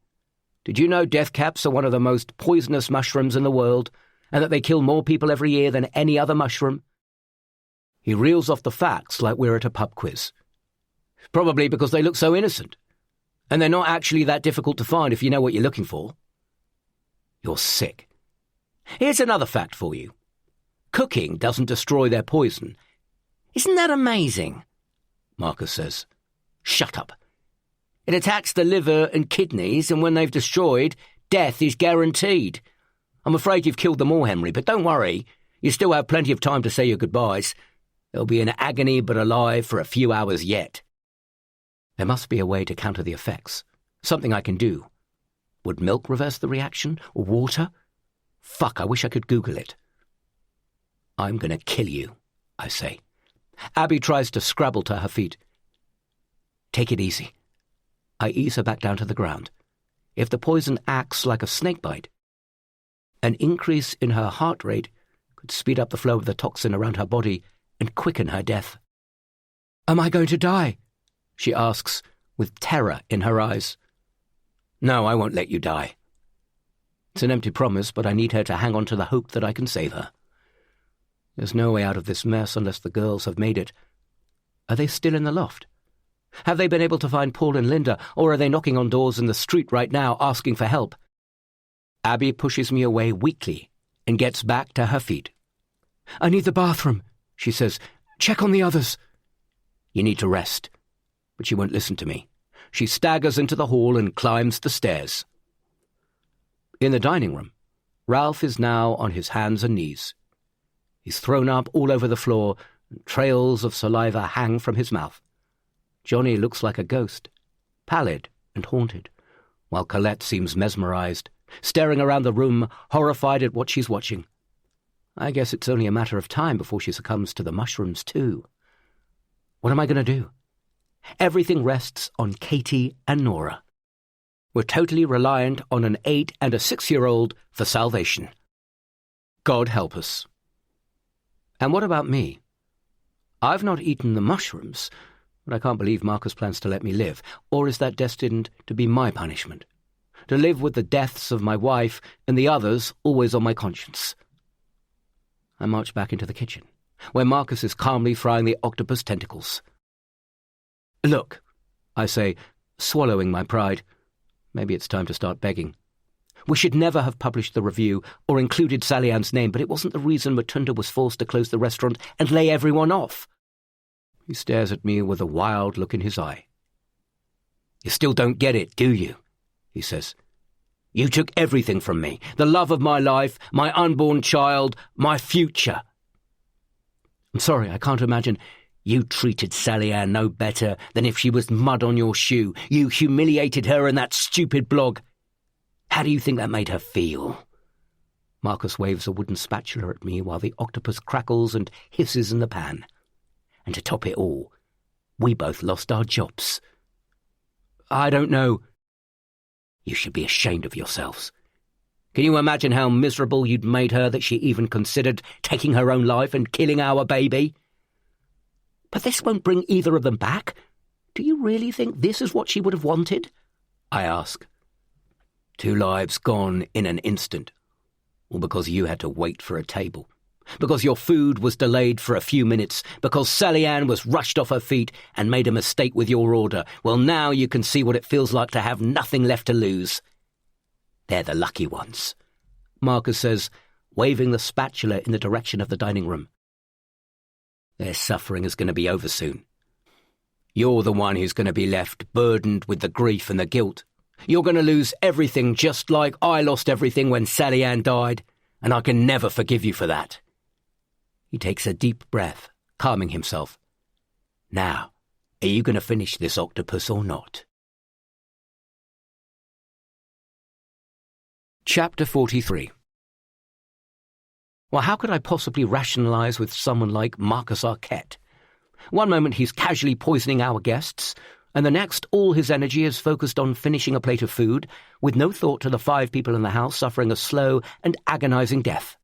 Did you know death caps are one of the most poisonous mushrooms in the world, and that they kill more people every year than any other mushroom?" He reels off the facts like we're at a pub quiz. "Probably because they look so innocent. And they're not actually that difficult to find if you know what you're looking for." You're sick. Here's another fact for you. Cooking doesn't destroy their poison. Isn't that amazing? Marcus says. Shut up. It attacks the liver and kidneys, and when they've destroyed, death is guaranteed. I'm afraid you've killed them all, Henry, but don't worry. You still have plenty of time to say your goodbyes. They'll be in agony but alive for a few hours yet. There must be a way to counter the effects. Something I can do. Would milk reverse the reaction? Or water? Fuck, I wish I could Google it. I'm going to kill you, I say. Abby tries to scrabble to her feet. Take it easy. I ease her back down to the ground. If the poison acts like a snakebite, an increase in her heart rate could speed up the flow of the toxin around her body and quicken her death. Am I going to die? She asks, with terror in her eyes. No, I won't let you die. It's an empty promise, but I need her to hang on to the hope that I can save her. There's no way out of this mess unless the girls have made it. Are they still in the loft? Have they been able to find Paul and Linda, or are they knocking on doors in the street right now asking for help? Abby pushes me away weakly and gets back to her feet. I need the bathroom, she says. Check on the others. You need to rest. But she won't listen to me. She staggers into the hall and climbs the stairs. In the dining room, Ralph is now on his hands and knees. He's thrown up all over the floor, and trails of saliva hang from his mouth. Johnny looks like a ghost, pallid and haunted, while Colette seems mesmerized, staring around the room, horrified at what she's watching. I guess it's only a matter of time before she succumbs to the mushrooms, too. What am I going to do? Everything rests on Katie and Nora. We're totally reliant on an 8- and a 6-year-old for salvation. God help us. And what about me? I've not eaten the mushrooms, But I can't believe Marcus plans to let me live. Or is that destined to be my punishment? To live with the deaths of my wife and the others always on my conscience. I march back into the kitchen, where Marcus is calmly frying the octopus tentacles. "Look," I say, swallowing my pride. Maybe it's time to start begging. We should never have published the review or included Sally Ann's name, but it wasn't the reason Matunda was forced to close the restaurant and lay everyone off. He stares at me with a wild look in his eye. "You still don't get it, do you?" he says. "You took everything from me, the love of my life, my unborn child, my future." "I'm sorry, I can't imagine." "You treated Sally Ann no better than if she was mud on your shoe. You humiliated her in that stupid blog. How do you think that made her feel?" Marcus waves a wooden spatula at me while the octopus crackles and hisses in the pan. "And to top it all, we both lost our jobs." "I don't know." "You should be ashamed of yourselves. Can you imagine how miserable you'd made her that she even considered taking her own life and killing our baby?" "But this won't bring either of them back. Do you really think this is what she would have wanted?" I ask. "2 lives gone in an instant. All because you had to wait for a table. Because your food was delayed for a few minutes. Because Sally Ann was rushed off her feet and made a mistake with your order. Well, now you can see what it feels like to have nothing left to lose. They're the lucky ones," Marcus says, waving the spatula in the direction of the dining room. "Their suffering is going to be over soon. You're the one who's going to be left burdened with the grief and the guilt. You're going to lose everything just like I lost everything when Sally Ann died, and I can never forgive you for that." He takes a deep breath, calming himself. "Now, are you going to finish this octopus or not?" Chapter 43. Well, how could I possibly rationalise with someone like Marcus Arquette? One moment he's casually poisoning our guests, and the next all his energy is focused on finishing a plate of food, with no thought to the 5 people in the house suffering a slow and agonising death.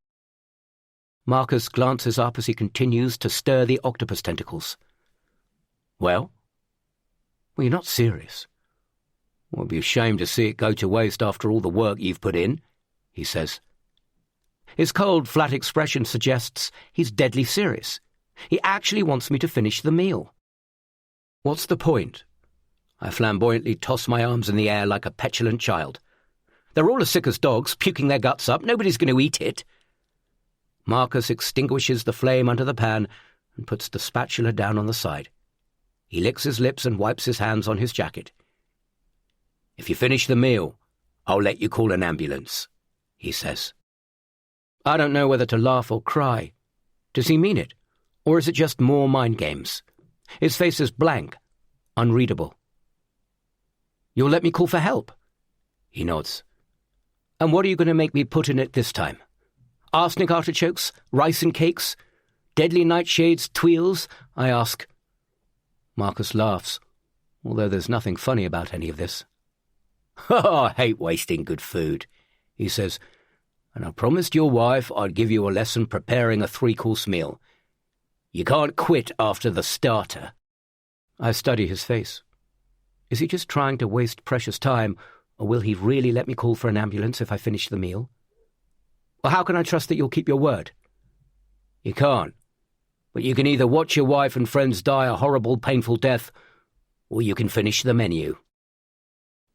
Marcus glances up as he continues to stir the octopus tentacles. "Well? Well, you're not serious. Well, I'd be ashamed to see it go to waste after all the work you've put in," he says. His cold, flat expression suggests he's deadly serious. He actually wants me to finish the meal. "What's the point?" I flamboyantly toss my arms in the air like a petulant child. "They're all as sick as dogs, puking their guts up. Nobody's going to eat it." Marcus extinguishes the flame under the pan and puts the spatula down on the side. He licks his lips and wipes his hands on his jacket. "If you finish the meal, I'll let you call an ambulance," he says. I don't know whether to laugh or cry. Does he mean it? Or is it just more mind games? His face is blank, unreadable. "You'll let me call for help?" He nods. "And what are you going to make me put in it this time? Arsenic artichokes? Rice and cakes? Deadly nightshades, tweels?" I ask. Marcus laughs, although there's nothing funny about any of this. "Oh, I hate wasting good food," he says, "and I promised your wife I'd give you a lesson preparing a 3-course meal. You can't quit after the starter." I study his face. Is he just trying to waste precious time, or will he really let me call for an ambulance if I finish the meal? Well, how can I trust that you'll keep your word? You can't, but you can either watch your wife and friends die a horrible, painful death, or you can finish the menu.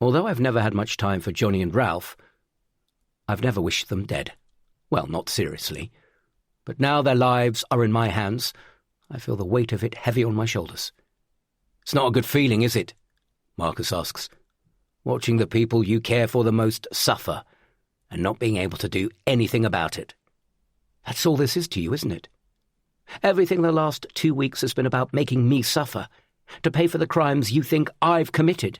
Although I've never had much time for Johnny and Ralph, I've never wished them dead. Well, not seriously. But now their lives are in my hands, I feel the weight of it heavy on my shoulders. "It's not a good feeling, is it?" Marcus asks. "Watching the people you care for the most suffer, and not being able to do anything about it. That's all this is to you, isn't it? Everything the last 2 weeks has been about making me suffer, to pay for the crimes you think I've committed."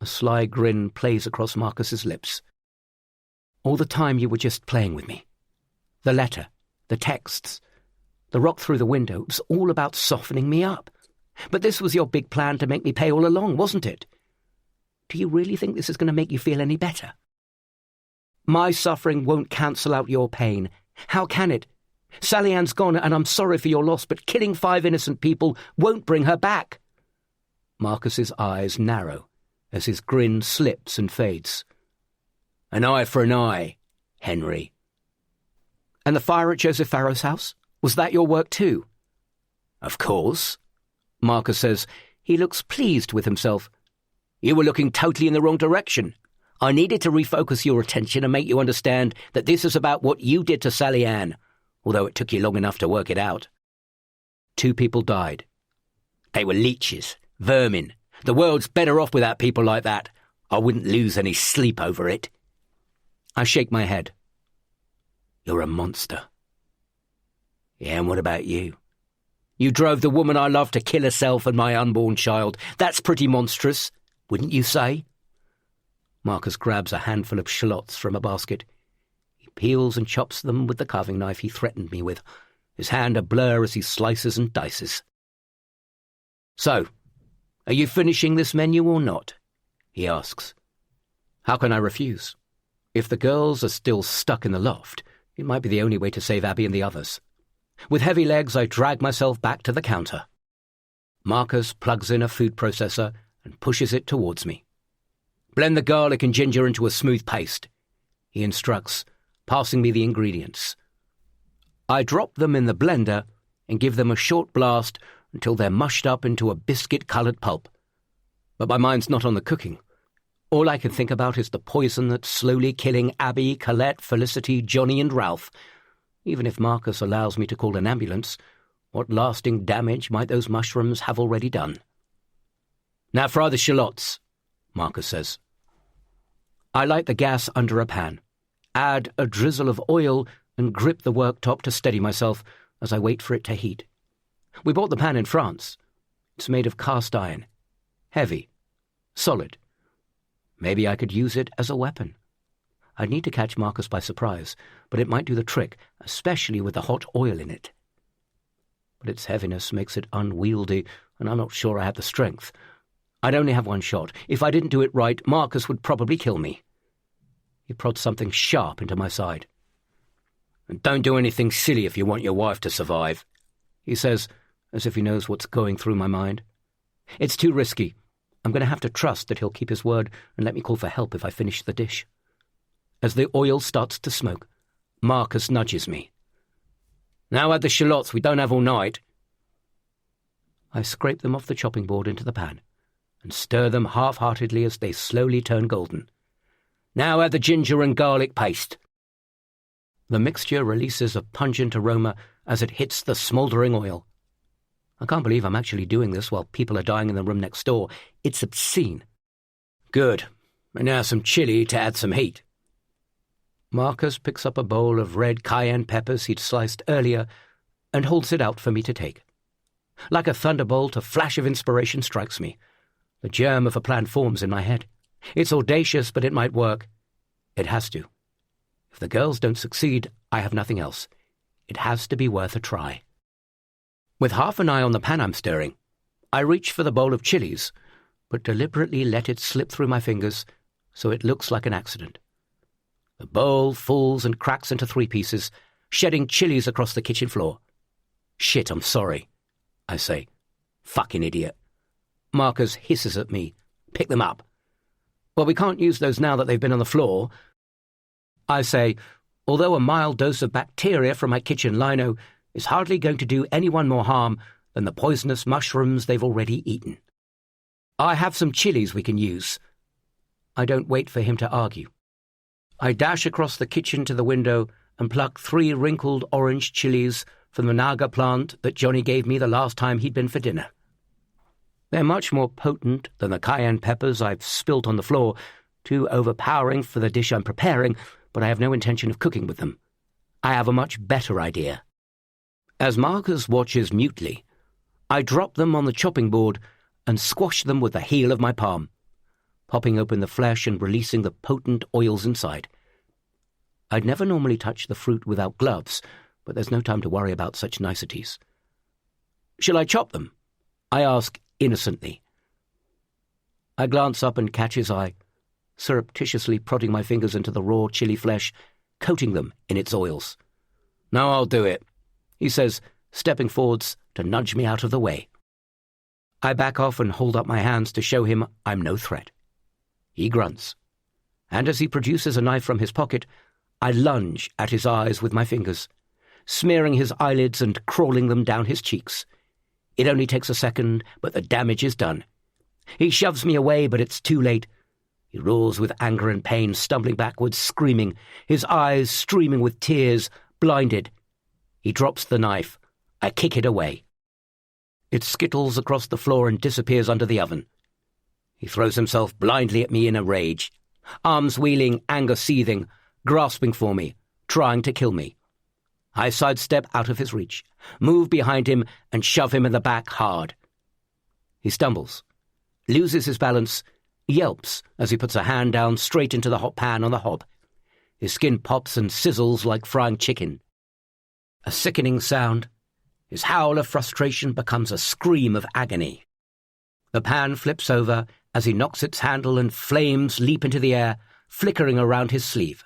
A sly grin plays across Marcus's lips. "All the time you were just playing with me. The letter, the texts, the rock through the window, it was all about softening me up. But this was your big plan to make me pay all along, wasn't it? Do you really think this is going to make you feel any better? My suffering won't cancel out your pain. How can it? Sally Ann's gone, and I'm sorry for your loss, but killing 5 innocent people won't bring her back. Marcus's eyes narrow as his grin slips and fades. An eye for an eye, Henry. And the fire at Joseph Farrow's house? Was that your work too? Of course. Marcus says. He looks pleased with himself. You were looking totally in the wrong direction. I needed to refocus your attention and make you understand that this is about what you did to Sally Ann, although it took you long enough to work it out. 2 people died. They were leeches, vermin. The world's better off without people like that. I wouldn't lose any sleep over it. I shake my head. You're a monster. Yeah, and what about you? You drove the woman I love to kill herself and my unborn child. That's pretty monstrous, wouldn't you say? Marcus grabs a handful of shallots from a basket. He peels and chops them with the carving knife he threatened me with, his hand a blur as he slices and dices. So, are you finishing this menu or not? He asks. How can I refuse? If the girls are still stuck in the loft, it might be the only way to save Abby and the others. With heavy legs, I drag myself back to the counter. Marcus plugs in a food processor and pushes it towards me. Blend the garlic and ginger into a smooth paste, he instructs, passing me the ingredients. I drop them in the blender and give them a short blast until they're mushed up into a biscuit-coloured pulp. But my mind's not on the cooking. All I can think about is the poison that's slowly killing Abby, Colette, Felicity, Johnny and Ralph. Even if Marcus allows me to call an ambulance, what lasting damage might those mushrooms have already done? Now fry the shallots, Marcus says. I light the gas under a pan, add a drizzle of oil and grip the worktop to steady myself as I wait for it to heat. We bought the pan in France. It's made of cast iron. Heavy. Solid. Maybe I could use it as a weapon. I'd need to catch Marcus by surprise, but it might do the trick, especially with the hot oil in it. But its heaviness makes it unwieldy, and I'm not sure I have the strength. I'd only have one shot. If I didn't do it right, Marcus would probably kill me. He prods something sharp into my side. And don't do anything silly if you want your wife to survive, he says, as if he knows what's going through my mind. It's too risky. I'm going to have to trust that he'll keep his word and let me call for help if I finish the dish. As the oil starts to smoke, Marcus nudges me. Now add the shallots, we don't have all night. I scrape them off the chopping board into the pan and stir them half-heartedly as they slowly turn golden. Now add the ginger and garlic paste. The mixture releases a pungent aroma as it hits the smouldering oil. I can't believe I'm actually doing this while people are dying in the room next door. It's obscene. Good. And now some chili to add some heat. Marcus picks up a bowl of red cayenne peppers he'd sliced earlier and holds it out for me to take. Like a thunderbolt, a flash of inspiration strikes me. The germ of a plan forms in my head. It's audacious, but it might work. It has to. If the girls don't succeed, I have nothing else. It has to be worth a try. With half an eye on the pan I'm stirring, I reach for the bowl of chilies, but deliberately let it slip through my fingers so it looks like an accident. The bowl falls and cracks into 3 pieces, shedding chilies across the kitchen floor. Shit, I'm sorry, I say. Fucking idiot. Marcus hisses at me. Pick them up. Well, we can't use those now that they've been on the floor. I say, although a mild dose of bacteria from my kitchen lino is hardly going to do anyone more harm than the poisonous mushrooms they've already eaten. I have some chilies we can use. I don't wait for him to argue. I dash across the kitchen to the window and pluck 3 wrinkled orange chilies from the naga plant that Johnny gave me the last time he'd been for dinner. They're much more potent than the cayenne peppers I've spilt on the floor, too overpowering for the dish I'm preparing, but I have no intention of cooking with them. I have a much better idea. As Marcus watches mutely, I drop them on the chopping board and squash them with the heel of my palm, popping open the flesh and releasing the potent oils inside. I'd never normally touch the fruit without gloves, but there's no time to worry about such niceties. Shall I chop them? I ask innocently. I glance up and catch his eye, surreptitiously prodding my fingers into the raw chili flesh, coating them in its oils. No, I'll do it, he says, stepping forwards to nudge me out of the way. I back off and hold up my hands to show him I'm no threat. He grunts, and as he produces a knife from his pocket, I lunge at his eyes with my fingers, smearing his eyelids and crawling them down his cheeks. It only takes a second, but the damage is done. He shoves me away, but it's too late. He roars with anger and pain, stumbling backwards, screaming, his eyes streaming with tears, blinded. He drops the knife. I kick it away. It skittles across the floor and disappears under the oven. He throws himself blindly at me in a rage, arms wheeling, anger seething, grasping for me, trying to kill me. I sidestep out of his reach, move behind him and shove him in the back hard. He stumbles, loses his balance, yelps as he puts a hand down straight into the hot pan on the hob. His skin pops and sizzles like frying chicken. A sickening sound. His howl of frustration becomes a scream of agony. The pan flips over as he knocks its handle and flames leap into the air, flickering around his sleeve.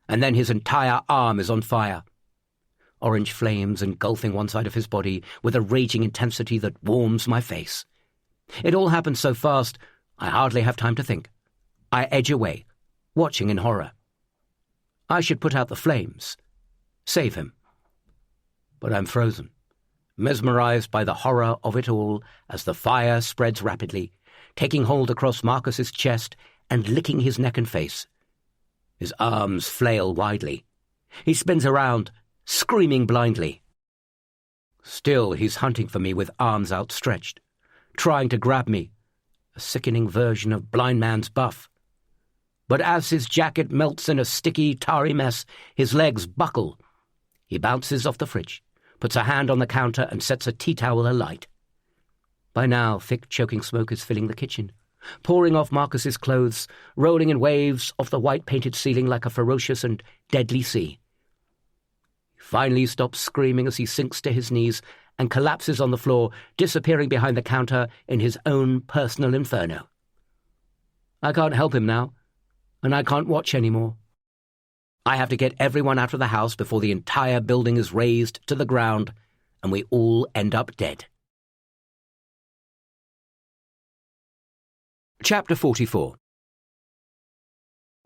And then his entire arm is on fire. Orange flames engulfing one side of his body with a raging intensity that warms my face. It all happens so fast, I hardly have time to think. I edge away, watching in horror. I should put out the flames, save him. But I'm frozen, mesmerized by the horror of it all as the fire spreads rapidly, taking hold across Marcus's chest and licking his neck and face. His arms flail widely. He spins around, screaming blindly. Still, he's hunting for me with arms outstretched, trying to grab me, a sickening version of blind man's buff. But as his jacket melts in a sticky, tarry mess, his legs buckle. He bounces off the fridge, puts a hand on the counter and sets a tea towel alight. By now, thick, choking smoke is filling the kitchen, pouring off Marcus's clothes, rolling in waves off the white-painted ceiling like a ferocious and deadly sea. He finally stops screaming as he sinks to his knees and collapses on the floor, disappearing behind the counter in his own personal inferno. I can't help him now, and I can't watch anymore. I have to get everyone out of the house before the entire building is razed to the ground and we all end up dead. Chapter 44.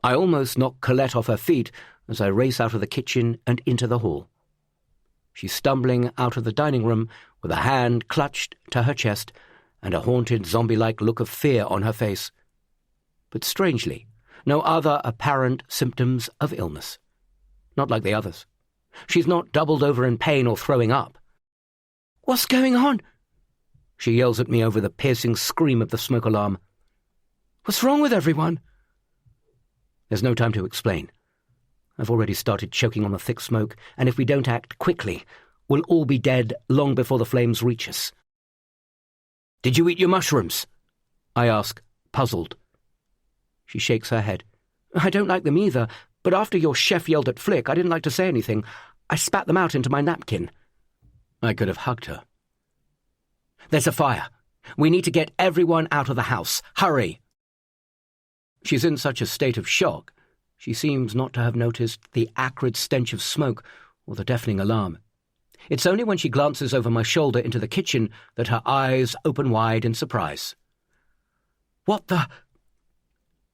I almost knock Colette off her feet as I race out of the kitchen and into the hall. She's stumbling out of the dining room with a hand clutched to her chest and a haunted zombie-like look of fear on her face. But strangely, no other apparent symptoms of illness. Not like the others. She's not doubled over in pain or throwing up. "What's going on?" She yells at me over the piercing scream of the smoke alarm. "What's wrong with everyone?" There's no time to explain. I've already started choking on the thick smoke, and if we don't act quickly, we'll all be dead long before the flames reach us. "Did you eat your mushrooms?" I ask, puzzled. She shakes her head. "I don't like them either, but after your chef yelled at Flick, I didn't like to say anything. I spat them out into my napkin." I could have hugged her. "There's a fire. We need to get everyone out of the house. Hurry!" She's in such a state of shock, she seems not to have noticed the acrid stench of smoke or the deafening alarm. It's only when she glances over my shoulder into the kitchen that her eyes open wide in surprise. "What the—"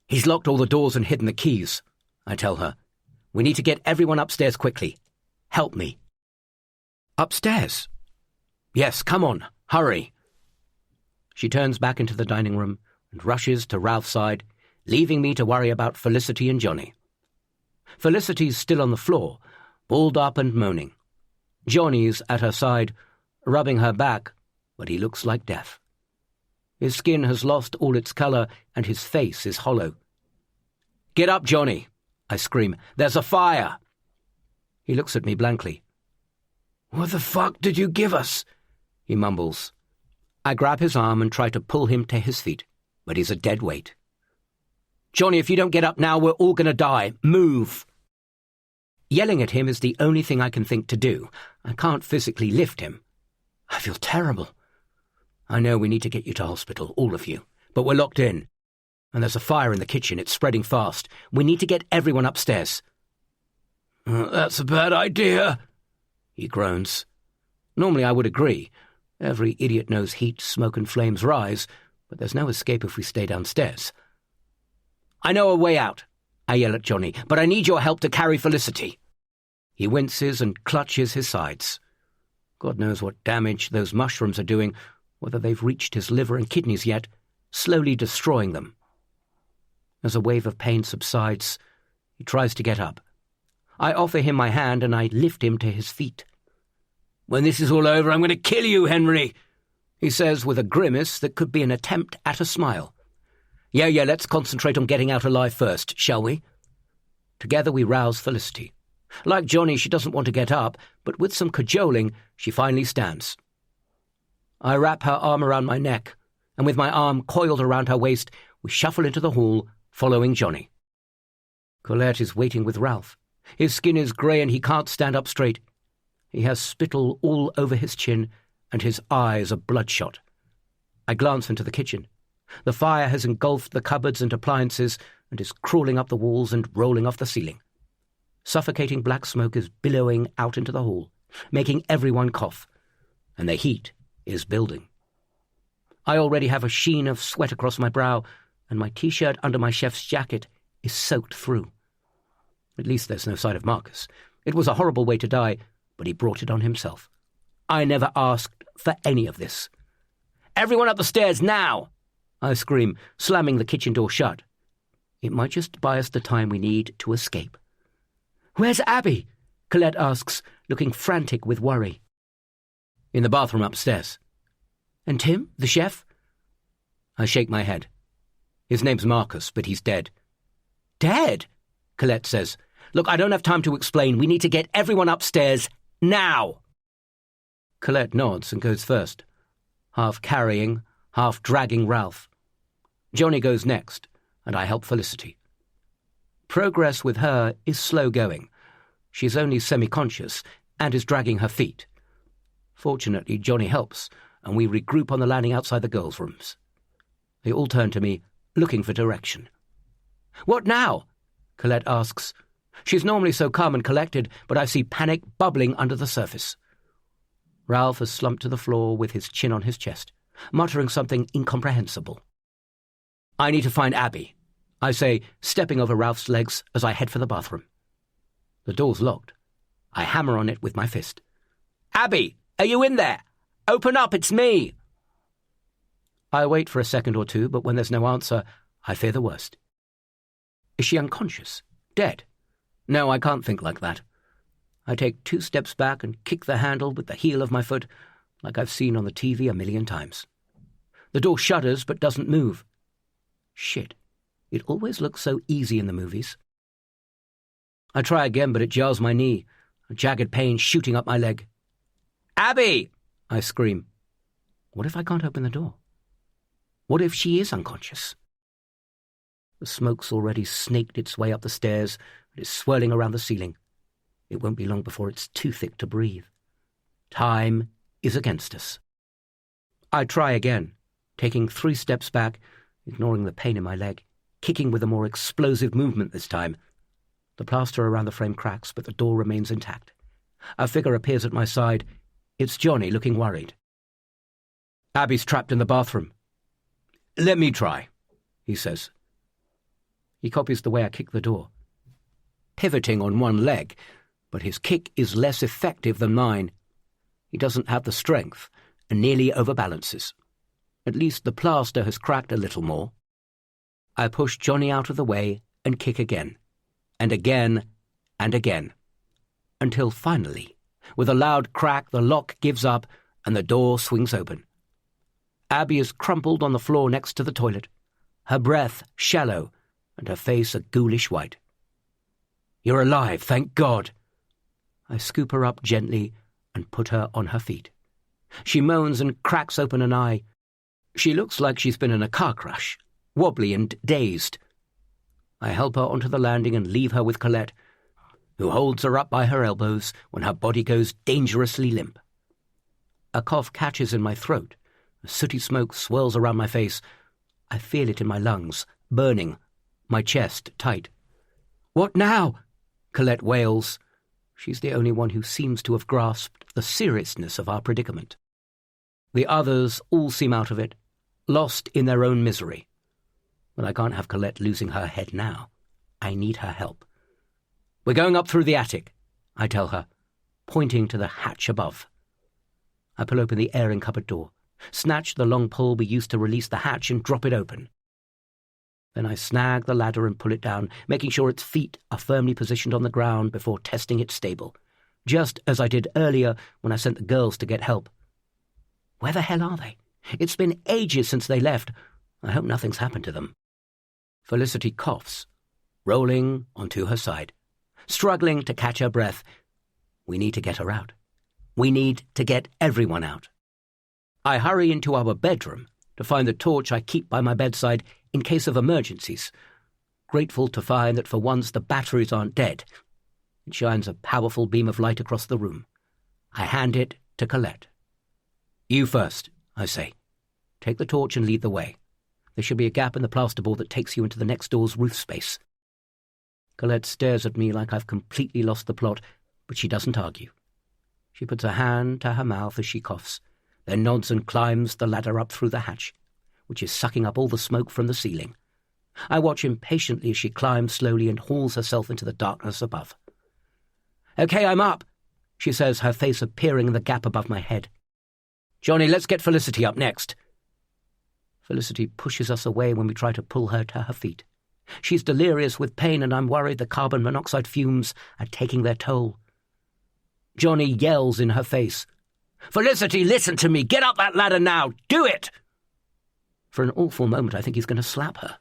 "He's locked all the doors and hidden the keys," I tell her. "We need to get everyone upstairs quickly. Help me." "Upstairs?" "Yes, come on, hurry." She turns back into the dining room and rushes to Ralph's side, leaving me to worry about Felicity and Johnny. Felicity's still on the floor, balled up and moaning. Johnny's at her side, rubbing her back, but he looks like death. His skin has lost all its colour and his face is hollow. "Get up, Johnny," I scream. "There's a fire." He looks at me blankly. "What the fuck did you give us?" he mumbles. I grab his arm and try to pull him to his feet, but he's a dead weight. "Johnny, if you don't get up now, we're all going to die. Move!" Yelling at him is the only thing I can think to do. I can't physically lift him. I feel terrible. "I know we need to get you to hospital, all of you, but we're locked in. And there's a fire in the kitchen. It's spreading fast. We need to get everyone upstairs." "That's a bad idea," he groans. Normally I would agree. Every idiot knows heat, smoke and flames rise, but there's no escape if we stay downstairs. "I know a way out," I yell at Johnny, "but I need your help to carry Felicity." He winces and clutches his sides. God knows what damage those mushrooms are doing, whether they've reached his liver and kidneys yet, slowly destroying them. As a wave of pain subsides, he tries to get up. I offer him my hand and I lift him to his feet. "When this is all over, I'm going to kill you, Henry," he says with a grimace that could be an attempt at a smile. Yeah, let's concentrate on getting out alive first, shall we?" Together we rouse Felicity. Like Johnny, she doesn't want to get up, but with some cajoling, she finally stands. I wrap her arm around my neck, and with my arm coiled around her waist, we shuffle into the hall, following Johnny. Colette is waiting with Ralph. His skin is grey and he can't stand up straight. He has spittle all over his chin, and his eyes are bloodshot. I glance into the kitchen. The fire has engulfed the cupboards and appliances and is crawling up the walls and rolling off the ceiling. Suffocating black smoke is billowing out into the hall, making everyone cough, and the heat is building. I already have a sheen of sweat across my brow, and my T-shirt under my chef's jacket is soaked through. At least there's no sign of Marcus. It was a horrible way to die, but he brought it on himself. I never asked for any of this. "Everyone up the stairs, now!" I scream, slamming the kitchen door shut. It might just buy us the time we need to escape. "Where's Abby?" Colette asks, looking frantic with worry. "In the bathroom upstairs." "And Tim, the chef?" I shake my head. "His name's Marcus, but he's dead." "Dead?" Colette says. "Look, I don't have time to explain. We need to get everyone upstairs, now!" Colette nods and goes first, half carrying, half dragging Ralph. Johnny goes next, and I help Felicity. Progress with her is slow going. She's only semi-conscious and is dragging her feet. Fortunately, Johnny helps, and we regroup on the landing outside the girls' rooms. They all turn to me, looking for direction. "What now?" Colette asks. She's normally so calm and collected, but I see panic bubbling under the surface. Ralph has slumped to the floor with his chin on his chest, muttering something incomprehensible. "I need to find Abby," I say, stepping over Ralph's legs as I head for the bathroom. The door's locked. I hammer on it with my fist. "Abby, are you in there? Open up, it's me!" I wait for a second or two, but when there's no answer, I fear the worst. Is she unconscious? Dead? No, I can't think like that. I take 2 steps back and kick the handle with the heel of my foot, like I've seen on the TV a million times. The door shudders but doesn't move. Shit, it always looks so easy in the movies. I try again, but it jars my knee, a jagged pain shooting up my leg. "Abby!" I scream. What if I can't open the door? What if she is unconscious? The smoke's already snaked its way up the stairs and is swirling around the ceiling. It won't be long before it's too thick to breathe. Time is against us. I try again, taking 3 steps back, ignoring the pain in my leg, kicking with a more explosive movement this time. The plaster around the frame cracks, but the door remains intact. A figure appears at my side. It's Johnny, looking worried. "Abby's trapped in the bathroom." "Let me try," he says. He copies the way I kick the door, pivoting on one leg, but his kick is less effective than mine. He doesn't have the strength and nearly overbalances. At least the plaster has cracked a little more. I push Johnny out of the way and kick again, and again, and again, until finally, with a loud crack, the lock gives up and the door swings open. Abby is crumpled on the floor next to the toilet, her breath shallow and her face a ghoulish white. "You're alive, thank God." I scoop her up gently and put her on her feet. She moans and cracks open an eye. She looks like she's been in a car crash, wobbly and dazed. I help her onto the landing and leave her with Colette, who holds her up by her elbows when her body goes dangerously limp. A cough catches in my throat. A sooty smoke swirls around my face. I feel it in my lungs, burning, my chest tight. "What now?" Colette wails. She's the only one who seems to have grasped the seriousness of our predicament. The others all seem out of it, lost in their own misery. But I can't have Colette losing her head now. I need her help. "We're going up through the attic," I tell her, pointing to the hatch above. I pull open the airing cupboard door, snatch the long pole we used to release the hatch and drop it open. Then I snag the ladder and pull it down, making sure its feet are firmly positioned on the ground before testing its stable, just as I did earlier when I sent the girls to get help. Where the hell are they? It's been ages since they left. I hope nothing's happened to them. Felicity coughs, rolling onto her side, struggling to catch her breath. We need to get her out. We need to get everyone out. I hurry into our bedroom to find the torch I keep by my bedside in case of emergencies, grateful to find that for once the batteries aren't dead. It shines a powerful beam of light across the room. I hand it to Colette. "You first," I say. "Take the torch and lead the way. There should be a gap in the plasterboard that takes you into the next door's roof space." Colette stares at me like I've completely lost the plot, but she doesn't argue. She puts her hand to her mouth as she coughs, then nods and climbs the ladder up through the hatch, which is sucking up all the smoke from the ceiling. I watch impatiently as she climbs slowly and hauls herself into the darkness above. "Okay, I'm up," she says, her face appearing in the gap above my head. "Johnny, let's get Felicity up next." Felicity pushes us away when we try to pull her to her feet. She's delirious with pain, and I'm worried the carbon monoxide fumes are taking their toll. Johnny yells in her face, "Felicity, listen to me! Get up that ladder now! Do it!" For an awful moment I think he's going to slap her.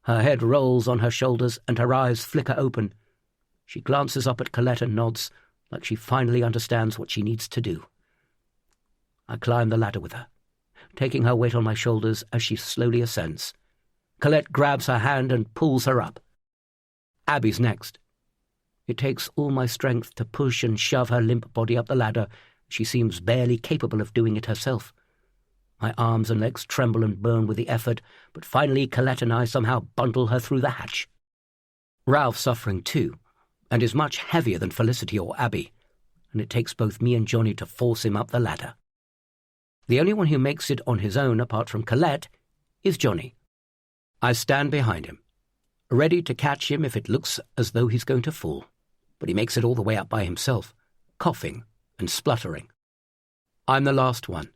Her head rolls on her shoulders and her eyes flicker open. She glances up at Colette and nods, like she finally understands what she needs to do. I climb the ladder with her, taking her weight on my shoulders as she slowly ascends. Colette grabs her hand and pulls her up. Abby's next. It takes all my strength to push and shove her limp body up the ladder. She seems barely capable of doing it herself. My arms and legs tremble and burn with the effort, but finally Colette and I somehow bundle her through the hatch. Ralph's suffering too, and is much heavier than Felicity or Abby, and it takes both me and Johnny to force him up the ladder. The only one who makes it on his own, apart from Colette, is Johnny. I stand behind him, ready to catch him if it looks as though he's going to fall, but he makes it all the way up by himself, coughing and spluttering. I'm the last one.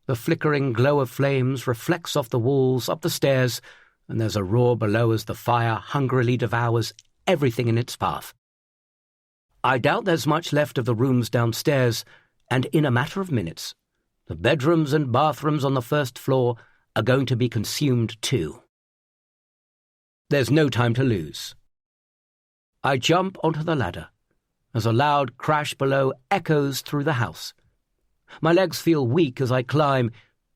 The flickering glow of flames reflects off the walls, up the stairs, and there's a roar below as the fire hungrily devours everything in its path. I doubt there's much left of the rooms downstairs, and in a matter of minutes, the bedrooms and bathrooms on the first floor are going to be consumed too. There's no time to lose. I jump onto the ladder as a loud crash below echoes through the house. My legs feel weak as I climb,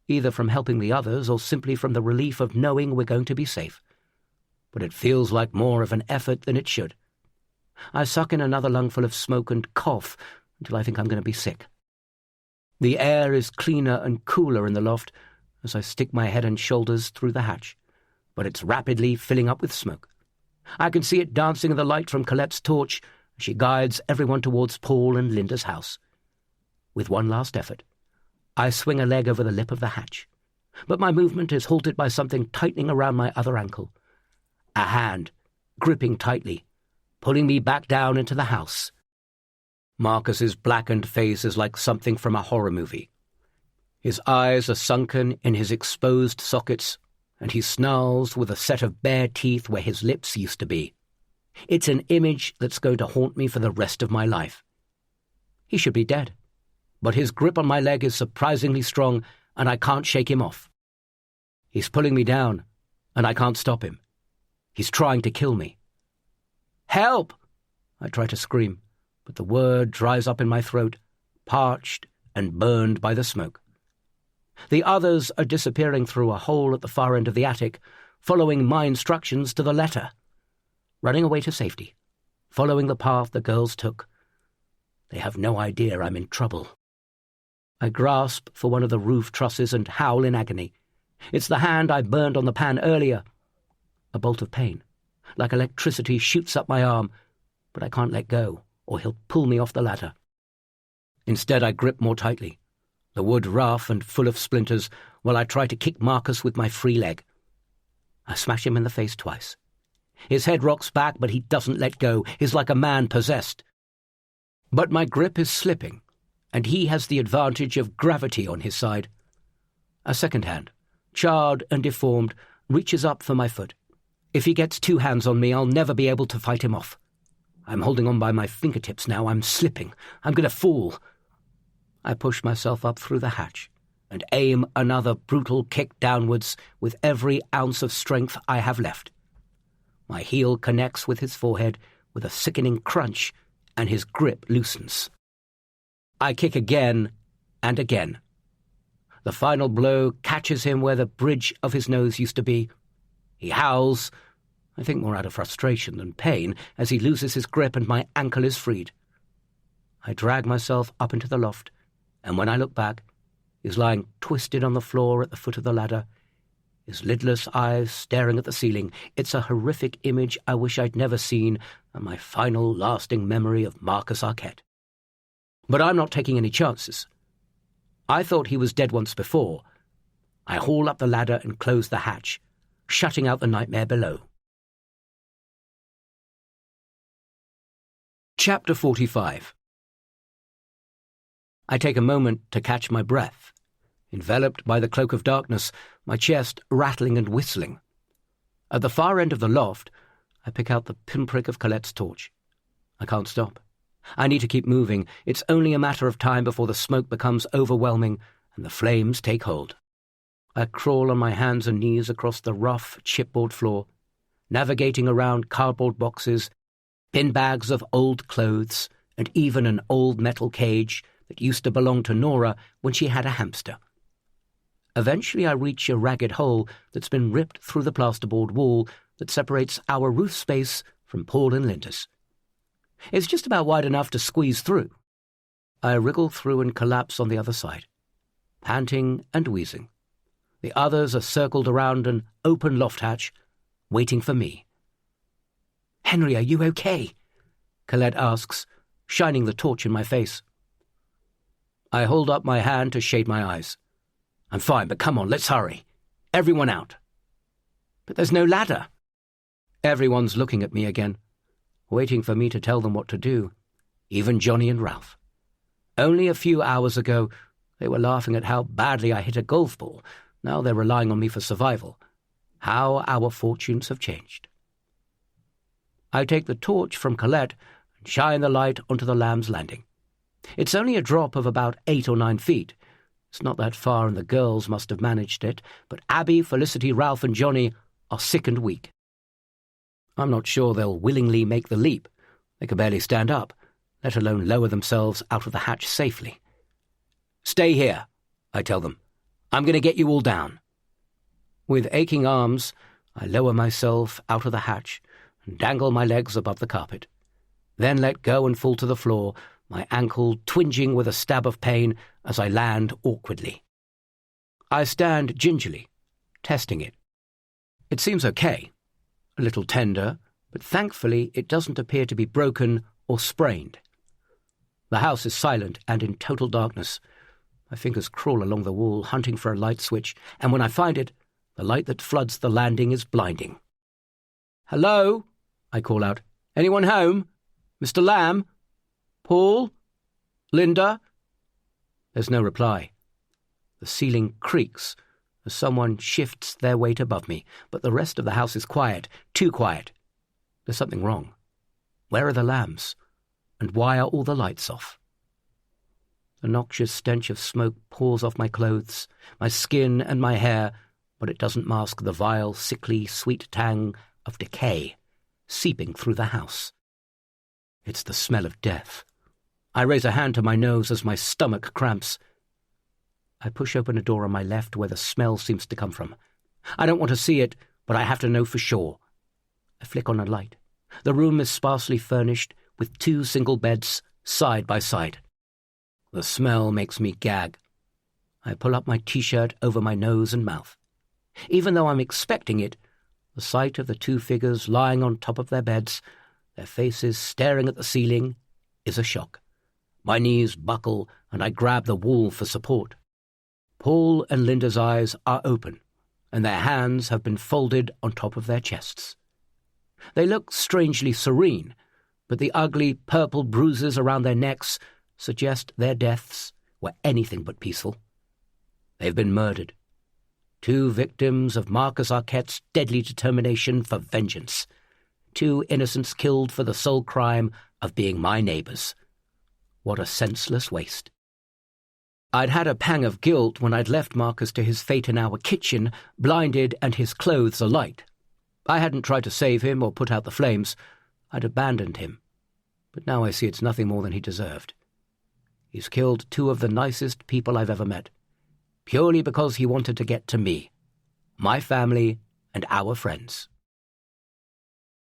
either from helping the others or simply from the relief of knowing we're going to be safe. But it feels like more of an effort than it should. I suck in another lungful of smoke and cough until I think I'm going to be sick. The air is cleaner and cooler in the loft as I stick my head and shoulders through the hatch, but it's rapidly filling up with smoke. I can see it dancing in the light from Colette's torch as she guides everyone towards Paul and Linda's house. With one last effort, I swing a leg over the lip of the hatch, but my movement is halted by something tightening around my other ankle. A hand, gripping tightly, pulling me back down into the house. Marcus's blackened face is like something from a horror movie. His eyes are sunken in his exposed sockets, and he snarls with a set of bare teeth where his lips used to be. It's an image that's going to haunt me for the rest of my life. He should be dead, but his grip on my leg is surprisingly strong, and I can't shake him off. He's pulling me down, and I can't stop him. He's trying to kill me. "Help!" I try to scream, but the word dries up in my throat, parched and burned by the smoke. The others are disappearing through a hole at the far end of the attic, following my instructions to the letter, running away to safety, following the path the girls took. They have no idea I'm in trouble. I grasp for one of the roof trusses and howl in agony. It's the hand I burned on the pan earlier. A bolt of pain, like electricity, shoots up my arm, but I can't let go or he'll pull me off the ladder. Instead, I grip more tightly, the wood rough and full of splinters, while I try to kick Marcus with my free leg. I smash him in the face twice. His head rocks back, but he doesn't let go. He's like a man possessed. But my grip is slipping, and he has the advantage of gravity on his side. A second hand, charred and deformed, reaches up for my foot. If he gets two hands on me, I'll never be able to fight him off. I'm holding on by my fingertips now. I'm slipping. I'm going to fall. I push myself up through the hatch and aim another brutal kick downwards with every ounce of strength I have left. My heel connects with his forehead with a sickening crunch, and his grip loosens. I kick again and again. The final blow catches him where the bridge of his nose used to be. He howls, I think more out of frustration than pain, as he loses his grip and my ankle is freed. I drag myself up into the loft, and when I look back, he's lying twisted on the floor at the foot of the ladder, his lidless eyes staring at the ceiling. It's a horrific image I wish I'd never seen, and my final lasting memory of Marcus Arquette. But I'm not taking any chances. I thought he was dead once before. I haul up the ladder and close the hatch, shutting out the nightmare below. Chapter 45. I take a moment to catch my breath, enveloped by the cloak of darkness, my chest rattling and whistling. At the far end of the loft, I pick out the pinprick of Colette's torch. I can't stop. I need to keep moving. It's only a matter of time before the smoke becomes overwhelming and the flames take hold. I crawl on my hands and knees across the rough chipboard floor, navigating around cardboard boxes, bin bags of old clothes, and even an old metal cage that used to belong to Nora when she had a hamster. Eventually I reach a ragged hole that's been ripped through the plasterboard wall that separates our roof space from Paul and Linda's. It's just about wide enough to squeeze through. I wriggle through and collapse on the other side, panting and wheezing. The others are circled around an open loft hatch, waiting for me. "Henry, are you okay?" Colette asks, shining the torch in my face. I hold up my hand to shade my eyes. "I'm fine, but come on, let's hurry. Everyone out." "But there's no ladder." Everyone's looking at me again, waiting for me to tell them what to do, even Johnny and Ralph. Only a few hours ago, they were laughing at how badly I hit a golf ball. Now they're relying on me for survival. How our fortunes have changed. I take the torch from Colette and shine the light onto the Lamb's Landing. It's only a drop of about 8 or 9 feet. It's not that far, and the girls must have managed it, but Abby, Felicity, Ralph, and Johnny are sick and weak. I'm not sure they'll willingly make the leap. They can barely stand up, let alone lower themselves out of the hatch safely. "Stay here," I tell them. "I'm going to get you all down." With aching arms, I lower myself out of the hatch and dangle my legs above the carpet, then let go and fall to the floor, my ankle twinging with a stab of pain as I land awkwardly. I stand gingerly, testing it. It seems okay, a little tender, but thankfully it doesn't appear to be broken or sprained. The house is silent and in total darkness. My fingers crawl along the wall, hunting for a light switch, and when I find it, the light that floods the landing is blinding. "Hello?" I call out. "Anyone home? Mr. Lamb? Paul? Linda?" There's no reply. The ceiling creaks as someone shifts their weight above me, but the rest of the house is quiet, too quiet. There's something wrong. Where are the Lambs? And why are all the lights off? The noxious stench of smoke pours off my clothes, my skin and my hair, but it doesn't mask the vile, sickly, sweet tang of decay seeping through the house. It's the smell of death. I raise a hand to my nose as my stomach cramps. I push open a door on my left where the smell seems to come from. I don't want to see it, but I have to know for sure. I flick on a light. The room is sparsely furnished with 2 single beds side by side. The smell makes me gag. I pull up my T-shirt over my nose and mouth. Even though I'm expecting it, the sight of the 2 figures lying on top of their beds, their faces staring at the ceiling, is a shock. My knees buckle and I grab the wall for support. Paul and Linda's eyes are open, and their hands have been folded on top of their chests. They look strangely serene, but the ugly purple bruises around their necks suggest their deaths were anything but peaceful. They've been murdered. 2 victims of Marcus Arquette's deadly determination for vengeance. 2 innocents killed for the sole crime of being my neighbours. What a senseless waste. I'd had a pang of guilt when I'd left Marcus to his fate in our kitchen, blinded and his clothes alight. I hadn't tried to save him or put out the flames. I'd abandoned him. But now I see it's nothing more than he deserved. He's killed 2 of the nicest people I've ever met, purely because he wanted to get to me, my family, and our friends.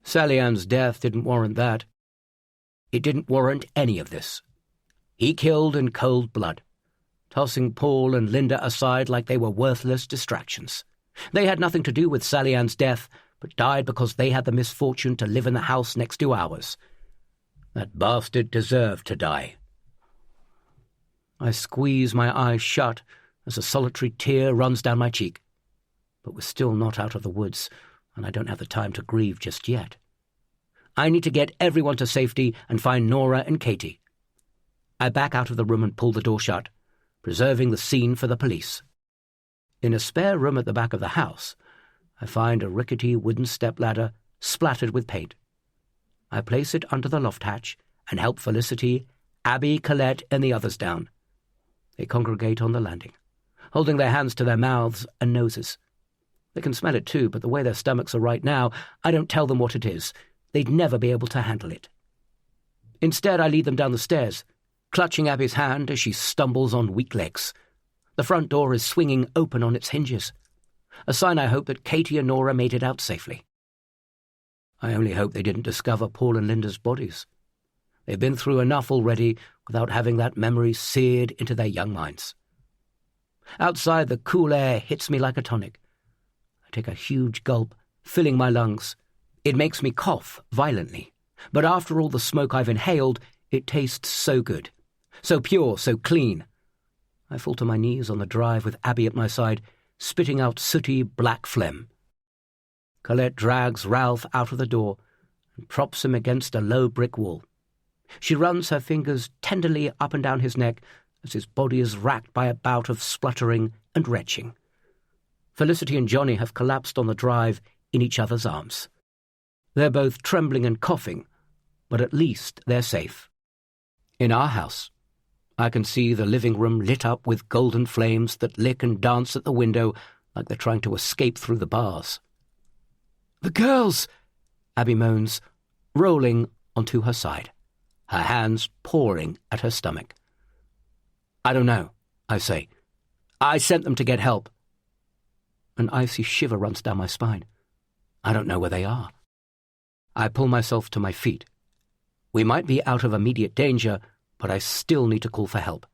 Sally Ann's death didn't warrant that. It didn't warrant any of this. He killed in cold blood, tossing Paul and Linda aside like they were worthless distractions. They had nothing to do with Sally Ann's death, but died because they had the misfortune to live in the house next to ours. That bastard deserved to die. I squeeze my eyes shut as a solitary tear runs down my cheek. But we're still not out of the woods, and I don't have the time to grieve just yet. I need to get everyone to safety and find Nora and Katie. I back out of the room and pull the door shut, preserving the scene for the police. In a spare room at the back of the house, I find a rickety wooden stepladder splattered with paint. I place it under the loft hatch and help Felicity, Abby, Colette, and the others down. They congregate on the landing, holding their hands to their mouths and noses. They can smell it too, but the way their stomachs are right now, I don't tell them what it is. They'd never be able to handle it. Instead, I lead them down the stairs, clutching Abby's hand as she stumbles on weak legs. The front door is swinging open on its hinges, a sign, I hope, that Katie and Nora made it out safely. I only hope they didn't discover Paul and Linda's bodies. They've been through enough already without having that memory seared into their young minds. Outside, the cool air hits me like a tonic. I take a huge gulp, filling my lungs. It makes me cough violently, but after all the smoke I've inhaled, it tastes so good, so pure, so clean. I fall to my knees on the drive with Abby at my side, spitting out sooty black phlegm. Colette drags Ralph out of the door and props him against a low brick wall. She runs her fingers tenderly up and down his neck as his body is racked by a bout of spluttering and retching. Felicity and Johnny have collapsed on the drive in each other's arms. They're both trembling and coughing, but at least they're safe. In our house, I can see the living room lit up with golden flames that lick and dance at the window like they're trying to escape through the bars. "The girls!" Abby moans, rolling onto her side, her hands pawing at her stomach. "I don't know," I say. "I sent them to get help." An icy shiver runs down my spine. I don't know where they are. I pull myself to my feet. We might be out of immediate danger, but I still need to call for help.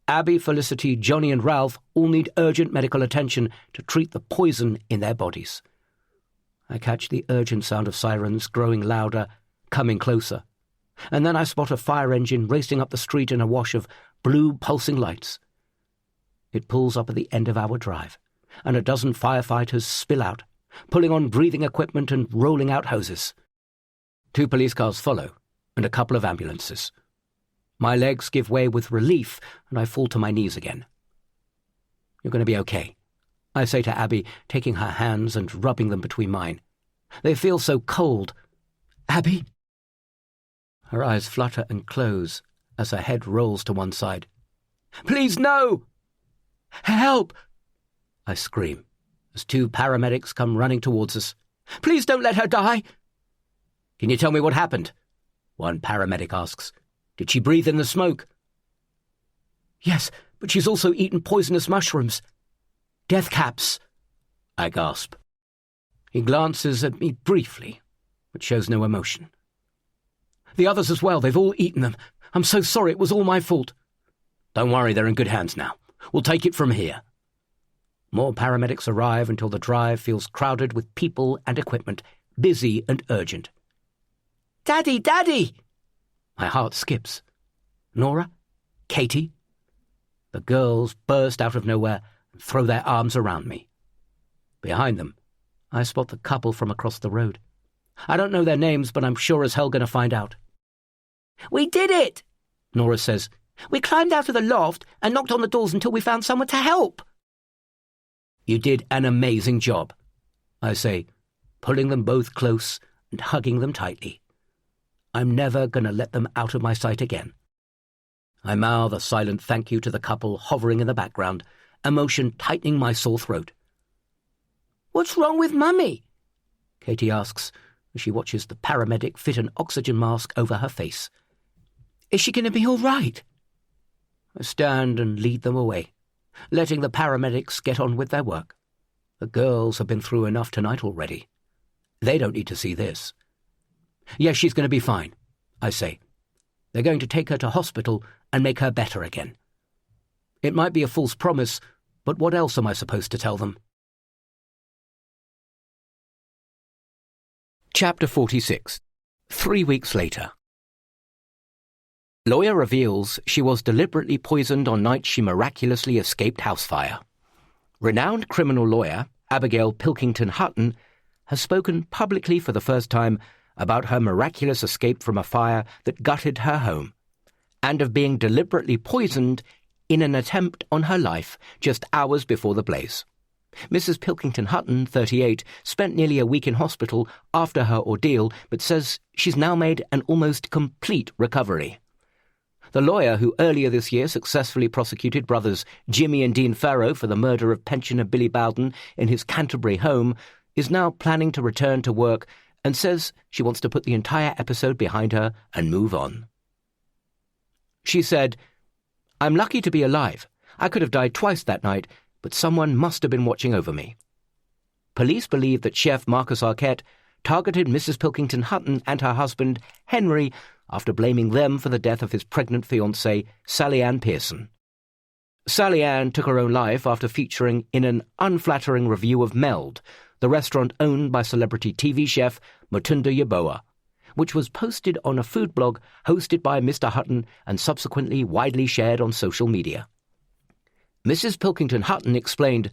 Abby, Felicity, Johnny, and Ralph all need urgent medical attention to treat the poison in their bodies. I catch the urgent sound of sirens growing louder, coming closer, and then I spot a fire engine racing up the street in a wash of blue pulsing lights. It pulls up at the end of our drive, and a dozen firefighters spill out, pulling on breathing equipment and rolling out hoses. 2 police cars follow, and a couple of ambulances. My legs give way with relief, and I fall to my knees again. "You're going to be okay," I say to Abby, taking her hands and rubbing them between mine. They feel so cold. "Abby?" Her eyes flutter and close as her head rolls to one side. "Please, no! Help!" I scream as 2 paramedics come running towards us. "Please don't let her die!" "Can you tell me what happened?" one paramedic asks. "Did she breathe in the smoke?" "Yes, but she's also eaten poisonous mushrooms. Death caps," I gasp. He glances at me briefly, but shows no emotion. "The others as well, they've all eaten them. I'm so sorry, it was all my fault." "Don't worry, they're in good hands now. We'll take it from here." More paramedics arrive until the drive feels crowded with people and equipment, busy and urgent. "Daddy, Daddy!" My heart skips. Nora? Katie? The girls burst out of nowhere and throw their arms around me. Behind them, I spot the couple from across the road. I don't know their names, but I'm sure as hell going to find out. "We did it!" Nora says. "We climbed out of the loft and knocked on the doors until we found someone to help." "You did an amazing job," I say, pulling them both close and hugging them tightly. I'm never going to let them out of my sight again. I mouth a silent thank you to the couple hovering in the background, emotion tightening my sore throat. "What's wrong with Mummy?" Katie asks as she watches the paramedic fit an oxygen mask over her face. "Is she going to be all right?" I stand and lead them away, letting the paramedics get on with their work. The girls have been through enough tonight already. They don't need to see this. "Yes, she's going to be fine," I say. "They're going to take her to hospital and make her better again." It might be a false promise, but what else am I supposed to tell them? Chapter 46. 3 weeks later. Lawyer reveals she was deliberately poisoned on night she miraculously escaped house fire. Renowned criminal lawyer Abigail Pilkington Hutton has spoken publicly for the first time about her miraculous escape from a fire that gutted her home, and of being deliberately poisoned in an attempt on her life just hours before the blaze. Mrs. Pilkington Hutton, 38, spent nearly a week in hospital after her ordeal, but says she's now made an almost complete recovery. The lawyer who earlier this year successfully prosecuted brothers Jimmy and Dean Farrow for the murder of pensioner Billy Bowden in his Canterbury home is now planning to return to work and says she wants to put the entire episode behind her and move on. She said, "I'm lucky to be alive. I could have died twice that night, but someone must have been watching over me." Police believe that Chef Marcus Arquette targeted Mrs. Pilkington Hutton and her husband, Henry, after blaming them for the death of his pregnant fiancée, Sally Ann Pearson. Sally Ann took her own life after featuring in an unflattering review of Meld, the restaurant owned by celebrity TV chef Mutunda Yaboa, which was posted on a food blog hosted by Mr. Hutton and subsequently widely shared on social media. Mrs. Pilkington Hutton explained,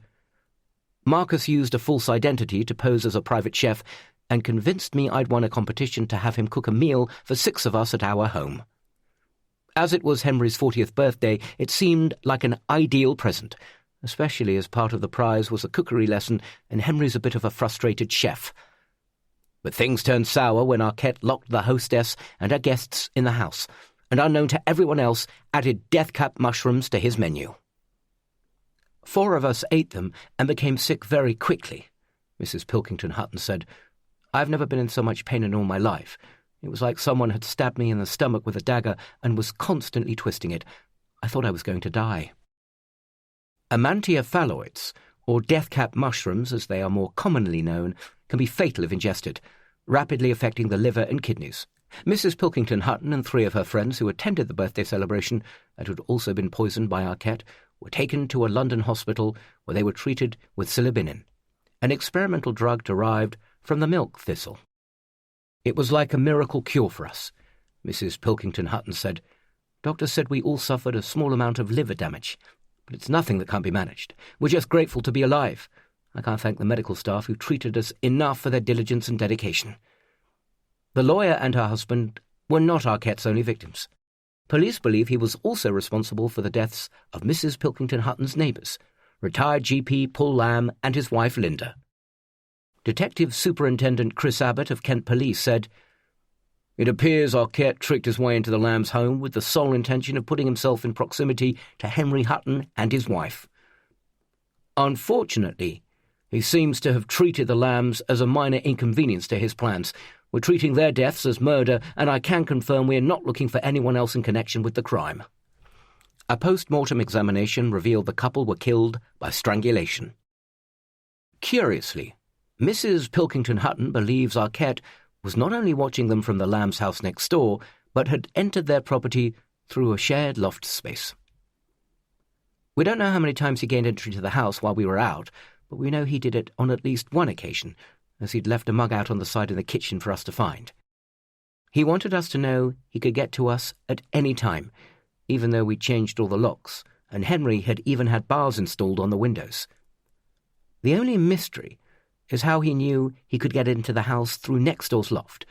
"Marcus used a false identity to pose as a private chef and convinced me I'd won a competition to have him cook a meal for 6 of us at our home. As it was Henry's 40th birthday, it seemed like an ideal present, especially as part of the prize was a cookery lesson and Henry's a bit of a frustrated chef. But things turned sour when Arquette locked the hostess and her guests in the house, and unknown to everyone else, added death-cap mushrooms to his menu. 4 of us ate them and became sick very quickly," Mrs. Pilkington Hutton said. "I've never been in so much pain in all my life. It was like someone had stabbed me in the stomach with a dagger and was constantly twisting it. I thought I was going to die." Amantia phalloids, or death-cap mushrooms as they are more commonly known, can be fatal if ingested, rapidly affecting the liver and kidneys. Mrs. Pilkington Hutton and 3 of her friends who attended the birthday celebration and who had also been poisoned by Arquette were taken to a London hospital where they were treated with psilocybin, an experimental drug derived from the milk thistle. "It was like a miracle cure for us," Mrs. Pilkington Hutton said. "Doctors said we all suffered a small amount of liver damage, but it's nothing that can't be managed. We're just grateful to be alive. I can't thank the medical staff who treated us enough for their diligence and dedication." The lawyer and her husband were not Arquette's only victims. Police believe he was also responsible for the deaths of Mrs. Pilkington Hutton's neighbours, retired GP Paul Lamb and his wife Linda. Detective Superintendent Chris Abbott of Kent Police said, "It appears Arquette tricked his way into the Lambs' home with the sole intention of putting himself in proximity to Henry Hutton and his wife. Unfortunately, he seems to have treated the Lambs as a minor inconvenience to his plans. We're treating their deaths as murder, and I can confirm we are not looking for anyone else in connection with the crime." A post-mortem examination revealed the couple were killed by strangulation. Curiously, Mrs. Pilkington Hutton believes Arquette was not only watching them from the Lambs' house next door, but had entered their property through a shared loft space. "We don't know how many times he gained entry to the house while we were out, but we know he did it on at least one occasion, as he'd left a mug out on the side in the kitchen for us to find." He wanted us to know he could get to us at any time, even though we changed all the locks, and Henry had even had bars installed on the windows. The only mystery is how he knew he could get into the house through next door's loft.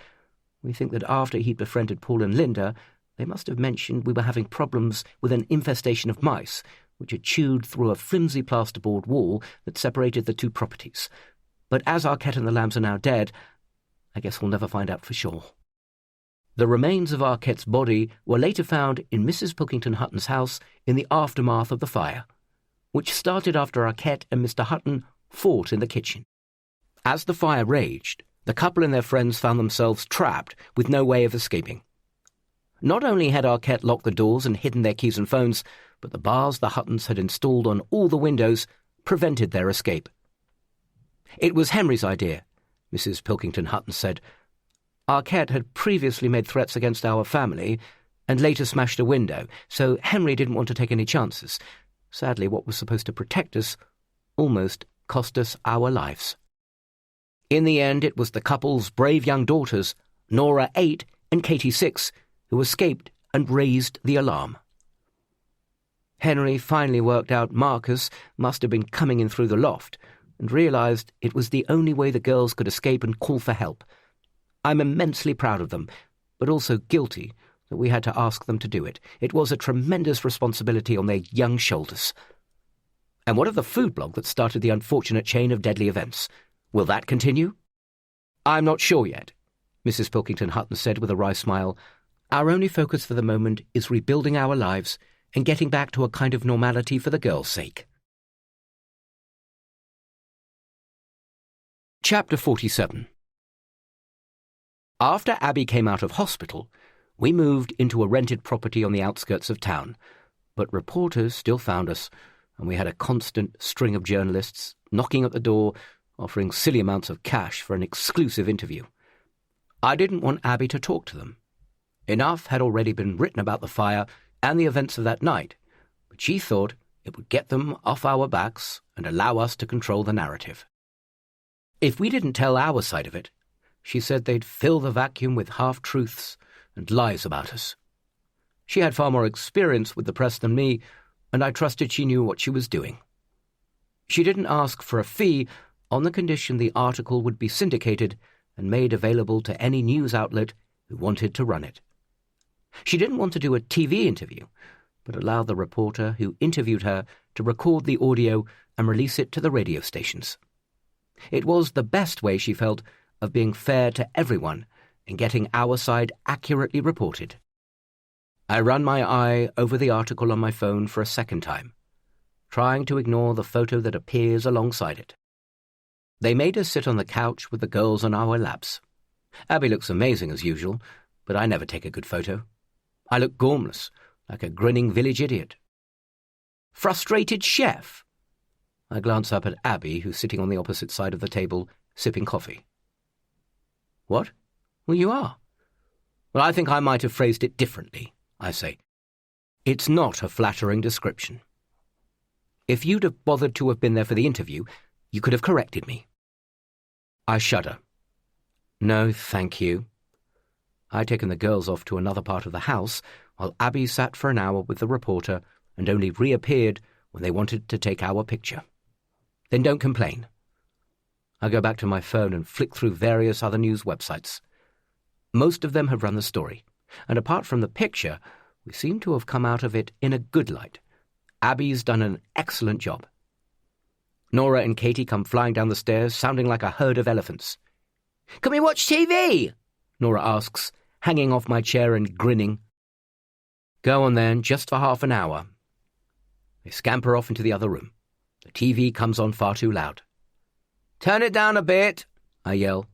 We think that after he'd befriended Paul and Linda, they must have mentioned we were having problems with an infestation of mice, which had chewed through a flimsy plasterboard wall that separated the two properties. But as Arquette and the Lambs are now dead, I guess we'll never find out for sure. The remains of Arquette's body were later found in Mrs. Pilkington Hutton's house in the aftermath of the fire, which started after Arquette and Mr. Hutton fought in the kitchen. As the fire raged, the couple and their friends found themselves trapped with no way of escaping. Not only had Arquette locked the doors and hidden their keys and phones, but the bars the Huttons had installed on all the windows prevented their escape. It was Henry's idea, Mrs. Pilkington Hutton said. Arquette had previously made threats against our family and later smashed a window, so Henry didn't want to take any chances. Sadly, what was supposed to protect us almost cost us our lives. In the end, it was the couple's brave young daughters, Nora 8 and Katie 6, who escaped and raised the alarm. Henry finally worked out Marcus must have been coming in through the loft and realized it was the only way the girls could escape and call for help. I'm immensely proud of them, but also guilty that we had to ask them to do it. It was a tremendous responsibility on their young shoulders. And what of the food blog that started the unfortunate chain of deadly events? Will that continue? I'm not sure yet, Mrs. Pilkington Hutton said with a wry smile. Our only focus for the moment is rebuilding our lives and getting back to a kind of normality for the girls' sake. Chapter 47. After Abby came out of hospital, we moved into a rented property on the outskirts of town, but reporters still found us, and we had a constant string of journalists knocking at the door, offering silly amounts of cash for an exclusive interview. I didn't want Abby to talk to them. Enough had already been written about the fire and the events of that night, but she thought it would get them off our backs and allow us to control the narrative. If we didn't tell our side of it, she said they'd fill the vacuum with half-truths and lies about us. She had far more experience with the press than me, and I trusted she knew what she was doing. She didn't ask for a fee on the condition the article would be syndicated and made available to any news outlet who wanted to run it. She didn't want to do a TV interview, but allowed the reporter who interviewed her to record the audio and release it to the radio stations. It was the best way, she felt, of being fair to everyone and getting our side accurately reported. I ran my eye over the article on my phone for a second time, trying to ignore the photo that appears alongside it. They made us sit on the couch with the girls on our laps. Abby looks amazing as usual, but I never take a good photo. I look gormless, like a grinning village idiot. Frustrated chef? I glance up at Abby, who's sitting on the opposite side of the table, sipping coffee. What? Well, you are. Well, I think I might have phrased it differently, I say. It's not a flattering description. If you'd have bothered to have been there for the interview, you could have corrected me. I shudder. No, thank you. I'd taken the girls off to another part of the house, while Abby sat for an hour with the reporter and only reappeared when they wanted to take our picture. Then don't complain. I go back to my phone and flick through various other news websites. Most of them have run the story, and apart from the picture, we seem to have come out of it in a good light. Abby's done an excellent job. Nora and Katie come flying down the stairs, sounding like a herd of elephants. Can we watch TV? Nora asks, hanging off my chair and grinning. Go on then, just for half an hour. They scamper off into the other room. The TV comes on far too loud. Turn it down a bit, I yell.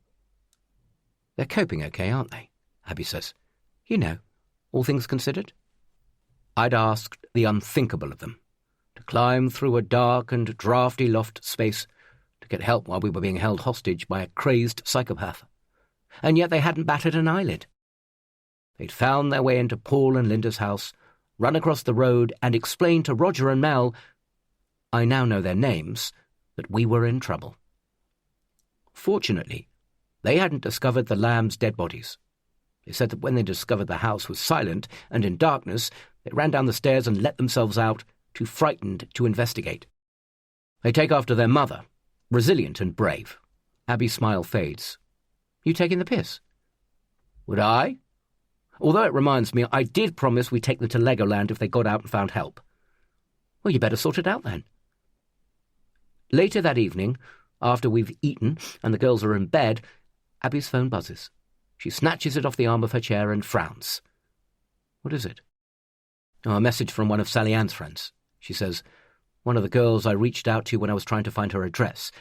They're coping okay, aren't they? Abby says. You know, all things considered. I'd asked the unthinkable of them, to climb through a dark and draughty loft space to get help while we were being held hostage by a crazed psychopath. And yet they hadn't batted an eyelid. They'd found their way into Paul and Linda's house, run across the road and explained to Roger and Mel, I now know their names, that we were in trouble. Fortunately, they hadn't discovered the Lambs' dead bodies. They said that when they discovered the house was silent and in darkness, they ran down the stairs and let themselves out, too frightened to investigate. They take after their mother, resilient and brave. Abby's smile fades. You taking the piss? Would I? Although it reminds me, I did promise we'd take them to Legoland if they got out and found help. Well, you better sort it out then. Later that evening, after we've eaten and the girls are in bed, Abby's phone buzzes. She snatches it off the arm of her chair and frowns. What is it? Oh, a message from one of Sally Ann's friends. She says, one of the girls I reached out to when I was trying to find her address.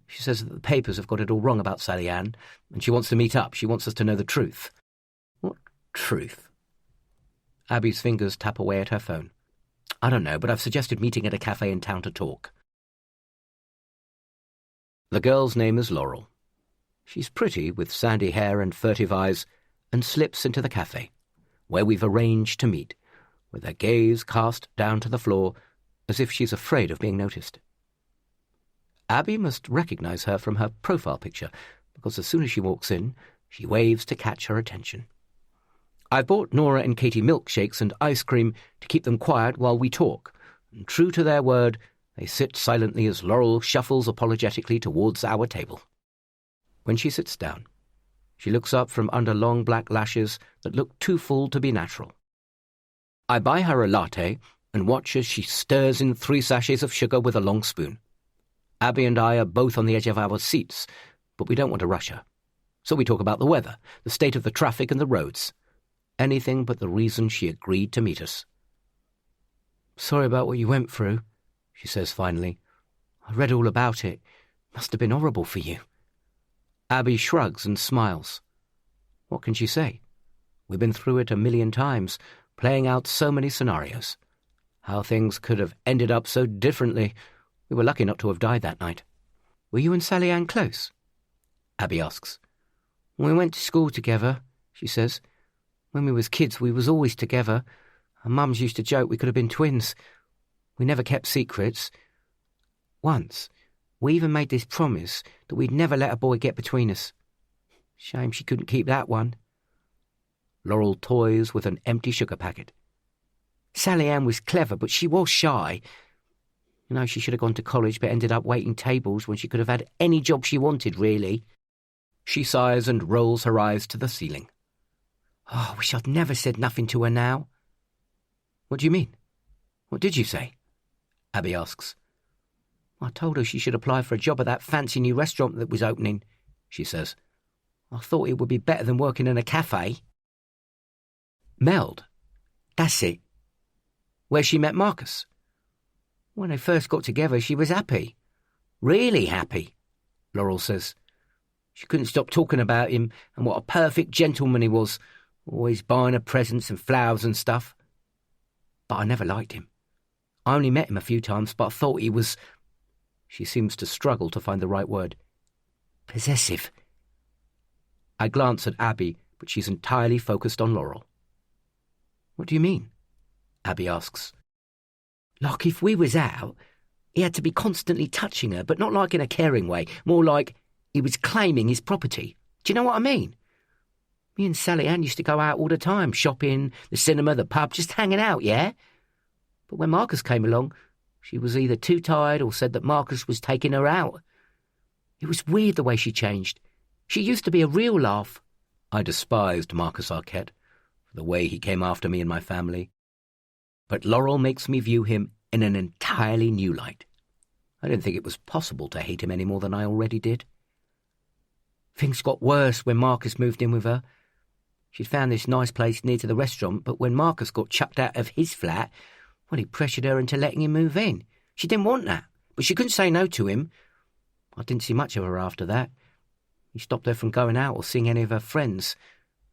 She says that the papers have got it all wrong about Sally Ann, and she wants to meet up. She wants us to know the truth. What truth? Abby's fingers tap away at her phone. I don't know, but I've suggested meeting at a cafe in town to talk. The girl's name is Laurel. She's pretty, with sandy hair and furtive eyes, and slips into the cafe, where we've arranged to meet, with her gaze cast down to the floor, as if she's afraid of being noticed. Abby must recognize her from her profile picture, because as soon as she walks in, she waves to catch her attention. I've bought Nora and Katie milkshakes and ice cream to keep them quiet while we talk, and true to their word, they sit silently as Laurel shuffles apologetically towards our table. When she sits down, she looks up from under long black lashes that look too full to be natural. I buy her a latte and watch as she stirs in 3 sachets of sugar with a long spoon. Abby and I are both on the edge of our seats, but we don't want to rush her. So we talk about the weather, the state of the traffic and the roads. Anything but the reason she agreed to meet us. Sorry about what you went through, she says finally. I read all about it. Must have been horrible for you. Abby shrugs and smiles. What can she say? We've been through it 1,000,000 times, playing out so many scenarios. How things could have ended up so differently. We were lucky not to have died that night. Were you and Sally Ann close? Abby asks. We went to school together, she says. When we was kids, we was always together. Our mums used to joke we could have been twins. We never kept secrets. Once, we even made this promise that we'd never let a boy get between us. Shame she couldn't keep that one. Laurel toys with an empty sugar packet. Sally Ann was clever, but she was shy. You know, she should have gone to college but ended up waiting tables when she could have had any job she wanted, really. She sighs and rolls her eyes to the ceiling. Oh, I wish I'd never said nothing to her now. What do you mean? What did you say? Abby asks. I told her she should apply for a job at that fancy new restaurant that was opening, she says. I thought it would be better than working in a cafe. Meld. That's it. Where she met Marcus. When they first got together, she was happy. Really happy, Laurel says. She couldn't stop talking about him and what a perfect gentleman he was, always buying her presents and flowers and stuff. But I never liked him. I only met him a few times, but I thought he was... She seems to struggle to find the right word. Possessive. I glance at Abby, but she's entirely focused on Laurel. What do you mean? Abby asks. Like if we was out, he had to be constantly touching her, but not like in a caring way, more like he was claiming his property. Do you know what I mean? Me and Sally Ann used to go out all the time, shopping, the cinema, the pub, just hanging out, yeah? But when Marcus came along, she was either too tired or said that Marcus was taking her out. It was weird the way she changed. She used to be a real laugh. I despised Marcus Arquette for the way he came after me and my family. But Laurel makes me view him in an entirely new light. I didn't think it was possible to hate him any more than I already did. Things got worse when Marcus moved in with her. She'd found this nice place near to the restaurant, but when Marcus got chucked out of his flat, well, he pressured her into letting him move in. She didn't want that, but she couldn't say no to him. I didn't see much of her after that. He stopped her from going out or seeing any of her friends.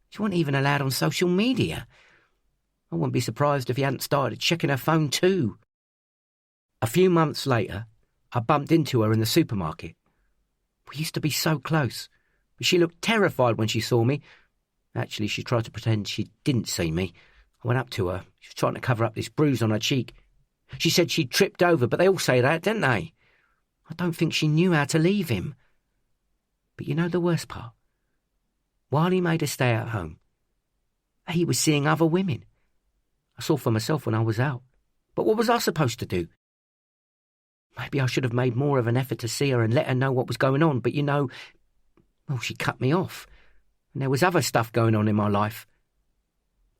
She wasn't even allowed on social media. I wouldn't be surprised if he hadn't started checking her phone too. A few months later, I bumped into her in the supermarket. We used to be so close, but she looked terrified when she saw me. Actually, she tried to pretend she didn't see me. I went up to her. She was trying to cover up this bruise on her cheek. She said she'd tripped over, but they all say that, don't they? I don't think she knew how to leave him. But you know the worst part? While he made her stay at home, He was seeing other women. I saw for myself when I was out. But what was I supposed to do? Maybe I should have made more of an effort to see her and let her know what was going on, but she cut me off. And there was other stuff going on in my life.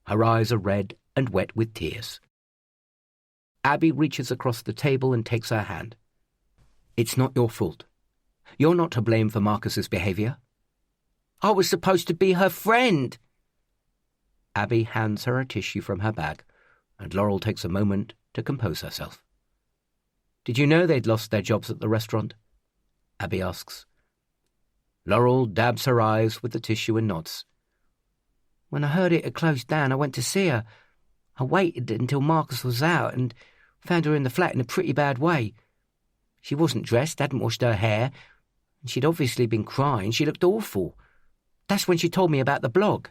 Her eyes are red and wet with tears. Abby reaches across the table and takes her hand. It's not your fault. You're not to blame for Marcus's behaviour. I was supposed to be her friend. Abby hands her a tissue from her bag, and Laurel takes a moment to compose herself. Did you know they'd lost their jobs at the restaurant? Abby asks. Laurel dabs her eyes with the tissue and nods. When I heard it had closed down, I went to see her. I waited until Marcus was out and found her in the flat in a pretty bad way. She wasn't dressed, hadn't washed her hair, and she'd obviously been crying. She looked awful. That's when she told me about the blog.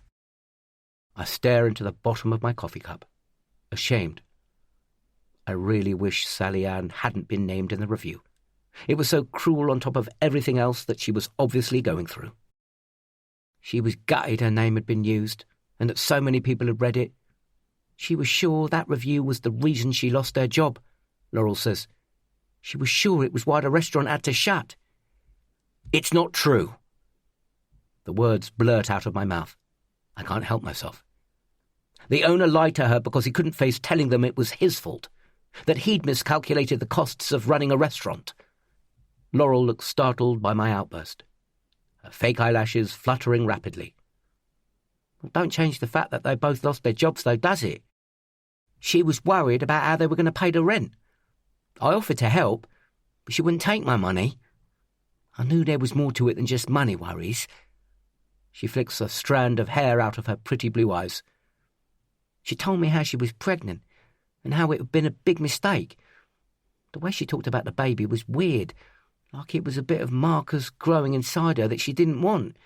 I stare into the bottom of my coffee cup, ashamed. I really wish Sally Ann hadn't been named in the review. It was so cruel on top of everything else that she was obviously going through. She was gutted her name had been used, and that so many people had read it. She was sure that review was the reason she lost her job, Laurel says. She was sure it was why the restaurant had to shut. It's not true. The words blurt out of my mouth. I can't help myself. The owner lied to her because he couldn't face telling them it was his fault, that he'd miscalculated the costs of running a restaurant. Laurel looks startled by my outburst, her fake eyelashes fluttering rapidly. Well, don't change the fact that they both lost their jobs, though, does it? She was worried about how they were going to pay the rent. I offered to help, but she wouldn't take my money. I knew there was more to it than just money worries. She flicks a strand of hair out of her pretty blue eyes. She told me how she was pregnant and how it had been a big mistake. The way she talked about the baby was weird, like it was a bit of Marcus growing inside her that she didn't want.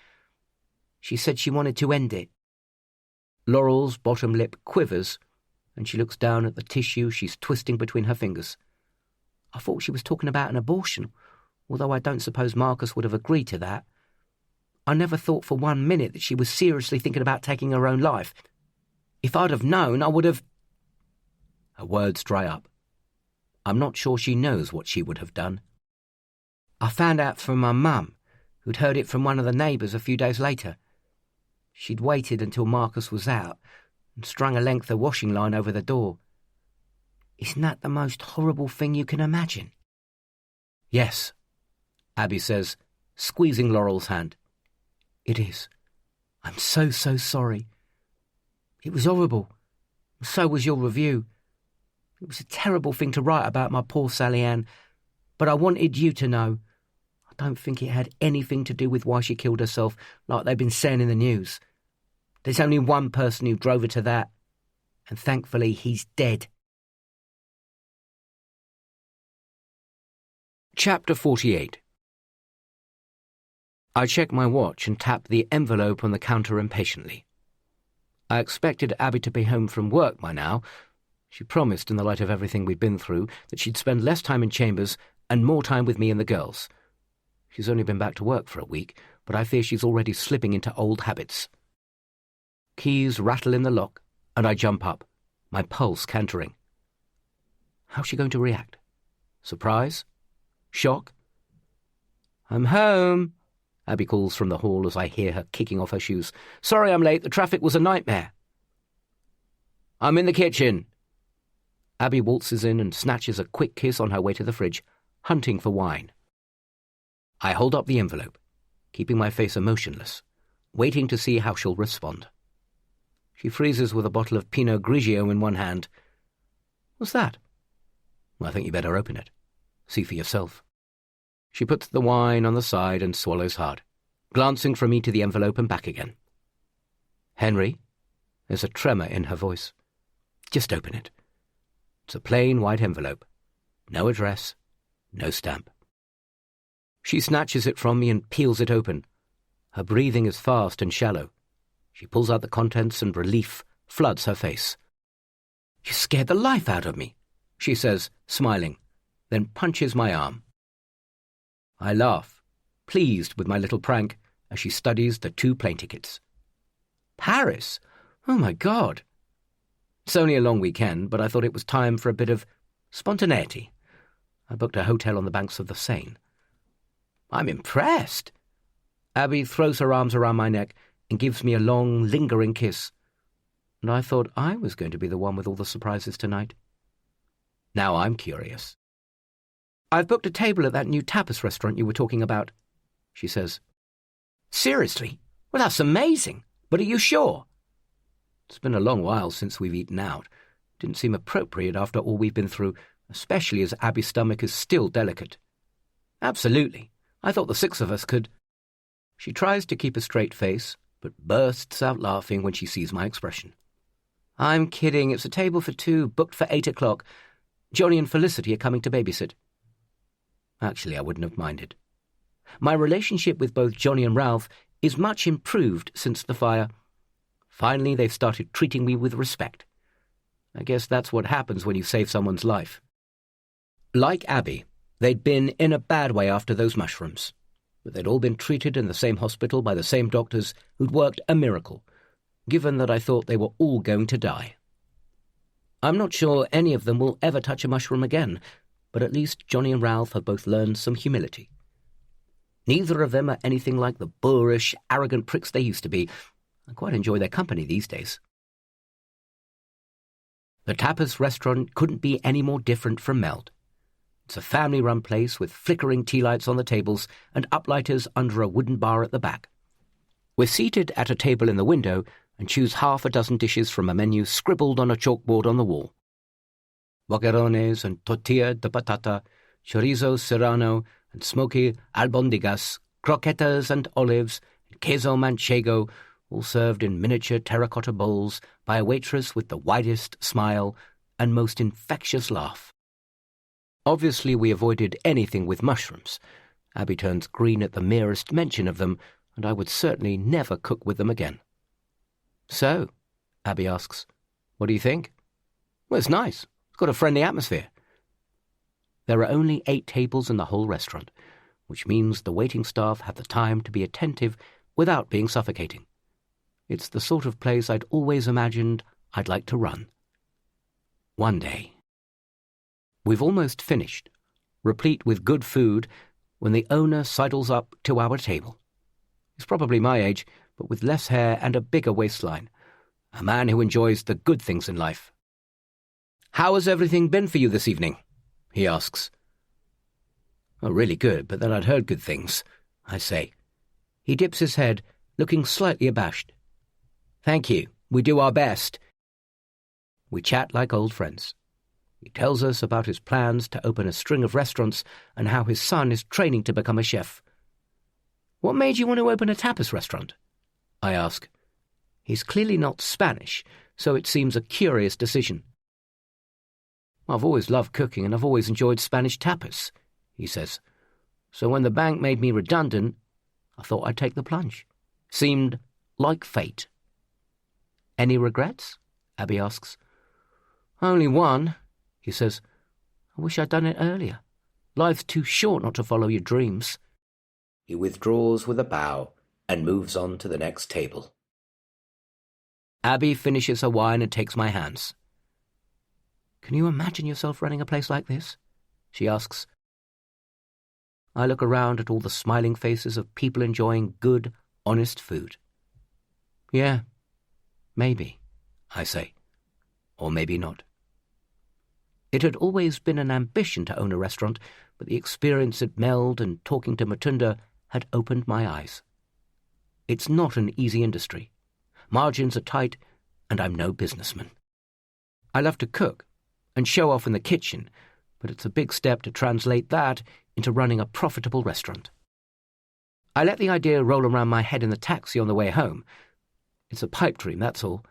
She said she wanted to end it. Laurel's bottom lip quivers, and she looks down at the tissue she's twisting between her fingers. I thought she was talking about an abortion, although I don't suppose Marcus would have agreed to that. I never thought for 1 minute that she was seriously thinking about taking her own life. If I'd have known, I would have... Her words dry up. I'm not sure she knows what she would have done. I found out from my mum, who'd heard it from one of the neighbours a few days later. She'd waited until Marcus was out and strung a length of washing line over the door. Isn't that the most horrible thing you can imagine? Yes, Abby says, squeezing Laurel's hand. It is. I'm so sorry. It was horrible. So was your review. It was a terrible thing to write about my poor Sally Ann, but I wanted you to know. I don't think it had anything to do with why she killed herself, like they've been saying in the news. There's only one person who drove her to that, and thankfully he's dead. Chapter 48. I check my watch and tap the envelope on the counter impatiently. I expected Abby to be home from work by now. She promised, in the light of everything we'd been through, that she'd spend less time in chambers and more time with me and the girls. She's only been back to work for a week, but I fear she's already slipping into old habits. Keys rattle in the lock, and I jump up, my pulse cantering. How's she going to react? Surprise? Shock? I'm home, Abby calls from the hall as I hear her kicking off her shoes. Sorry I'm late, the traffic was a nightmare. I'm in the kitchen. Abby waltzes in and snatches a quick kiss on her way to the fridge, hunting for wine. I hold up the envelope, keeping my face emotionless, waiting to see how she'll respond. She freezes with a bottle of Pinot Grigio in one hand. What's that? I think you better open it. See for yourself. She puts the wine on the side and swallows hard, glancing from me to the envelope and back again. Henry? There's a tremor in her voice. Just open it. It's a plain white envelope. No address, no stamp. She snatches it from me and peels it open. Her breathing is fast and shallow. She pulls out the contents and relief floods her face. You scared the life out of me, she says, smiling, then punches my arm. I laugh, pleased with my little prank, as she studies the 2 plane tickets. Paris? Oh, my God. It's only a long weekend, but I thought it was time for a bit of spontaneity. I booked a hotel on the banks of the Seine. I'm impressed. Abby throws her arms around my neck and gives me a long, lingering kiss. And I thought I was going to be the one with all the surprises tonight. Now I'm curious. I've booked a table at that new tapas restaurant you were talking about, she says. Seriously? Well, that's amazing. But are you sure? It's been a long while since we've eaten out. Didn't seem appropriate after all we've been through, especially as Abby's stomach is still delicate. Absolutely. I thought the 6 of us could... She tries to keep a straight face, but bursts out laughing when she sees my expression. I'm kidding. It's a table for 2, booked for 8 o'clock. Johnny and Felicity are coming to babysit. Actually, I wouldn't have minded. My relationship with both Johnny and Ralph is much improved since the fire. Finally, they've started treating me with respect. I guess that's what happens when you save someone's life. Like Abby, they'd been in a bad way after those mushrooms, but they'd all been treated in the same hospital by the same doctors who'd worked a miracle, given that I thought they were all going to die. I'm not sure any of them will ever touch a mushroom again, but at least Johnny and Ralph have both learned some humility. Neither of them are anything like the boorish, arrogant pricks they used to be. I quite enjoy their company these days. The tapas restaurant couldn't be any more different from Meld. It's a family-run place with flickering tea lights on the tables and uplighters under a wooden bar at the back. We're seated at a table in the window and choose half a dozen dishes from a menu scribbled on a chalkboard on the wall. Boquerones and tortilla de patata, chorizo serrano and smoky albondigas, croquetas and olives, and queso manchego, all served in miniature terracotta bowls by a waitress with the widest smile and most infectious laugh. Obviously we avoided anything with mushrooms. Abby turns green at the merest mention of them, and I would certainly never cook with them again. So, Abby asks, what do you think? Well, it's nice. It's got a friendly atmosphere. There are only 8 tables in the whole restaurant, which means the waiting staff have the time to be attentive without being suffocating. It's the sort of place I'd always imagined I'd like to run. One day. We've almost finished, replete with good food, when the owner sidles up to our table. He's probably my age, but with less hair and a bigger waistline. A man who enjoys the good things in life. How has everything been for you this evening? He asks. Oh, really good, but then I'd heard good things, I say. He dips his head, looking slightly abashed. Thank you. We do our best. We chat like old friends. He tells us about his plans to open a string of restaurants and how his son is training to become a chef. What made you want to open a tapas restaurant? I ask. He's clearly not Spanish, so it seems a curious decision. I've always loved cooking and I've always enjoyed Spanish tapas, he says. So when the bank made me redundant, I thought I'd take the plunge. Seemed like fate. Any regrets? Abby asks. Only one, he says. I wish I'd done it earlier. Life's too short not to follow your dreams. He withdraws with a bow and moves on to the next table. Abby finishes her wine and takes my hands. Can you imagine yourself running a place like this? She asks. I look around at all the smiling faces of people enjoying good, honest food. Yeah, maybe, I say. Or maybe not. It had always been an ambition to own a restaurant, but the experience at Meld and talking to Matunda had opened my eyes. It's not an easy industry. Margins are tight, and I'm no businessman. I love to cook and show off in the kitchen, but it's a big step to translate that into running a profitable restaurant. I let the idea roll around my head in the taxi on the way home. It's a pipe dream, that's all.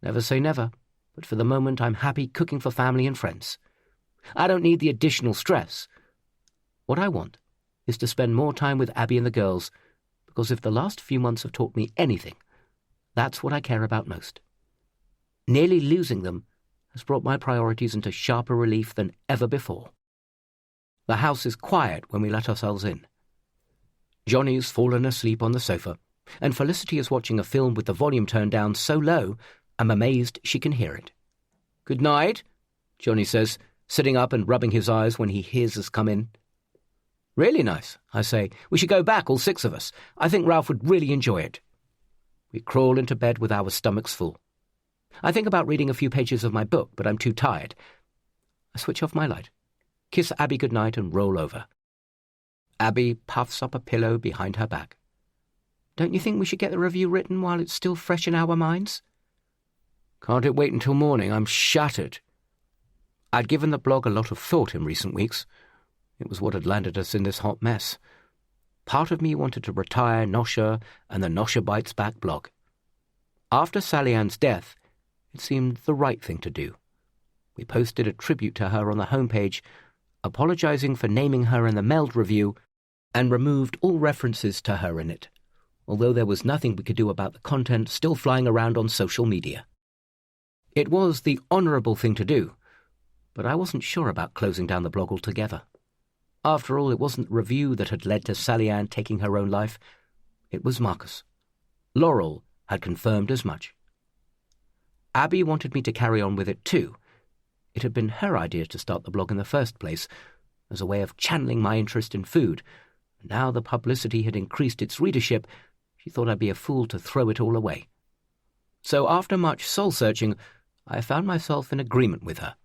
Never say never, but for the moment I'm happy cooking for family and friends. I don't need the additional stress. What I want is to spend more time with Abby and the girls, because if the last few months have taught me anything, that's what I care about most. Nearly losing them has brought my priorities into sharper relief than ever before. The house is quiet when we let ourselves in. Johnny's fallen asleep on the sofa, and Felicity is watching a film with the volume turned down so low, I'm amazed she can hear it. "Good night," Johnny says, sitting up and rubbing his eyes when he hears us come in. "Really nice," I say. "We should go back, all 6 of us. I think Ralph would really enjoy it." We crawl into bed with our stomachs full. I think about reading a few pages of my book, but I'm too tired. I switch off my light, kiss Abby goodnight, and roll over. Abby puffs up a pillow behind her back. "Don't you think we should get the review written while it's still fresh in our minds?" "Can't it wait until morning? I'm shattered." I'd given the blog a lot of thought in recent weeks. It was what had landed us in this hot mess. Part of me wanted to retire Nosha and the Nosha Bites Back blog. After Sally Ann's death, it seemed the right thing to do. We posted a tribute to her on the homepage, apologizing for naming her in the Meld review, and removed all references to her in it, although there was nothing we could do about the content still flying around on social media. It was the honourable thing to do, but I wasn't sure about closing down the blog altogether. After all, it wasn't the review that had led to Sally Ann taking her own life. It was Marcus. Laurel had confirmed as much. Abby wanted me to carry on with it too. It had been her idea to start the blog in the first place, as a way of channeling my interest in food. Now the publicity had increased its readership, she thought I'd be a fool to throw it all away. So after much soul-searching, I found myself in agreement with her.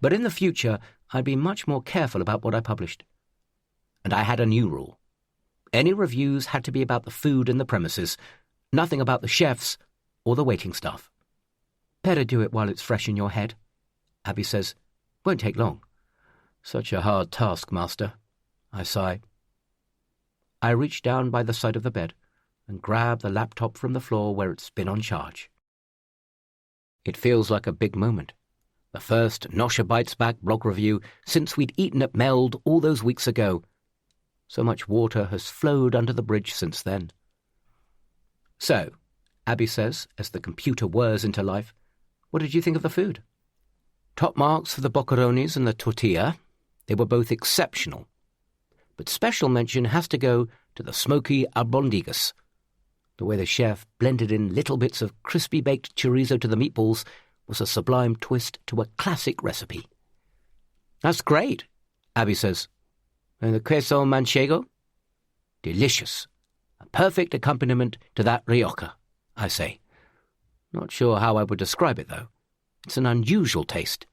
But in the future, I'd be much more careful about what I published. And I had a new rule. Any reviews had to be about the food and the premises, nothing about the chefs or the waiting staff. "Better do it while it's fresh in your head," Abby says. "Won't take long." "Such a hard task, Master," I sigh. I reach down by the side of the bed and grab the laptop from the floor where it's been on charge. It feels like a big moment. The first Nosha Bites Back blog review since we'd eaten at Meld all those weeks ago. So much water has flowed under the bridge since then. "So," Abby says, as the computer whirs into life, "what did you think of the food?" "Top marks for the boccheronis and the tortilla. They were both exceptional. But special mention has to go to the smoky albondigas. The way the chef blended in little bits of crispy baked chorizo to the meatballs was a sublime twist to a classic recipe." "That's great," Abby says. "And the queso manchego?" "Delicious. A perfect accompaniment to that rioja," I say. Not sure how I would describe it, though. It's an unusual taste.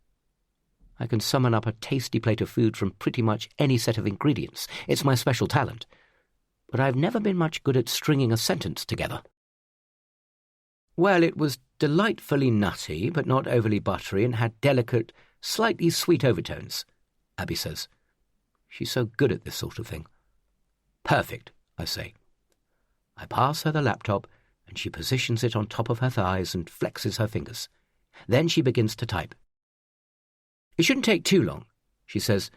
I can summon up a tasty plate of food from pretty much any set of ingredients. It's my special talent. But I've never been much good at stringing a sentence together. "Well, it was delightfully nutty, but not overly buttery, and had delicate, slightly sweet overtones," Abby says. She's so good at this sort of thing. "Perfect," I say. I pass her the laptop, and she positions it on top of her thighs and flexes her fingers. Then she begins to type. "It shouldn't take too long," she says.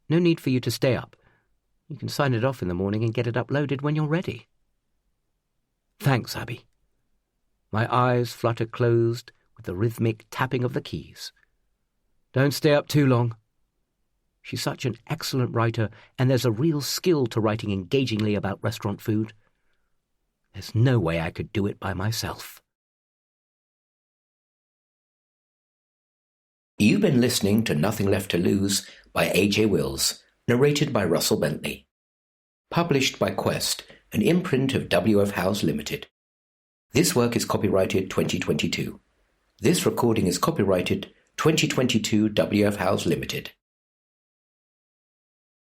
"No need for you to stay up. You can sign it off in the morning and get it uploaded when you're ready." "Thanks, Abby." My eyes flutter closed with the rhythmic tapping of the keys. "Don't stay up too long." She's such an excellent writer, and there's a real skill to writing engagingly about restaurant food. There's no way I could do it by myself. You've been listening to Nothing Left to Lose by A.J. Wills, narrated by Russell Bentley. Published by Quest, an imprint of W.F. Howes Limited. This work is copyrighted 2022. This recording is copyrighted 2022 W.F. Howes Limited.